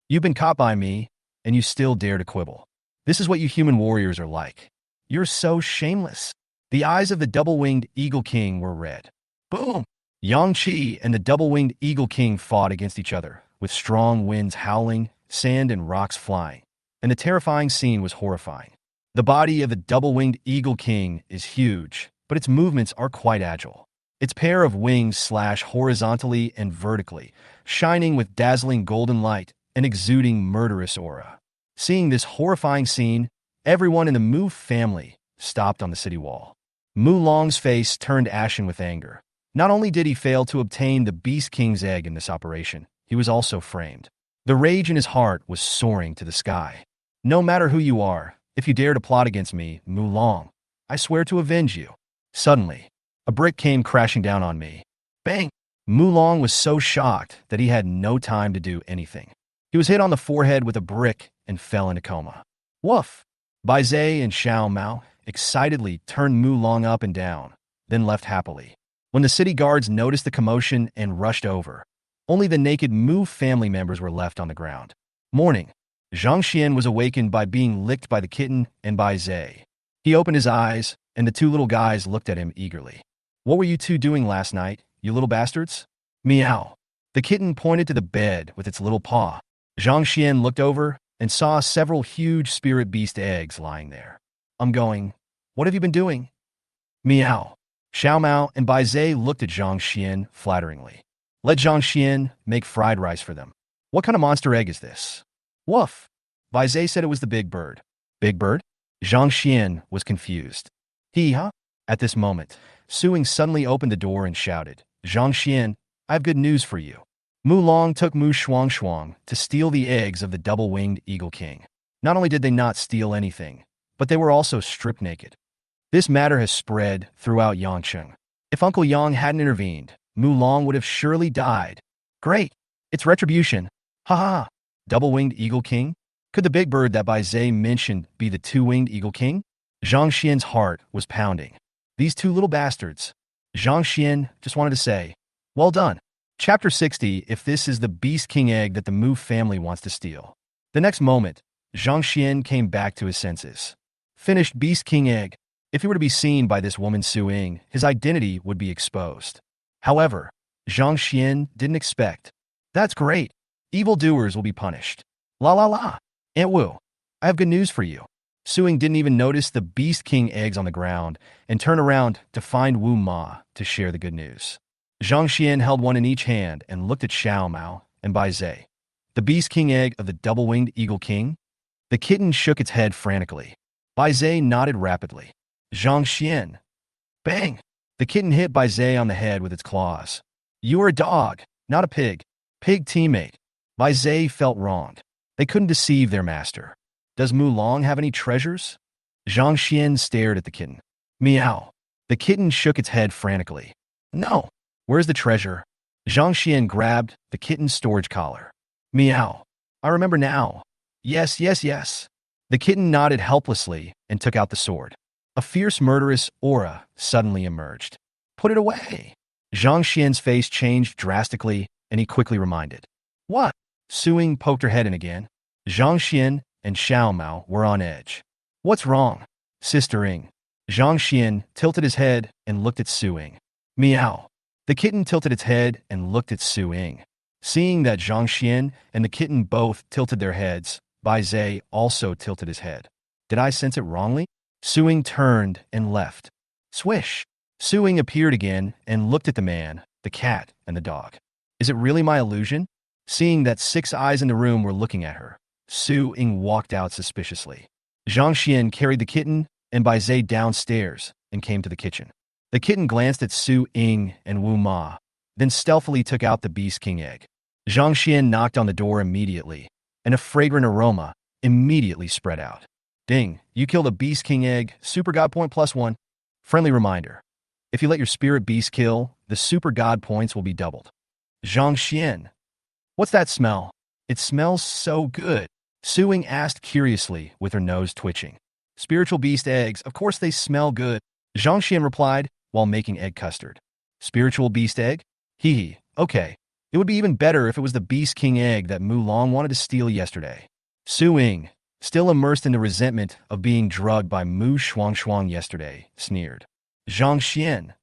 You've been caught by me, and you still dare to quibble. This is what you human warriors are like. You're so shameless. The eyes of the double-winged Eagle King were red. Boom! Yangqi and the double-winged Eagle King fought against each other, with strong winds howling, sand and rocks flying, and the terrifying scene was horrifying. The body of the double-winged Eagle King is huge, but its movements are quite agile. Its pair of wings slash horizontally and vertically, shining with dazzling golden light and exuding murderous aura. Seeing this horrifying scene, everyone in the Mu family stopped on the city wall. Mu Long's face turned ashen with anger. Not only did he fail to obtain the Beast King's egg in this operation, he was also framed. The rage in his heart was soaring to the sky. No matter who you are, if you dare to plot against me, Mu Long, I swear to avenge you. Suddenly, a brick came crashing down on me. Bang! Mu Long was so shocked that he had no time to do anything. He was hit on the forehead with a brick and fell into coma. Woof! Bai Zhe and Xiao Mao excitedly turned Mu Long up and down, then left happily. When the city guards noticed the commotion and rushed over, only the naked Mu family members were left on the ground. Morning. Zhang Xian was awakened by being licked by the kitten and Bai Zhe. He opened his eyes, and the two little guys looked at him eagerly. What were you two doing last night, you little bastards? Meow. The kitten pointed to the bed with its little paw. Zhang Xian looked over and saw several huge spirit beast eggs lying there. What have you been doing? Meow. Xiao Mao and Bai Zhe looked at Zhang Xian flatteringly. Let Zhang Xian make fried rice for them. What kind of monster egg is this? Woof. Bai Zhe said it was the big bird. Big bird? Zhang Xian was confused. Huh? At this moment, Suing suddenly opened the door and shouted, Zhang Xian, I have good news for you. Mu Long took Mu Shuang to steal the eggs of the double-winged Eagle King. Not only did they not steal anything, but they were also stripped naked. This matter has spread throughout Yangcheng. If Uncle Yang hadn't intervened, Mulong would have surely died. Great! It's retribution. Ha ha! Double-winged Eagle King? Could the big bird that Bai Zhe mentioned be the two-winged Eagle King? Zhang Xian's heart was pounding. These two little bastards. Zhang Xian just wanted to say, well done. Chapter 60, if this is the Beast King egg that the Mu family wants to steal. The next moment, Zhang Xian came back to his senses. Finished Beast King egg. If he were to be seen by this woman Su Ying, his identity would be exposed. However, Zhang Xian didn't expect. That's great. Evildoers will be punished. La la la. Aunt Wu, I have good news for you. Su Ying didn't even notice the Beast King eggs on the ground and turned around to find Wu Ma to share the good news. Zhang Xian held one in each hand and looked at Xiao Mao and Bai Zhe. The Beast King egg of the double-winged Eagle King? The kitten shook its head frantically. Bai Zhe nodded rapidly. Zhang Xian. Bang! The kitten hit Bai Zhe on the head with its claws. You are a dog, not a pig. Pig teammate. Bai Zhe felt wronged. They couldn't deceive their master. Does Mulong have any treasures? Zhang Xian stared at the kitten. Meow. The kitten shook its head frantically. No. Where's the treasure? Zhang Xian grabbed the kitten's storage collar. Meow. I remember now. Yes, yes, yes. The kitten nodded helplessly and took out the sword. A fierce murderous aura suddenly emerged. Put it away. Zhang Xian's face changed drastically, and he quickly reminded. What? Su Ying poked her head in again. Zhang Xian and Xiao Mao were on edge. What's wrong? Sister Ying. Zhang Xian tilted his head and looked at Su Ying. Meow. The kitten tilted its head and looked at Su Ying. Seeing that Zhang Xian and the kitten both tilted their heads, Bai Zhe also tilted his head. Did I sense it wrongly? Su Ying turned and left. Swish! Su Ying appeared again and looked at the man, the cat, and the dog. Is it really my illusion? Seeing that 6 eyes in the room were looking at her, Su Ying walked out suspiciously. Zhang Xian carried the kitten and Bai Zhe downstairs and came to the kitchen. The kitten glanced at Su Ying and Wu Ma, then stealthily took out the Beast King egg. Zhang Xian knocked on the door immediately, and a fragrant aroma immediately spread out. Ding, you killed a Beast King egg, Super God Point +1. Friendly reminder. If you let your spirit beast kill, the Super God points will be doubled. Zhang Xian. What's that smell? It smells so good. Su Ying asked curiously with her nose twitching. Spiritual beast eggs, of course they smell good. Zhang Xian replied while making egg custard. Spiritual beast egg? Hee hee, okay. It would be even better if it was the Beast King egg that Mulong wanted to steal yesterday. Su Ying, still immersed in the resentment of being drugged by Mu Shuangshuang yesterday, sneered. Zhang Xian.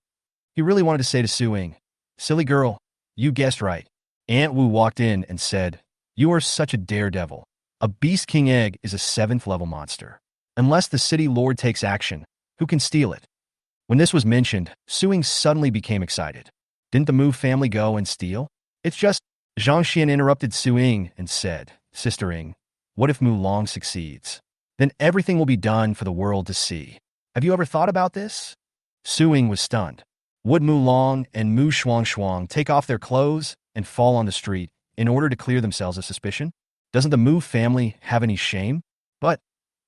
He really wanted to say to Su Ying, silly girl, you guessed right. Aunt Wu walked in and said, you are such a daredevil. A Beast King egg is a 7th level monster. Unless the city lord takes action, who can steal it? When this was mentioned, Su Ying suddenly became excited. Didn't the Mu family go and steal? It's just, Zhang Xian interrupted Su Ying and said, Sister Ying, what if Mulong succeeds? Then everything will be done for the world to see. Have you ever thought about this? Su Ying was stunned. Would Mulong and Mu Shuangshuang take off their clothes and fall on the street in order to clear themselves of suspicion? Doesn't the Mu family have any shame? But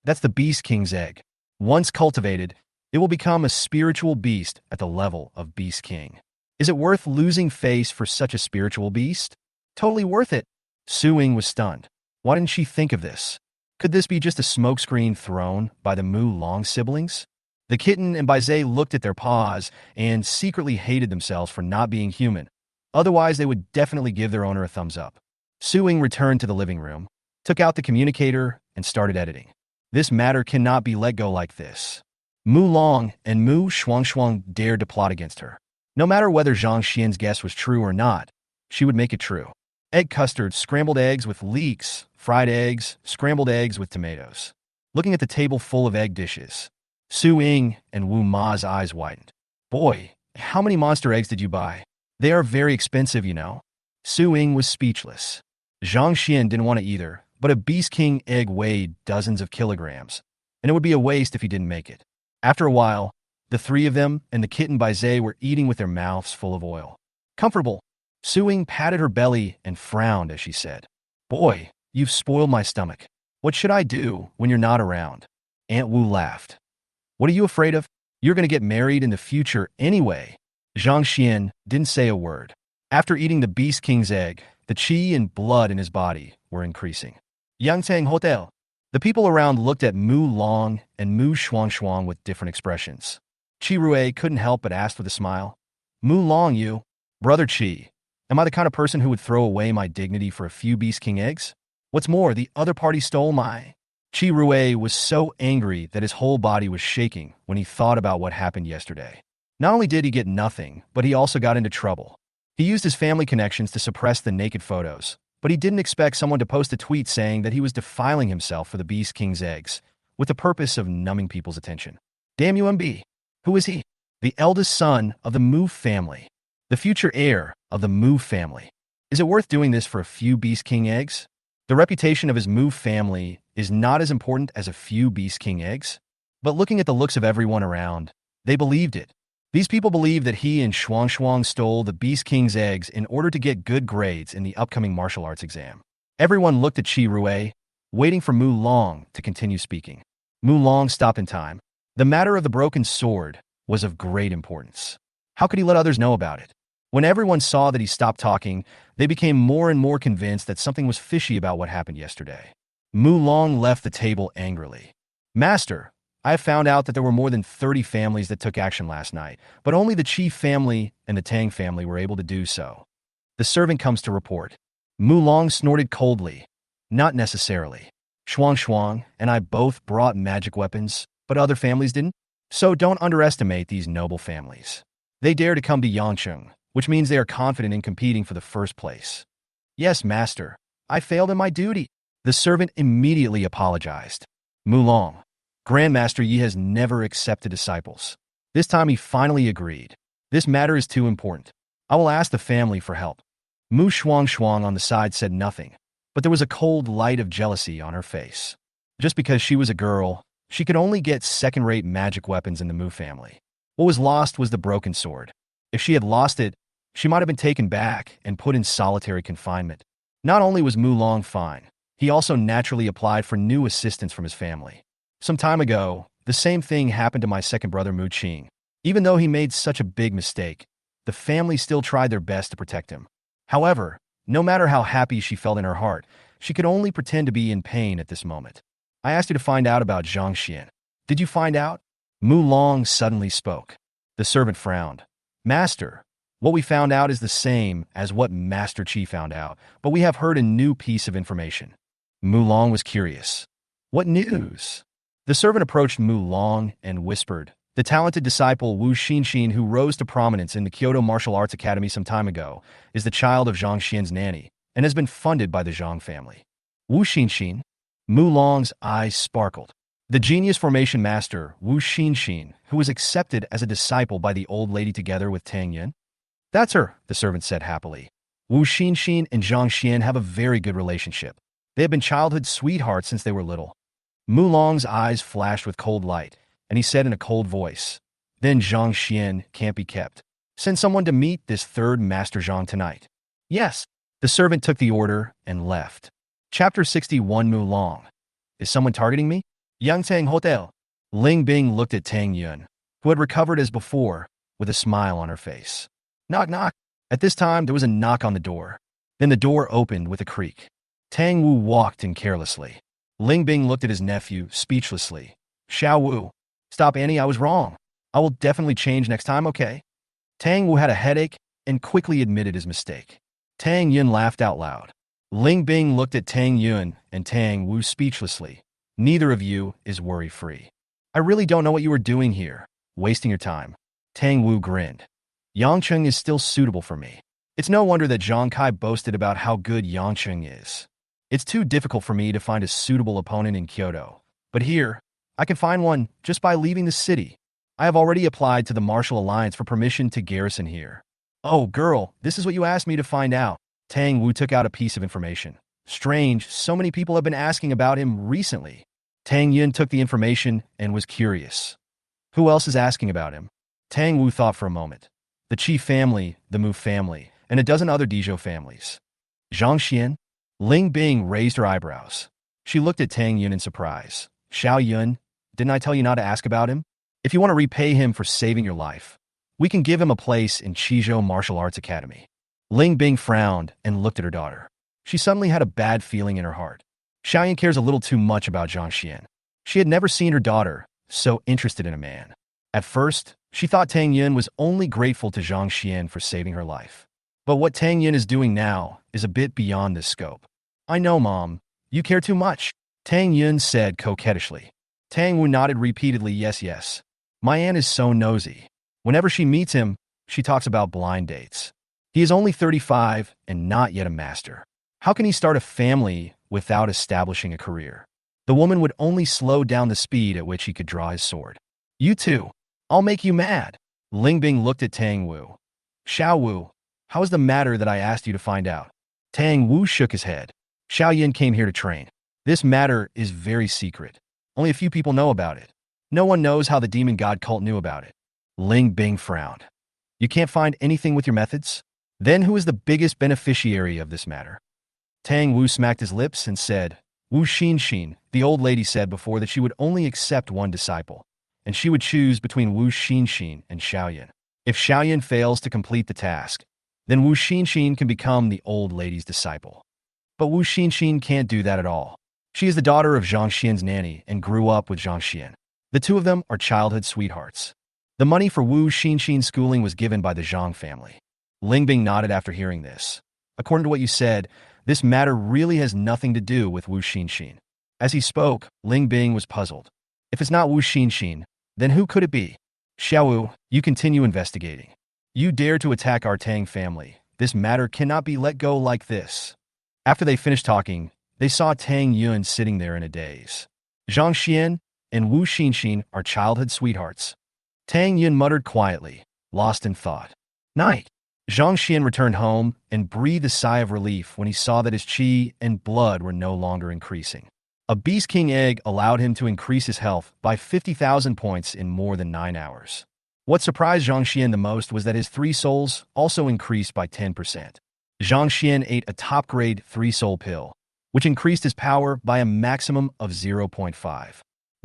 that's the Beast King's egg. Once cultivated, it will become a spiritual beast at the level of Beast King. Is it worth losing face for such a spiritual beast? Totally worth it. Su Ying was stunned. Why didn't she think of this? Could this be just a smokescreen thrown by the Mu Long siblings? The kitten and Bai Zhe looked at their paws and secretly hated themselves for not being human. Otherwise, they would definitely give their owner a thumbs up. Su Ying returned to the living room, took out the communicator, and started editing. This matter cannot be let go like this. Mu Long and Mu Shuangshuang dared to plot against her. No matter whether Zhang Xian's guess was true or not, she would make it true. Egg custard, scrambled eggs with leeks, fried eggs, scrambled eggs with tomatoes. Looking at the table full of egg dishes, Su Ying and Wu Ma's eyes widened. Boy, how many monster eggs did you buy? They are very expensive, you know. Su Ying was speechless. Zhang Xian didn't want to either, but a Beast King egg weighed dozens of kilograms, and it would be a waste if he didn't make it. After a while, the 3 of them and the kitten Bai Zhe were eating with their mouths full of oil. Comfortable. Su Ying patted her belly and frowned as she said, Boy, you've spoiled my stomach. What should I do when you're not around? Aunt Wu laughed. What are you afraid of? You're going to get married in the future anyway. Zhang Xian didn't say a word. After eating the Beast King's egg, the qi and blood in his body were increasing. Yangtang Hotel. The people around looked at Mu Long and Mu Shuangshuang with different expressions. Qi Rui couldn't help but ask with a smile. Mu Long, you? Brother Qi, am I the kind of person who would throw away my dignity for a few Beast King eggs? What's more, the other party stole my... Qi Rui was so angry that his whole body was shaking when he thought about what happened yesterday. Not only did he get nothing, but he also got into trouble. He used his family connections to suppress the naked photos, but he didn't expect someone to post a tweet saying that he was defiling himself for the Beast King's eggs, with the purpose of numbing people's attention. Damn UMB. Who is he? The eldest son of the Mu family. The future heir of the Mu family. Is it worth doing this for a few Beast King eggs? The reputation of his Mu family is not as important as a few Beast King eggs. But looking at the looks of everyone around, they believed it. These people believed that he and Shuangshuang stole the Beast King's eggs in order to get good grades in the upcoming martial arts exam. Everyone looked at Qi Rui, waiting for Mu Long to continue speaking. Mu Long stopped in time. The matter of the broken sword was of great importance. How could he let others know about it? When everyone saw that he stopped talking, they became more and more convinced that something was fishy about what happened yesterday. Mu Long left the table angrily. Master, I have found out that there were more than 30 families that took action last night, but only the Qi family and the Tang family were able to do so. The servant comes to report. Mu Long snorted coldly. Not necessarily. Shuang and I both brought magic weapons, but other families didn't. So don't underestimate these noble families. They dare to come to Yangcheng, which means they are confident in competing for the first place. Yes, master. I failed in my duty. The servant immediately apologized. Mu Long. Grandmaster Yi has never accepted disciples. This time he finally agreed. This matter is too important. I will ask the family for help. Mu Shuang on the side said nothing, but there was a cold light of jealousy on her face. Just because she was a girl, she could only get second-rate magic weapons in the Mu family. What was lost was the broken sword. If she had lost it, she might have been taken back and put in solitary confinement. Not only was Mu Long fine, he also naturally applied for new assistance from his family. Some time ago, the same thing happened to my second brother Mu Qing. Even though he made such a big mistake, the family still tried their best to protect him. However, no matter how happy she felt in her heart, she could only pretend to be in pain at this moment. I asked you to find out about Zhang Xian. Did you find out? Mu Long suddenly spoke. The servant frowned. Master, what we found out is the same as what Master Qi found out, but we have heard a new piece of information. Mu Long was curious. What news? The servant approached Mu Long and whispered, the talented disciple Wu Xinxin, who rose to prominence in the Kyoto Martial Arts Academy some time ago, is the child of Zhang Xian's nanny and has been funded by the Zhang family. Wu Xinxin? Mu Long's eyes sparkled. The genius formation master, Wu Xinxin, who was accepted as a disciple by the old lady together with Tang Yun? That's her, the servant said happily. Wu Xinxin and Zhang Xian have a very good relationship. They have been childhood sweethearts since they were little. Mu Long's eyes flashed with cold light, and he said in a cold voice, then Zhang Xian can't be kept. Send someone to meet this third Master Zhang tonight. Yes. The servant took the order and left. Chapter 61 Mu Long. Is someone targeting me? Yangtang Hotel. Ling Bing looked at Tang Yun, who had recovered as before, with a smile on her face. Knock, knock. At this time, there was a knock on the door. Then the door opened with a creak. Tang Wu walked in carelessly. Ling Bing looked at his nephew, speechlessly. Xiao Wu. Stop, Annie, I was wrong. I will definitely change next time, okay? Tang Wu had a headache and quickly admitted his mistake. Tang Yun laughed out loud. Ling Bing looked at Tang Yun and Tang Wu speechlessly. Neither of you is worry-free. I really don't know what you are doing here, wasting your time. Tang Wu grinned. Yangcheng is still suitable for me. It's no wonder that Zhang Kai boasted about how good Yangcheng is. It's too difficult for me to find a suitable opponent in Kyoto. But here, I can find one just by leaving the city. I have already applied to the Martial Alliance for permission to garrison here. Oh, girl, this is what you asked me to find out. Tang Wu took out a piece of information. Strange, so many people have been asking about him recently. Tang Yun took the information and was curious. Who else is asking about him? Tang Wu thought for a moment. The Qi family, the Mu family, and a dozen other Dezhou families. Zhang Xian? Ling Bing raised her eyebrows. She looked at Tang Yun in surprise. Xiao Yun, didn't I tell you not to ask about him? If you want to repay him for saving your life, we can give him a place in Qizhou Martial Arts Academy. Ling Bing frowned and looked at her daughter. She suddenly had a bad feeling in her heart. Xiao Yun cares a little too much about Zhang Xian. She had never seen her daughter so interested in a man. At first, she thought Tang Yun was only grateful to Zhang Xian for saving her life. But what Tang Yun is doing now is a bit beyond this scope. I know, Mom. You care too much, Tang Yun said coquettishly. Tang Wu nodded repeatedly, yes, yes. My aunt is so nosy. Whenever she meets him, she talks about blind dates. He is only 35 and not yet a master. How can he start a family without establishing a career? The woman would only slow down the speed at which he could draw his sword. You too. I'll make you mad. Ling Bing looked at Tang Wu. Xiao Wu, how is the matter that I asked you to find out? Tang Wu shook his head. Xiao Yin came here to train. This matter is very secret. Only a few people know about it. No one knows how the demon god cult knew about it. Ling Bing frowned. You can't find anything with your methods? Then who is the biggest beneficiary of this matter? Tang Wu smacked his lips and said, Wu Xinxin, the old lady said before that she would only accept one disciple, and she would choose between Wu Xinxin and Xiaoyan. If Xiaoyan fails to complete the task, then Wu Xinxin can become the old lady's disciple. But Wu Xinxin can't do that at all. She is the daughter of Zhang Xian's nanny and grew up with Zhang Xian. The two of them are childhood sweethearts. The money for Wu Xinxin's schooling was given by the Zhang family. Ling Bing nodded after hearing this. According to what you said, this matter really has nothing to do with Wu Xinxin. As he spoke, Ling Bing was puzzled. If it's not Wu Xinxin, then who could it be? Xiao Wu, you continue investigating. You dare to attack our Tang family. This matter cannot be let go like this. After they finished talking, they saw Tang Yun sitting there in a daze. Zhang Xian and Wu Xinxin are childhood sweethearts. Tang Yun muttered quietly, lost in thought. Night. Zhang Xian returned home and breathed a sigh of relief when he saw that his qi and blood were no longer increasing. A Beast King egg allowed him to increase his health by 50,000 points in more than 9 hours. What surprised Zhang Xian the most was that his 3 souls also increased by 10%. Zhang Xian ate a top-grade 3-soul pill, which increased his power by a maximum of 0.5.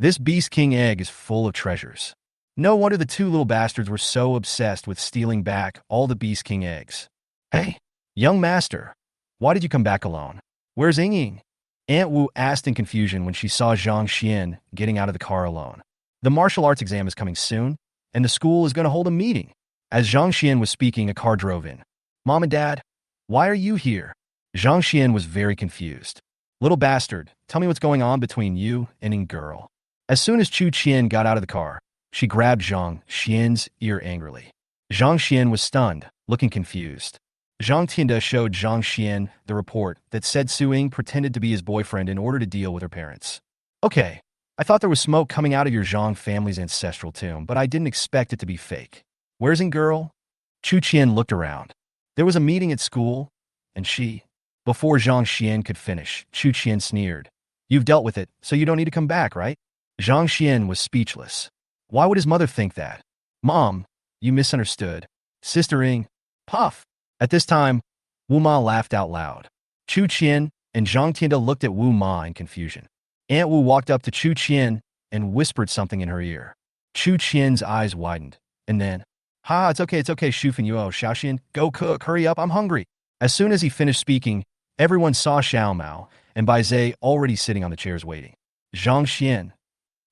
This Beast King egg is full of treasures. No wonder the 2 little bastards were so obsessed with stealing back all the Beast King eggs. Hey, young master, why did you come back alone? Where's Ying? Aunt Wu asked in confusion when she saw Zhang Xian getting out of the car alone. The martial arts exam is coming soon, and the school is going to hold a meeting. As Zhang Xian was speaking, a car drove in. Mom and Dad, why are you here? Zhang Xian was very confused. Little bastard, tell me what's going on between you and Ying girl. As soon as Chu Qian got out of the car, she grabbed Zhang Xian's ear angrily. Zhang Xian was stunned, looking confused. Zhang Tianda showed Zhang Xian the report that said Su Ying pretended to be his boyfriend in order to deal with her parents. Okay, I thought there was smoke coming out of your Zhang family's ancestral tomb, but I didn't expect it to be fake. Where's Ying girl? Chu Qian looked around. There was a meeting at school, and she... Before Zhang Xian could finish, Chu Qian sneered. You've dealt with it, so you don't need to come back, right? Zhang Xian was speechless. Why would his mother think that? Mom, you misunderstood. Sister Ying, puff. At this time, Wu Ma laughed out loud. Chu Qian and Zhang Tianda looked at Wu Ma in confusion. Aunt Wu walked up to Chu Qian and whispered something in her ear. Chu Qian's eyes widened, and then, it's okay, Shufan Yuo, Xiaoxian, go cook, hurry up, I'm hungry. As soon as he finished speaking, everyone saw Xiao Mao and Bai Zhe already sitting on the chairs waiting. Zhang Xian.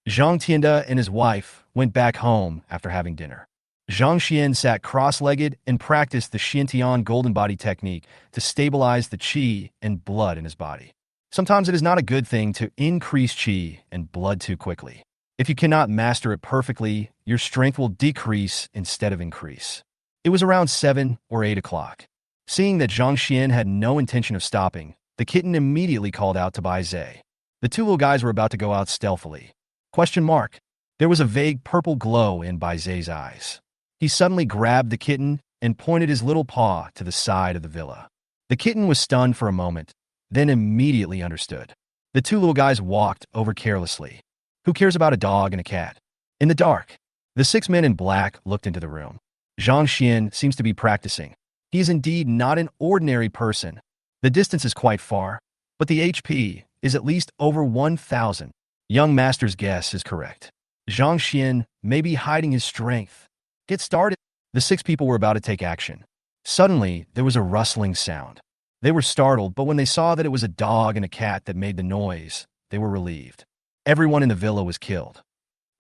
Zhang Tianda and his wife went back home after having dinner. Zhang Xian sat cross-legged and practiced the Xiantian golden body technique to stabilize the qi and blood in his body. Sometimes it is not a good thing to increase qi and blood too quickly. If you cannot master it perfectly, your strength will decrease instead of increase. It was around 7 or 8 o'clock. Seeing that Zhang Xian had no intention of stopping, the kitten immediately called out to Bai Zhe. The 2 little guys were about to go out stealthily. Question mark. There was a vague purple glow in Bai Zhe's eyes. He suddenly grabbed the kitten and pointed his little paw to the side of the villa. The kitten was stunned for a moment, then immediately understood. The 2 little guys walked over carelessly. Who cares about a dog and a cat? In the dark, the 6 men in black looked into the room. Zhang Xian seems to be practicing. He is indeed not an ordinary person. The distance is quite far, but the HP is at least over 1,000. Young master's guess is correct. Zhang Xian may be hiding his strength. Get started. The 6 people were about to take action. Suddenly, there was a rustling sound. They were startled, but when they saw that it was a dog and a cat that made the noise, they were relieved. Everyone in the villa was killed.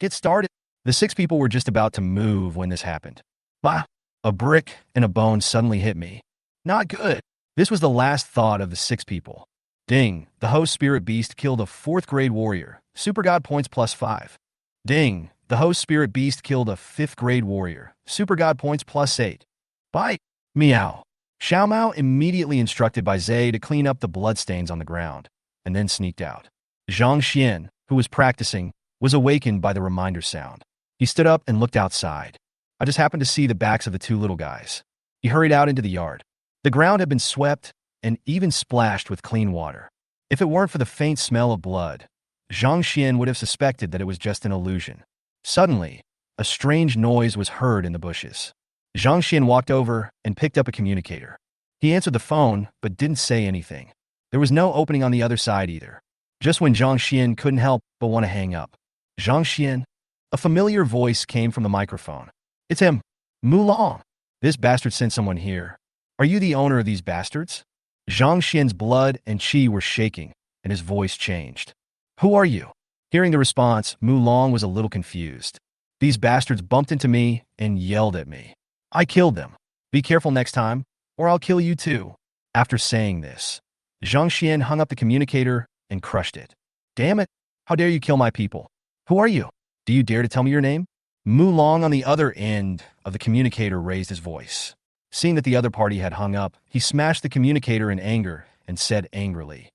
Get started. The 6 people were just about to move when this happened. Bah! A brick and a bone suddenly hit me. Not good. This was the last thought of the 6 people. Ding! The host spirit beast killed a 4th grade warrior. Super God points +5. Ding! The host spirit beast killed a 5th grade warrior. Super God points +8. Bite! Meow. Xiao Mao immediately instructed by Zai to clean up the bloodstains on the ground, and then sneaked out. Zhang Xian, who was practicing, was awakened by the reminder sound. He stood up and looked outside. I just happened to see the backs of the 2 little guys. He hurried out into the yard. The ground had been swept and even splashed with clean water. If it weren't for the faint smell of blood, Zhang Xian would have suspected that it was just an illusion. Suddenly, a strange noise was heard in the bushes. Zhang Xian walked over and picked up a communicator. He answered the phone, but didn't say anything. There was no opening on the other side either. Just when Zhang Xian couldn't help but want to hang up. Zhang Xian? A familiar voice came from the microphone. It's him. Mulong. This bastard sent someone here. Are you the owner of these bastards? Zhang Xian's blood and qi were shaking, and his voice changed. Who are you? Hearing the response, Mulong was a little confused. These bastards bumped into me and yelled at me. I killed them. Be careful next time, or I'll kill you too. After saying this, Zhang Xian hung up the communicator and crushed it. Damn it! How dare you kill my people? Who are you? Do you dare to tell me your name? Mulong on the other end of the communicator raised his voice. Seeing that the other party had hung up, he smashed the communicator in anger and said angrily,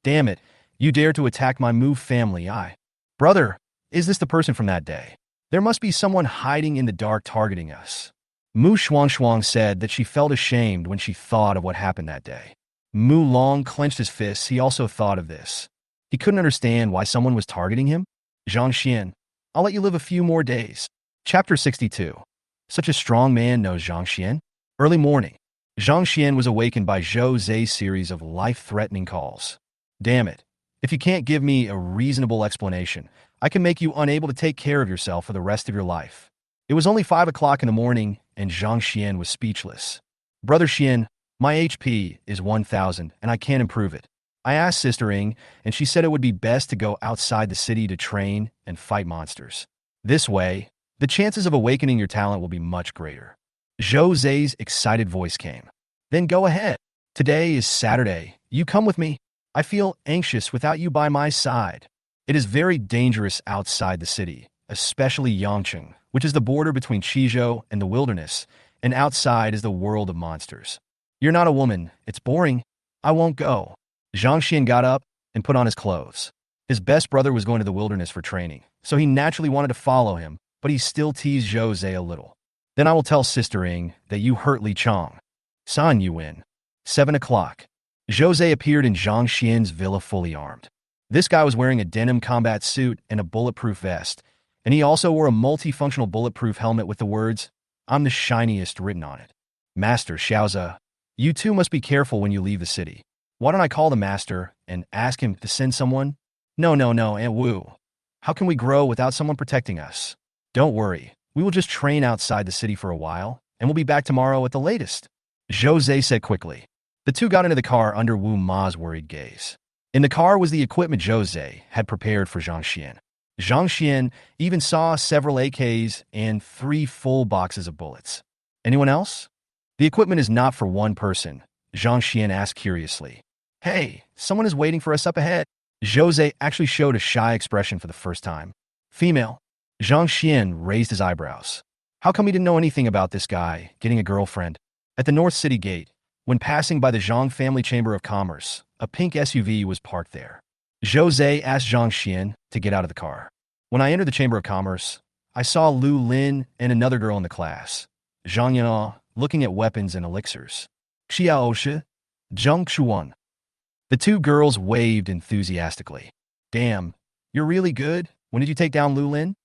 Damn it! You dare to attack my Mu family, Brother, is this the person from that day? There must be someone hiding in the dark targeting us. Mu Shuangshuang said that she felt ashamed when she thought of what happened that day. Mu Long clenched his fists. He also thought of this. He couldn't understand why someone was targeting him. Zhang Xian, I'll let you live a few more days. Chapter 62. Such a strong man knows Zhang Xian. Early morning. Zhang Xian was awakened by Zhou Zai's series of life-threatening calls. Damn it. If you can't give me a reasonable explanation, I can make you unable to take care of yourself for the rest of your life. It was only 5 o'clock in the morning, and Zhang Xian was speechless. Brother Xian, my HP is 1,000, and I can't improve it. I asked Sister Ing, and she said it would be best to go outside the city to train and fight monsters. This way, the chances of awakening your talent will be much greater. Zhou Zai's excited voice came. Then go ahead. Today is Saturday. You come with me. I feel anxious without you by my side. It is very dangerous outside the city, especially Yangcheng, which is the border between Qizhou and the wilderness, and outside is the world of monsters. You're not a woman. It's boring. I won't go. Zhang Xian got up and put on his clothes. His best brother was going to the wilderness for training, so he naturally wanted to follow him, but he still teased Zhou Zai a little. Then I will tell Sister Ing that you hurt Li Chong. San you win. 7 o'clock. Zhou Zai appeared in Zhang Xian's villa fully armed. This guy was wearing a denim combat suit and a bulletproof vest, and he also wore a multifunctional bulletproof helmet with the words, I'm the shiniest written on it. Master Xiaoza, you two must be careful when you leave the city. Why don't I call the master and ask him to send someone? No, Aunt Wu. How can we grow without someone protecting us? Don't worry. We will just train outside the city for a while, and we'll be back tomorrow at the latest. Zhou Zai said quickly. The two got into the car under Wu Ma's worried gaze. In the car was the equipment Zhou Zai had prepared for Zhang Xian. Zhang Xian even saw several AKs and 3 full boxes of bullets. Anyone else? The equipment is not for one person, Zhang Xian asked curiously. Hey, someone is waiting for us up ahead. Zhou Zai actually showed a shy expression for the first time. Female. Zhang Xian raised his eyebrows. How come he didn't know anything about this guy getting a girlfriend? At the North City Gate, when passing by the Zhang Family Chamber of Commerce, a pink SUV was parked there. Zhou Zai asked Zhang Xian to get out of the car. When I entered the Chamber of Commerce, I saw Lu Lin and another girl in the class, Zhang Yana, looking at weapons and elixirs. Xiaoshi, Zhang Shuan. The two girls waved enthusiastically. Damn, you're really good. When did you take down Lu Lin?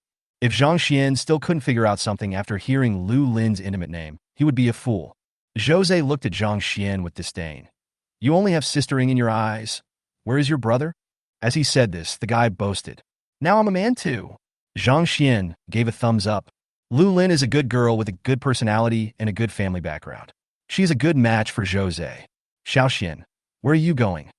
If Zhang Xian still couldn't figure out something after hearing Lu Lin's intimate name, he would be a fool. Zhou Zai looked at Zhang Xian with disdain. You only have Sister Ing in your eyes. Where is your brother? As he said this, the guy boasted, "Now I'm a man too." Zhang Xian gave a thumbs up. Lu Lin is a good girl with a good personality and a good family background. She's a good match for Jose. Xiaoxian, where are you going?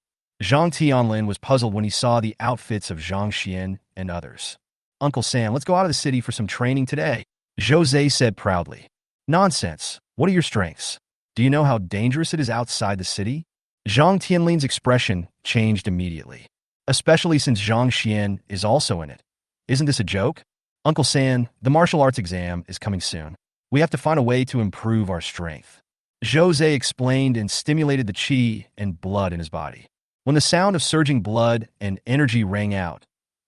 Zhang Tianlin was puzzled when he saw the outfits of Zhang Xian and others. Uncle Sam, let's go out of the city for some training today, Jose said proudly. Nonsense. What are your strengths? Do you know how dangerous it is outside the city? Zhang Tianlin's expression changed immediately, especially since Zhang Xian is also in it. Isn't this a joke? Uncle Sam, the martial arts exam is coming soon. We have to find a way to improve our strength. Jose explained and stimulated the qi and blood in his body. When the sound of surging blood and energy rang out,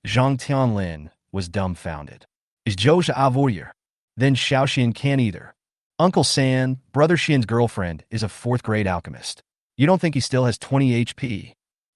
Zhang Tianlin was dumbfounded. Is Zhou a warrior? Then Xiaoxian can't either. Uncle San, Brother Xian's girlfriend, is a 4th-grade alchemist. You don't think he still has 20 HP?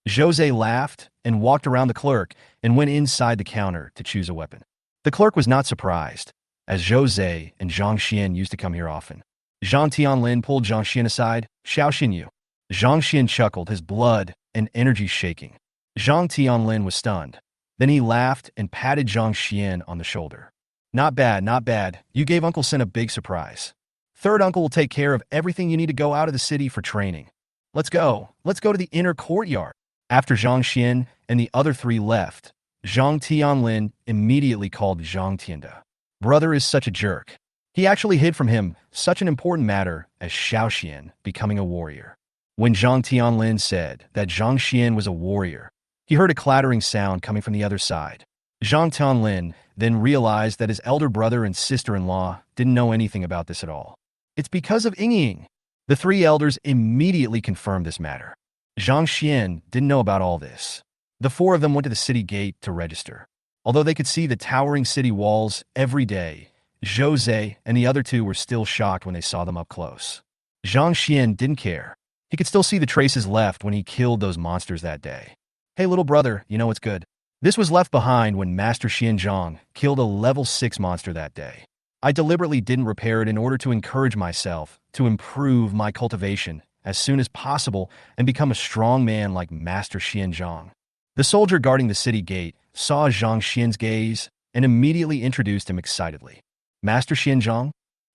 Jose laughed and walked around the clerk and went inside the counter to choose a weapon. The clerk was not surprised, as Jose and Zhang Xian used to come here often. Zhang Tianlin pulled Zhang Xian aside. Xiaoxian you. Zhang Xian chuckled, his blood and energy shaking. Zhang Tianlin was stunned. Then he laughed and patted Zhang Xian on the shoulder. Not bad, not bad. You gave Uncle Sin a big surprise. Third uncle will take care of everything you need to go out of the city for training. Let's go. Let's go to the inner courtyard. After Zhang Xian and the other 3 left, Zhang Tianlin immediately called Zhang Tianda. Brother is such a jerk. He actually hid from him such an important matter as Xiaoxian becoming a warrior. When Zhang Tianlin said that Zhang Xian was a warrior, he heard a clattering sound coming from the other side. Zhang Tianlin then realized that his elder brother and sister-in-law didn't know anything about this at all. It's because of Ying. The 3 elders immediately confirmed this matter. Zhang Xian didn't know about all this. The 4 of them went to the city gate to register. Although they could see the towering city walls every day, Jose and the other 2 were still shocked when they saw them up close. Zhang Xian didn't care. He could still see the traces left when he killed those monsters that day. Hey little brother, you know what's good? This was left behind when Master Xianzhong killed a level 6 monster that day. I deliberately didn't repair it in order to encourage myself to improve my cultivation as soon as possible and become a strong man like Master Xianzhong. The soldier guarding the city gate saw Zhang Xian's gaze and immediately introduced him excitedly. Master Xianzhong?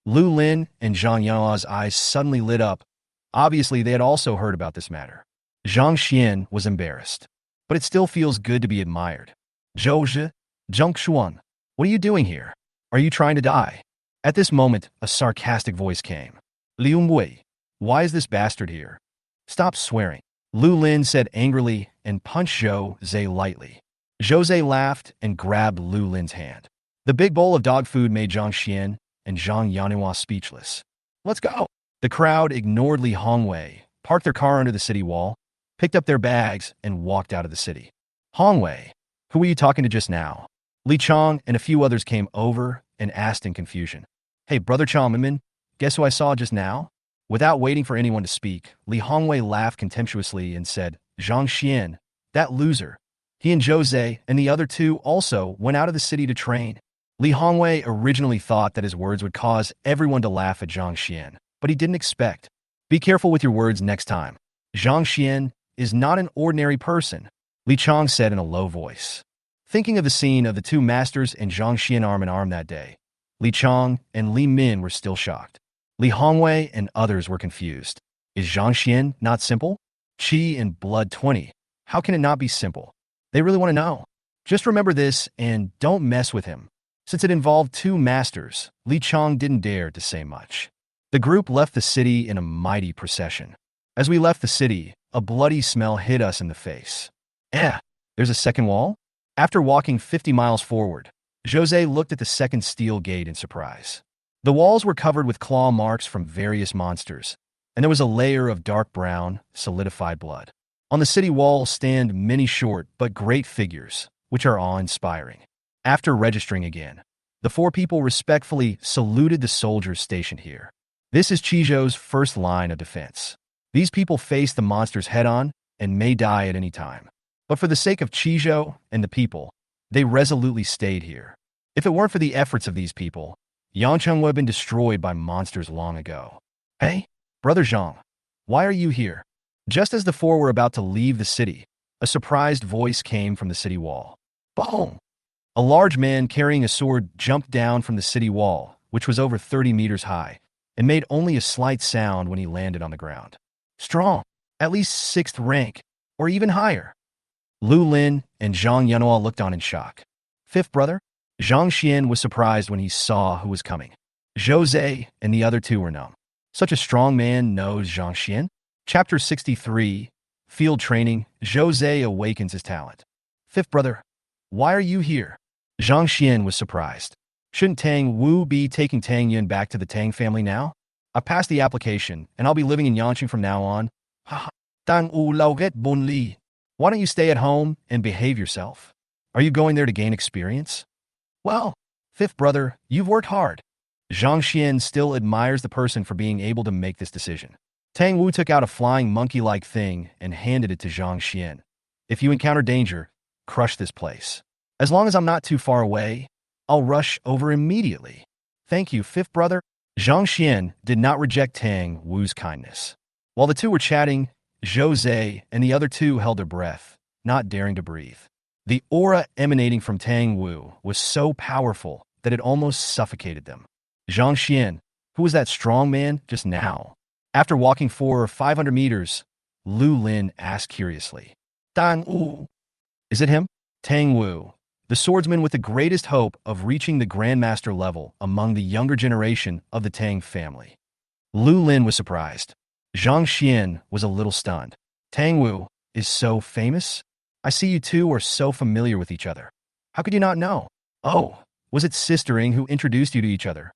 Lu Lin and Zhang Yao's eyes suddenly lit up. Obviously, they had also heard about this matter. Zhang Xian was embarrassed, but it still feels good to be admired. Zhou Zhang Xuan, what are you doing here? Are you trying to die? At this moment, a sarcastic voice came. Liu Wei, why is this bastard here? Stop swearing. Lu Lin said angrily and punched Jose lightly. Jose laughed and grabbed Lu Lin's hand. The big bowl of dog food made Zhang Xian and Zhang Yanhua speechless. Let's go. The crowd ignored Li Hongwei, parked their car under the city wall, picked up their bags, and walked out of the city. Hongwei, who were you talking to just now? Li Chong and a few others came over and asked in confusion. Hey, Brother Chongmin, guess who I saw just now? Without waiting for anyone to speak, Li Hongwei laughed contemptuously and said, Zhang Xian, that loser. He and Jose and the other 2 also went out of the city to train. Li Hongwei originally thought that his words would cause everyone to laugh at Zhang Xian, but he didn't expect. Be careful with your words next time. Zhang Xian is not an ordinary person, Li Chong said in a low voice. Thinking of the scene of the 2 masters and Zhang Xian arm in arm that day, Li Chong and Li Min were still shocked. Li Hongwei and others were confused. Is Zhang Xian not simple? Qi and blood 20. How can it not be simple? They really want to know. Just remember this and don't mess with him. Since it involved 2 masters, Li Chong didn't dare to say much. The group left the city in a mighty procession. As we left the city, a bloody smell hit us in the face. There's a second wall? After walking 50 miles forward, Jose looked at the second steel gate in surprise. The walls were covered with claw marks from various monsters, and there was a layer of dark brown, solidified blood. On the city wall stand many short but great figures, which are awe-inspiring. After registering again, the 4 people respectfully saluted the soldiers stationed here. This is Chizhou's first line of defense. These people face the monsters head-on and may die at any time. But for the sake of Chizhou and the people, they resolutely stayed here. If it weren't for the efforts of these people, Yangcheng would have been destroyed by monsters long ago. Hey, Brother Zhang, why are you here? Just as the 4 were about to leave the city, A surprised voice came from the city wall. Boom! A large man carrying a sword jumped down from the city wall, which was over 30 meters high, and made only a slight sound when he landed on the ground. Strong, at least 6th rank, or even higher. Lu Lin and Zhang Yunhua looked on in shock. 5th brother? Zhang Xian was surprised when he saw who was coming. Zhou Zhe and the other two were numb. Such a strong man knows Zhang Xian? Chapter 63, Field Training, Zhou Zhe awakens his talent. 5th brother, why are you here? Zhang Xian was surprised. Shouldn't Tang Wu be taking Tang Yun back to the Tang family now? I passed the application, and I'll be living in Yanqing from now on. Haha. Tang Wu lao get bun li. Why don't you stay at home and behave yourself? Are you going there to gain experience? Well, 5th brother, you've worked hard. Zhang Xian still admires the person for being able to make this decision. Tang Wu took out a flying monkey-like thing and handed it to Zhang Xian. If you encounter danger, crush this place. As long as I'm not too far away, I'll rush over immediately. Thank you, 5th brother. Zhang Xian did not reject Tang Wu's kindness. While the two were chatting, Zhou Zhe and the other two held their breath, not daring to breathe. The aura emanating from Tang Wu was so powerful that it almost suffocated them. Zhang Xian, who was that strong man just now? After walking 400 or 500 meters, Lu Lin asked curiously. Tang Wu. Is it him? Tang Wu, the swordsman with the greatest hope of reaching the Grandmaster level among the younger generation of the Tang family. Lu Lin was surprised. Zhang Xian was a little stunned. Tang Wu is so famous? I see you two are so familiar with each other. How could you not know? Oh, was it Sistering who introduced you to each other?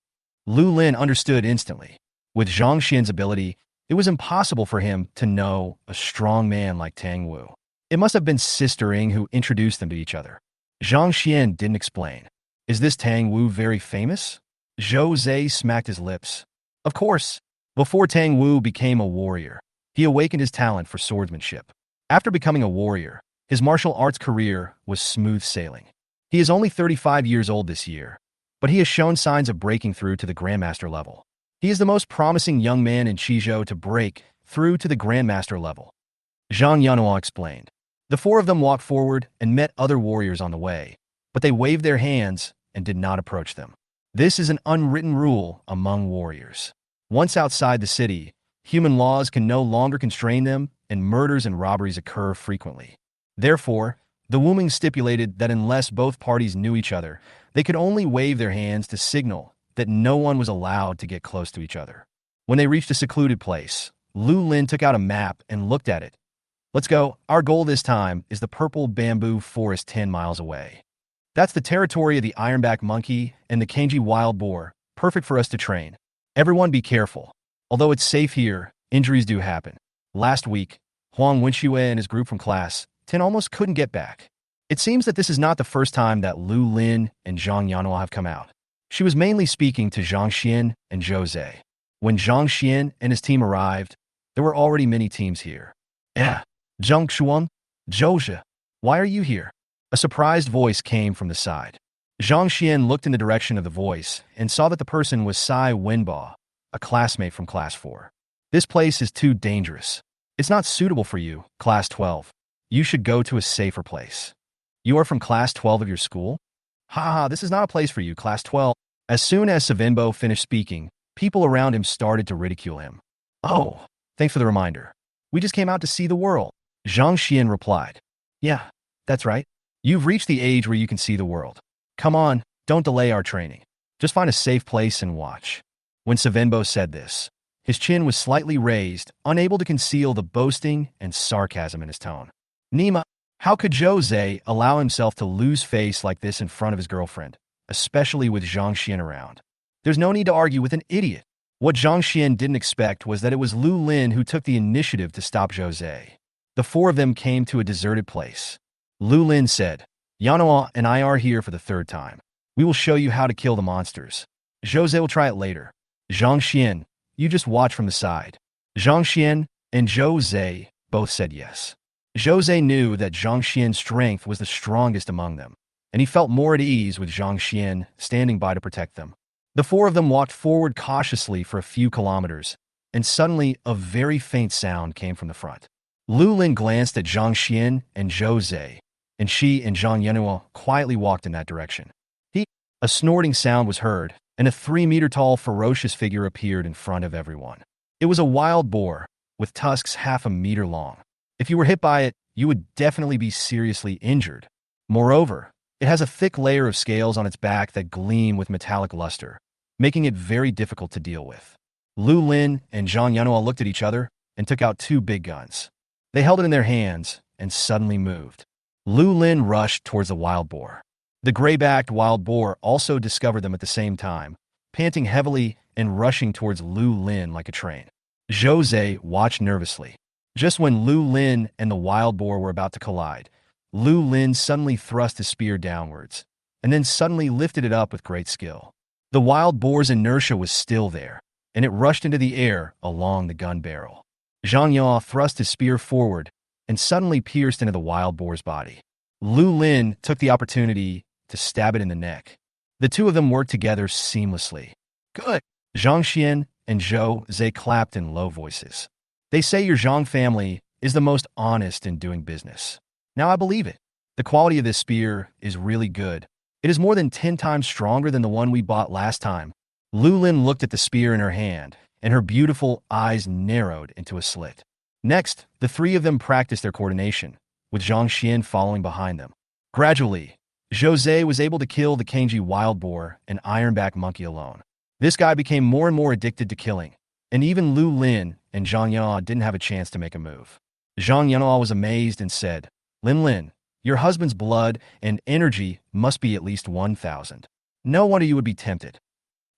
Lu Lin understood instantly. With Zhang Xian's ability, it was impossible for him to know a strong man like Tang Wu. It must have been Sistering who introduced them to each other. Zhang Xian didn't explain. Is this Tang Wu very famous? Zhou Zhe smacked his lips. Of course. Before Tang Wu became a warrior, he awakened his talent for swordsmanship. After becoming a warrior, his martial arts career was smooth sailing. He is only 35 years old this year, but he has shown signs of breaking through to the Grandmaster level. He is the most promising young man in Qizhou to break through to the Grandmaster level. Zhang Yunhua explained. The four of them walked forward and met other warriors on the way, but they waved their hands and did not approach them. This is an unwritten rule among warriors. Once outside the city, human laws can no longer constrain them, and murders and robberies occur frequently. Therefore, the Wuming stipulated that unless both parties knew each other, they could only wave their hands to signal that no one was allowed to get close to each other. When they reached a secluded place, Lu Lin took out a map and looked at it. Let's go. Our goal this time is the purple bamboo forest 10 miles away. That's the territory of the ironback monkey and the Kanji wild boar, perfect for us to train. Everyone be careful. Although it's safe here, injuries do happen. Last week, Huang Wenxue and his group from Class 10 almost couldn't get back. It seems that this is not the first time that Lu Lin and Zhang Yunhua have come out. She was mainly speaking to Zhang Xian and Zhou Zhe. When Zhang Xian and his team arrived, there were already many teams here. Zhang Xuan, Zhou, why are you here? A surprised voice came from the side. Zhang Xian looked in the direction of the voice and saw that the person was Sai Wenba, a classmate from Class 4. This place is too dangerous. It's not suitable for you, Class 12. You should go to a safer place. You are from Class 12 of your school? Haha, this is not a place for you, Class 12. As soon as Savenbo finished speaking, people around him started to ridicule him. Oh, thanks for the reminder. We just came out to see the world. Zhang Xian replied. Yeah, that's right. You've reached the age where you can see the world. Come on, don't delay our training. Just find a safe place and watch. When Savenbo said this, his chin was slightly raised, unable to conceal the boasting and sarcasm in his tone. Nima, how could Zhou Zhe allow himself to lose face like this in front of his girlfriend, especially with Zhang Xian around? There's no need to argue with an idiot. What Zhang Xian didn't expect was that it was Lu Lin who took the initiative to stop Zhou Zhe. The four of them came to a deserted place. Lu Lin said, Yunhua and I are here for the third time. We will show you how to kill the monsters. Zhou Zhe will try it later. Zhang Xian, you just watch from the side. Zhang Xian and Zhou Zhe both said yes. Zhou Zhe knew that Zhang Xian's strength was the strongest among them, and he felt more at ease with Zhang Xian standing by to protect them. The four of them walked forward cautiously for a few kilometers, and suddenly a very faint sound came from the front. Lu Lin glanced at Zhang Xian and Zhou Zhe, and she and Zhang Yanhua quietly walked in that direction. A snorting sound was heard, and a 3-meter-tall ferocious figure appeared in front of everyone. It was a wild boar, with tusks half a meter long. If you were hit by it, you would definitely be seriously injured. Moreover, it has a thick layer of scales on its back that gleam with metallic luster, making it very difficult to deal with. Lu Lin and Zhang Yanhua looked at each other and took out 2 big guns. They held it in their hands and suddenly moved. Lu Lin rushed towards the wild boar. The gray-backed wild boar also discovered them at the same time, panting heavily and rushing towards Lu Lin like a train. Zhou Zhe watched nervously. Just when Lu Lin and the wild boar were about to collide, Lu Lin suddenly thrust his spear downwards, and then suddenly lifted it up with great skill. The wild boar's inertia was still there, and it rushed into the air along the gun barrel. Zhang Yao thrust his spear forward and suddenly pierced into the wild boar's body. Lu Lin took the opportunity to stab it in the neck. The 2 of them worked together seamlessly. Good! Zhang Xian and Zhou Zhe clapped in low voices. They say your Zhang family is the most honest in doing business. Now I believe it. The quality of this spear is really good. It is more than 10 times stronger than the one we bought last time. Lu Lin looked at the spear in her hand, and her beautiful eyes narrowed into a slit. Next, the 3 of them practiced their coordination, with Zhang Xian following behind them. Gradually, Zhou Zhe was able to kill the Kanji wild boar and ironback monkey alone. This guy became more and more addicted to killing, and even Lu Lin and Zhang Yanhua didn't have a chance to make a move. Zhang Yanhua was amazed and said, Lin, your husband's blood and energy must be at least 1,000. No wonder you would be tempted.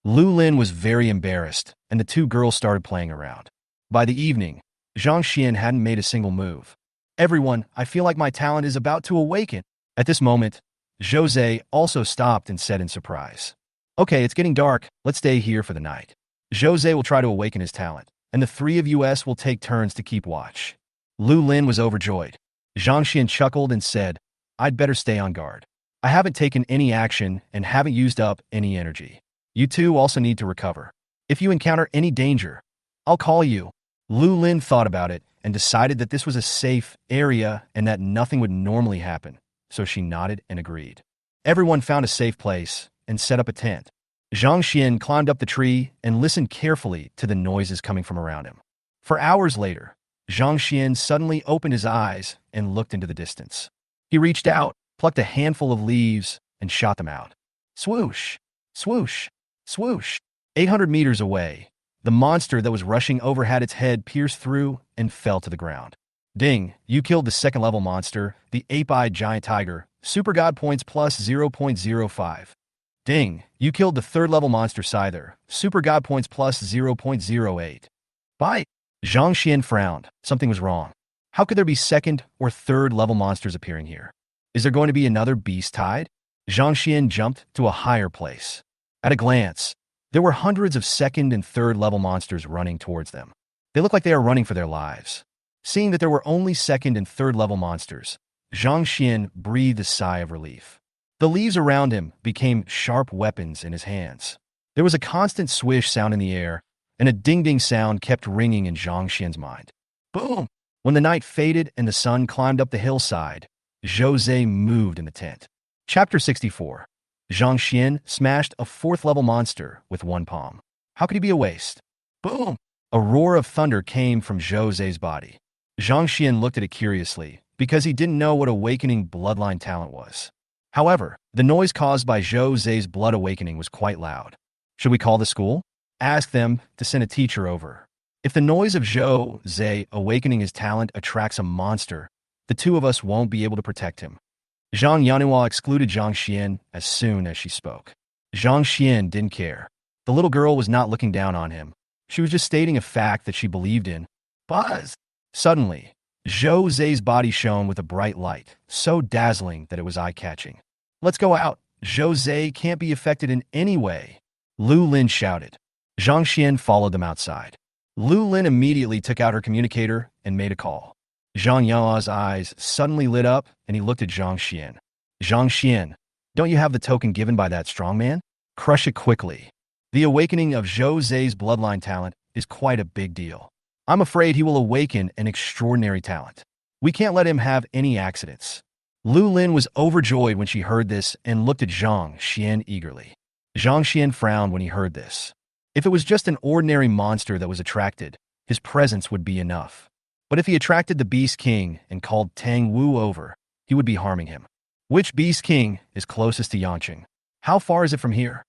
Lu Lin was very embarrassed, and the 2 girls started playing around. By the evening, Zhang Xian hadn't made a single move. Everyone, I feel like my talent is about to awaken. At this moment, Zhou Zhe also stopped and said in surprise, Okay, it's getting dark. Let's stay here for the night. Zhou Zhe will try to awaken his talent, and the 3 of us will take turns to keep watch. Lu Lin was overjoyed. Zhang Xian chuckled and said, I'd better stay on guard. I haven't taken any action and haven't used up any energy. You 2 also need to recover. If you encounter any danger, I'll call you. Lu Lin thought about it and decided that this was a safe area and that nothing would normally happen, so she nodded and agreed. Everyone found a safe place and set up a tent. Zhang Xian climbed up the tree and listened carefully to the noises coming from around him. For hours later, Zhang Xian suddenly opened his eyes and looked into the distance. He reached out, plucked a handful of leaves, and shot them out. Swoosh! Swoosh! Swoosh! 800 meters away, the monster that was rushing over had its head pierced through and fell to the ground. Ding, you killed the 2nd-level monster, the ape-eyed giant tiger. Super God points plus 0.05. Ding, you killed the 3rd-level monster Scyther. Super God points plus 0.08. Bite! Zhang Xian frowned. Something was wrong. How could there be 2nd or 3rd-level monsters appearing here? Is there going to be another beast tide? Zhang Xian jumped to a higher place. At a glance, there were hundreds of 2nd and 3rd-level monsters running towards them. They looked like they were running for their lives. Seeing that there were only 2nd and 3rd-level monsters, Zhang Xian breathed a sigh of relief. The leaves around him became sharp weapons in his hands. There was a constant swish sound in the air, and a ding-ding sound kept ringing in Zhang Xian's mind. Boom! When the night faded and the sun climbed up the hillside, Zhou Zhe moved in the tent. Chapter 64. Zhang Xian smashed a 4th-level monster with one palm. How could he be a waste? Boom! A roar of thunder came from Zhou Zhe's body. Zhang Xian looked at it curiously, because he didn't know what awakening bloodline talent was. However, the noise caused by Zhou Zhe's blood awakening was quite loud. Should we call the school? Ask them to send a teacher over. If the noise of Zhou Zhe awakening his talent attracts a monster, the 2 of us won't be able to protect him. Zhang Yanhua excluded Zhang Xian as soon as she spoke. Zhang Xian didn't care. The little girl was not looking down on him. She was just stating a fact that she believed in. Buzz! Suddenly, Zhou Zhe's body shone with a bright light, so dazzling that it was eye-catching. Let's go out. Zhou Zhe can't be affected in any way. Lu Lin shouted. Zhang Xian followed them outside. Lu Lin immediately took out her communicator and made a call. Zhang Yao's eyes suddenly lit up, and he looked at Zhang Xian. Zhang Xian, don't you have the token given by that strong man? Crush it quickly. The awakening of Zhou Zhe's bloodline talent is quite a big deal. I'm afraid he will awaken an extraordinary talent. We can't let him have any accidents. Lu Lin was overjoyed when she heard this and looked at Zhang Xian eagerly. Zhang Xian frowned when he heard this. If it was just an ordinary monster that was attracted, his presence would be enough. But if he attracted the Beast King and called Tang Wu over, he would be harming him. Which Beast King is closest to Yanqing? How far is it from here?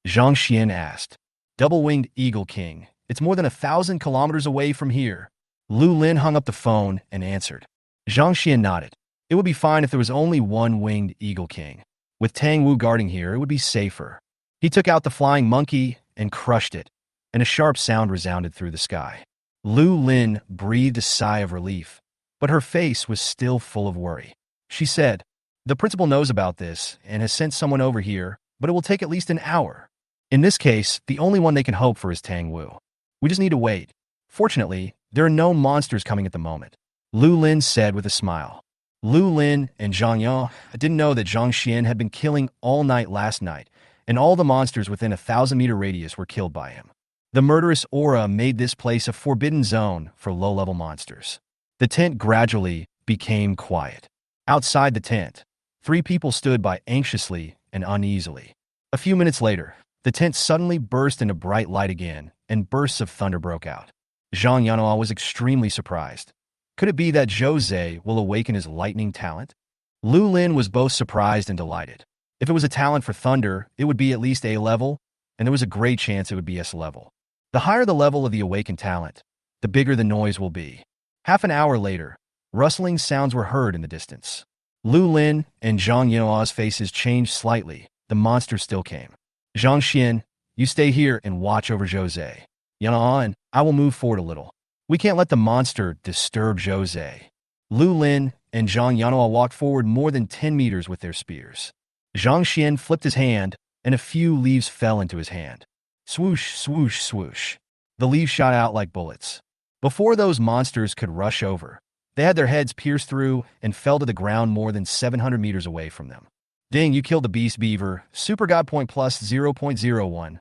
Zhang Xian asked. Double-winged Eagle King. It's more than 1,000 kilometers away from here. Lu Lin hung up the phone and answered. Zhang Xian nodded. It would be fine if there was only one winged Eagle King. With Tang Wu guarding here, it would be safer. He took out the flying monkey and crushed it, and a sharp sound resounded through the sky. Lu Lin breathed a sigh of relief, but her face was still full of worry. She said, the principal knows about this and has sent someone over here, but it will take at least an hour. In this case, the only one they can hope for is Tang Wu. We just need to wait. Fortunately, there are no monsters coming at the moment, Lu Lin said with a smile. Lu Lin and Zhang Yun didn't know that Zhang Xian had been killing all night last night, and all the monsters within a 1,000-meter radius were killed by him. The murderous aura made this place a forbidden zone for low-level monsters. The tent gradually became quiet. Outside the tent, 3 people stood by anxiously and uneasily. A few minutes later, the tent suddenly burst into bright light again, and bursts of thunder broke out. Zhang Yanhua was extremely surprised. Could it be that Zhou Zhe will awaken his lightning talent? Lu Lin was both surprised and delighted. If it was a talent for thunder, it would be at least A level, and there was a great chance it would be S level. The higher the level of the awakened talent, the bigger the noise will be. Half an hour later, rustling sounds were heard in the distance. Lu Lin and Zhang Yanhua's faces changed slightly. The monster still came. Zhang Xian, you stay here and watch over Zhou Zhe. Yanhua and I will move forward a little. We can't let the monster disturb Zhou Zhe. Lu Lin and Zhang Yanhua walked forward more than 10 meters with their spears. Zhang Xian flipped his hand, and a few leaves fell into his hand. Swoosh, swoosh, swoosh. The leaves shot out like bullets. Before those monsters could rush over, they had their heads pierced through and fell to the ground more than 700 meters away from them. Ding, you killed the Beast Beaver. Super God point plus 0.01.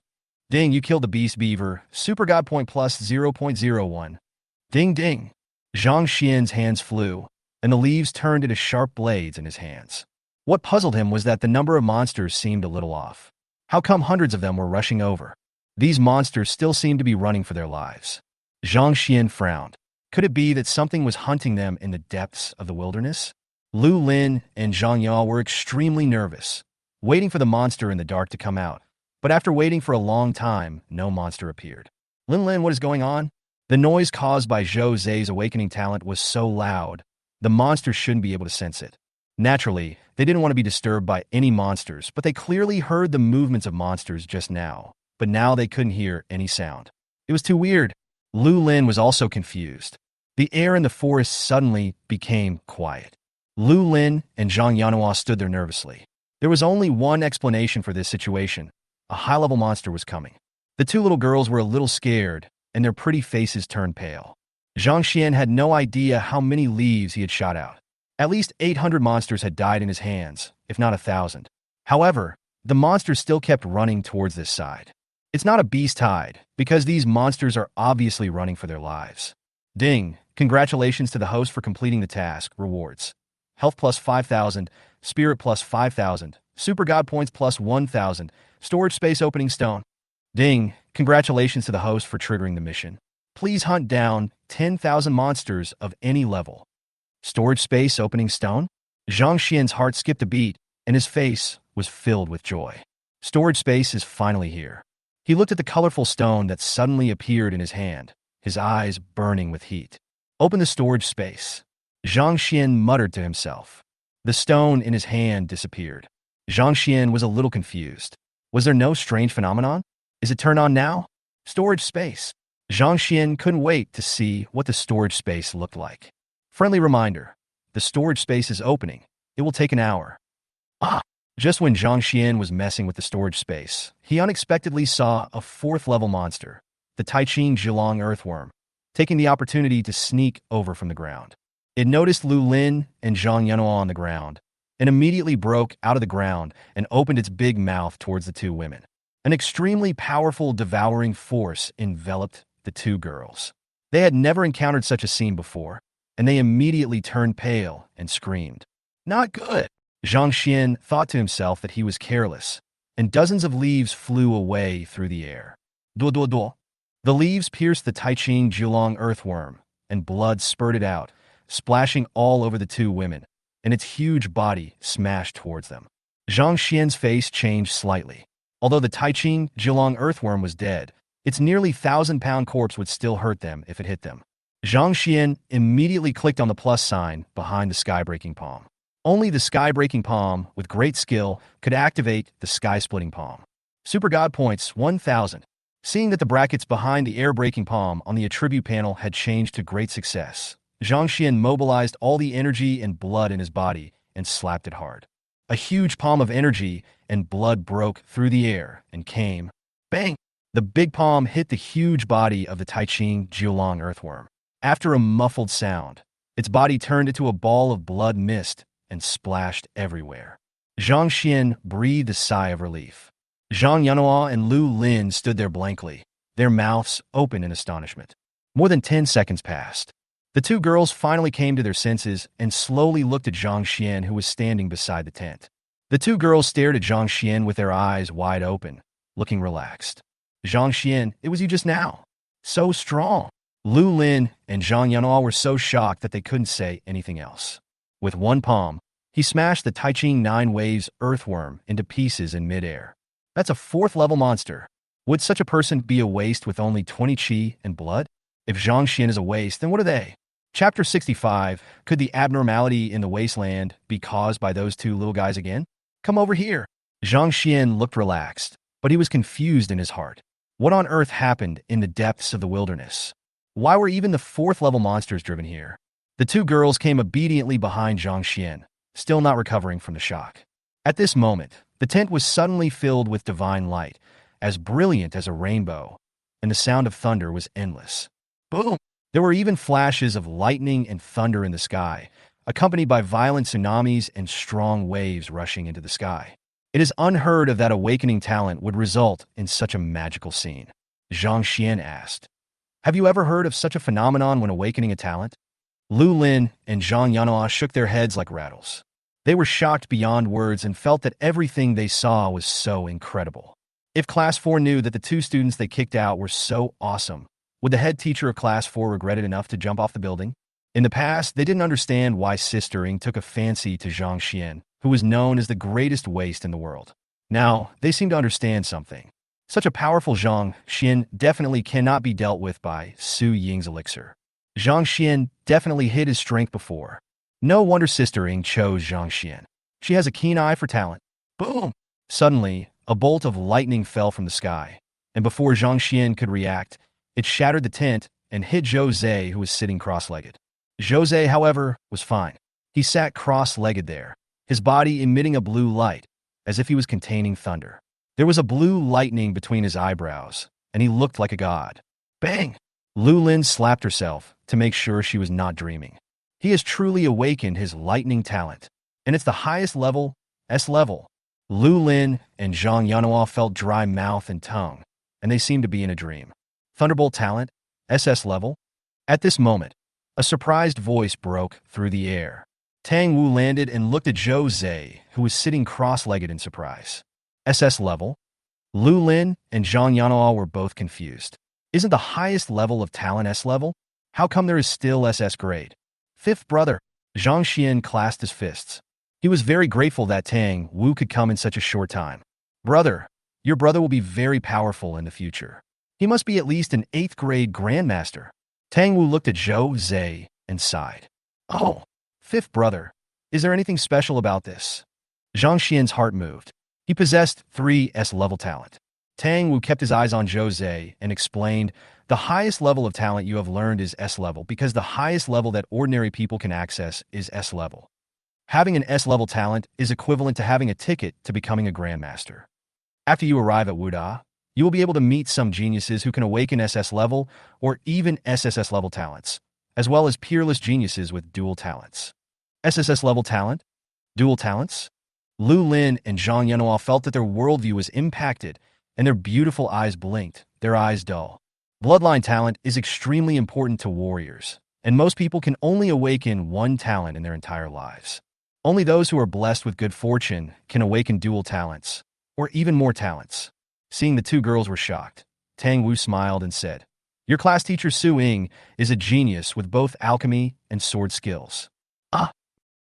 Ding, you killed the Beast Beaver. Super God point plus 0.01. Ding, ding. Zhang Xian's hands flew, and the leaves turned into sharp blades in his hands. What puzzled him was that the number of monsters seemed a little off. How come hundreds of them were rushing over? These monsters still seemed to be running for their lives. Zhang Xian frowned. Could it be that something was hunting them in the depths of the wilderness? Lu Lin and Zhang Yao were extremely nervous, waiting for the monster in the dark to come out. But after waiting for a long time, no monster appeared. Lin, what is going on? The noise caused by Zhou Zhe's awakening talent was so loud, the monsters shouldn't be able to sense it. Naturally, they didn't want to be disturbed by any monsters, but they clearly heard the movements of monsters just now. But now they couldn't hear any sound. It was too weird. Lu Lin was also confused. The air in the forest suddenly became quiet. Lu Lin and Zhang Yanhua stood there nervously. There was only one explanation for this situation. A high-level monster was coming. The 2 little girls were a little scared, and their pretty faces turned pale. Zhang Xian had no idea how many leaves he had shot out. At least 800 monsters had died in his hands, if not 1,000. However, the monsters still kept running towards this side. It's not a beast tide, because these monsters are obviously running for their lives. Ding! Congratulations to the host for completing the task. Rewards. Health plus 5,000, Spirit plus 5,000, Super God points plus 1,000, Storage space opening stone. Ding! Congratulations to the host for triggering the mission. Please hunt down 10,000 monsters of any level. Storage space opening stone? Zhang Xian's heart skipped a beat, and his face was filled with joy. Storage space is finally here. He looked at the colorful stone that suddenly appeared in his hand, his eyes burning with heat. Open the storage space. Zhang Xian muttered to himself. The stone in his hand disappeared. Zhang Xian was a little confused. Was there no strange phenomenon? Is it turned on now? Storage space. Zhang Xian couldn't wait to see what the storage space looked like. Friendly reminder. The storage space is opening. It will take an hour. Just when Zhang Xian was messing with the storage space, he unexpectedly saw a 4th-level monster, the Taiching Zhilong earthworm, taking the opportunity to sneak over from the ground. It noticed Lu Lin and Zhang Yanhua on the ground, and immediately broke out of the ground and opened its big mouth towards the 2 women. An extremely powerful devouring force enveloped the 2 girls. They had never encountered such a scene before, and they immediately turned pale and screamed. Not good. Zhang Xian thought to himself that he was careless, and dozens of leaves flew away through the air. Duo duo duo. The leaves pierced the Taiching Julong earthworm, and blood spurted out, splashing all over the two women, and its huge body smashed towards them. Zhang Xian's face changed slightly. Although the Taiching Julong earthworm was dead, its nearly 1,000-pound corpse would still hurt them if it hit them. Zhang Xian immediately clicked on the plus sign behind the sky-breaking palm. Only the sky-breaking palm, with great skill, could activate the sky-splitting palm. Super God points 1,000. Seeing that the brackets behind the air-breaking palm on the attribute panel had changed to great success, Zhang Xian mobilized all the energy and blood in his body and slapped it hard. A huge palm of energy and blood broke through the air and came. Bang! The big palm hit the huge body of the Taiching Julong earthworm. After a muffled sound, its body turned into a ball of blood mist and splashed everywhere. Zhang Xian breathed a sigh of relief. Zhang Yanhua and Lu Lin stood there blankly, their mouths open in astonishment. More than 10 seconds passed. The two girls finally came to their senses and slowly looked at Zhang Xian, who was standing beside the tent. The two girls stared at Zhang Xian with their eyes wide open, looking relaxed. Zhang Xian, it was you just now. So strong. Lu Lin and Zhang Yanhua were so shocked that they couldn't say anything else. With one palm, he smashed the Taiching 9 Waves earthworm into pieces in midair. That's a 4th-level monster. Would such a person be a waste with only 20 qi and blood? If Zhang Xian is a waste, then what are they? Chapter 65, could the abnormality in the wasteland be caused by those two little guys again? Come over here. Zhang Xian looked relaxed, but he was confused in his heart. What on earth happened in the depths of the wilderness? Why were even the 4th-level monsters driven here? The two girls came obediently behind Zhang Xian, still not recovering from the shock. At this moment, the tent was suddenly filled with divine light, as brilliant as a rainbow, and the sound of thunder was endless. Boom! There were even flashes of lightning and thunder in the sky, accompanied by violent tsunamis and strong waves rushing into the sky. It is unheard of that awakening talent would result in such a magical scene. Zhang Xian asked, "Have you ever heard of such a phenomenon when awakening a talent?" Lu Lin and Zhang Yanhua shook their heads like rattles. They were shocked beyond words and felt that everything they saw was so incredible. If Class 4 knew that the two students they kicked out were so awesome, would the head teacher of Class 4 regret it enough to jump off the building? In the past, they didn't understand why Sister Ing took a fancy to Zhang Xian, who was known as the greatest waste in the world. Now, they seem to understand something. Such a powerful Zhang Xian definitely cannot be dealt with by Su Ying's elixir. Zhang Xian definitely hid his strength before. No wonder Sister Ing chose Zhang Xian. She has a keen eye for talent. Boom! Suddenly, a bolt of lightning fell from the sky, and before Zhang Xian could react, it shattered the tent and hit Zhou Zhe, who was sitting cross-legged. Zhou Zhe, however, was fine. He sat cross-legged there, his body emitting a blue light, as if he was containing thunder. There was a blue lightning between his eyebrows, and he looked like a god. Bang! Lu Lin slapped herself to make sure she was not dreaming. He has truly awakened his lightning talent, and it's the highest level, S level. Lu Lin and Zhang Yanhua felt dry mouth and tongue, and they seemed to be in a dream. Thunderbolt talent, SS level. At this moment, a surprised voice broke through the air. Tang Wu landed and looked at Zhou Zhe, who was sitting cross-legged in surprise. SS level? Lu Lin and Zhang Yanhua were both confused. Isn't the highest level of talent S level? How come there is still SS grade? 5th brother. Zhang Xian clasped his fists. He was very grateful that Tang Wu could come in such a short time. Brother, your brother will be very powerful in the future. He must be at least an 8th grade Grandmaster. Tang Wu looked at Zhou Zhe and sighed. Oh, 5th brother. Is there anything special about this? Zhang Xian's heart moved. He possessed 3 S-level talent. Tang Wu kept his eyes on Zhou Zhe and explained, the highest level of talent you have learned is S-level because the highest level that ordinary people can access is S-level. Having an S-level talent is equivalent to having a ticket to becoming a Grandmaster. After you arrive at Wuda, you will be able to meet some geniuses who can awaken SS level or even SSS level talents, as well as peerless geniuses with dual talents. SSS level talent? Dual talents? Lu Lin and Zhang Yanhua felt that their worldview was impacted, and their beautiful eyes blinked, their eyes dull. Bloodline talent is extremely important to warriors, and most people can only awaken one talent in their entire lives. Only those who are blessed with good fortune can awaken dual talents, or even more talents. Seeing the two girls were shocked, Tang Wu smiled and said, "Your class teacher Su Ying is a genius with both alchemy and sword skills." Ah!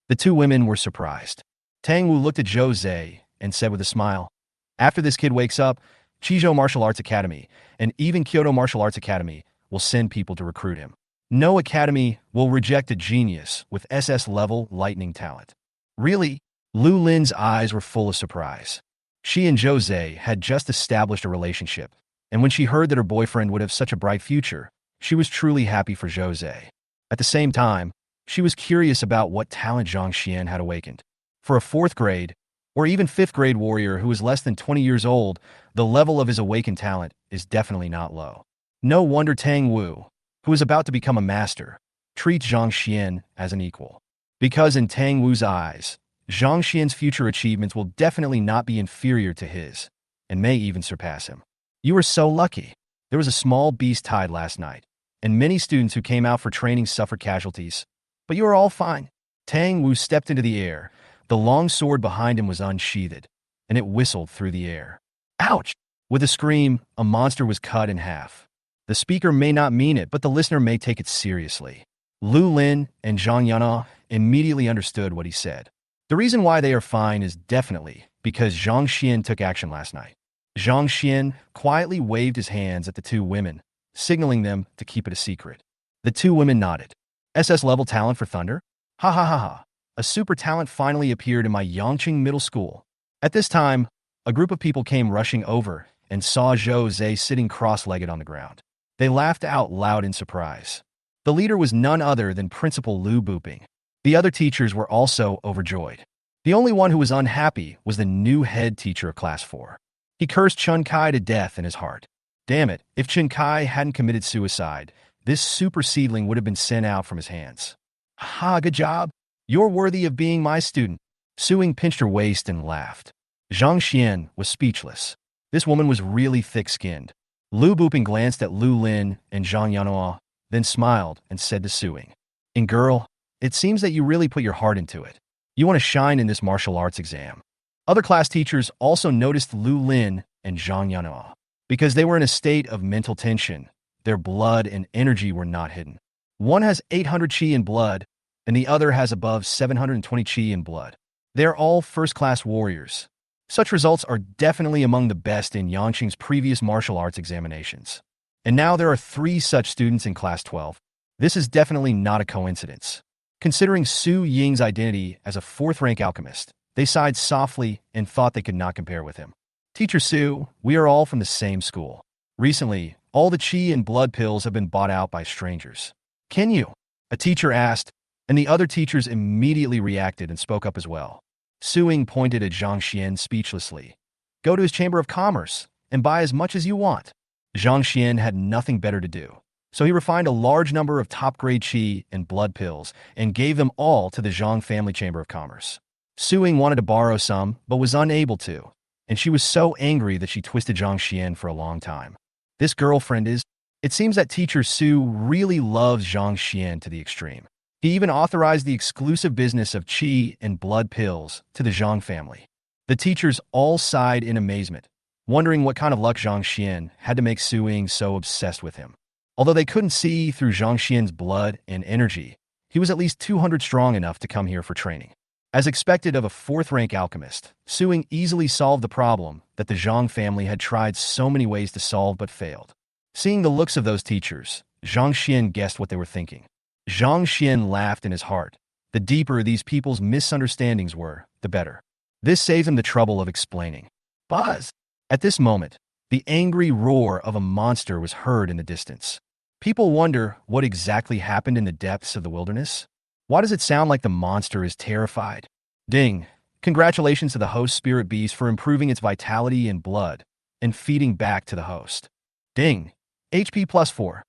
The two women were surprised. Tang Wu looked at Zhou Zhe and said with a smile, "After this kid wakes up, Chizhou Martial Arts Academy and even Kyoto Martial Arts Academy will send people to recruit him. No academy will reject a genius with SS-level lightning talent." Really? Lu Lin's eyes were full of surprise. She and Zhou Zhe had just established a relationship, and when she heard that her boyfriend would have such a bright future, she was truly happy for Zhou Zhe. At the same time, she was curious about what talent Zhang Xian had awakened. For a 4th grade, or even 5th grade warrior who is less than 20 years old, the level of his awakened talent is definitely not low. No wonder Tang Wu, who is about to become a master, treats Zhang Xian as an equal. Because in Tang Wu's eyes, Zhang Xian's future achievements will definitely not be inferior to his, and may even surpass him. "You are so lucky. There was a small beast tide last night, and many students who came out for training suffered casualties. But you are all fine." Tang Wu stepped into the air. The long sword behind him was unsheathed, and it whistled through the air. Ouch! With a scream, a monster was cut in half. The speaker may not mean it, but the listener may take it seriously. Lu Lin and Zhang Yana immediately understood what he said. The reason why they are fine is definitely because Zhang Xian took action last night. Zhang Xian quietly waved his hands at the two women, signaling them to keep it a secret. The two women nodded. SS-level talent for Thunder? Ha ha ha ha. A super talent finally appeared in my Yangqing middle school. At this time, a group of people came rushing over and saw Zhou Zhe sitting cross-legged on the ground. They laughed out loud in surprise. The leader was none other than Principal Lu Buping. The other teachers were also overjoyed. The only one who was unhappy was the new head teacher of Class 4. He cursed Chun Kai to death in his heart. Damn it, if Chun Kai hadn't committed suicide, this super seedling would have been sent out from his hands. Ha, good job. You're worthy of being my student. Su Ying pinched her waist and laughed. Zhang Xian was speechless. This woman was really thick-skinned. Lu Buping glanced at Lu Lin and Zhang Yanhua, then smiled and said to Su Ying, "And girl, it seems that you really put your heart into it. You want to shine in this martial arts exam." Other class teachers also noticed Lu Lin and Zhang Yanhua. Because they were in a state of mental tension, their blood and energy were not hidden. One has 800 qi in blood, and the other has above 720 qi in blood. They are all first-class warriors. Such results are definitely among the best in Yangqing's previous martial arts examinations. And now there are 3 such students in Class 12. This is definitely not a coincidence. Considering Su Ying's identity as a 4th-rank alchemist, they sighed softly and thought they could not compare with him. "Teacher Su, we are all from the same school. Recently, all the qi and blood pills have been bought out by strangers. Can you?" A teacher asked, and the other teachers immediately reacted and spoke up as well. Su Ying pointed at Zhang Xian speechlessly. "Go to his Chamber of Commerce and buy as much as you want." Zhang Xian had nothing better to do, so he refined a large number of top-grade qi and blood pills and gave them all to the Zhang family Chamber of Commerce. Su Ying wanted to borrow some, but was unable to, and she was so angry that she twisted Zhang Xian for a long time. This girlfriend is... It seems that teacher Su really loves Zhang Xian to the extreme. He even authorized the exclusive business of qi and blood pills to the Zhang family. The teachers all sighed in amazement, wondering what kind of luck Zhang Xian had to make Su Ying so obsessed with him. Although they couldn't see through Zhang Xian's blood and energy, he was at least 200 strong enough to come here for training. As expected of a 4th-rank alchemist, Su Ying easily solved the problem that the Zhang family had tried so many ways to solve but failed. Seeing the looks of those teachers, Zhang Xian guessed what they were thinking. Zhang Xian laughed in his heart. The deeper these people's misunderstandings were, the better. This saved him the trouble of explaining. Buzz! At this moment, the angry roar of a monster was heard in the distance. People wonder what exactly happened in the depths of the wilderness. Why does it sound like the monster is terrified? Ding! Congratulations to the host spirit beast for improving its vitality and blood and feeding back to the host. Ding! HP plus 4.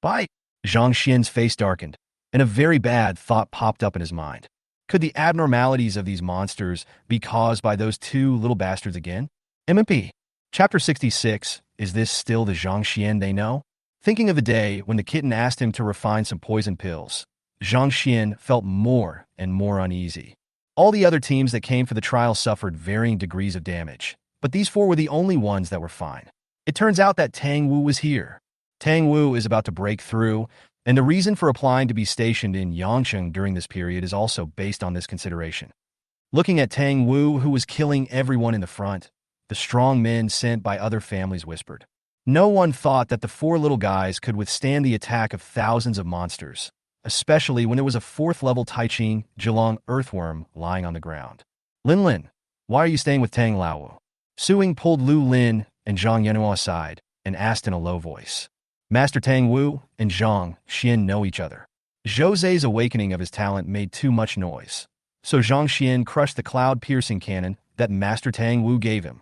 Bye! Zhang Xian's face darkened, and a very bad thought popped up in his mind. Could the abnormalities of these monsters be caused by those 2 little bastards again? MMP. Chapter 66. Is this still the Zhang Xian they know? Thinking of the day when the kitten asked him to refine some poison pills, Zhang Xian felt more and more uneasy. All the other teams that came for the trial suffered varying degrees of damage, but these four were the only ones that were fine. It turns out that Tang Wu was here. Tang Wu is about to break through, and the reason for applying to be stationed in Yangcheng during this period is also based on this consideration. Looking at Tang Wu, who was killing everyone in the front, the strong men sent by other families whispered. No one thought that the four little guys could withstand the attack of thousands of monsters, especially when there was a fourth-level Taiching Zhilong earthworm lying on the ground. Lin, why are you staying with Tang Laowu? Suing pulled Lu Lin and Zhang Yanhua aside and asked in a low voice. Master Tang Wu and Zhang Xian know each other. Jose's awakening of his talent made too much noise, so Zhang Xian crushed the cloud-piercing cannon that Master Tang Wu gave him.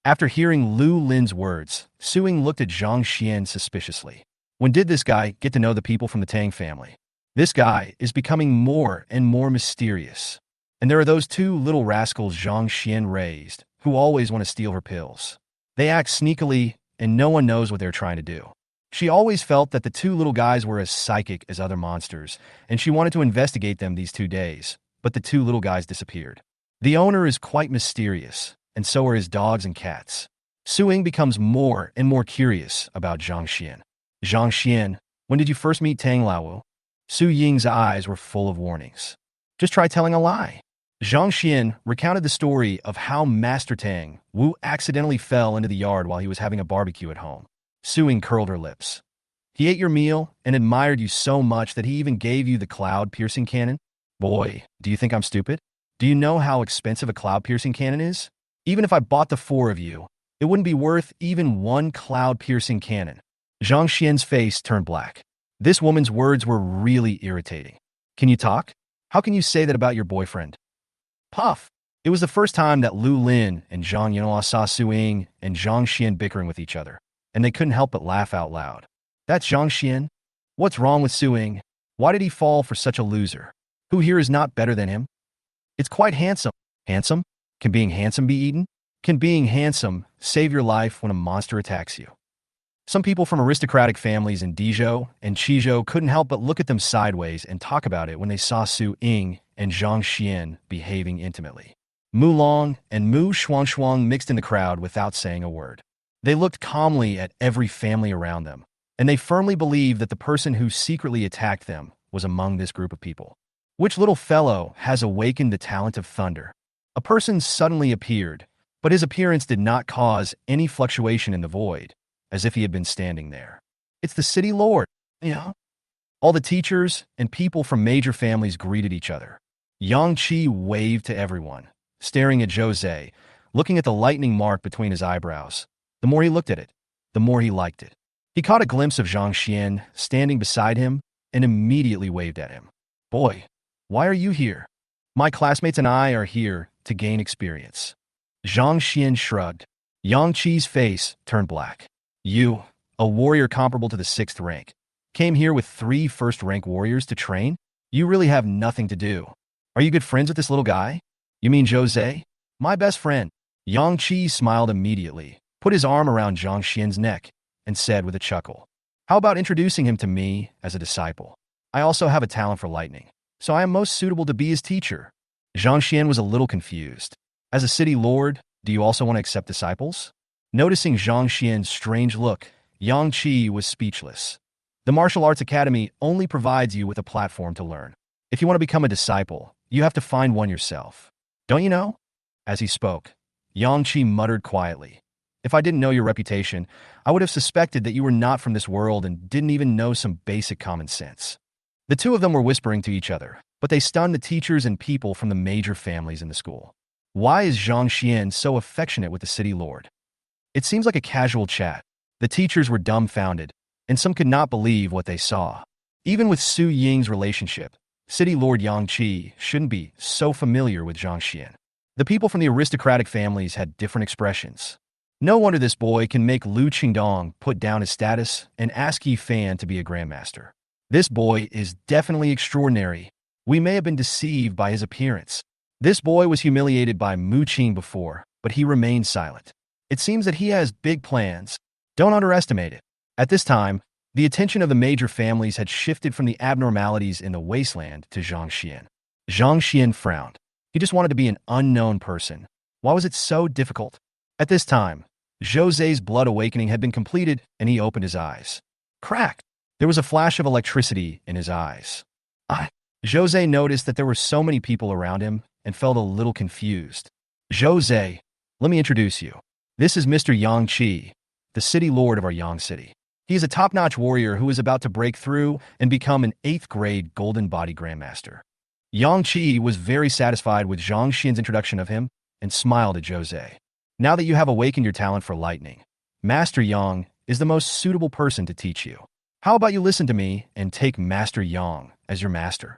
After hearing Lu Lin's words, Suing looked at Zhang Xian suspiciously. When did this guy get to know the people from the Tang family? This guy is becoming more and more mysterious. And there are those two little rascals Zhang Xian raised, who always want to steal her pills. They act sneakily, and no one knows what they're trying to do. She always felt that the two little guys were as psychic as other monsters, and she wanted to investigate them these 2 days, but the two little guys disappeared. The owner is quite mysterious, and so are his dogs and cats. Suing becomes more and more curious about Zhang Xian. Zhang Xian, when did you first meet Tang Laowu? Su Ying's eyes were full of warnings. Just try telling a lie. Zhang Xian recounted the story of how Master Tang Wu accidentally fell into the yard while he was having a barbecue at home. Suing curled her lips. He ate your meal and admired you so much that he even gave you the cloud-piercing cannon? Boy, do you think I'm stupid? Do you know how expensive a cloud-piercing cannon is? Even if I bought the four of you, it wouldn't be worth even one cloud-piercing cannon. Zhang Xian's face turned black. This woman's words were really irritating. Can you talk? How can you say that about your boyfriend? Puff. It was the first time that Lu Lin and Zhang Yanhua saw Suing and Zhang Xian bickering with each other, and they couldn't help but laugh out loud. That's Zhang Xian? What's wrong with Suing? Why did he fall for such a loser? Who here is not better than him? It's quite handsome. Handsome? Can being handsome be eaten? Can being handsome save your life when a monster attacks you? Some people from aristocratic families in Dizhou and Qizhou couldn't help but look at them sideways and talk about it when they saw Su Ying and Zhang Xian behaving intimately. Mu Long and Mu Shuangshuang mixed in the crowd without saying a word. They looked calmly at every family around them, and they firmly believed that the person who secretly attacked them was among this group of people. Which little fellow has awakened the talent of thunder? A person suddenly appeared, but his appearance did not cause any fluctuation in the void, as if he had been standing there. It's the city lord. Yeah. All the teachers and people from major families greeted each other. Yang Qi waved to everyone, staring at Jose, looking at the lightning mark between his eyebrows. The more he looked at it, the more he liked it. He caught a glimpse of Zhang Xian standing beside him and immediately waved at him. Boy, why are you here? My classmates and I are here to gain experience. Zhang Xian shrugged. Yang Qi's face turned black. You, a warrior comparable to the 6th rank, came here with 3 first-rank warriors to train? You really have nothing to do. Are you good friends with this little guy? You mean Jose? My best friend. Yang Qi smiled immediately, put his arm around Zhang Xian's neck, and said with a chuckle, how about introducing him to me as a disciple? I also have a talent for lightning, so I am most suitable to be his teacher. Zhang Xian was a little confused. As a city lord, do you also want to accept disciples? Noticing Zhang Xian's strange look, Yang Qi was speechless. The martial arts academy only provides you with a platform to learn. If you want to become a disciple, you have to find one yourself. Don't you know? As he spoke, Yang Qi muttered quietly. If I didn't know your reputation, I would have suspected that you were not from this world and didn't even know some basic common sense. The two of them were whispering to each other, but they stunned the teachers and people from the major families in the school. Why is Zhang Xian so affectionate with the city lord? It seems like a casual chat. The teachers were dumbfounded, and some could not believe what they saw. Even with Su Ying's relationship, City Lord Yang Qi shouldn't be so familiar with Zhang Xian. The people from the aristocratic families had different expressions. No wonder this boy can make Lu Qingdong put down his status and ask Yi Fan to be a Grandmaster. This boy is definitely extraordinary. We may have been deceived by his appearance. This boy was humiliated by Mu Qing before, but he remained silent. It seems that he has big plans. Don't underestimate it. At this time, The attention of the major families had shifted from the abnormalities in the wasteland to Zhang Xian. Zhang Xian frowned. He just wanted to be an unknown person. Why was it so difficult? At this time, José's blood awakening had been completed, and he opened his eyes. Crack! There was a flash of electricity in his eyes. José noticed that there were so many people around him and felt a little confused. José, let me introduce you. This is Mr. Yang Qi, the city lord of our Yang city. He is a top-notch warrior who is about to break through and become an 8th grade golden body grandmaster. Yang Qi was very satisfied with Zhang Xian's introduction of him and smiled at José. Now that you have awakened your talent for lightning, Master Yang is the most suitable person to teach you. How about you listen to me and take Master Yang as your master?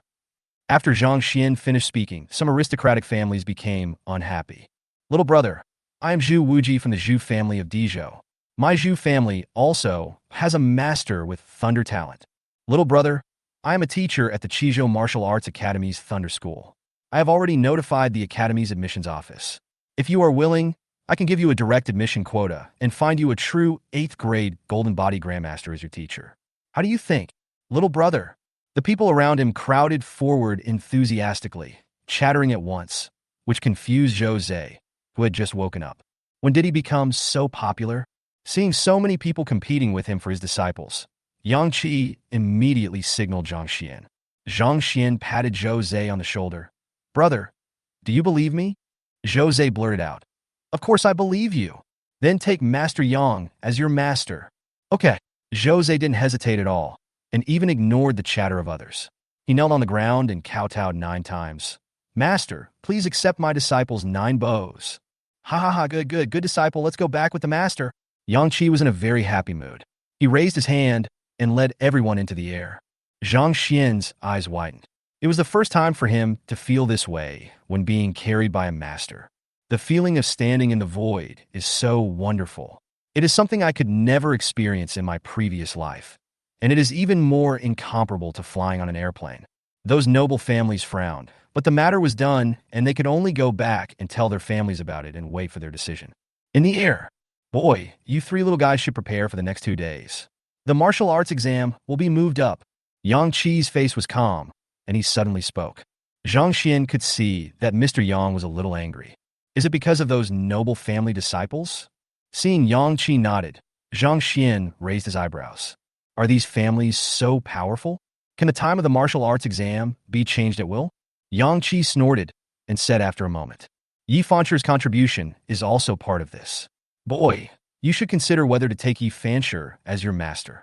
After Zhang Xian finished speaking, some aristocratic families became unhappy. Little brother, I am Zhu Wuji from the Zhu family of Dizhou. My Zhu family also has a master with thunder talent. Little brother, I am a teacher at the Qizhou Martial Arts Academy's Thunder School. I have already notified the Academy's admissions office. If you are willing, I can give you a direct admission quota and find you a true 8th grade golden body grandmaster as your teacher. How do you think? Little brother. The people around him crowded forward enthusiastically, chattering at once, which confused José, who had just woken up. When did he become so popular? Seeing so many people competing with him for his disciples, Yang Qi immediately signaled Zhang Xian. Zhang Xian patted José on the shoulder. Brother, do you believe me? José blurted out. Of course I believe you. Then take Master Yang as your master. Okay. José didn't hesitate at all, and even ignored the chatter of others. He knelt on the ground and kowtowed 9 times. Master, please accept my disciple's 9 bows. Ha ha ha, good disciple, let's go back with the master. Yang Qi was in a very happy mood. He raised his hand and led everyone into the air. Zhang Xian's eyes widened. It was the first time for him to feel this way when being carried by a master. The feeling of standing in the void is so wonderful. It is something I could never experience in my previous life, and it is even more incomparable to flying on an airplane. Those noble families frowned, but the matter was done, and they could only go back and tell their families about it and wait for their decision. In the air. Boy, you 3 little guys should prepare for the next 2 days. The martial arts exam will be moved up. Yang Qi's face was calm, and he suddenly spoke. Zhang Xian could see that Mr. Yang was a little angry. Is it because of those noble family disciples? Seeing Yang Qi nodded, Zhang Xian raised his eyebrows. Are these families so powerful? Can the time of the martial arts exam be changed at will? Yang Qi snorted and said after a moment. Yi Fancher's contribution is also part of this. Boy, you should consider whether to take Yi Fancher as your master.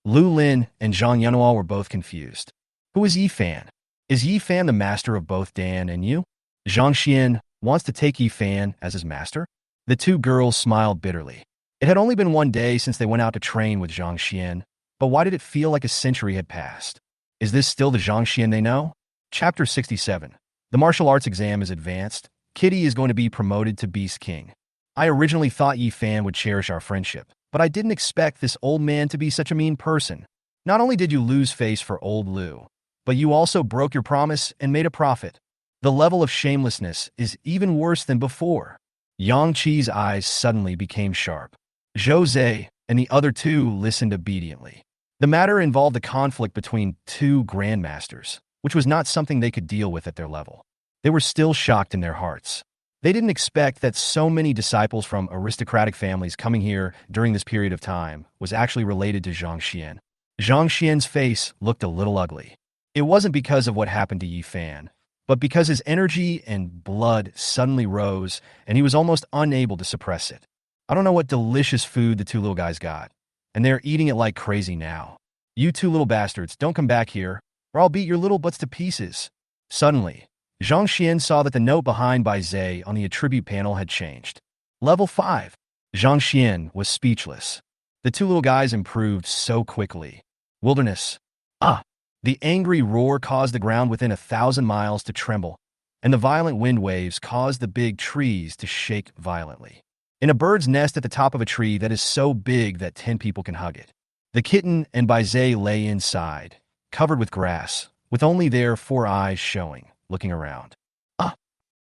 Lu Lin and Zhang Yanhua were both confused. Who is Yi Fan? Is Yi Fan the master of both Dan and you? Zhang Xian wants to take Yi Fan as his master? The 2 girls smiled bitterly. It had only been 1 day since they went out to train with Zhang Xian, but why did it feel like a century had passed? Is this still the Zhang Xian they know? Chapter 67. The martial arts exam is advanced. Kitty is going to be promoted to Beast King. I originally thought Yi Fan would cherish our friendship, but I didn't expect this old man to be such a mean person. Not only did you lose face for old Lu, but you also broke your promise and made a profit. The level of shamelessness is even worse than before. Yang Qi's eyes suddenly became sharp. José and the other 2 listened obediently. The matter involved a conflict between 2 grandmasters, which was not something they could deal with at their level. They were still shocked in their hearts. They didn't expect that so many disciples from aristocratic families coming here during this period of time was actually related to Zhang Xian. Zhang Xian's face looked a little ugly. It wasn't because of what happened to Yi Fan, but because his energy and blood suddenly rose, and he was almost unable to suppress it. I don't know what delicious food the 2 little guys got, and they're eating it like crazy now. You 2 little bastards, don't come back here, or I'll beat your little butts to pieces. Suddenly, Zhang Xian saw that the note behind by Zhe on the attribute panel had changed. Level 5. Zhang Xian was speechless. The 2 little guys improved so quickly. Wilderness. The angry roar caused the ground within 1,000 miles to tremble, and the violent wind waves caused the big trees to shake violently. In a bird's nest at the top of a tree that is so big that 10 people can hug it. The kitten and Baizé lay inside, covered with grass, with only their 4 eyes showing, looking around.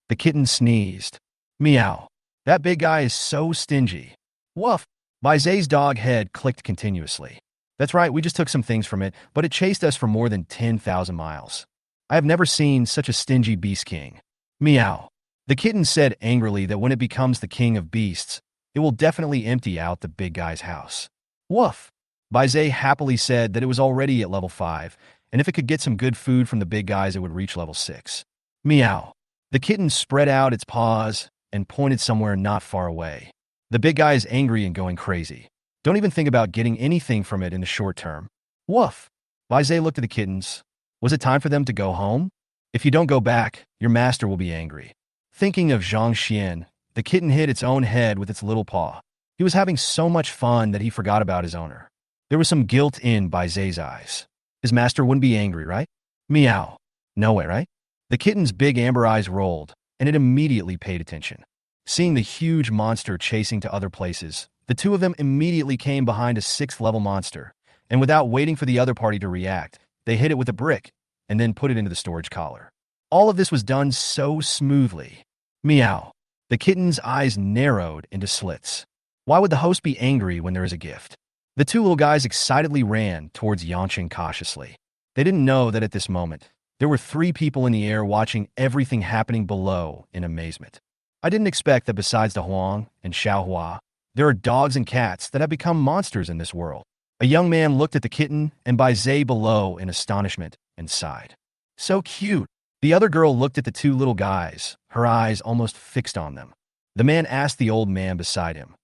The kitten sneezed. Meow. That big guy is so stingy. Woof. Baizé's dog head clicked continuously. That's right, we just took some things from it, but it chased us for more than 10,000 miles. I have never seen such a stingy beast king. Meow. The kitten said angrily that when it becomes the king of beasts, it will definitely empty out the big guy's house. Woof. Baize happily said that it was already at level 5, and if it could get some good food from the big guys, it would reach level 6. Meow. The kitten spread out its paws and pointed somewhere not far away. The big guy is angry and going crazy. Don't even think about getting anything from it in the short term. Woof. Baize looked at the kittens. Was it time for them to go home? If you don't go back, your master will be angry. Thinking of Zhang Xian, the kitten hit its own head with its little paw. He was having so much fun that he forgot about his owner. There was some guilt in Baize's eyes. His master wouldn't be angry, right? Meow. No way, right? The kitten's big amber eyes rolled, and it immediately paid attention. Seeing the huge monster chasing to other places, the two of them immediately came behind a 6th-level monster, and without waiting for the other party to react, they hit it with a brick and then put it into the storage collar. All of this was done so smoothly. Meow. The kitten's eyes narrowed into slits. Why would the host be angry when there is a gift? The two little guys excitedly ran towards Jiancheng cautiously. They didn't know that at this moment, there were 3 people in the air watching everything happening below in amazement. I didn't expect that besides the Huang and Xiaohua, there are dogs and cats that have become monsters in this world. A young man looked at the kitten and Baize below in astonishment and sighed. So cute. The other girl looked at the 2 little guys, her eyes almost fixed on them. The man asked the old man beside him,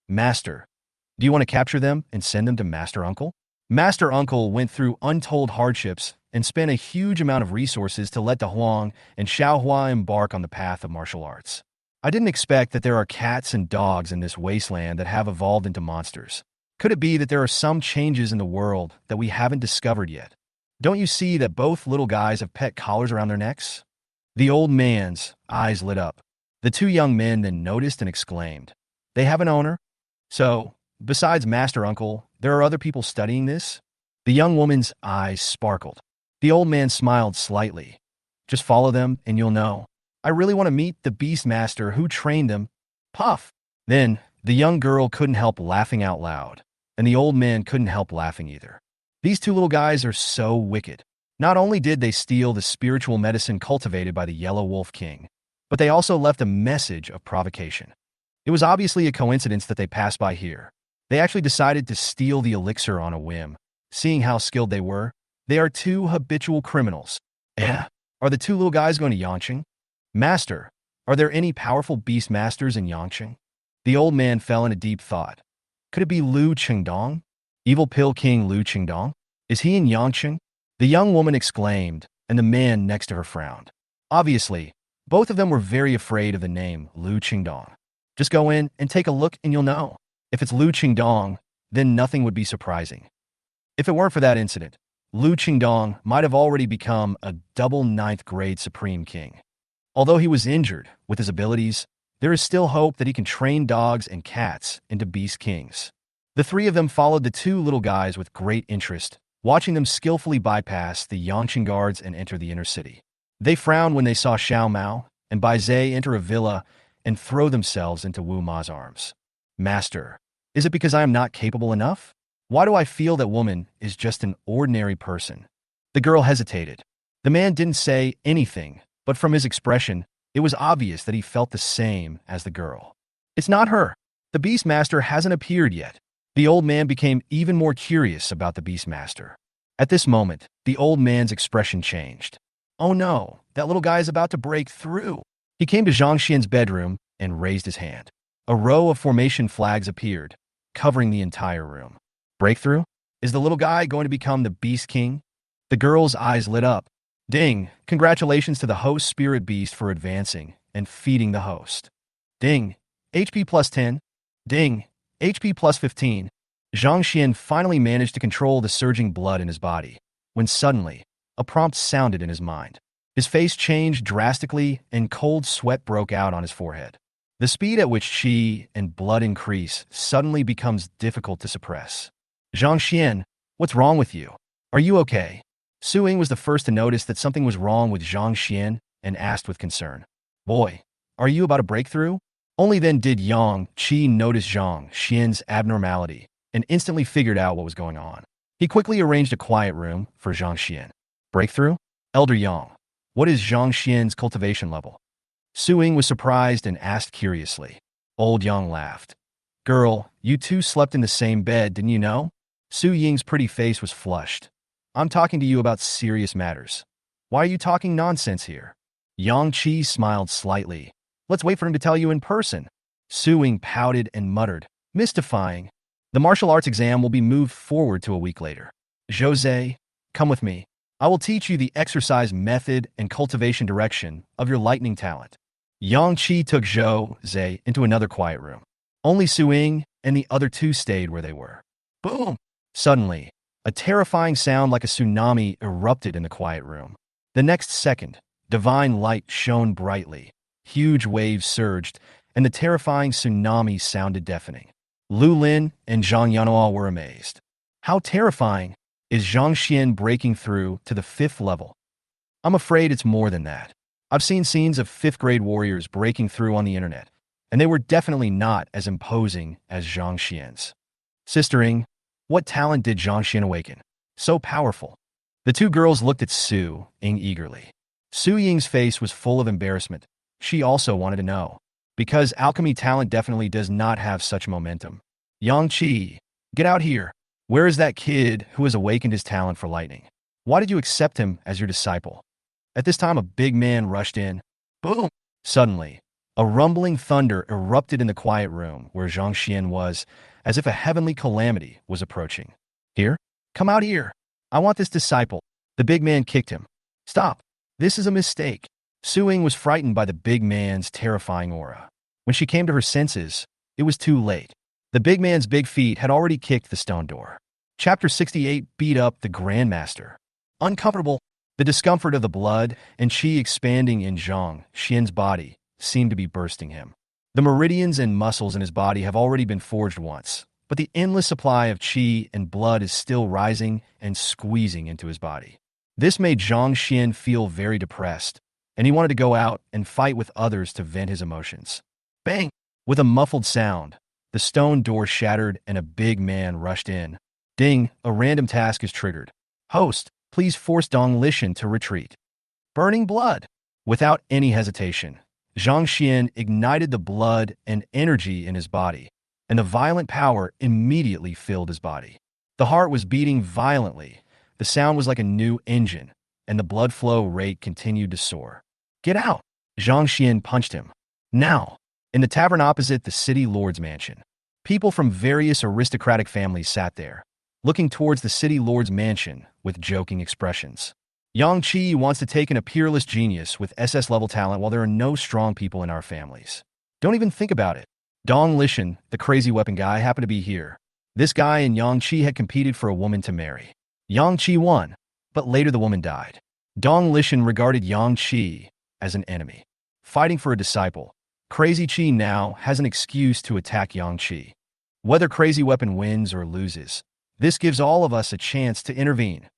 Master, do you want to capture them and send them to Master Uncle? Master Uncle went through untold hardships and spent a huge amount of resources to let the Huang and Xiaohua embark on the path of martial arts. I didn't expect that there are cats and dogs in this wasteland that have evolved into monsters. Could it be that there are some changes in the world that we haven't discovered yet? Don't you see that both little guys have pet collars around their necks? The old man's eyes lit up. The 2 young men then noticed and exclaimed, They have an owner? So, besides Master Uncle, there are other people studying this? The young woman's eyes sparkled. The old man smiled slightly. Just follow them and you'll know. I really want to meet the beast master who trained them. Puff. Then, the young girl couldn't help laughing out loud, and the old man couldn't help laughing either. These 2 little guys are so wicked. Not only did they steal the spiritual medicine cultivated by the Yellow Wolf King, but they also left a message of provocation. It was obviously a coincidence that they passed by here. They actually decided to steal the elixir on a whim. Seeing how skilled they were, they are 2 habitual criminals. Are the 2 little guys going to Yangcheng? Master, are there any powerful beast masters in Yangcheng? The old man fell into deep thought. Could it be Lu Qingdong? Evil Pill King Lu Qingdong? Is he in Yangcheng? The young woman exclaimed, and the man next to her frowned. Obviously, both of them were very afraid of the name Lu Qingdong. Just go in and take a look and you'll know. If it's Lu Qingdong, then nothing would be surprising. If it weren't for that incident, Lu Qingdong might have already become a double 9th grade Supreme King. Although he was injured with his abilities, there is still hope that he can train dogs and cats into beast kings. The 3 of them followed the 2 little guys with great interest, watching them skillfully bypass the Yangcheng guards and enter the inner city. They frowned when they saw Xiao Mao and Baize enter a villa and throw themselves into Wu Ma's arms. Master, is it because I am not capable enough? Why do I feel that woman is just an ordinary person? The girl hesitated. The man didn't say anything, but from his expression, it was obvious that he felt the same as the girl. It's not her. The Beastmaster hasn't appeared yet. The old man became even more curious about the Beastmaster. At this moment, the old man's expression changed. Oh no, that little guy is about to break through. He came to Zhang Xian's bedroom and raised his hand. A row of formation flags appeared, covering the entire room. Breakthrough? Is the little guy going to become the Beast King? The girl's eyes lit up. Ding! Congratulations to the host spirit beast for advancing and feeding the host. Ding! HP plus 10. Ding! HP plus 15. Zhang Xian finally managed to control the surging blood in his body, when suddenly, a prompt sounded in his mind. His face changed drastically and cold sweat broke out on his forehead. The speed at which qi and blood increase suddenly becomes difficult to suppress. Zhang Xian, what's wrong with you? Are you okay? Su Ying was the first to notice that something was wrong with Zhang Xian and asked with concern. Boy, are you about a breakthrough? Only then did Yang Qi notice Zhang Xian's abnormality and instantly figured out what was going on. He quickly arranged a quiet room for Zhang Xian. Breakthrough? Elder Yang. What is Zhang Xian's cultivation level? Su Ying was surprised and asked curiously. Old Yang laughed. Girl, you two slept in the same bed, didn't you know? Su Ying's pretty face was flushed. I'm talking to you about serious matters. Why are you talking nonsense here? Yang Qi smiled slightly. Let's wait for him to tell you in person. Su Ying pouted and muttered, mystifying. The martial arts exam will be moved forward to a week later. Jose, come with me. I will teach you the exercise method and cultivation direction of your lightning talent. Yang Qi took Jose into another quiet room. Only Su Ying and the other two stayed where they were. Boom! Suddenly, a terrifying sound like a tsunami erupted in the quiet room. The next second, divine light shone brightly. Huge waves surged, and the terrifying tsunami sounded deafening. Lu Lin and Zhang Yanhua were amazed. How terrifying! Is Zhang Xian breaking through to the 5th level? I'm afraid it's more than that. I've seen scenes of 5th-grade warriors breaking through on the internet, and they were definitely not as imposing as Zhang Xian's. Sister Ying, what talent did Zhang Xian awaken? So powerful. The two girls looked at Su Ying eagerly. Su Ying's face was full of embarrassment. She also wanted to know. Because alchemy talent definitely does not have such momentum. Yang Qi, get out here. Where is that kid who has awakened his talent for lightning? Why did you accept him as your disciple? At this time, a big man rushed in. Boom! Suddenly, a rumbling thunder erupted in the quiet room where Zhang Xian was, as if a heavenly calamity was approaching. Here? Come out here. I want this disciple. The big man kicked him. Stop. This is a mistake. Su Ying was frightened by the big man's terrifying aura. When she came to her senses, it was too late. The big man's big feet had already kicked the stone door. Chapter 68 beat up the Grandmaster. Uncomfortable, the discomfort of the blood and qi expanding in Zhang Xian's body seemed to be bursting him. The meridians and muscles in his body have already been forged once, but the endless supply of qi and blood is still rising and squeezing into his body. This made Zhang Xian feel very depressed, and he wanted to go out and fight with others to vent his emotions. Bang! With a muffled sound, the stone door shattered and a big man rushed in. Ding! A random task is triggered. Host, please force Dong Lishan to retreat. Burning blood! Without any hesitation, Zhang Xian ignited the blood and energy in his body, and the violent power immediately filled his body. The heart was beating violently, the sound was like a new engine, and the blood flow rate continued to soar. Get out! Zhang Xian punched him. Now! In the tavern opposite the city lord's mansion, people from various aristocratic families sat there, looking towards the city lord's mansion with joking expressions. Yang Qi wants to take in a peerless genius with SS-level talent while there are no strong people in our families. Don't even think about it. Dong Lishan, the crazy weapon guy, happened to be here. This guy and Yang Qi had competed for a woman to marry. Yang Qi won, but later the woman died. Dong Lishan regarded Yang Qi as an enemy. Fighting for a disciple, Crazy Qi now has an excuse to attack Yang Qi. Whether Crazy Weapon wins or loses, this gives all of us a chance to intervene.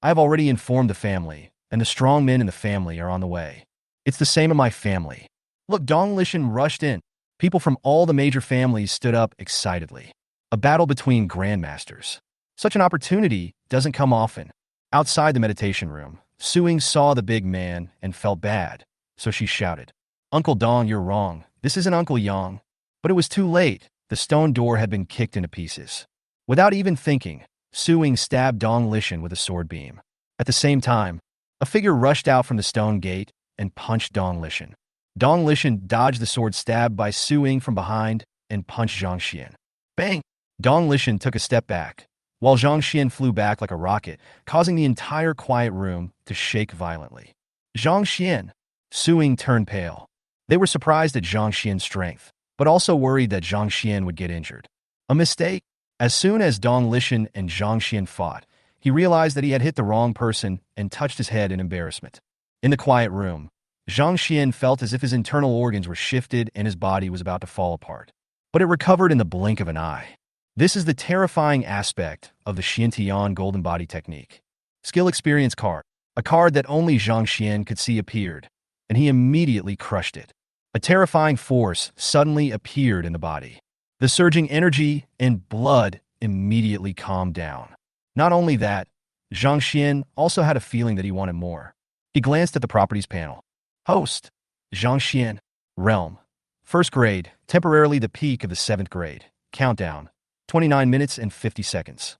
I have already informed the family, and the strong men in the family are on the way. It's the same in my family. Look, Dong Lishan rushed in. People from all the major families stood up excitedly. A battle between grandmasters. Such an opportunity doesn't come often. Outside the meditation room, Su Ying saw the big man and felt bad, so she shouted, Uncle Dong, you're wrong. This isn't Uncle Yang. But it was too late. The stone door had been kicked into pieces. Without even thinking, Su Ying stabbed Dong Lishan with a sword beam. At the same time, a figure rushed out from the stone gate and punched Dong Lishan. Dong Lishan dodged the sword stab by Su Ying from behind and punched Zhang Xian. Bang! Dong Lishan took a step back, while Zhang Xian flew back like a rocket, causing the entire quiet room to shake violently. Zhang Xian! Su Ying turned pale. They were surprised at Zhang Xian's strength, but also worried that Zhang Xian would get injured. A mistake? As soon as Dong Lishan and Zhang Xian fought, he realized that he had hit the wrong person and touched his head in embarrassment. In the quiet room, Zhang Xian felt as if his internal organs were shifted and his body was about to fall apart. But it recovered in the blink of an eye. This is the terrifying aspect of the Xiantian Golden Body technique. Skill Experience card. A card that only Zhang Xian could see appeared, and he immediately crushed it. A terrifying force suddenly appeared in the body. The surging energy and blood immediately calmed down. Not only that, Zhang Xian also had a feeling that he wanted more. He glanced at the properties panel. Host, Zhang Xian. Realm, first grade, temporarily the peak of the 7th grade. Countdown, 29 minutes and 50 seconds.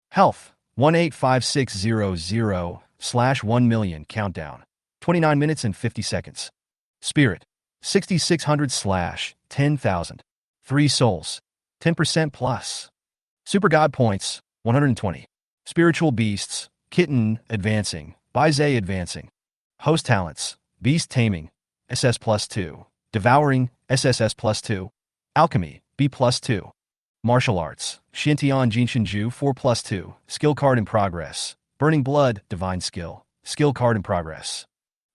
Health, 185600/1 million. Countdown, 29 minutes and 50 seconds. Spirit, 6600/10,000. 3 souls, 10% plus. Super God points, 120. Spiritual beasts, kitten, advancing, Baizhe advancing. Host talents, beast taming, SS +2. Devouring, SSS +2. Alchemy, B +2. Martial arts, Xintian Jinshinju 4+2. Skill card in progress. Burning blood, divine skill. Skill card in progress.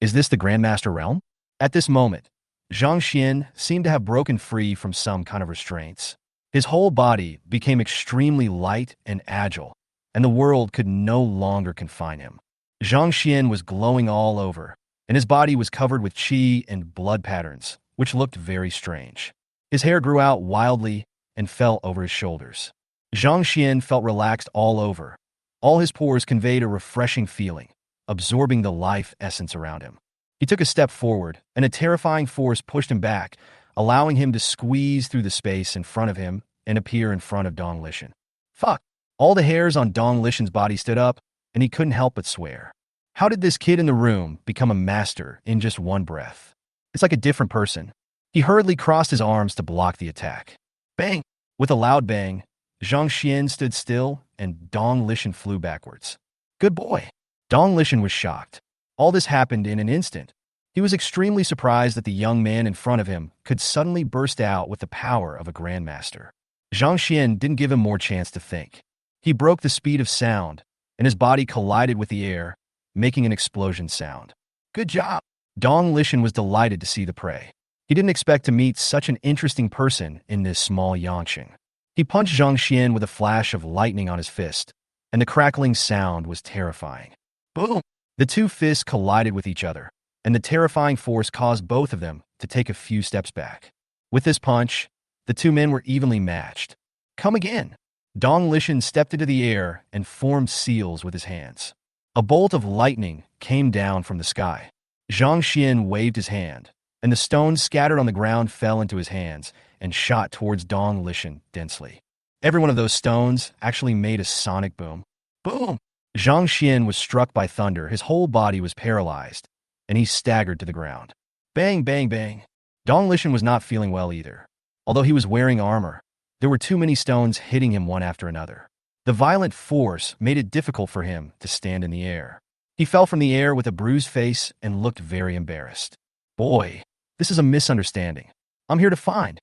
Is this the Grandmaster realm? At this moment, Zhang Xian seemed to have broken free from some kind of restraints. His whole body became extremely light and agile, and the world could no longer confine him. Zhang Xian was glowing all over, and his body was covered with qi and blood patterns, which looked very strange. His hair grew out wildly and fell over his shoulders. Zhang Xian felt relaxed all over. All his pores conveyed a refreshing feeling, absorbing the life essence around him. He took a step forward, and a terrifying force pushed him back, allowing him to squeeze through the space in front of him and appear in front of Dong Lishan. Fuck! All the hairs on Dong Lishan's body stood up, and he couldn't help but swear. How did this kid in the room become a master in just one breath? It's like a different person. He hurriedly crossed his arms to block the attack. Bang! With a loud bang, Zhang Xian stood still, and Dong Lishan flew backwards. Good boy! Dong Lishan was shocked. All this happened in an instant. He was extremely surprised that the young man in front of him could suddenly burst out with the power of a Grandmaster. Zhang Xian didn't give him more chance to think. He broke the speed of sound, and his body collided with the air, making an explosion sound. Good job! Dong Lishan was delighted to see the prey. He didn't expect to meet such an interesting person in this small Yangqing. He punched Zhang Xian with a flash of lightning on his fist, and the crackling sound was terrifying. Boom! The two fists collided with each other, and the terrifying force caused both of them to take a few steps back. With this punch, the two men were evenly matched. Come again! Dong Lishan stepped into the air and formed seals with his hands. A bolt of lightning came down from the sky. Zhang Xian waved his hand, and the stones scattered on the ground fell into his hands and shot towards Dong Lishan densely. Every one of those stones actually made a sonic boom. Boom! Zhang Xian was struck by thunder. His whole body was paralyzed, and he staggered to the ground. Bang, bang, bang. Dong Lishan was not feeling well either. Although he was wearing armor, there were too many stones hitting him one after another. The violent force made it difficult for him to stand in the air. He fell from the air with a bruised face and looked very embarrassed. Boy, this is a misunderstanding. I'm here to find.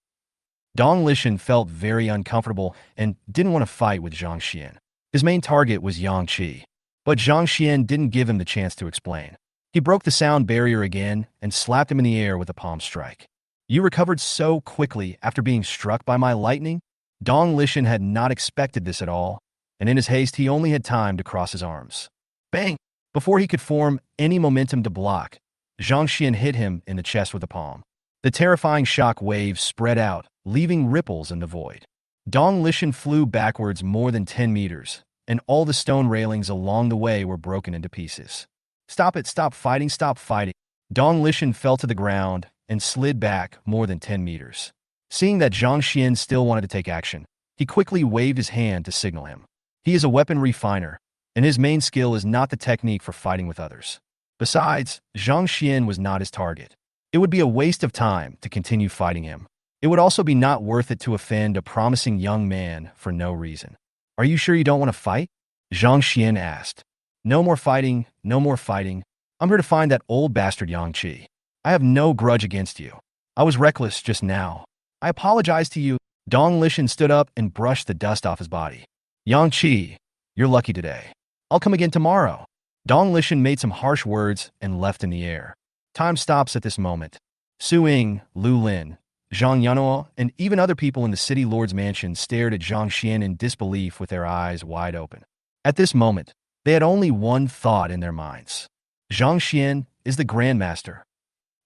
Dong Lishan felt very uncomfortable and didn't want to fight with Zhang Xian. His main target was Yang Qi, but Zhang Xian didn't give him the chance to explain. He broke the sound barrier again and slapped him in the air with a palm strike. You recovered so quickly after being struck by my lightning? Dong Lishan had not expected this at all, and in his haste he only had time to cross his arms. Bang! Before he could form any momentum to block, Zhang Xian hit him in the chest with a palm. The terrifying shock waves spread out, leaving ripples in the void. Dong Lishan flew backwards more than 10 meters, and all the stone railings along the way were broken into pieces. Stop it, stop fighting, stop fighting. Dong Lishan fell to the ground and slid back more than 10 meters. Seeing that Zhang Xian still wanted to take action, he quickly waved his hand to signal him. He is a weapon refiner, and his main skill is not the technique for fighting with others. Besides, Zhang Xian was not his target. It would be a waste of time to continue fighting him. It would also be not worth it to offend a promising young man for no reason. Are you sure you don't want to fight? Zhang Xian asked. No more fighting, no more fighting. I'm here to find that old bastard Yang Qi. I have no grudge against you. I was reckless just now. I apologize to you. Dong Lishan stood up and brushed the dust off his body. Yang Qi, you're lucky today. I'll come again tomorrow. Dong Lishan made some harsh words and left in the air. Time stops at this moment. Su Ying, Lu Lin, Zhang Yanhuo, and even other people in the city lord's mansion stared at Zhang Xian in disbelief with their eyes wide open. At this moment, they had only one thought in their minds. Zhang Xian is the Grandmaster.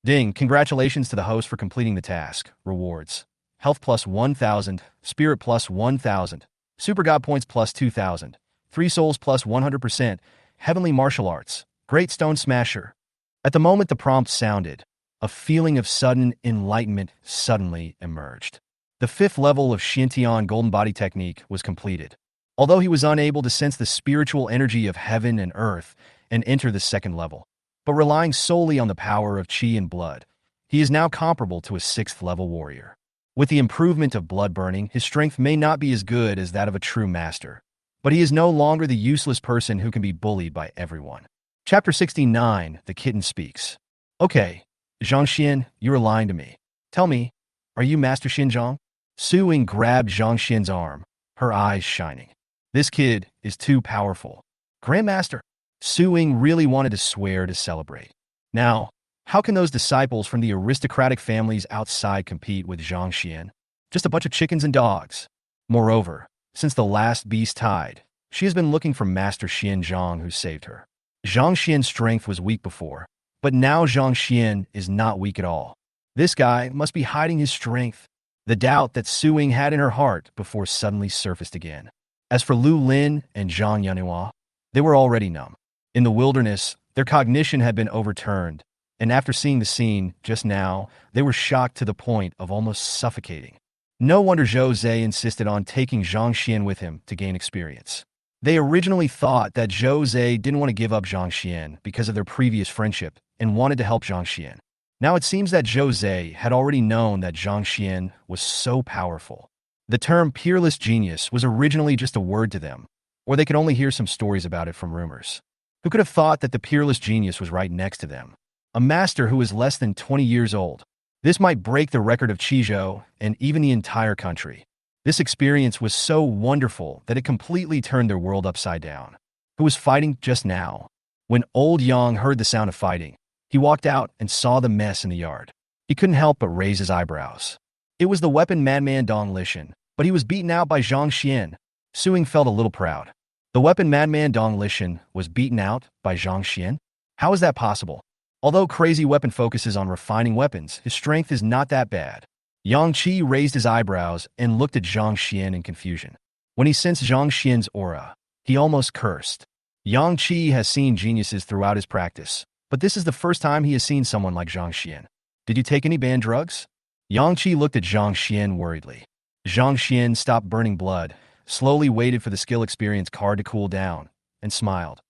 Ding, congratulations to the host for completing the task. Rewards. Health plus 1,000, Spirit plus 1,000, Super God points plus 2,000, 3 souls plus 100%, heavenly martial arts, great stone smasher. At the moment the prompt sounded, a feeling of sudden enlightenment suddenly emerged. The 5th level of Xiantian Golden Body Technique was completed. Although he was unable to sense the spiritual energy of heaven and earth and enter the 2nd level, but relying solely on the power of qi and blood, he is now comparable to a 6th level warrior. With the improvement of blood burning, his strength may not be as good as that of a true master, but he is no longer the useless person who can be bullied by everyone. Chapter 69, The Kitten Speaks. Okay, Zhang Xian, you are lying to me. Tell me, are you Master Xinjiang? Su Ying grabbed Zhang Xian's arm, her eyes shining. This kid is too powerful. Grandmaster. Su Ying really wanted to swear to celebrate. Now, how can those disciples from the aristocratic families outside compete with Zhang Xian? Just a bunch of chickens and dogs. Moreover, since the last beast tied, she has been looking for Master Xinjiang who saved her. Zhang Xian's strength was weak before, but now Zhang Xian is not weak at all. This guy must be hiding his strength. The doubt that Su Ying had in her heart before suddenly surfaced again. As for Lu Lin and Zhang Yunhua, they were already numb. In the wilderness, their cognition had been overturned, and after seeing the scene just now, they were shocked to the point of almost suffocating. No wonder Zhou Zhe insisted on taking Zhang Xian with him to gain experience. They originally thought that Zhou Zhe didn't want to give up Zhang Xian because of their previous friendship and wanted to help Zhang Xian. Now it seems that Zhou Zhe had already known that Zhang Xian was so powerful. The term peerless genius was originally just a word to them, or they could only hear some stories about it from rumors. Who could have thought that the peerless genius was right next to them? A master who was less than 20 years old. This might break the record of Qizhou and even the entire country. This experience was so wonderful that it completely turned their world upside down. Who was fighting just now? When old Yang heard the sound of fighting, he walked out and saw the mess in the yard. He couldn't help but raise his eyebrows. It was the weapon madman Dong Lishan, but he was beaten out by Zhang Xian. Su Ying felt a little proud. The weapon madman Dong Lishan was beaten out by Zhang Xian? How is that possible? Although crazy weapon focuses on refining weapons, his strength is not that bad. Yang Qi raised his eyebrows and looked at Zhang Xian in confusion. When he sensed Zhang Xian's aura, he almost cursed. Yang Qi has seen geniuses throughout his practice, but this is the first time he has seen someone like Zhang Xian. Did you take any banned drugs? Yang Qi looked at Zhang Xian worriedly. Zhang Xian stopped burning blood, slowly waited for the skill experience card to cool down, and smiled.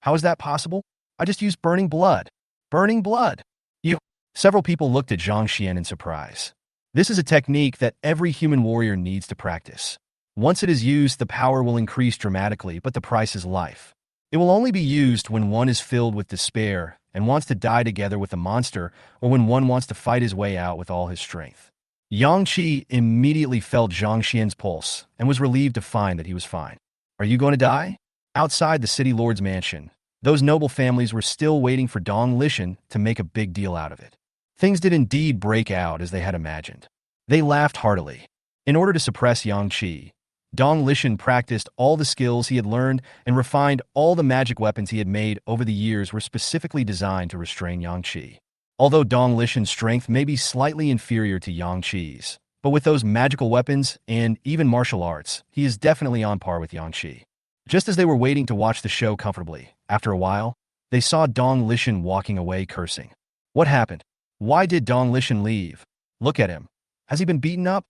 How is that possible? I just used burning blood. Burning blood? You. Several people looked at Zhang Xian in surprise. This is a technique that every human warrior needs to practice. Once it is used, the power will increase dramatically, but the price is life. It will only be used when one is filled with despair and wants to die together with a monster, or when one wants to fight his way out with all his strength. Yang Qi immediately felt Zhang Xian's pulse and was relieved to find that he was fine. Are you going to die? Outside the city lord's mansion, those noble families were still waiting for Dong Lishan to make a big deal out of it. Things did indeed break out as they had imagined. They laughed heartily. In order to suppress Yang Qi, Dong Lishan practiced all the skills he had learned and refined all the magic weapons he had made over the years were specifically designed to restrain Yang Qi. Although Dong Lishan's strength may be slightly inferior to Yang Qi's, but with those magical weapons and even martial arts, he is definitely on par with Yang Qi. Just as they were waiting to watch the show comfortably, after a while, they saw Dong Lishan walking away cursing. What happened? Why did Dong Lishan leave? Look at him. Has he been beaten up?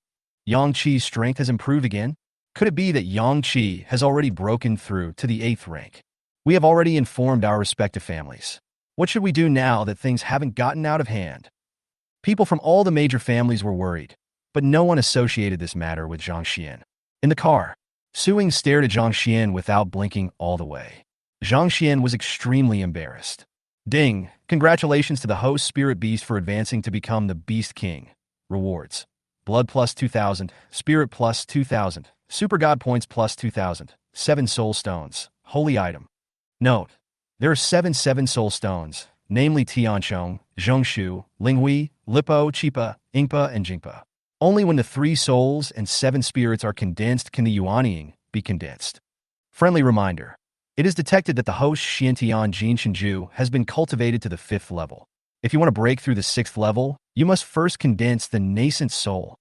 Yang Qi's strength has improved again? Could it be that Yang Qi has already broken through to the 8th rank? We have already informed our respective families. What should we do now that things haven't gotten out of hand? People from all the major families were worried, but no one associated this matter with Zhang Xian. In the car, Su Ying stared at Zhang Xian without blinking all the way. Zhang Xian was extremely embarrassed. Ding! Congratulations to the host Spirit Beast for advancing to become the Beast King. Rewards. Blood plus 2,000, Spirit plus 2,000, Super God points plus 2,000, 7 soul stones, holy item. Note: there are 7 soul stones, namely Tianchong, Zhongshu, Linghui, Lipo, Chipa, Ingpa, and Jingpa. Only when the 3 souls and 7 spirits are condensed can the Yuanying be condensed. Friendly reminder: it is detected that the host Xiantian Jinshenju has been cultivated to the 5th level. If you want to break through the 6th level, you must first condense the nascent soul.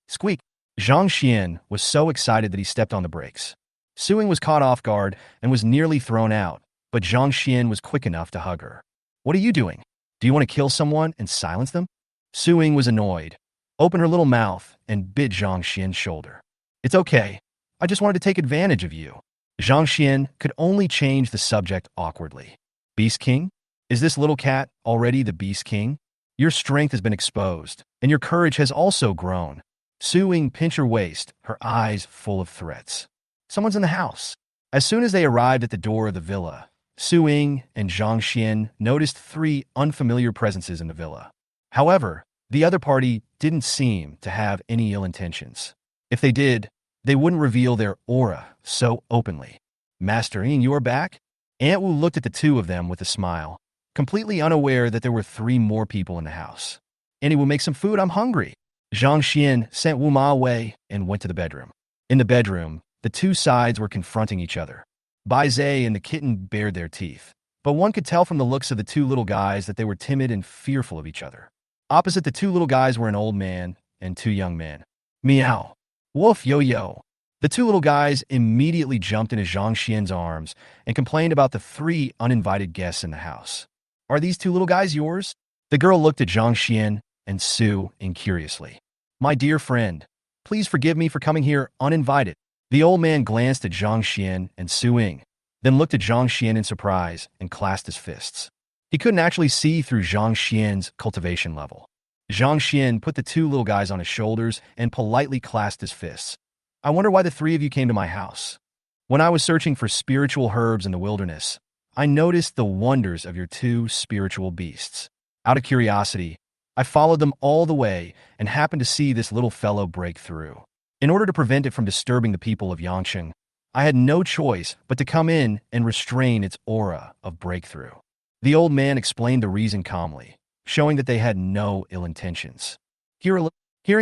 Squeak! Zhang Xian was so excited that he stepped on the brakes. Suing was caught off guard and was nearly thrown out, but Zhang Xian was quick enough to hug her. What are you doing? Do you want to kill someone and silence them? Suing was annoyed, opened her little mouth, and bit Zhang Xian's shoulder. It's okay. I just wanted to take advantage of you. Zhang Xian could only change the subject awkwardly. Beast King? Is this little cat already the Beast King? Your strength has been exposed, and your courage has also grown. Suing pinched her waist, her eyes full of threats. Someone's in the house. As soon as they arrived at the door of the villa, Suing and Zhang Xian noticed 3 unfamiliar presences in the villa. However, the other party didn't seem to have any ill intentions. If they did, they wouldn't reveal their aura so openly. Master Yin, you are back? Aunt Wu looked at the two of them with a smile, completely unaware that there were 3 more people in the house. Annie will make some food, I'm hungry. Zhang Xian sent Wu Ma away and went to the bedroom. In the bedroom, the two sides were confronting each other. Bai Zhe and the kitten bared their teeth, but one could tell from the looks of the 2 little guys that they were timid and fearful of each other. Opposite the 2 little guys were an old man and 2 young men. Meow. Woof yo-yo. The 2 little guys immediately jumped into Zhang Xian's arms and complained about the 3 uninvited guests in the house. Are these 2 little guys yours? The girl looked at Zhang Xian and Su incuriously. My dear friend, please forgive me for coming here uninvited. The old man glanced at Zhang Xian and Su Ying, then looked at Zhang Xian in surprise and clasped his fists. He couldn't actually see through Zhang Xian's cultivation level. Zhang Xian put the 2 little guys on his shoulders and politely clasped his fists. I wonder why the 3 of you came to my house. When I was searching for spiritual herbs in the wilderness, I noticed the wonders of your 2 spiritual beasts. Out of curiosity, I followed them all the way and happened to see this little fellow break through. In order to prevent it from disturbing the people of Yangcheng, I had no choice but to come in and restrain its aura of breakthrough. The old man explained the reason calmly, showing that they had no ill intentions. Hearing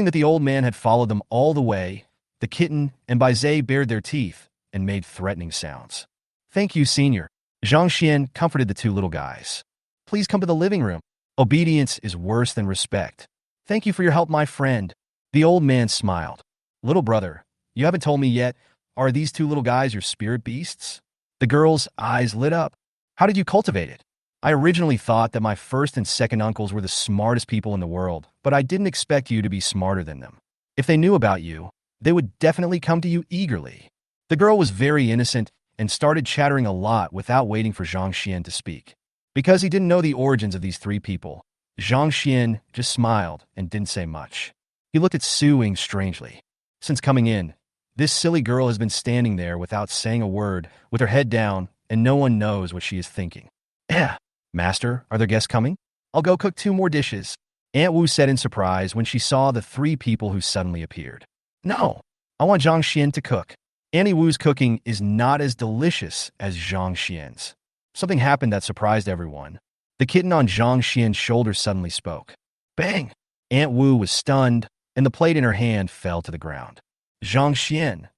that the old man had followed them all the way, the kitten and Bai Zhe bared their teeth and made threatening sounds. Thank you, senior. Zhang Xian comforted the 2 little guys. Please come to the living room. Obedience is worse than respect. Thank you for your help, my friend. The old man smiled. Little brother, you haven't told me yet. Are these 2 little guys your spirit beasts? The girl's eyes lit up. How did you cultivate it? I originally thought that my first and second uncles were the smartest people in the world, but I didn't expect you to be smarter than them. If they knew about you, they would definitely come to you eagerly. The girl was very innocent and started chattering a lot without waiting for Zhang Xian to speak. Because he didn't know the origins of these 3 people, Zhang Xian just smiled and didn't say much. He looked at Su Ying strangely. Since coming in, this silly girl has been standing there without saying a word, with her head down, and no one knows what she is thinking. Master, are there guests coming? I'll go cook 2 more dishes. Aunt Wu said in surprise when she saw the 3 people who suddenly appeared. No, I want Zhang Xian to cook. Auntie Wu's cooking is not as delicious as Zhang Xian's. Something happened that surprised everyone. The kitten on Zhang Xian's shoulder suddenly spoke. Bang! Aunt Wu was stunned, and the plate in her hand fell to the ground. Zhang Xian.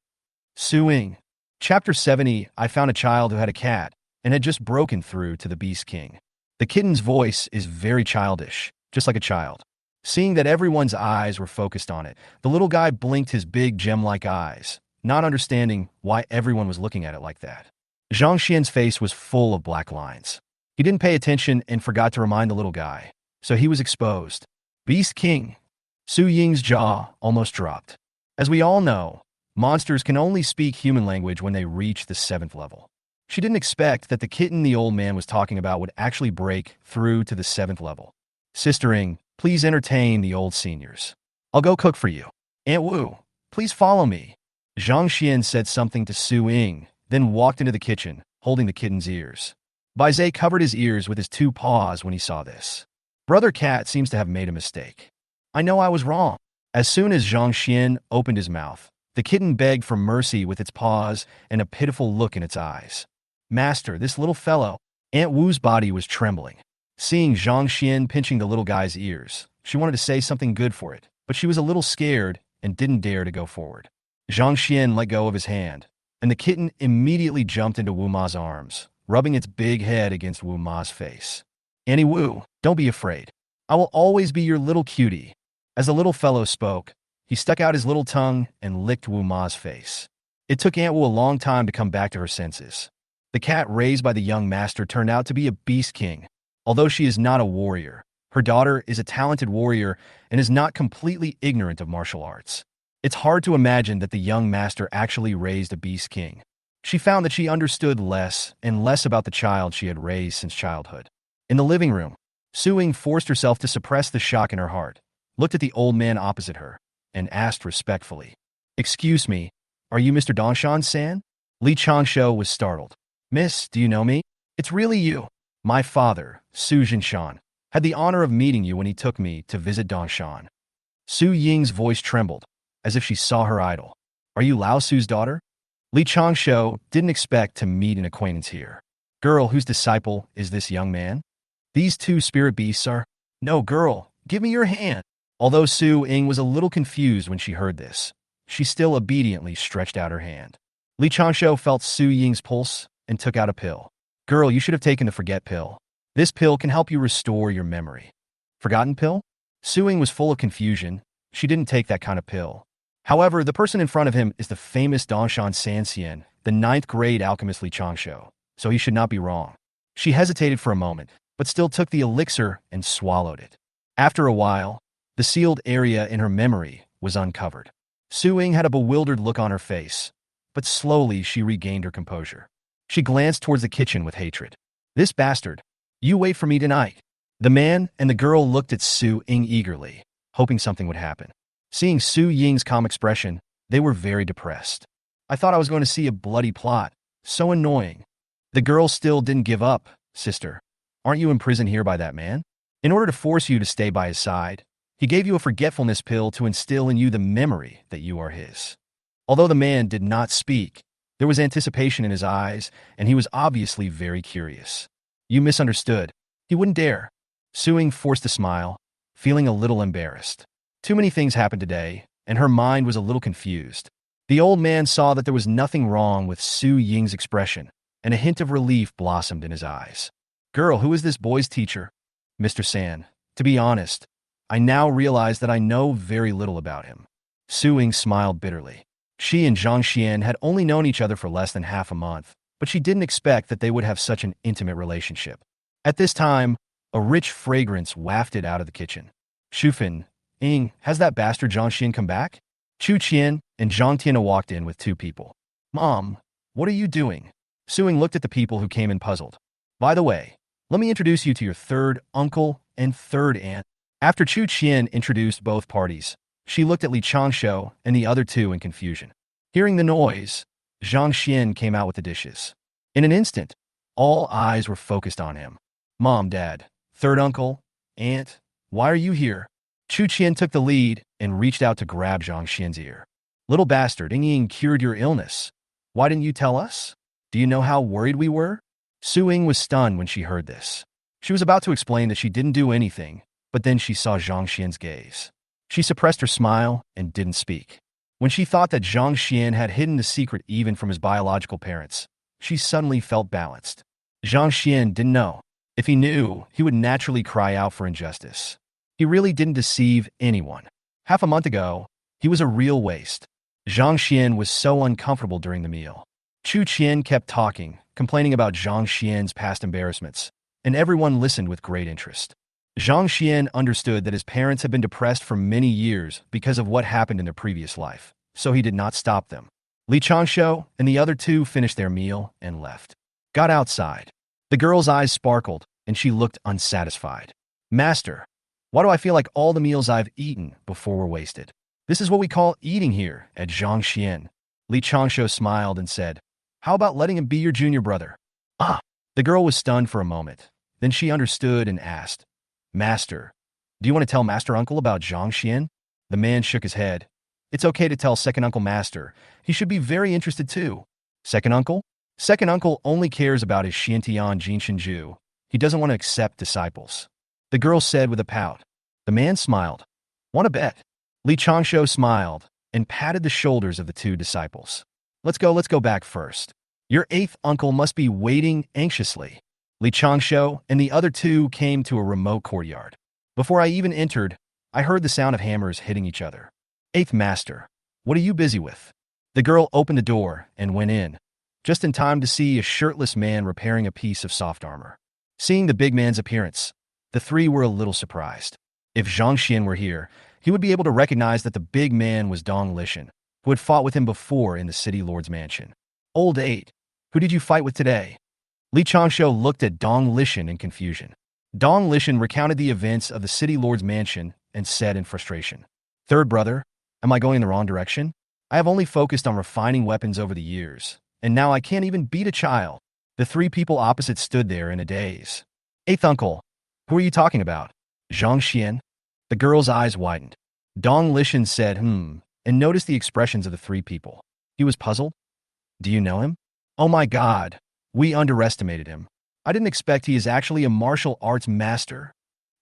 Su Ying. Chapter 70, I found a child who had a cat and had just broken through to the Beast King. The kitten's voice is very childish, just like a child. Seeing that everyone's eyes were focused on it, the little guy blinked his big gem-like eyes, not understanding why everyone was looking at it like that. Zhang Xian's face was full of black lines. He didn't pay attention and forgot to remind the little guy, so he was exposed. Beast King. Su Ying's jaw almost dropped. As we all know, monsters can only speak human language when they reach the 7th level. She didn't expect that the kitten the old man was talking about would actually break through to the 7th level. Sister Ying, please entertain the old seniors. I'll go cook for you. Aunt Wu, please follow me. Zhang Xian said something to Su Ying, then walked into the kitchen, holding the kitten's ears. Bai Zhe covered his ears with his 2 paws when he saw this. Brother Cat seems to have made a mistake. I know I was wrong. As soon as Zhang Xian opened his mouth, the kitten begged for mercy with its paws and a pitiful look in its eyes. Master, this little fellow. Aunt Wu's body was trembling. Seeing Zhang Xian pinching the little guy's ears, she wanted to say something good for it, but she was a little scared and didn't dare to go forward. Zhang Xian let go of his hand, and the kitten immediately jumped into Wu Ma's arms, rubbing its big head against Wu Ma's face. Annie Wu, don't be afraid. I will always be your little cutie. As the little fellow spoke, he stuck out his little tongue and licked Wu Ma's face. It took Aunt Wu a long time to come back to her senses. The cat raised by the young master turned out to be a beast king. Although she is not a warrior, her daughter is a talented warrior and is not completely ignorant of martial arts. It's hard to imagine that the young master actually raised a beast king. She found that she understood less and less about the child she had raised since childhood. In the living room, Su Ying forced herself to suppress the shock in her heart, looked at the old man opposite her, and asked respectfully, "Excuse me, are you Mr. Dongshan-san?" Li Changsho was startled. "Miss, do you know me? It's really you. My father, Su Jinshan, had the honor of meeting you when he took me to visit Dongshan." Su Ying's voice trembled, as if she saw her idol. "Are you Lao Su's daughter?" Li Changsho didn't expect to meet an acquaintance here. "Girl, whose disciple is this young man? These two spirit beasts are—" "No, girl, give me your hand." Although Su Ying was a little confused when she heard this, she still obediently stretched out her hand. Li Changsho felt Su Ying's pulse and took out a pill. "Girl, you should have taken the forget pill. This pill can help you restore your memory." "Forgotten pill?" Su Ying was full of confusion. She didn't take that kind of pill. However, the person in front of him is the famous Dongshan Sanxian, the 9th grade alchemist Li Changsho, so he should not be wrong. She hesitated for a moment, but still took the elixir and swallowed it. After a while, the sealed area in her memory was uncovered. Su Ying had a bewildered look on her face, but slowly she regained her composure. She glanced towards the kitchen with hatred. "This bastard! You wait for me tonight." The man and the girl looked at Su Ying eagerly, hoping something would happen. Seeing Su Ying's calm expression, they were very depressed. "I thought I was going to see a bloody plot. So annoying." The girl still didn't give up. "Sister, aren't you imprisoned here by that man? In order to force you to stay by his side, he gave you a forgetfulness pill to instill in you the memory that you are his." Although the man did not speak, there was anticipation in his eyes, and he was obviously very curious. "You misunderstood. He wouldn't dare." Su Ying forced a smile, feeling a little embarrassed. Too many things happened today, and her mind was a little confused. The old man saw that there was nothing wrong with Su Ying's expression, and a hint of relief blossomed in his eyes. "Girl, who is this boy's teacher?" "Mr. San, to be honest, I now realize that I know very little about him." Su Ying smiled bitterly. She and Zhang Xian had only known each other for less than half a month, but she didn't expect that they would have such an intimate relationship. At this time, a rich fragrance wafted out of the kitchen. "Shufin, Ying, has that bastard Zhang Xian come back?" Chu Qian and Zhang Tiana walked in with two people. "Mom, what are you doing?" Su Ying looked at the people who came in puzzled. "By the way, let me introduce you to your third uncle and third aunt." After Chu Qian introduced both parties, she looked at Li Changsho and the other two in confusion. Hearing the noise, Zhang Xian came out with the dishes. In an instant, all eyes were focused on him. "Mom, Dad, third uncle, aunt, why are you here?" Chu Qian took the lead and reached out to grab Zhang Xian's ear. "Little bastard, Ying cured your illness. Why didn't you tell us? Do you know how worried we were?" Su Ying was stunned when she heard this. She was about to explain that she didn't do anything, but then she saw Zhang Xian's gaze. She suppressed her smile and didn't speak. When she thought that Zhang Xian had hidden the secret even from his biological parents, she suddenly felt balanced. Zhang Xian didn't know. If he knew, he would naturally cry out for injustice. He really didn't deceive anyone. Half a month ago, he was a real waste. Zhang Xian was so uncomfortable during the meal. Chu Qian kept talking, complaining about Zhang Xian's past embarrassments, and everyone listened with great interest. Zhang Xian understood that his parents had been depressed for many years because of what happened in their previous life, so he did not stop them. Li Changsho and the other two finished their meal and left. Got outside. The girl's eyes sparkled, and she looked unsatisfied. "Master, why do I feel like all the meals I've eaten before were wasted? This is what we call eating here at Zhang Xian." Li Changsho smiled and said, "How about letting him be your junior brother?" "Ah!" The girl was stunned for a moment. Then she understood and asked, "Master, do you want to tell Master Uncle about Zhang Xian?" The man shook his head. "It's okay to tell Second Uncle Master. He should be very interested too." "Second Uncle?" "Second Uncle only cares about his Xiantian Jinshinju. He doesn't want to accept disciples." The girl said with a pout. The man smiled. "Want to bet?" Li Changsho smiled and patted the shoulders of the two disciples. Let's go back first. Your eighth uncle must be waiting anxiously." Li Changsho and the other two came to a remote courtyard. Before I even entered, I heard the sound of hammers hitting each other. "Eighth Master, what are you busy with?" The girl opened the door and went in, just in time to see a shirtless man repairing a piece of soft armor. Seeing the big man's appearance, the three were a little surprised. If Zhang Xian were here, he would be able to recognize that the big man was Dong Lishan, who had fought with him before in the city lord's mansion. Old 8, who did you fight with today? Li Changshu looked at Dong Lishan in confusion. Dong Lishan recounted the events of the city lord's mansion and said in frustration, "Third brother, am I going in the wrong direction? I have only focused on refining weapons over the years, and now I can't even beat a child." The three people opposite stood there in a daze. "Eighth uncle, who are you talking about? Zhang Xian?" The girl's eyes widened. Dong Lishan said, and noticed the expressions of the three people. He was puzzled. "Do you know him?" "Oh my god, we underestimated him. I didn't expect he is actually a martial arts master."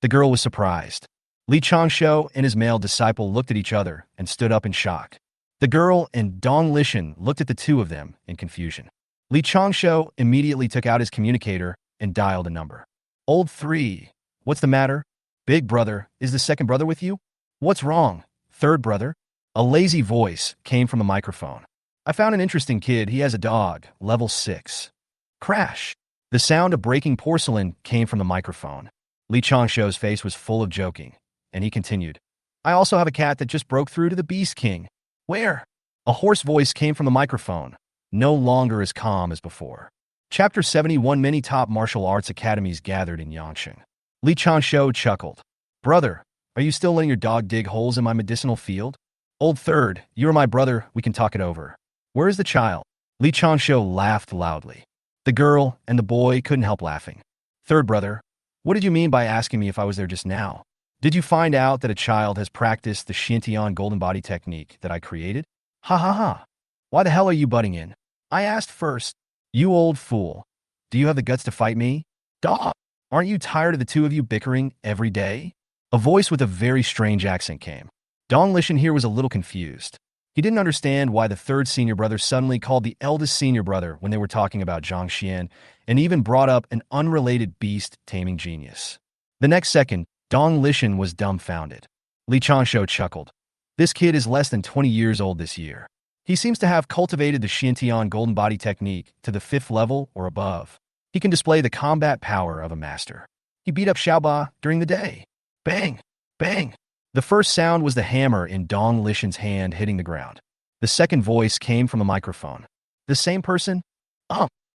The girl was surprised. Li Changshu and his male disciple looked at each other and stood up in shock. The girl and Dong Lishan looked at the two of them in confusion. Li Changshu immediately took out his communicator and dialed a number. "Old 3, what's the matter? Big brother, is the second brother with you? What's wrong, third brother?" A lazy voice came from the microphone. "I found an interesting kid. He has a dog, level 6. Crash. The sound of breaking porcelain came from the microphone. Li Changshu's face was full of joking, and he continued, "I also have a cat that just broke through to the Beast King." "Where?" A hoarse voice came from the microphone, no longer as calm as before. Chapter 71. Many top martial arts academies gathered in Yangcheng. Li Changshu chuckled. "Brother, are you still letting your dog dig holes in my medicinal field?" "Old third, you are my brother, we can talk it over. Where is the child?" Li Changshu laughed loudly. The girl and the boy couldn't help laughing. "Third brother, what did you mean by asking me if I was there just now? Did you find out that a child has practiced the Shintian golden body technique that I created? Ha ha ha. Why the hell are you butting in? I asked first. You old fool. Do you have the guts to fight me? Dog. Aren't you tired of the two of you bickering every day?" A voice with a very strange accent came. Dong Lishan here was a little confused. He didn't understand why the third senior brother suddenly called the eldest senior brother when they were talking about Zhang Xian, and even brought up an unrelated beast taming genius. The next second, Dong Lishan was dumbfounded. Li Changshu chuckled. "This kid is less than 20 years old this year. He seems to have cultivated the Shintian golden body technique to the 5th level or above. He can display the combat power of a master. He beat up Xiaoba during the day. Bang! Bang! The first sound was the hammer in Dong Lishan's hand hitting the ground. The second voice came from a microphone. "The same person?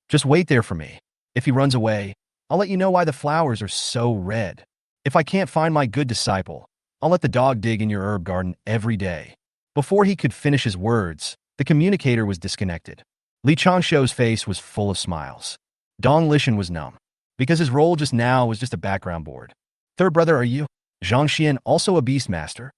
Just wait there for me. If he runs away, I'll let you know why the flowers are so red. If I can't find my good disciple, I'll let the dog dig in your herb garden every day." Before he could finish his words, the communicator was disconnected. Li Changshu's face was full of smiles. Dong Lishan was numb, because his role just now was just a background board. "Third brother, are you Zhang Xian also a beast master?"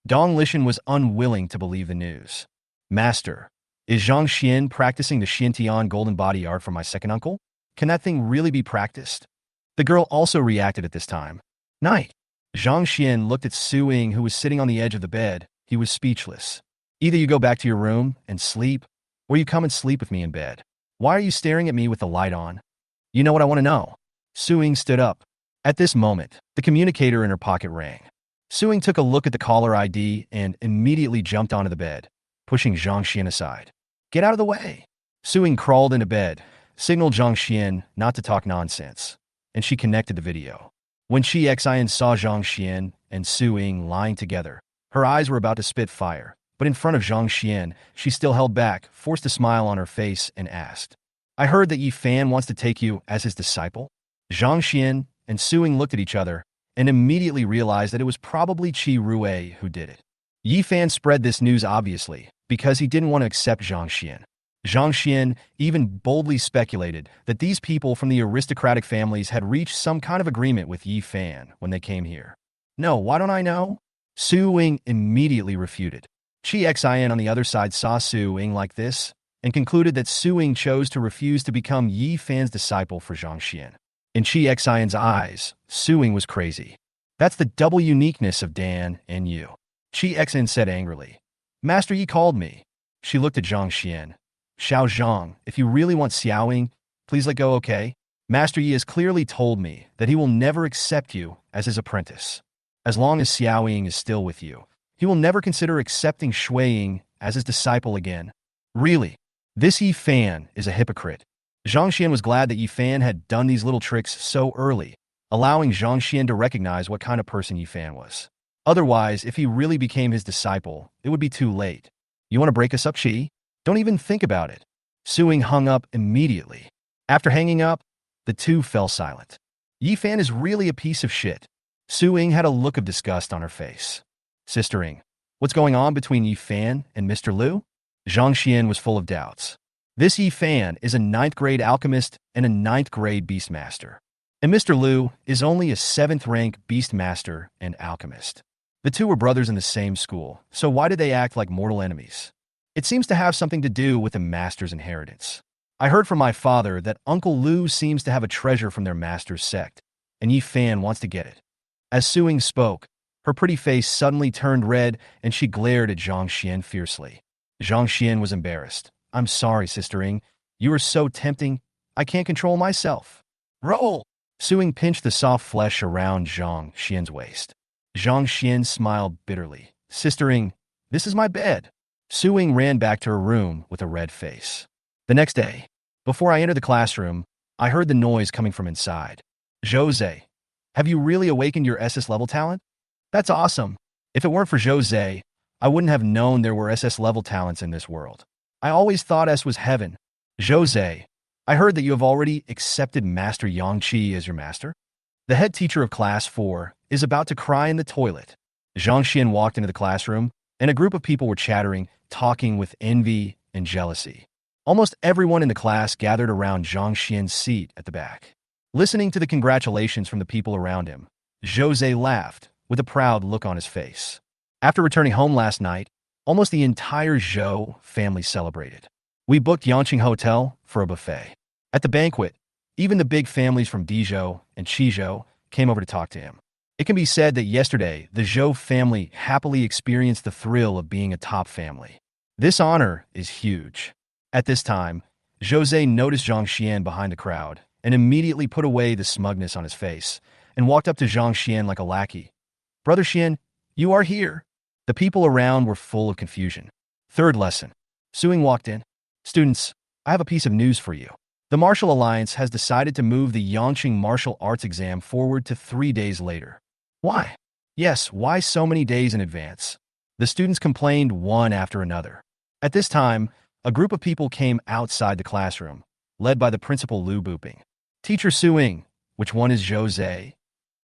Dong Lishan was unwilling to believe the news. "Master, is Zhang Xian practicing the Shintian golden body art for my second uncle? Can that thing really be practiced?" The girl also reacted at this time. "Night." Zhang Xian looked at Su Ying, who was sitting on the edge of the bed. He was speechless. "Either you go back to your room and sleep, or you come and sleep with me in bed. Why are you staring at me with the light on? You know what I want to know." Su Ying stood up. At this moment, the communicator in her pocket rang. Su Ying took a look at the caller ID and immediately jumped onto the bed, pushing Zhang Xian aside. "Get out of the way." Su Ying crawled into bed, signaled Zhang Xian not to talk nonsense, and she connected the video. When Shi Xian saw Zhang Xian and Su Ying lying together, her eyes were about to spit fire, but in front of Zhang Xian, she still held back, forced a smile on her face, and asked, "I heard that Yi Fan wants to take you as his disciple?" Zhang Xian and Su Ying looked at each other and immediately realized that it was probably Qi Rui who did it. Yi Fan spread this news obviously because he didn't want to accept Zhang Xian. Zhang Xian even boldly speculated that these people from the aristocratic families had reached some kind of agreement with Yi Fan when they came here. "No, why don't I know?" Su Ying immediately refuted. Qi Xian on the other side saw Su Ying like this and concluded that Su Ying chose to refuse to become Yi Fan's disciple for Zhang Xian. In Qi Xian's eyes, Su Ying was crazy. "That's the double uniqueness of Dan and you," Qi Xian said angrily. "Master Yi called me." She looked at Zhang Xian. "Xiao Zhang, if you really want Xiao Ying, please let go, okay? Master Yi has clearly told me that he will never accept you as his apprentice. As long as Xiao Ying is still with you, he will never consider accepting Shui Ying as his disciple again." Really? This Yi Fan is a hypocrite. Zhang Xian was glad that Yi Fan had done these little tricks so early, allowing Zhang Xian to recognize what kind of person Yi Fan was. Otherwise, if he really became his disciple, it would be too late. You want to break us up, Qi? Don't even think about it. Suing hung up immediately. After hanging up, the two fell silent. Yi Fan is really a piece of shit. Suing had a look of disgust on her face. Sistering, what's going on between Yi Fan and Mr. Liu? Zhang Xian was full of doubts. This Yi Fan is a 9th grade alchemist and a 9th grade beastmaster. And Mr. Liu is only a 7th rank beastmaster and alchemist. The two were brothers in the same school, so why did they act like mortal enemies? It seems to have something to do with the master's inheritance. I heard from my father that Uncle Liu seems to have a treasure from their master's sect, and Yi Fan wants to get it. As Suing spoke, her pretty face suddenly turned red and she glared at Zhang Xian fiercely. Zhang Xian was embarrassed. I'm sorry, sistering. You are so tempting, I can't control myself. Roll! Suing pinched the soft flesh around Zhang Xian's waist. Zhang Xian smiled bitterly. Sistering, this is my bed. Suing ran back to her room with a red face. The next day, before I entered the classroom, I heard the noise coming from inside. Jose, have you really awakened your SS level talent? That's awesome. If it weren't for Jose, I wouldn't have known there were SS level talents in this world. I always thought S was heaven. Jose, I heard that you have already accepted Master Yangqi as your master. The head teacher of Class 4 is about to cry in the toilet. Zhang Xian walked into the classroom, and a group of people were chattering, talking with envy and jealousy. Almost everyone in the class gathered around Zhang Xian's seat at the back. Listening to the congratulations from the people around him, Jose laughed, with a proud look on his face. After returning home last night, almost the entire Zhou family celebrated. We booked Yanqing Hotel for a buffet. At the banquet, even the big families from Dizhou and Qizhou came over to talk to him. It can be said that yesterday, the Zhou family happily experienced the thrill of being a top family. This honor is huge. At this time, Jose noticed Zhang Xian behind the crowd and immediately put away the smugness on his face and walked up to Zhang Xian like a lackey. Brother Xian, you are here. The people around were full of confusion. Third lesson. Suing walked in. Students, I have a piece of news for you. The Martial Alliance has decided to move the Yangqing martial arts exam forward to 3 days later. Why? Yes, why so many days in advance? The students complained one after another. At this time, a group of people came outside the classroom, led by the principal Lu Buping. Teacher Suing, which one is Jose?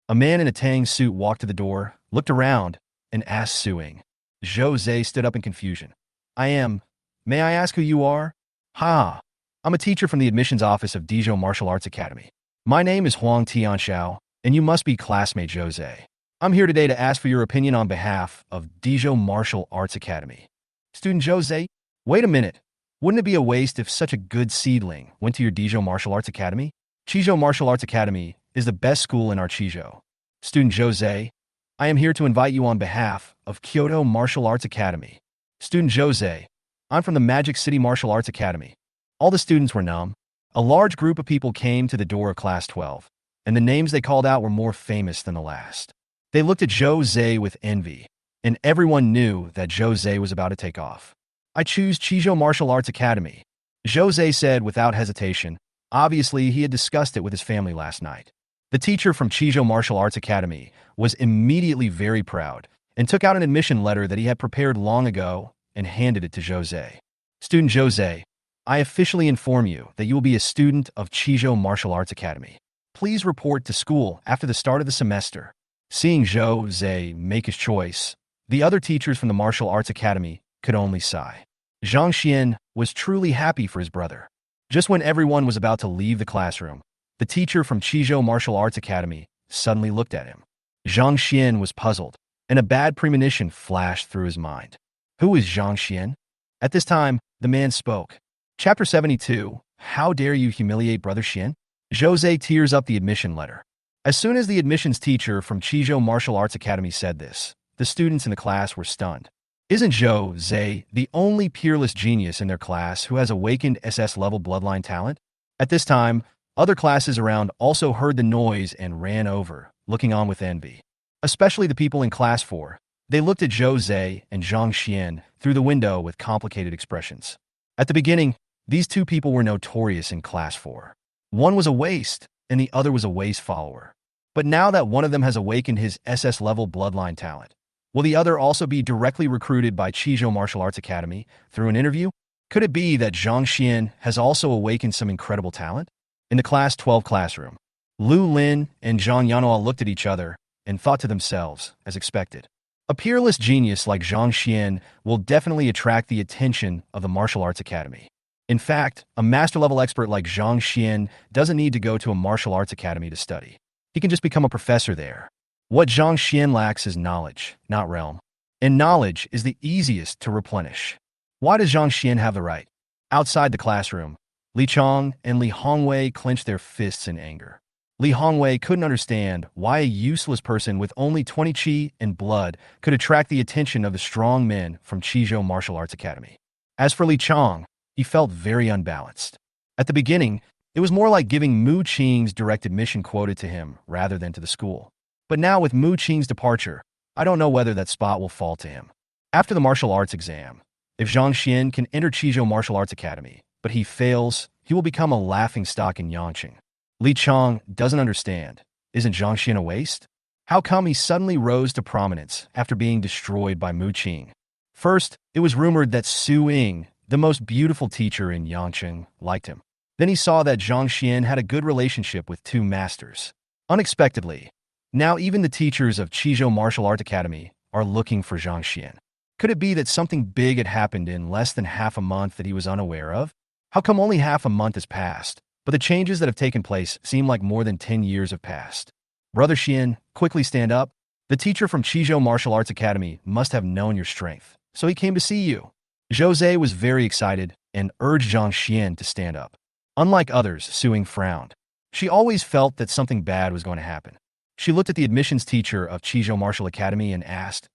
A man in a Tang suit walked to the door, looked around, and asked Suing. Jose stood up in confusion. May I ask who you are? Ha! I'm a teacher from the admissions office of Dizhou Martial Arts Academy. My name is Huang Tianxiao, and you must be classmate Jose. I'm here today to ask for your opinion on behalf of Dizhou Martial Arts Academy. Student Jose, wait a minute. Wouldn't it be a waste if such a good seedling went to your Dizhou Martial Arts Academy? Qizhou Martial Arts Academy is the best school in our Qizhou. Student Jose, I am here to invite you on behalf of Kyoto Martial Arts Academy. Student Jose, I'm from the Magic City Martial Arts Academy. All the students were numb. A large group of people came to the door of Class 12, and the names they called out were more famous than the last. They looked at Jose with envy, and everyone knew that Jose was about to take off. I choose Qizhou Martial Arts Academy, Jose said without hesitation. Obviously, he had discussed it with his family last night. The teacher from Qizhou Martial Arts Academy was immediately very proud and took out an admission letter that he had prepared long ago and handed it to Jose. Student Jose, I officially inform you that you will be a student of Qizhou Martial Arts Academy. Please report to school after the start of the semester. Seeing Jose make his choice, the other teachers from the Martial Arts Academy could only sigh. Zhang Xian was truly happy for his brother. Just when everyone was about to leave the classroom, the teacher from Qizhou Martial Arts Academy suddenly looked at him. Zhang Xian was puzzled, and a bad premonition flashed through his mind. Who is Zhang Xian? At this time, the man spoke. Chapter 72, How Dare You Humiliate Brother Xian? Jose tears up the admission letter. As soon as the admissions teacher from Qizhou Martial Arts Academy said this, the students in the class were stunned. Isn't Jose the only peerless genius in their class who has awakened SS-level bloodline talent? At this time, other classes around also heard the noise and ran over, looking on with envy. Especially the people in Class 4. They looked at Jose and Zhang Xian through the window with complicated expressions. At the beginning, these two people were notorious in Class 4. One was a waste, and the other was a waste follower. But now that one of them has awakened his SS-level bloodline talent, will the other also be directly recruited by Qizhou Martial Arts Academy through an interview? Could it be that Zhang Xian has also awakened some incredible talent? In the Class 12 classroom, Lu Lin and Zhang Yanhua looked at each other and thought to themselves, as expected. A peerless genius like Zhang Xian will definitely attract the attention of the Martial Arts Academy. In fact, a master-level expert like Zhang Xian doesn't need to go to a martial arts academy to study. He can just become a professor there. What Zhang Xian lacks is knowledge, not realm. And knowledge is the easiest to replenish. Why does Zhang Xian have the right? Outside the classroom, Li Chong and Li Hongwei clenched their fists in anger. Li Hongwei couldn't understand why a useless person with only 20 qi and blood could attract the attention of the strong men from Qizhou Martial Arts Academy. As for Li Chong, he felt very unbalanced. At the beginning, it was more like giving Mu Qing's direct admission quota to him rather than to the school. But now with Mu Qing's departure, I don't know whether that spot will fall to him. After the martial arts exam, if Zhang Xian can enter Qizhou Martial Arts Academy, but he fails, he will become a laughingstock in Yangqing. Li Chong doesn't understand. Isn't Zhang Xian a waste? How come he suddenly rose to prominence after being destroyed by Mu Qing? First, it was rumored that Su Ying, the most beautiful teacher in Yangqing, liked him. Then he saw that Zhang Xian had a good relationship with two masters. Unexpectedly, now even the teachers of Qizhou Martial Arts Academy are looking for Zhang Xian. Could it be that something big had happened in less than half a month that he was unaware of? How come only half a month has passed, but the changes that have taken place seem like more than 10 years have passed? Brother Xian, quickly stand up. The teacher from Qizhou Martial Arts Academy must have known your strength, so he came to see you. Jose was very excited and urged Zhang Xian to stand up. Unlike others, Su Ying frowned. She always felt that something bad was going to happen. She looked at the admissions teacher of Qizhou Martial Academy and asked,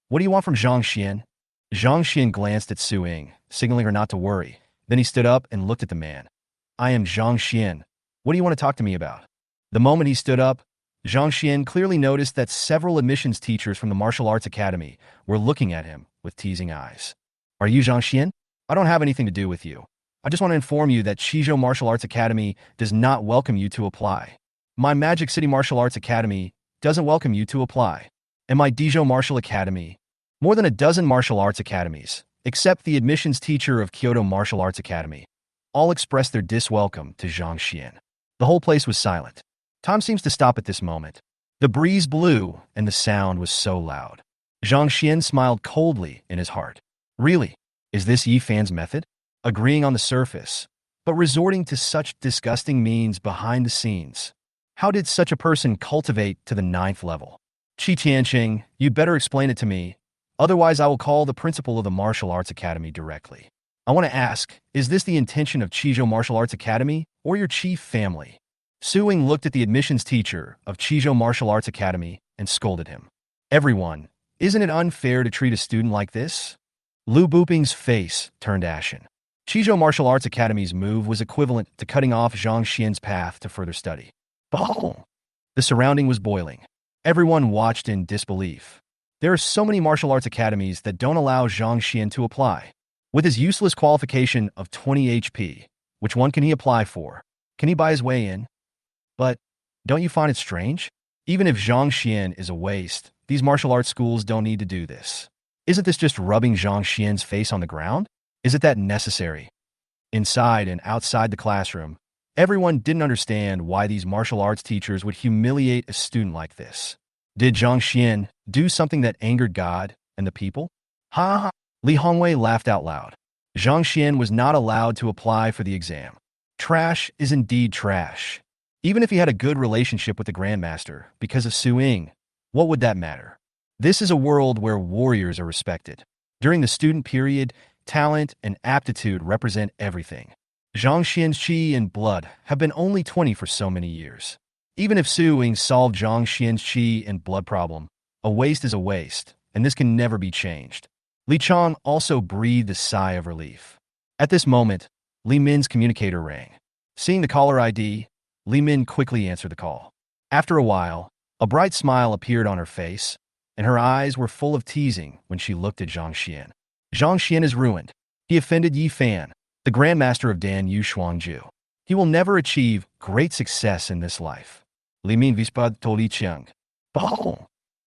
"What do you want from Zhang Xian?" Zhang Xian glanced at Su Ying, signaling her not to worry. Then he stood up and looked at the man. "I am Zhang Xian. What do you want to talk to me about?" The moment he stood up, Zhang Xian clearly noticed that several admissions teachers from the Martial Arts Academy were looking at him with teasing eyes. "Are you Zhang Xian? I don't have anything to do with you. I just want to inform you that Qizhou Martial Arts Academy does not welcome you to apply. My Magic City Martial Arts Academy doesn't welcome you to apply. And my Dijon Martial Academy, more than a dozen martial arts academies, except the admissions teacher of Kyoto Martial Arts Academy, all expressed their diswelcome to Zhang Xian." The whole place was silent. Time seems to stop at this moment. The breeze blew, and the sound was so loud. Zhang Xian smiled coldly in his heart. Really? Is this Yi Fan's method? Agreeing on the surface, but resorting to such disgusting means behind the scenes. How did such a person cultivate to the 9th level? Lin Jiancheng, you'd better explain it to me. Otherwise, I will call the principal of the Martial Arts Academy directly. I want to ask, is this the intention of Qizhou Martial Arts Academy or your chief family? Su Ying looked at the admissions teacher of Qizhou Martial Arts Academy and scolded him. Everyone, isn't it unfair to treat a student like this? Lu Buping's face turned ashen. Qizhou Martial Arts Academy's move was equivalent to cutting off Zhang Xian's path to further study. Oh! The surrounding was boiling. Everyone watched in disbelief. There are so many martial arts academies that don't allow Zhang Xian to apply. With his useless qualification of 20 HP, which one can he apply for? Can he buy his way in? But don't you find it strange? Even if Zhang Xian is a waste, these martial arts schools don't need to do this. Isn't this just rubbing Zhang Xian's face on the ground? Is it that necessary? Inside and outside the classroom, everyone didn't understand why these martial arts teachers would humiliate a student like this. Did Zhang Xian do something that angered God and the people? Ha ha! Li Hongwei laughed out loud. Zhang Xian was not allowed to apply for the exam. Trash is indeed trash. Even if he had a good relationship with the Grandmaster because of Su Ying, what would that matter? This is a world where warriors are respected. During the student period, talent and aptitude represent everything. Zhang Xian's qi and blood have been only 20 for so many years. Even if Su Ying solved Zhang Xian's qi and blood problem, a waste is a waste, and this can never be changed. Li Chong also breathed a sigh of relief. At this moment, Li Min's communicator rang. Seeing the caller ID, Li Min quickly answered the call. After a while, a bright smile appeared on her face, and her eyes were full of teasing when she looked at Zhang Xian. Zhang Xian is ruined. He offended Yi Fan. The the Grandmaster of Dan Yu Shuangju. He will never achieve great success in this life. Li Min vispad toli chiang. Bah!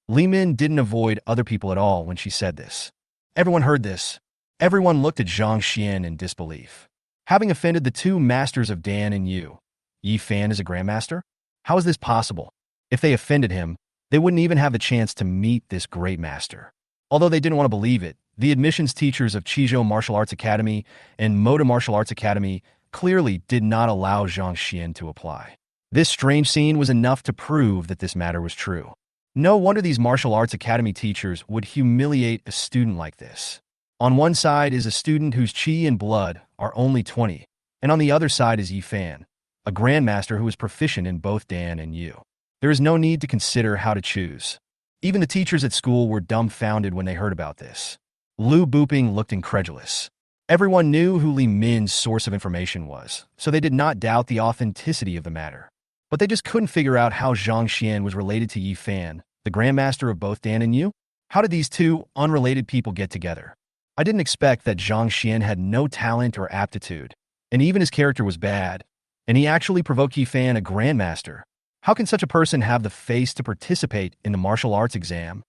Li Min didn't avoid other people at all when she said this. Everyone heard this. Everyone looked at Zhang Xian in disbelief. Having offended the two masters of Dan and Yu, Yi Fan is a Grandmaster? How is this possible? If they offended him, they wouldn't even have the chance to meet this great master. Although they didn't want to believe it, the admissions teachers of Qizhou Martial Arts Academy and Moda Martial Arts Academy clearly did not allow Zhang Xian to apply. This strange scene was enough to prove that this matter was true. No wonder these martial arts academy teachers would humiliate a student like this. On one side is a student whose qi and blood are only 20, and on the other side is Yi Fan, a grandmaster who is proficient in both Dan and Yu. There is no need to consider how to choose. Even the teachers at school were dumbfounded when they heard about this. Lu Buping looked incredulous. Everyone knew who Li Min's source of information was, so they did not doubt the authenticity of the matter. But they just couldn't figure out how Zhang Xian was related to Yi Fan, the grandmaster of both Dan and Yu. How did these two unrelated people get together? I didn't expect that Zhang Xian had no talent or aptitude, and even his character was bad, and he actually provoked Yi Fan, a grandmaster. How can such a person have the face to participate in the martial arts exam?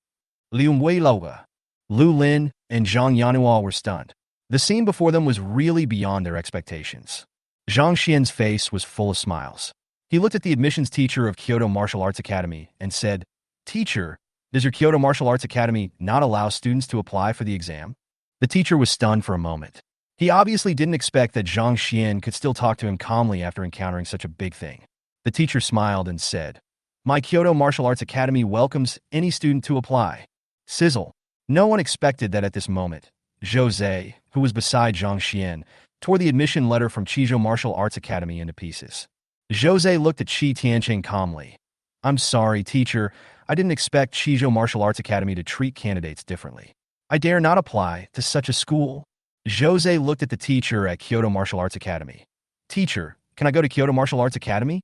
Liu Weilaoga, Lu Lin, and Zhang Yanhua were stunned. The scene before them was really beyond their expectations. Zhang Xian's face was full of smiles. He looked at the admissions teacher of Kyoto Martial Arts Academy and said, "Teacher, does your Kyoto Martial Arts Academy not allow students to apply for the exam?" The teacher was stunned for a moment. He obviously didn't expect that Zhang Xian could still talk to him calmly after encountering such a big thing. The teacher smiled and said, "My Kyoto Martial Arts Academy welcomes any student to apply." Sizzle. No one expected that at this moment. Jose, who was beside Zhang Xian, tore the admission letter from Qizhou Martial Arts Academy into pieces. Jose looked at Qi Tiancheng calmly. "I'm sorry, teacher. I didn't expect Qizhou Martial Arts Academy to treat candidates differently. I dare not apply to such a school." Jose looked at the teacher at Kyoto Martial Arts Academy. "Teacher, can I go to Kyoto Martial Arts Academy?"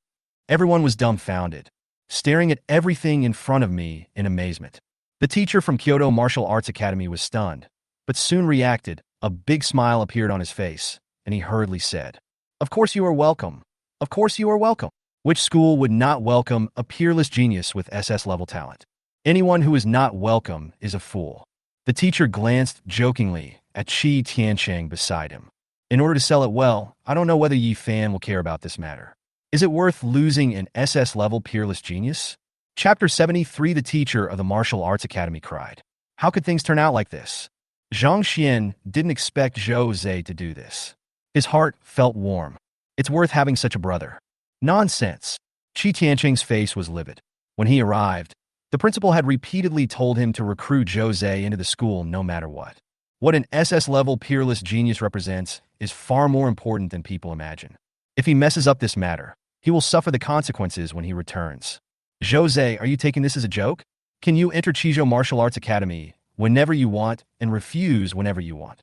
Everyone was dumbfounded, staring at everything in front of me in amazement. The teacher from Kyoto Martial Arts Academy was stunned, but soon reacted. A big smile appeared on his face, and he hurriedly said, "Of course you are welcome. Of course you are welcome." Which school would not welcome a peerless genius with SS-level talent? Anyone who is not welcome is a fool. The teacher glanced jokingly at Qi Tiancheng beside him. "In order to sell it well, I don't know whether Yi Fan will care about this matter. Is it worth losing an SS-level peerless genius?" Chapter 73. The teacher of the Martial Arts Academy cried. How could things turn out like this? Zhang Xian didn't expect Jose to do this. His heart felt warm. It's worth having such a brother. Nonsense. Qi Tiancheng's face was livid. When he arrived, the principal had repeatedly told him to recruit Jose into the school no matter what. What an SS-level peerless genius represents is far more important than people imagine. If he messes up this matter, he will suffer the consequences when he returns. Jose, are you taking this as a joke? Can you enter Qizhou Martial Arts Academy whenever you want and refuse whenever you want?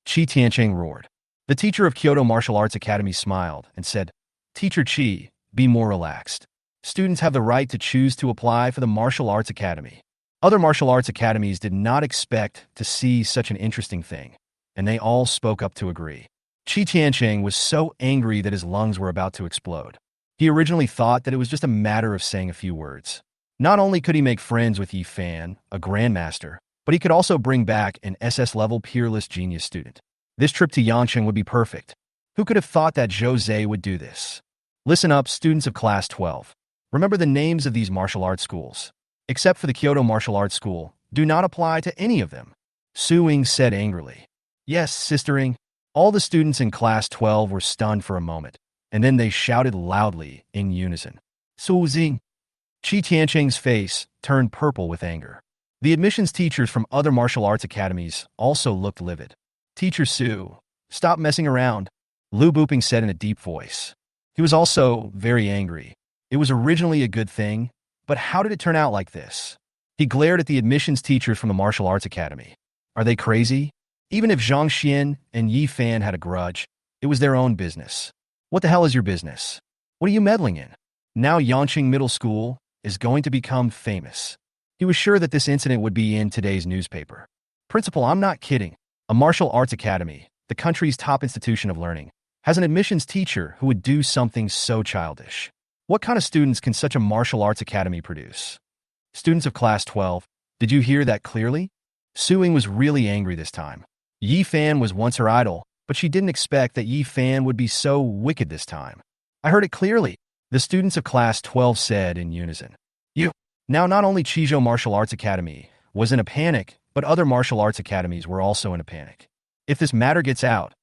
Qi Tiancheng roared. The teacher of Kyoto Martial Arts Academy smiled and said, "Teacher Qi, be more relaxed. Students have the right to choose to apply for the Martial Arts Academy." Other martial arts academies did not expect to see such an interesting thing, and they all spoke up to agree. Qi Tiancheng was so angry that his lungs were about to explode. He originally thought that it was just a matter of saying a few words. Not only could he make friends with Yi Fan, a grandmaster, but he could also bring back an SS-level peerless genius student. This trip to Yangcheng would be perfect. Who could have thought that Jose would do this? Listen up, students of Class 12. Remember the names of these martial arts schools. Except for the Kyoto Martial Arts School, do not apply to any of them. Su Ying said angrily. Yes, sistering. All the students in Class 12 were stunned for a moment, and then they shouted loudly in unison. Su Ying. Qi Tiancheng's face turned purple with anger. The admissions teachers from other martial arts academies also looked livid. Teacher Su, stop messing around, Lu Buping said in a deep voice. He was also very angry. It was originally a good thing, but how did it turn out like this? He glared at the admissions teachers from the martial arts academy. Are they crazy? Even if Zhang Xian and Yi Fan had a grudge, it was their own business. What the hell is your business? What are you meddling in? Now Yangcheng Middle School is going to become famous. He was sure that this incident would be in today's newspaper. Principal, I'm not kidding. A martial arts academy, the country's top institution of learning, has an admissions teacher who would do something so childish. What kind of students can such a martial arts academy produce? Students of Class 12, did you hear that clearly? Su Ying was really angry this time. Yi Fan was once her idol, but she didn't expect that Yi Fan would be so wicked this time. I heard it clearly, the students of Class 12 said in unison. You. Now not only Chizhou Martial Arts Academy was in a panic, but other martial arts academies were also in a panic. If this matter gets out,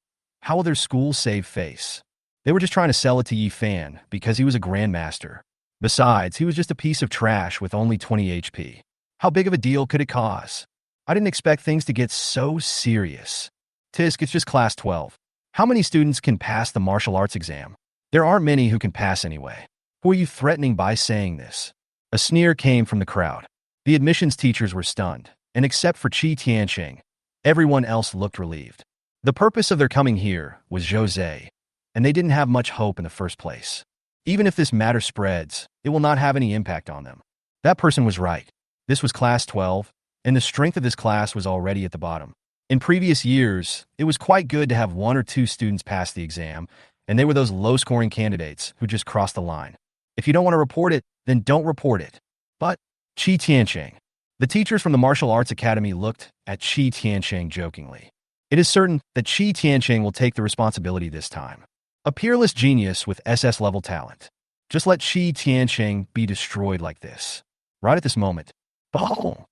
how will their school save face? They were just trying to sell it to Yi Fan because he was a Grandmaster. Besides, he was just a piece of trash with only 20 HP. How big of a deal could it cause? I didn't expect things to get so serious. Tisk, it's just Class 12. How many students can pass the martial arts exam? There aren't many who can pass anyway. Who are you threatening by saying this? A sneer came from the crowd. The admissions teachers were stunned, and except for Lin Jiancheng, everyone else looked relieved. The purpose of their coming here was Jose, and they didn't have much hope in the first place. Even if this matter spreads, it will not have any impact on them. That person was right. This was Class 12, and the strength of this class was already at the bottom. In previous years, it was quite good to have 1 or 2 students pass the exam, and they were those low-scoring candidates who just crossed the line. If you don't want to report it, then don't report it. But Lin Jiancheng. The teachers from the Martial Arts Academy looked at Lin Jiancheng jokingly. It is certain that Lin Jiancheng will take the responsibility this time. A peerless genius with SS-level talent. Just let Lin Jiancheng be destroyed like this. Right at this moment, boom!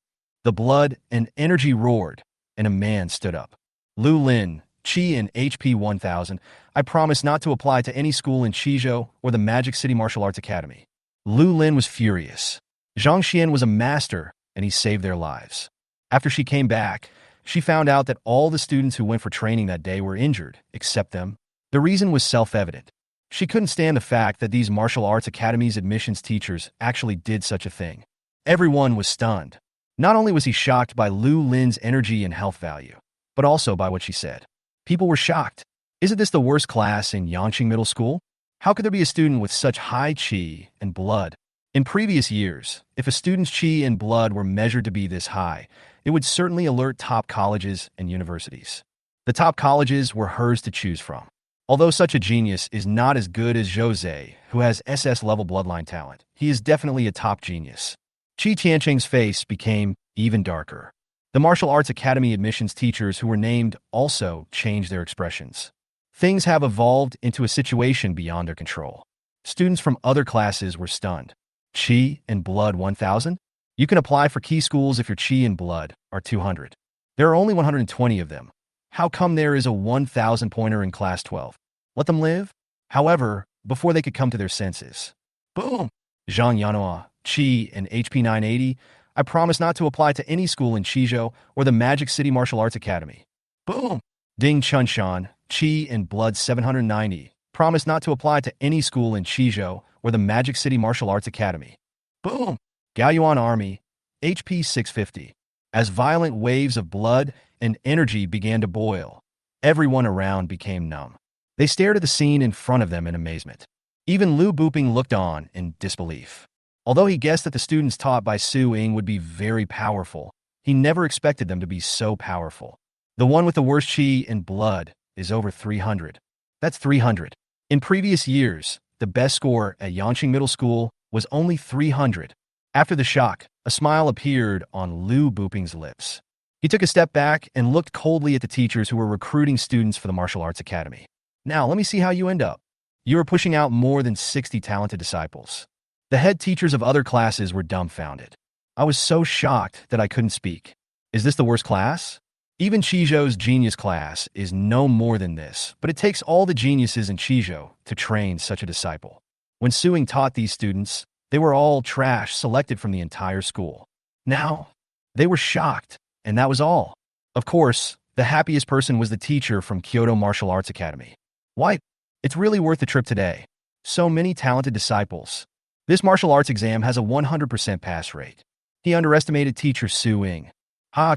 The blood and energy roared, and a man stood up. Lu Lin, Chi in HP 1000, I promise not to apply to any school in Chizhou or the Magic City Martial Arts Academy. Lu Lin was furious. Zhang Xian was a master, and he saved their lives. After she came back, she found out that all the students who went for training that day were injured, except them. The reason was self-evident. She couldn't stand the fact that these martial arts academies admissions teachers actually did such a thing. Everyone was stunned. Not only was he shocked by Lu Lin's energy and health value, but also by what she said. People were shocked. Isn't this the worst class in Yangqing Middle School? How could there be a student with such high qi and blood? In previous years, if a student's qi and blood were measured to be this high, it would certainly alert top colleges and universities. The top colleges were hers to choose from. Although such a genius is not as good as Jose, who has SS-level bloodline talent, he is definitely a top genius. Lin Jiancheng's face became even darker. The Martial Arts Academy admissions teachers who were named also changed their expressions. Things have evolved into a situation beyond their control. Students from other classes were stunned. Qi and Blood 1000? You can apply for key schools if your Qi and Blood are 200. There are only 120 of them. How come there is a 1,000-pointer in Class 12? Let them live? However, before they could come to their senses. Boom! Zhang Yanhua, Qi, and HP 980, I promise not to apply to any school in Chizhou or the Magic City Martial Arts Academy. Boom! Ding Chunshan, Qi, and Blood 790, promise not to apply to any school in Chizhou or the Magic City Martial Arts Academy. Boom! Gaoyuan Army, HP 650. As violent waves of blood and energy began to boil, everyone around became numb. They stared at the scene in front of them in amazement. Even Lu Buping looked on in disbelief. Although he guessed that the students taught by Su Ying would be very powerful, he never expected them to be so powerful. The one with the worst qi and blood is over 300. That's 300. In previous years, the best score at Yangqing Middle School was only 300. After the shock, a smile appeared on Lu Buping's lips. He took a step back and looked coldly at the teachers who were recruiting students for the Martial Arts Academy. Now, let me see how you end up. You are pushing out more than 60 talented disciples. The head teachers of other classes were dumbfounded. I was so shocked that I couldn't speak. Is this the worst class? Even Chizhou's genius class is no more than this, but it takes all the geniuses in Chizhou to train such a disciple. When Su Ying taught these students, they were all trash selected from the entire school. Now, they were shocked, and that was all. Of course, the happiest person was the teacher from Kyoto Martial Arts Academy. Why? It's really worth the trip today. So many talented disciples. This martial arts exam has a 100% pass rate. He underestimated teacher Su Ying.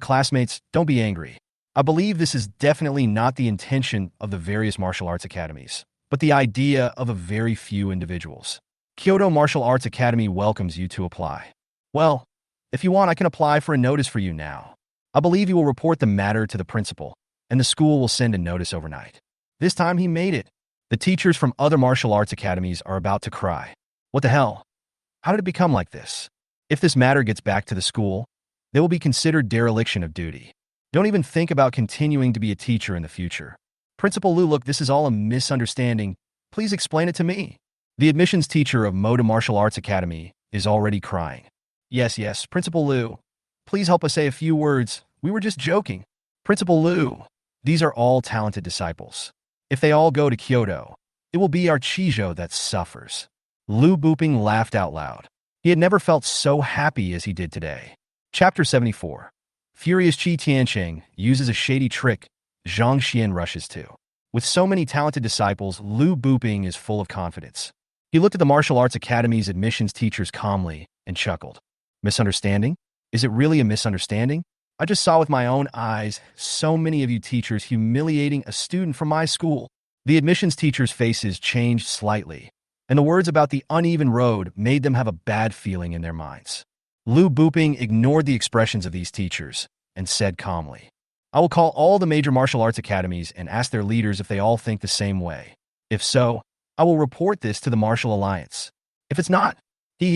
Classmates, don't be angry. I believe this is definitely not the intention of the various martial arts academies, but the idea of a very few individuals. Kyoto Martial Arts Academy welcomes you to apply. Well, if you want, I can apply for a notice for you now. I believe you will report the matter to the principal. and the school will send a notice overnight. This time he made it. The teachers from other martial arts academies are about to cry. What the hell? How did it become like this? If this matter gets back to the school, they will be considered dereliction of duty. Don't even think about continuing to be a teacher in the future. Principal Lu, look, this is all a misunderstanding. Please explain it to me. The admissions teacher of Moda Martial Arts Academy is already crying. Yes, Principal Lu. Please help us say a few words. We were just joking. Principal Lu, these are all talented disciples. If they all go to Kyoto, it will be our Chijo that suffers. Lu Booping laughed out loud. He had never felt so happy as he did today. Chapter 74. Furious Qi Tiancheng uses a shady trick Zhang Xian rushes to. With so many talented disciples, Lu Booping is full of confidence. He looked at the martial arts academy's admissions teachers calmly and chuckled. Misunderstanding? Is it really a misunderstanding? I just saw with my own eyes so many of you teachers humiliating a student from my school. The admissions teachers' faces changed slightly, and the words about the uneven road made them have a bad feeling in their minds. Lu Booping ignored the expressions of these teachers and said calmly, I will call all the major martial arts academies and ask their leaders if they all think the same way. If so, I will report this to the Martial Alliance. If it's not,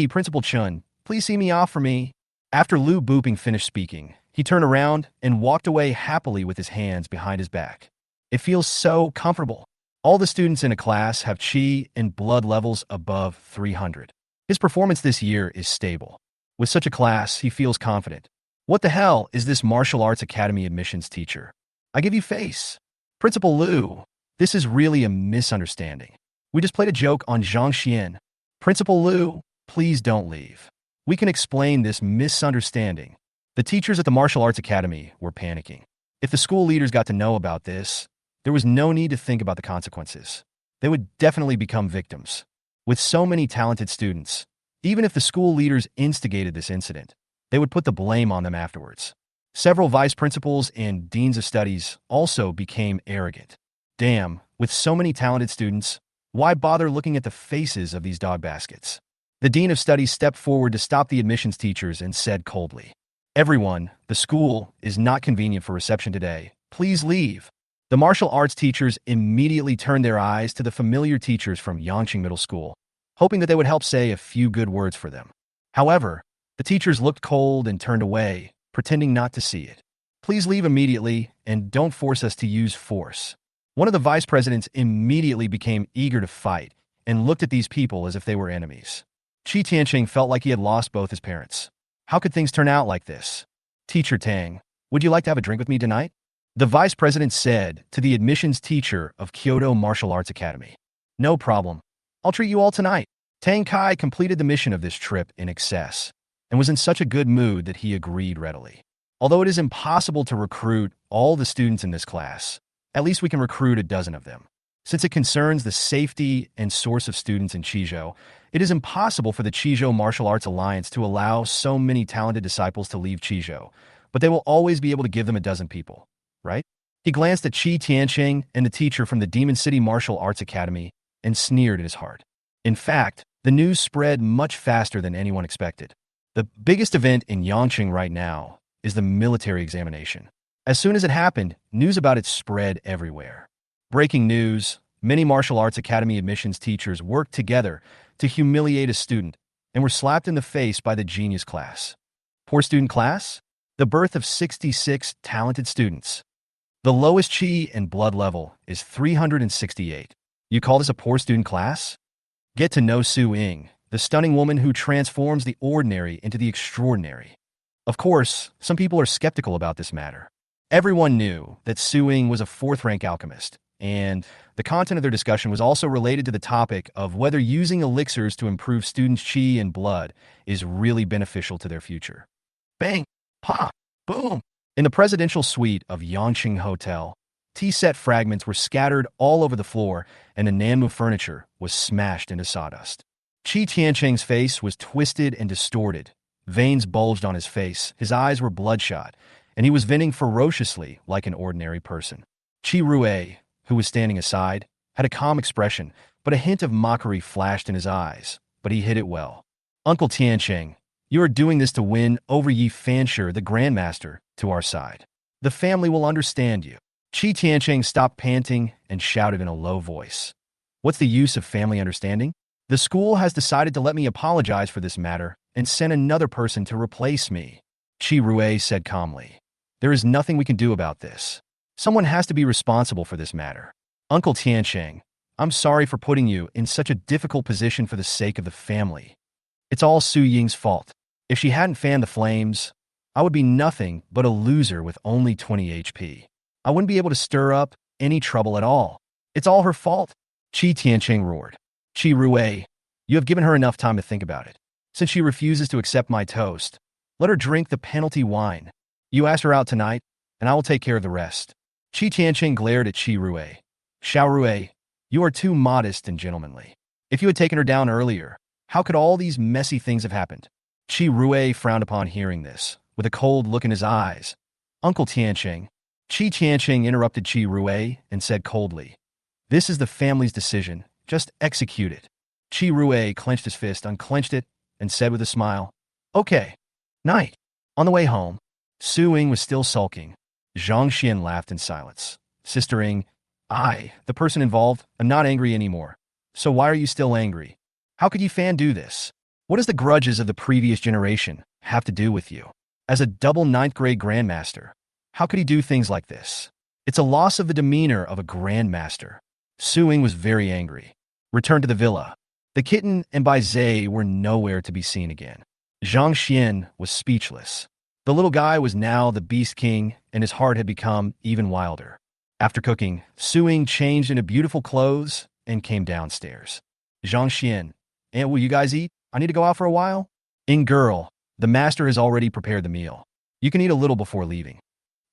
Principal Chun, please see me off for me. After Lu Booping finished speaking, he turned around and walked away happily with his hands behind his back. It feels so comfortable. All the students in a class have chi and blood levels above 300. His performance this year is stable. With such a class, he feels confident. What the hell is this martial arts academy admissions teacher? I give you face. Principal Lu, this is really a misunderstanding. We just played a joke on Zhang Xian. Principal Lu, please don't leave. We can explain this misunderstanding. The teachers at the martial arts academy were panicking. If the school leaders got to know about this, there was no need to think about the consequences. They would definitely become victims. With so many talented students, even if the school leaders instigated this incident, they would put the blame on them afterwards. Several vice principals and deans of studies also became arrogant. Damn, with so many talented students, why bother looking at the faces of these dog baskets? The dean of studies stepped forward to stop the admissions teachers and said coldly, Everyone, the school is not convenient for reception today. Please leave. The martial arts teachers immediately turned their eyes to the familiar teachers from Yangqing Middle School, hoping that they would help say a few good words for them. However, the teachers looked cold and turned away, pretending not to see it. Please leave immediately and don't force us to use force. One of the vice presidents immediately became eager to fight and looked at these people as if they were enemies. Qi Tiancheng felt like he had lost both his parents. How could things turn out like this? Teacher Tang, would you like to have a drink with me tonight? The vice president said to the admissions teacher of Kyoto Martial Arts Academy. No problem. I'll treat you all tonight. Tang Kai completed the mission of this trip in excess and was in such a good mood that he agreed readily. Although it is impossible to recruit all the students in this class, at least we can recruit a dozen of them. Since it concerns the safety and source of students in Chijo, it is impossible for the Chijo Martial Arts Alliance to allow so many talented disciples to leave Chijo, but they will always be able to give them a dozen people, right? He glanced at Qi Tiancheng and the teacher from the Demon City Martial Arts Academy and sneered in his heart. In fact, the news spread much faster than anyone expected. The biggest event in Yangqing right now is the military examination. As soon as it happened, news about it spread everywhere. Breaking news, many martial arts academy admissions teachers worked together to humiliate a student and were slapped in the face by the genius class. Poor student class? The birth of 66 talented students. The lowest chi and blood level is 368. You call this a poor student class? Get to know Su Ying, the stunning woman who transforms the ordinary into the extraordinary. Of course, some people are skeptical about this matter. Everyone knew that Su Ying was a fourth-rank alchemist, and the content of their discussion was also related to the topic of whether using elixirs to improve students' chi and blood is really beneficial to their future. Bang! Pa! Boom! In the presidential suite of Yangqing Hotel, tea set fragments were scattered all over the floor, and the Nanmu furniture was smashed into sawdust. Qi Tiancheng's face was twisted and distorted. Veins bulged on his face, his eyes were bloodshot, and he was venting ferociously like an ordinary person. Qi Rue, who was standing aside, had a calm expression, but a hint of mockery flashed in his eyes, but he hid it well. Uncle Tiancheng, you are doing this to win over Yi Fanshi, the Grandmaster, to our side. The family will understand you. Qi Tiancheng stopped panting and shouted in a low voice. What's the use of family understanding? The school has decided to let me apologize for this matter and send another person to replace me. Qi Rui said calmly. There is nothing we can do about this. Someone has to be responsible for this matter. Uncle Tiancheng, I'm sorry for putting you in such a difficult position for the sake of the family. It's all Su Ying's fault. If she hadn't fanned the flames, I would be nothing but a loser with only 20 HP. I wouldn't be able to stir up any trouble at all. It's all her fault. Qi Tiancheng roared. Qi Rui, you have given her enough time to think about it. Since she refuses to accept my toast, let her drink the penalty wine. You asked her out tonight, and I will take care of the rest. Qi Tiancheng glared at Qi Rui. Xiao Rui, you are too modest and gentlemanly. If you had taken her down earlier, how could all these messy things have happened? Qi Rui frowned upon hearing this, with a cold look in his eyes. Uncle Tiancheng. Qi Tiancheng interrupted Qi Rui and said coldly, This is the family's decision. Just execute it. Qi Rui clenched his fist, unclenched it, and said with a smile, Okay. Night. On the way home, Su Ying was still sulking. Zhang Xian laughed in silence. Sister Ying, the person involved, am not angry anymore. So why are you still angry? How could Yi Fan do this? What does the grudges of the previous generation have to do with you? As a double 9th grade Grandmaster, how could he do things like this? It's a loss of the demeanor of a Grandmaster. Su Ying was very angry. Returned to the villa. The kitten and Bai Zhe were nowhere to be seen again. Zhang Xian was speechless. The little guy was now the Beast King, and his heart had become even wilder. After cooking, Su Ying changed into beautiful clothes and came downstairs. Zhang Xian, Aunt, will you guys eat? I need to go out for a while. Ying girl, the master has already prepared the meal. You can eat a little before leaving.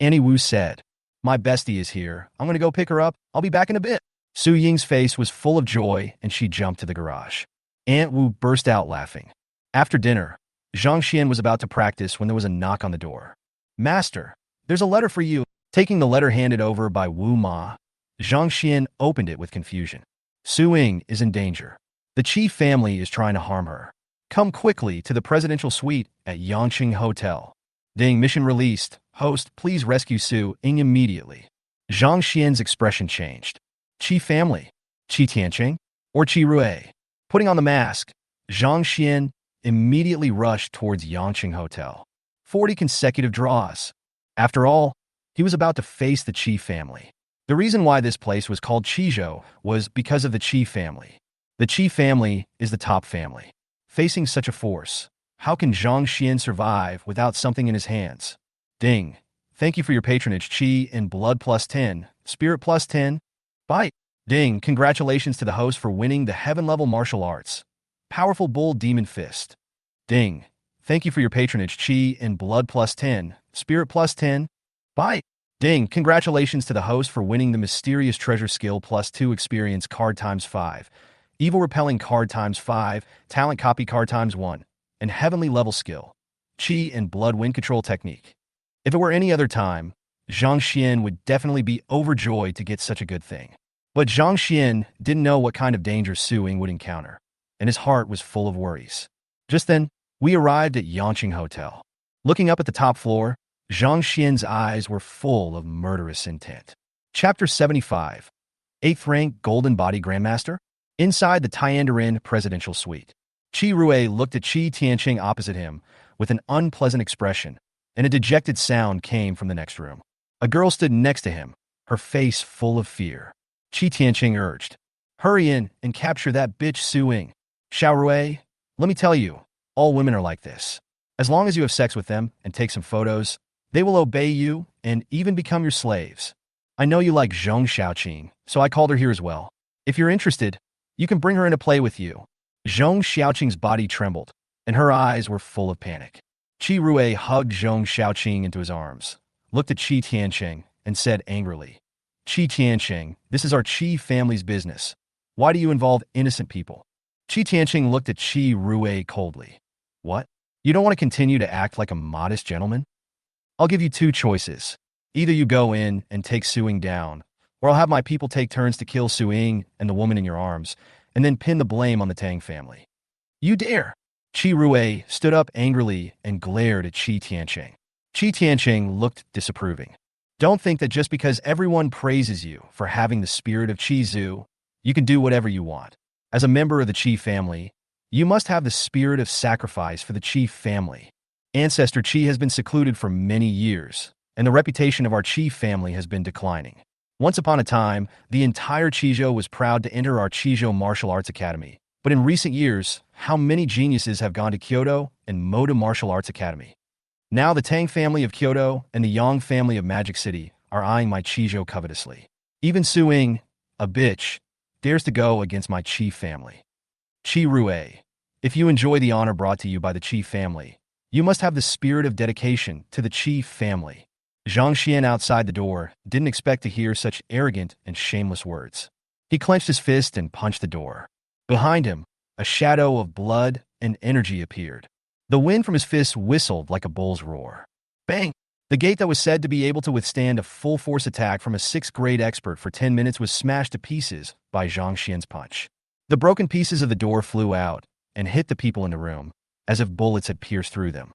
Annie Wu said, My bestie is here. I'm going to go pick her up. I'll be back in a bit. Su Ying's face was full of joy, and she jumped to the garage. Aunt Wu burst out laughing. After dinner, Zhang Xian was about to practice when there was a knock on the door. Master, there's a letter for you. Taking the letter handed over by Wu Ma, Zhang Xian opened it with confusion. Su Ying is in danger. The Qi family is trying to harm her. Come quickly to the presidential suite at Yangqing Hotel. Ding, mission released. Host, please rescue Su Ying immediately. Zhang Xian's expression changed. Qi family? Qi Tiancheng? Or Qi Rui? Putting on the mask, Zhang Xian immediately rushed towards Yangqing Hotel. 40 consecutive draws. After all, he was about to face the Qi family. The reason why this place was called Qizhou was because of the Qi family. The Qi family is the top family. Facing such a force, how can Zhang Xian survive without something in his hands? Ding. Thank you for your patronage, Qi in blood +10, spirit +10. Bite. Ding. Congratulations to the host for winning the heaven-level martial arts. Powerful Bull Demon Fist. Ding. Thank you for your patronage, Qi in blood +10, spirit +10. Bite. Ding. Congratulations to the host for winning the mysterious treasure skill +2 experience card ×5, evil repelling card ×5, talent copy card ×1, and heavenly level skill, Qi and blood wind control technique. If it were any other time, Zhang Xian would definitely be overjoyed to get such a good thing. But Zhang Xian didn't know what kind of danger Su Ying would encounter, and his heart was full of worries. Just then, we arrived at Yangqing Hotel. Looking up at the top floor, Zhang Xian's eyes were full of murderous intent. Chapter 75. 8th rank Golden Body Grandmaster? Inside the Tiandarin presidential suite, Qi Rui looked at Qi Tiancheng opposite him with an unpleasant expression, and a dejected sound came from the next room. A girl stood next to him, her face full of fear. Qi Tiancheng urged, Hurry in and capture that bitch Su Ying. Xiao Rui, let me tell you, all women are like this. As long as you have sex with them and take some photos, they will obey you and even become your slaves. I know you like Zhong Xiaoqing, so I called her here as well. If you're interested, you can bring her into play with you. Zhong Xiaoqing's body trembled, and her eyes were full of panic. Qi Rui hugged Zhong Xiaoqing into his arms, looked at Qi Tiancheng, and said angrily, Qi Tiancheng, this is our Qi family's business. Why do you involve innocent people? Qi Tiancheng looked at Qi Rui coldly. What? You don't want to continue to act like a modest gentleman? I'll give you two choices. Either you go in and take Su Ying down, or I'll have my people take turns to kill Su Ying and the woman in your arms, and then pin the blame on the Tang family. You dare! Qi Rui stood up angrily and glared at Qi Tiancheng. Qi Tiancheng looked disapproving. Don't think that just because everyone praises you for having the spirit of Qi Zu, you can do whatever you want. As a member of the Qi family, you must have the spirit of sacrifice for the Qi family. Ancestor Qi has been secluded for many years, and the reputation of our Qi family has been declining. Once upon a time, the entire Qizhou was proud to enter our Qizhou Martial Arts Academy. But in recent years, how many geniuses have gone to Kyoto and Moda Martial Arts Academy? Now the Tang family of Kyoto and the Yang family of Magic City are eyeing my Qizhou covetously. Even Su Ying, a bitch, dares to go against my Qi family. Qi Rue, if you enjoy the honor brought to you by the Qi family, you must have the spirit of dedication to the Qi family. Zhang Xian outside the door didn't expect to hear such arrogant and shameless words. He clenched his fist and punched the door. Behind him, a shadow of blood and energy appeared. The wind from his fist whistled like a bull's roar. Bang! The gate that was said to be able to withstand a full-force attack from a 6th-grade expert for 10 minutes was smashed to pieces by Zhang Xian's punch. The broken pieces of the door flew out and hit the people in the room, as if bullets had pierced through them.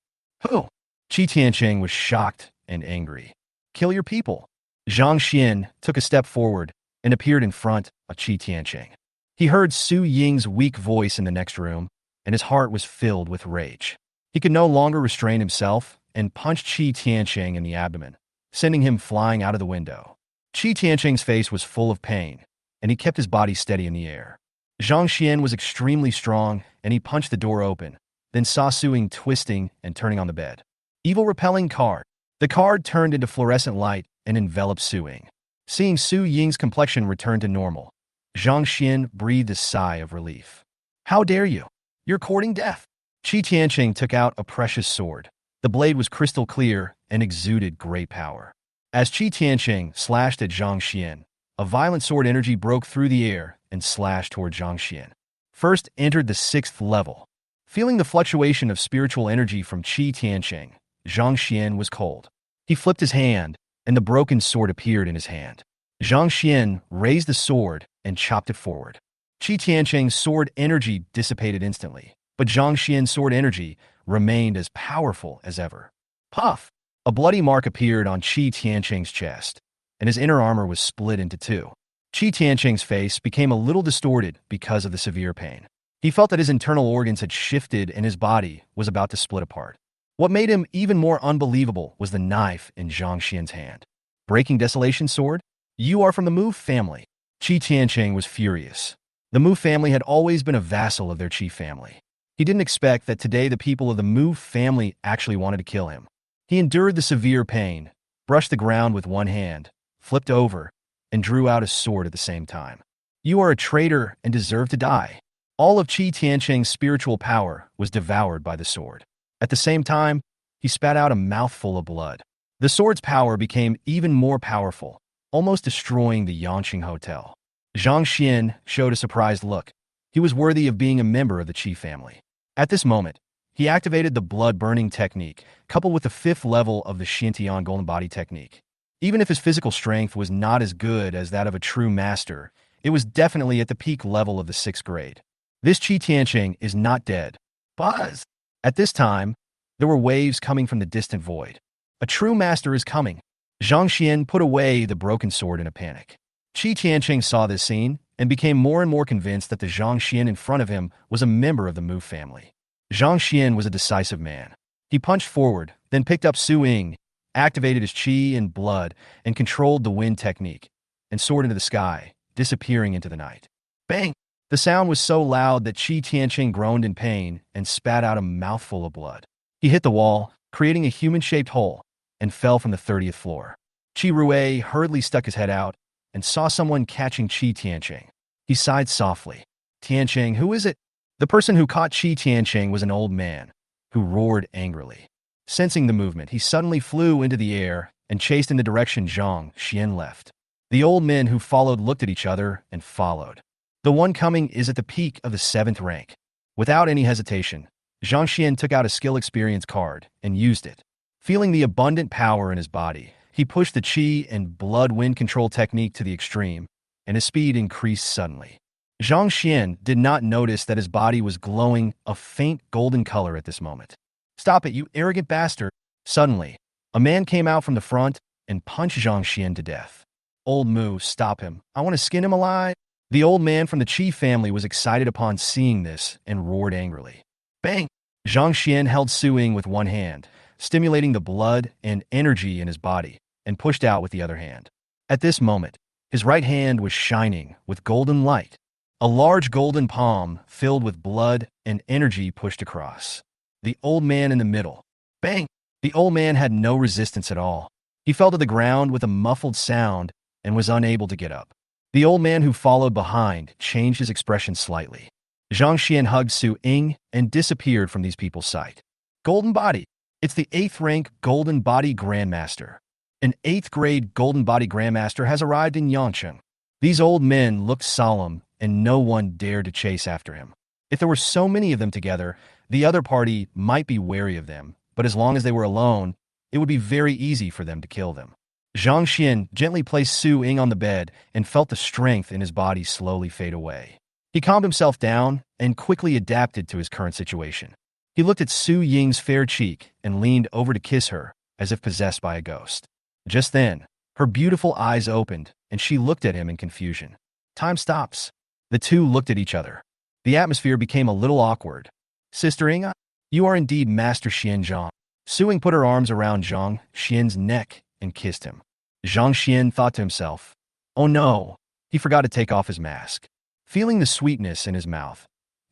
Who? Qi Tiancheng was shocked and angry. Kill your people. Zhang Xian took a step forward and appeared in front of Qi Tiancheng. He heard Su Ying's weak voice in the next room, and his heart was filled with rage. He could no longer restrain himself and punched Qi Tiancheng in the abdomen, sending him flying out of the window. Qi Tiancheng's face was full of pain, and he kept his body steady in the air. Zhang Xian was extremely strong, and he punched the door open, then saw Su Ying twisting and turning on the bed. Evil repelling card. The card turned into fluorescent light and enveloped Su Ying. Seeing Su Ying's complexion return to normal, Zhang Xian breathed a sigh of relief. How dare you? You're courting death. Qi Tiancheng took out a precious sword. The blade was crystal clear and exuded great power. As Qi Tiancheng slashed at Zhang Xian, a violent sword energy broke through the air and slashed toward Zhang Xian. First entered the 6th level. Feeling the fluctuation of spiritual energy from Qi Tiancheng, Zhang Xian was cold. He flipped his hand, and the broken sword appeared in his hand. Zhang Xian raised the sword and chopped it forward. Qi Tiancheng's sword energy dissipated instantly, but Zhang Xian's sword energy remained as powerful as ever. Puff! A bloody mark appeared on Qi Tiancheng's chest, and his inner armor was split into two. Qi Tiancheng's face became a little distorted because of the severe pain. He felt that his internal organs had shifted and his body was about to split apart. What made him even more unbelievable was the knife in Zhang Xian's hand. Breaking Desolation Sword? You are from the Mu family. Qi Tiancheng was furious. The Mu family had always been a vassal of their Qi family. He didn't expect that today the people of the Mu family actually wanted to kill him. He endured the severe pain, brushed the ground with one hand, flipped over, and drew out his sword at the same time. You are a traitor and deserve to die. All of Qi Tiancheng's spiritual power was devoured by the sword. At the same time, he spat out a mouthful of blood. The sword's power became even more powerful, almost destroying the Yangqing Hotel. Zhang Xian showed a surprised look. He was worthy of being a member of the Qi family. At this moment, he activated the blood-burning technique, coupled with the 5th level of the Xintian Golden Body technique. Even if his physical strength was not as good as that of a true master, it was definitely at the peak level of the 6th grade. This Qi Tiancheng is not dead. Buzz! At this time, there were waves coming from the distant void. A true master is coming. Zhang Xian put away the broken sword in a panic. Qi Tiancheng saw this scene and became more and more convinced that the Zhang Xian in front of him was a member of the Mu family. Zhang Xian was a decisive man. He punched forward, then picked up Su Ying, activated his qi and blood, and controlled the wind technique, and soared into the sky, disappearing into the night. Bang! The sound was so loud that Qi Tiancheng groaned in pain and spat out a mouthful of blood. He hit the wall, creating a human-shaped hole, and fell from the 30th floor. Qi Rue hurriedly stuck his head out and saw someone catching Qi Tiancheng. He sighed softly. Tiancheng, who is it? The person who caught Qi Tiancheng was an old man, who roared angrily. Sensing the movement, he suddenly flew into the air and chased in the direction Zhang Xian left. The old men who followed looked at each other and followed. The one coming is at the peak of the 7th rank. Without any hesitation, Zhang Xian took out a skill experience card and used it. Feeling the abundant power in his body, he pushed the qi and blood wind control technique to the extreme, and his speed increased suddenly. Zhang Xian did not notice that his body was glowing a faint golden color at this moment. Stop it, you arrogant bastard! Suddenly, a man came out from the front and punch Zhang Xian to death. Old Mu, stop him. I want to skin him alive. The old man from the Qi family was excited upon seeing this and roared angrily. Bang! Zhang Xian held Su Ying with one hand, stimulating the blood and energy in his body, and pushed out with the other hand. At this moment, his right hand was shining with golden light. A large golden palm filled with blood and energy pushed across. The old man in the middle. Bang! The old man had no resistance at all. He fell to the ground with a muffled sound and was unable to get up. The old man who followed behind changed his expression slightly. Zhang Xian hugged Su Ying and disappeared from these people's sight. Golden Body. It's the 8th rank Golden Body Grandmaster. An 8th grade Golden Body Grandmaster has arrived in Yangcheng. These old men looked solemn, and no one dared to chase after him. If there were so many of them together, the other party might be wary of them, but as long as they were alone, it would be very easy for them to kill them. Zhang Xian gently placed Su Ying on the bed and felt the strength in his body slowly fade away. He calmed himself down and quickly adapted to his current situation. He looked at Su Ying's fair cheek and leaned over to kiss her, as if possessed by a ghost. Just then, her beautiful eyes opened, and she looked at him in confusion. Time stops. The two looked at each other. The atmosphere became a little awkward. Sister Ying, you are indeed Master Xian Zhang. Su Ying put her arms around Zhang Xian's neck and kissed him. Zhang Xian thought to himself, oh no, he forgot to take off his mask. Feeling the sweetness in his mouth,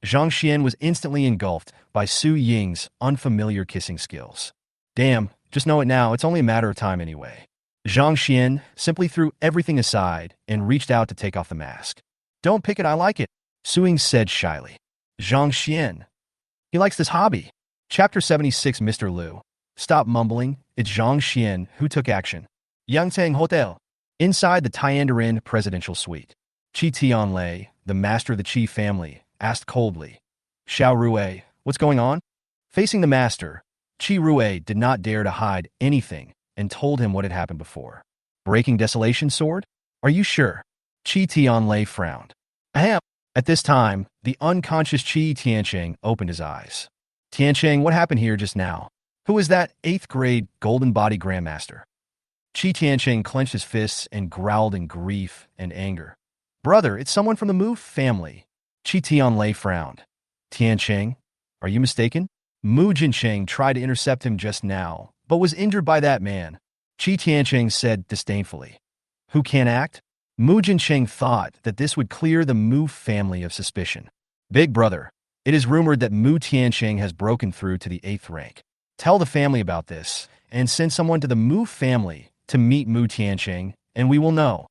Zhang Xian was instantly engulfed by Su Ying's unfamiliar kissing skills. Damn, just know it now, it's only a matter of time anyway. Zhang Xian simply threw everything aside and reached out to take off the mask. Don't pick it, I like it, Su Ying said shyly. Zhang Xian. He likes this hobby. Chapter 76. Mr. Liu. Stop mumbling, it's Zhang Xian who took action. Yangtang Hotel. Inside the Tiandarin presidential suite. Qi Tianlei, the master of the Qi family, asked coldly. Xiao Rui, what's going on? Facing the master, Qi Rui did not dare to hide anything and told him what had happened before. Breaking Desolation Sword? Are you sure? Qi Tianlei frowned. Ahem. At this time, the unconscious Qi Jiancheng opened his eyes. Tiancheng, what happened here just now? Who is that 8th grade Golden Body Grandmaster? Qi Tiancheng clenched his fists and growled in grief and anger. Brother, it's someone from the Mu family. Qi Tianlei frowned. Tiancheng, are you mistaken? Mu Jiancheng tried to intercept him just now, but was injured by that man. Qi Tiancheng said disdainfully. Who can't act? Mu Jiancheng thought that this would clear the Mu family of suspicion. Big brother, it is rumored that Mu Tiancheng has broken through to the 8th rank. Tell the family about this, and send someone to the Mu family to meet Mu Tiancheng, and we will know.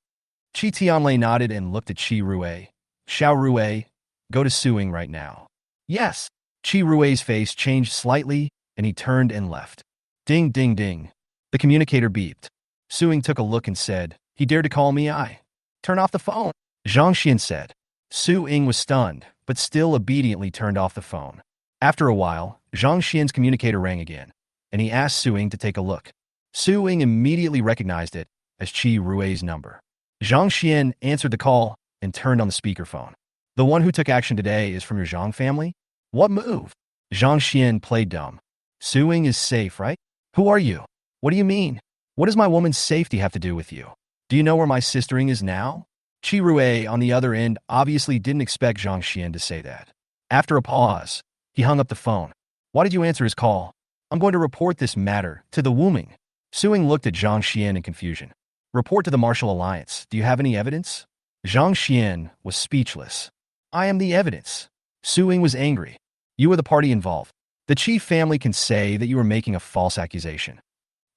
Qi Tianlei nodded and looked at Qi Rui. Xiao Rui, go to Su Ying right now. Yes. Qi Rui's face changed slightly, and he turned and left. Ding, ding, ding. The communicator beeped. Su Ying took a look and said, he dared to call me I. Turn off the phone, Zhang Xian said. Su Ying was stunned, but still obediently turned off the phone. After a while, Zhang Xian's communicator rang again, and he asked Su Ying to take a look. Su Ying immediately recognized it as Qi Rui's number. Zhang Xian answered the call and turned on the speakerphone. The one who took action today is from your Zhang family? What move? Zhang Xian played dumb. Su Ying is safe, right? Who are you? What do you mean? What does my woman's safety have to do with you? Do you know where my sister Ying is now? Qi Rui, on the other end, obviously didn't expect Zhang Xian to say that. After a pause, he hung up the phone. Why did you answer his call? I'm going to report this matter to the Wuming. Su Ying looked at Zhang Xian in confusion. Report to the Martial Alliance. Do you have any evidence? Zhang Xian was speechless. I am the evidence. Su Ying was angry. You are the party involved. The Qi family can say that you are making a false accusation.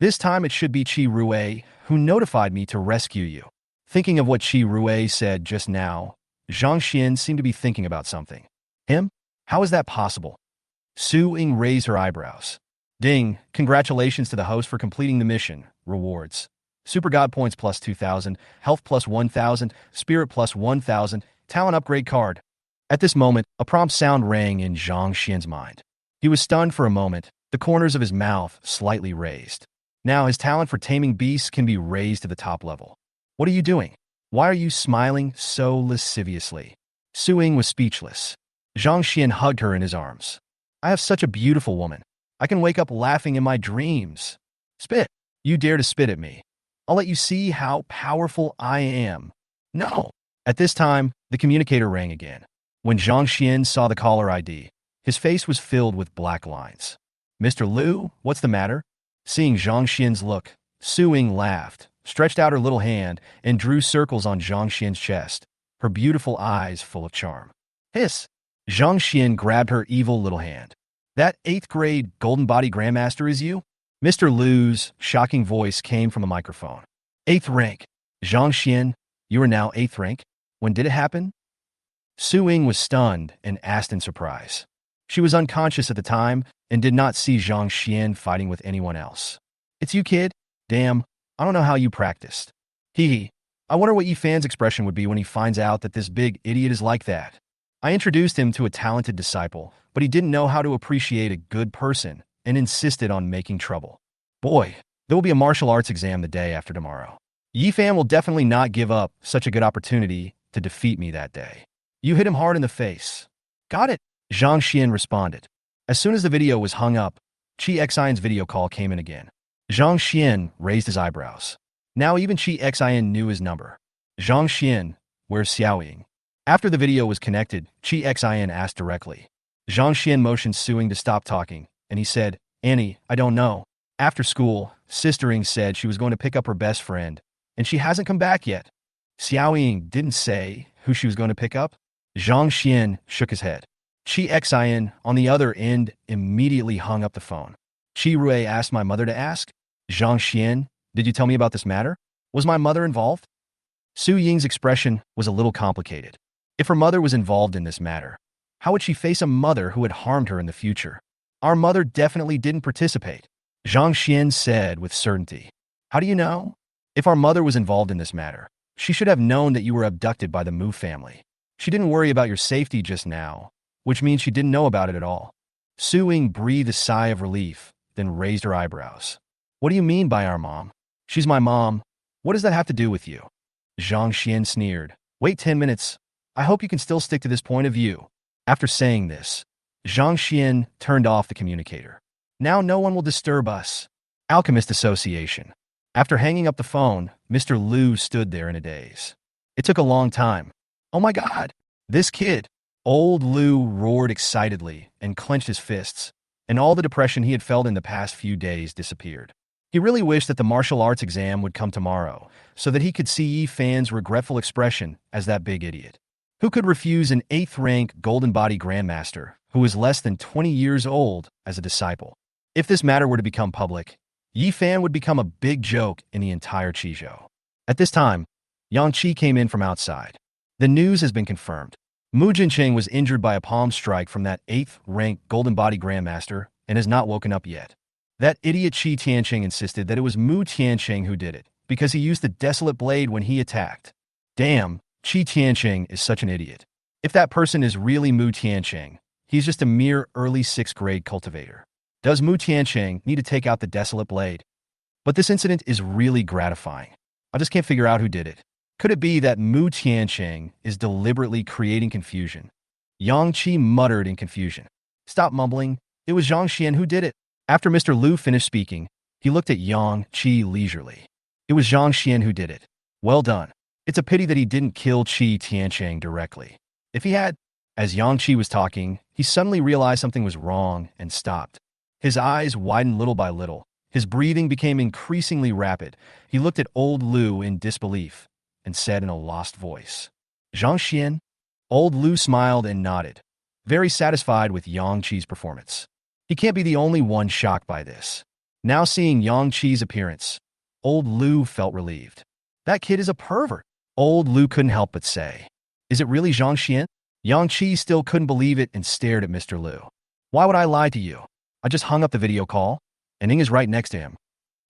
This time it should be Qi Rui who notified me to rescue you. Thinking of what Qi Rui said just now, Zhang Xian seemed to be thinking about something. Him? How is that possible? Su Ying raised her eyebrows. Ding, congratulations to the host for completing the mission. Rewards. Super God points plus 2,000, health plus 1,000, spirit plus 1,000, talent upgrade card. At this moment, a prompt sound rang in Zhang Xian's mind. He was stunned for a moment, the corners of his mouth slightly raised. Now his talent for taming beasts can be raised to the top level. What are you doing? Why are you smiling so lasciviously? Su Ying was speechless. Zhang Xian hugged her in his arms. I have such a beautiful woman. I can wake up laughing in my dreams. Spit. You dare to spit at me. I'll let you see how powerful I am. No. At this time, the communicator rang again. When Zhang Xian saw the caller ID, his face was filled with black lines. Mr. Liu, what's the matter? Seeing Zhang Xian's look, Su Ying laughed, stretched out her little hand, and drew circles on Zhang Xian's chest, her beautiful eyes full of charm. Hiss! Zhang Xian grabbed her evil little hand. That 8th grade golden body Grandmaster is you? Mr. Liu's shocking voice came from a microphone. 8th rank. Zhang Xian, you are now 8th rank? When did it happen? Su Ying was stunned and asked in surprise. She was unconscious at the time and did not see Zhang Xian fighting with anyone else. It's you, kid? Damn, I don't know how you practiced. Hee hee. I wonder what Yi Fan's expression would be when he finds out that this big idiot is like that. I introduced him to a talented disciple, but he didn't know how to appreciate a good person and insisted on making trouble. Boy, there will be a martial arts exam the day after tomorrow. Yi Fan will definitely not give up such a good opportunity to defeat me that day. You hit him hard in the face. Got it, Zhang Xian responded. As soon as the video was hung up, Qi Xian's video call came in again. Zhang Xian raised his eyebrows. Now even Qi Xian knew his number. Zhang Xian, where's Xiao Ying? After the video was connected, Qi Xian asked directly. Zhang Xian motioned Su Ying to stop talking, and he said, Annie, I don't know. After school, Sister Ying said she was going to pick up her best friend, and she hasn't come back yet. Xiao Ying didn't say who she was going to pick up. Zhang Xian shook his head. Qi Xian, on the other end, immediately hung up the phone. Qi Rui asked my mother to ask, Zhang Xian, did you tell me about this matter? Was my mother involved? Su Ying's expression was a little complicated. If her mother was involved in this matter, how would she face a mother who had harmed her in the future? Our mother definitely didn't participate, Zhang Xian said with certainty. How do you know? If our mother was involved in this matter, she should have known that you were abducted by the Mu family. She didn't worry about your safety just now, which means she didn't know about it at all. Su Ying breathed a sigh of relief, then raised her eyebrows. What do you mean by our mom? She's my mom. What does that have to do with you? Zhang Xian sneered. Wait 10 minutes. I hope you can still stick to this point of view. After saying this, Zhang Xian turned off the communicator. Now no one will disturb us. Alchemist Association. After hanging up the phone, Mr. Liu stood there in a daze. It took a long time. Oh my God, this kid. Old Liu roared excitedly and clenched his fists, and all the depression he had felt in the past few days disappeared. He really wished that the martial arts exam would come tomorrow, so that he could see Yi Fan's regretful expression as that big idiot. Who could refuse an 8th rank golden body Grandmaster who was less than 20 years old as a disciple? If this matter were to become public, Yi Fan would become a big joke in the entire Qizhou. At this time, Yang Qi came in from outside. The news has been confirmed. Lin Jiancheng was injured by a palm strike from that 8th rank golden body Grandmaster and has not woken up yet. That idiot Qi Tiancheng insisted that it was Mu Tiancheng who did it, because he used the desolate blade when he attacked. Damn, Qi Tiancheng is such an idiot. If that person is really Mu Tiancheng, he's just a mere early 6th grade cultivator. Does Mu Tiancheng need to take out the desolate blade? But this incident is really gratifying. I just can't figure out who did it. Could it be that Mu Tiancheng is deliberately creating confusion? Yang Qi muttered in confusion. Stop mumbling. It was Zhang Xian who did it. After Mr. Liu finished speaking, he looked at Yang Qi leisurely. It was Zhang Xian who did it. Well done. It's a pity that he didn't kill Qi Tiancheng directly. If he had, as Yang Qi was talking, he suddenly realized something was wrong and stopped. His eyes widened little by little. His breathing became increasingly rapid. He looked at old Liu in disbelief and said in a lost voice, Zhang Xian? Old Liu smiled and nodded, very satisfied with Yang Qi's performance. He can't be the only one shocked by this. Now seeing Yang Qi's appearance, old Liu felt relieved. That kid is a pervert, old Liu couldn't help but say. Is it really Zhang Xian? Yang Qi still couldn't believe it and stared at Mr. Liu. Why would I lie to you? I just hung up the video call, and Ying is right next to him.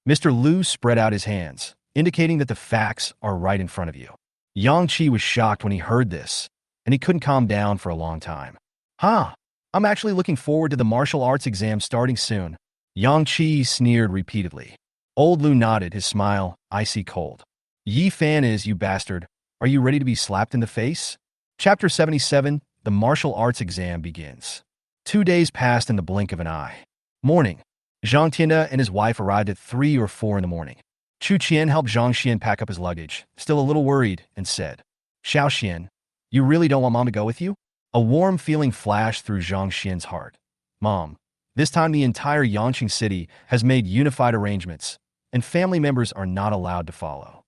Mr. Liu spread out his hands, indicating that the facts are right in front of you. Yang Qi was shocked when he heard this, and he couldn't calm down for a long time. I'm actually looking forward to the martial arts exam starting soon. Yang Qi sneered repeatedly. Old Liu nodded, his smile icy cold. Yi Fan is, you bastard. Are you ready to be slapped in the face? Chapter 77, The Martial Arts Exam begins. 2 days passed in the blink of an eye. Morning. Zhang Tianda and his wife arrived at 3 or 4 in the morning. Chu Qian helped Zhang Xian pack up his luggage, still a little worried, and said, Xiao Xian, you really don't want Mom to go with you? A warm feeling flashed through Zhang Xian's heart. Mom, this time the entire Yangqing city has made unified arrangements, and family members are not allowed to follow.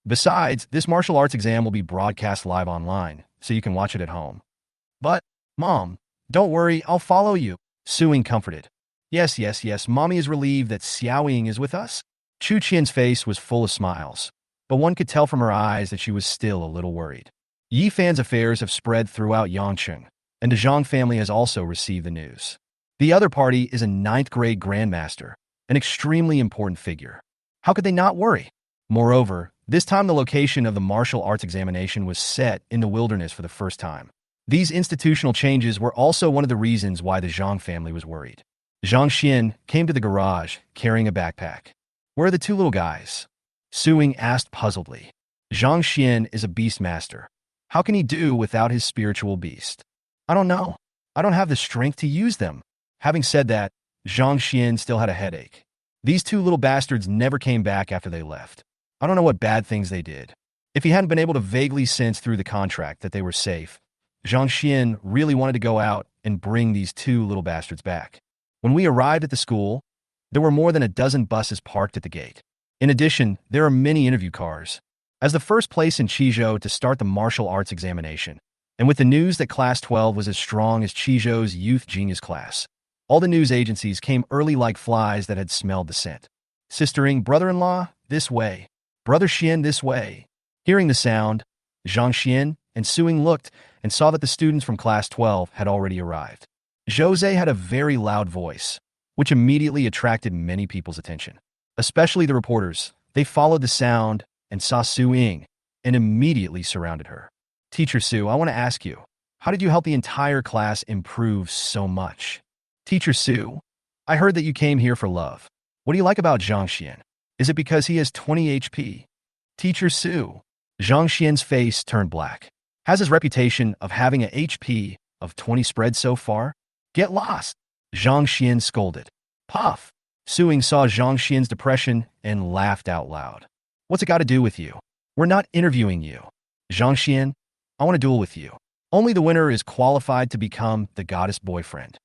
Besides, this martial arts exam will be broadcast live online, so you can watch it at home. But, Mom, don't worry, I'll follow you. Su Ying comforted. Yes, Mommy is relieved that Xiao Ying is with us. Chu Qian's face was full of smiles, but one could tell from her eyes that she was still a little worried. Yi Fan's affairs have spread throughout Yangqing, and the Zhang family has also received the news. The other party is a 9th-grade Grandmaster, an extremely important figure. How could they not worry? Moreover, this time the location of the martial arts examination was set in the wilderness for the first time. These institutional changes were also one of the reasons why the Zhang family was worried. Zhang Xian came to the garage, carrying a backpack. Where are the two little guys? Su Ying asked puzzledly. Zhang Xian is a beastmaster. How can he do without his spiritual beast? I don't know. I don't have the strength to use them. Having said that, Zhang Xian still had a headache. These two little bastards never came back after they left. I don't know what bad things they did. If he hadn't been able to vaguely sense through the contract that they were safe, Zhang Xian really wanted to go out and bring these two little bastards back. When we arrived at the school, there were more than a dozen buses parked at the gate. In addition, there are many interview cars. As the first place in Qizhou to start the martial arts examination, and with the news that Class 12 was as strong as Qizhou's youth genius class, all the news agencies came early like flies that had smelled the scent. Sistering, brother-in-law, this way. Brother Xian, this way. Hearing the sound, Zhang Xian and Su Ying looked and saw that the students from Class 12 had already arrived. Jose had a very loud voice, which immediately attracted many people's attention. Especially the reporters. They followed the sound and saw Su Ying and immediately surrounded her. Teacher Su, I want to ask you, how did you help the entire class improve so much? Teacher Su, I heard that you came here for love. What do you like about Zhang Xian? Is it because he has 20 HP? Teacher Su, Zhang Xian's face turned black. Has his reputation of having a HP of 20 spread so far? Get lost, Zhang Xian scolded. Puff. Su Ying saw Zhang Xian's depression and laughed out loud. What's it got to do with you? We're not interviewing you. Zhang Xian, I want to duel with you. Only the winner is qualified to become the goddess boyfriend.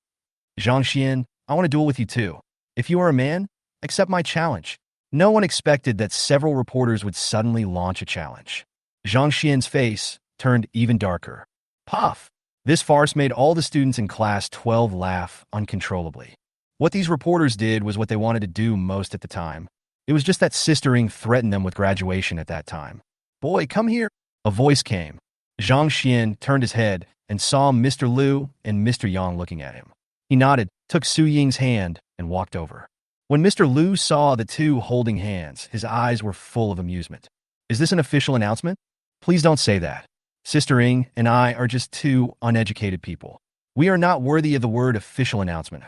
Zhang Xian, I want to duel with you too. If you are a man, accept my challenge. No one expected that several reporters would suddenly launch a challenge. Zhang Xian's face turned even darker. Puff. This farce made all the students in Class 12 laugh uncontrollably. What these reporters did was what they wanted to do most at the time. It was just that Sistering threatened them with graduation at that time. Boy, come here. A voice came. Zhang Xian turned his head and saw Mr. Liu and Mr. Yang looking at him. He nodded, took Su Ying's hand, and walked over. When Mr. Liu saw the two holding hands, his eyes were full of amusement. Is this an official announcement? Please don't say that. Sister Ying and I are just two uneducated people. We are not worthy of the word official announcement.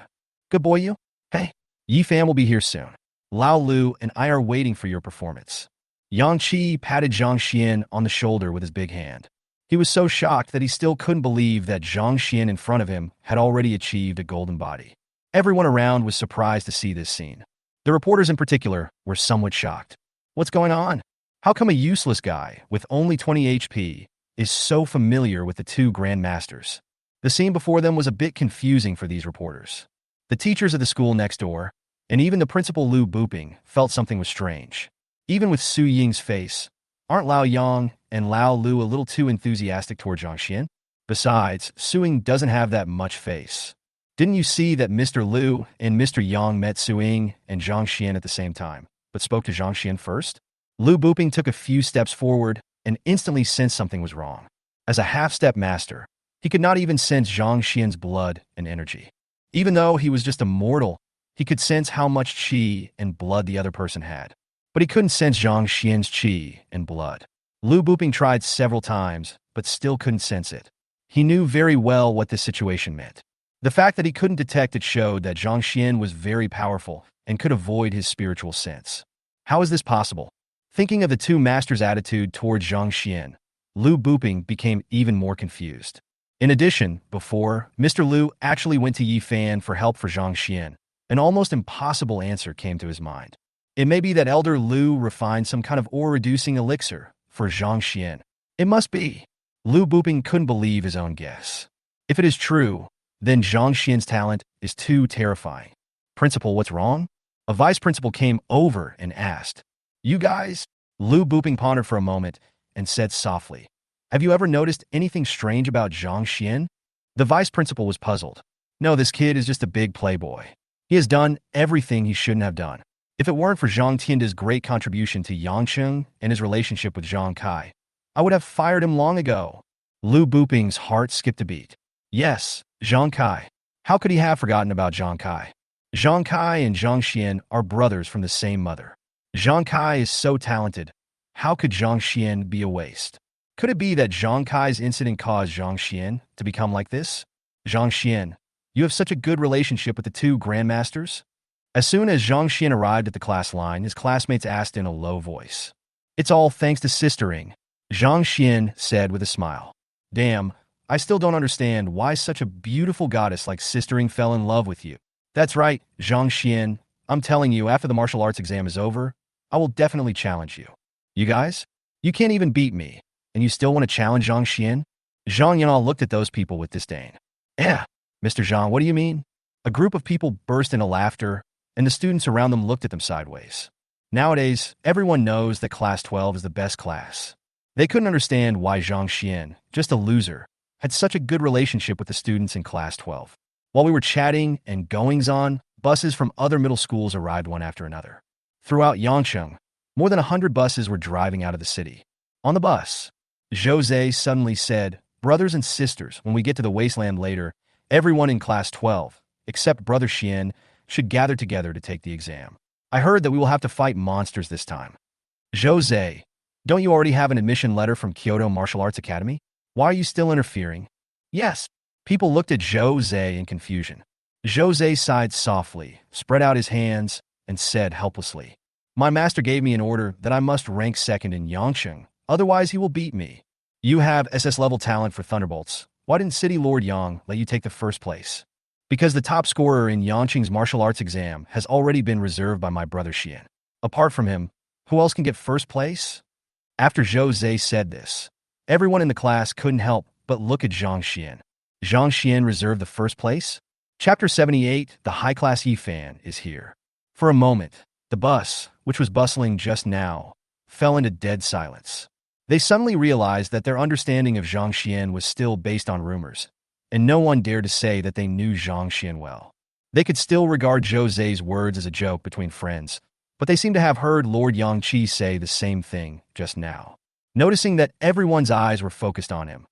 Good boy, you? Hey, Yi Fan will be here soon. Lao Lu and I are waiting for your performance. Yang Qi patted Zhang Xian on the shoulder with his big hand. He was so shocked that he still couldn't believe that Zhang Xian in front of him had already achieved a golden body. Everyone around was surprised to see this scene. The reporters in particular were somewhat shocked. What's going on? How come a useless guy with only 20 HP is so familiar with the two Grandmasters? The scene before them was a bit confusing for these reporters. The teachers of the school next door, and even the principal Lu Booping, felt something was strange. Even with Su Ying's face, aren't Lao Yang and Lao Lu a little too enthusiastic toward Zhang Xian? Besides, Su Ying doesn't have that much face. Didn't you see that Mr. Liu and Mr. Yang met Su Ying and Zhang Xian at the same time, but spoke to Zhang Xian first? Lu Booping took a few steps forward and instantly sensed something was wrong. As a half-step master, he could not even sense Zhang Xian's blood and energy. Even though he was just a mortal, he could sense how much qi and blood the other person had. But he couldn't sense Zhang Xian's qi and blood. Lu Booping tried several times, but still couldn't sense it. He knew very well what this situation meant. The fact that he couldn't detect it showed that Zhang Xian was very powerful and could avoid his spiritual sense. How is this possible? Thinking of the two masters' attitude towards Zhang Xian, Lu Booping became even more confused. In addition, before, Mr. Liu actually went to Yi Fan for help for Zhang Xian. An almost impossible answer came to his mind. It may be that Elder Lu refined some kind of ore-reducing elixir for Zhang Xian. It must be. Lu Buping couldn't believe his own guess. If it is true, then Zhang Xian's talent is too terrifying. Principal, what's wrong? A vice principal came over and asked. You guys? Lu Buping pondered for a moment and said softly, have you ever noticed anything strange about Zhang Xian? The vice principal was puzzled. No, this kid is just a big playboy. He has done everything he shouldn't have done. If it weren't for Zhang Tianda's great contribution to Yangcheng and his relationship with Zhang Kai, I would have fired him long ago. Lu Buping's heart skipped a beat. Yes, Zhang Kai. How could he have forgotten about Zhang Kai? Zhang Kai and Zhang Xian are brothers from the same mother. Zhang Kai is so talented. How could Zhang Xian be a waste? Could it be that Zhang Kai's incident caused Zhang Xian to become like this? Zhang Xian, you have such a good relationship with the two Grandmasters? As soon as Zhang Xian arrived at the class line, his classmates asked in a low voice. It's all thanks to sistering, Zhang Xian said with a smile. Damn, I still don't understand why such a beautiful goddess like sistering fell in love with you. That's right, Zhang Xian. I'm telling you, after the martial arts exam is over, I will definitely challenge you. You guys? You can't even beat me, and you still want to challenge Zhang Xian? Zhang Yanal looked at those people with disdain. Mr. Zhang, what do you mean? A group of people burst into laughter, and the students around them looked at them sideways. Nowadays, everyone knows that Class 12 is the best class. They couldn't understand why Zhang Xian, just a loser, had such a good relationship with the students in Class 12. While we were chatting and goings-on, buses from other middle schools arrived one after another. Throughout Yangcheng, more than 100 buses were driving out of the city. On the bus, Jose suddenly said, brothers and sisters, when we get to the wasteland later, everyone in Class 12, except Brother Xian, should gather together to take the exam. I heard that we will have to fight monsters this time. Jose, don't you already have an admission letter from Kyoto Martial Arts Academy? Why are you still interfering? Yes. People looked at Jose in confusion. Jose sighed softly, spread out his hands, and said helplessly, my master gave me an order that I must rank second in Yangcheng, otherwise he will beat me. You have SS-level talent for Thunderbolts. Why didn't City Lord Yang let you take the first place? Because the top scorer in Yangcheng's martial arts exam has already been reserved by my brother Xian. Apart from him, who else can get first place? After Jose said this, everyone in the class couldn't help but look at Zhang Xian. Zhang Xian reserved the first place? Chapter 78, the high-class E-fan, is here. For a moment, the bus, which was bustling just now, fell into dead silence. They suddenly realized that their understanding of Zhang Xian was still based on rumors, and no one dared to say that they knew Zhang Xian well. They could still regard Jose's words as a joke between friends, but they seemed to have heard Lord Yangqi say the same thing just now. Noticing that everyone's eyes were focused on him,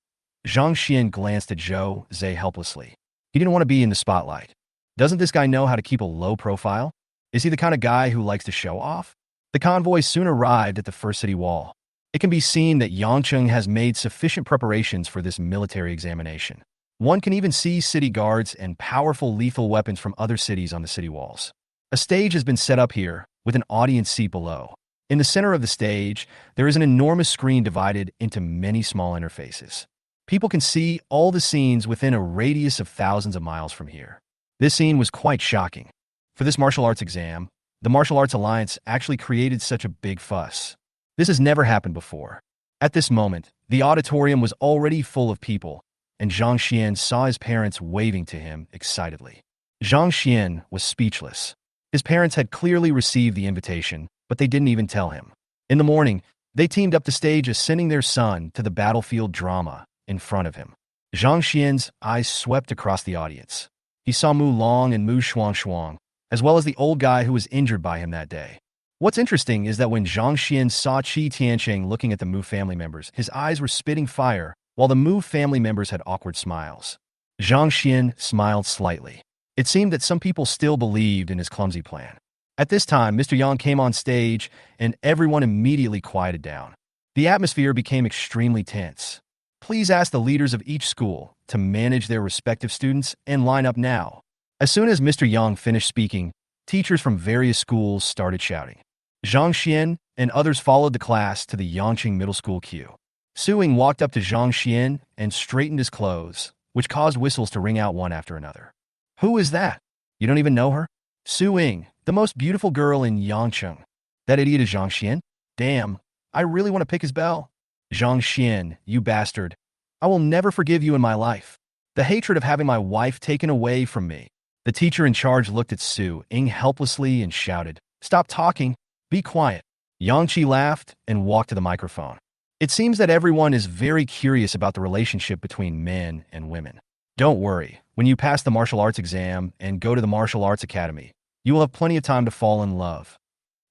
Zhang Xian glanced at Jose helplessly. He didn't want to be in the spotlight. Doesn't this guy know how to keep a low profile? Is he the kind of guy who likes to show off? The convoy soon arrived at the first city wall. It can be seen that Yangcheng has made sufficient preparations for this military examination. One can even see city guards and powerful lethal weapons from other cities on the city walls. A stage has been set up here, with an audience seat below. In the center of the stage, there is an enormous screen divided into many small interfaces. People can see all the scenes within a radius of thousands of miles from here. This scene was quite shocking. For this martial arts exam, the Martial Arts Alliance actually created such a big fuss. This has never happened before. At this moment, the auditorium was already full of people, and Zhang Xian saw his parents waving to him excitedly. Zhang Xian was speechless. His parents had clearly received the invitation, but they didn't even tell him. In the morning, they teamed up to stage sending their son to the battlefield drama in front of him. Zhang Xian's eyes swept across the audience. He saw Mu Long and Mu Shuang, as well as the old guy who was injured by him that day. What's interesting is that when Zhang Xian saw Lin Jiancheng looking at the Mu family members, his eyes were spitting fire, while the Mu family members had awkward smiles. Zhang Xian smiled slightly. It seemed that some people still believed in his clumsy plan. At this time, Mr. Yang came on stage, and everyone immediately quieted down. The atmosphere became extremely tense. Please ask the leaders of each school to manage their respective students and line up now. As soon as Mr. Yang finished speaking, teachers from various schools started shouting. Zhang Xian and others followed the class to the Yangcheng Middle School queue. Suing walked up to Zhang Xian and straightened his clothes, which caused whistles to ring out one after another. Who is that? You don't even know her? Suing, the most beautiful girl in Yangcheng. That idiot is Zhang Xian? Damn, I really want to pick his bell. Zhang Xian, you bastard. I will never forgive you in my life. The hatred of having my wife taken away from me. The teacher in charge looked at Su Ying helplessly and shouted, "Stop talking. Be quiet." Yang Qi laughed and walked to the microphone. It seems that everyone is very curious about the relationship between men and women. Don't worry, when you pass the martial arts exam and go to the martial arts academy, you will have plenty of time to fall in love.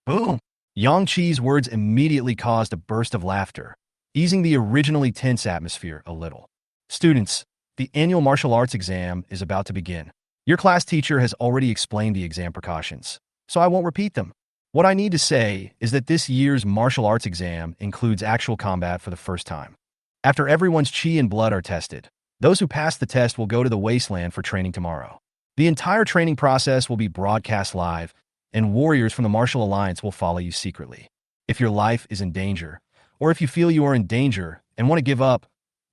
Boom! Yang Qi's words immediately caused a burst of laughter, easing the originally tense atmosphere a little. Students, the annual martial arts exam is about to begin. Your class teacher has already explained the exam precautions, so I won't repeat them. What I need to say is that this year's martial arts exam includes actual combat for the first time. After everyone's chi and blood are tested, those who pass the test will go to the wasteland for training tomorrow. The entire training process will be broadcast live, and warriors from the Martial Alliance will follow you secretly. If your life is in danger, or if you feel you are in danger and want to give up,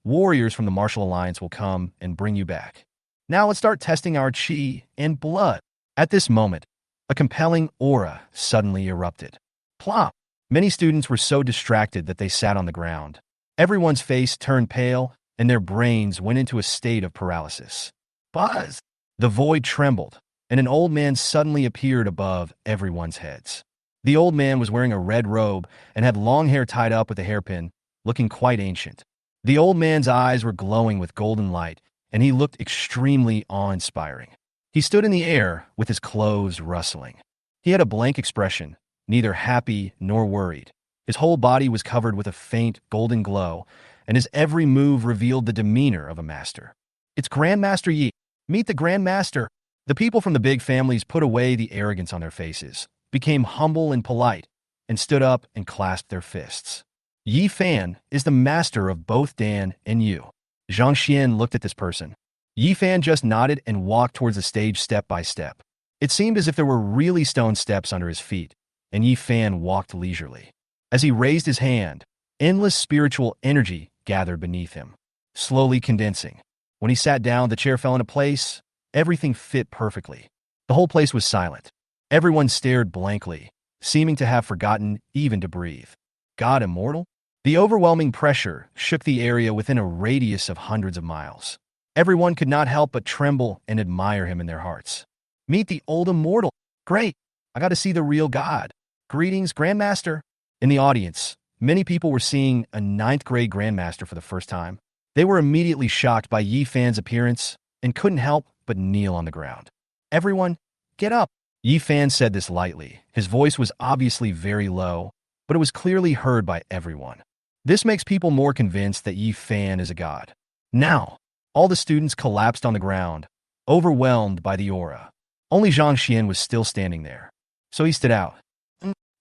warriors from the Martial Alliance will come and bring you back. Now let's start testing our chi and blood. At this moment, a compelling aura suddenly erupted. Plop! Many students were so distracted that they sat on the ground. Everyone's face turned pale, and their brains went into a state of paralysis. Buzz! The void trembled, and an old man suddenly appeared above everyone's heads. The old man was wearing a red robe and had long hair tied up with a hairpin, looking quite ancient. The old man's eyes were glowing with golden light, and he looked extremely awe-inspiring. He stood in the air with his clothes rustling. He had a blank expression, neither happy nor worried. His whole body was covered with a faint golden glow, and his every move revealed the demeanor of a master. It's Grandmaster Yi. Meet the Grandmaster. The people from the big families put away the arrogance on their faces, became humble and polite, and stood up and clasped their fists. Yi Fan is the master of both Dan and Yu. Zhang Xian looked at this person. Yi Fan just nodded and walked towards the stage step by step. It seemed as if there were really stone steps under his feet, and Yi Fan walked leisurely. As he raised his hand, endless spiritual energy gathered beneath him, slowly condensing. When he sat down, the chair fell into place. Everything fit perfectly. The whole place was silent. Everyone stared blankly, seeming to have forgotten even to breathe. God immortal? The overwhelming pressure shook the area within a radius of hundreds of miles. Everyone could not help but tremble and admire him in their hearts. Meet the old immortal. Great. I got to see the real God. Greetings, Grandmaster. In the audience, many people were seeing a 9th grade Grandmaster for the first time. They were immediately shocked by Yi Fan's appearance and couldn't help but kneel on the ground. Everyone, get up. Yi Fan said this lightly. His voice was obviously very low, but it was clearly heard by everyone. This makes people more convinced that Yi Fan is a god. Now, all the students collapsed on the ground, overwhelmed by the aura. Only Zhang Xian was still standing there, so he stood out.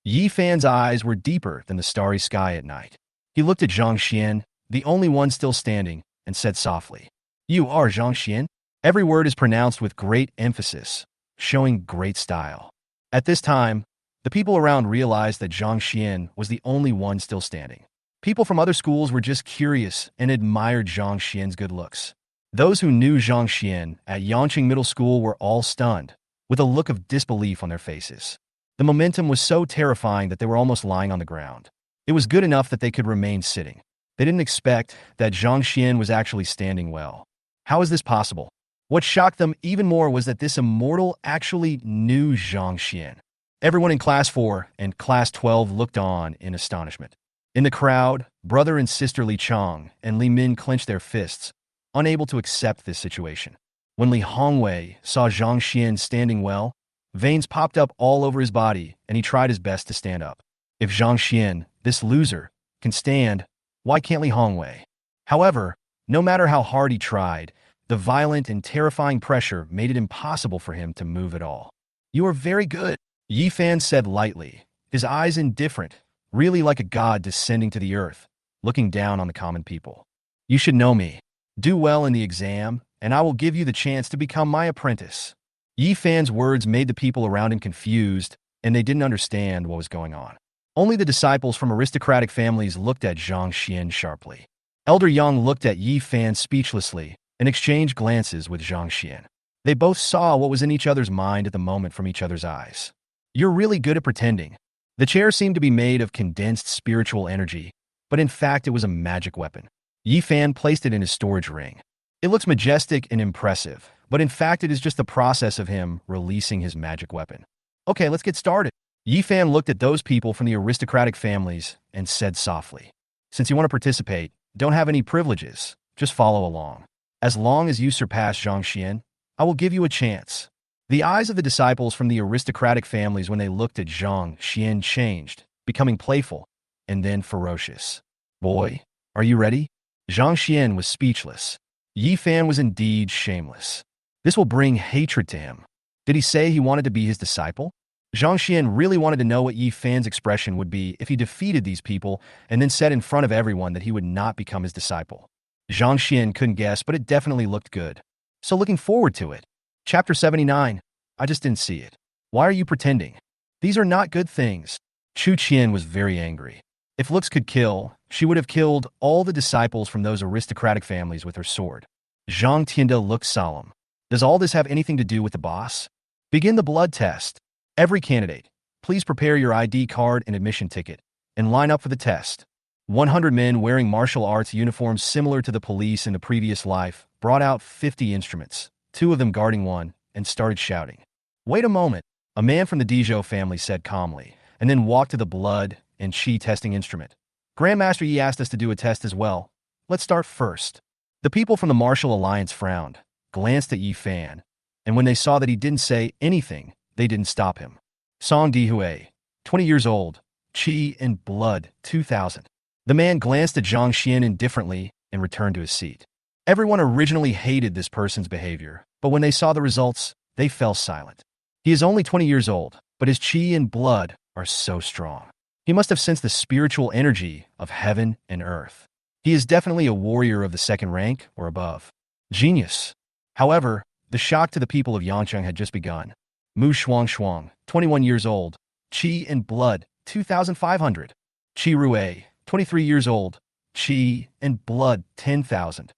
Yi Fan's eyes were deeper than the starry sky at night. He looked at Zhang Xian, the only one still standing, and said softly, "You are Zhang Xian?" Every word is pronounced with great emphasis, showing great style. At this time, the people around realized that Zhang Xian was the only one still standing. People from other schools were just curious and admired Zhang Xian's good looks. Those who knew Zhang Xian at Yangcheng Middle School were all stunned, with a look of disbelief on their faces. The momentum was so terrifying that they were almost lying on the ground. It was good enough that they could remain sitting. They didn't expect that Zhang Xian was actually standing well. How is this possible? What shocked them even more was that this immortal actually knew Zhang Xian. Everyone in Class 4 and Class 12 looked on in astonishment. In the crowd, brother and sister Li Chang and Li Min clenched their fists, unable to accept this situation. When Li Hongwei saw Zhang Xian standing well, veins popped up all over his body, and he tried his best to stand up. If Zhang Xian, this loser, can stand, why can't Li Hongwei? However, no matter how hard he tried, the violent and terrifying pressure made it impossible for him to move at all. "You are very good," Yi Fan said lightly, his eyes indifferent, really like a god descending to the earth, looking down on the common people. "You should know me. Do well in the exam, and I will give you the chance to become my apprentice." Yi Fan's words made the people around him confused, and they didn't understand what was going on. Only the disciples from aristocratic families looked at Zhang Xian sharply. Elder Yang looked at Yi Fan speechlessly and exchanged glances with Zhang Xian. They both saw what was in each other's mind at the moment from each other's eyes. "You're really good at pretending." The chair seemed to be made of condensed spiritual energy, but in fact it was a magic weapon. Yi Fan placed it in his storage ring. It looks majestic and impressive, but in fact it is just the process of him releasing his magic weapon. Okay, let's get started. Yi Fan looked at those people from the aristocratic families and said softly, "Since you want to participate, don't have any privileges, just follow along. As long as you surpass Zhang Xian, I will give you a chance." The eyes of the disciples from the aristocratic families when they looked at Zhang Xian changed, becoming playful and then ferocious. "Boy, are you ready?" Zhang Xian was speechless. Yi Fan was indeed shameless. This will bring hatred to him. Did he say he wanted to be his disciple? Zhang Xian really wanted to know what Yi Fan's expression would be if he defeated these people and then said in front of everyone that he would not become his disciple. Zhang Xian couldn't guess, but it definitely looked good. So looking forward to it. Chapter 79. I just didn't see it. Why are you pretending? These are not good things. Chu Qian was very angry. If looks could kill, she would have killed all the disciples from those aristocratic families with her sword. Zhang Tianda looked solemn. Does all this have anything to do with the boss? Begin the blood test. Every candidate, please prepare your ID card and admission ticket, and line up for the test. 100 men wearing martial arts uniforms similar to the police in the previous life brought out 50 instruments, 2 of them guarding one, and started shouting. "Wait a moment," a man from the Dizhou family said calmly, and then walked to the blood and chi testing instrument. "Grandmaster Yi asked us to do a test as well. Let's start first." The people from the Martial Alliance frowned, glanced at Yi Fan, and when they saw that he didn't say anything, they didn't stop him. Song Dihui, 20 years old, Qi and Blood, 2000. The man glanced at Zhang Xian indifferently and returned to his seat. Everyone originally hated this person's behavior, but when they saw the results, they fell silent. He is only 20 years old, but his Qi and Blood are so strong. He must have sensed the spiritual energy of heaven and earth. He is definitely a warrior of the second rank or above. Genius. However, the shock to the people of Yangcheng had just begun. Mu Shuang, 21 years old, Qi and Blood, 2,500. Qi Rue, 23 years old, Qi and Blood, 10,000.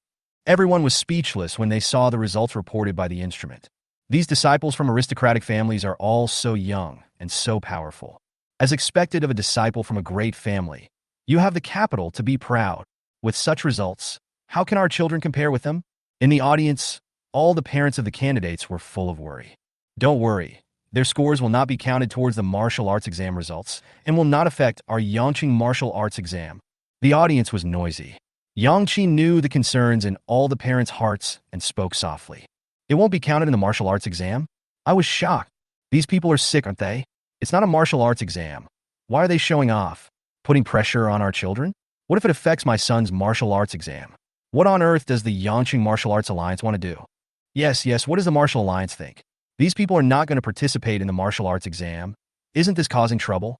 Everyone was speechless when they saw the results reported by the instrument. These disciples from aristocratic families are all so young and so powerful. As expected of a disciple from a great family, you have the capital to be proud. With such results, how can our children compare with them? In the audience, all the parents of the candidates were full of worry. Don't worry, their scores will not be counted towards the martial arts exam results and will not affect our Yangqing martial arts exam. The audience was noisy. Yang Qi knew the concerns in all the parents' hearts and spoke softly. "It won't be counted in the martial arts exam?" I was shocked. These people are sick, aren't they? It's not a martial arts exam. Why are they showing off? Putting pressure on our children? What if it affects my son's martial arts exam? What on earth does the Yangqing Martial Arts Alliance want to do? Yes, what does the Martial Alliance think? These people are not going to participate in the martial arts exam. Isn't this causing trouble?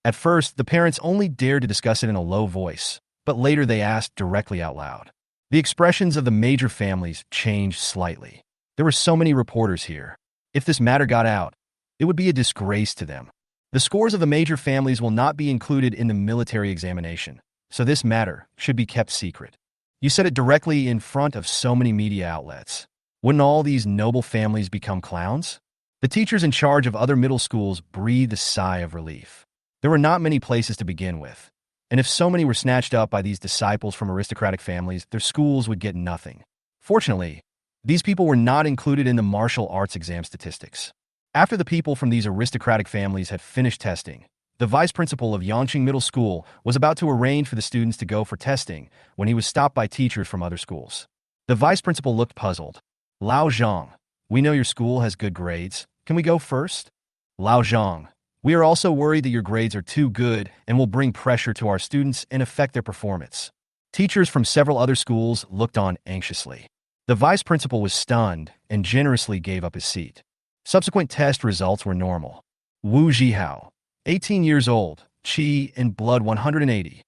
At first, the parents only dared to discuss it in a low voice, but later they asked directly out loud. The expressions of the major families changed slightly. There were so many reporters here. If this matter got out, it would be a disgrace to them. The scores of the major families will not be included in the military examination, so this matter should be kept secret. You said it directly in front of so many media outlets. Wouldn't all these noble families become clowns? The teachers in charge of other middle schools breathed a sigh of relief. There were not many places to begin with, and if so many were snatched up by these disciples from aristocratic families, their schools would get nothing. Fortunately, these people were not included in the martial arts exam statistics. After the people from these aristocratic families had finished testing, the vice principal of Yangqing Middle School was about to arrange for the students to go for testing when he was stopped by teachers from other schools. The vice principal looked puzzled. "Lao Zhang, we know your school has good grades. Can we go first?" "Lao Zhang, we are also worried that your grades are too good and will bring pressure to our students and affect their performance." Teachers from several other schools looked on anxiously. The vice principal was stunned and generously gave up his seat. Subsequent test results were normal. Wu Zhihao, 18 years old, Qi and Blood 180.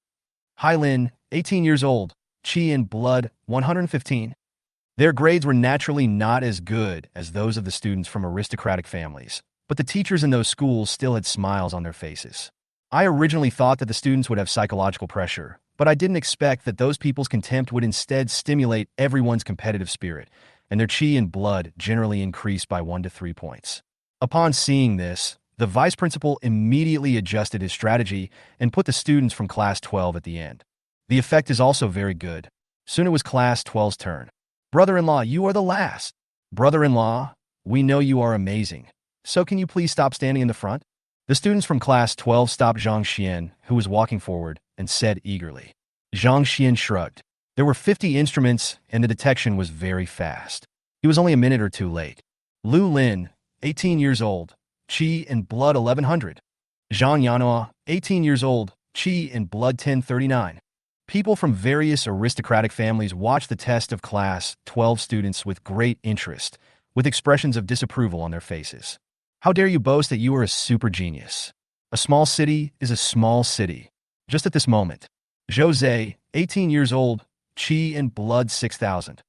Hailin, 18 years old, Qi and Blood 115. Their grades were naturally not as good as those of the students from aristocratic families, but the teachers in those schools still had smiles on their faces. I originally thought that the students would have psychological pressure, but I didn't expect that those people's contempt would instead stimulate everyone's competitive spirit, and their Qi and Blood generally increased by 1 to 3 points. Upon seeing this, The vice principal immediately adjusted his strategy and put the students from class 12 at the end. The effect is also very good. Soon it was class 12's turn. Brother-in-law, you are the last. Brother-in-law, we know you are amazing. So can you please stop standing in the front? The students from class 12 stopped Zhang Xian, who was walking forward, and said eagerly. Zhang Xian shrugged. There were 50 instruments, and the detection was very fast. He was only a minute or two late. Lu Lin, 18 years old, Qi in blood 1100. Zhang Yanhua, 18 years old, Qi in blood 1039. People from various aristocratic families watched the test of class 12 students with great interest, with expressions of disapproval on their faces. How dare you boast that you are a super genius? A small city is a small city. Just at this moment, Jose, 18 years old, Qi in blood 6000.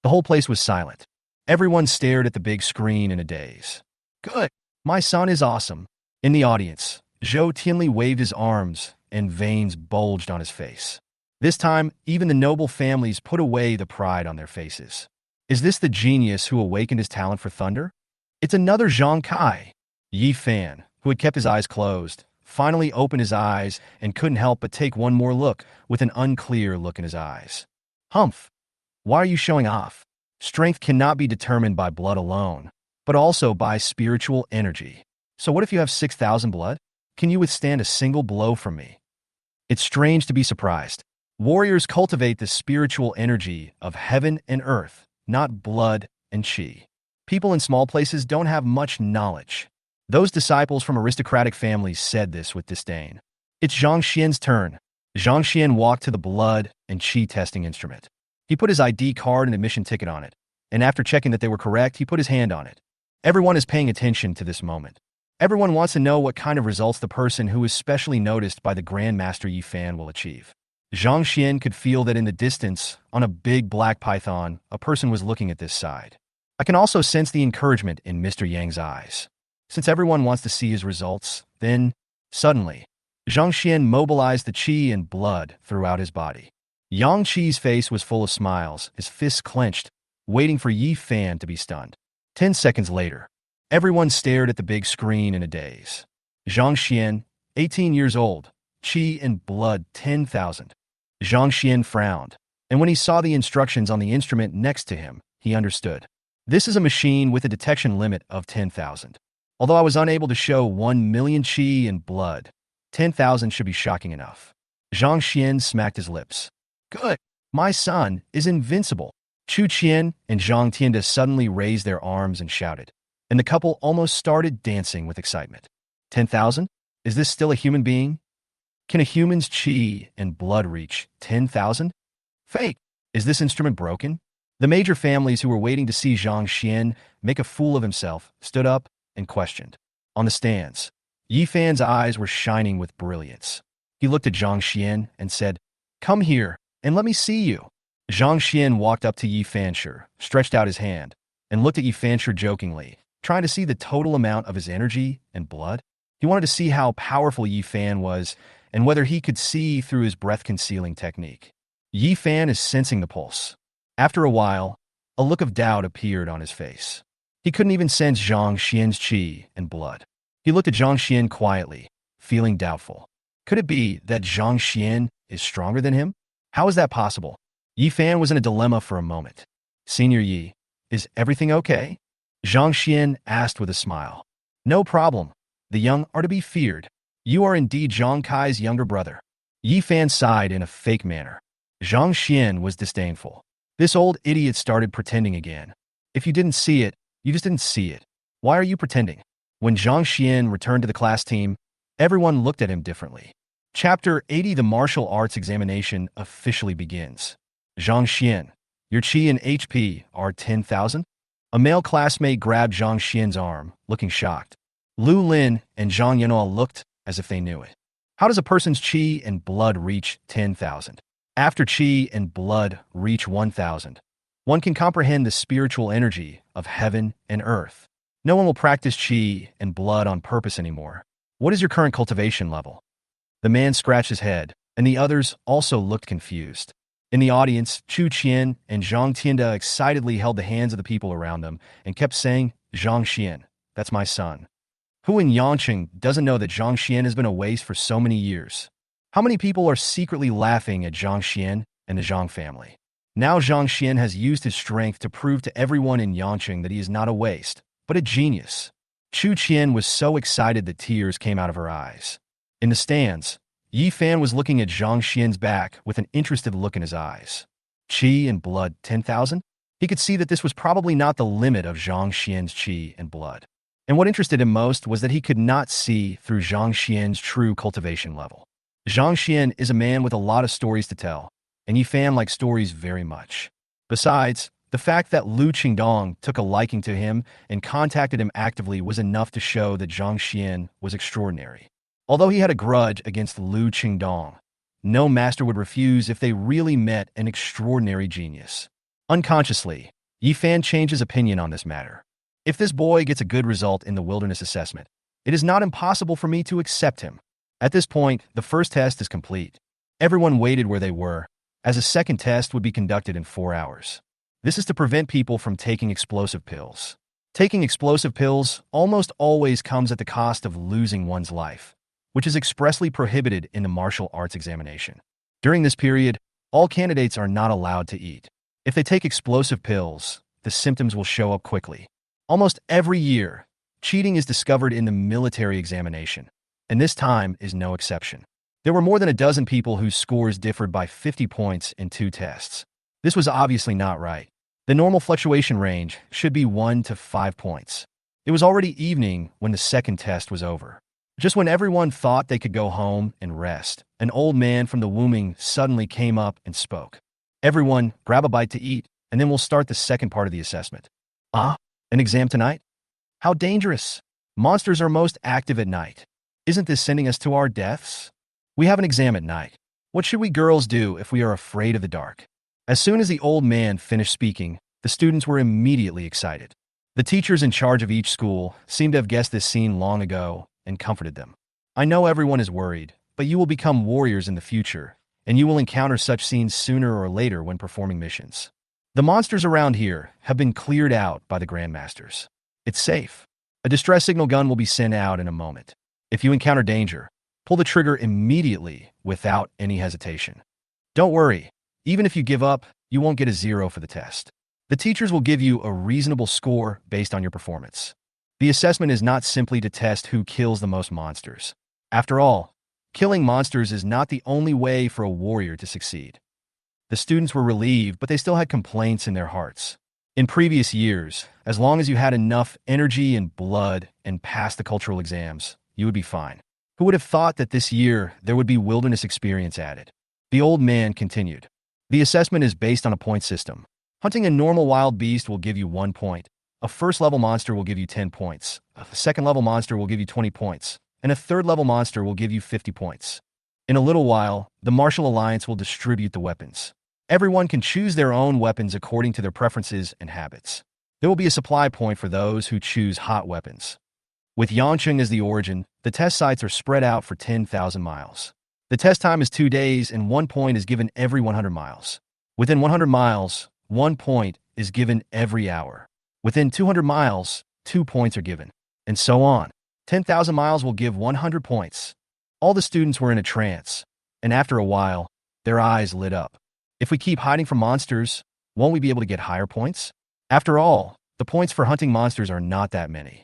The whole place was silent. Everyone stared at the big screen in a daze. Good. My son is awesome. In the audience, Zhou Tianli waved his arms, and veins bulged on his face. This time, even the noble families put away the pride on their faces. Is this the genius who awakened his talent for thunder? It's another Zhang Kai. Yi Fan, who had kept his eyes closed, finally opened his eyes and couldn't help but take one more look with an unclear look in his eyes. Humph! Why are you showing off? Strength cannot be determined by blood alone, but also by spiritual energy. So what if you have 6,000 blood? Can you withstand a single blow from me? It's strange to be surprised. Warriors cultivate the spiritual energy of heaven and earth, not blood and qi. People in small places don't have much knowledge. Those disciples from aristocratic families said this with disdain. It's Zhang Xian's turn. Zhang Xian walked to the blood and qi testing instrument. He put his ID card and admission ticket on it, and after checking that they were correct, he put his hand on it. Everyone is paying attention to this moment. Everyone wants to know what kind of results the person who is specially noticed by the Grandmaster Yi Fan will achieve. Zhang Xian could feel that in the distance, on a big black python, a person was looking at this side. I can also sense the encouragement in Mr. Yang's eyes. Since everyone wants to see his results, then, suddenly, Zhang Xian mobilized the qi and blood throughout his body. Yang Qi's face was full of smiles, his fists clenched, waiting for Yi Fan to be stunned. 10 seconds later, everyone stared at the big screen in a daze. Zhang Xian, 18 years old, qi and blood 10,000. Zhang Xian frowned, and when he saw the instructions on the instrument next to him, he understood. This is a machine with a detection limit of 10,000. Although I was unable to show 1 million qi and blood, 10,000 should be shocking enough. Zhang Xian smacked his lips. Good. My son is invincible. Chu Qian and Zhang Tianda suddenly raised their arms and shouted, and the couple almost started dancing with excitement. 10,000? Is this still a human being? Can a human's qi and blood reach 10,000? Fake! Is this instrument broken? The major families who were waiting to see Zhang Xian make a fool of himself stood up and questioned. On the stands, Yi Fan's eyes were shining with brilliance. He looked at Zhang Xian and said, Come here and let me see you. Zhang Xian walked up to Yi Fansher, stretched out his hand, and looked at Yi Fansher jokingly, trying to see the total amount of his energy and blood. He wanted to see how powerful Yi Fan was and whether he could see through his breath-concealing technique. Yi Fan is sensing the pulse. After a while, a look of doubt appeared on his face. He couldn't even sense Zhang Xian's qi and blood. He looked at Zhang Xian quietly, feeling doubtful. Could it be that Zhang Xian is stronger than him? How is that possible? Yi Fan was in a dilemma for a moment. Senior Yi, is everything okay? Zhang Xian asked with a smile. No problem. The young are to be feared. You are indeed Zhang Kai's younger brother. Yi Fan sighed in a fake manner. Zhang Xian was disdainful. This old idiot started pretending again. If you didn't see it, you just didn't see it. Why are you pretending? When Zhang Xian returned to the class team, everyone looked at him differently. Chapter 80 The Martial Arts Examination officially begins. Zhang Xian, your qi and HP are 10,000? A male classmate grabbed Zhang Xian's arm, looking shocked. Lu Lin and Zhang Yanhua looked as if they knew it. How does a person's qi and blood reach 10,000? After qi and blood reach 1,000, one can comprehend the spiritual energy of heaven and earth. No one will practice qi and blood on purpose anymore. What is your current cultivation level? The man scratched his head, and the others also looked confused. In the audience, Chu Qian and Zhang Tianda excitedly held the hands of the people around them and kept saying, Zhang Xian, that's my son. Who in Yangcheng doesn't know that Zhang Xian has been a waste for so many years? How many people are secretly laughing at Zhang Xian and the Zhang family? Now Zhang Xian has used his strength to prove to everyone in Yangcheng that he is not a waste, but a genius. Chu Qian was so excited that tears came out of her eyes. In the stands, Yi Fan was looking at Zhang Xian's back with an interested look in his eyes. Qi and blood 10,000? He could see that this was probably not the limit of Zhang Xian's qi and blood. And what interested him most was that he could not see through Zhang Xian's true cultivation level. Zhang Xian is a man with a lot of stories to tell, and Yi Fan likes stories very much. Besides, the fact that Lu Qingdong took a liking to him and contacted him actively was enough to show that Zhang Xian was extraordinary. Although he had a grudge against Lu Qingdong, no master would refuse if they really met an extraordinary genius. Unconsciously, Yi Fan changed his opinion on this matter. If this boy gets a good result in the wilderness assessment, it is not impossible for me to accept him. At this point, the first test is complete. Everyone waited where they were, as a second test would be conducted in 4 hours. This is to prevent people from taking explosive pills. Taking explosive pills almost always comes at the cost of losing one's life, which is expressly prohibited in the martial arts examination. During this period, all candidates are not allowed to eat. If they take explosive pills, the symptoms will show up quickly. Almost every year, cheating is discovered in the military examination, and this time is no exception. There were more than a dozen people whose scores differed by 50 points in 2 tests. This was obviously not right. The normal fluctuation range should be 1 to 5 points. It was already evening when the second test was over. Just when everyone thought they could go home and rest, an old man from the Wuming suddenly came up and spoke. Everyone, grab a bite to eat, and then we'll start the second part of the assessment. Ah, an exam tonight? How dangerous. Monsters are most active at night. Isn't this sending us to our deaths? We have an exam at night. What should we girls do if we are afraid of the dark? As soon as the old man finished speaking, the students were immediately excited. The teachers in charge of each school seemed to have guessed this scene long ago and comforted them. I know everyone is worried, but you will become warriors in the future, and you will encounter such scenes sooner or later when performing missions. The monsters around here have been cleared out by the Grandmasters. It's safe. A distress signal gun will be sent out in a moment. If you encounter danger, pull the trigger immediately without any hesitation. Don't worry, even if you give up, you won't get a 0 for the test. The teachers will give you a reasonable score based on your performance. The assessment is not simply to test who kills the most monsters. After all, killing monsters is not the only way for a warrior to succeed. The students were relieved, but they still had complaints in their hearts. In previous years, as long as you had enough energy and blood and passed the cultural exams, you would be fine. Who would have thought that this year there would be wilderness experience added? The old man continued. The assessment is based on a point system. Hunting a normal wild beast will give you 1 point. A first-level monster will give you 10 points. A second-level monster will give you 20 points. And a third-level monster will give you 50 points. In a little while, the Martial Alliance will distribute the weapons. Everyone can choose their own weapons according to their preferences and habits. There will be a supply point for those who choose hot weapons. With Yangcheng as the origin, the test sites are spread out for 10,000 miles. The test time is 2 days and 1 point is given every 100 miles. Within 100 miles, 1 point is given every hour. Within 200 miles, 2 points are given, and so on. 10,000 miles will give 100 points. All the students were in a trance, and after a while, their eyes lit up. If we keep hiding from monsters, won't we be able to get higher points? After all, the points for hunting monsters are not that many.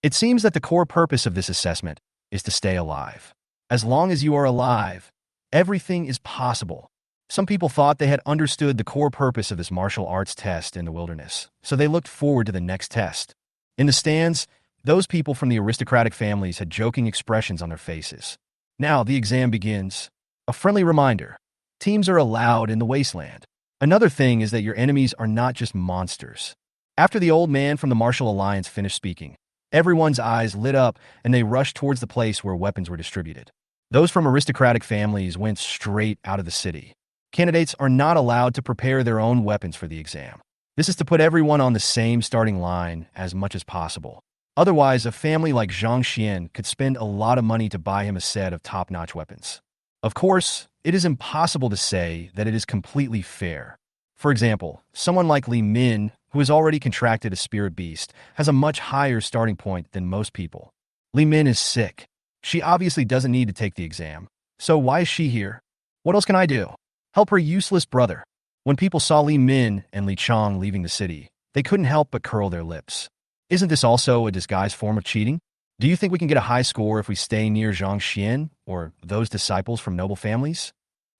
It seems that the core purpose of this assessment is to stay alive. As long as you are alive, everything is possible. Some people thought they had understood the core purpose of this martial arts test in the wilderness, so they looked forward to the next test. In the stands, those people from the aristocratic families had joking expressions on their faces. Now the exam begins. A friendly reminder. Teams are allowed in the wasteland. Another thing is that your enemies are not just monsters. After the old man from the Martial Alliance finished speaking, everyone's eyes lit up and they rushed towards the place where weapons were distributed. Those from aristocratic families went straight out of the city. Candidates are not allowed to prepare their own weapons for the exam. This is to put everyone on the same starting line as much as possible. Otherwise, a family like Zhang Xian could spend a lot of money to buy him a set of top-notch weapons. Of course, it is impossible to say that it is completely fair. For example, someone like Li Min, who has already contracted a spirit beast, has a much higher starting point than most people. Li Min is sick. She obviously doesn't need to take the exam. So why is she here? What else can I do? Help her useless brother. When people saw Li Min and Li Chong leaving the city, they couldn't help but curl their lips. Isn't this also a disguised form of cheating? Do you think we can get a high score if we stay near Zhang Xian or those disciples from noble families?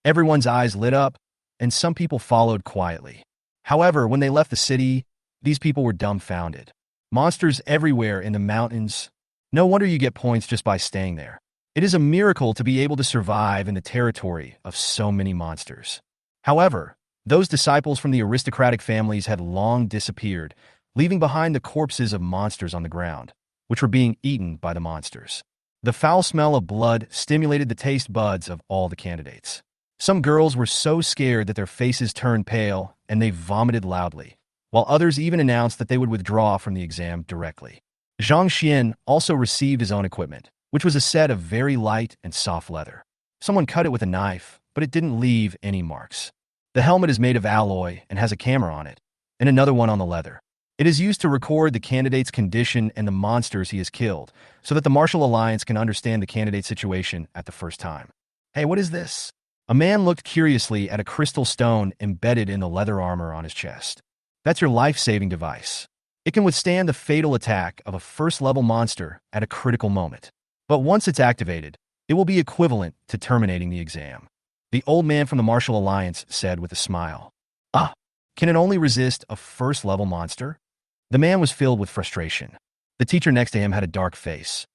Everyone's eyes lit up, and some people followed quietly. However, when they left the city, these people were dumbfounded. Monsters everywhere in the mountains. No wonder you get points just by staying there. It is a miracle to be able to survive in the territory of so many monsters. However, those disciples from the aristocratic families had long disappeared, leaving behind the corpses of monsters on the ground, which were being eaten by the monsters. The foul smell of blood stimulated the taste buds of all the candidates. Some girls were so scared that their faces turned pale and they vomited loudly, while others even announced that they would withdraw from the exam directly. Zhang Xian also received his own equipment, which was a set of very light and soft leather. Someone cut it with a knife, but it didn't leave any marks. The helmet is made of alloy and has a camera on it, and another one on the leather. It is used to record the candidate's condition and the monsters he has killed, so that the Martial Alliance can understand the candidate's situation at the first time. Hey, what is this? A man looked curiously at a crystal stone embedded in the leather armor on his chest. That's your life-saving device. It can withstand the fatal attack of a first-level monster at a critical moment. But once it's activated, it will be equivalent to terminating the exam. The old man from the Martial Alliance said with a smile. Ah, can it only resist a first-level monster? The man was filled with frustration. The teacher next to him had a dark face.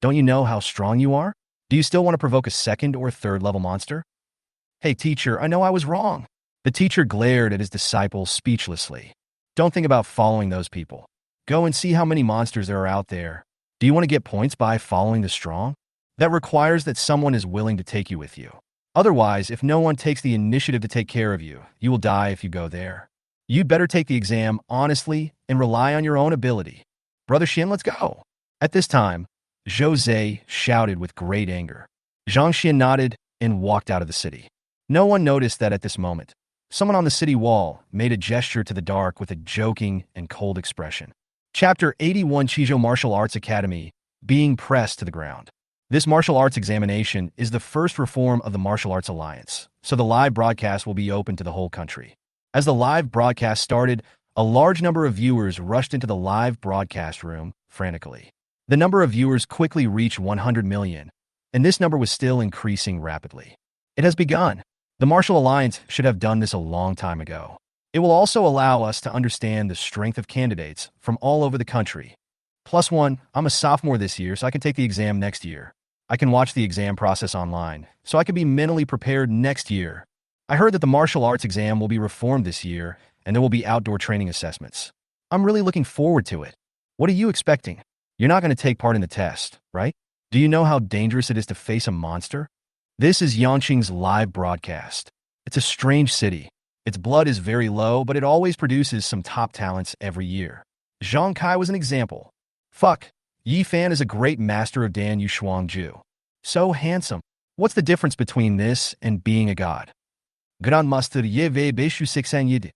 Don't you know how strong you are? Do you still want to provoke a second or third-level monster? Hey, teacher, I know I was wrong. The teacher glared at his disciple speechlessly. Don't think about following those people. Go and see how many monsters there are out there. Do you want to get points by following the strong? That requires that someone is willing to take you with you. Otherwise, if no one takes the initiative to take care of you, you will die if you go there. You'd better take the exam honestly and rely on your own ability. Brother Xian, let's go. At this time, Zhou Zhe shouted with great anger. Zhang Xian nodded and walked out of the city. No one noticed that at this moment. Someone on the city wall made a gesture to the dark with a joking and cold expression. Chapter 81 Qizhou Martial Arts Academy, being pressed to the ground. This martial arts examination is the first reform of the Martial Arts Alliance, so the live broadcast will be open to the whole country. As the live broadcast started, a large number of viewers rushed into the live broadcast room frantically. The number of viewers quickly reached 100 million, and this number was still increasing rapidly. It has begun. The Martial Alliance should have done this a long time ago. It will also allow us to understand the strength of candidates from all over the country. +1, I'm a sophomore this year, so I can take the exam next year. I can watch the exam process online, so I can be mentally prepared next year. I heard that the martial arts exam will be reformed this year, and there will be outdoor training assessments. I'm really looking forward to it. What are you expecting? You're not going to take part in the test, right? Do you know how dangerous it is to face a monster? This is Yanqing's live broadcast. It's a strange city. Its blood is very low, but it always produces some top talents every year. Zhang Kai was an example. Fuck. Yi Fan is a great master of Dan Yu Shuangju. So handsome. What's the difference between this and being a god? Grandmaster Ye Wei Beishu Sixan Yid.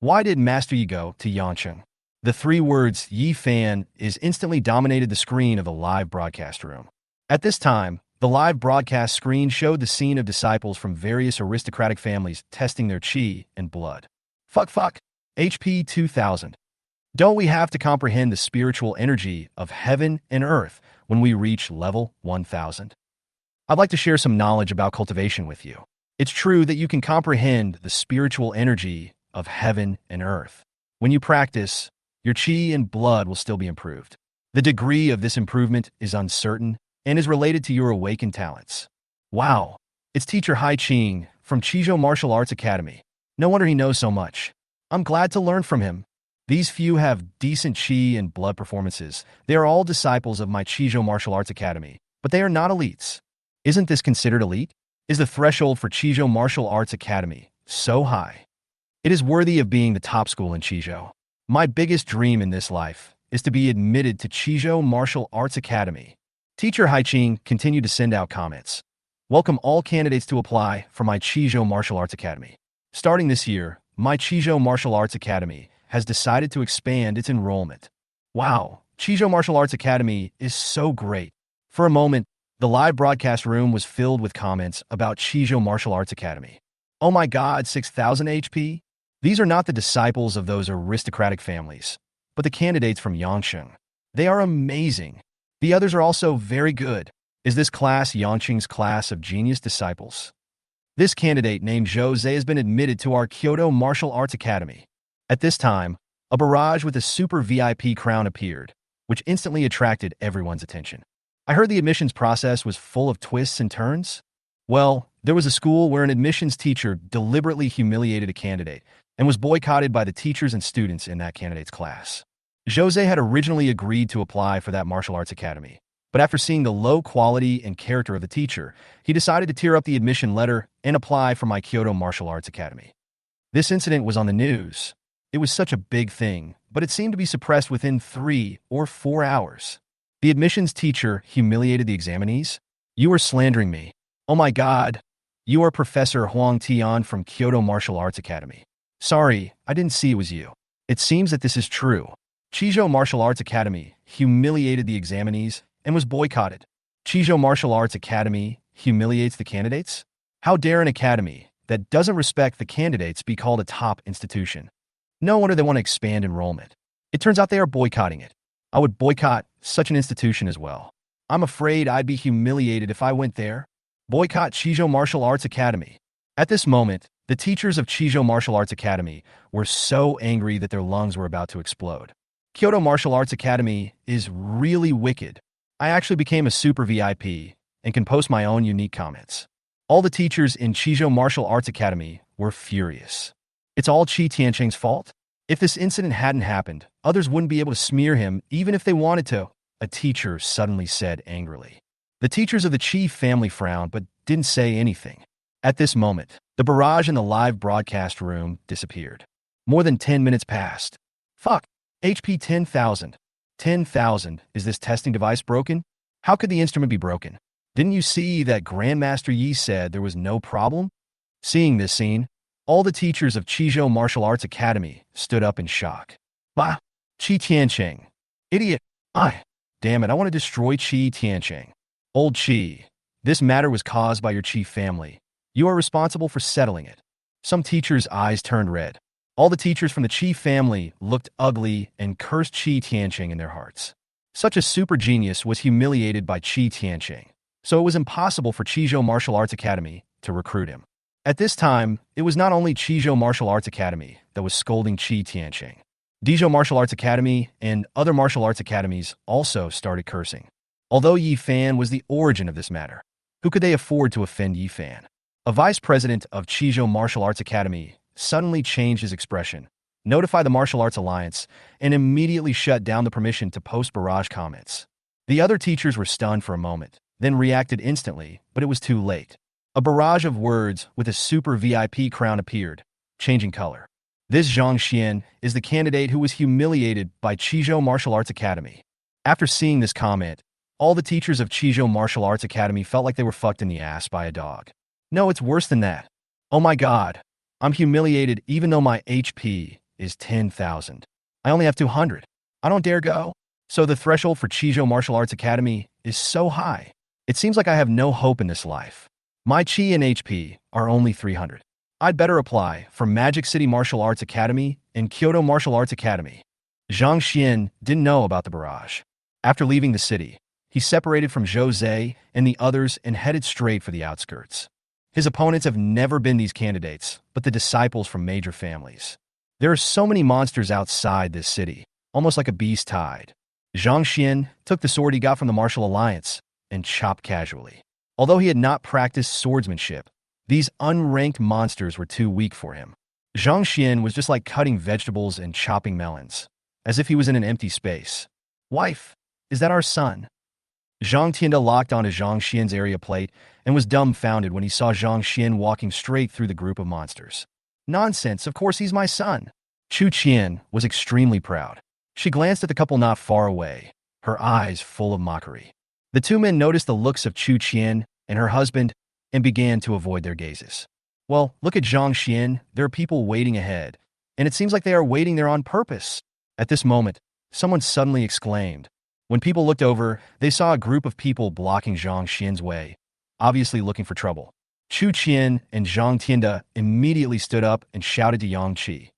Why did Master Yi go to Yancheng? The three words Yi Fan is instantly dominated the screen of the live broadcast room. At this time, the live broadcast screen showed the scene of disciples from various aristocratic families testing their chi and blood. Fuck. HP 2000. Don't we have to comprehend the spiritual energy of heaven and earth when we reach level 1000? I'd like to share some knowledge about cultivation with you. It's true that you can comprehend the spiritual energy of heaven and earth. When you practice, your chi and blood will still be improved. The degree of this improvement is uncertain and is related to your awakened talents. Wow, it's teacher Hai Qing from Qizhou Martial Arts Academy. No wonder he knows so much. I'm glad to learn from him. These few have decent chi and blood performances. They are all disciples of my Qizhou Martial Arts Academy, but they are not elites. Isn't this considered elite? Is the threshold for Qizhou Martial Arts Academy so high? It is worthy of being the top school in Qizhou. My biggest dream in this life is to be admitted to Qizhou Martial Arts Academy. Teacher Haiqing continued to send out comments. Welcome all candidates to apply for my Qizhou Martial Arts Academy. Starting this year, my Qizhou Martial Arts Academy has decided to expand its enrollment. Wow, Chizhou Martial Arts Academy is so great. For a moment, the live broadcast room was filled with comments about Chizhou Martial Arts Academy. Oh my god, 6,000 HP? These are not the disciples of those aristocratic families, but the candidates from Yangcheng. They are amazing. The others are also very good. Is this class Yangcheng's class of genius disciples? This candidate named Jose has been admitted to our Kyoto Martial Arts Academy. At this time, a barrage with a super VIP crown appeared, which instantly attracted everyone's attention. I heard the admissions process was full of twists and turns. Well, there was a school where an admissions teacher deliberately humiliated a candidate and was boycotted by the teachers and students in that candidate's class. Jose had originally agreed to apply for that martial arts academy, but after seeing the low quality and character of the teacher, he decided to tear up the admission letter and apply for my Kyoto Martial Arts Academy. This incident was on the news. It was such a big thing, but it seemed to be suppressed within 3 or 4 hours. The admissions teacher humiliated the examinees. You are slandering me. Oh my god. You are Professor Huang Tian from Kyoto Martial Arts Academy. Sorry, I didn't see it was you. It seems that this is true. Chizhou Martial Arts Academy humiliated the examinees and was boycotted. Chizhou Martial Arts Academy humiliates the candidates? How dare an academy that doesn't respect the candidates be called a top institution? No wonder they want to expand enrollment. It turns out they are boycotting it. I would boycott such an institution as well. I'm afraid I'd be humiliated if I went there. Boycott Chizhou Martial Arts Academy. At this moment, the teachers of Chizhou Martial Arts Academy were so angry that their lungs were about to explode. Kyoto Martial Arts Academy is really wicked. I actually became a super VIP and can post my own unique comments. All the teachers in Chizhou Martial Arts Academy were furious. It's all Qi Tiancheng's fault? If this incident hadn't happened, others wouldn't be able to smear him even if they wanted to, a teacher suddenly said angrily. The teachers of the Qi family frowned but didn't say anything. At this moment, the barrage in the live broadcast room disappeared. More than 10 minutes passed. Fuck. HP 10,000. 10,000. Is this testing device broken? How could the instrument be broken? Didn't you see that Grandmaster Yi said there was no problem? Seeing this scene, all the teachers of Chizhou Martial Arts Academy stood up in shock. Bah! Qi Tiancheng. Idiot. Damn it, I want to destroy Qi Tiancheng. Old Qi, this matter was caused by your Qi family. You are responsible for settling it. Some teachers' eyes turned red. All the teachers from the Qi family looked ugly and cursed Qi Tiancheng in their hearts. Such a super genius was humiliated by Qi Tiancheng, so it was impossible for Chizhou Martial Arts Academy to recruit him. At this time, it was not only Chizhou Martial Arts Academy that was scolding Qi Tiancheng. Dezhou Martial Arts Academy and other martial arts academies also started cursing. Although Yi Fan was the origin of this matter, who could they afford to offend Yi Fan? A vice president of Chizhou Martial Arts Academy suddenly changed his expression, notified the Martial Arts Alliance, and immediately shut down the permission to post barrage comments. The other teachers were stunned for a moment, then reacted instantly, but it was too late. A barrage of words with a super VIP crown appeared, changing color. This Zhang Xian is the candidate who was humiliated by Chizhou Martial Arts Academy. After seeing this comment, all the teachers of Chizhou Martial Arts Academy felt like they were fucked in the ass by a dog. No, it's worse than that. Oh my god. I'm humiliated even though my HP is 10,000. I only have 200. I don't dare go. So the threshold for Chizhou Martial Arts Academy is so high. It seems like I have no hope in this life. My Qi and HP are only 300. I'd better apply for Magic City Martial Arts Academy and Kyoto Martial Arts Academy. Zhang Xian didn't know about the barrage. After leaving the city, he separated from Jose and the others and headed straight for the outskirts. His opponents have never been these candidates, but the disciples from major families. There are so many monsters outside this city, almost like a beast tide. Zhang Xian took the sword he got from the Martial Alliance and chopped casually. Although he had not practiced swordsmanship, these unranked monsters were too weak for him. Zhang Xian was just like cutting vegetables and chopping melons, as if he was in an empty space. Wife, is that our son? Zhang Tianda locked onto Zhang Xian's area plate and was dumbfounded when he saw Zhang Xian walking straight through the group of monsters. Nonsense, of course he's my son. Chu Qian was extremely proud. She glanced at the couple not far away, her eyes full of mockery. The two men noticed the looks of Chu Qian and her husband and began to avoid their gazes. Well, look at Zhang Xian, there are people waiting ahead, and it seems like they are waiting there on purpose. At this moment, someone suddenly exclaimed. When people looked over, they saw a group of people blocking Zhang Xian's way, obviously looking for trouble. Chu Qian and Zhang Tianda immediately stood up and shouted to Yang Qi,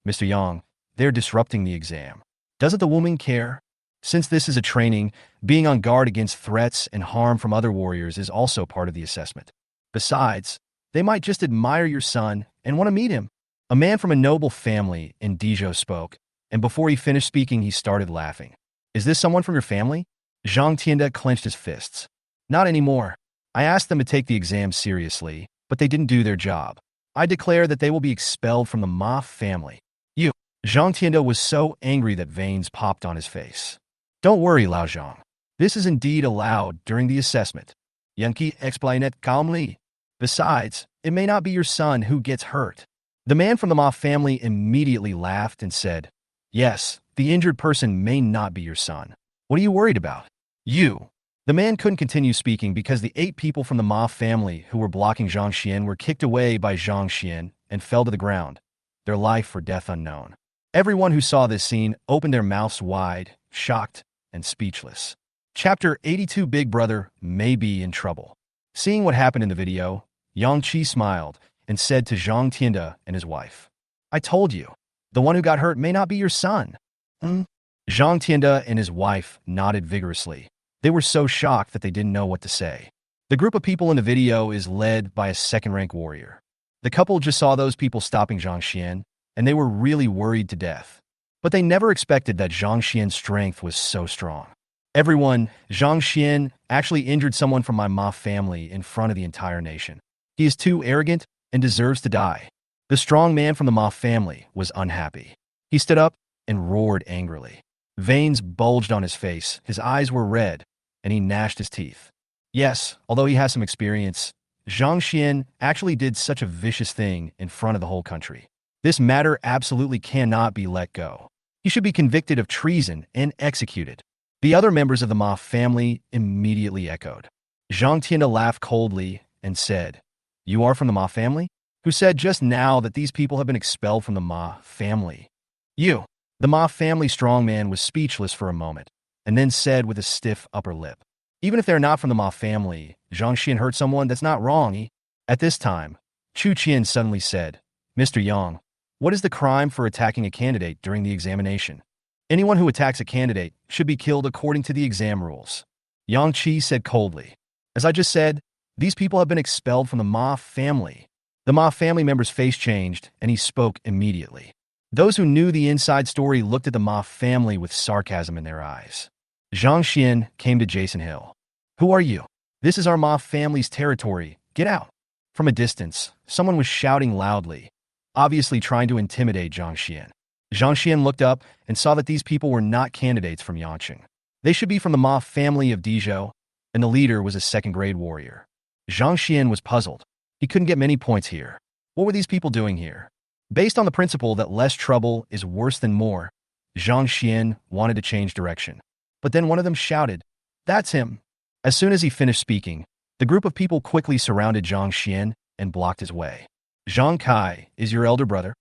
"Mr. Yang, they're disrupting the exam. Doesn't the woman care? Since this is a training, being on guard against threats and harm from other warriors is also part of the assessment. Besides, they might just admire your son and want to meet him." A man from a noble family in Dizhou spoke, and before he finished speaking, he started laughing. "Is this someone from your family?" Zhang Tianda clenched his fists. "Not anymore. I asked them to take the exam seriously, but they didn't do their job. I declare that they will be expelled from the Ma family." "You!" Zhang Tianda was so angry that veins popped on his face. "Don't worry, Lao Zhang. This is indeed allowed during the assessment." Yanqi explained it calmly. "Besides, it may not be your son who gets hurt." The man from the Ma family immediately laughed and said, "Yes, the injured person may not be your son. What are you worried about?" "You." The man couldn't continue speaking because the 8 people from the Ma family who were blocking Zhang Xian were kicked away by Zhang Xian and fell to the ground, their life or death unknown. Everyone who saw this scene opened their mouths wide, shocked and speechless. Chapter 82. Big Brother may be in trouble. Seeing what happened in the video, Yang Qi smiled and said to Zhang Tianda and his wife, "I told you, the one who got hurt may not be your son." Zhang Tianda and his wife nodded vigorously. They were so shocked that they didn't know what to say. The group of people in the video is led by a second-rank warrior. The couple just saw those people stopping Zhang Xian, and they were really worried to death. But they never expected that Zhang Xian's strength was so strong. "Everyone, Zhang Xian actually injured someone from my Ma family in front of the entire nation. He is too arrogant and deserves to die." The strong man from the Ma family was unhappy. He stood up and roared angrily. Veins bulged on his face, his eyes were red, and he gnashed his teeth. Yes, although he has some experience, Zhang Xian actually did such a vicious thing in front of the whole country. This matter absolutely cannot be let go. He should be convicted of treason and executed. The other members of the Ma family immediately echoed. Zhang Tianda laughed coldly and said, "You are from the Ma family? Who said just now that these people have been expelled from the Ma family?" "You." The Ma family strongman was speechless for a moment, and then said with a stiff upper lip, "Even if they're not from the Ma family, Zhang Xian hurt someone, that's not wrong." At this time, Chu Qian suddenly said, "Mr. Yang, what is the crime for attacking a candidate during the examination?" "Anyone who attacks a candidate should be killed according to the exam rules." Yang Qi said coldly, "As I just said, these people have been expelled from the Ma family." The Ma family member's face changed, and he spoke immediately. Those who knew the inside story looked at the Ma family with sarcasm in their eyes. Zhang Xian came to Jason Hill. "Who are you? This is our Ma family's territory. Get out." From a distance, someone was shouting loudly, obviously trying to intimidate Zhang Xian. Zhang Xian looked up and saw that these people were not candidates from Yancheng. They should be from the Ma family of Dizhou, and the leader was a second-grade warrior. Zhang Xian was puzzled. He couldn't get many points here. What were these people doing here? Based on the principle that less trouble is worse than more, Zhang Xian wanted to change direction. But then one of them shouted, "That's him." As soon as he finished speaking, the group of people quickly surrounded Zhang Xian and blocked his way. "Zhang Kai is your elder brother?"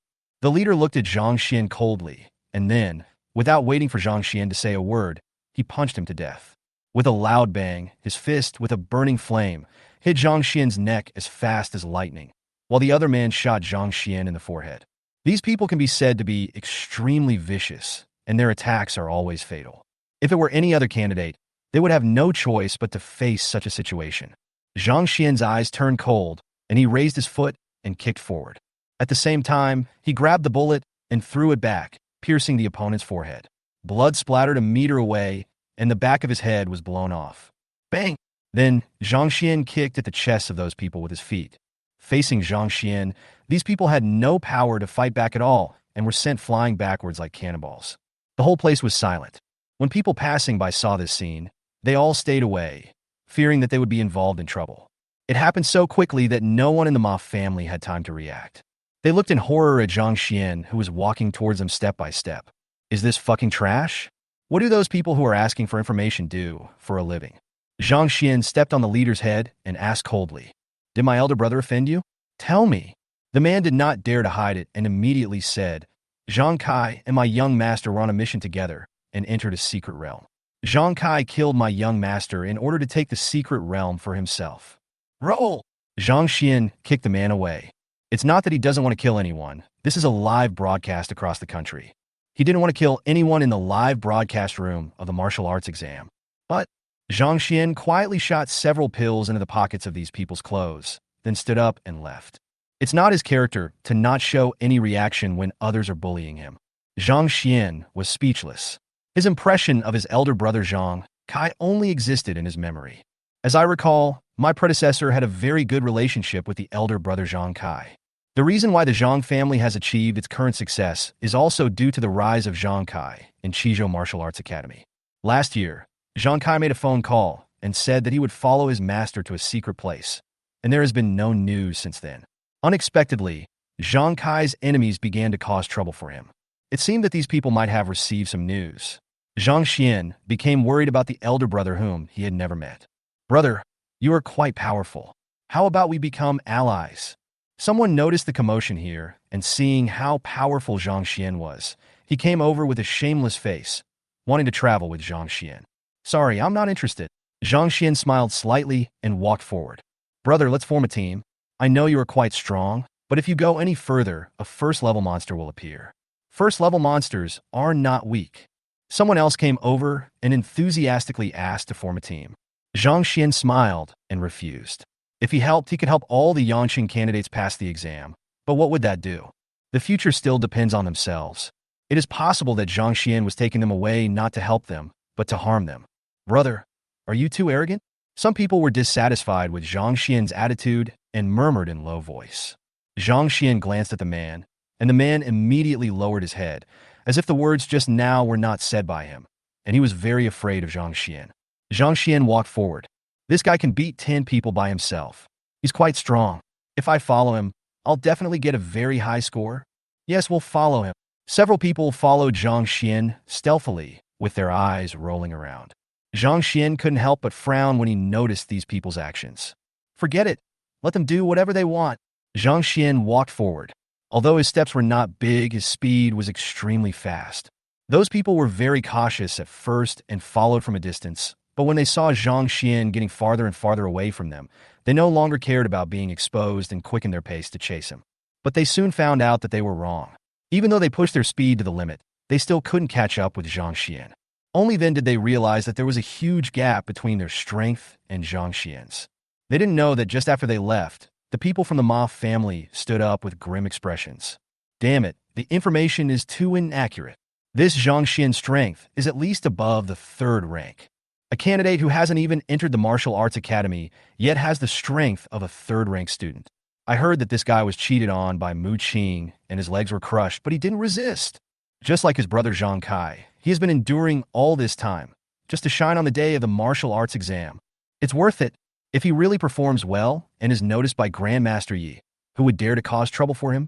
The leader looked at Zhang Xian coldly, and then, without waiting for Zhang Xian to say a word, he punched him to death. With a loud bang, his fist, with a burning flame, hit Zhang Xian's neck as fast as lightning, while the other man shot Zhang Xian in the forehead. These people can be said to be extremely vicious, and their attacks are always fatal. If it were any other candidate, they would have no choice but to face such a situation. Zhang Xian's eyes turned cold, and he raised his foot and kicked forward. At the same time, he grabbed the bullet and threw it back, piercing the opponent's forehead. Blood splattered a meter away, and the back of his head was blown off. Bang! Then, Zhang Xian kicked at the chests of those people with his feet. Facing Zhang Xian, these people had no power to fight back at all and were sent flying backwards like cannonballs. The whole place was silent. When people passing by saw this scene, they all stayed away, fearing that they would be involved in trouble. It happened so quickly that no one in the Ma family had time to react. They looked in horror at Zhang Xian, who was walking towards them step by step. Is this fucking trash? What do those people who are asking for information do for a living? Zhang Xian stepped on the leader's head and asked coldly, "Did my elder brother offend you? Tell me." The man did not dare to hide it and immediately said, "Zhang Kai and my young master were on a mission together, and entered a secret realm. Zhang Kai killed my young master in order to take the secret realm for himself. Roll! Zhang Xian kicked the man away. It's not that he doesn't want to kill anyone. This is a live broadcast across the country. He didn't want to kill anyone in the live broadcast room of the martial arts exam. But Zhang Xian quietly shot several pills into the pockets of these people's clothes, then stood up and left. It's not his character to not show any reaction when others are bullying him. Zhang Xian was speechless. His impression of his elder brother Zhang Kai only existed in his memory. As I recall, my predecessor had a very good relationship with the elder brother Zhang Kai. The reason why the Zhang family has achieved its current success is also due to the rise of Zhang Kai in Qizhou Martial Arts Academy. Last year, Zhang Kai made a phone call and said that he would follow his master to a secret place, and there has been no news since then. Unexpectedly, Zhang Kai's enemies began to cause trouble for him. It seemed that these people might have received some news. Zhang Xian became worried about the elder brother whom he had never met. Brother, you are quite powerful. How about we become allies? Someone noticed the commotion here, and seeing how powerful Zhang Xian was, he came over with a shameless face, wanting to travel with Zhang Xian. Sorry, I'm not interested. Zhang Xian smiled slightly and walked forward. Brother, let's form a team. I know you are quite strong, but if you go any further, a first-level monster will appear. First-level monsters are not weak. Someone else came over and enthusiastically asked to form a team. Zhang Xian smiled and refused. If he helped, he could help all the Jiancheng candidates pass the exam. But what would that do? The future still depends on themselves. It is possible that Zhang Xian was taking them away not to help them, but to harm them. Brother, are you too arrogant? Some people were dissatisfied with Zhang Xian's attitude and murmured in low voice. Zhang Xian glanced at the man, and the man immediately lowered his head, as if the words just now were not said by him, and he was very afraid of Zhang Xian. Zhang Xian walked forward. This guy can beat 10 people by himself. He's quite strong. If I follow him, I'll definitely get a very high score. Yes, we'll follow him. Several people followed Zhang Xian stealthily, with their eyes rolling around. Zhang Xian couldn't help but frown when he noticed these people's actions. Forget it. Let them do whatever they want. Zhang Xian walked forward. Although his steps were not big, his speed was extremely fast. Those people were very cautious at first and followed from a distance, but when they saw Zhang Xian getting farther and farther away from them, they no longer cared about being exposed and quickened their pace to chase him. But they soon found out that they were wrong. Even though they pushed their speed to the limit, they still couldn't catch up with Zhang Xian. Only then did they realize that there was a huge gap between their strength and Zhang Xian's. They didn't know that just after they left, the people from the Ma family stood up with grim expressions. Damn it, the information is too inaccurate. This Zhang Xian's strength is at least above the 3rd rank. A candidate who hasn't even entered the martial arts academy yet has the strength of a 3rd-rank student. I heard that this guy was cheated on by Mu Qing and his legs were crushed, but he didn't resist. Just like his brother Zhang Kai, he has been enduring all this time, just to shine on the day of the martial arts exam. It's worth it. If he really performs well and is noticed by Grandmaster Yi, who would dare to cause trouble for him?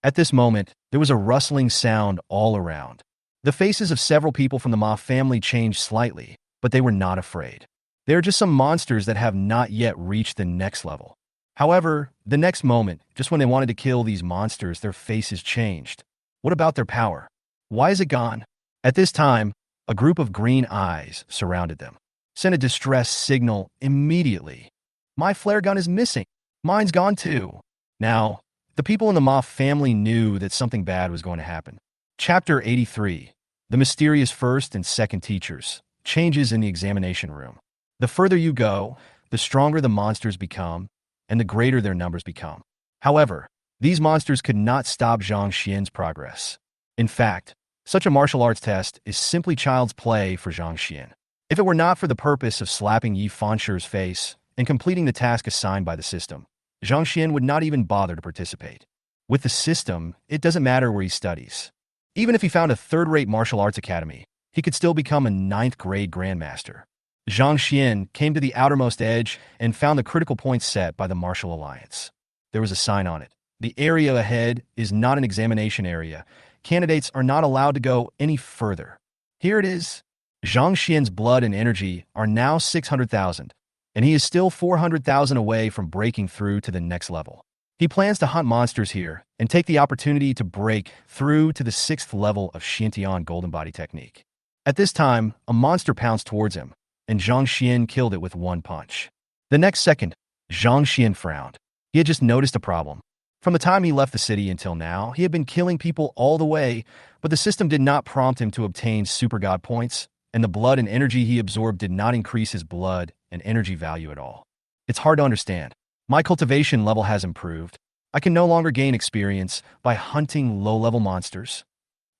At this moment, there was a rustling sound all around. The faces of several people from the Ma family changed slightly, but they were not afraid. They are just some monsters that have not yet reached the next level. However, the next moment, just when they wanted to kill these monsters, their faces changed. What about their power? Why is it gone? At this time, a group of green eyes surrounded them. Sent a distress signal immediately. My flare gun is missing. Mine's gone too. Now, the people in the Ma family knew that something bad was going to happen. Chapter 83. The Mysterious First and Second Teachers. Changes in the examination room. The further you go, the stronger the monsters become, and the greater their numbers become. However, these monsters could not stop Zhang Xian's progress. In fact, such a martial arts test is simply child's play for Zhang Xian. If it were not for the purpose of slapping Yi Fanshi's face and completing the task assigned by the system, Zhang Xian would not even bother to participate. With the system, it doesn't matter where he studies. Even if he found a 3rd-rate martial arts academy, he could still become a 9th-grade Grandmaster. Zhang Xian came to the outermost edge and found the critical point set by the Martial Alliance. There was a sign on it. The area ahead is not an examination area. Candidates are not allowed to go any further. Here it is. Zhang Xian's blood and energy are now 600,000, and he is still 400,000 away from breaking through to the next level. He plans to hunt monsters here and take the opportunity to break through to the 6th level of Xintian Golden Body Technique. At this time, a monster pounced towards him, and Zhang Xian killed it with one punch. The next second, Zhang Xian frowned. He had just noticed a problem. From the time he left the city until now, he had been killing people all the way, but the system did not prompt him to obtain super god points, and the blood and energy he absorbed did not increase his blood and energy value at all. It's hard to understand. My cultivation level has improved. I can no longer gain experience by hunting low-level monsters.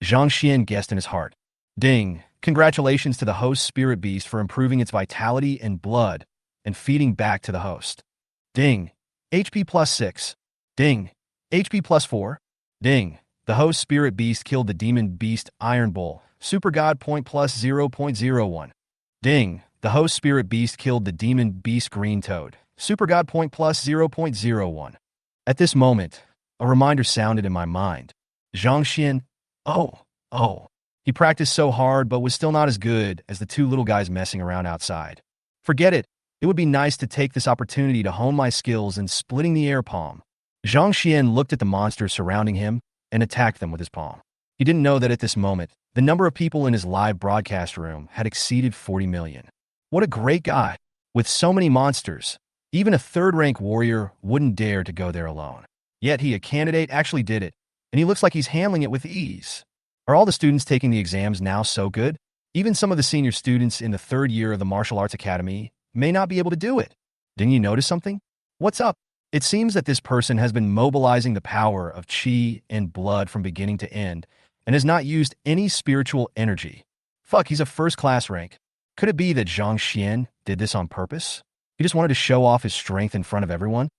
Zhang Xian guessed in his heart. Ding! Congratulations to the host spirit beast for improving its vitality and blood and feeding back to the host. Ding! HP plus 6. Ding! HP plus 4. Ding! The host spirit beast killed the demon beast Iron Bull. Super god point plus 0.01. Ding! The host spirit beast killed the demon beast Green Toad. Super god point plus 0.01. At this moment, a reminder sounded in my mind. Zhang Xian, oh. He practiced so hard but was still not as good as the two little guys messing around outside. Forget it. It would be nice to take this opportunity to hone my skills in splitting the air palm. Zhang Xian looked at the monsters surrounding him and attacked them with his palm. He didn't know that at this moment, the number of people in his live broadcast room had exceeded 40 million. What a great guy! With so many monsters, even a third-rank warrior wouldn't dare to go there alone. Yet he, a candidate, actually did it, and he looks like he's handling it with ease. Are all the students taking the exams now so good? Even some of the senior students in the third year of the Martial Arts Academy may not be able to do it. Didn't you notice something? What's up? It seems that this person has been mobilizing the power of qi and blood from beginning to end and has not used any spiritual energy. Fuck, he's a first-class rank. Could it be that Zhang Xian did this on purpose? He just wanted to show off his strength in front of everyone?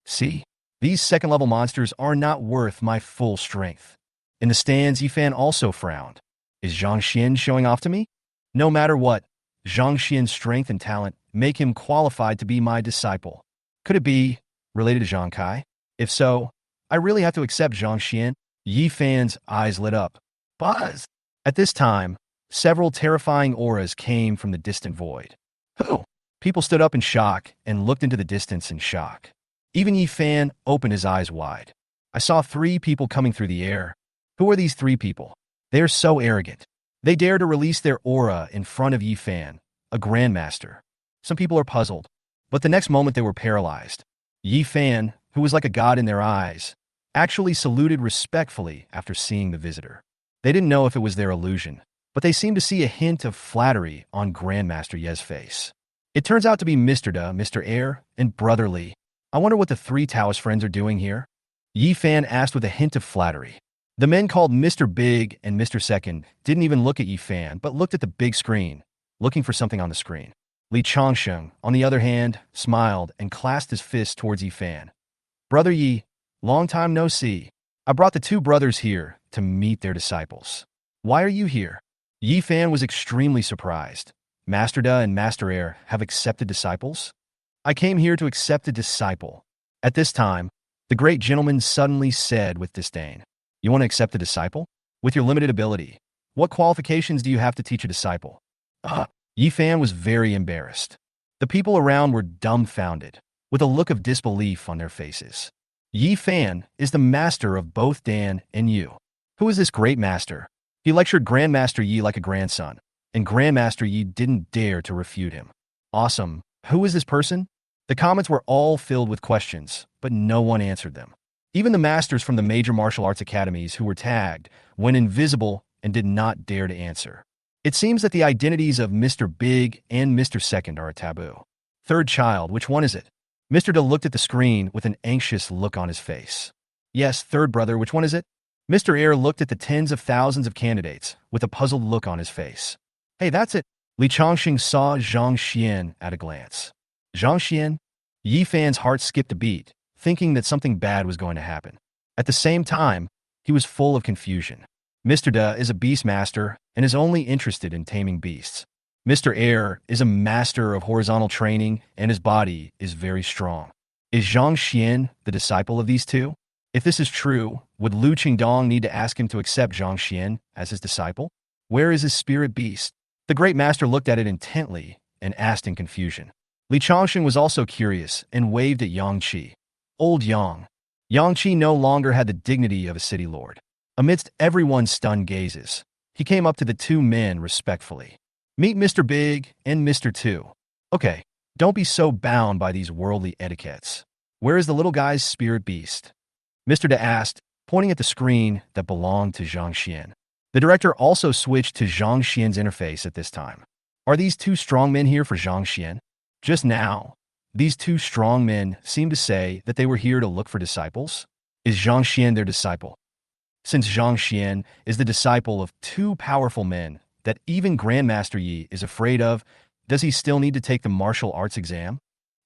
See, these second-level monsters are not worth my full strength. In the stands, Yifan also frowned. Is Zhang Xian showing off to me? No matter what, Zhang Xian's strength and talent make him qualified to be my disciple. Could it be related to Zhang Kai? If so, I really have to accept Zhang Xian. Yifan's eyes lit up. Buzz! At this time, several terrifying auras came from the distant void. Who? People stood up in shock and looked into the distance in shock. Even Yifan opened his eyes wide. I saw 3 people coming through the air. Who are these 3 people? They are so arrogant. They dare to release their aura in front of Yifan, a Grandmaster. Some people are puzzled, but the next moment they were paralyzed. Yifan, who was like a god in their eyes, actually saluted respectfully after seeing the visitor. They didn't know if it was their illusion, but they seemed to see a hint of flattery on Grandmaster Ye's face. It turns out to be Mr. Da, Mr. Air, and Brother Li. I wonder what the 3 Taoist friends are doing here? Yifan asked with a hint of flattery. The men called Mr. Big and Mr. Second didn't even look at Yifan, but looked at the big screen, looking for something on the screen. Lin Jiancheng, on the other hand, smiled and clasped his fist towards Yifan. Brother Yi, long time no see. I brought the 2 brothers here to meet their disciples. Why are you here? Yifan was extremely surprised. Master Da and Master Air have accepted disciples? I came here to accept a disciple. At this time, the great gentleman suddenly said with disdain, You want to accept a disciple? With your limited ability, what qualifications do you have to teach a disciple? Yifan was very embarrassed. The people around were dumbfounded, with a look of disbelief on their faces. Yifan is the master of both Dan and Yu. Who is this great master? He lectured Grandmaster Yi like a grandson, and Grandmaster Yi didn't dare to refute him. Awesome. Who is this person? The comments were all filled with questions, but no one answered them. Even the masters from the major martial arts academies who were tagged went invisible and did not dare to answer. It seems that the identities of Mr. Big and Mr. Second are a taboo. Third child, which one is it? Mr. Da looked at the screen with an anxious look on his face. Yes, third brother, which one is it? Mr. Air looked at the tens of thousands of candidates with a puzzled look on his face. Hey, that's it. Lin Jiancheng saw Zhang Xian at a glance. Zhang Xian? Yifan's heart skipped a beat, thinking that something bad was going to happen. At the same time, he was full of confusion. Mr. Da is a beast master and is only interested in taming beasts. Mr. Air is a master of horizontal training and his body is very strong. Is Zhang Xian the disciple of these 2? If this is true, would Lu Qingdong need to ask him to accept Zhang Xian as his disciple? Where is his spirit beast? The great master looked at it intently and asked in confusion. Lin Jiancheng was also curious and waved at Yang Qi. Old Yang. Yang Qi no longer had the dignity of a city lord. Amidst everyone's stunned gazes, He came up to the two men respectfully. Meet Mr. Big and Mr. Two. Okay, don't be so bound by these worldly etiquettes. Where is the little guy's spirit beast? Mr. De asked, pointing at the screen that belonged to Zhang Xian. The director also switched to Zhang Xian's interface at this time. Are these two strong men here for Zhang Xian? Just now, these two strong men seemed to say that they were here to look for disciples. Is Zhang Xian their disciple? Since Zhang Xian is the disciple of two powerful men that even Grandmaster Yi is afraid of, does he still need to take the martial arts exam?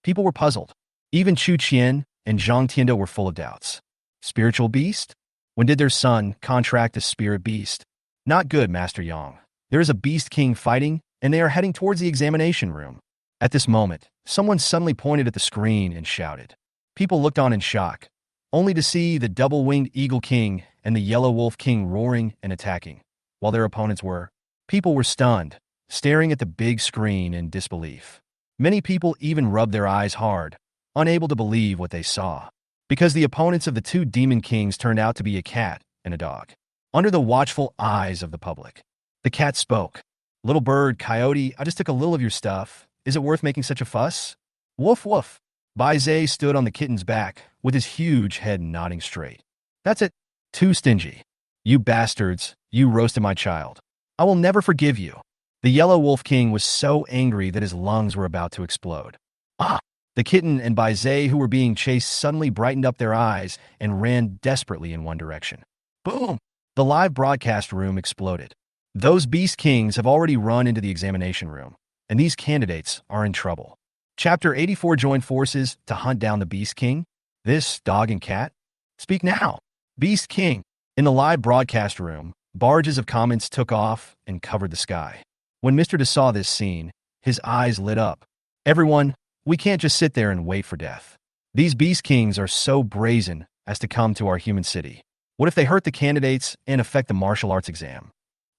People were puzzled. Even Chu Qian and Zhang Tiando were full of doubts. Spiritual beast? When did their son contract a spirit beast? Not good, Master Yang. There is a beast king fighting, and they are heading towards the examination room. At this moment, someone suddenly pointed at the screen and shouted. People looked on in shock, only to see the double-winged eagle king and the yellow wolf king roaring and attacking, while their opponents were. People were stunned, staring at the big screen in disbelief. Many people even rubbed their eyes hard, unable to believe what they saw, because the opponents of the two demon kings turned out to be a cat and a dog. Under the watchful eyes of the public, the cat spoke. Little bird, coyote, I just took a little of your stuff. Is it worth making such a fuss? Woof woof. Bai Zhe stood on the kitten's back, with his huge head nodding straight. That's it. Too stingy. You bastards, you roasted my child. I will never forgive you. The yellow wolf king was so angry that his lungs were about to explode. Ah! The kitten and Bai Zhe, who were being chased, suddenly brightened up their eyes and ran desperately in one direction. Boom! The live broadcast room exploded. Those beast kings have already run into the examination room, and these candidates are in trouble. Chapter 84 joined forces to hunt down the Beast King. This dog and cat? Speak now. Beast King. In the live broadcast room, barges of comments took off and covered the sky. When Mr. De saw this scene, his eyes lit up. Everyone, we can't just sit there and wait for death. These Beast Kings are so brazen as to come to our human city. What if they hurt the candidates and affect the martial arts exam?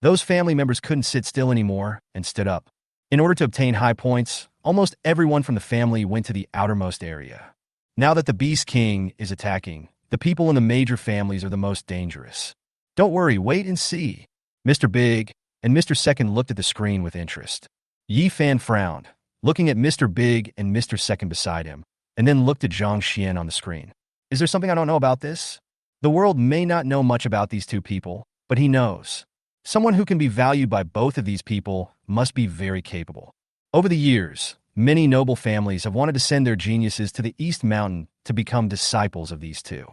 Those family members couldn't sit still anymore and stood up. In order to obtain high points, almost everyone from the family went to the outermost area. Now that the Beast King is attacking, the people in the major families are the most dangerous. Don't worry, wait and see. Mr. Big and Mr. Second looked at the screen with interest. Yi Fan frowned, looking at Mr. Big and Mr. Second beside him, and then looked at Zhang Xian on the screen. Is there something I don't know about this? The world may not know much about these two people, but he knows. Someone who can be valued by both of these people must be very capable. Over the years, many noble families have wanted to send their geniuses to the East Mountain to become disciples of these two.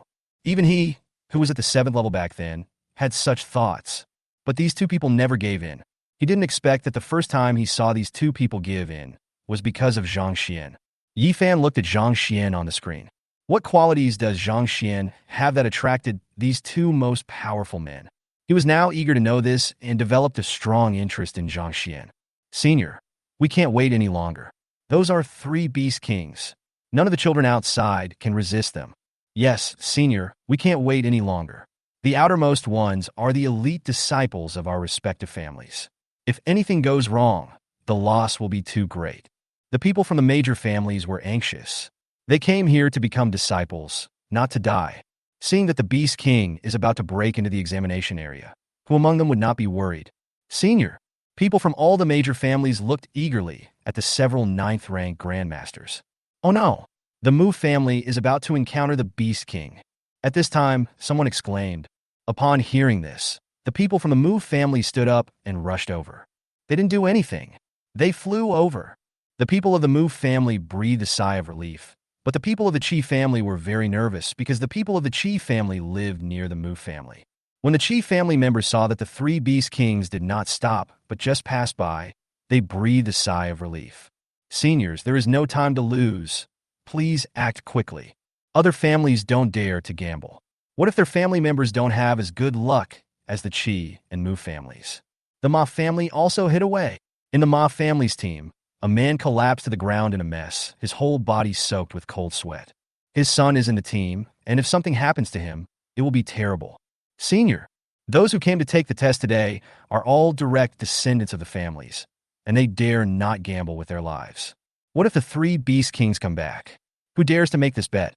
Even he, who was at the 7th level back then, had such thoughts. But these two people never gave in. He didn't expect that the first time he saw these two people give in was because of Zhang Xian. Yi Fan looked at Zhang Xian on the screen. What qualities does Zhang Xian have that attracted these two most powerful men? He was now eager to know this and developed a strong interest in Zhang Xian. Senior, we can't wait any longer. Those are 3 Beast Kings. None of the children outside can resist them. Yes, Senior, we can't wait any longer. The outermost ones are the elite disciples of our respective families. If anything goes wrong, the loss will be too great. The people from the major families were anxious. They came here to become disciples, not to die. Seeing that the Beast King is about to break into the examination area, who among them would not be worried? Senior, people from all the major families looked eagerly at the several 9th-rank Grandmasters. Oh no, the Mu family is about to encounter the Beast King. At this time, someone exclaimed. Upon hearing this, the people from the Mu family stood up and rushed over. They didn't do anything. They flew over. The people of the Mu family breathed a sigh of relief. But the people of the Qi family were very nervous because the people of the Qi family lived near the Mu family. When the Qi family members saw that the 3 Beast Kings did not stop but just passed by, they breathed a sigh of relief. Seniors, there is no time to lose. Please act quickly. Other families don't dare to gamble. What if their family members don't have as good luck as the Qi and Mu families? The Ma family also hid away. In the Ma family's team, a man collapsed to the ground in a mess, his whole body soaked with cold sweat. His son is in the team, and if something happens to him, it will be terrible. Senior, those who came to take the test today are all direct descendants of the families, and they dare not gamble with their lives. What if the 3 Beast Kings come back? Who dares to make this bet?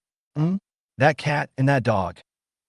That cat and that dog.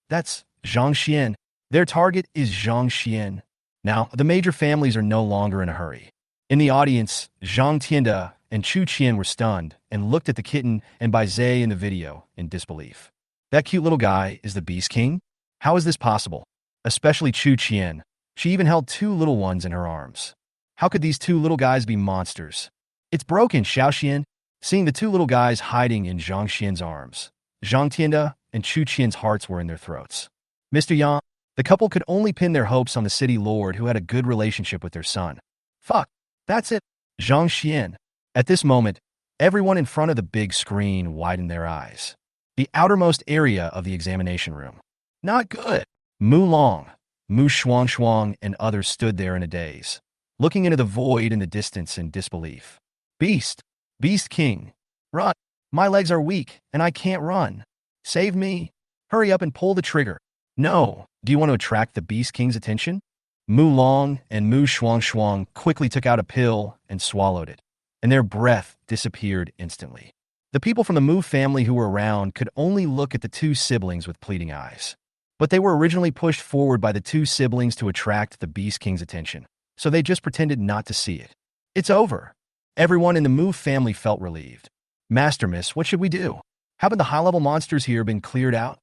That's Zhang Xian. Their target is Zhang Xian. Now, the major families are no longer in a hurry. In the audience, Zhang Tianda and Chu Qian were stunned and looked at the kitten and Bai Zhe in the video in disbelief. That cute little guy is the Beast King? How is this possible? Especially Chu Qian. She even held two little ones in her arms. How could these two little guys be monsters? It's broken, Xiaoxian. Seeing the two little guys hiding in Zhang Xian's arms, Zhang Tianda and Chu Qian's hearts were in their throats. Mr. Yang, the couple could only pin their hopes on the city lord who had a good relationship with their son. Fuck, that's it. Zhang Xian. At this moment, everyone in front of the big screen widened their eyes. The outermost area of the examination room. Not good. Mu Long, Mu Shuang, and others stood there in a daze, looking into the void in the distance in disbelief. Beast King, run. My legs are weak, and I can't run. Save me. Hurry up and pull the trigger. No. Do you want to attract the Beast King's attention? Mu Long and Mu Shuang quickly took out a pill and swallowed it, and their breath disappeared instantly. The people from the Mu family who were around could only look at the two siblings with pleading eyes. But they were originally pushed forward by the two siblings to attract the Beast King's attention, so they just pretended not to see it. It's over. Everyone in the Mu family felt relieved. Master Miss, what should we do? Haven't the high-level monsters here been cleared out?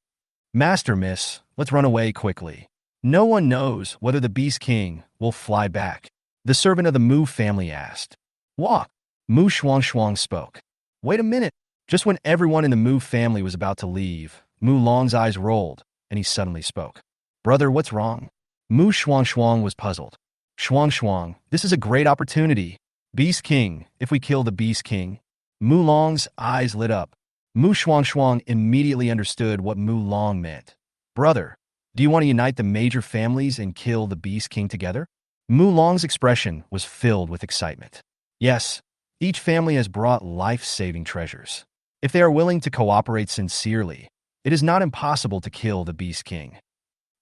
Master Miss, let's run away quickly. No one knows whether the Beast King will fly back. The servant of the Mu family asked. Walk. Mu Shuang spoke. Wait a minute. Just when everyone in the Mu family was about to leave, Mu Long's eyes rolled, and he suddenly spoke. Brother, what's wrong? Mu Shuang was puzzled. Shuang, this is a great opportunity. Beast King, if we kill the Beast King. Mu Long's eyes lit up. Mu Shuang immediately understood what Mu Long meant. Brother, do you want to unite the major families and kill the Beast King together? Mu Long's expression was filled with excitement. Yes, each family has brought life-saving treasures. If they are willing to cooperate sincerely, it is not impossible to kill the Beast King.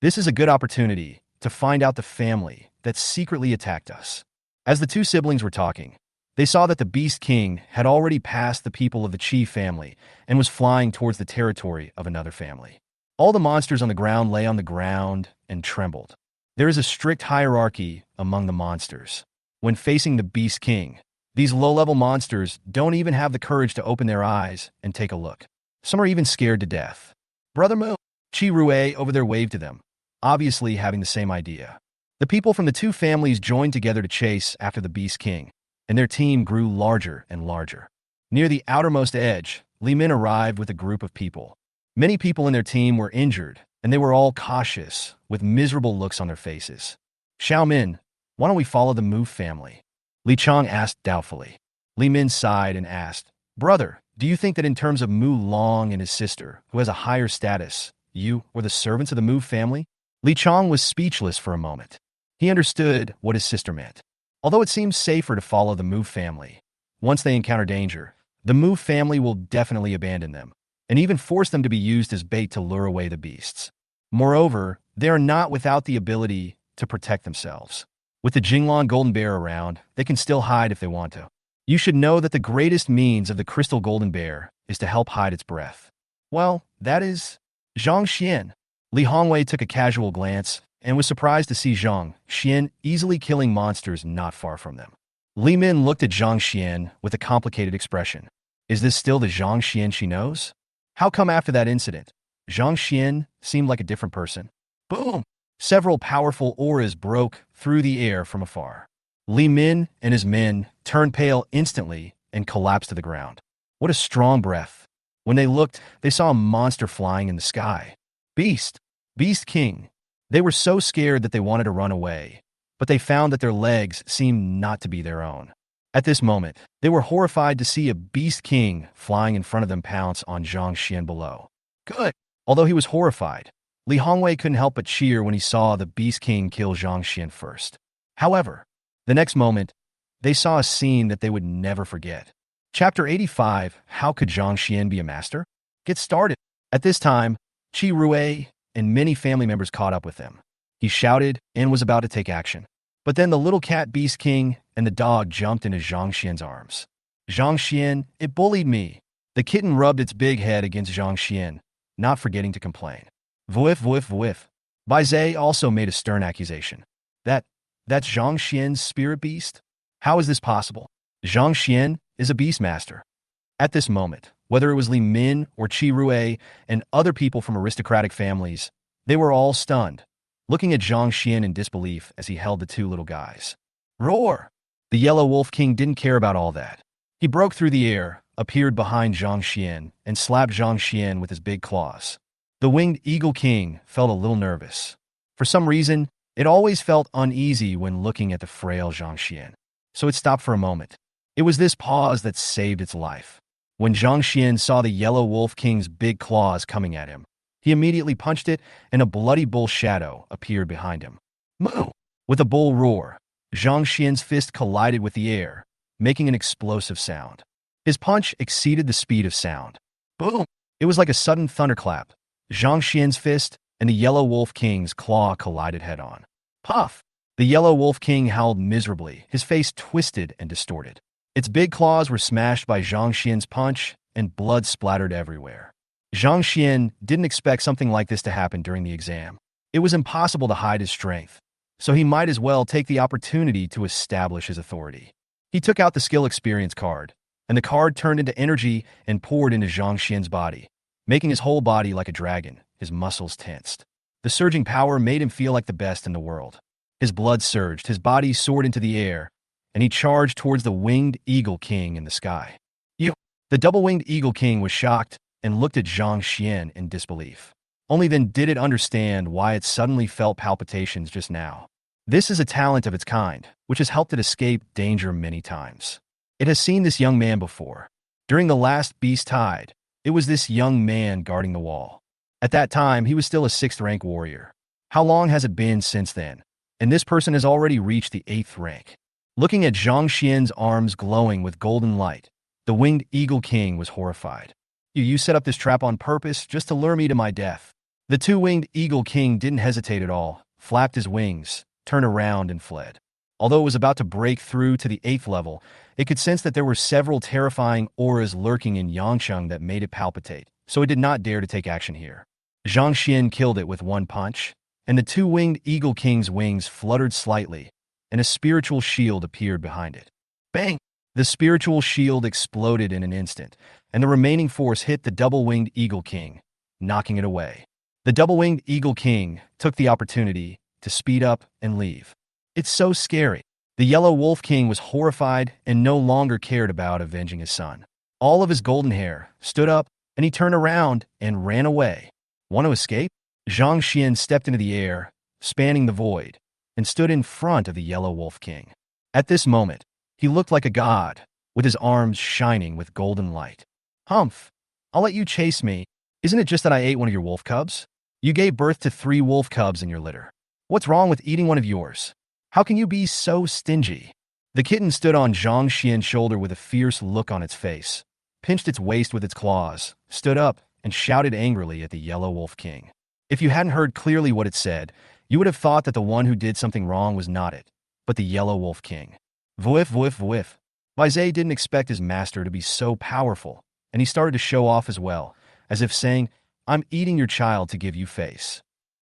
This is a good opportunity to find out the family that secretly attacked us. As the two siblings were talking, they saw that the Beast King had already passed the people of the Qi family and was flying towards the territory of another family. All the monsters on the ground lay on the ground and trembled. There is a strict hierarchy among the monsters. When facing the Beast King, these low-level monsters don't even have the courage to open their eyes and take a look. Some are even scared to death. Brother Mu, Qi Rue over there waved to them, obviously having the same idea. The people from the two families joined together to chase after the Beast King, and their team grew larger and larger. Near the outermost edge, Li Min arrived with a group of people. Many people in their team were injured, and they were all cautious, with miserable looks on their faces. Xiao Min, why don't we follow the Mu family? Li Chang asked doubtfully. Li Min sighed and asked, Brother, do you think that in terms of Mu Long and his sister, who has a higher status, you were the servants of the Mu family? Li Chang was speechless for a moment. He understood what his sister meant. Although it seems safer to follow the Mu family, once they encounter danger, the Mu family will definitely abandon them, and even force them to be used as bait to lure away the beasts. Moreover, they are not without the ability to protect themselves. With the Jinglong Golden Bear around, they can still hide if they want to. You should know that the greatest means of the Crystal Golden Bear is to help hide its breath. Well, that is Zhang Xian. Li Hongwei took a casual glance and was surprised to see Zhang Xian easily killing monsters not far from them. Li Min looked at Zhang Xian with a complicated expression. Is this still the Zhang Xian she knows? How come after that incident, Zhang Xian seemed like a different person? Boom! Several powerful auras broke through the air from afar. Li Min and his men turned pale instantly and collapsed to the ground. What a strong breath. When they looked, they saw a monster flying in the sky. Beast King. They were so scared that they wanted to run away, but they found that their legs seemed not to be their own. At this moment, they were horrified to see a Beast King flying in front of them pounce on Zhang Xian below. Good. Although he was horrified, Li Hongwei couldn't help but cheer when he saw the Beast King kill Zhang Xian first. However, the next moment, they saw a scene that they would never forget. Chapter 85, How Could Zhang Xian Be a Master? Get started. At this time, Qi Rue and many family members caught up with them. He shouted and was about to take action. But then the little cat Beast King and the dog jumped into Zhang Xian's arms. Zhang Xian, it bullied me. The kitten rubbed its big head against Zhang Xian, not forgetting to complain. Vuif. Bai Zhe also made a stern accusation. That That's Zhang Xian's spirit beast? How is this possible? Zhang Xian is a beastmaster. At this moment, whether it was Li Min or Qi Rui and other people from aristocratic families, they were all stunned, looking at Zhang Xian in disbelief as he held the two little guys. Roar! The Yellow Wolf King didn't care about all that. He broke through the air, appeared behind Zhang Xian, and slapped Zhang Xian with his big claws. The Winged Eagle King felt a little nervous. For some reason, it always felt uneasy when looking at the frail Zhang Xian, so it stopped for a moment. It was this pause that saved its life. When Zhang Xian saw the Yellow Wolf King's big claws coming at him, he immediately punched it, and a bloody bull shadow appeared behind him. Moo! With a bull roar, Zhang Xian's fist collided with the air, making an explosive sound. His punch exceeded the speed of sound. Boom! It was like a sudden thunderclap. Zhang Xian's fist and the Yellow Wolf King's claw collided head-on. Puff! The Yellow Wolf King howled miserably, his face twisted and distorted. Its big claws were smashed by Zhang Xian's punch, and blood splattered everywhere. Zhang Xian didn't expect something like this to happen during the exam. It was impossible to hide his strength, so he might as well take the opportunity to establish his authority. He took out the skill experience card, and the card turned into energy and poured into Zhang Xian's body, making his whole body like a dragon, his muscles tensed. The surging power made him feel like the best in the world. His blood surged, his body soared into the air, and he charged towards the Winged Eagle King in the sky. The double-winged Eagle King was shocked and looked at Zhang Xian in disbelief. Only then did it understand why it suddenly felt palpitations just now. This is a talent of its kind, which has helped it escape danger many times. It has seen this young man before. During the last Beast Tide, it was this young man guarding the wall. At that time, he was still a 6th rank warrior. How long has it been since then? And this person has already reached the 8th rank. Looking at Zhang Xian's arms glowing with golden light, the Winged Eagle King was horrified. You set up this trap on purpose just to lure me to my death. The two-winged Eagle King didn't hesitate at all, flapped his wings, turned around and fled. Although it was about to break through to the 8th level, it could sense that there were several terrifying auras lurking in Yangcheng that made it palpitate, so it did not dare to take action here. Zhang Xian killed it with one punch, and the two-winged Eagle King's wings fluttered slightly, and a spiritual shield appeared behind it. Bang! The spiritual shield exploded in an instant, and the remaining force hit the double-winged Eagle King, knocking it away. The double-winged Eagle King took the opportunity to speed up and leave. It's so scary. The Yellow Wolf King was horrified and no longer cared about avenging his son. All of his golden hair stood up, and he turned around and ran away. Want to escape? Zhang Xian stepped into the air, spanning the void, and stood in front of the Yellow Wolf King. At this moment, he looked like a god, with his arms shining with golden light. Humph, I'll let you chase me. Isn't it just that I ate one of your wolf cubs? You gave birth to 3 wolf cubs in your litter. What's wrong with eating one of yours? How can you be so stingy? The kitten stood on Zhang Xian's shoulder with a fierce look on its face, pinched its waist with its claws, stood up, and shouted angrily at the Yellow Wolf King. If you hadn't heard clearly what it said, you would have thought that the one who did something wrong was not it, but the Yellow Wolf King. Voif, voif, voif. Vizay didn't expect his master to be so powerful, and he started to show off as well, as if saying, I'm eating your child to give you face.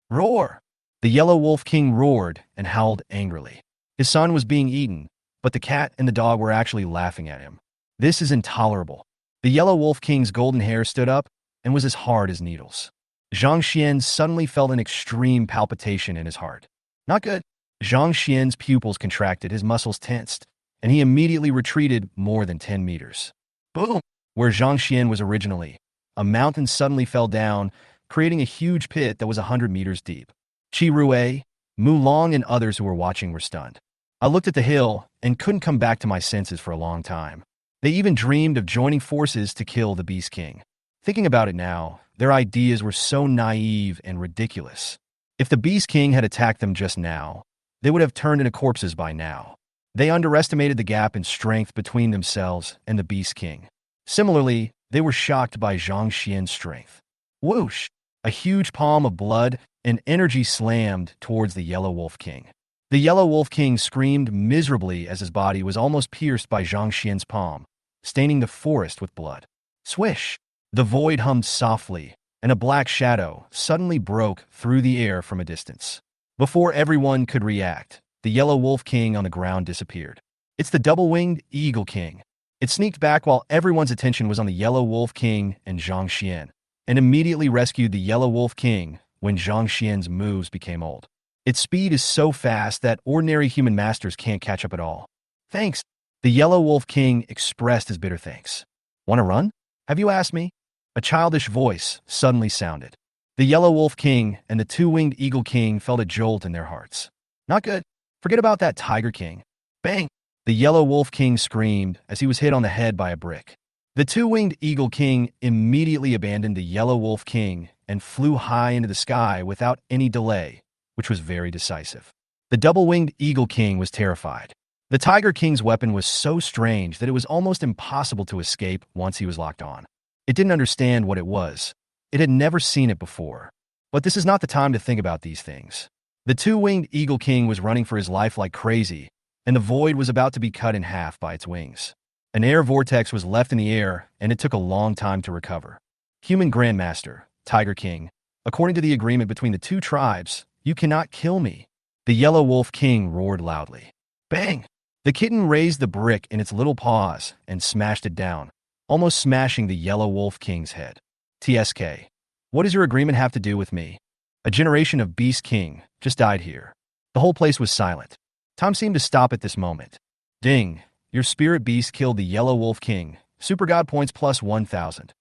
Roar! The Yellow Wolf King roared and howled angrily. His son was being eaten, but the cat and the dog were actually laughing at him. This is intolerable. The Yellow Wolf King's golden hair stood up and was as hard as needles. Zhang Xian suddenly felt an extreme palpitation in his heart. Not good. Zhang Xian's pupils contracted, his muscles tensed, and he immediately retreated more than 10 meters. Boom! Where Zhang Xian was originally, a mountain suddenly fell down, creating a huge pit that was 100 meters deep. Qi Rui, Mu Long, and others who were watching were stunned. I looked at the hill and couldn't come back to my senses for a long time. They even dreamed of joining forces to kill the Beast King. Thinking about it now, their ideas were so naive and ridiculous. If the Beast King had attacked them just now, they would have turned into corpses by now. They underestimated the gap in strength between themselves and the Beast King. Similarly, they were shocked by Zhang Xian's strength. Whoosh! A huge palm of blood and energy slammed towards the Yellow Wolf King. The Yellow Wolf King screamed miserably as his body was almost pierced by Zhang Xian's palm, staining the forest with blood. Swish! The void hummed softly, and a black shadow suddenly broke through the air from a distance. Before everyone could react, the yellow wolf king on the ground disappeared. It's the double-winged eagle king. It sneaked back while everyone's attention was on the yellow wolf king and Zhang Xian, and immediately rescued the yellow wolf king when Zhang Xian's moves became old. Its speed is so fast that ordinary human masters can't catch up at all. Thanks. The yellow wolf king expressed his bitter thanks. Want to run? Have you asked me? A childish voice suddenly sounded. The yellow wolf king and the two-winged eagle king felt a jolt in their hearts. Not good. Forget about that tiger king. Bang! The yellow wolf king screamed as he was hit on the head by a brick. The two-winged eagle king immediately abandoned the yellow wolf king and flew high into the sky without any delay, which was very decisive. The double-winged eagle king was terrified. The tiger king's weapon was so strange that it was almost impossible to escape once he was locked on. It didn't understand what it was. It had never seen it before. But this is not the time to think about these things. The two-winged eagle king was running for his life like crazy, and the void was about to be cut in half by its wings. An air vortex was left in the air, and it took a long time to recover. Human Grandmaster, Tiger King, according to the agreement between the two tribes, you cannot kill me. The yellow wolf king roared loudly. Bang! The kitten raised the brick in its little paws and smashed it down, almost smashing the yellow wolf king's head. TSK. What does your agreement have to do with me? A generation of Beast King just died here. The whole place was silent. Time seemed to stop at this moment. Ding! Your spirit beast killed the yellow wolf king. Super God points plus 1,000.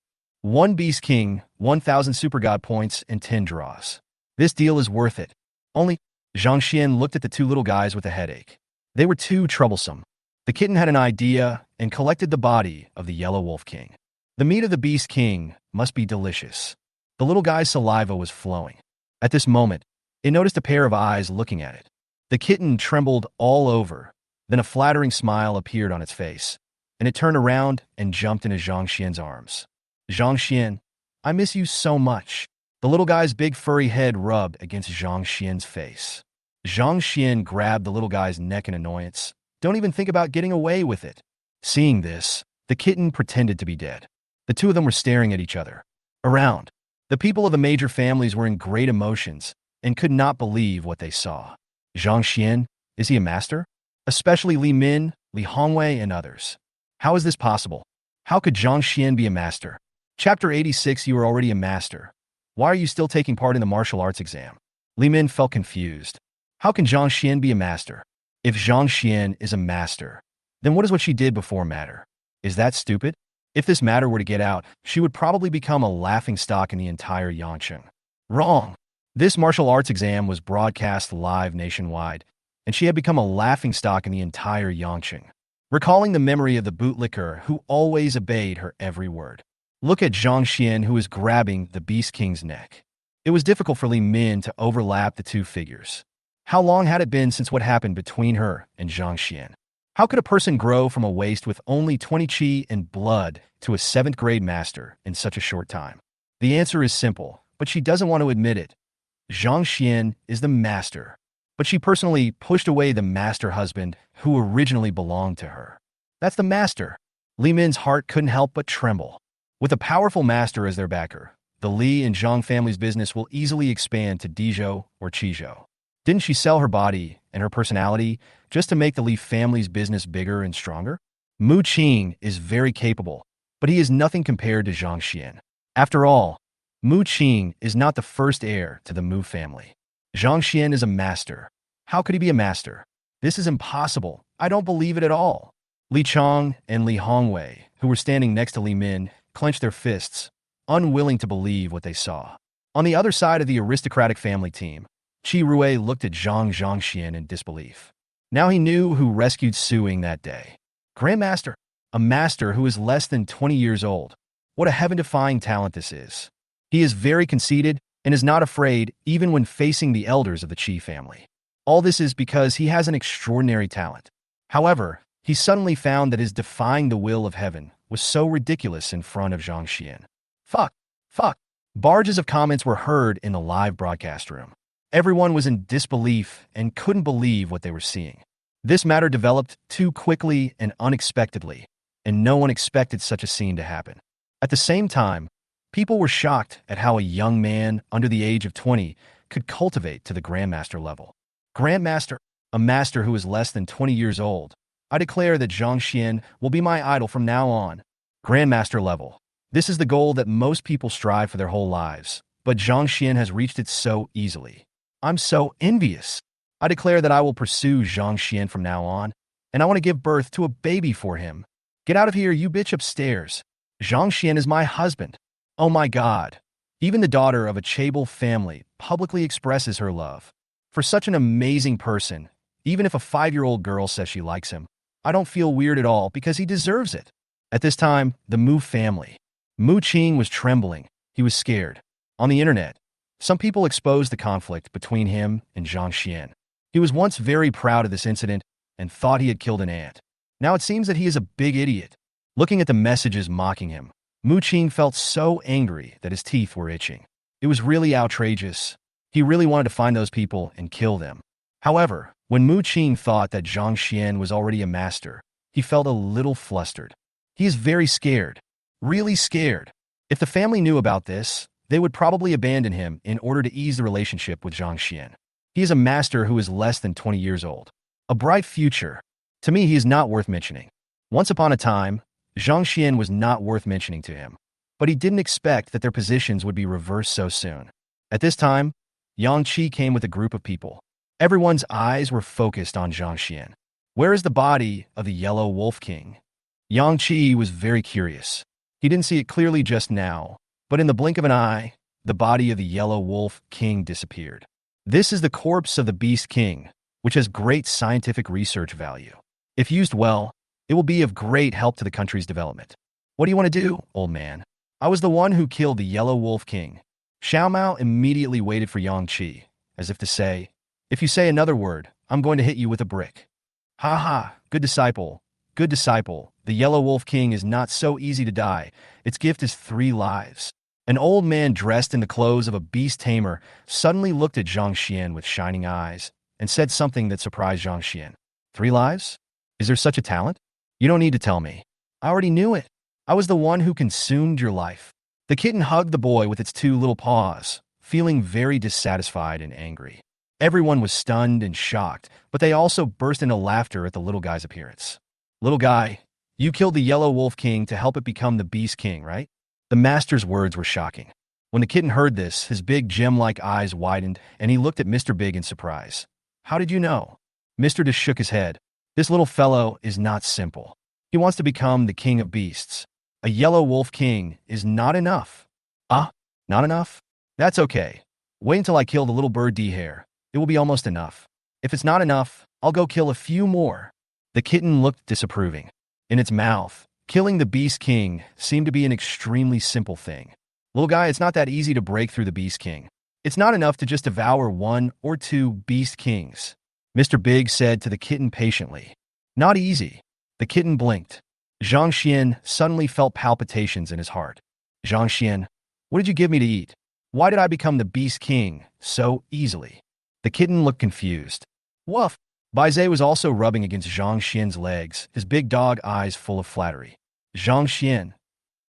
One Beast King, 1,000 Super God points, and 10 draws. This deal is worth it. Only, Zhang Xian looked at the two little guys with a headache. They were too troublesome. The kitten had an idea and collected the body of the yellow wolf king. The meat of the Beast King must be delicious. The little guy's saliva was flowing. At this moment, it noticed a pair of eyes looking at it. The kitten trembled all over. Then a flattering smile appeared on its face, and it turned around and jumped into Zhang Xian's arms. Zhang Xian, I miss you so much. The little guy's big furry head rubbed against Zhang Xian's face. Zhang Xian grabbed the little guy's neck in annoyance. Don't even think about getting away with it. Seeing this, the kitten pretended to be dead. The two of them were staring at each other. Around, the people of the major families were in great emotions and could not believe what they saw. Zhang Xian, is he a master? Especially Li Min, Li Hongwei, and others. How is this possible? How could Zhang Xian be a master? Chapter 86. You are already a master. Why are you still taking part in the martial arts exam? Li Min felt confused. How can Zhang Xian be a master? If Zhang Xian is a master, then what does what she did before matter? Is that stupid? If this matter were to get out, she would probably become a laughingstock in the entire Yangcheng. Wrong. This martial arts exam was broadcast live nationwide, and she had become a laughingstock in the entire Yangcheng, recalling the memory of the bootlicker who always obeyed her every word. Look at Zhang Xian, who is grabbing the Beast King's neck. It was difficult for Li Min to overlap the two figures. How long had it been since what happened between her and Zhang Xian? How could a person grow from a waste with only 20 chi and blood to a 7th grade master in such a short time? The answer is simple, but she doesn't want to admit it. Zhang Xian is the master, but she personally pushed away the master husband who originally belonged to her. That's the master. Li Min's heart couldn't help but tremble. With a powerful master as their backer, the Li and Zhang family's business will easily expand to Dizhou or Qizhou. Didn't she sell her body and her personality just to make the Li family's business bigger and stronger? Mu Qing is very capable, but he is nothing compared to Zhang Xian. After all, Mu Qing is not the first heir to the Mu family. Zhang Xian is a master. How could he be a master? This is impossible. I don't believe it at all. Li Chong and Li Hongwei, who were standing next to Li Min, clenched their fists, unwilling to believe what they saw. On the other side of the aristocratic family team, Qi Rui looked at Zhang Xian in disbelief. Now he knew who rescued Suing that day. Grandmaster, a master who is less than 20 years old. What a heaven-defying talent this is. He is very conceited and is not afraid even when facing the elders of the Qi family. All this is because he has an extraordinary talent. However, he suddenly found that his defying the will of heaven was so ridiculous in front of Zhang Xian. Fuck. Barges of comments were heard in the live broadcast room. Everyone was in disbelief and couldn't believe what they were seeing. This matter developed too quickly and unexpectedly, and no one expected such a scene to happen. At the same time, people were shocked at how a young man under the age of 20 could cultivate to the Grandmaster level. Grandmaster, a master who is less than 20 years old. I declare that Zhang Xian will be my idol from now on. Grandmaster level. This is the goal that most people strive for their whole lives, but Zhang Xian has reached it so easily. I'm so envious. I declare that I will pursue Zhang Xian from now on, and I want to give birth to a baby for him. Get out of here, you bitch upstairs. Zhang Xian is my husband. Oh my God. Even the daughter of a chaebol family publicly expresses her love for such an amazing person. Even if a 5-year-old girl says she likes him, I don't feel weird at all because he deserves it. At this time, the Mu family. Mu Qing was trembling. He was scared. On the internet, some people exposed the conflict between him and Zhang Xian. He was once very proud of this incident and thought he had killed an ant. Now it seems that he is a big idiot. Looking at the messages mocking him, Mu Qing felt so angry that his teeth were itching. It was really outrageous. He really wanted to find those people and kill them. However, when Mu Qing thought that Zhang Xian was already a master, he felt a little flustered. He is very scared. Really scared. If the family knew about this, they would probably abandon him in order to ease the relationship with Zhang Xian. He is a master who is less than 20 years old. A bright future. To me, he is not worth mentioning. Once upon a time, Zhang Xian was not worth mentioning to him, but he didn't expect that their positions would be reversed so soon. At this time, Yang Qi came with a group of people. Everyone's eyes were focused on Zhang Xian. Where is the body of the Yellow Wolf King? Yang Qi was very curious. He didn't see it clearly just now, but in the blink of an eye, the body of the Yellow Wolf King disappeared. This is the corpse of the Beast King, which has great scientific research value. If used well, it will be of great help to the country's development. What do you want to do, old man? I was the one who killed the Yellow Wolf King. Xiao Mao immediately waited for Yang Qi, as if to say, if you say another word, I'm going to hit you with a brick. Ha ha, good disciple, good disciple. The Yellow Wolf King is not so easy to die. Its gift is 3 lives. An old man dressed in the clothes of a beast tamer suddenly looked at Zhang Xian with shining eyes and said something that surprised Zhang Xian. 3 lives? Is there such a talent? You don't need to tell me. I already knew it. I was the one who consumed your life. The kitten hugged the boy with its 2 little paws, feeling very dissatisfied and angry. Everyone was stunned and shocked, but they also burst into laughter at the little guy's appearance. Little guy, you killed the Yellow Wolf King to help it become the Beast King, right? The master's words were shocking. When the kitten heard this, his big gem-like eyes widened, and he looked at Mr. Big in surprise. How did you know? Mr. Dish shook his head. This little fellow is not simple. He wants to become the king of beasts. A Yellow Wolf King is not enough. Ah, not enough? That's okay. Wait until I kill the little bird D-Hare. It will be almost enough. If it's not enough, I'll go kill a few more. The kitten looked disapproving. In its mouth, killing the Beast King seemed to be an extremely simple thing. Little guy, it's not that easy to break through the Beast King. It's not enough to just devour 1 or 2 Beast Kings. Mr. Big said to the kitten patiently. Not easy. The kitten blinked. Zhang Xian suddenly felt palpitations in his heart. Zhang Xian, what did you give me to eat? Why did I become the Beast King so easily? The kitten looked confused. Woof! Baizhe was also rubbing against Zhang Xian's legs, his big dog eyes full of flattery. Zhang Xian.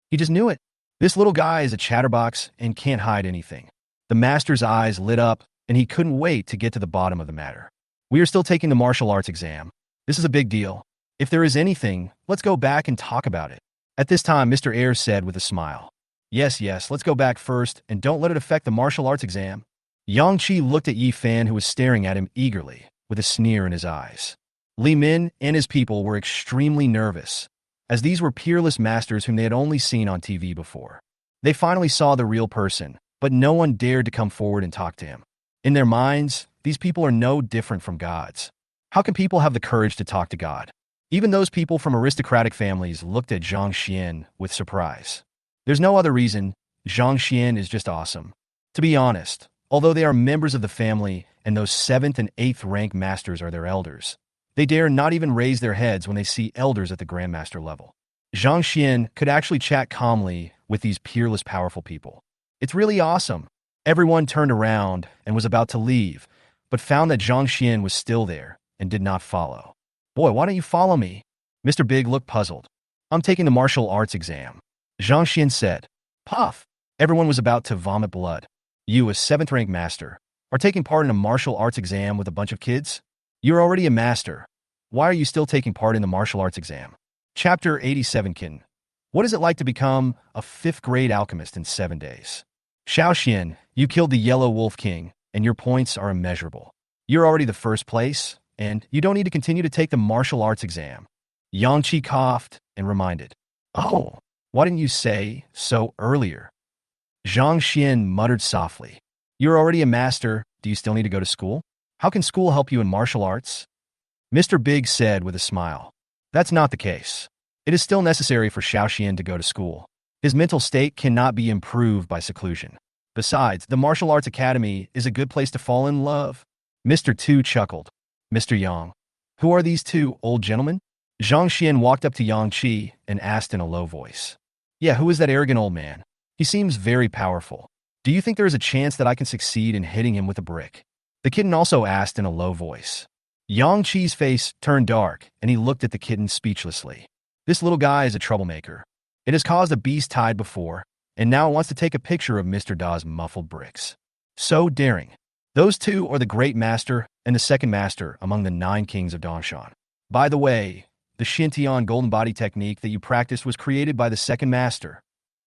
He just knew it. This little guy is a chatterbox and can't hide anything. The master's eyes lit up, and he couldn't wait to get to the bottom of the matter. We are still taking the martial arts exam. This is a big deal. If there is anything, let's go back and talk about it. At this time, Mr. Ayres said with a smile. Yes, let's go back first, and don't let it affect the martial arts exam. Yang Qi looked at Yi Fan, who was staring at him eagerly, with a sneer in his eyes. Li Min and his people were extremely nervous, as these were peerless masters whom they had only seen on TV before. They finally saw the real person, but no one dared to come forward and talk to him. In their minds, these people are no different from gods. How can people have the courage to talk to God? Even those people from aristocratic families looked at Zhang Xian with surprise. There's no other reason. Zhang Xian is just awesome. To be honest, although they are members of the family and those 7th and 8th rank masters are their elders, they dare not even raise their heads when they see elders at the Grandmaster level. Zhang Xian could actually chat calmly with these peerless powerful people. It's really awesome. Everyone turned around and was about to leave, but found that Zhang Xian was still there and did not follow. Boy, why don't you follow me? Mr. Big looked puzzled. I'm taking the martial arts exam. Zhang Xian said. Puff! Everyone was about to vomit blood. You, a 7th rank master, are taking part in a martial arts exam with a bunch of kids? You're already a master. Why are you still taking part in the martial arts exam? Chapter 87 Kin. What is it like to become a 5th grade alchemist in 7 days? Xiaoxian, you killed the Yellow Wolf King, and your points are immeasurable. You're already the first place, and you don't need to continue to take the martial arts exam. Yang Qi coughed and reminded. Oh, why didn't you say so earlier? Zhang Xian muttered softly. You're already a master. Do you still need to go to school? How can school help you in martial arts? Mr. Big said with a smile. That's not the case. It is still necessary for Xiaoxian to go to school. His mental state cannot be improved by seclusion. Besides, the martial arts academy is a good place to fall in love. Mr. Tu chuckled. Mr. Yang, who are these two old gentlemen? Zhang Xian walked up to Yang Qi and asked in a low voice. Yeah, who is that arrogant old man? He seems very powerful. Do you think there is a chance that I can succeed in hitting him with a brick? The kitten also asked in a low voice. Yang Qi's face turned dark, and he looked at the kitten speechlessly. This little guy is a troublemaker. It has caused a beast tide before, and now it wants to take a picture of Mr. Da's muffled bricks. So daring. Those two are the Great Master and the Second Master among the 9 kings of Dongshan. By the way, the Xintian Golden Body technique that you practiced was created by the Second Master.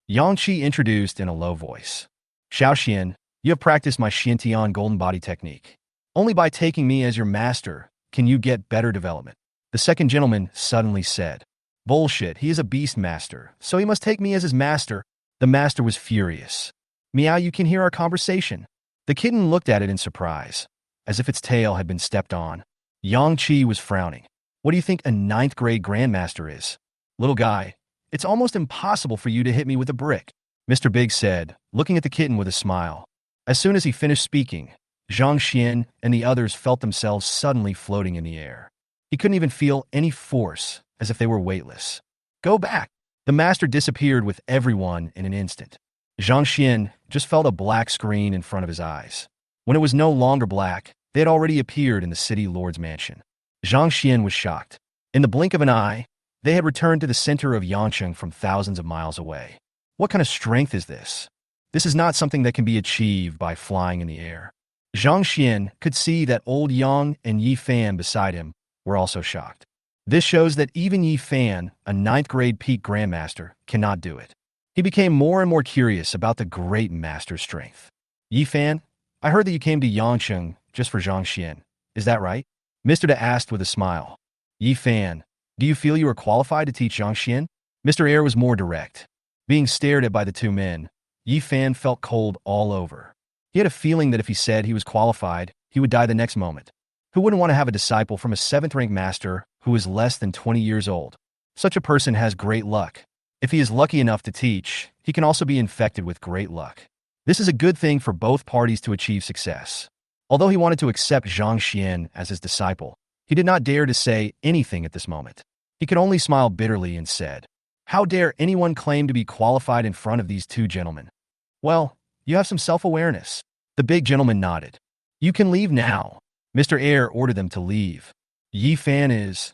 Yang Qi introduced in a low voice. Xiaoxian, you have practiced my Xintian Golden Body technique. Only by taking me as your master can you get better development. The second gentleman suddenly said. Bullshit, he is a beast master, so he must take me as his master. The master was furious. Meow, you can hear our conversation. The kitten looked at it in surprise, as if its tail had been stepped on. Yang Qi was frowning. What do you think a 9th grade Grandmaster is? Little guy, it's almost impossible for you to hit me with a brick, Mr. Big said, looking at the kitten with a smile. As soon as he finished speaking, Zhang Xian and the others felt themselves suddenly floating in the air. He couldn't even feel any force, as if they were weightless. Go back! The master disappeared with everyone in an instant. Zhang Xian just felt a black screen in front of his eyes. When it was no longer black, they had already appeared in the city lord's mansion. Zhang Xian was shocked. In the blink of an eye, they had returned to the center of Yangcheng from thousands of miles away. What kind of strength is this? This is not something that can be achieved by flying in the air. Zhang Xian could see that old Yang and Yi Fan beside him were also shocked. This shows that even Yi Fan, a 9th grade peak Grandmaster, cannot do it. He became more and more curious about the great master's strength. Yi Fan, I heard that you came to Yangcheng just for Zhang Xian. Is that right? Mr. Da asked with a smile. Yi Fan, do you feel you are qualified to teach Zhang Xian? Mr. Air was more direct. Being stared at by the two men, Yi Fan felt cold all over. He had a feeling that if he said he was qualified, he would die the next moment. Who wouldn't want to have a disciple from a 7th-rank master who is less than 20 years old? Such a person has great luck. If he is lucky enough to teach, he can also be infected with great luck. This is a good thing for both parties to achieve success. Although he wanted to accept Zhang Xian as his disciple, he did not dare to say anything at this moment. He could only smile bitterly and said, How dare anyone claim to be qualified in front of these two gentlemen? Well, you have some self-awareness. The big gentleman nodded. You can leave now. Mr. Air ordered them to leave. Yi Fan is...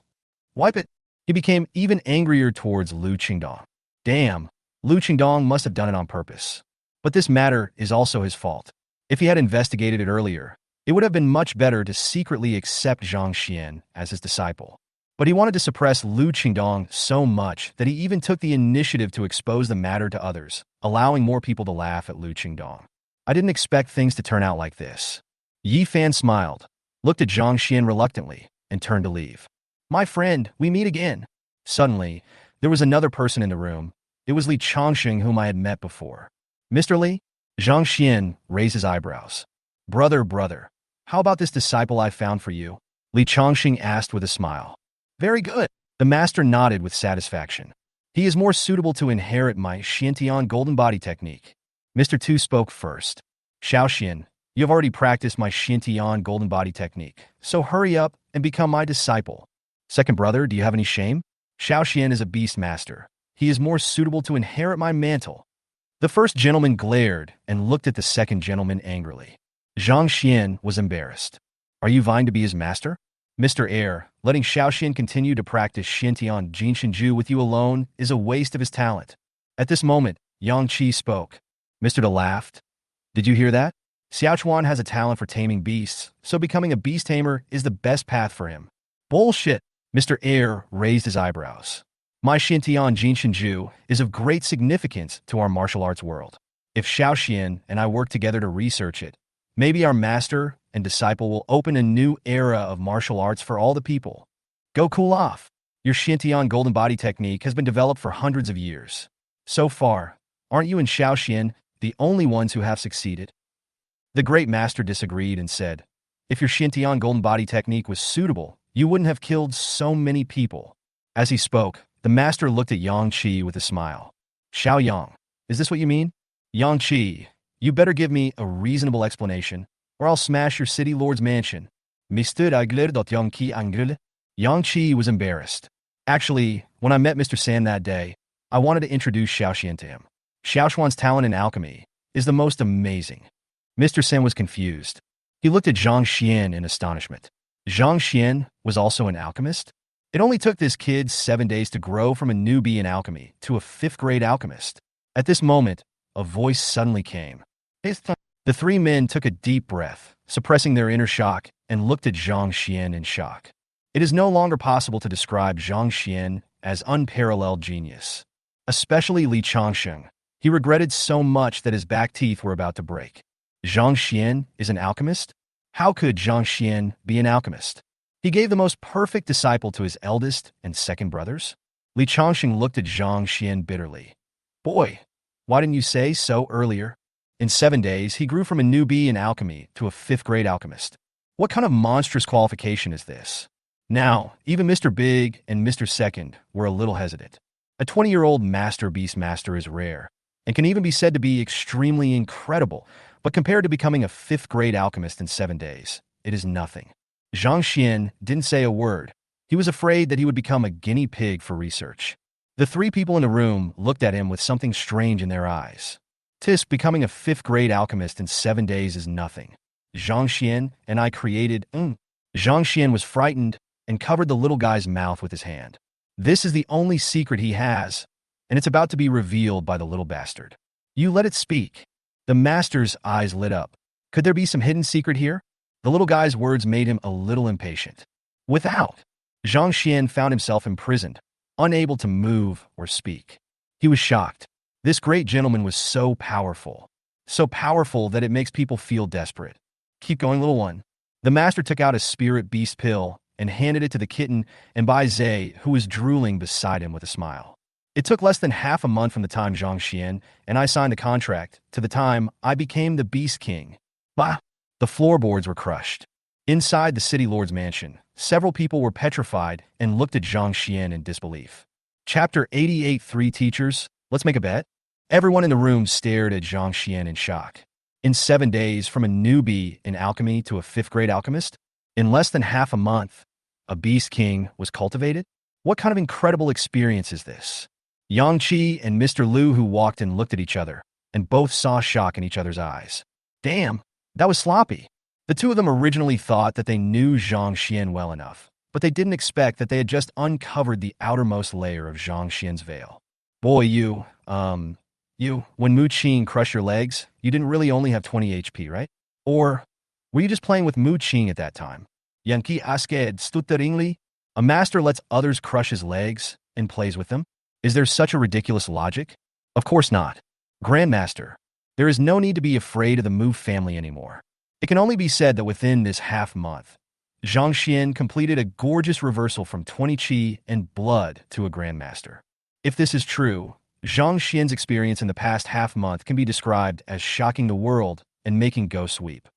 Wipe it. He became even angrier towards Lu Qingdong. Damn, Lu Qingdong must have done it on purpose. But this matter is also his fault. If he had investigated it earlier, it would have been much better to secretly accept Zhang Xian as his disciple. But he wanted to suppress Lu Qingdong so much that he even took the initiative to expose the matter to others, allowing more people to laugh at Lu Qingdong. I didn't expect things to turn out like this. Yi Fan smiled, looked at Zhang Xian reluctantly, and turned to leave. My friend, we meet again. Suddenly, there was another person in the room. It was Li Changxing, whom I had met before. Mr. Li? Zhang Xian raised his eyebrows. Brother, how about this disciple I found for you? Li Changxing asked with a smile. Very good. The master nodded with satisfaction. He is more suitable to inherit my Xintian Golden Body technique. Mr. Tu spoke first. Xiaoxian, you have already practiced my Xintian Golden Body technique, so hurry up and become my disciple. Second brother, do you have any shame? Xiaoxian is a beast master. He is more suitable to inherit my mantle. The first gentleman glared and looked at the second gentleman angrily. Zhang Xian was embarrassed. Are you vying to be his master? Mr. Air, letting Xiaoxian continue to practice Xintian Jinshinju with you alone is a waste of his talent. At this moment, Yang Qi spoke. Mr. Da laughed. Did you hear that? Xiaochuan has a talent for taming beasts, so becoming a beast tamer is the best path for him. Bullshit. Mr. Air raised his eyebrows. My Xintian Jinshinju is of great significance to our martial arts world. If Xiaoxian and I work together to research it, maybe our master and disciple will open a new era of martial arts for all the people. Go cool off. Your Xintian golden body technique has been developed for hundreds of years. So far, aren't you and Xiaoxian the only ones who have succeeded? The great master disagreed and said, if your Xintian golden body technique was suitable, you wouldn't have killed so many people. As he spoke, the master looked at Yang Qi with a smile. Xiao Yang, is this what you mean? Yang Qi, you better give me a reasonable explanation, or I'll smash your city lord's mansion. Mr. Yang Qi Angl. Yang Qi was embarrassed. Actually, when I met Mr. San that day, I wanted to introduce Xiaoxian to him. Xiaoxuan's talent in alchemy is the most amazing. Mr. San was confused. He looked at Zhang Xian in astonishment. Zhang Xian was also an alchemist? It only took this kid 7 days to grow from a newbie in alchemy to a 5th-grade alchemist. At this moment, a voice suddenly came. The three men took a deep breath, suppressing their inner shock, and looked at Zhang Xian in shock. It is no longer possible to describe Zhang Xian as unparalleled genius. Especially Lin Jiancheng. He regretted so much that his back teeth were about to break. Zhang Xian is an alchemist? How could Zhang Xian be an alchemist? He gave the most perfect disciple to his eldest and second brothers? Lin Jiancheng looked at Zhang Xian bitterly. Boy, why didn't you say so earlier? In 7 days, he grew from a newbie in alchemy to a 5th-grade alchemist. What kind of monstrous qualification is this? Now, even Mr. Big and Mr. Second were a little hesitant. A 20-year-old master beast master is rare, and can even be said to be extremely incredible, but compared to becoming a 5th-grade alchemist in 7 days, it is nothing. Zhang Xian didn't say a word. He was afraid that he would become a guinea pig for research. The three people in the room looked at him with something strange in their eyes. Becoming a 5th-grade alchemist in 7 days is nothing. Zhang Xian and I created. Zhang Xian was frightened and covered the little guy's mouth with his hand. This is the only secret he has, and it's about to be revealed by the little bastard. You let it speak. The master's eyes lit up. Could there be some hidden secret here? The little guy's words made him a little impatient. Without, Zhang Xian found himself imprisoned, unable to move or speak. He was shocked. This great gentleman was so powerful that it makes people feel desperate. Keep going, little one. The master took out a spirit beast pill and handed it to the kitten and Bai Zhe, who was drooling beside him with a smile. It took less than half a month from the time Zhang Xian and I signed the contract to the time I became the Beast King. Bah! The floorboards were crushed. Inside the city lord's mansion, several people were petrified and looked at Zhang Xian in disbelief. Chapter 88. 3 teachers. Let's make a bet. Everyone in the room stared at Zhang Xian in shock. In 7 days, from a newbie in alchemy to a 5th-grade alchemist, in less than half a month, a Beast King was cultivated? What kind of incredible experience is this? Yang Qi and Mr. Liu who walked and looked at each other, and both saw shock in each other's eyes. Damn, that was sloppy. The two of them originally thought that they knew Zhang Xian well enough, but they didn't expect that they had just uncovered the outermost layer of Zhang Xian's veil. Boy, when Mu Qing crushed your legs, you didn't really only have 20 HP, right? Or were you just playing with Mu Qing at that time? Yanki Asked Stutteringli? A master lets others crush his legs and plays with them? Is there such a ridiculous logic? Of course not. Grandmaster, there is no need to be afraid of the Mu family anymore. It can only be said that within this half-month, Zhang Xian completed a gorgeous reversal from 20 qi and blood to a Grandmaster. If this is true, Zhang Xian's experience in the past half-month can be described as shocking the world and making ghosts weep.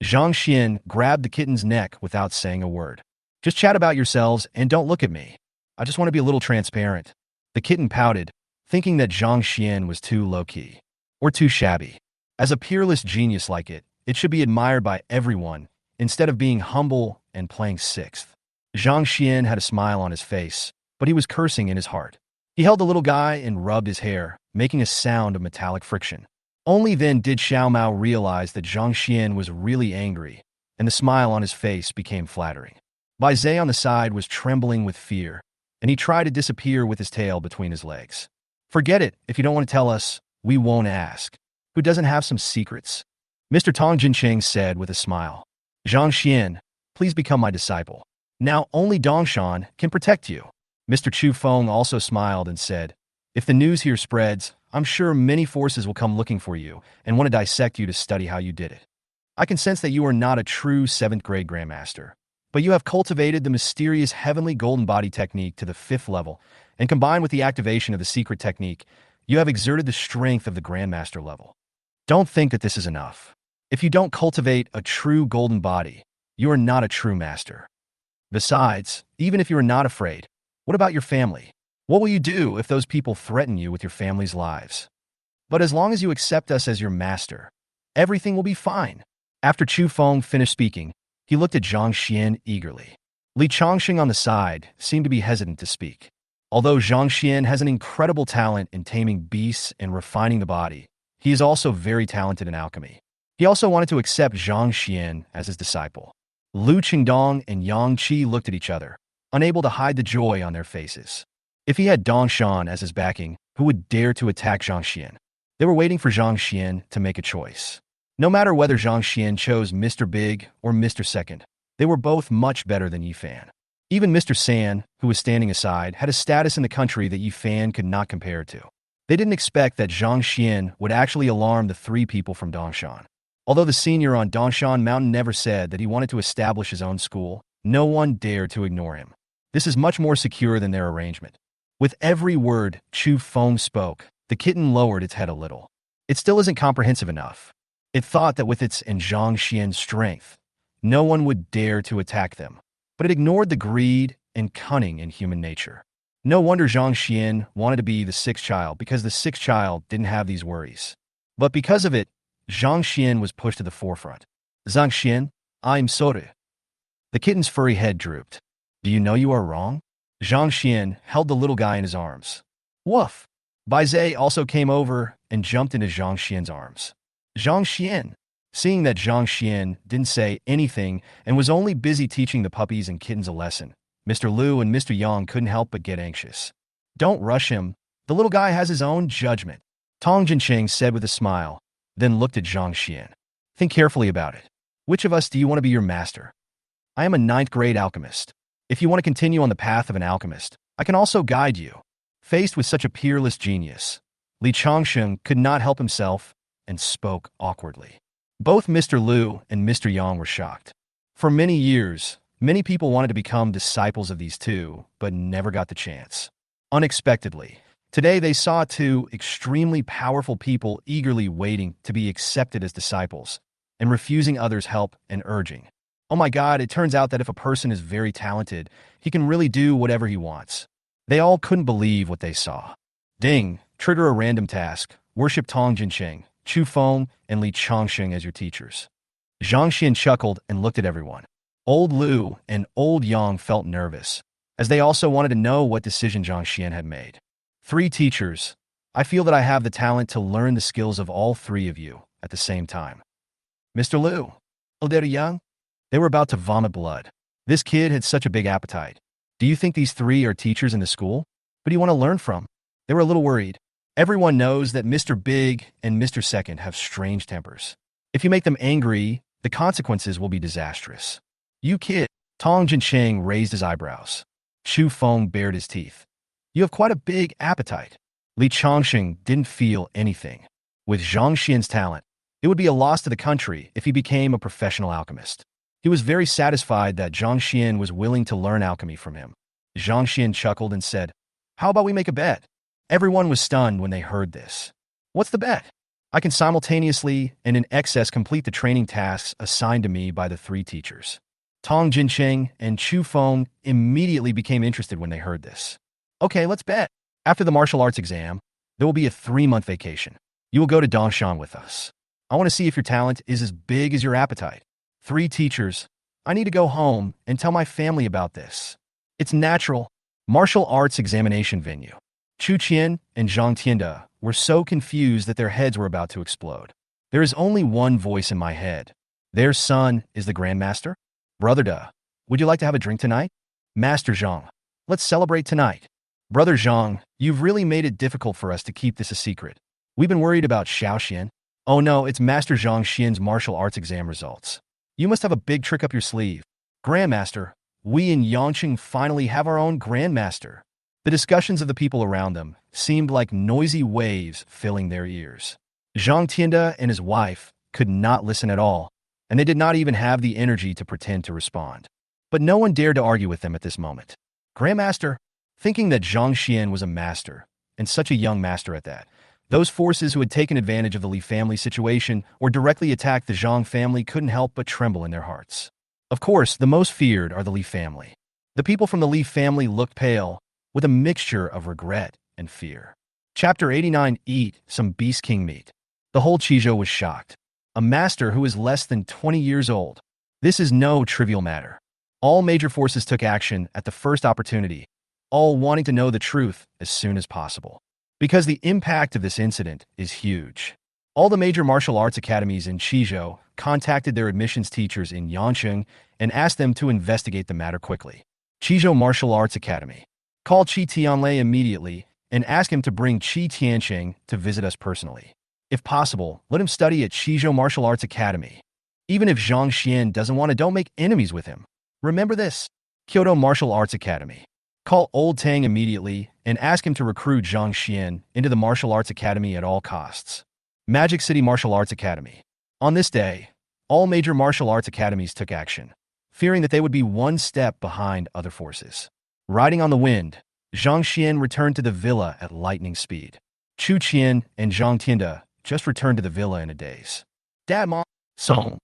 Zhang Xian grabbed the kitten's neck without saying a word. Just chat about yourselves and don't look at me. I just want to be a little transparent. The kitten pouted, thinking that Zhang Xian was too low-key, or too shabby. As a peerless genius like it should be admired by everyone, instead of being humble and playing sixth. Zhang Xian had a smile on his face, but he was cursing in his heart. He held the little guy and rubbed his hair, making a sound of metallic friction. Only then did Xiao Mao realize that Zhang Xian was really angry, and the smile on his face became flattering. Bai Zhe on the side was trembling with fear, and he tried to disappear with his tail between his legs. Forget it. If you don't want to tell us, we won't ask. Who doesn't have some secrets? Mr. Tang Yun said with a smile. Zhang Xian, please become my disciple. Now only Dongshan can protect you. Mr. Chu Feng also smiled and said, if the news here spreads, I'm sure many forces will come looking for you and want to dissect you to study how you did it. I can sense that you are not a true 7th grade Grandmaster, but you have cultivated the mysterious heavenly golden body technique to the 5th level, and combined with the activation of the secret technique, you have exerted the strength of the Grandmaster level. Don't think that this is enough. If you don't cultivate a true golden body, you are not a true master. Besides, even if you are not afraid, what about your family? What will you do if those people threaten you with your family's lives? But as long as you accept us as your master, everything will be fine. After Chu Feng finished speaking, he looked at Zhang Xian eagerly. Lin Jiancheng on the side seemed to be hesitant to speak. Although Zhang Xian has an incredible talent in taming beasts and refining the body, he is also very talented in alchemy. He also wanted to accept Zhang Xian as his disciple. Lu Qingdong and Yang Qi looked at each other, unable to hide the joy on their faces. If he had Dongshan as his backing, who would dare to attack Zhang Xian? They were waiting for Zhang Xian to make a choice. No matter whether Zhang Xian chose Mr. Big or Mr. Second, they were both much better than Yifan. Even Mr. San, who was standing aside, had a status in the country that Yifan could not compare to. They didn't expect that Zhang Xian would actually alarm the 3 people from Dongshan. Although the senior on Dongshan Mountain never said that he wanted to establish his own school, no one dared to ignore him. This is much more secure than their arrangement. With every word Chu Feng spoke, the kitten lowered its head a little. It still isn't comprehensive enough. It thought that with its and Zhang Xian's strength, no one would dare to attack them. But it ignored the greed and cunning in human nature. No wonder Zhang Xian wanted to be the 6th child, because the 6th child didn't have these worries. But because of it, Zhang Xian was pushed to the forefront. Zhang Xian, I'm sorry. The kitten's furry head drooped. Do you know you are wrong? Zhang Xian held the little guy in his arms. Woof! Bai Zhe also came over and jumped into Zhang Xian's arms. Zhang Xian, seeing that Zhang Xian didn't say anything and was only busy teaching the puppies and kittens a lesson, Mr. Liu and Mr. Yang couldn't help but get anxious. Don't rush him. The little guy has his own judgment, Tang Yun said with a smile, then looked at Zhang Xian. Think carefully about it. Which of us do you want to be your master? I am a 9th grade alchemist. If you want to continue on the path of an alchemist, I can also guide you. Faced with such a peerless genius, Lin Jiancheng could not help himself and spoke awkwardly. Both Mr. Liu and Mr. Yang were shocked. For many years, many people wanted to become disciples of these two, but never got the chance. Unexpectedly, today they saw 2 extremely powerful people eagerly waiting to be accepted as disciples, and refusing others' help and urging. Oh my God, it turns out that if a person is very talented, he can really do whatever he wants. They all couldn't believe what they saw. Ding, trigger a random task. Worship Tang Yun, Chu Feng, and Lin Jiancheng as your teachers. Zhang Xian chuckled and looked at everyone. Old Liu and Old Yang felt nervous, as they also wanted to know what decision Zhang Xian had made. 3 teachers. I feel that I have the talent to learn the skills of all 3 of you at the same time. Mr. Liu, Elder Yang? They were about to vomit blood. This kid had such a big appetite. Do you think these 3 are teachers in the school? Who do you want to learn from? They were a little worried. Everyone knows that Mr. Big and Mr. Second have strange tempers. If you make them angry, the consequences will be disastrous. You kid. Tang Yun raised his eyebrows. Chu Feng bared his teeth. You have quite a big appetite. Lin Jiancheng didn't feel anything. With Zhang Xian's talent, it would be a loss to the country if he became a professional alchemist. He was very satisfied that Zhang Xian was willing to learn alchemy from him. Zhang Xian chuckled and said, how about we make a bet? Everyone was stunned when they heard this. What's the bet? I can simultaneously and in excess complete the training tasks assigned to me by the 3 teachers. Tang Yun and Chu Feng immediately became interested when they heard this. Okay, let's bet. After the martial arts exam, there will be a 3-month vacation. You will go to Dongshan with us. I want to see if your talent is as big as your appetite. 3 teachers. I need to go home and tell my family about this. It's natural. Martial arts examination venue. Chu Qian and Zhang Tianda were so confused that their heads were about to explode. There is only one voice in my head. Their son is the Grandmaster? Brother Da, would you like to have a drink tonight? Master Zhang, let's celebrate tonight. Brother Zhang, you've really made it difficult for us to keep this a secret. We've been worried about Xiaoxian. Oh no, it's Master Zhang Xian's martial arts exam results. You must have a big trick up your sleeve. Grandmaster, we in Yangcheng finally have our own Grandmaster. The discussions of the people around them seemed like noisy waves filling their ears. Zhang Tianda and his wife could not listen at all, and they did not even have the energy to pretend to respond. But no one dared to argue with them at this moment. Grandmaster, thinking that Zhang Xian was a master, and such a young master at that, those forces who had taken advantage of the Li family situation or directly attacked the Zhang family couldn't help but tremble in their hearts. Of course, the most feared are the Li family. The people from the Li family looked pale, with a mixture of regret and fear. Chapter 89. Eat some Beast King meat. The whole Qizhou was shocked. A master who is less than 20 years old. This is no trivial matter. All major forces took action at the first opportunity, all wanting to know the truth as soon as possible. Because the impact of this incident is huge. All the major martial arts academies in Qizhou contacted their admissions teachers in Yangcheng and asked them to investigate the matter quickly. Qizhou Martial Arts Academy. Call Qi Tianlei immediately and ask him to bring Qi Tiancheng to visit us personally. If possible, let him study at Qizhou Martial Arts Academy. Even if Zhang Xian doesn't want to, don't make enemies with him. Remember this. Kyoto Martial Arts Academy. Call Old Tang immediately and ask him to recruit Zhang Xian into the Martial Arts Academy at all costs. Magic City Martial Arts Academy. On this day, all major martial arts academies took action, fearing that they would be one step behind other forces. Riding on the wind, Zhang Xian returned to the villa at lightning speed. Chu Qian and Zhang Tianda just returned to the villa in a daze. Dad, Mom, Song.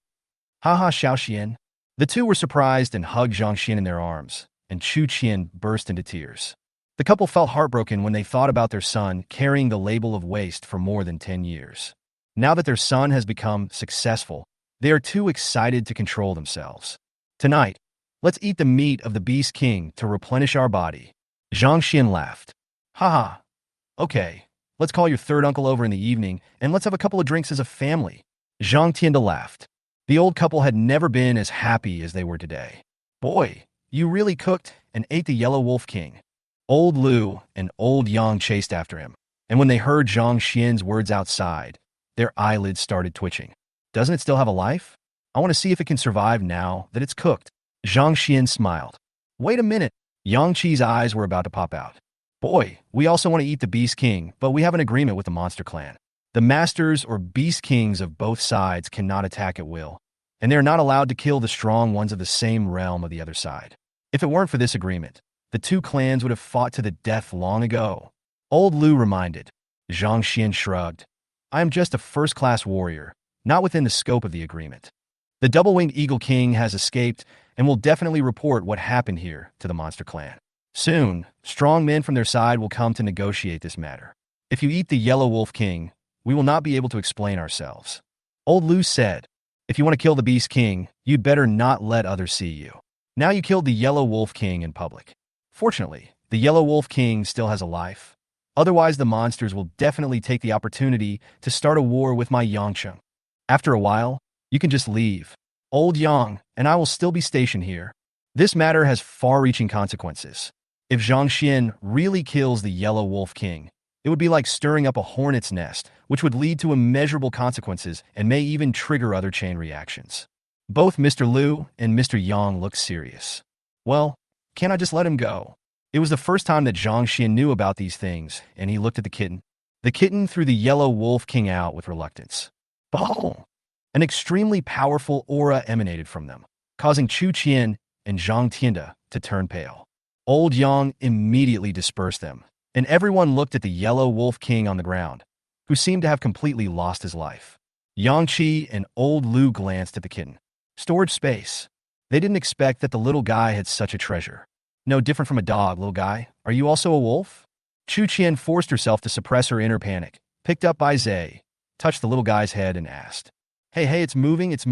Haha, Xiao Xian. The two were surprised and hugged Zhang Xian in their arms, and Chu Qian burst into tears. The couple felt heartbroken when they thought about their son carrying the label of waste for more than 10 years. Now that their son has become successful, they are too excited to control themselves. Tonight, let's eat the meat of the Beast King to replenish our body. Zhang Xian laughed. Haha. Okay, let's call your third uncle over in the evening and let's have a couple of drinks as a family. Zhang Tianda laughed. The old couple had never been as happy as they were today. Boy, you really cooked and ate the Yellow Wolf King. Old Lu and Old Yang chased after him, and when they heard Zhang Xian's words outside, their eyelids started twitching. Doesn't it still have a life? I want to see if it can survive now that it's cooked. Zhang Xian smiled. Wait a minute. Yang Qi's eyes were about to pop out. Boy, we also want to eat the Beast King, but we have an agreement with the Monster Clan. The Masters or Beast Kings of both sides cannot attack at will, and they are not allowed to kill the strong ones of the same realm of the other side. If it weren't for this agreement, the two clans would have fought to the death long ago. Old Lu reminded. Zhang Xian shrugged. I am just a first-class warrior, not within the scope of the agreement. The double-winged Eagle King has escaped and will definitely report what happened here to the Monster Clan. Soon, strong men from their side will come to negotiate this matter. If you eat the Yellow Wolf King, we will not be able to explain ourselves. Old Lu said, if you want to kill the Beast King, you'd better not let others see you. Now you killed the Yellow Wolf King in public. Fortunately, the Yellow Wolf King still has a life. Otherwise, the monsters will definitely take the opportunity to start a war with my Yangcheng. After a while, you can just leave. Old Yang and I will still be stationed here. This matter has far-reaching consequences. If Zhang Xian really kills the Yellow Wolf King, it would be like stirring up a hornet's nest, which would lead to immeasurable consequences and may even trigger other chain reactions. Both Mr. Lu and Mr. Yang looked serious. Well, can't I just let him go? It was the first time that Zhang Xian knew about these things, and he looked at the kitten. The kitten threw the Yellow Wolf King out with reluctance. Boom! An extremely powerful aura emanated from them, causing Chu Qian and Zhang Tianda to turn pale. Old Yang immediately dispersed them, and everyone looked at the Yellow Wolf King on the ground, who seemed to have completely lost his life. Yang Qi and Old Lu glanced at the kitten. Storage space. They didn't expect that the little guy had such a treasure. No different from a dog, little guy. Are you also a wolf? Chu Qian forced herself to suppress her inner panic, picked up by Zay, touched the little guy's head and asked, Hey, it's moving, it's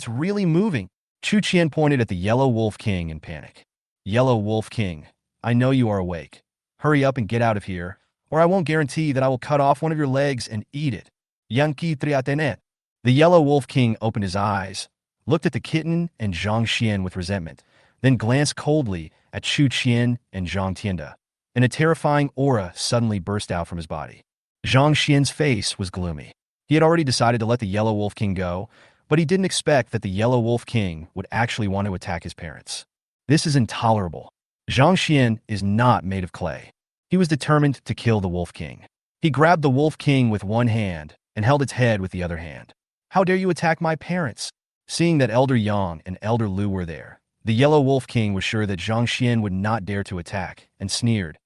really moving. Chu Qian pointed at the Yellow Wolf King in panic. Yellow Wolf King, I know you are awake. Hurry up and get out of here, or I won't guarantee that I will cut off one of your legs and eat it. Yanqi triatenet. The Yellow Wolf King opened his eyes, looked at the kitten and Zhang Xian with resentment, then glanced coldly at Chu Qian and Zhang Tianda, and a terrifying aura suddenly burst out from his body. Zhang Xian's face was gloomy. He had already decided to let the Yellow Wolf King go, but he didn't expect that the Yellow Wolf King would actually want to attack his parents. This is intolerable. Zhang Xian is not made of clay. He was determined to kill the Wolf King. He grabbed the Wolf King with one hand and held its head with the other hand. How dare you attack my parents? Seeing that Elder Yang and Elder Lu were there, the Yellow Wolf King was sure that Zhang Xian would not dare to attack, and sneered.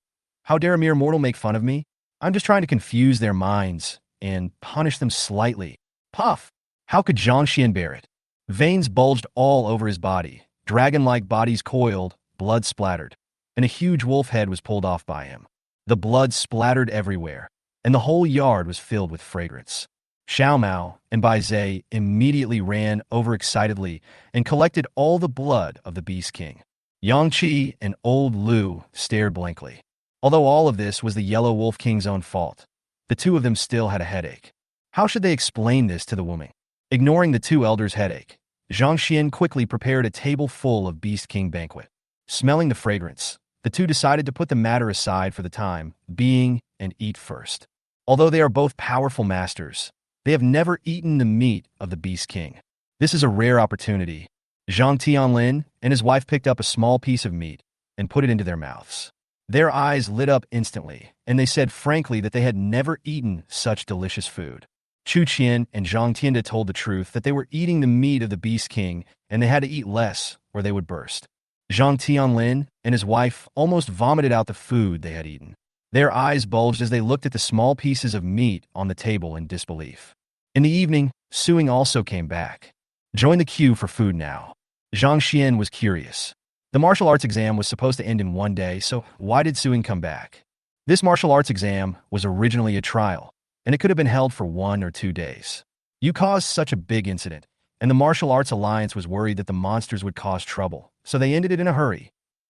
How dare a mere mortal make fun of me? I'm just trying to confuse their minds and punish them slightly. Puff! How could Zhang Xian bear it? Veins bulged all over his body, dragon-like bodies coiled, blood splattered, and a huge wolf head was pulled off by him. The blood splattered everywhere, and the whole yard was filled with fragrance. Xiao Mao and Bai Zhe immediately ran overexcitedly and collected all the blood of the Beast King. Yang Qi and Old Lu stared blankly. Although all of this was the Yellow Wolf King's own fault, the two of them still had a headache. How should they explain this to the woman? Ignoring the two elders' headache, Zhang Xian quickly prepared a table full of Beast King banquet. Smelling the fragrance, the two decided to put the matter aside for the time being and eat first. Although they are both powerful masters, they have never eaten the meat of the Beast King. This is a rare opportunity. Zhang Tianlin and his wife picked up a small piece of meat and put it into their mouths. Their eyes lit up instantly, and they said frankly that they had never eaten such delicious food. Chu Qian and Zhang Tianda told the truth that they were eating the meat of the Beast King, and they had to eat less or they would burst. Zhang Tianlin and his wife almost vomited out the food they had eaten. Their eyes bulged as they looked at the small pieces of meat on the table in disbelief. In the evening, Suing also came back. Join the queue for food now. Zhang Xian was curious. The martial arts exam was supposed to end in one day, so why did Suing come back? This martial arts exam was originally a trial, and it could have been held for 1 or 2 days. You caused such a big incident, and the Martial Arts Alliance was worried that the monsters would cause trouble, so they ended it in a hurry.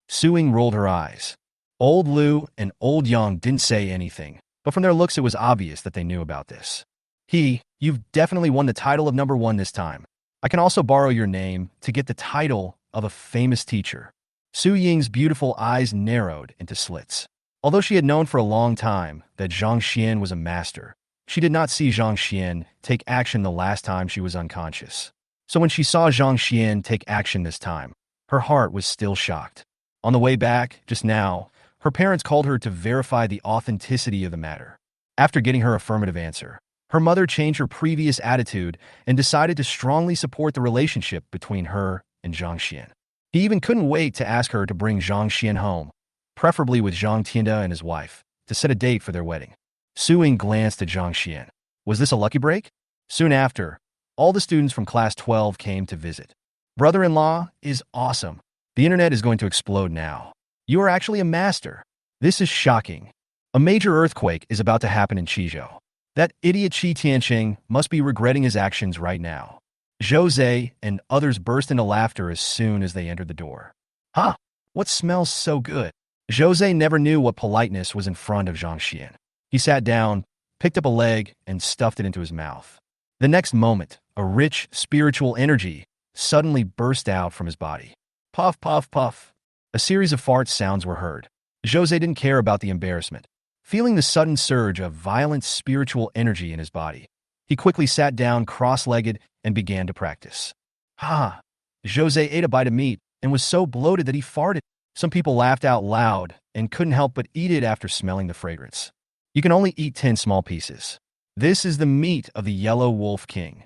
Suing rolled her eyes. Old Lu and Old Yang didn't say anything, but from their looks it was obvious that they knew about this. You've definitely won the title of number 1 this time. I can also borrow your name to get the title of a famous teacher. Su Ying's beautiful eyes narrowed into slits. Although she had known for a long time that Zhang Xian was a master, she did not see Zhang Xian take action the last time she was unconscious. So when she saw Zhang Xian take action this time, her heart was still shocked. On the way back, just now, her parents called her to verify the authenticity of the matter. After getting her affirmative answer, her mother changed her previous attitude and decided to strongly support the relationship between her and Zhang Xian. He even couldn't wait to ask her to bring Zhang Xian home, preferably with Zhang Tianda and his wife, to set a date for their wedding. Suing glanced at Zhang Xian. Was this a lucky break? Soon after, all the students from class 12 came to visit. Brother-in-law is awesome. The internet is going to explode now. You are actually a master. This is shocking. A major earthquake is about to happen in Qizhou. That idiot Lin Jiancheng must be regretting his actions right now. Jose and others burst into laughter as soon as they entered the door. Huh? What smells so good? Jose never knew what politeness was in front of Zhang Xian. He sat down, picked up a leg, and stuffed it into his mouth. The next moment, a rich, spiritual energy suddenly burst out from his body. Puff, puff, puff. A series of fart sounds were heard. Jose didn't care about the embarrassment. Feeling the sudden surge of violent spiritual energy in his body, he quickly sat down cross-legged and began to practice. Jose ate a bite of meat and was so bloated that he farted. Some people laughed out loud and couldn't help but eat it after smelling the fragrance. You can only eat 10 small pieces. This is the meat of the Yellow Wolf King.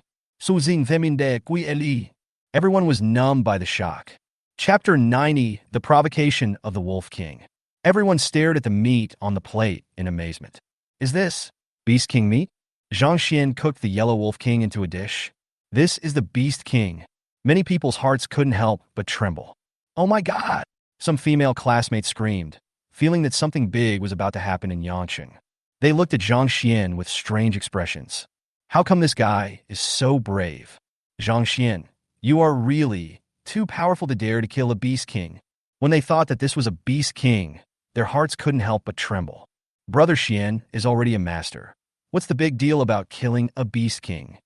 Everyone was numbed by the shock. Chapter 90, The Provocation of the Wolf King. Everyone stared at the meat on the plate in amazement. Is this Beast King meat? Zhang Xian cooked the Yellow Wolf King into a dish. This is the Beast King. Many people's hearts couldn't help but tremble. Oh my God! Some female classmates screamed, feeling that something big was about to happen in Yangcheng. They looked at Zhang Xian with strange expressions. How come this guy is so brave? Zhang Xian, you are really too powerful to dare to kill a Beast King. When they thought that this was a Beast King, their hearts couldn't help but tremble. Brother Xian is already a master. What's the big deal about killing a Beast King?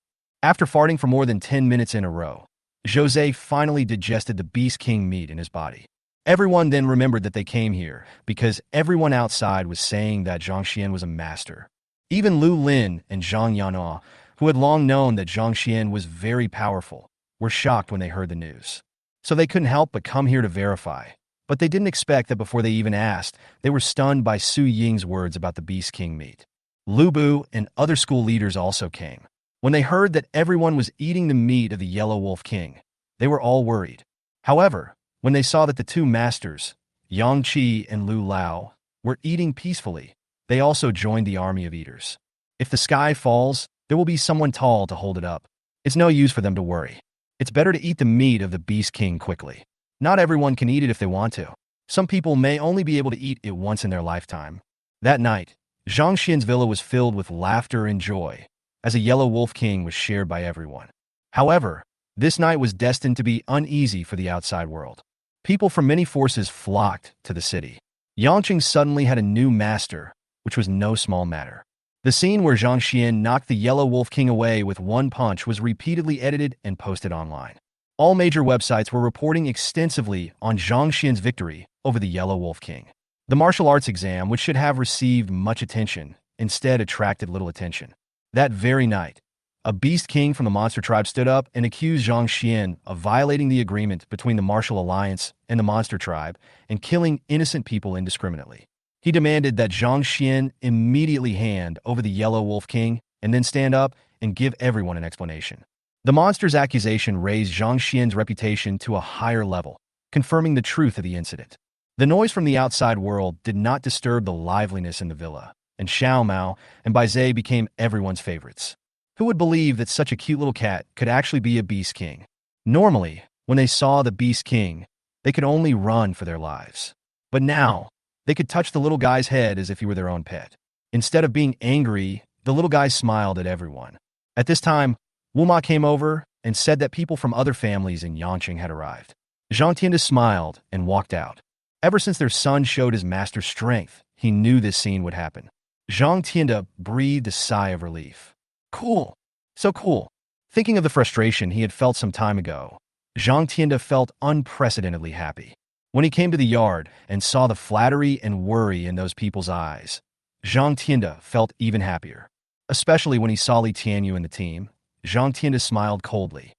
After farting for more than 10 minutes in a row, Jose finally digested the Beast King meat in his body. Everyone then remembered that they came here because everyone outside was saying that Zhang Xian was a master. Even Lu Lin and Zhang Yanhua who had long known that Zhang Xian was very powerful, were shocked when they heard the news. So they couldn't help but come here to verify. But they didn't expect that before they even asked, they were stunned by Su Ying's words about the Beast King meat. Lu Bu and other school leaders also came. When they heard that everyone was eating the meat of the Yellow Wolf King, they were all worried. However, when they saw that the two masters, Yang Qi and Lu Lao, were eating peacefully, they also joined the army of eaters. If the sky falls, there will be someone tall to hold it up. It's no use for them to worry. It's better to eat the meat of the Beast King quickly. Not everyone can eat it if they want to. Some people may only be able to eat it once in their lifetime. That night, Zhang Xian's villa was filled with laughter and joy, as a Yellow Wolf King was shared by everyone. However, this night was destined to be uneasy for the outside world. People from many forces flocked to the city. Jiancheng suddenly had a new master, which was no small matter. The scene where Zhang Xian knocked the Yellow Wolf King away with one punch was repeatedly edited and posted online. All major websites were reporting extensively on Zhang Xian's victory over the Yellow Wolf King. The martial arts exam, which should have received much attention, instead attracted little attention. That very night, a Beast King from the Monster Tribe stood up and accused Zhang Xian of violating the agreement between the Martial Alliance and the Monster Tribe and killing innocent people indiscriminately. He demanded that Zhang Xian immediately hand over the Yellow Wolf King and then stand up and give everyone an explanation. The monster's accusation raised Zhang Xian's reputation to a higher level, confirming the truth of the incident. The noise from the outside world did not disturb the liveliness in the villa, and Xiao Mao and Bai Zhe became everyone's favorites. Who would believe that such a cute little cat could actually be a Beast King? Normally, when they saw the Beast King, they could only run for their lives. But now, they could touch the little guy's head as if he were their own pet. Instead of being angry, the little guy smiled at everyone. At this time, Wu Ma came over and said that people from other families in Yangqing had arrived. Zhang Tianda smiled and walked out. Ever since their son showed his master's strength, he knew this scene would happen. Zhang Tianda breathed a sigh of relief. Cool. So cool. Thinking of the frustration he had felt some time ago, Zhang Tianda felt unprecedentedly happy. When he came to the yard and saw the flattery and worry in those people's eyes, Zhang Tianda felt even happier. Especially when he saw Li Tianyu and the team, Zhang Tianda smiled coldly.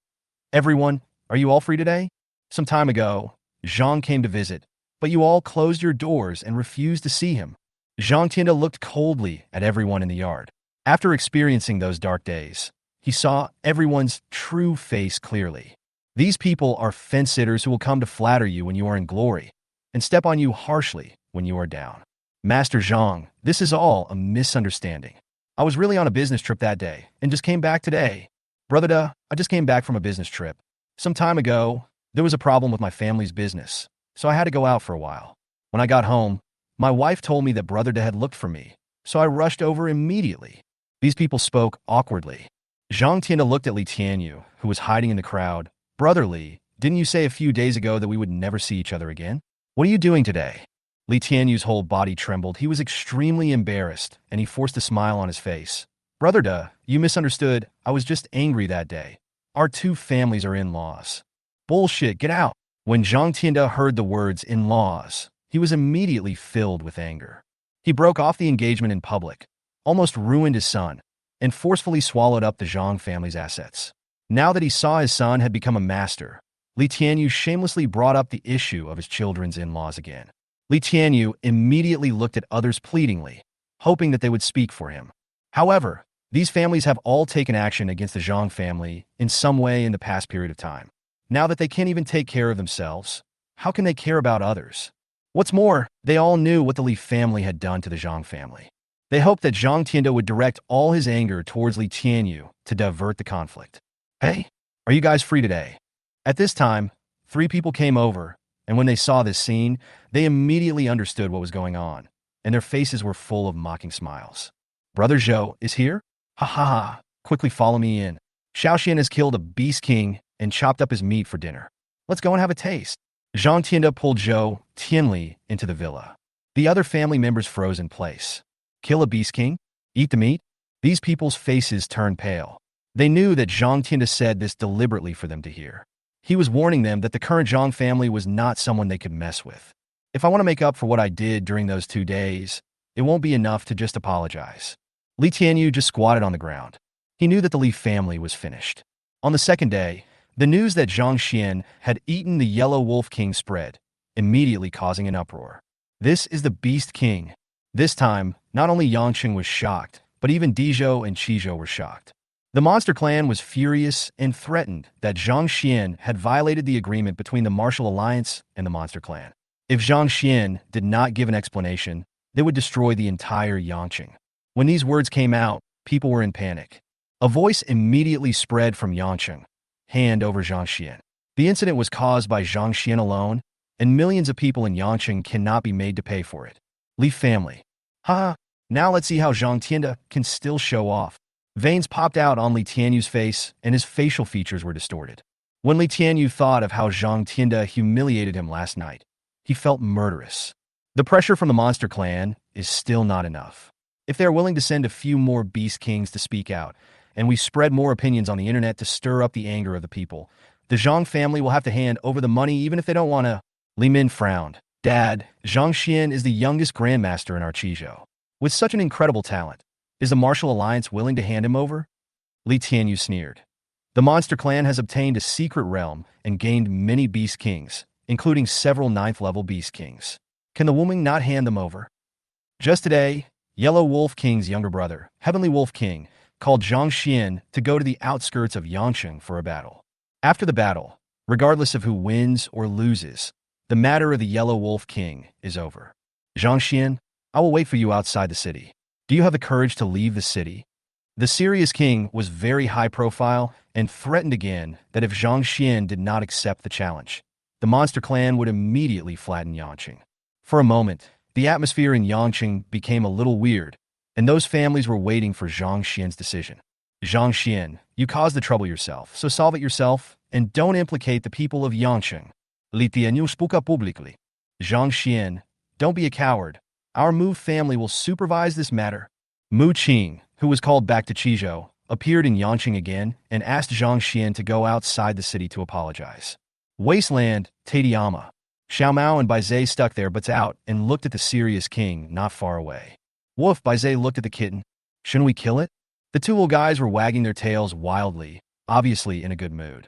Everyone, are you all free today? Some time ago, Zhang came to visit, but you all closed your doors and refused to see him. Zhang Tianda looked coldly at everyone in the yard. After experiencing those dark days, he saw everyone's true face clearly. These people are fence-sitters who will come to flatter you when you are in glory, and step on you harshly when you are down. Master Zhang, this is all a misunderstanding. I was really on a business trip that day, and just came back today. Brother Da, I just came back from a business trip. Some time ago, there was a problem with my family's business, so I had to go out for a while. When I got home, my wife told me that Brother Da had looked for me, so I rushed over immediately. These people spoke awkwardly. Zhang Tianda looked at Li Tianyu, who was hiding in the crowd. Brother Li, didn't you say a few days ago that we would never see each other again? What are you doing today? Li Tianyu's whole body trembled. He was extremely embarrassed, and he forced a smile on his face. Brother Da, you misunderstood. I was just angry that day. Our two families are in-laws. Bullshit, get out. When Zhang Tianda heard the words in-laws, he was immediately filled with anger. He broke off the engagement in public, almost ruined his son, and forcefully swallowed up the Zhang family's assets. Now that he saw his son had become a master, Li Tianyu shamelessly brought up the issue of his children's in-laws again. Li Tianyu immediately looked at others pleadingly, hoping that they would speak for him. However, these families have all taken action against the Zhang family in some way in the past period of time. Now that they can't even take care of themselves, how can they care about others? What's more, they all knew what the Li family had done to the Zhang family. They hoped that Zhang Tianda would direct all his anger towards Li Tianyu to divert the conflict. Hey, are you guys free today? At this time, 3 people came over, and when they saw this scene, they immediately understood what was going on, and their faces were full of mocking smiles. Brother Zhou is here? Ha ha ha, quickly follow me in. Xiaoxian has killed a Beast King and chopped up his meat for dinner. Let's go and have a taste. Zhang Tianda pulled Zhou Tianli into the villa. The other family members froze in place. Kill a Beast King? Eat the meat? These people's faces turned pale. They knew that Zhang Tianda said this deliberately for them to hear. He was warning them that the current Zhang family was not someone they could mess with. If I want to make up for what I did during those 2 days, it won't be enough to just apologize. Li Tianyu just squatted on the ground. He knew that the Li family was finished. On the second day, the news that Zhang Xian had eaten the Yellow Wolf King spread, immediately causing an uproar. This is the Beast King. This time, not only Yangcheng was shocked, but even Dizhou and Qizhou were shocked. The monster clan was furious and threatened that Zhang Xian had violated the agreement between the Martial Alliance and the monster clan. If Zhang Xian did not give an explanation, they would destroy the entire Yangcheng. When these words came out, people were in panic. A voice immediately spread from Yangcheng, hand over Zhang Xian. The incident was caused by Zhang Xian alone, and millions of people in Yangcheng cannot be made to pay for it. Li family. Haha, now let's see how Zhang Tianda can still show off. Veins popped out on Li Tianyu's face, and his facial features were distorted. When Li Tianyu thought of how Zhang Tianda humiliated him last night, he felt murderous. The pressure from the monster clan is still not enough. If they are willing to send a few more Beast Kings to speak out, and we spread more opinions on the internet to stir up the anger of the people, the Zhang family will have to hand over the money even if they don't want to. Li Min frowned. Dad, Zhang Xian is the youngest Grandmaster in our Qizhou. With such an incredible talent, is the Martial Alliance willing to hand him over? Li Tianyu sneered. The monster clan has obtained a secret realm and gained many Beast Kings, including several 9th-level Beast Kings. Can the woman not hand them over? Just today, Yellow Wolf King's younger brother, Heavenly Wolf King, called Zhang Xian to go to the outskirts of Yangcheng for a battle. After the battle, regardless of who wins or loses, the matter of the Yellow Wolf King is over. Zhang Xian, I will wait for you outside the city. Do you have the courage to leave the city? The serious king was very high profile and threatened again that if Zhang Xian did not accept the challenge, the monster clan would immediately flatten Yangcheng. For a moment, the atmosphere in Yangcheng became a little weird, and those families were waiting for Zhang Xian's decision. Zhang Xian, you caused the trouble yourself, so solve it yourself, and don't implicate the people of Yangcheng. Li Tianyu spoke up publicly. Zhang Xian, don't be a coward. Our Mu family will supervise this matter. Mu Qing, who was called back to Qizhou, appeared in Yangcheng again and asked Zhang Xian to go outside the city to apologize. Wasteland, Tadiyama. Xiao Mao and Baizé stuck their butts out and looked at the serious king not far away. Woof, Baizé looked at the kitten. Shouldn't we kill it? The two little guys were wagging their tails wildly, obviously in a good mood.